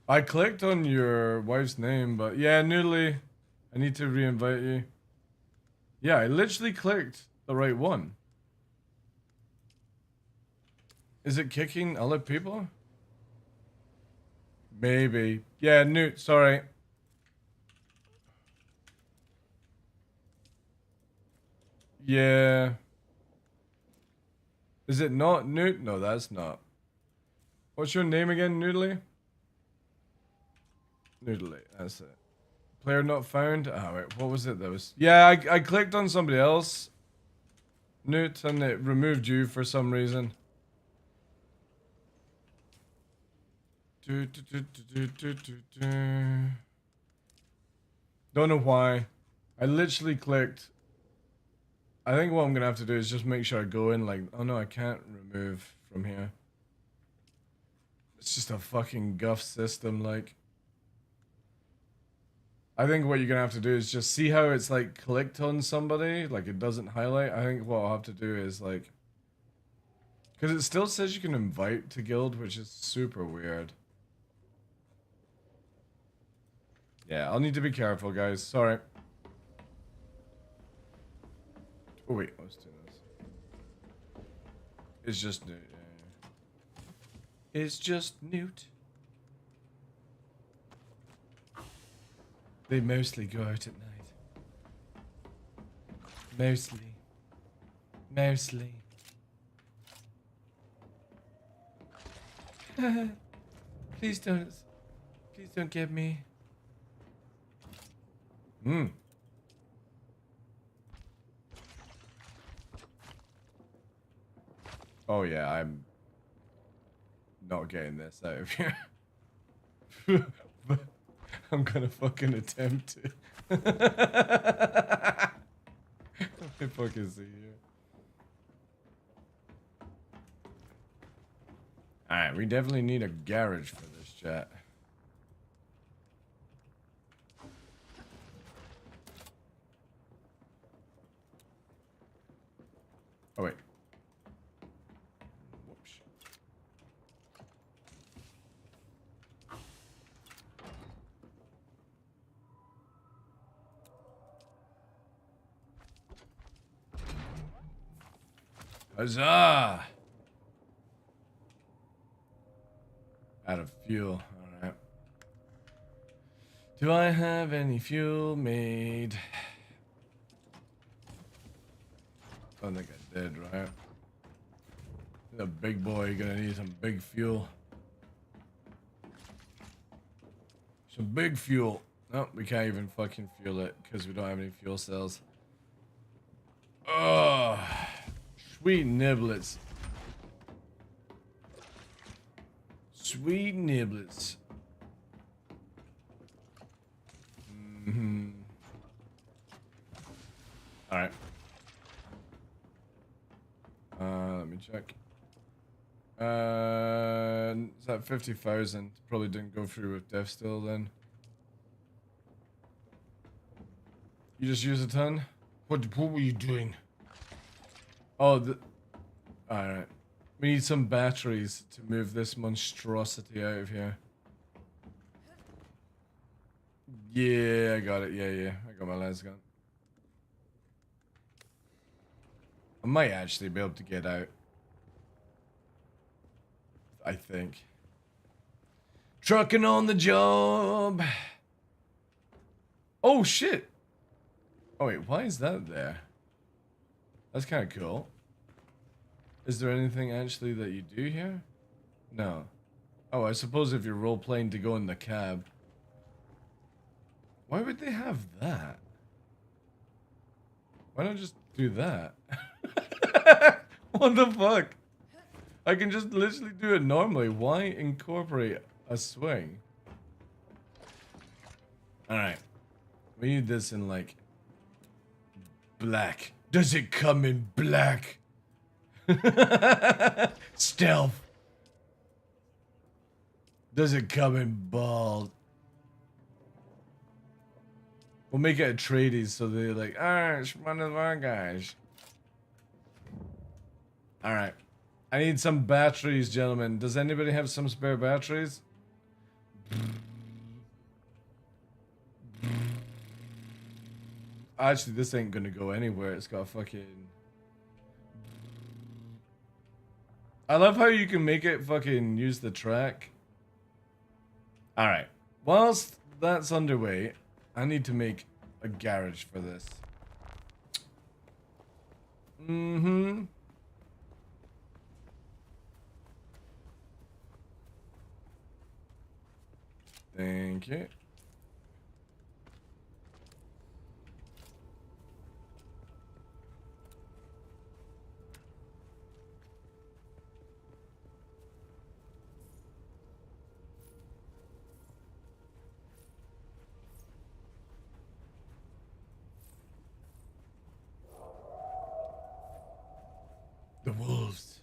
I clicked on your wife's name, but yeah, Noodly, I need to re-invite you. Yeah, I literally clicked the right one. Is it kicking other people? Maybe. Yeah, Newt, sorry. Yeah. Is it not Newt? No, that's not. What's your name again, Noodly? Noodly, that's it. Player not found? Oh, wait, what was it that was... Yeah, I clicked on somebody else. Newt, and it removed you for some reason. Don't know why. I literally clicked... I think what I'm gonna have to do is just make sure I go in like, oh no, I can't remove from here. It's just a fucking guff system, like. I think what you're gonna have to do is just see how it's like clicked on somebody, like it doesn't highlight. I think what I'll have to do is like, because it still says you can invite to guild, which is super weird. Yeah, I'll need to be careful, guys. Sorry. Oh wait, I was doing this. It's just Newt. Yeah. It's just Newt. They mostly go out at night. Mostly. Please don't get me. Oh yeah, I'm not getting this out of here. But I'm gonna fucking attempt to. Let me fucking see here. Alright, we definitely need a garage for this chat. Oh wait. Huzzah! Out of fuel. Alright. Do I have any fuel made? I don't think I did, right? The big boy gonna need some big fuel. Some big fuel. No, we can't even fucking fuel it because we don't have any fuel cells. Oh, sweet niblets. Sweet niblets. Alright. Let me check. Is that 50,000? Probably didn't go through with death still then. You just use a ton? What were you doing? Oh, alright. We need some batteries to move this monstrosity out of here. Yeah, I got it. Yeah. I got my las gun. I might actually be able to get out. I think. Trucking on the job. Oh, shit. Oh, wait. Why is that there? That's kind of cool. Is there anything actually that you do here? No. Oh, I suppose if you're role-playing to go in the cab. Why would they have that? Why not just do that? What the fuck? I can just literally do it normally. Why incorporate a swing? Alright. We need this in like black. Does it come in black? Stealth. Does it come in bald? We'll make it a tradies so they're like, alright, it's one of our guys. Alright. I need some batteries, gentlemen. Does anybody have some spare batteries? Actually, this ain't gonna go anywhere. It's got fucking... I love how you can make it fucking use the track. Alright. Whilst that's underway, I need to make a garage for this. Thank you. The wolves.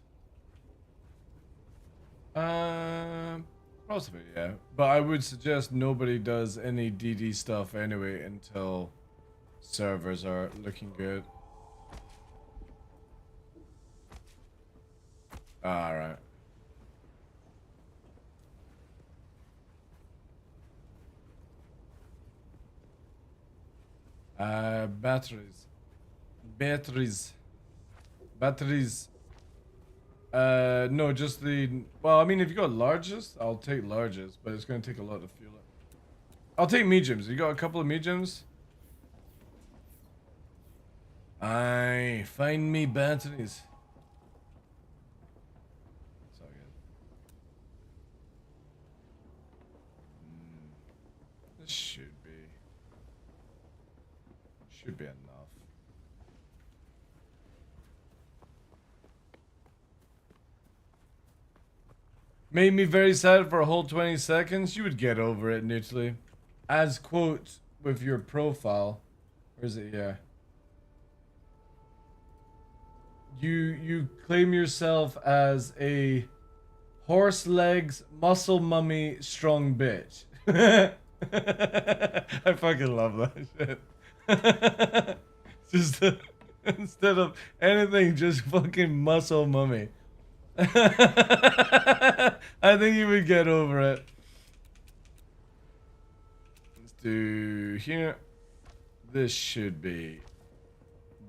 Possibly, yeah. But I would suggest nobody does any DD stuff anyway until servers are looking good. Alright. Batteries. No, just the... Well, I mean, if you got largest, I'll take largest, but it's going to take a lot to fuel it. I'll take mediums. You got a couple of mediums? Aye, find me batteries. It's all good. This should be enough. Made me very sad for a whole 20 seconds. You would get over it, neutrally. As quote with your profile. Where is it? Yeah. You claim yourself as a horse legs, muscle mummy, strong bitch. I fucking love that shit. Just instead of anything, just fucking muscle mummy. I think you would get over it. Let's do here. This should be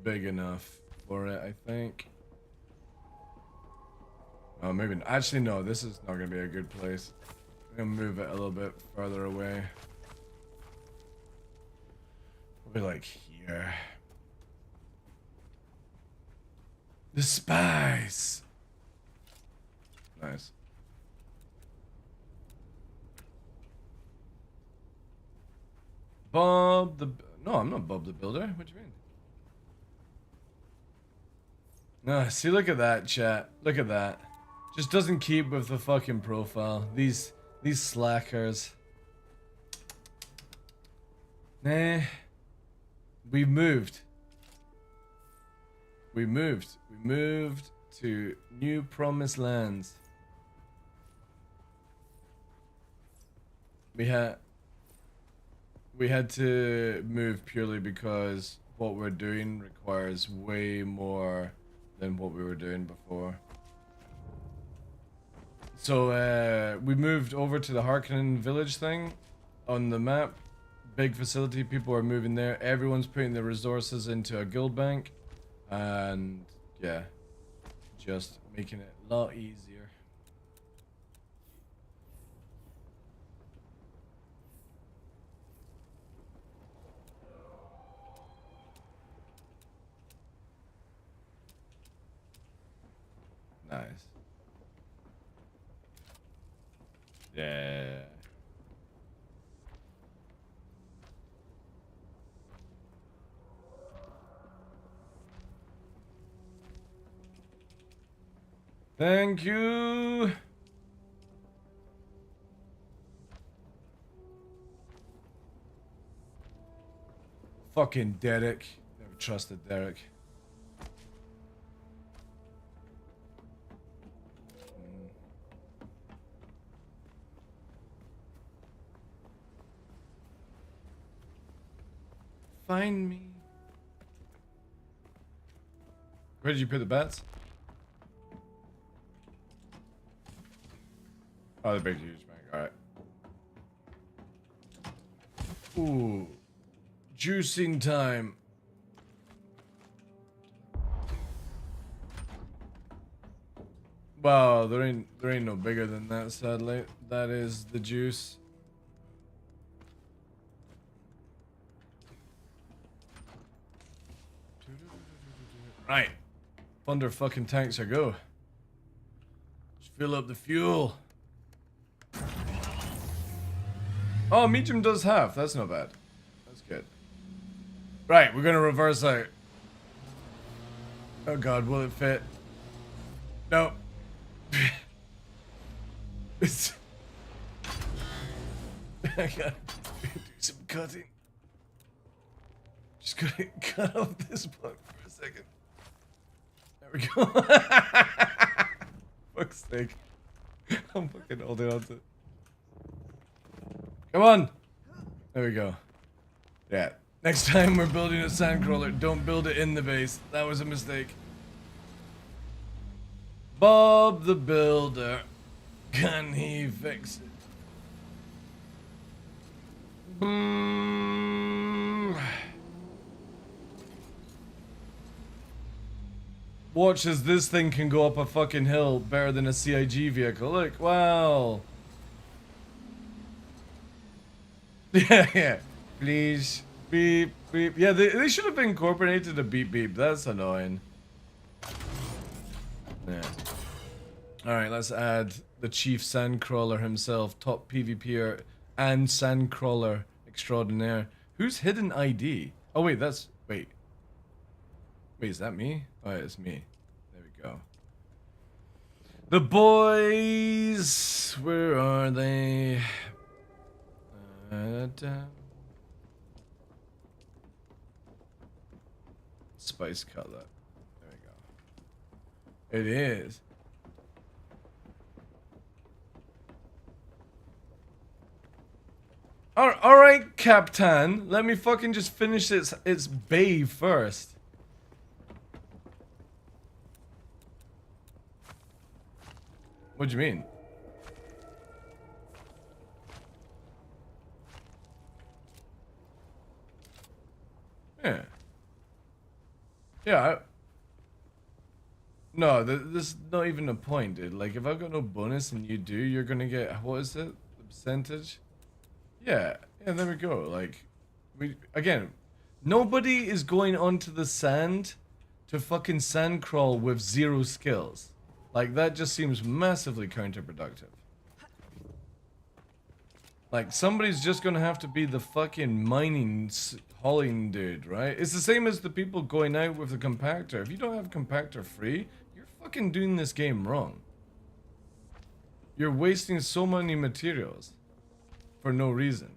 big enough for it, I think. Oh, maybe not. Actually, no, this is not going to be a good place. I'm going to move it a little bit further away. We'll be like here. The spice. Nice. Bob the... No, I'm not Bob the Builder. What do you mean? No, see, look at that, chat. Look at that. Just doesn't keep with the fucking profile. These slackers. Nah. We moved. We moved to new promised lands. We had to move purely because what we're doing requires way more than what we were doing before. So we moved over to the Harkonnen village thing on the map. Big facility, people are moving there. Everyone's putting their resources into a guild bank. And yeah, just making it a lot easier. Nice. Yeah. Thank you. Fucking Derek. Never trusted Derek. Find me. Where did you put the bats? Oh, the big huge bank. Alright. Ooh. Juicing time. Wow, there ain't no bigger than that, sadly. That is the juice. Right. Thunder fucking tanks are go. Just fill up the fuel. Oh, medium does half. That's not bad. That's good. Right, we're gonna reverse out. Oh god, will it fit? No. It's I gotta do some cutting. Just gonna cut off this part for a second. There we go. Fuck's sake. I'm fucking holding on to it. Come on! There we go. Yeah. Next time we're building a sandcrawler, don't build it in the base. That was a mistake. Bob the Builder. Can he fix it? Watch as this thing can go up a fucking hill better than a CIG vehicle. Look, wow. Yeah. Please. Beep, beep. Yeah, they should have incorporated a beep, beep. That's annoying. Yeah. Alright, let's add the chief sandcrawler himself. Top PvPer and sandcrawler extraordinaire. Who's hidden ID? Oh, wait, that's... Wait, is that me? Oh, yeah, it's me. There we go. The boys... Where are they? Spice cutlet. There we go. It is. Alright, Captain. Let me fucking just finish its bay first. What do you mean? Yeah. Yeah. No, there's not even a point, dude. Like, if I've got no bonus and you do, you're gonna get, what is it? The percentage? Yeah. Yeah, there we go. Like, again, nobody is going onto the sand to fucking sand crawl with 0 skills. Like, that just seems massively counterproductive. Like, somebody's just gonna have to be the fucking mining hauling dude, right? It's the same as the people going out with the compactor. If you don't have compactor free, you're fucking doing this game wrong. You're wasting so many materials for no reason.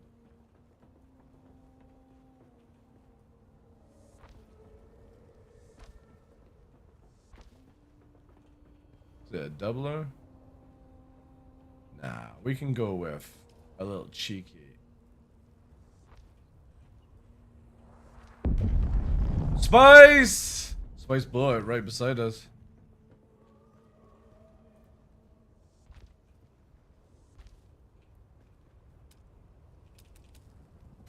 Is it a doubler? Nah, we can go with a little cheeky. Spice! Spice blow it right beside us.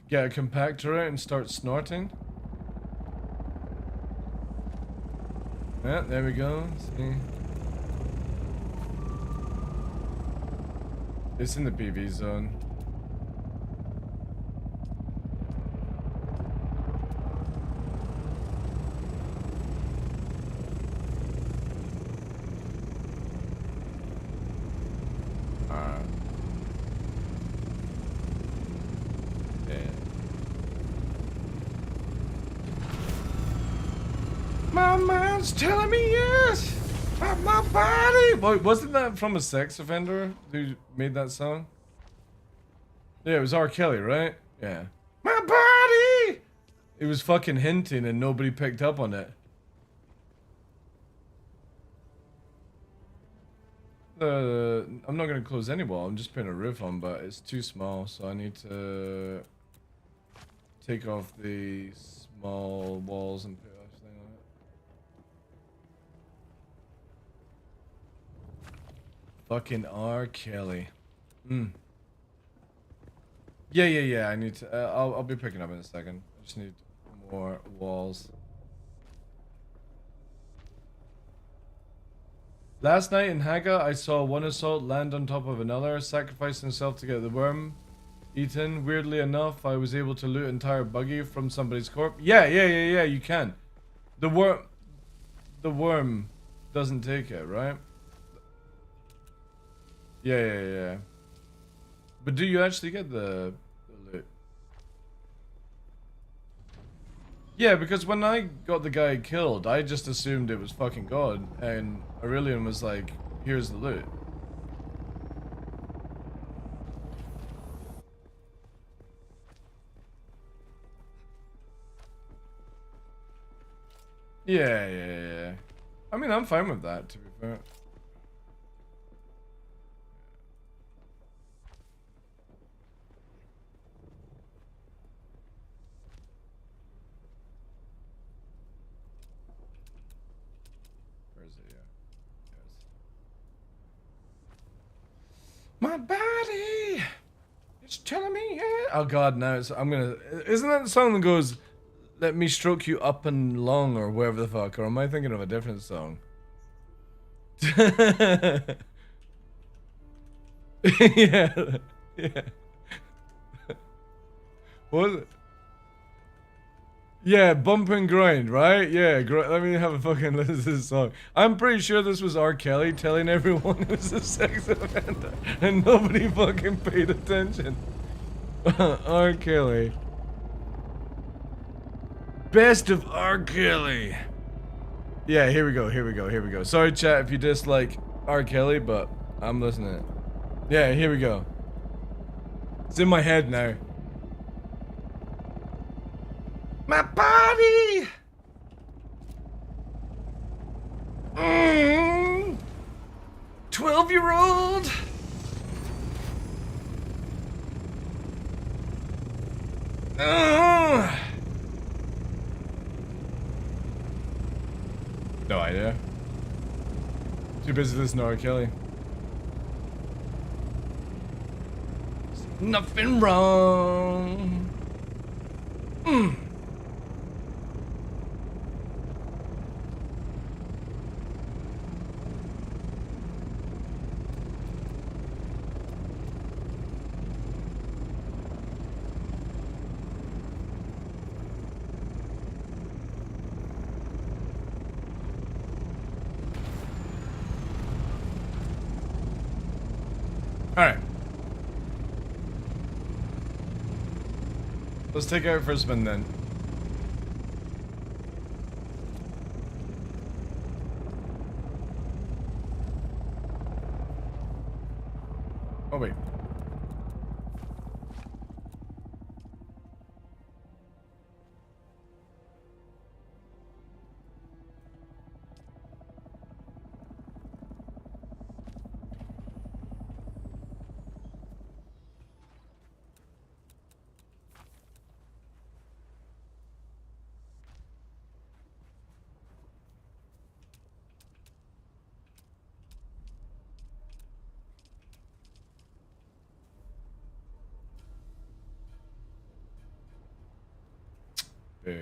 Get a compactor out and start snorting. Yeah, there we go. See? It's in the PV zone. My mind's telling me yes, but my body. Wait, wasn't that from a sex offender who made that song? Yeah, it was R. Kelly, right? Yeah. My body. It was fucking hinting, and nobody picked up on it. I'm not gonna close any wall. I'm just putting a roof on, but it's too small, so I need to take off the small walls and put everything on it. Fucking R. Kelly. Yeah. I need to. I'll be picking up in a second. I just need more walls. Last night in Haga, I saw one assault land on top of another, sacrifice himself to get the worm eaten. Weirdly enough, I was able to loot entire buggy from somebody's corpse. Yeah, you can. The worm doesn't take it, right? Yeah. But do you actually get the loot? Yeah, because when I got the guy killed, I just assumed it was fucking God, and Aurelian was like, here's the loot. Yeah. I mean, I'm fine with that, to be fair. My body is telling me yeah. Oh god, now it's I'm gonna. Isn't that the song that goes, "Let me stroke you up and long" or whatever the fuck? Or am I thinking of a different song? yeah. What was it? Yeah, bump and grind, right? Yeah, let me have a fucking listen to this song. I'm pretty sure this was R. Kelly telling everyone it was a sex offender, and nobody fucking paid attention. R. Kelly. Best of R. Kelly. Yeah, here we go. Sorry, chat, if you dislike R. Kelly, but I'm listening. Yeah, here we go. It's in my head now. My body! 12-year-old! No idea. Too busy listening to R. Kelly. Nothing wrong. Alright. Let's take it out for a spin then. Oh, wait. Boo.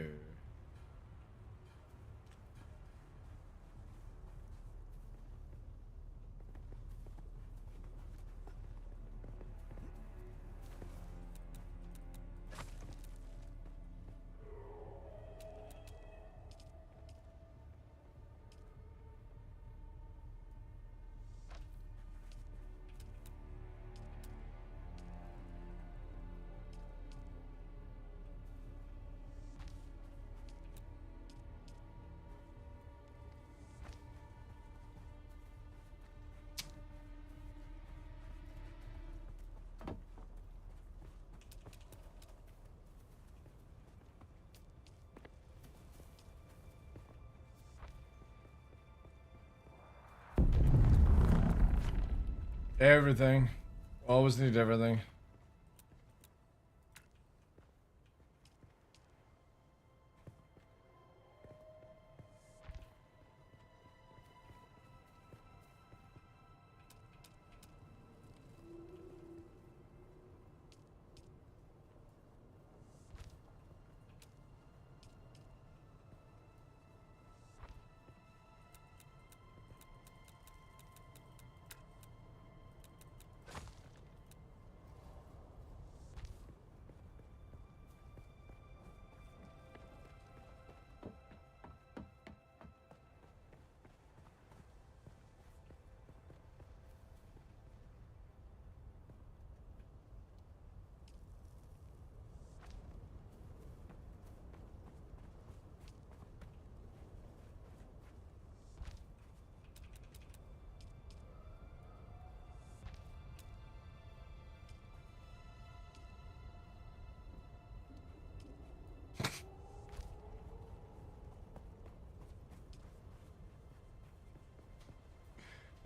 Everything. Always need everything.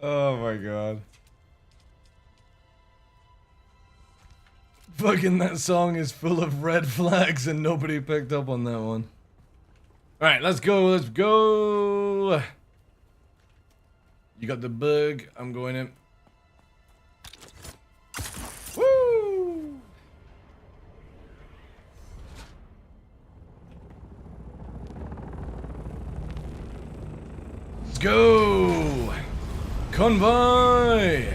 Oh my god. Fucking that song is full of red flags and nobody picked up on that one. Alright, let's go, let's go! You got the bug, I'm going in. Woo! Let's go! Convoy!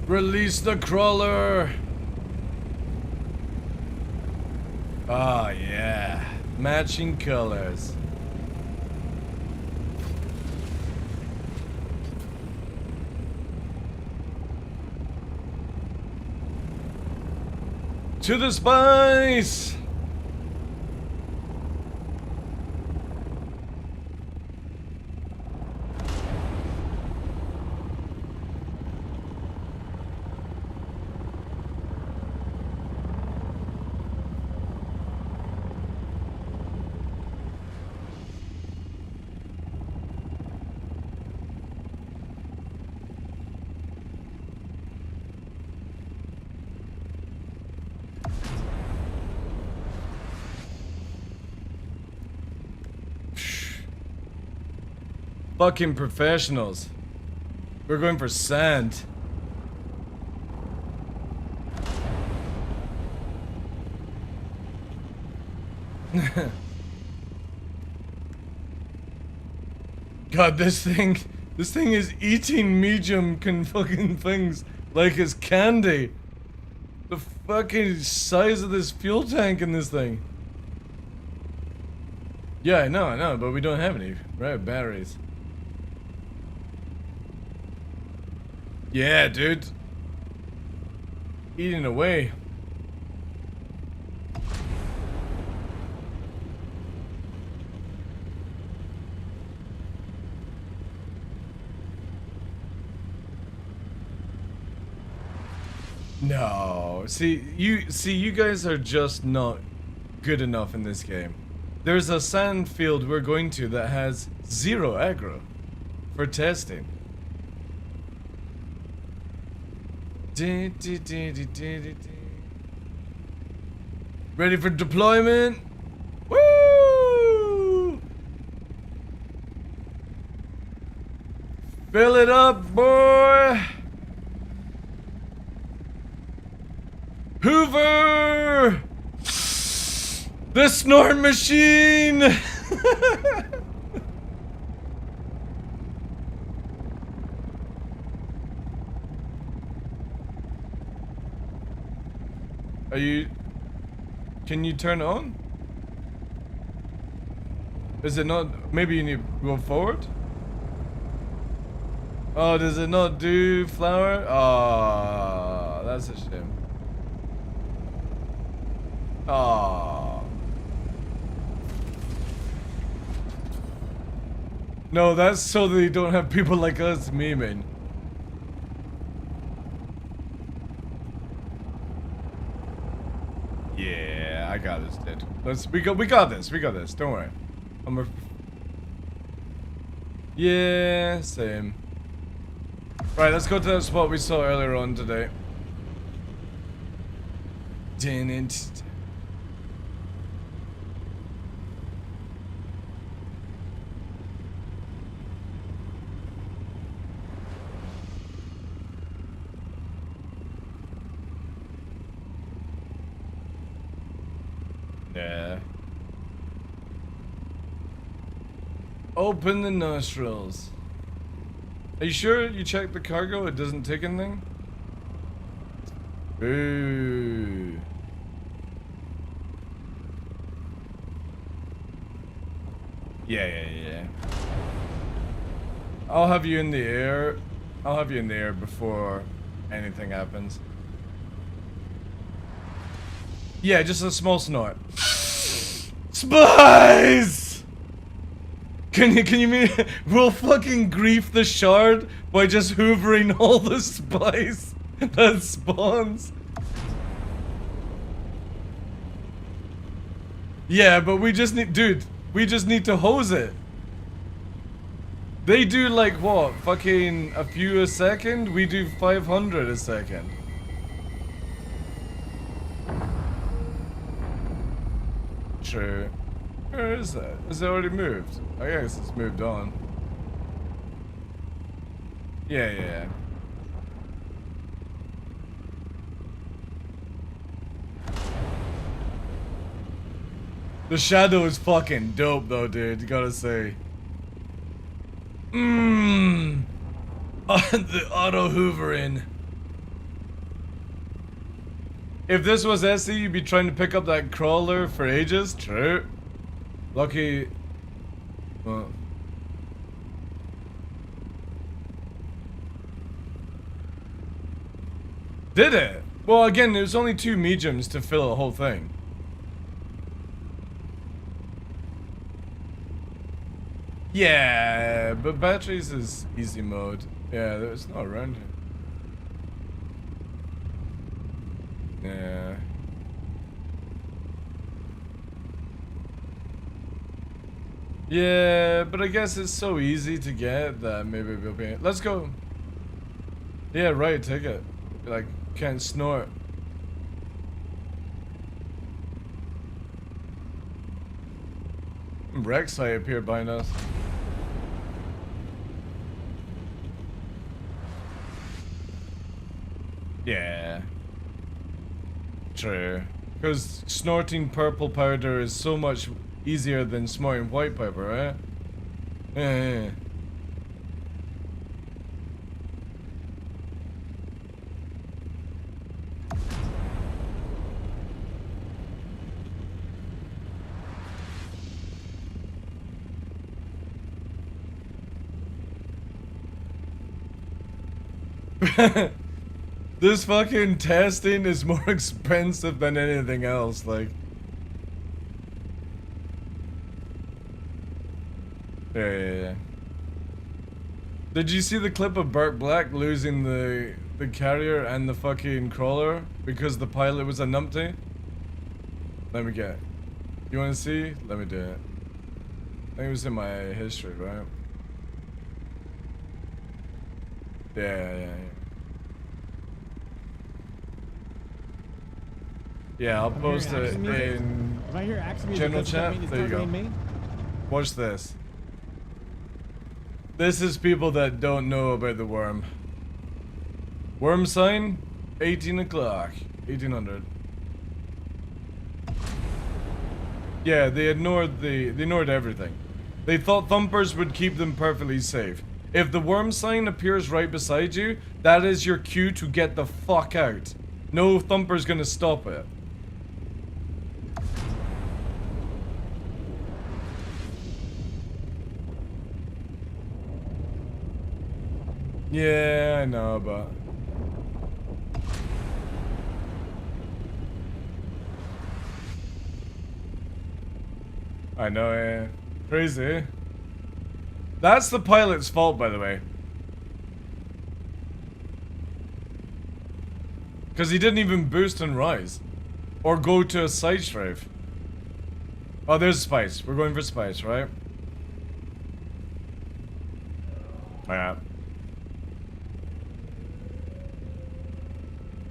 Release the crawler! Oh yeah, matching colors. To the spice! Fucking professionals. We're going for sand. God, this thing is eating medium fucking things like it's candy. The fucking size of this fuel tank in this thing. Yeah, I know, but we don't have any batteries. Yeah, dude. Eating away. No. See, you guys are just not good enough in this game. There's a sand field we're going to that has 0 aggro for testing. Ready for deployment? Woo! Fill it up, boy! Hoover! The snort machine! Are you... Can you turn it on? Is it not... Maybe you need to go forward? Oh, does it not do flower? Oh, that's a shame. Oh. No, that's so they don't have people like us memeing. Yeah, I got this, dude. We got this. Don't worry. Yeah, same. Right, let's go to that spot we saw earlier on today. Yeah. Open the nostrils. Are you sure you checked the cargo? It doesn't take anything? Ooh. Yeah. I'll have you in the air. I'll have you in the air before anything happens. Yeah, just a small snort. Spies! Can you mean we'll fucking grief the shard by just hoovering all the spice that spawns? Yeah, but we just need, dude, we just need to hose it. They do like what? Fucking a few a second? We do 500 a second. True. Where is that? Has it already moved? I guess it's moved on. Yeah. The shadow is fucking dope though, dude. You gotta say. The auto hoovering. If this was SE, you'd be trying to pick up that crawler for ages. True. Lucky. Well. Did it? Well, again, there's only 2 mediums to fill a whole thing. Yeah, but batteries is easy mode. Yeah, there's not around here. Yeah. Yeah, but I guess it's so easy to get that maybe we'll be... Let's go. Yeah, right, take it. Like, can't snort. Rek'Sai appeared behind us. Yeah. True. Because snorting purple powder is so much easier than snorting white pepper, right? Yeah. This fucking testing is more expensive than anything else, like. Yeah. Did you see the clip of Burt Black losing the the carrier and the fucking crawler because the pilot was a numpty? Let me get. You want to see? Let me do it. I think it was in my history, right? Yeah. Yeah, I'll post it in If I hear axe music, general does that mean chat. it's There you go. targeting me? Watch this. This is people that don't know about the worm. Worm sign, 18 o'clock, 1800. Yeah, they ignored everything. They thought thumpers would keep them perfectly safe. If the worm sign appears right beside you, that is your cue to get the fuck out. No thumper's gonna stop it. Yeah, I know, but... I know, yeah. Crazy. That's the pilot's fault, by the way. Because he didn't even boost and rise. Or go to a side strafe. Oh, there's spice. We're going for spice, right? Yeah.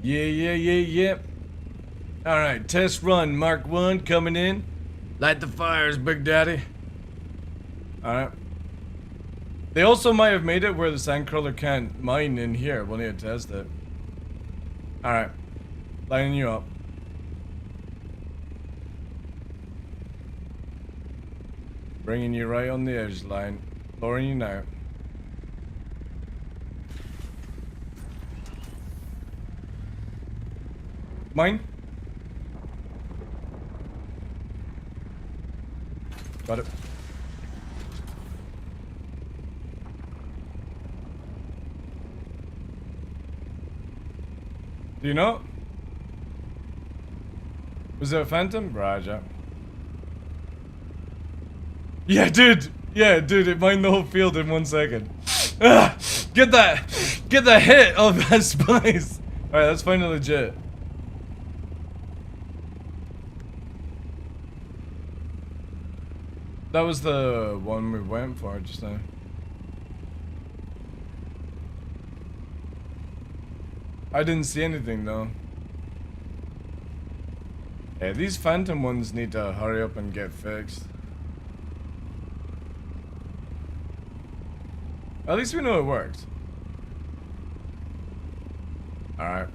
Yeah. Alright, test run, Mark 1 coming in. Light the fires, Big Daddy. Alright. They also might have made it where the sandcrawler can't mine in here. We'll need to test it. Alright. Lining you up. Bringing you right on the edge line. Lowering you now. Mine? Got it. Do you know? Was it a phantom? Raja. Yeah, dude! Yeah, dude, it mined the whole field in 1 second. Get the hit of that spice! Alright, let's find it legit. That was the one we went for just now. I didn't see anything though. Yeah, these phantom ones need to hurry up and get fixed. At least we know it worked. Alright.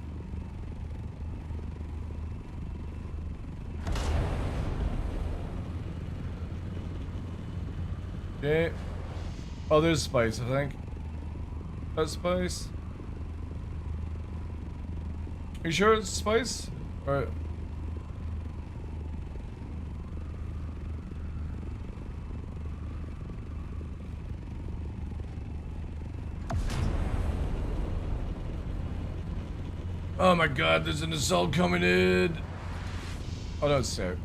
Okay. Oh, there's spice, I think. That's spice. Are you sure it's spice? Or... Oh my god, there's an assault coming in. Oh, no, it's so.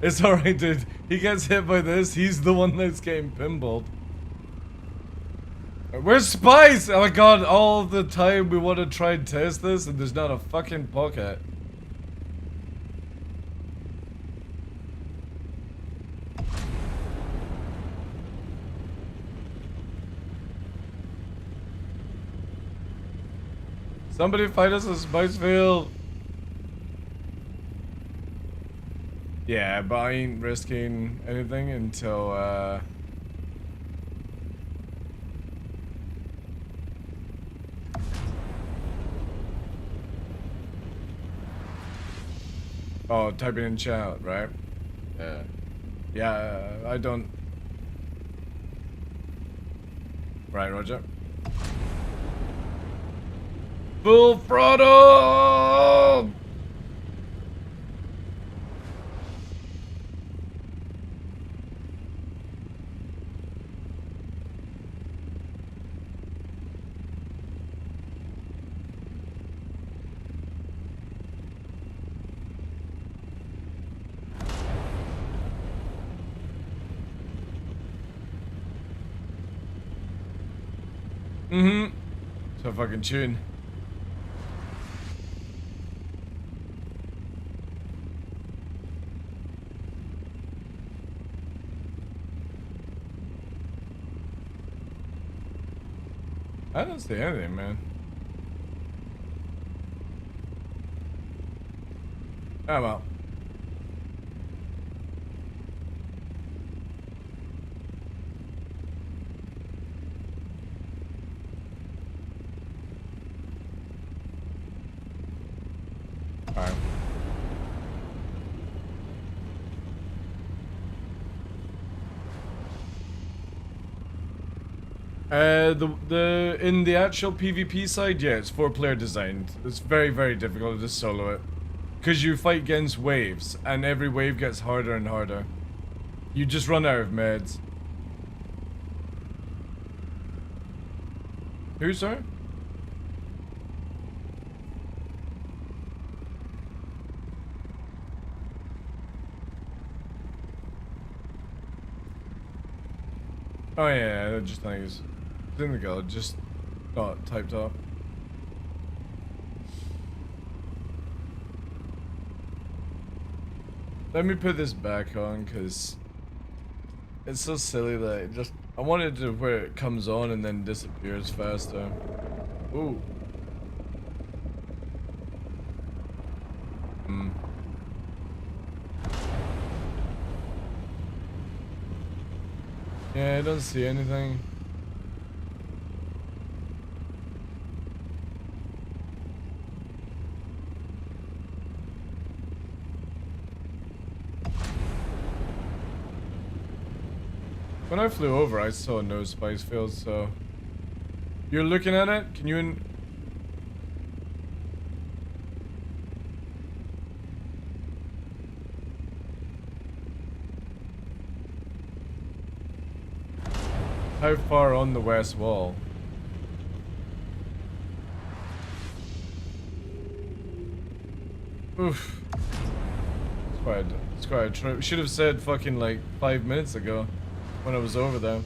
It's alright, dude. He gets hit by this, he's the one that's getting pinballed. Where's Spice? Oh my god, all the time we want to try and test this and there's not a fucking pocket. Somebody find us a spice field. Yeah, but I ain't risking anything until, Oh, type it in chat, right? Yeah. Yeah, I don't... Right, Roger. Full throttle! Mm-hmm. So fucking tune. I don't see anything, man. Oh well. Alright. In the actual PvP side, yeah, it's 4-player designed. It's very, very difficult to solo it. Because you fight against waves, and every wave gets harder and harder. You just run out of meds. Who, sorry? Oh yeah, I just think it's in the guild, just not typed up. Let me put this back on, because it's so silly that it just... I wanted to where it comes on and then disappears faster. Ooh. Hmm. Yeah, I don't see anything. When I flew over, I saw no spice fields, so... You're looking at it? Can you... How far on the west wall? Oof. It's quite a trip. Should have said fucking like 5 minutes ago when I was over there.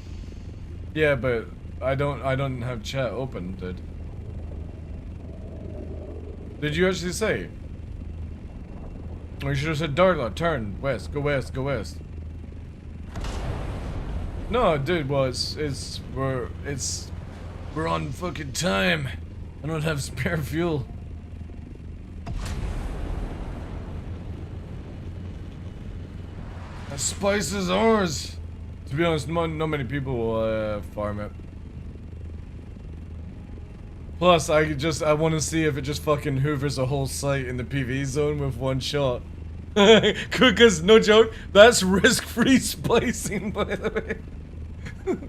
Yeah, but I don't have chat open, dude. Did you actually say? Or you should have said Darklaw, turn west, go west, go west. No, dude, well we're on fucking time. I don't have spare fuel. That spice is ours. To be honest, not many people will farm it. Plus, I want to see if it just fucking hoovers a whole site in the PV zone with one shot. Because, no joke, that's risk-free splicing, by the way. Hmm.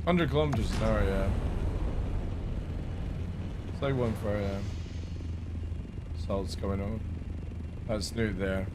Hundred kilometers an hour, yeah. It's like one for salt's coming over. That's new there.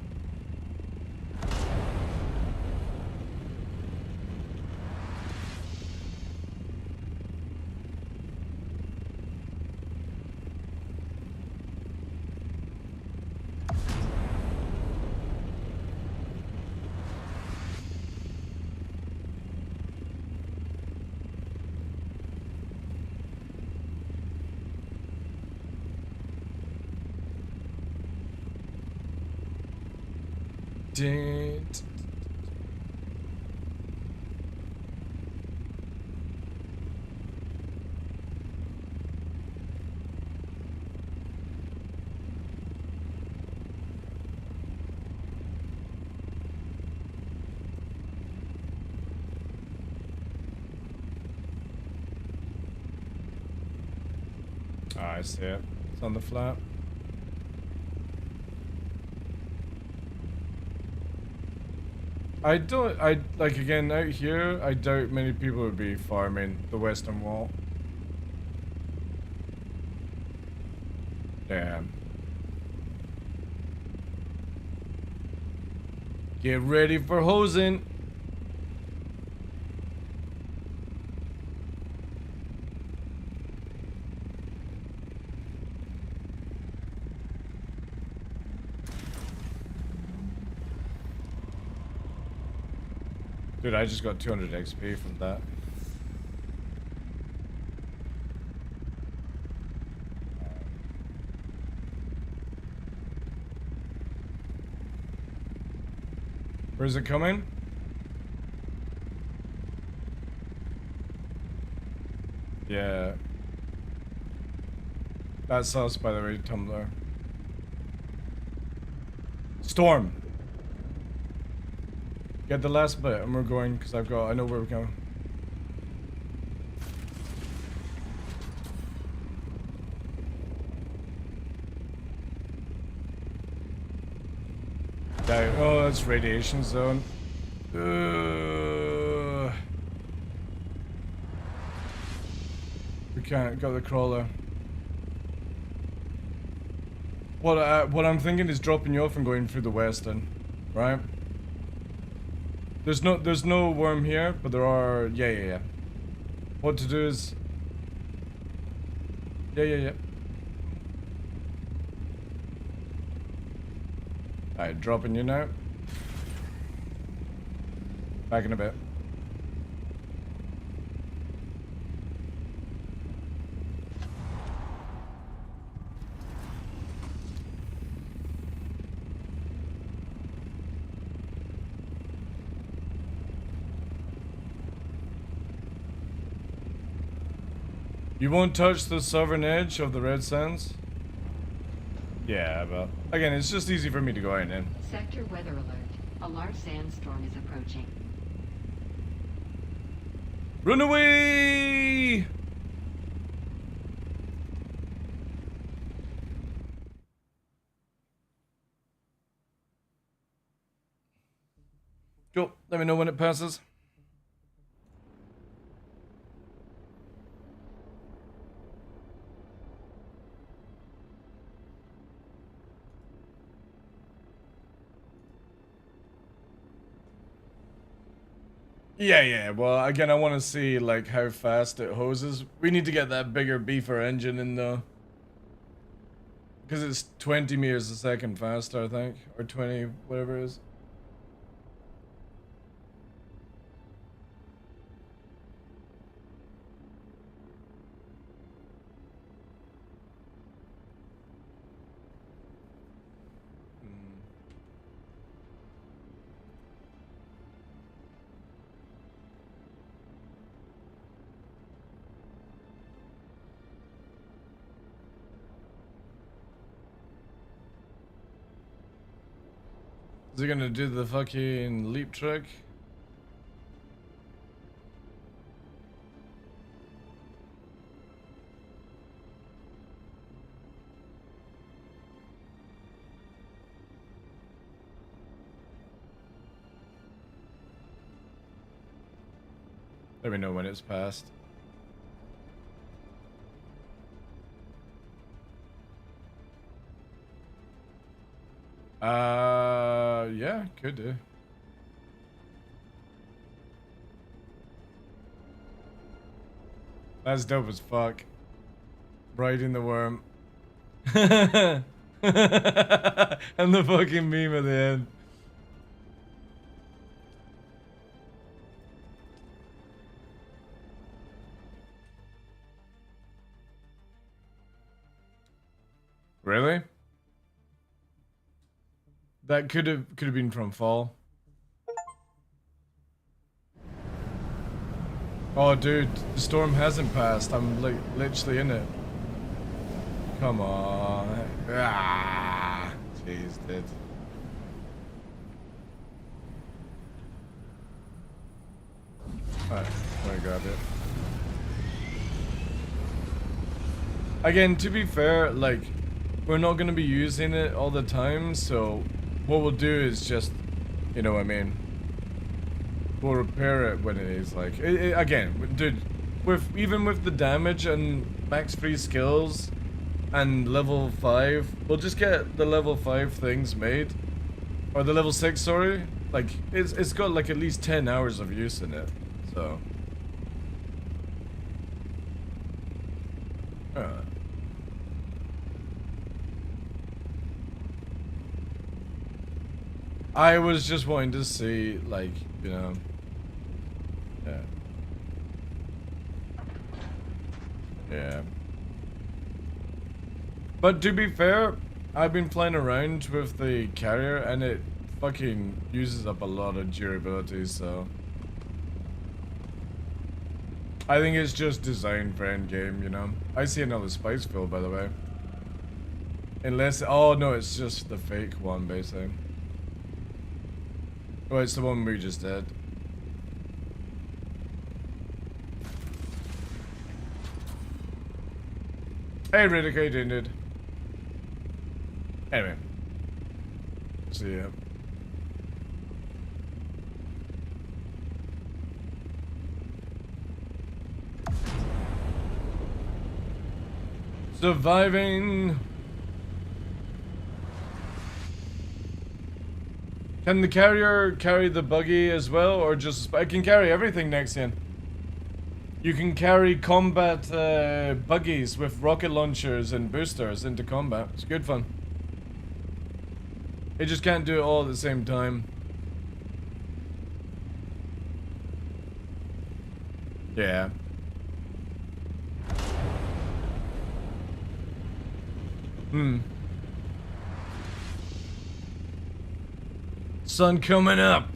I see it. It's on the flat. Like again, out here, I doubt many people would be farming the western wall. Damn. Get ready for hosing. Dude, I just got 200 XP from that. Where's it coming? Yeah. That's us, by the way, Tumblr. Storm! Get the last bit, and we're going, because I know where we're going. Oh, that's radiation zone. We can't go the crawler. What I'm thinking is dropping you off and going through the western, right? There's no worm here, but there are. Yeah. What to do is. Yeah. Alright, dropping you now. Back in a bit. You won't touch the southern edge of the red sands? Yeah, but again, it's just easy for me to go out and in. Sector weather alert. A large sandstorm is approaching. Run away! Cool. Let me know when it passes. Yeah. Well, again, I want to see like how fast it hoses. We need to get that bigger beefer engine in though, because it's 20 meters a second faster, I think, or 20, whatever it is. Is he gonna do the fucking leap trick? Let me know when it's passed. Yeah, could do. That's dope as fuck. Riding the worm. And the fucking meme at the end. Really? That could have been from Fall. Oh dude, the storm hasn't passed. I'm like literally in it. Come on. Ah, jeez, dude. Alright, let me grab it. again, to be fair, like, we're not going to be using it all the time, so what we'll do is just, you know what I mean, we'll repair it when it is, like, again, dude, even with the damage and max free skills and level 5, we'll just get the level 5 things made, or the level 6, sorry, like, it's got like at least 10 hours of use in it, so. I was just wanting to see, like, you know, yeah. Yeah. But to be fair, I've been playing around with the carrier and it fucking uses up a lot of durability, so. I think it's just designed for endgame, you know. I see another spice fill, by the way. Unless, oh no, it's just the fake one, basically. Oh, it's the one we just did. Hey, Riddick, how you doing, dude? Anyway. See ya. Surviving. Can the carrier carry the buggy as well, or just... I can carry everything, Nexian. You can carry combat buggies with rocket launchers and boosters into combat. It's good fun. It just can't do it all at the same time. Yeah. Sun coming up.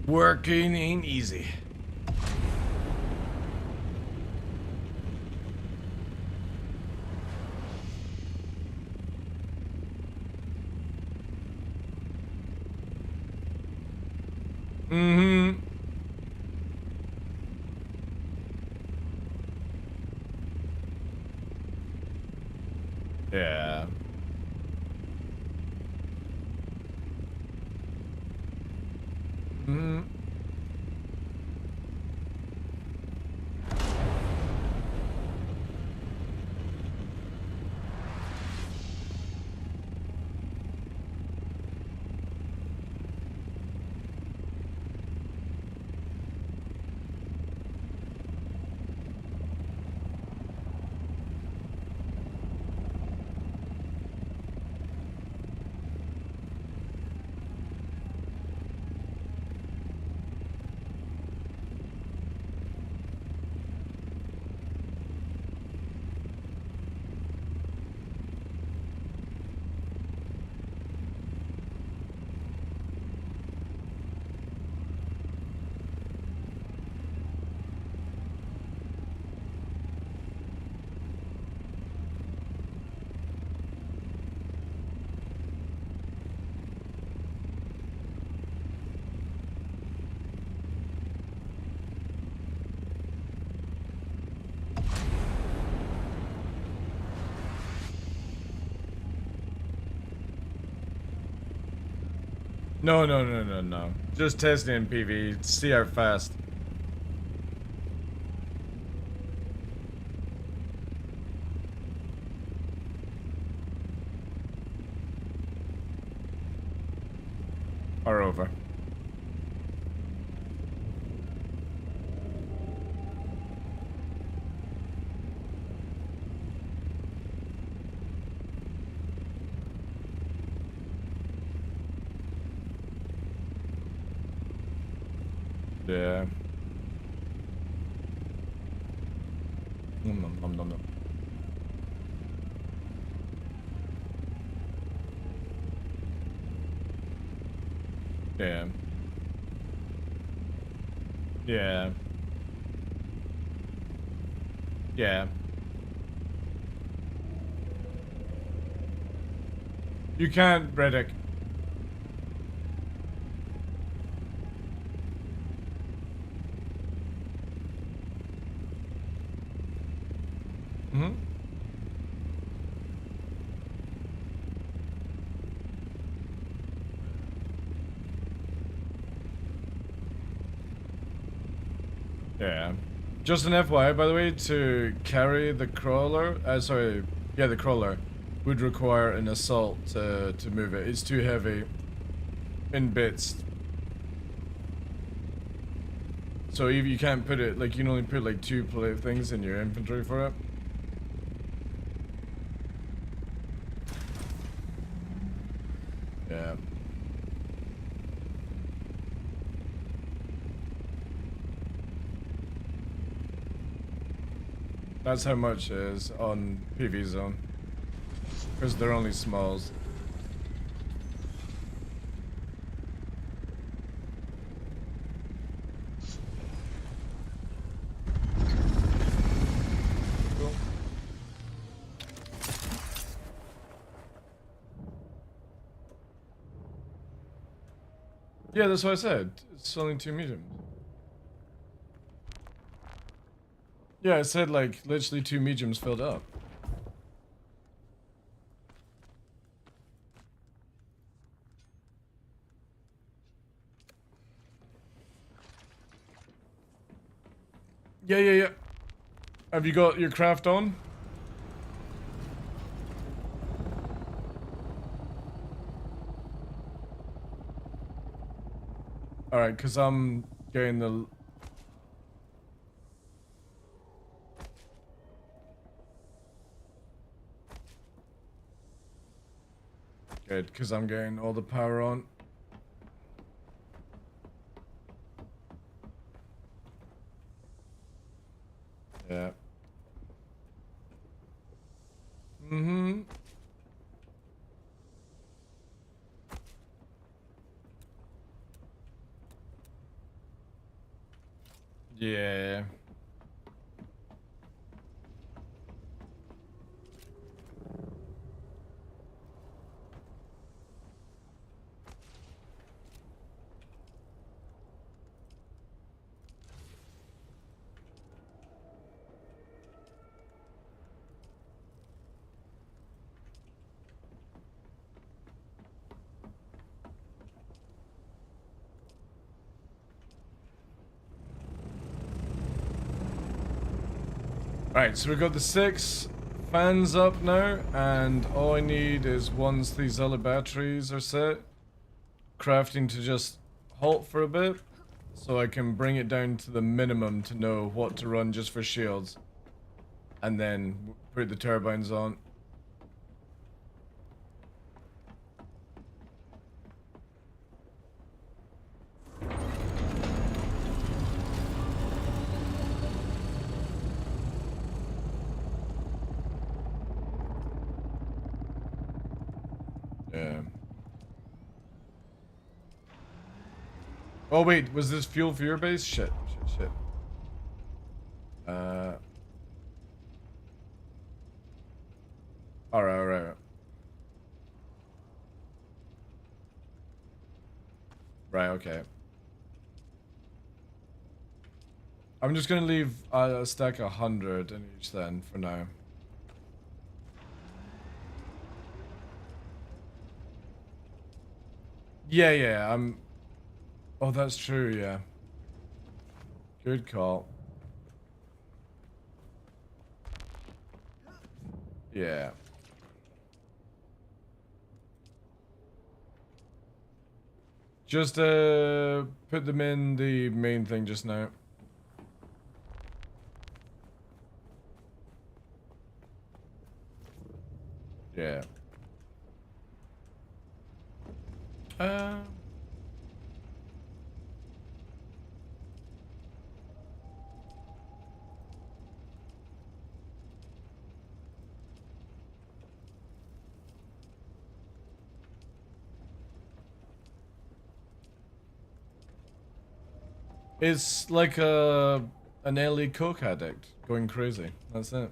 Working ain't easy. Mm-hmm. Yeah. Mm-hmm. No. Just testing in PV. See how fast. Are over. Yeah. Nom. Yeah. Yeah. Yeah. You can't, Reddick. Mm-hmm. Yeah. Just an FYI, by the way, to carry the crawler, the crawler would require an assault to move it. It's too heavy in bits. So if you can't put it, like, you can only put like 2 things in your inventory for it. Yeah. That's how much it is on PV zone. Because they're only smalls. Cool. Yeah, that's what I said. It's only 2 mediums. Yeah, I said like literally 2 mediums filled up. Yeah. Have you got your craft on? Alright, because I'm getting the... Good, because I'm getting all the power on. Yeah. Mm-hmm. Yeah. Alright, so we've got the 6 fans up now, and all I need is once these other batteries are set, crafting to just halt for a bit, so I can bring it down to the minimum to know what to run just for shields, and then put the turbines on. Yeah. Oh wait, was this fuel for your base? Shit. Alright. Right, okay. I'm just gonna leave a stack 100 in each then, for now. Yeah, Oh, that's true, yeah. Good call. Yeah. Just, put them in the main thing just now. Yeah. It's like an early coke addict going crazy. That's it.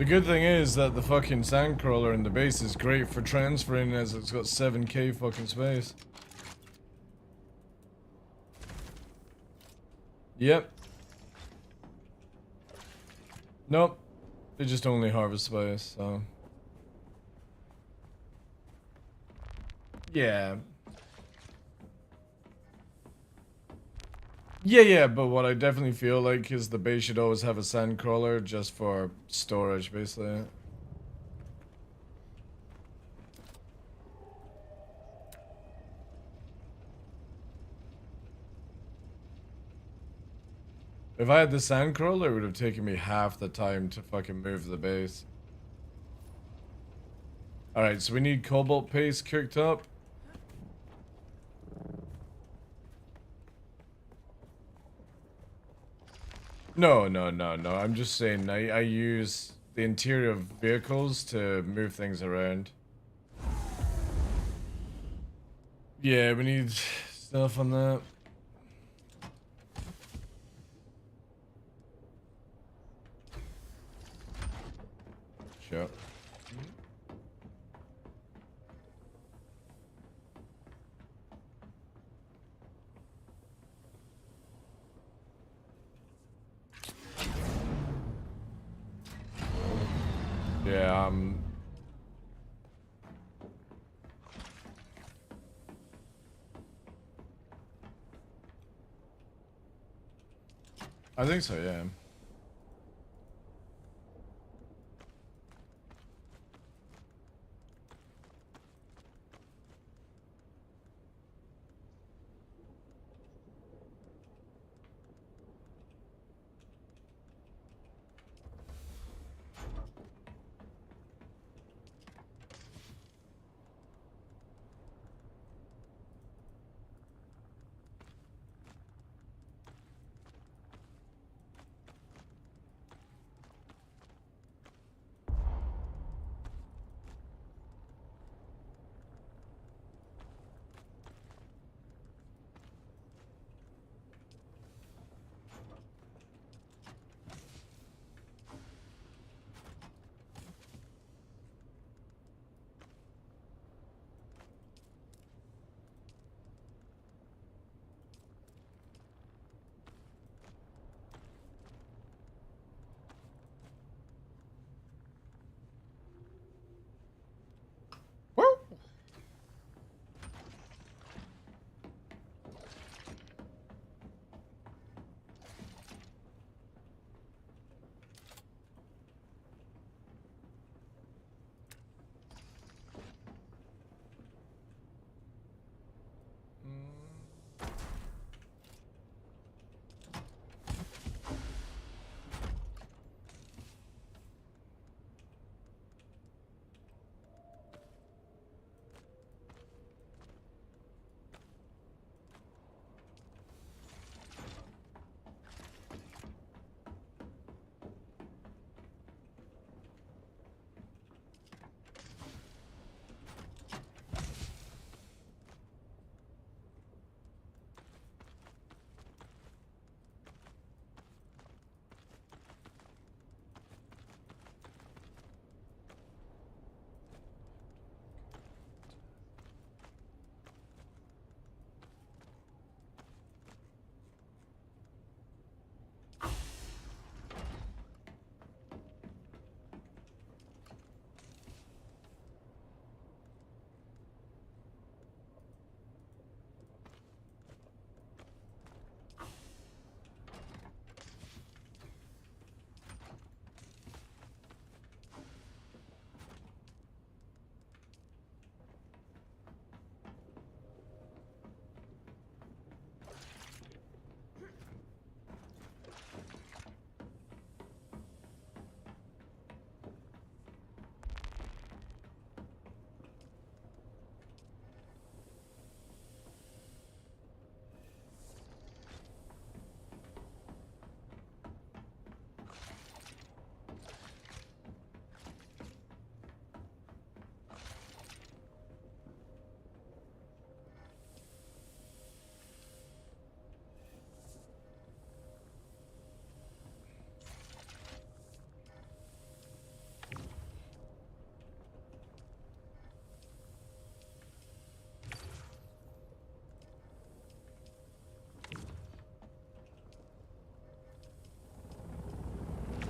The good thing is that the fucking sandcrawler in the base is great for transferring as it's got 7k fucking space. Yep. Nope. They just only harvest space, so. Yeah. Yeah, but what I definitely feel like is the base should always have a sandcrawler just for storage, basically. If I had the sandcrawler, it would have taken me half the time to fucking move the base. Alright, so we need cobalt paste cooked up. No. I'm just saying I use the interior of vehicles to move things around. Yeah, we need stuff on that. Sure. Yeah, I think so, yeah.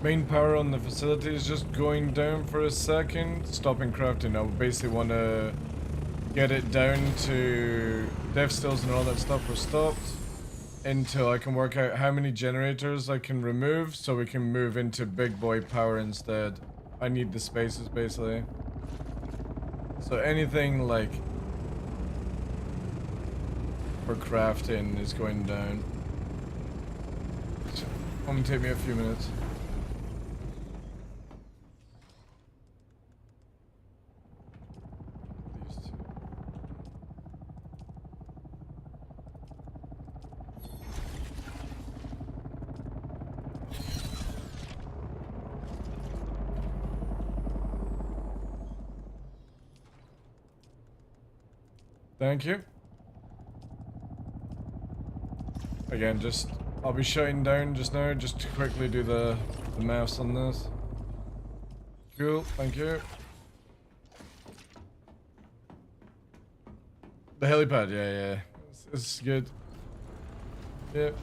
Main power on the facility is just going down for a second. Stopping crafting. I basically want to get it down to death stills and all that stuff was stopped until I can work out how many generators I can remove so we can move into big boy power instead. I need the spaces basically. So anything like for crafting is going down. It's gonna take me a few minutes. Thank you. Again, just I'll be shutting down just now, just to quickly do the maths on this. Cool, thank you. The helipad, yeah. It's good. Yep.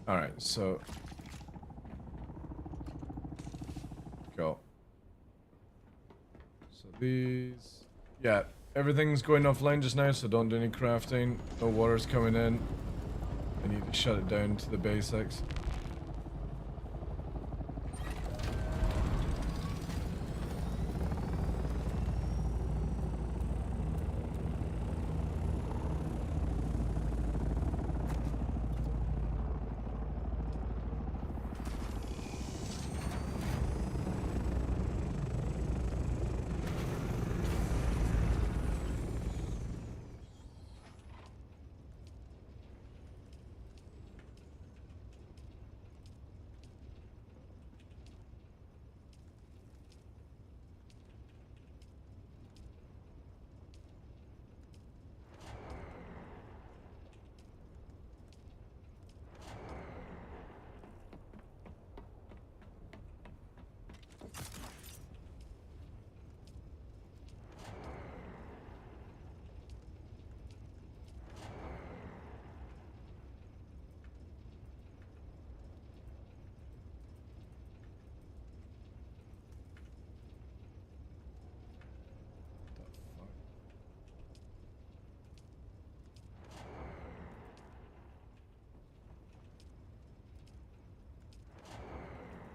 Alright, so go. So these, yeah, everything's going offline just now, so don't do any crafting. No water's coming in. I need to shut it down to the basics.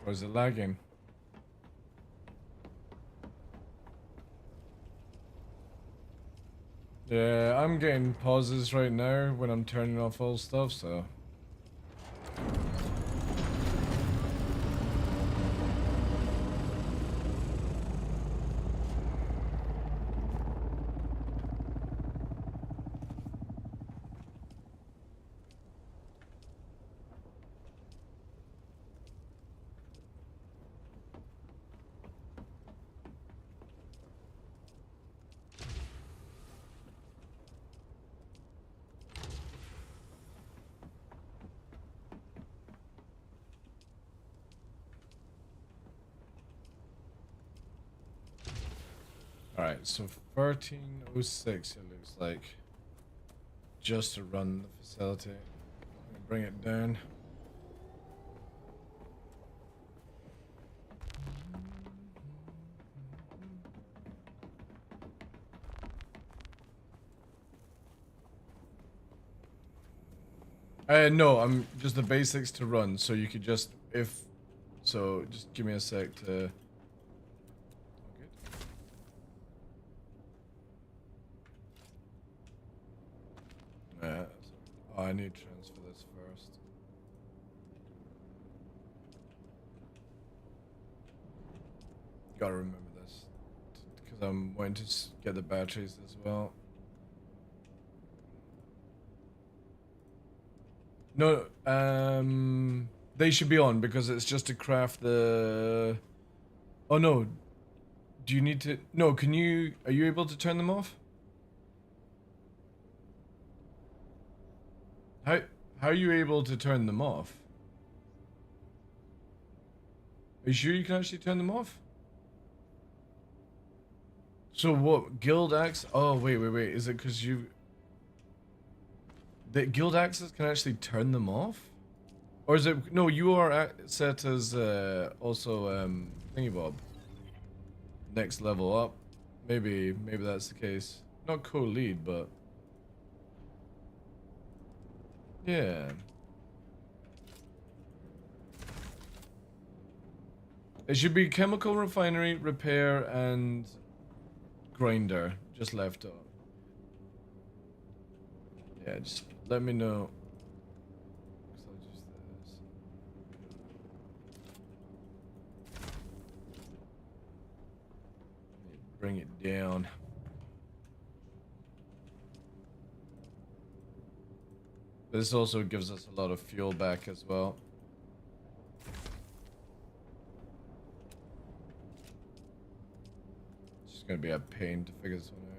Or is it lagging? Yeah, I'm getting pauses right now when I'm turning off all stuff, so. Alright, so 1306 it looks like. Just to run the facility. I'm gonna bring it down. No, I'm just the basics to run, so you could just, so just give me a sec to... Oh, I need to transfer this first. Gotta remember this, because I'm wanting to get the batteries as well. No, they should be on because it's just to craft the... Oh no, do you need to... No, can you... Are you able to turn them off? How are you able to turn them off? Are you sure you can actually turn them off? So what, guild axe? Oh, wait. Is it because the guild axes can actually turn them off? Or is it, no, you are set as also thingy bob. Next level up. Maybe that's the case. Not co-lead, but yeah. It should be chemical refinery, repair, and grinder. Just left on. Yeah, just let me know. Bring it down. This also gives us a lot of fuel back as well. It's just gonna be a pain to figure this one out.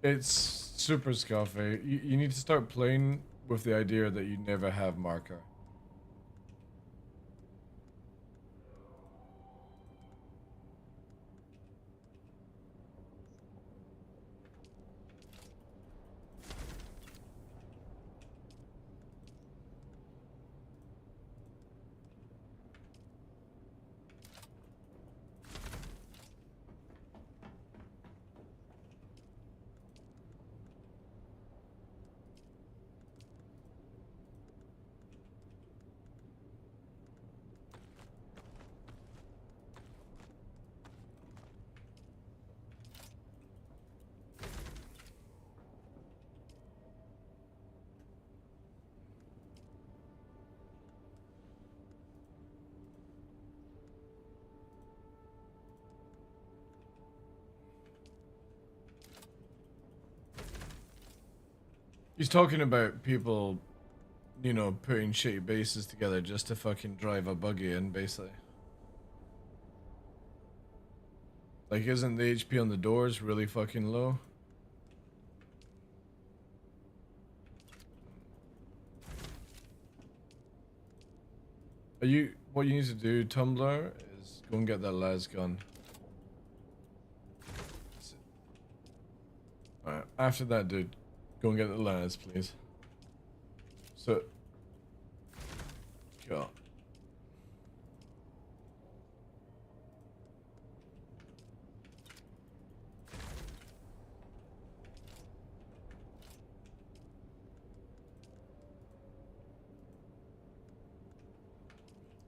It's super scuffy. You need to start playing with the idea that you never have marker. He's talking about people, you know, putting shitty bases together just to fucking drive a buggy in, basically. Like, isn't the HP on the doors really fucking low? What you need to do, Tumblr, is go and get that las gun. Alright, after that, dude, go and get the las, please. So, go.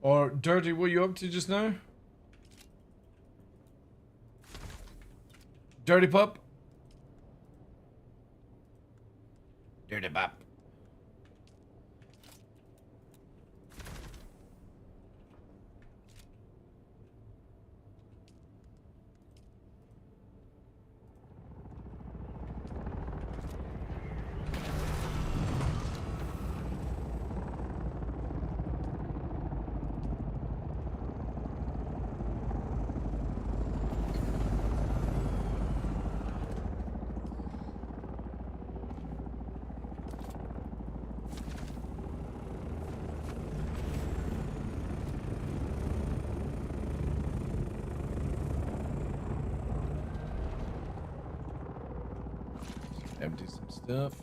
Or, Dirty, what are you up to just now? Dirty Pup? Dirty Pup. Empty some stuff.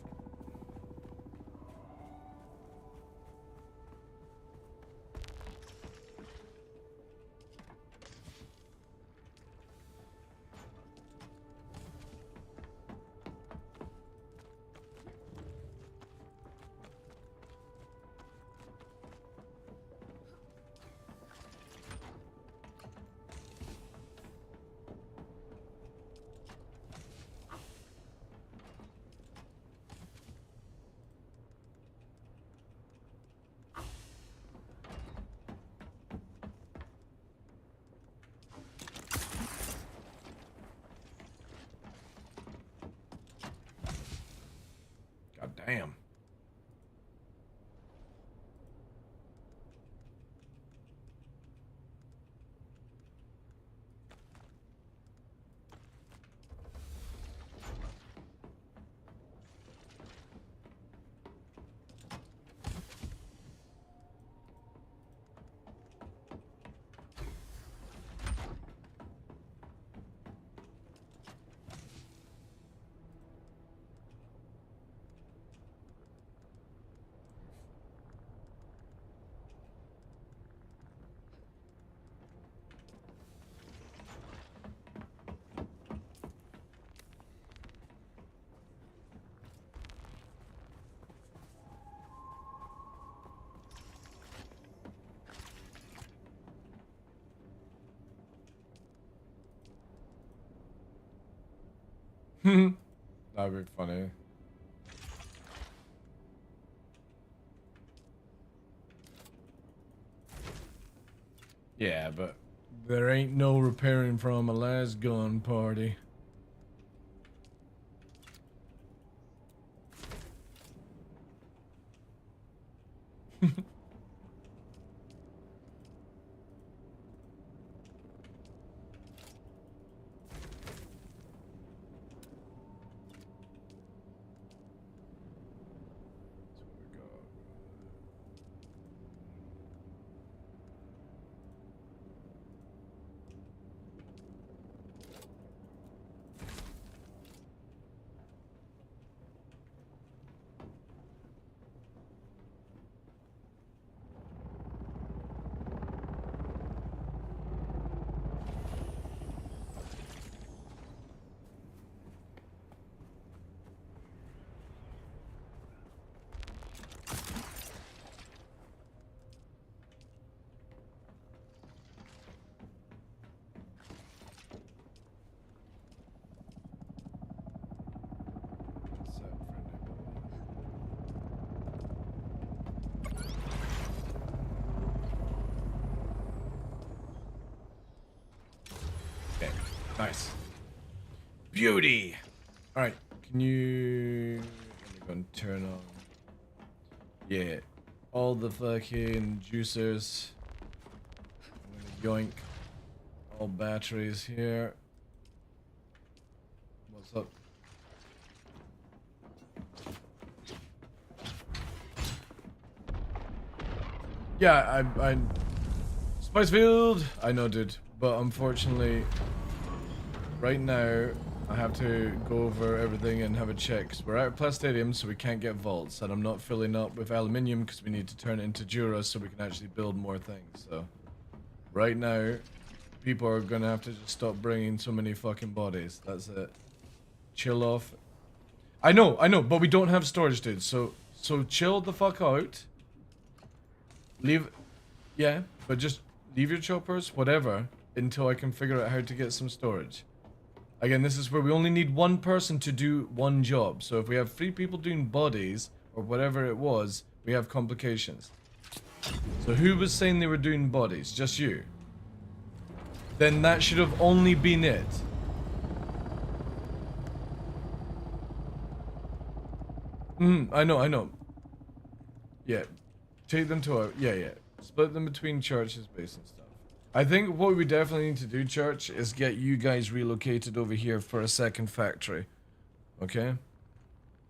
Damn. That'd be funny. Yeah, but there ain't no repairing from a last gun party. Okay, nice. Beauty! Alright, can you... Let me go and turn on... Yeah, all the fucking juicers. I'm gonna yoink all batteries here. What's up? Yeah, I Spicefield! I know, dude. But unfortunately, right now, I have to go over everything and have a check. We're out of Plastadium, so we can't get vaults. And I'm not filling up with aluminium because we need to turn it into Jura so we can actually build more things. So, right now, people are going to have to just stop bringing so many fucking bodies. That's it. Chill off. I know, but we don't have storage, dude. So chill the fuck out. Leave... Yeah, but just leave your choppers, whatever, until I can figure out how to get some storage. Again, this is where we only need one person to do one job. So if we have 3 people doing bodies, or whatever it was, we have complications. So who was saying they were doing bodies? Just you. Then that should have only been it. I know. Yeah. Take them to our... Yeah. Split them between churches, base and stuff. I think what we definitely need to do, church, is get you guys relocated over here for a second factory. Okay?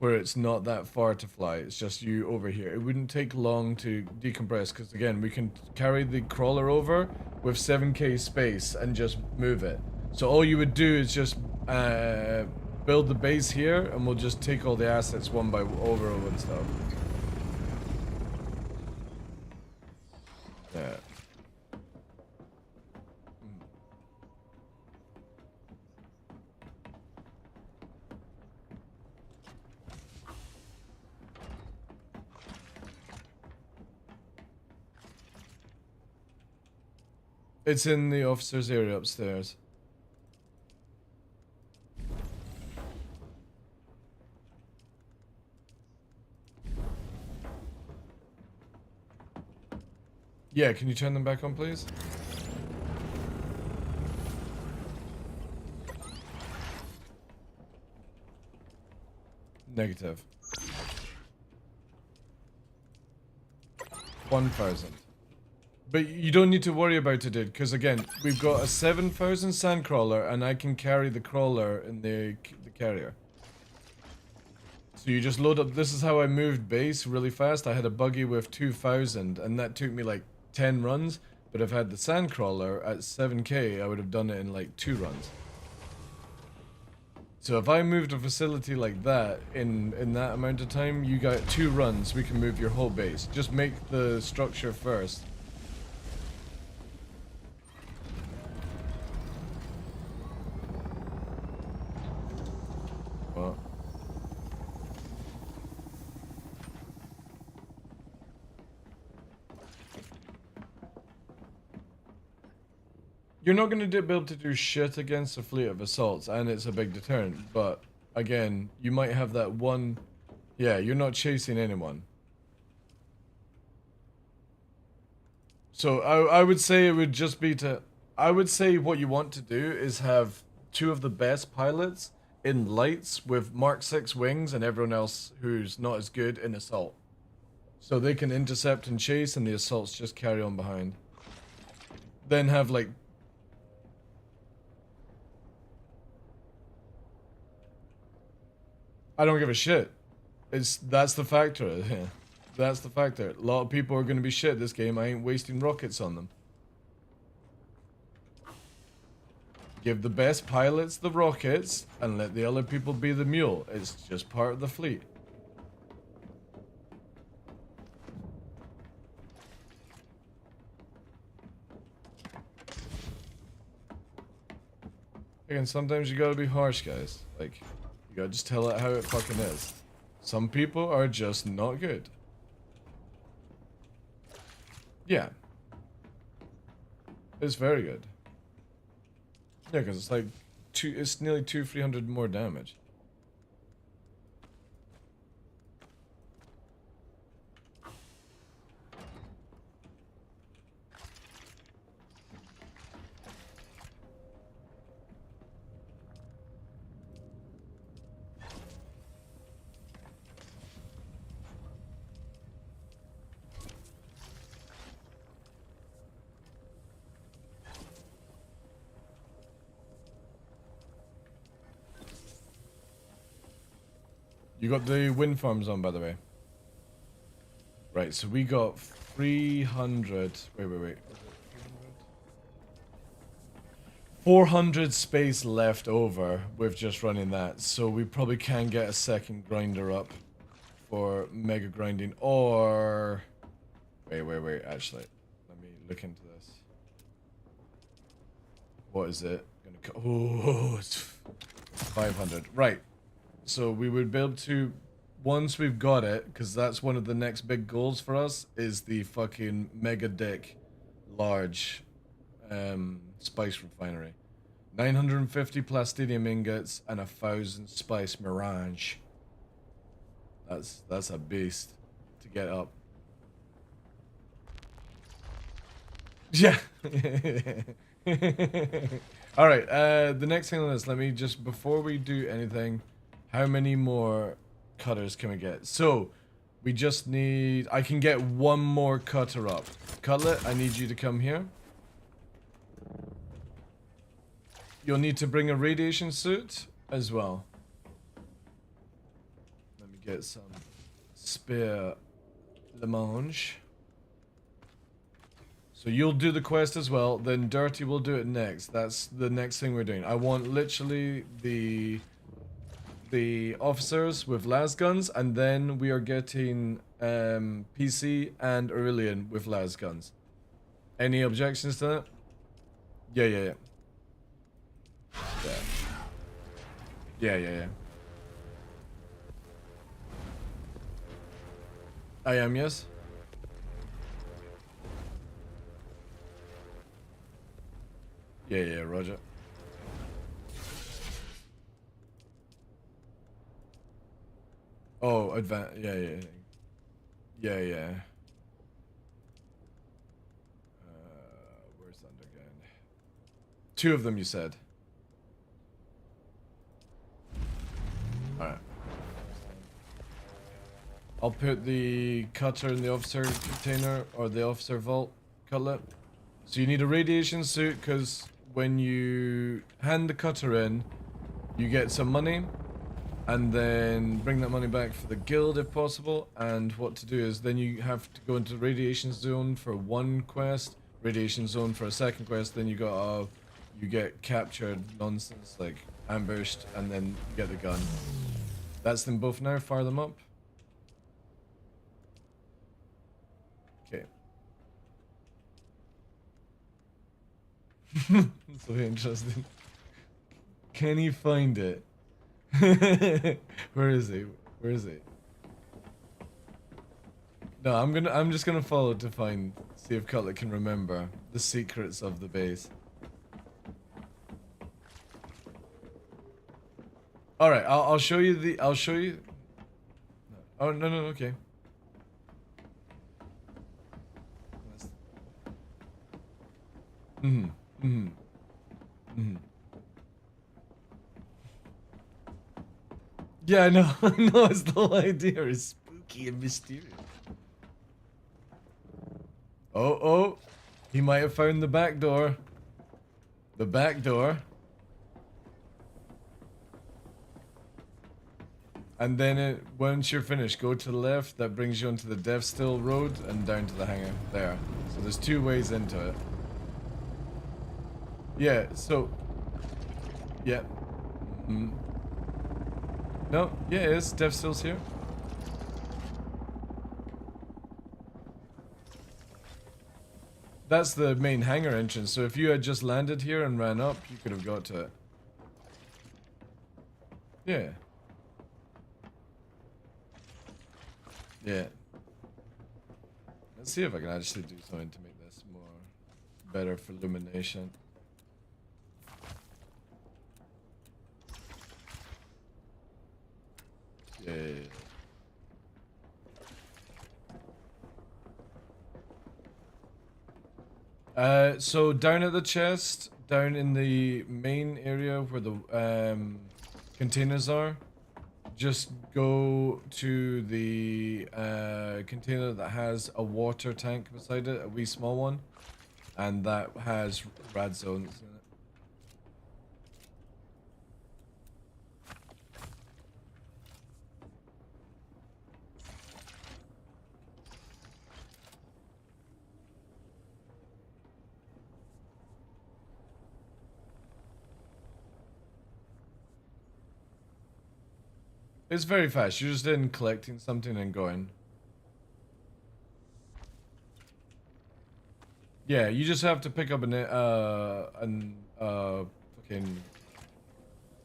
Where it's not that far to fly. It's just you over here. It wouldn't take long to decompress, because again, we can carry the crawler over with 7k space and just move it. So all you would do is just build the base here, and we'll just take all the assets one by over and stuff. Yeah. It's in the officer's area upstairs. Yeah, can you turn them back on, please? Negative. 1,000. But you don't need to worry about it, dude, because again, we've got a 7,000 sand crawler, and I can carry the crawler in the carrier. So you just load up. This is how I moved base really fast. I had a buggy with 2,000, and that took me like 10 runs. But if I had the sand crawler at 7k, I would have done it in like 2 runs. So if I moved a facility like that in that amount of time, you got 2 runs, we can move your whole base. Just make the structure first. What? You're not going to be able to do shit against a fleet of assaults, and it's a big deterrent, but again, you might have that one... Yeah, you're not chasing anyone. So I would say it would just be to... I would say what you want to do is have 2 of the best pilots in lights with Mark 6 wings and everyone else who's not as good in assault. So they can intercept and chase, and the assaults just carry on behind. Then have like... I don't give a shit. That's the factor. Yeah. That's the factor. A lot of people are going to be shit this game. I ain't wasting rockets on them. Give the best pilots the rockets and let the other people be the mule. It's just part of the fleet. Again, sometimes you gotta be harsh, guys. Like, you gotta just tell it how it fucking is. Some people are just not good. Yeah. It's very good. Yeah, because it's like it's nearly 300 more damage. You got the wind farms on, by the way. Right, so we got 300... Wait. 400 space left over with just running that. So we probably can get a second grinder up for mega grinding. Or... Wait. Actually, let me look into this. What is it? Oh, it's 500. Right. So we would be able to, once we've got it, because that's one of the next big goals for us, is the fucking mega dick large spice refinery. 950 plastinium ingots and 1,000 spice mirage. That's a beast to get up. Yeah. All right. The next thing on this, let me just, before we do anything, how many more cutters can we get? So, we just need... I can get 1 more cutter up. Cutlet, I need you to come here. You'll need to bring a radiation suit as well. Let me get some spare Lamange. So you'll do the quest as well, then Dirty will do it next. That's the next thing we're doing. I want literally the officers with las guns, and then we are getting PC and Aurelian with las guns. Any objections to that? Yeah. I am, yes. Yeah, roger. Oh, yeah. Where's Thunder again? 2 of them, you said. Alright. I'll put the cutter in the officer container or the officer vault cutlet. So you need a radiation suit because when you hand the cutter in, you get some money and then bring that money back for the guild if possible. And what to do is then you have to go into the radiation zone for one quest, radiation zone for a second quest, then you get captured nonsense like ambushed, and then you get the gun. That's them both now, fire them up. Okay. So interesting. Can he find it? Where is he? Where is he? No, I'm just gonna follow to see if Cutlet can remember the secrets of the base. All right, I'll show you I'll show you. Oh no, okay. Yeah, I know. I know. It's the whole idea. It's spooky and mysterious. Oh, he might have found the back door. The back door. And then once you're finished, go to the left. That brings you onto the Death Still Road and down to the hangar. There. So there's 2 ways into it. Yeah, so... Yeah. No, yeah, it is. Death Still's here. That's the main hangar entrance, so if you had just landed here and ran up, you could have got to it. Yeah. Yeah. Let's see if I can actually do something to make this better for illumination. Yeah. So down at the chest, down in the main area where the containers are, just go to the container that has a water tank beside it, a wee small one, and that has rad zones in it. It's very fast. You're just in collecting something and going. Yeah, you just have to pick up an fucking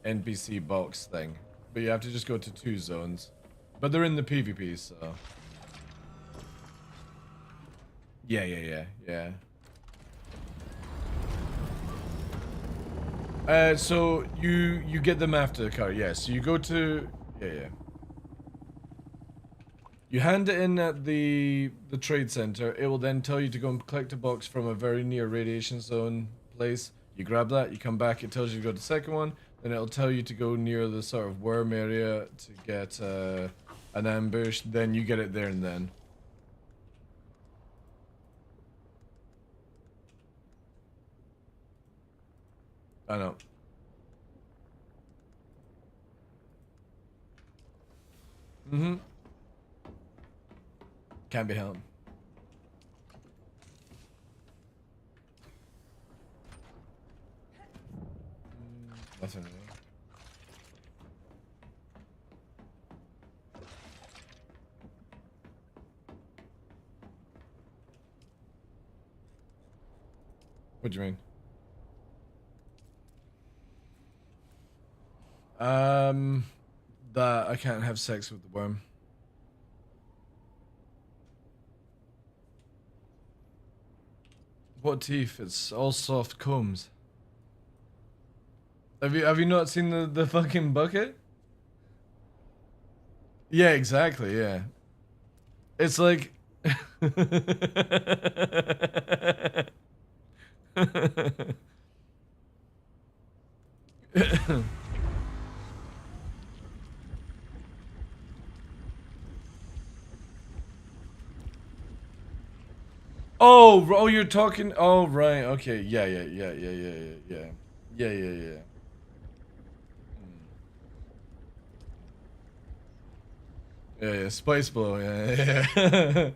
NPC box thing, but you have to just go to 2 zones. But they're in the PvP, so. Yeah. So you get them after the car. Yeah. So you go to yeah. You hand it in at the trade center. It will then tell you to go and collect a box from a very near radiation zone place. You grab that. You come back. It tells you to go to the second one. Then it'll tell you to go near the sort of worm area to get an ambush. Then you get it there and then. I know. Can't be helped. Nothing really. What do you mean? That I can't have sex with the worm. What teeth? It's all soft combs. Have you not seen the fucking bucket? Yeah, exactly, yeah. It's like Oh, you're talking. Oh, right. Okay. Yeah. Yeah. Spice Blow. Yeah.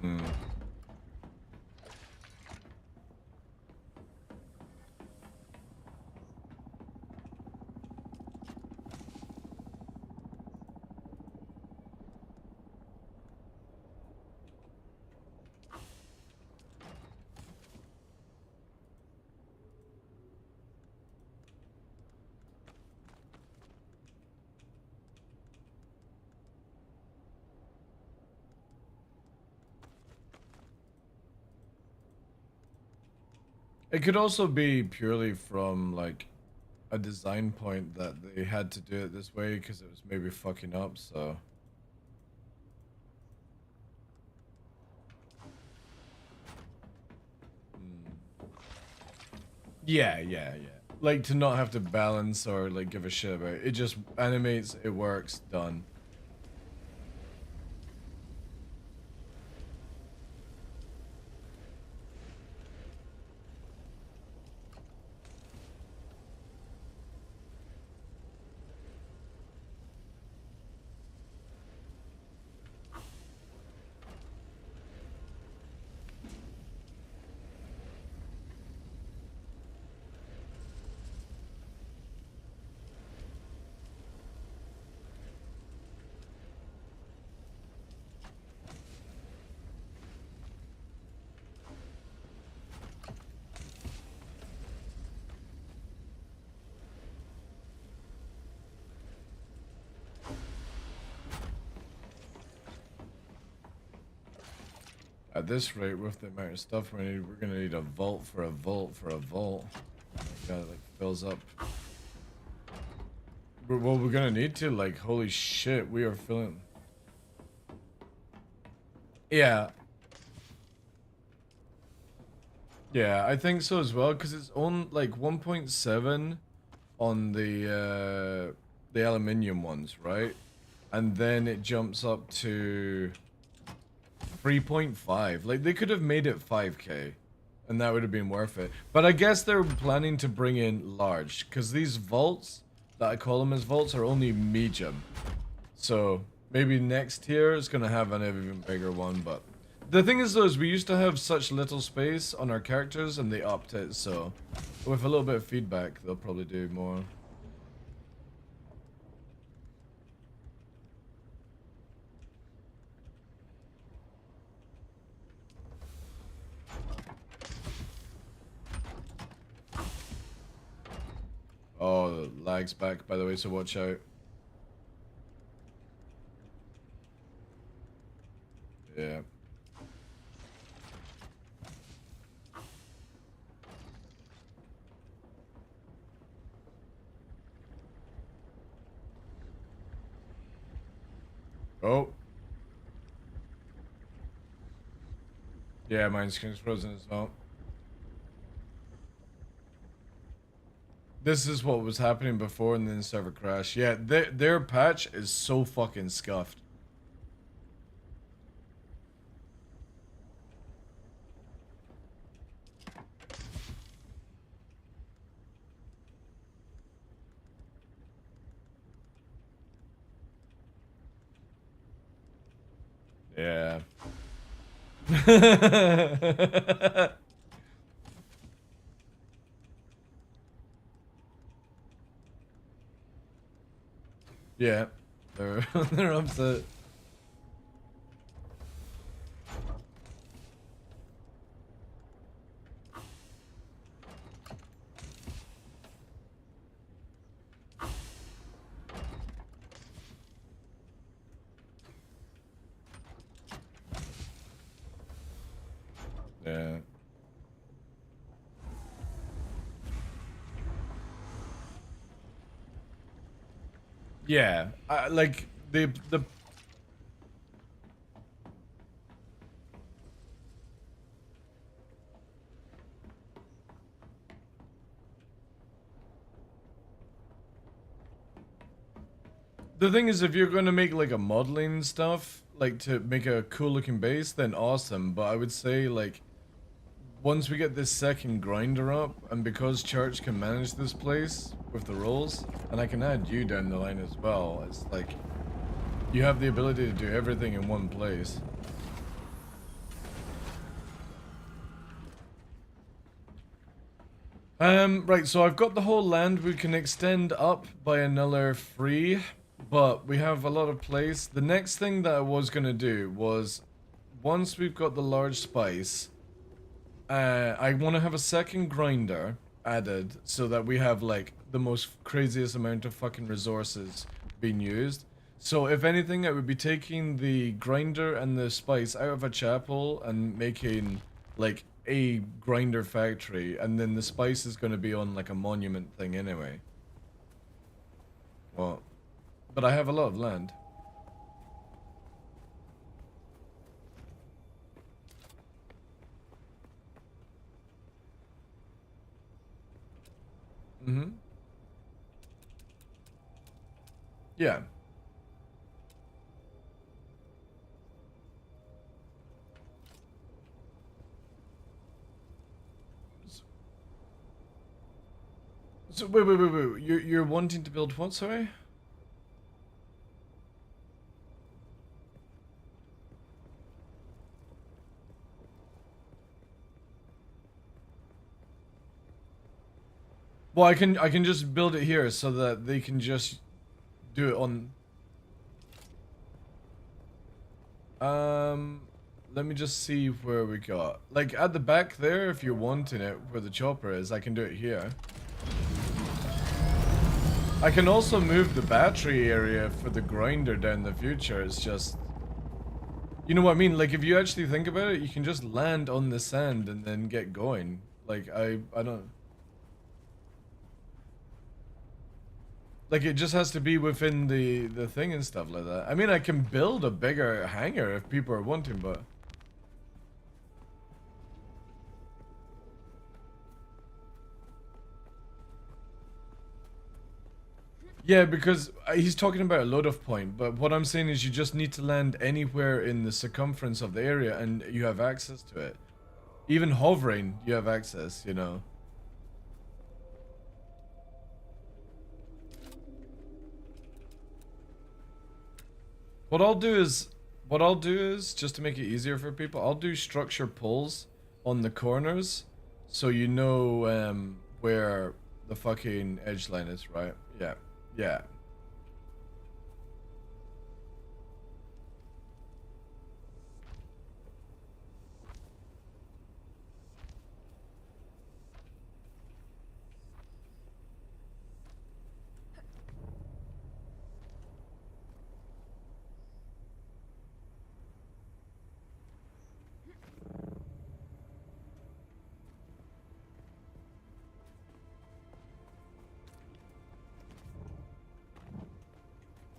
Hmm. It could also be purely from like a design point that they had to do it this way because it was maybe fucking up, so. Yeah. Like to not have to balance or like give a shit about it. It just animates, it works, done. At this rate, with the amount of stuff we need, we're gonna need a vault for a vault for a vault. Oh my god, it like fills up. Well, we're gonna need to, like, holy shit, we are filling. Yeah. Yeah, I think so as well, because it's on like 1.7 on the aluminium ones, right? And then it jumps up to 3.5. Like, they could have made it 5K, and that would have been worth it. But I guess they're planning to bring in large, because these vaults, that I call them as vaults, are only medium. So, maybe next tier is going to have an even bigger one, but... The thing is, though, is we used to have such little space on our characters, and they upped it, so... With a little bit of feedback, they'll probably do more. Oh, lag's back, by the way, so watch out. Yeah. Oh. Yeah, my screen's frozen as well. This is what was happening before, and then the server crashed. Yeah, their patch is so fucking scuffed. Yeah. Yeah, they're upset. Yeah. Yeah, like the The thing is, if you're going to make like a modeling stuff, like to make a cool looking base, then awesome. But I would say like, once we get this second grinder up, and because Church can manage this place with the rolls, and I can add you down the line as well, it's like, you have the ability to do everything in one place. Right, so I've got the whole land. We can extend up by another 3, but we have a lot of place. The next thing that I was going to do was, once we've got the large spice, I want to have a second grinder added so that we have like the most craziest amount of fucking resources being used. So if anything, I would be taking the grinder and the spice out of a chapel and making like a grinder factory, and then the spice is going to be on like a monument thing anyway. Well, but I have a lot of land. Mm-hmm. Yeah. So wait. You're wanting to build what, sorry? Well, I can just build it here so that they can just do it on. Let me just see where we got. Like at the back there, if you're wanting it, where the chopper is, I can do it here. I can also move the battery area for the grinder down the future. It's just, you know what I mean? Like if you actually think about it, you can just land on the sand and then get going. Like I don't. Like it just has to be within the thing and stuff like that. I mean, I can build a bigger hangar if people are wanting, but. Yeah, because he's talking about a load of point, but what I'm saying is you just need to land anywhere in the circumference of the area and you have access to it. Even hovering, you have access, you know. What I'll do is, just to make it easier for people, I'll do structure pulls on the corners so you know where the fucking edge line is, right? Yeah. Yeah.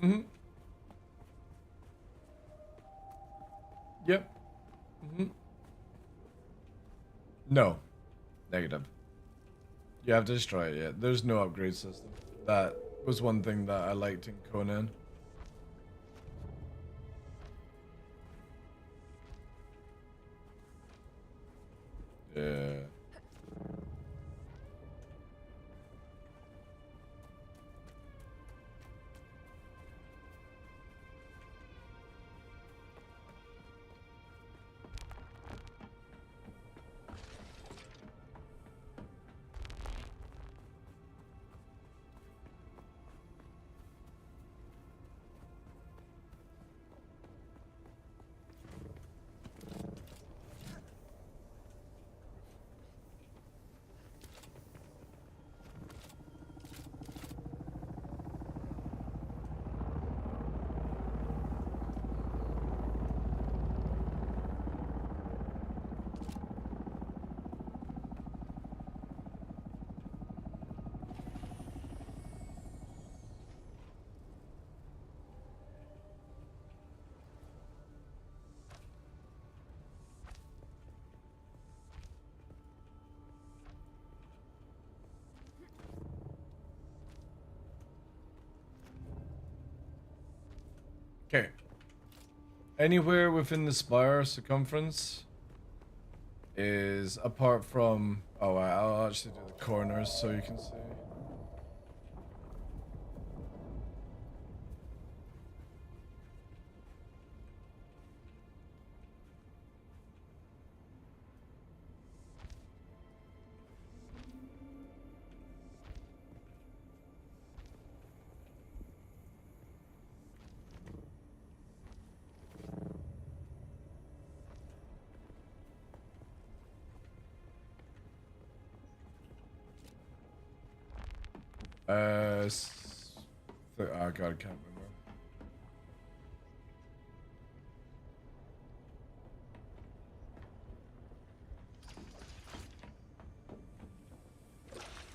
Mm-hmm. Yep. Mm-hmm. No. Negative. You have to destroy it, yeah. There's no upgrade system. That was one thing that I liked in Conan. Yeah. Okay. Anywhere within the spire circumference is apart from... Oh, I'll actually do the corners so you can see. Oh god, I can't remember.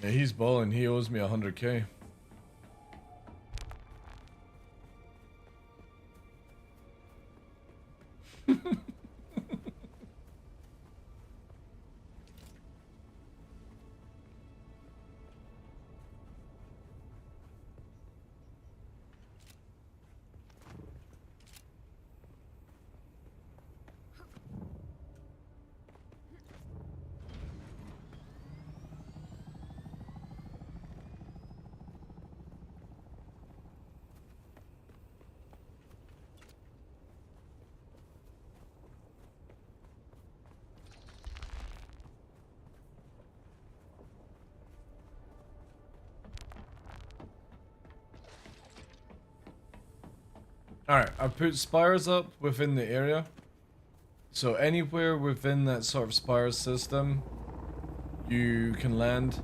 Yeah, he's balling. He owes me 100K. Alright, I've put spires up within the area. So anywhere within that sort of spire system, you can land.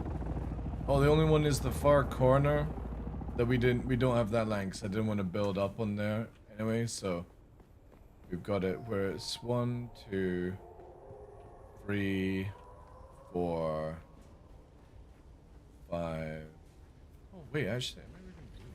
Oh, the only one is the far corner that we don't have that land because I didn't want to build up on there anyway, so we've got it where it's 1, 2, 3, 4, 5. Oh wait, actually, maybe we can do it.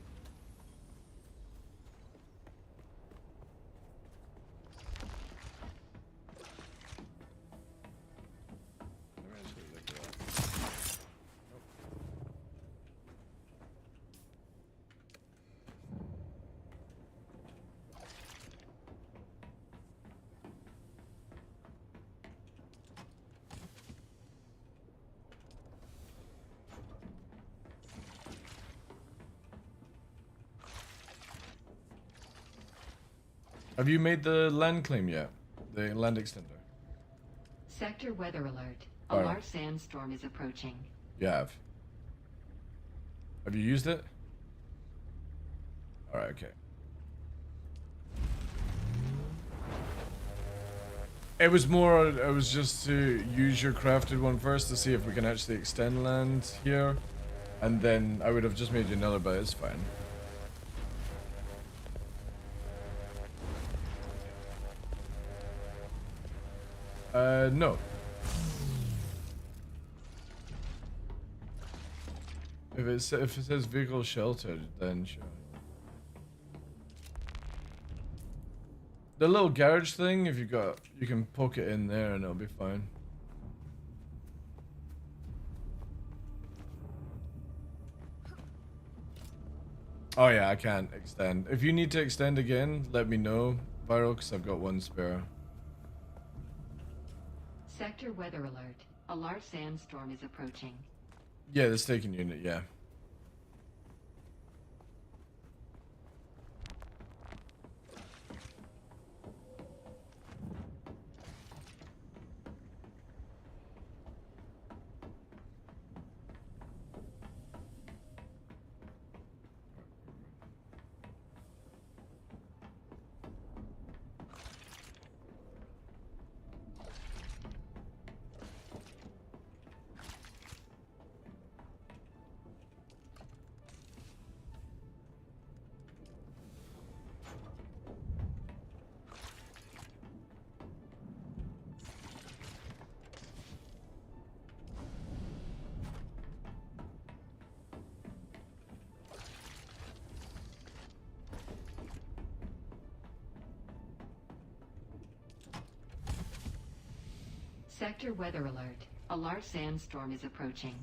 Have you made the land claim yet? The land extender? Sector weather alert. A Alright. large sandstorm is approaching. You have. Have you used it? Alright, okay. It was just to use your crafted one first to see if we can actually extend land here. And then I would have just made you another, but it's fine. No. If it says vehicle sheltered, then sure. The little garage thing, if you can poke it in there and it'll be fine. Oh yeah, I can't extend. If you need to extend again, let me know, Viral, because I've got one spare. Sector weather alert. A large sandstorm is approaching. Yeah, the staking unit, yeah. Sector weather alert. A large sandstorm is approaching.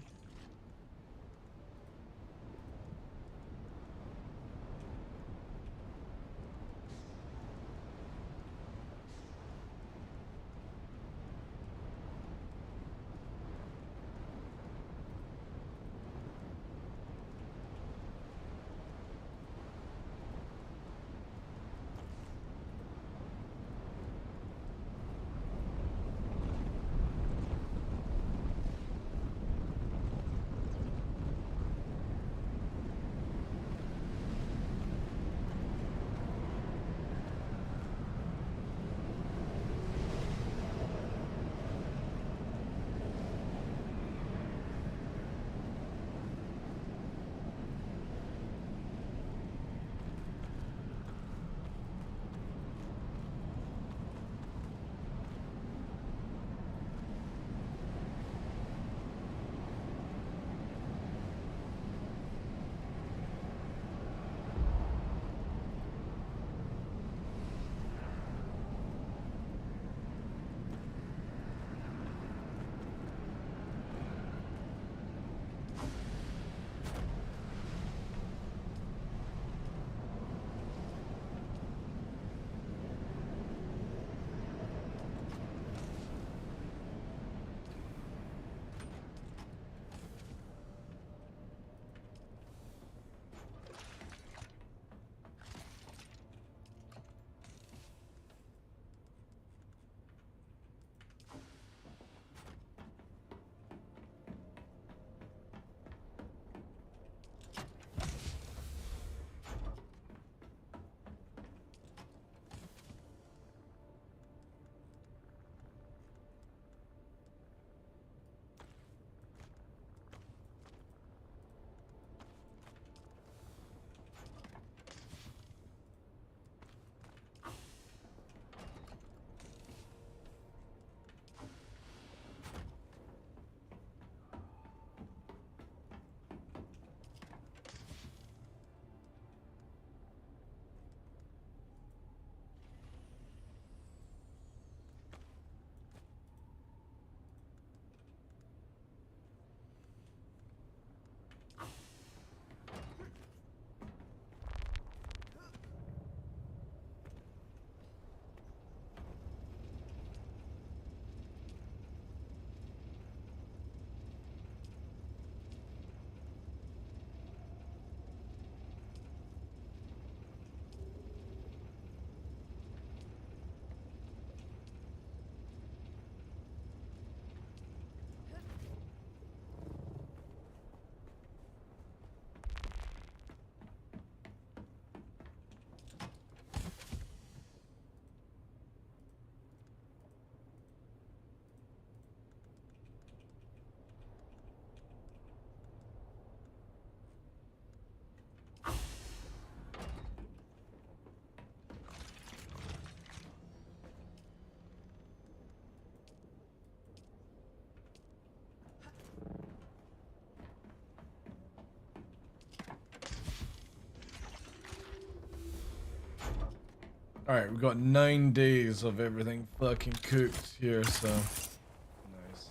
Alright, we've got 9 days of everything fucking cooked here, so... Nice.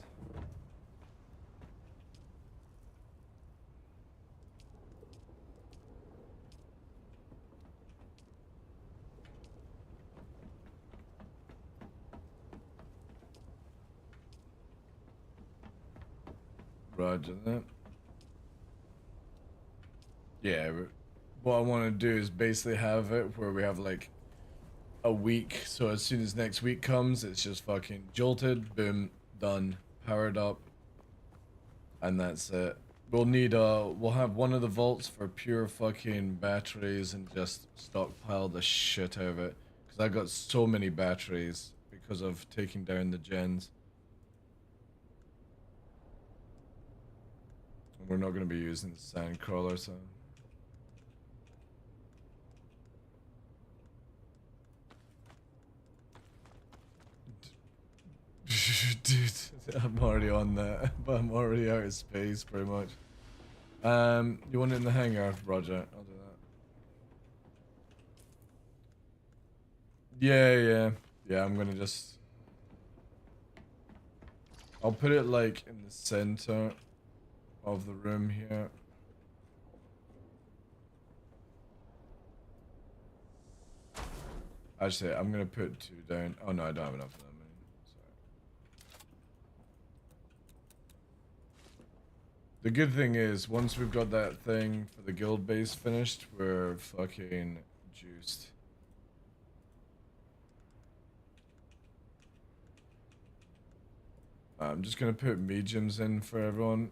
Roger that. Yeah, what I want to do is basically have it where we have like a week, so as soon as next week comes, it's just fucking jolted, boom, done, powered up, and that's it. We'll have one of the vaults for pure fucking batteries and just stockpile the shit out of it, because I got so many batteries because of taking down the gens. We're not going to be using the sand crawler, so... Dude, I'm already on that, but I'm already out of space, pretty much. You want it in the hangar, Roger? I'll do that. Yeah, I'm gonna just... I'll put it, like, in the center of the room here. Actually, I'm gonna put 2 down. Oh no, I don't have enough of them. The good thing is, once we've got that thing for the guild base finished, we're fucking juiced. I'm just gonna put mediums in for everyone.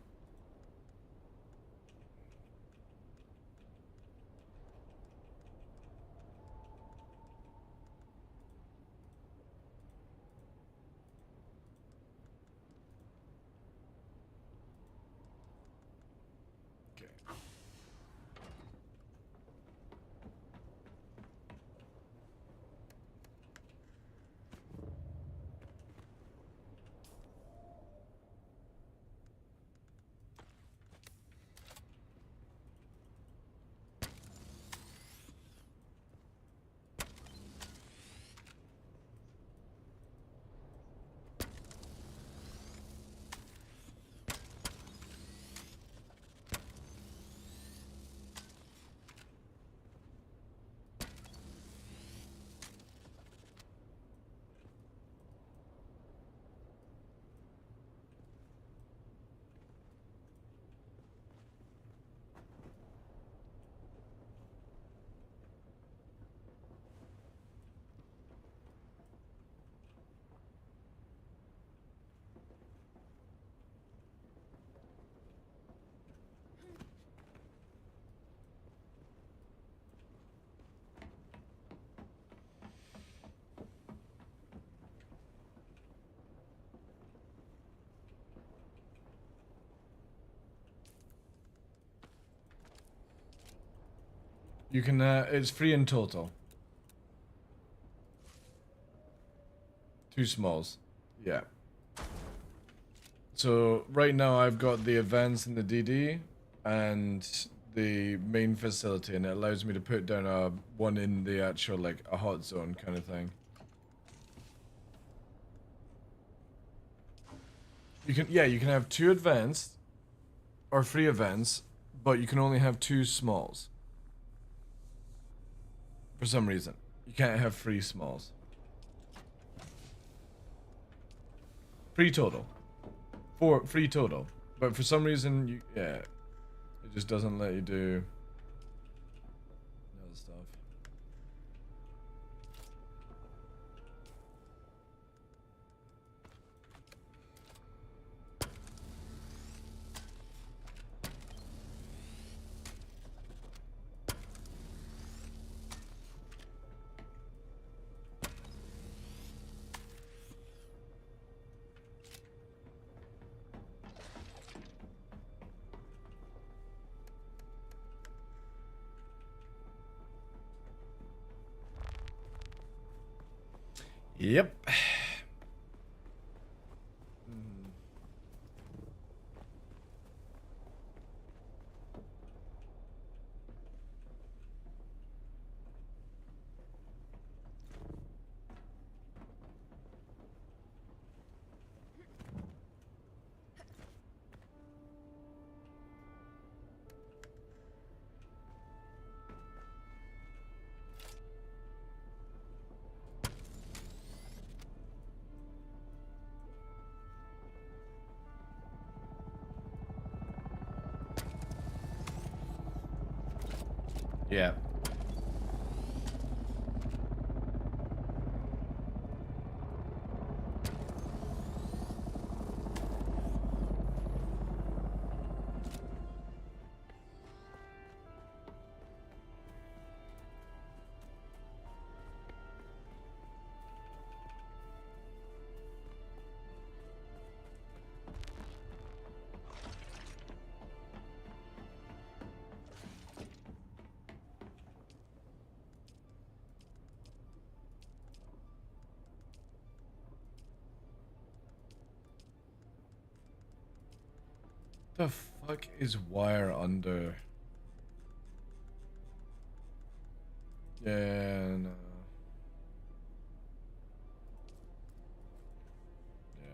You can, it's free in total. 2 smalls. Yeah. So, right now I've got the advanced and the DD, and the main facility, and it allows me to put down one in the actual, like, a hot zone kind of thing. You can have 2 advanced, or 3 advanced, but you can only have 2 smalls. For some reason. You can't have 3 smalls. 3 total. 3 total. But for some reason, it just doesn't let you do other stuff. Yep. Yeah. The fuck is wire under? Yeah, no. Yeah.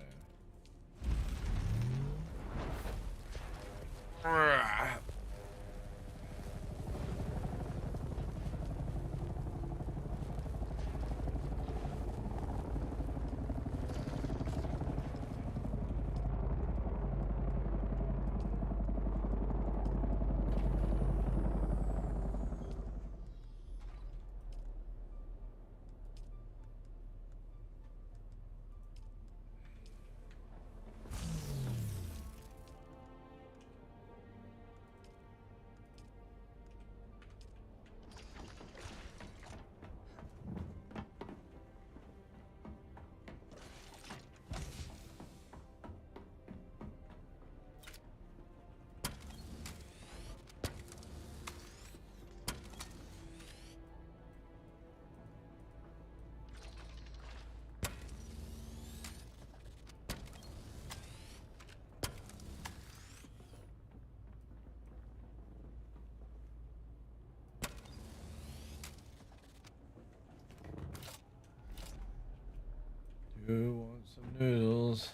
You want some noodles?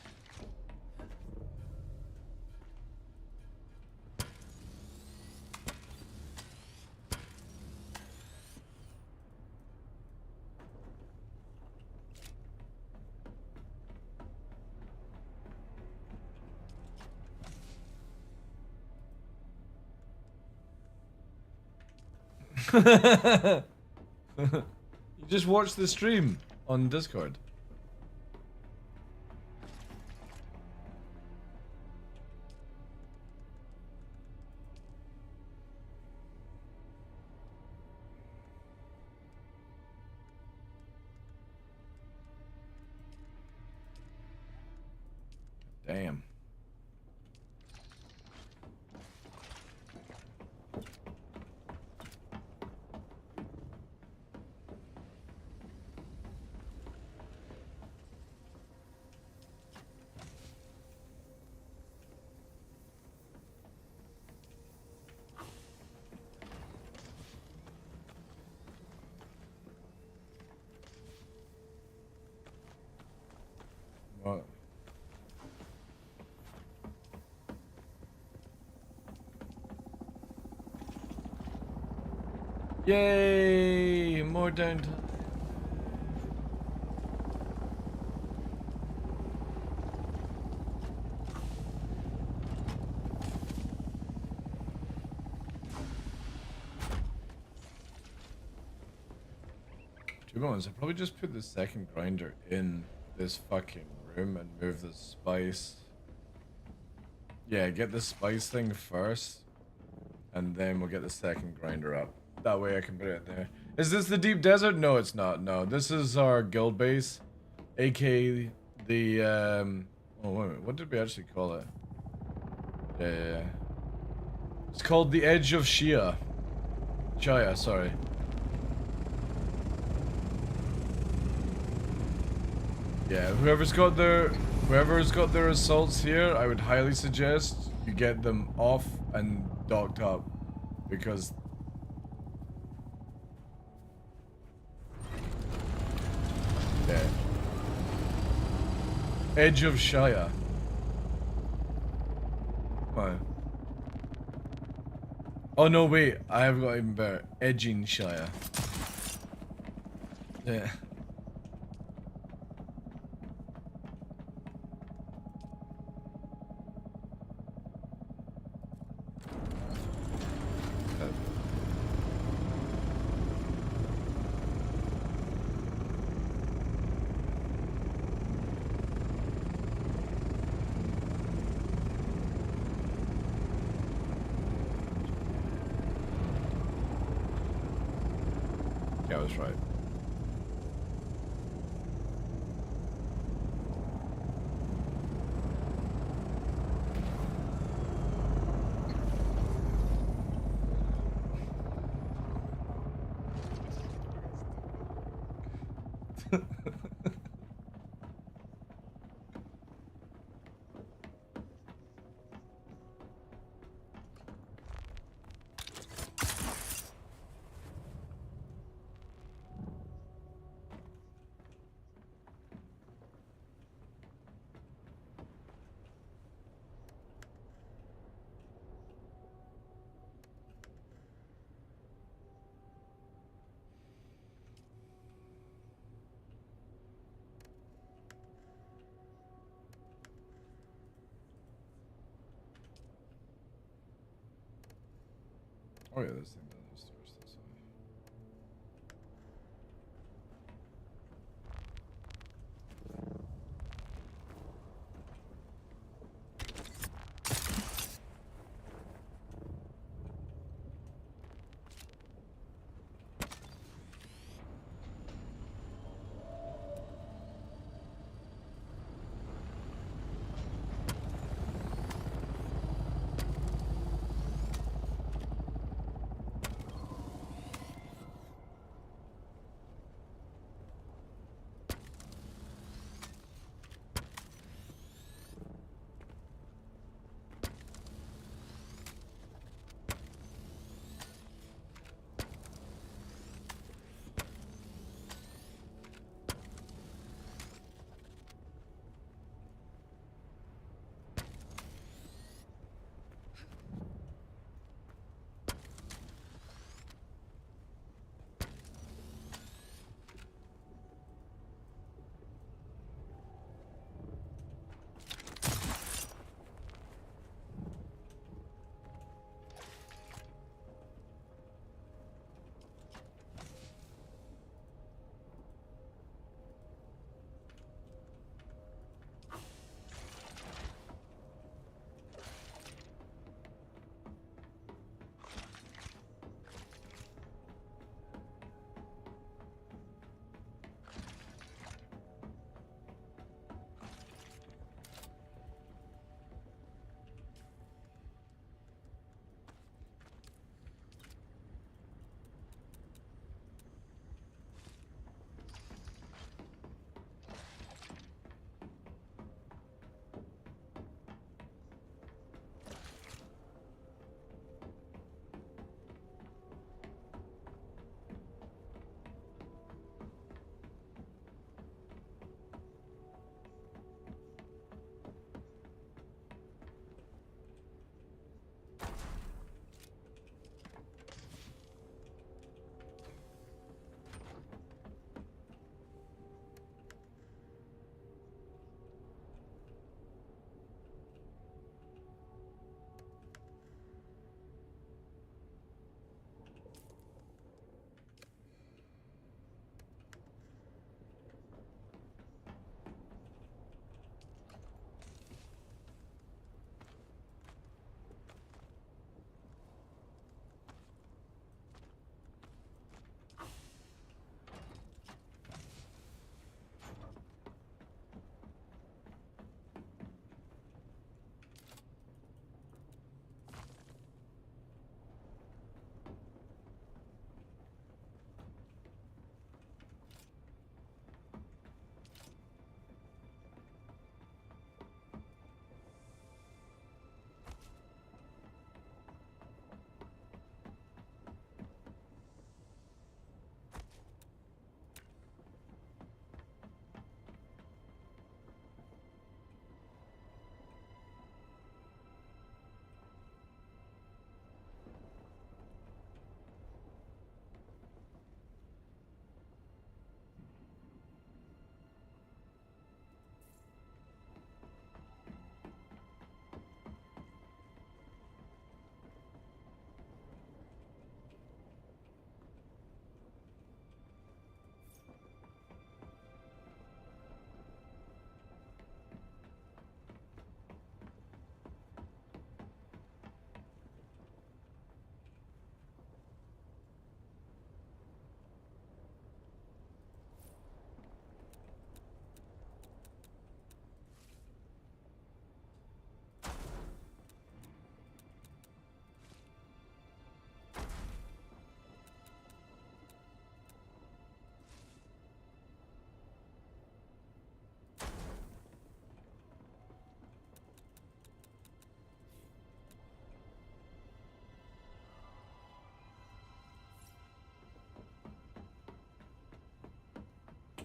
You just watched the stream on Discord. Damn. What? Yay! More downtime. To be honest, I'll probably just put the second grinder in this fucking room and move the spice. Yeah, get the spice thing first, and then we'll get the second grinder up. That way I can put it in there. Is this the deep desert? No, it's not. No, this is our guild base, aka the oh wait a minute, what did we actually call it? Yeah. It's called the Edge of Shia. Shia, sorry. Yeah, whoever's got their assaults here, I would highly suggest you get them off and docked up, because yeah. Edge of Shia. Fine. Oh no, wait, I have got even better. Edging Shia. Yeah. I was right. Oh yeah, this thing down the stairs this way.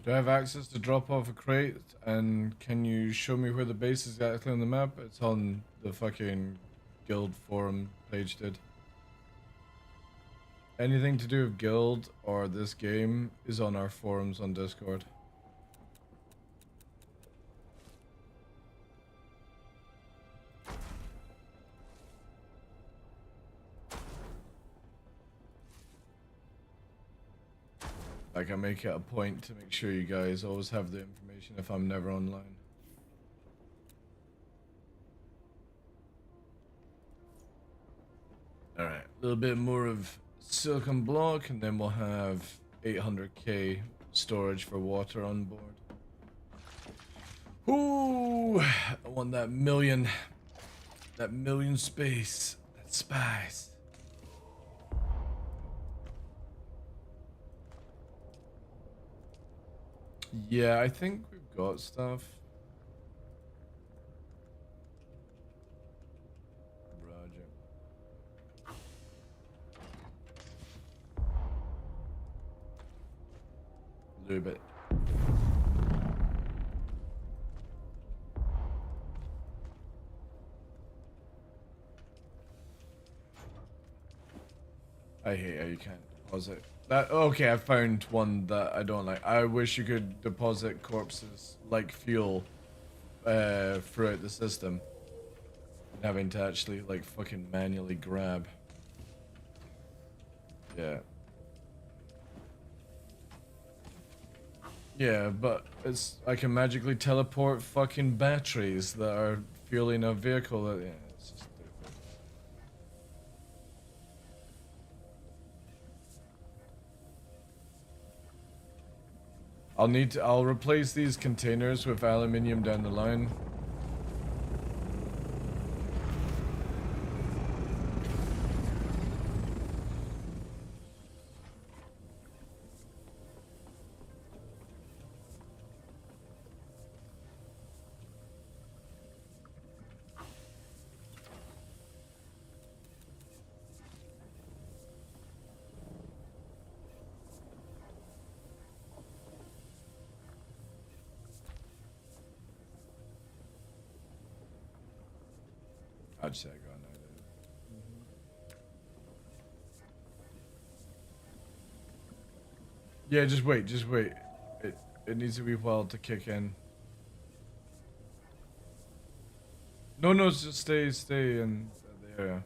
Do I have access to drop off a crate? And can you show me where the base is exactly on the map? It's on the fucking guild forum page, dude. Anything to do with guild or this game is on our forums on Discord. Like, I make it a point to make sure you guys always have the information if I'm never online. Alright, a little bit more of silicon block, and then we'll have 800k storage for water on board. Ooh, I want that million space, that spice. Yeah, I think we've got stuff. Roger. Lube it. I hate how you can't deposit. That okay, I found one that I don't like. I wish you could deposit corpses like fuel throughout the system. And having to actually like fucking manually grab. Yeah. Yeah, but it's I can magically teleport fucking batteries that are fueling a vehicle that, yeah, it's just stupid. I'll replace these containers with aluminium down the line. I'd say I got an idea. Yeah, just wait, just wait. It needs to be wild to kick in. No, just stay in the area.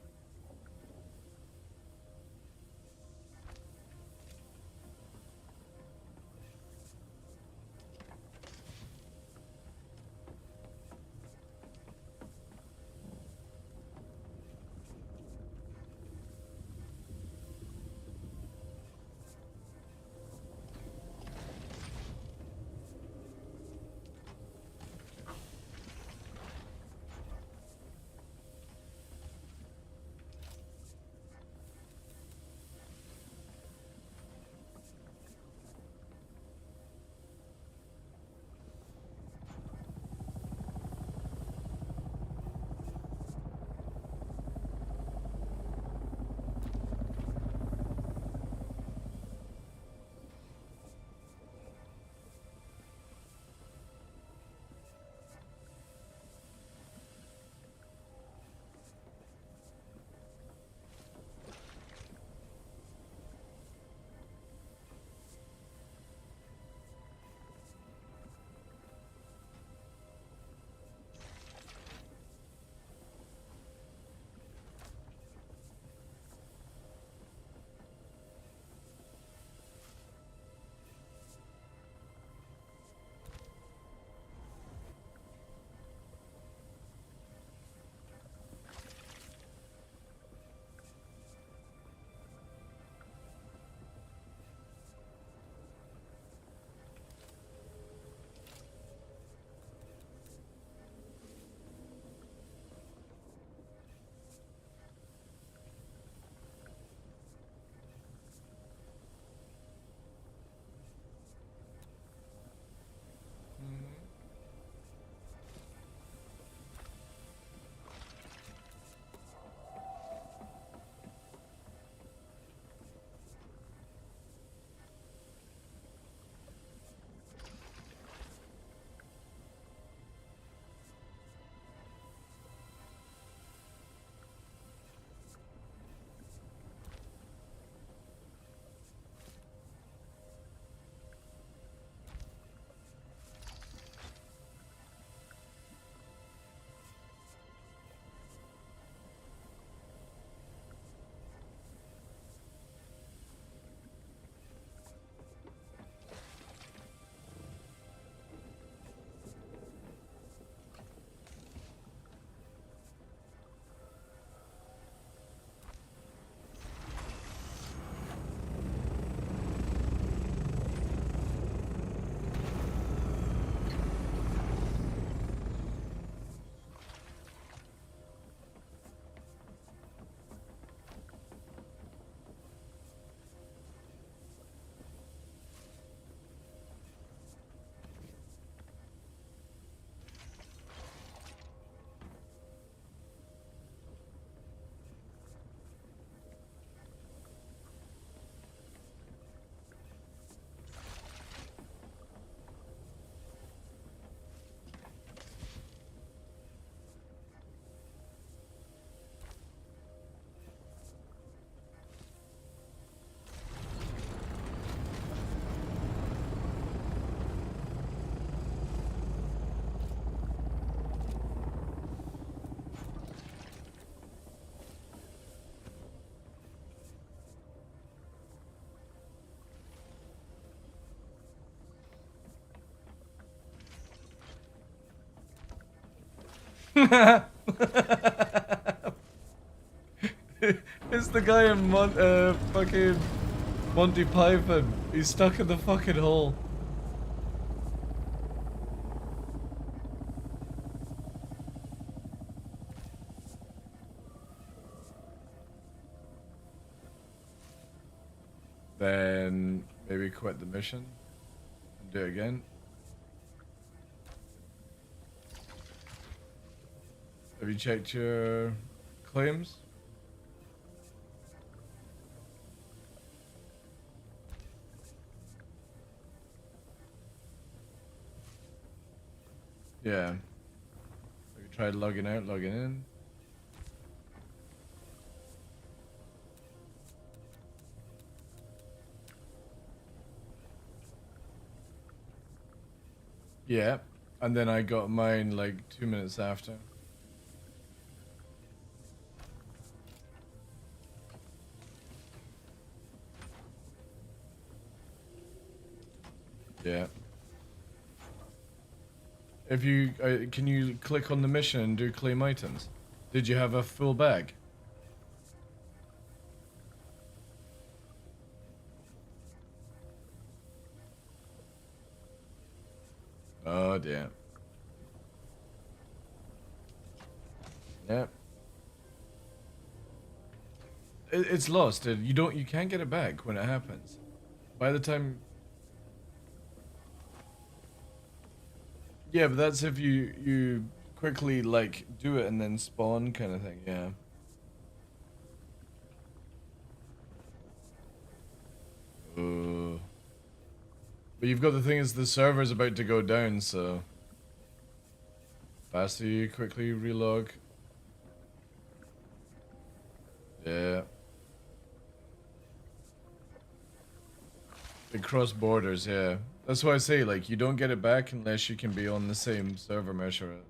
It's the guy in fucking Monty Python. He's stuck in the fucking hole. Then maybe quit the mission and do it again. Have you checked your claims? Yeah. Have you tried logging out, logging in? Yeah. And then I got mine like 2 minutes after. Yeah. If you can you click on the mission and do claim items? Did you have a full bag? Oh damn. Yep. It's lost. You can't get it back when it happens. By the time. Yeah, but that's if you quickly like do it and then spawn kind of thing. Yeah. But you've got the thing is the server's about to go down, so faster you quickly relog. Yeah. It cross borders, yeah. That's why I say, like, you don't get it back unless you can be on the same server measure as it.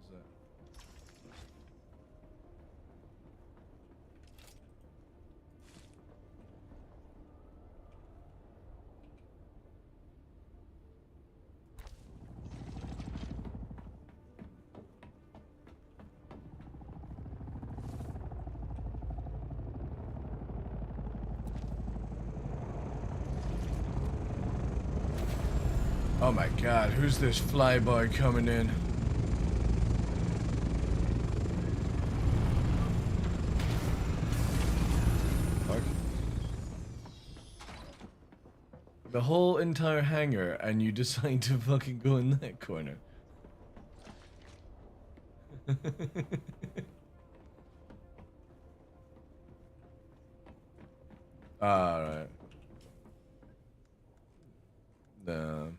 Oh my god, who's this flyboy coming in? Fuck. The whole entire hangar and you decide to fucking go in that corner. Alright. No.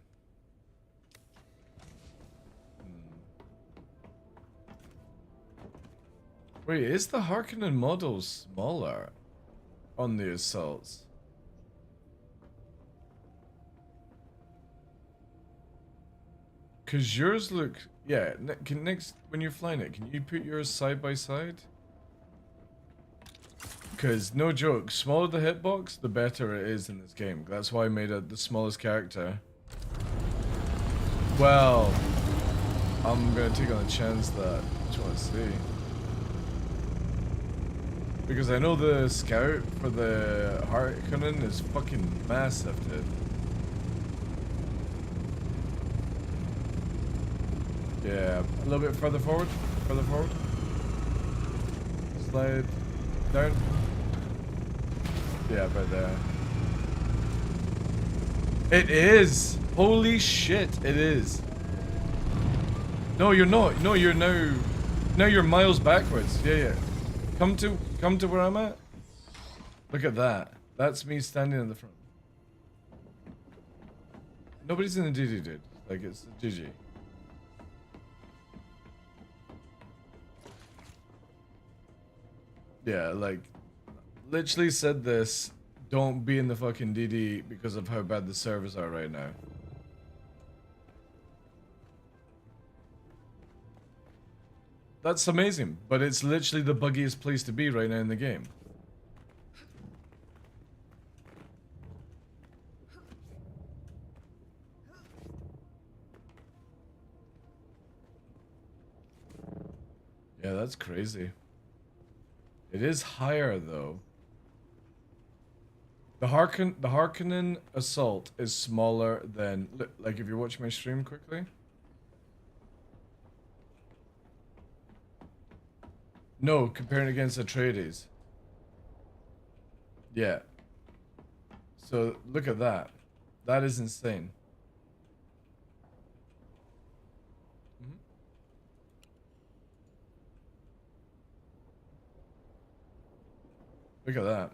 Wait, is the Harkonnen model smaller on the assaults? Cause yours look, yeah. Next when you're flying it, can you put yours side by side? Cause no joke, smaller the hitbox, the better it is in this game. That's why I made it the smallest character. Well, I'm gonna take on a chance that I just want to see. Because I know the scout for the Harkonnen is fucking massive, dude. Yeah, a little bit further forward. Further forward. Slide down. Yeah, right there. It is! Holy shit, it is. No, you're not. No, you're now... Now you're miles backwards. Yeah, yeah. Come to where I'm at. Look at that. That's me standing in the front. Nobody's in the GG, dude. Like, it's the GG. Yeah, like, literally said this, don't be in the fucking DD because of how bad the servers are right now. That's amazing, but it's literally the buggiest place to be right now in the game. Yeah, that's crazy. It is higher though. The Harkonnen assault is smaller than, like, if you watch my stream quickly. No, comparing against Atreides. Yeah. So look at that. That is insane. Look at that.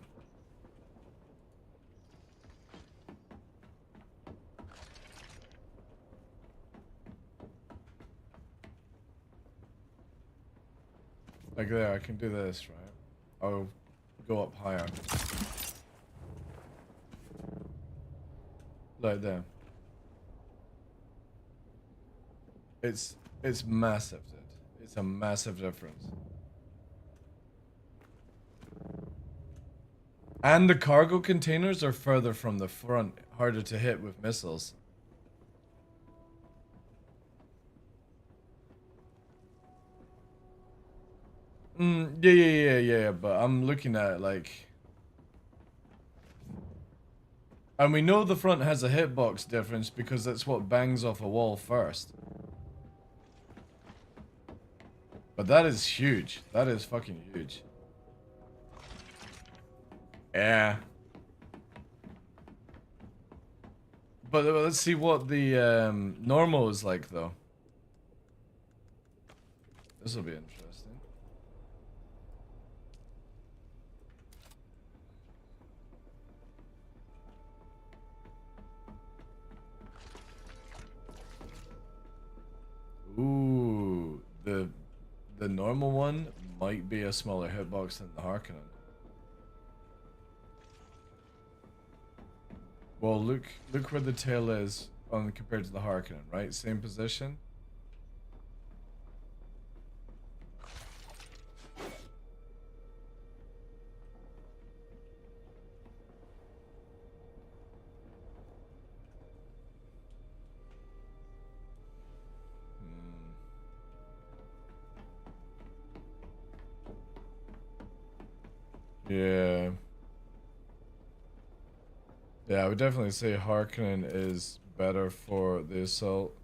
Like there, I can do this, right? I'll go up higher. Like there. It's massive, dude. It's a massive difference. And the cargo containers are further from the front, harder to hit with missiles. Yeah, but I'm looking at it like... And we know the front has a hitbox difference because that's what bangs off a wall first. But that is huge. That is fucking huge. Yeah. But let's see what the normal is like, though. This will be interesting. Ooh, the normal one might be a smaller hitbox than the Harkonnen. Well, look where the tail is on compared to the Harkonnen, right? Same position. Yeah. Yeah, I would definitely say Harkonnen is better for the assault.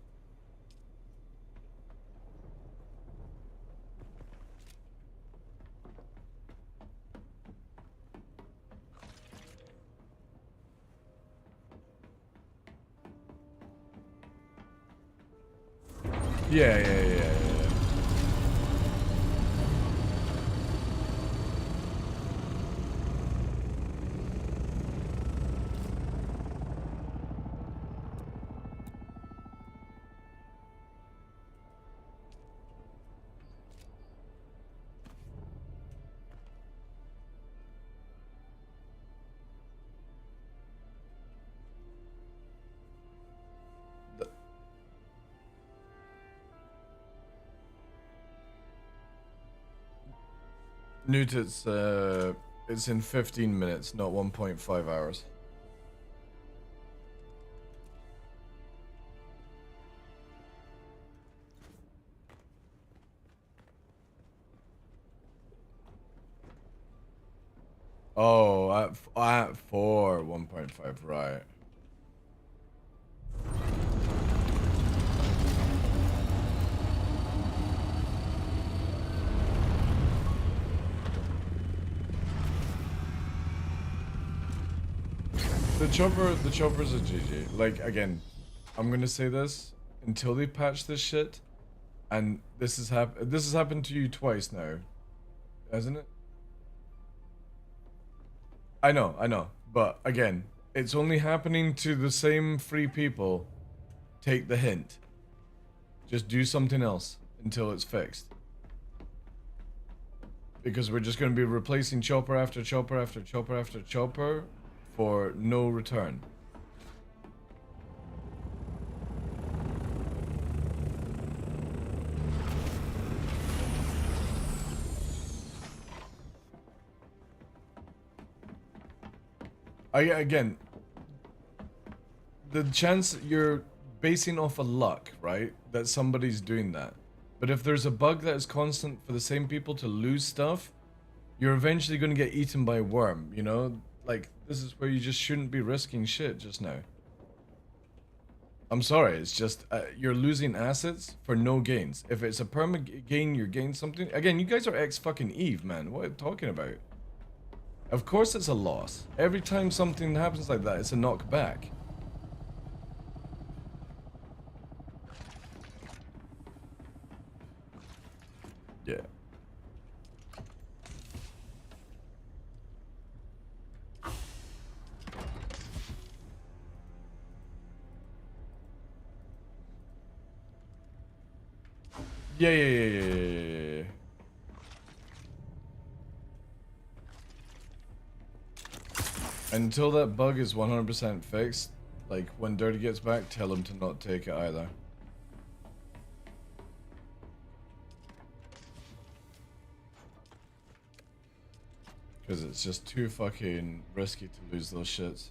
Yeah. Newt, it's in 15 minutes, not 1.5 hours. Oh, at 4, 1.5, right. The chopper's a GG. Like, again, I'm gonna say this until they patch this shit, and this has happened to you twice now, hasn't it? I know, but again, it's only happening to the same 3 people. Take the hint. Just do something else until it's fixed. Because we're just going to be replacing chopper after chopper after chopper after chopper for no return. Again, the chance you're basing off of luck, right? That somebody's doing that. But if there's a bug that is constant for the same people to lose stuff, you're eventually going to get eaten by a worm, you know? Like, this is where you just shouldn't be risking shit just now. I'm sorry, it's just, you're losing assets for no gains. If it's a perma gain, you're gaining something. Again, you guys are ex-fucking Eve, man. What are you talking about? Of course it's a loss. Every time something happens like that, it's a knockback. Yeah. Yeah. Until that bug is 100% fixed, like when Dirty gets back, tell him to not take it either. Because it's just too fucking risky to lose those shits.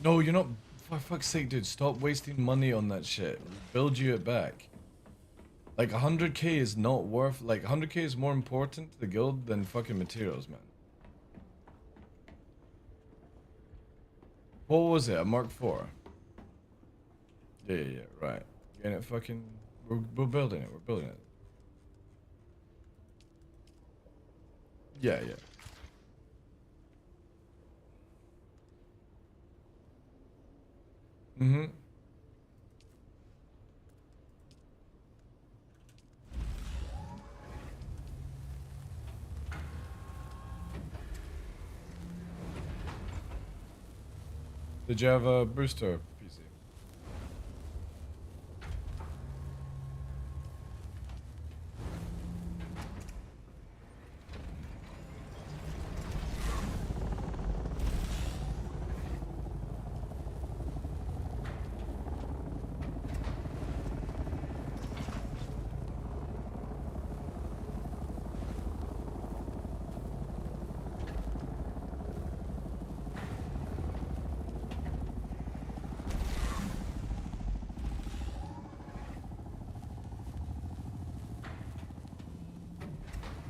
No, you're not. For fuck's sake, dude, stop wasting money on that shit. Build you it back. Like 100k is not worth. Like 100k is more important to the guild than fucking materials, man. What was it? A Mark IV? Yeah, right. And it fucking. We're building it. We're building it. Yeah. Mm-hmm. Did you have a booster PC?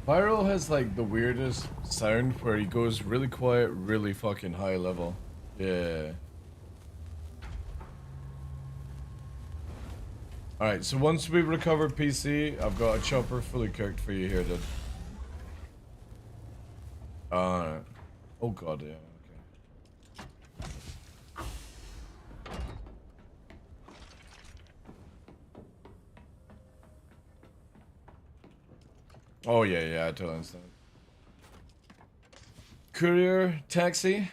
Viral has like the weirdest sound where he goes really quiet, really fucking high level. Yeah. Alright, so once we recover PC, I've got a chopper fully cooked for you here, dude. Alright. Oh god, yeah, okay. Oh yeah, I totally understand. Courier, taxi.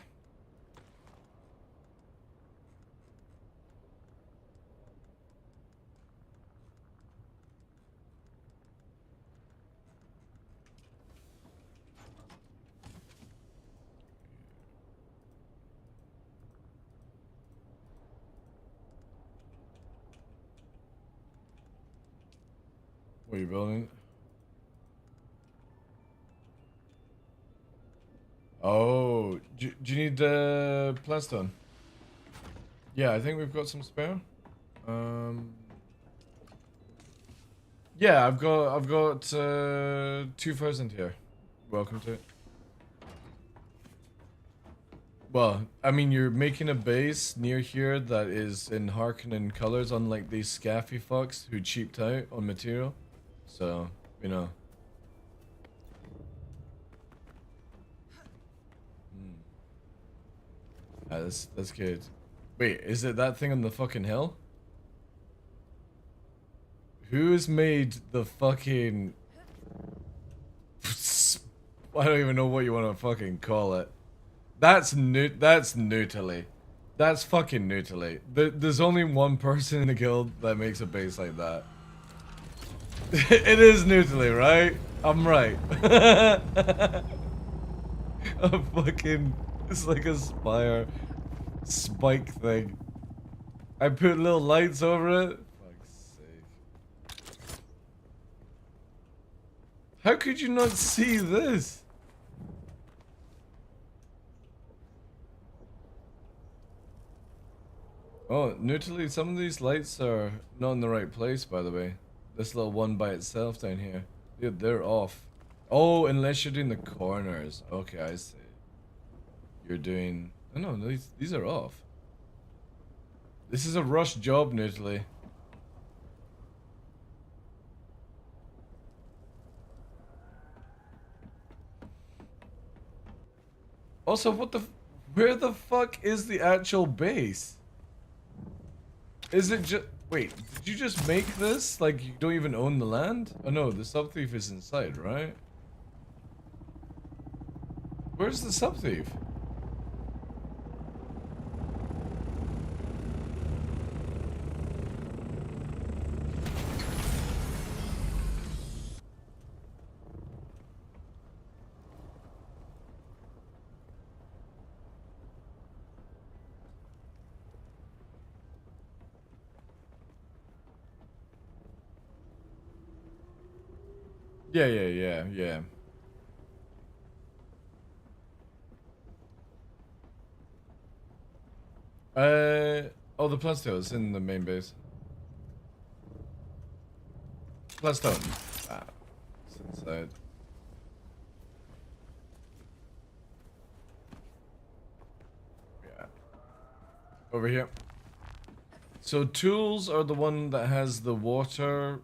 What are you building? Oh, do you need Plastone? Yeah, I think we've got some spare. Yeah, I've got 2,000 here. Welcome to it. Well, I mean, you're making a base near here that is in Harkonnen colors, unlike these scaffy fucks who cheaped out on material. So, you know. That's good. Wait, is it that thing on the fucking hill? Who's made the fucking I don't even know what you want to fucking call it. That's neutrally. That's fucking neutrally. There's only one person in the guild that makes a base like that. It is neutrally, right? I'm right. A fucking... It's like a spire spike thing. I put little lights over it. Fuck's sake. How could you not see this? Oh, neutrally, some of these lights are not in the right place, by the way. This little one by itself down here. Dude, they're off. Oh, unless you're doing the corners. Okay, I see. You're doing... Oh, no, these are off. This is a rush job, neutrally. Also, what the... Where the fuck is the actual base? Is it just... Wait, did you just make this? Like, you don't even own the land? Oh no, the sub-thief is inside, right? Where's the sub-thief? Yeah. Oh, the Plastone is in the main base. Plastone. Ah, it's inside. Yeah. Over here. So tools are the one that has the water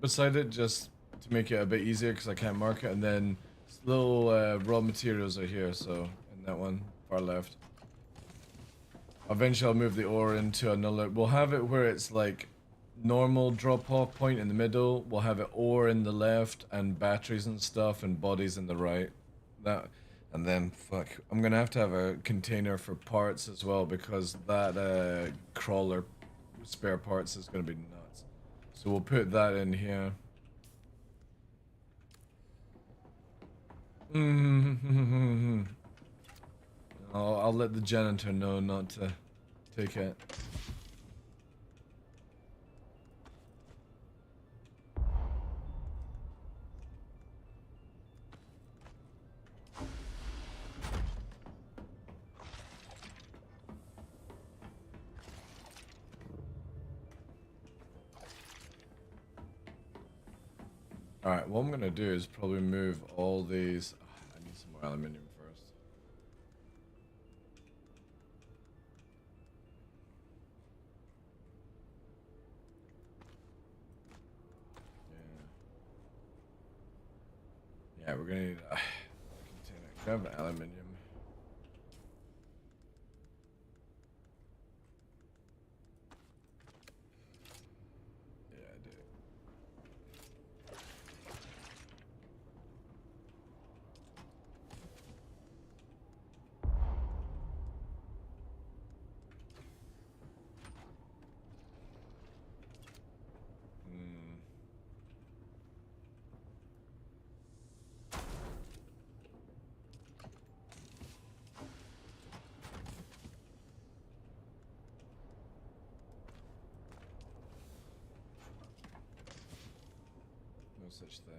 beside it, just to make it a bit easier because I can't mark it. And then little raw materials are here, so in that one, far left. Eventually I'll move the ore into another. We'll have it where it's like normal drop off point in the middle. We'll have it ore in the left and batteries and stuff and bodies in the right. That, and then fuck, I'm gonna have to have a container for parts as well because that crawler spare parts is gonna be nuts. So we'll put that in here. I'll let the janitor know not to take it. Alright, what I'm gonna do is probably move all these. I need some more aluminium first. Yeah, we're gonna need a container. Can I have aluminium? Yeah, I do. No such thing.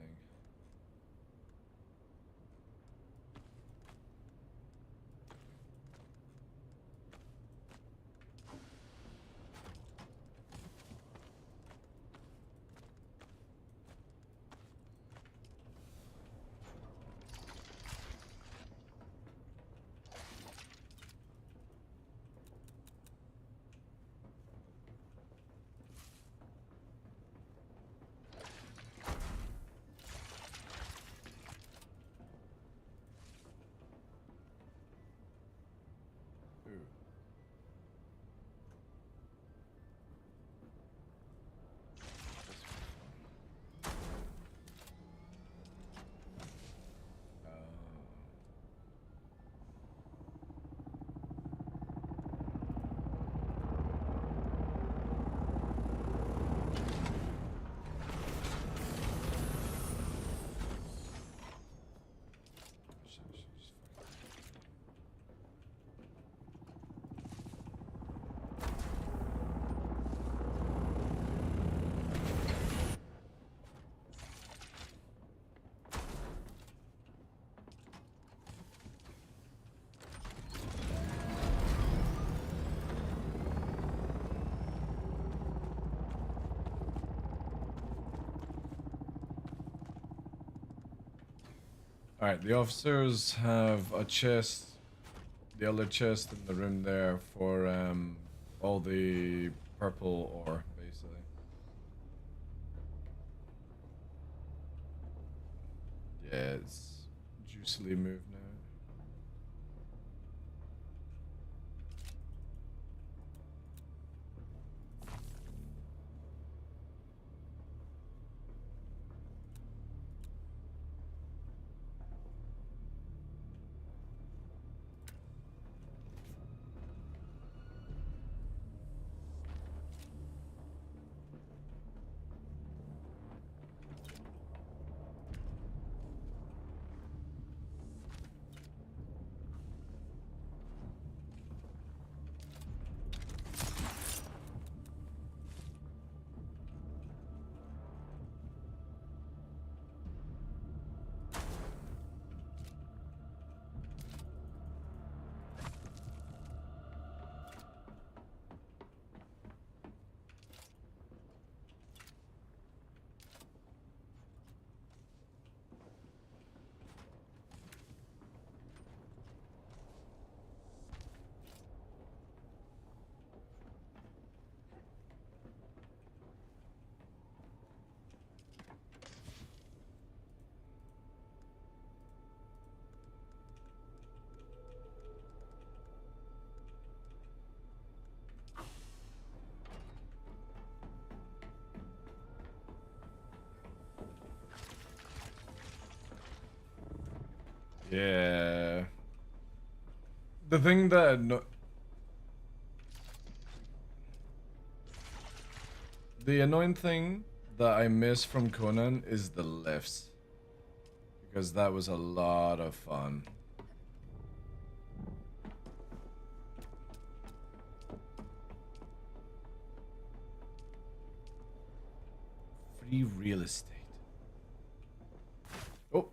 Alright, the officers have a chest, the other chest in the room there for all the purple ore, basically. Yeah, it's juicily moved now. Yeah. The thing that the annoying thing that I miss from Conan is the lifts, because that was a lot of fun. Free real estate. Oh.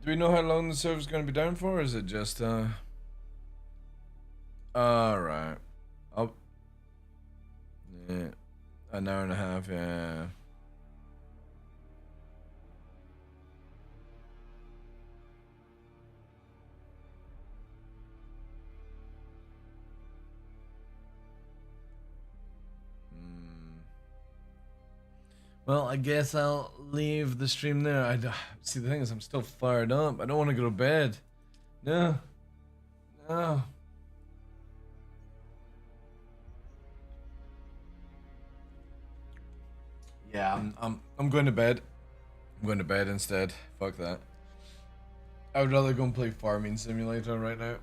Do we know how long the server's going to be down for, or is it just, Alright. Oh. Yeah. An hour and a half, yeah. Well, I guess I'll leave the stream there. See, the thing is, I'm still fired up. I don't want to go to bed. No. No. Yeah, I'm going to bed. I'm going to bed instead. Fuck that. I would rather go and play Farming Simulator right now.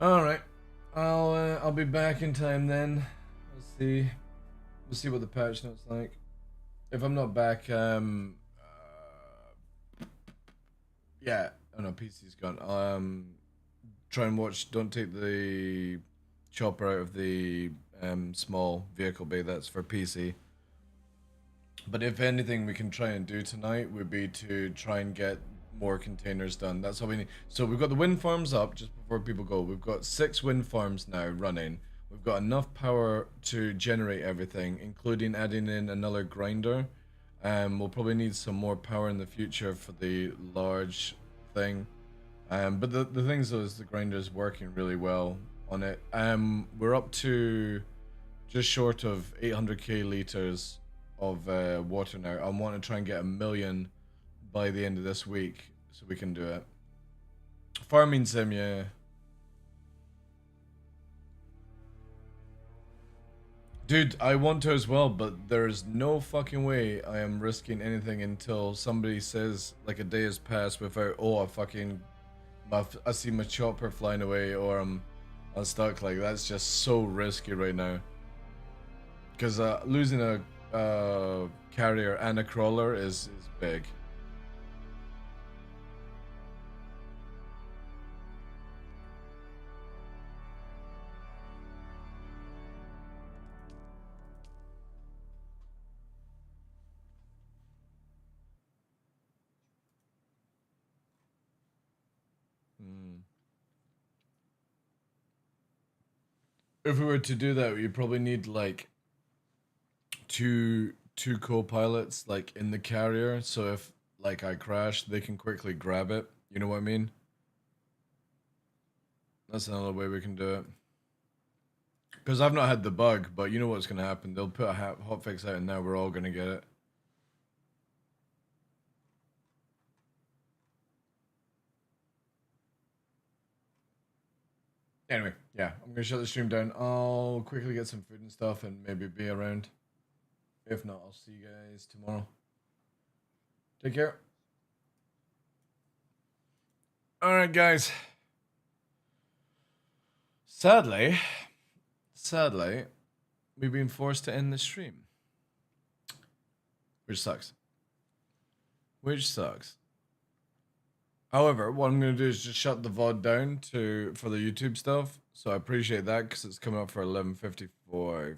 All right, I'll be back in time then. We'll see what the patch notes like. If I'm not back, yeah, oh no, PC's gone. Try and watch. Don't take the chopper out of the small vehicle bay. That's for PC. But if anything we can try and do tonight would be to try and get more containers done. That's all we need. So we've got the wind farms up just before people go. We've got 6 wind farms now running. We've got enough power to generate everything, including adding in another grinder. We'll probably need some more power in the future for the large thing. But the thing is, though, is the grinder is working really well on it. We're up to just short of 800k liters of water now. I want to try and get 1 million by the end of this week so we can do it. Farming sim, yeah. Dude, I want to as well, but there's no fucking way I am risking anything until somebody says like a day has passed without, oh, I see my chopper flying away, or I'm stuck. Like, that's just so risky right now. Because losing a carrier and a crawler is big. if we were to do that, you probably need like two co-pilots like in the carrier, so if like I crash, they can quickly grab it. You know what I mean? That's another way we can do it. Because I've not had the bug, but you know what's gonna happen. They'll put a hotfix out, and now we're all gonna get it. Anyway, yeah, I'm gonna shut the stream down. I'll quickly get some food and stuff, and maybe be around. If not, I'll see you guys tomorrow. Take care. Alright, guys. Sadly, we've been forced to end the stream. Which sucks. However, what I'm going to do is just shut the VOD down for the YouTube stuff. So I appreciate that because it's coming up for 11:55.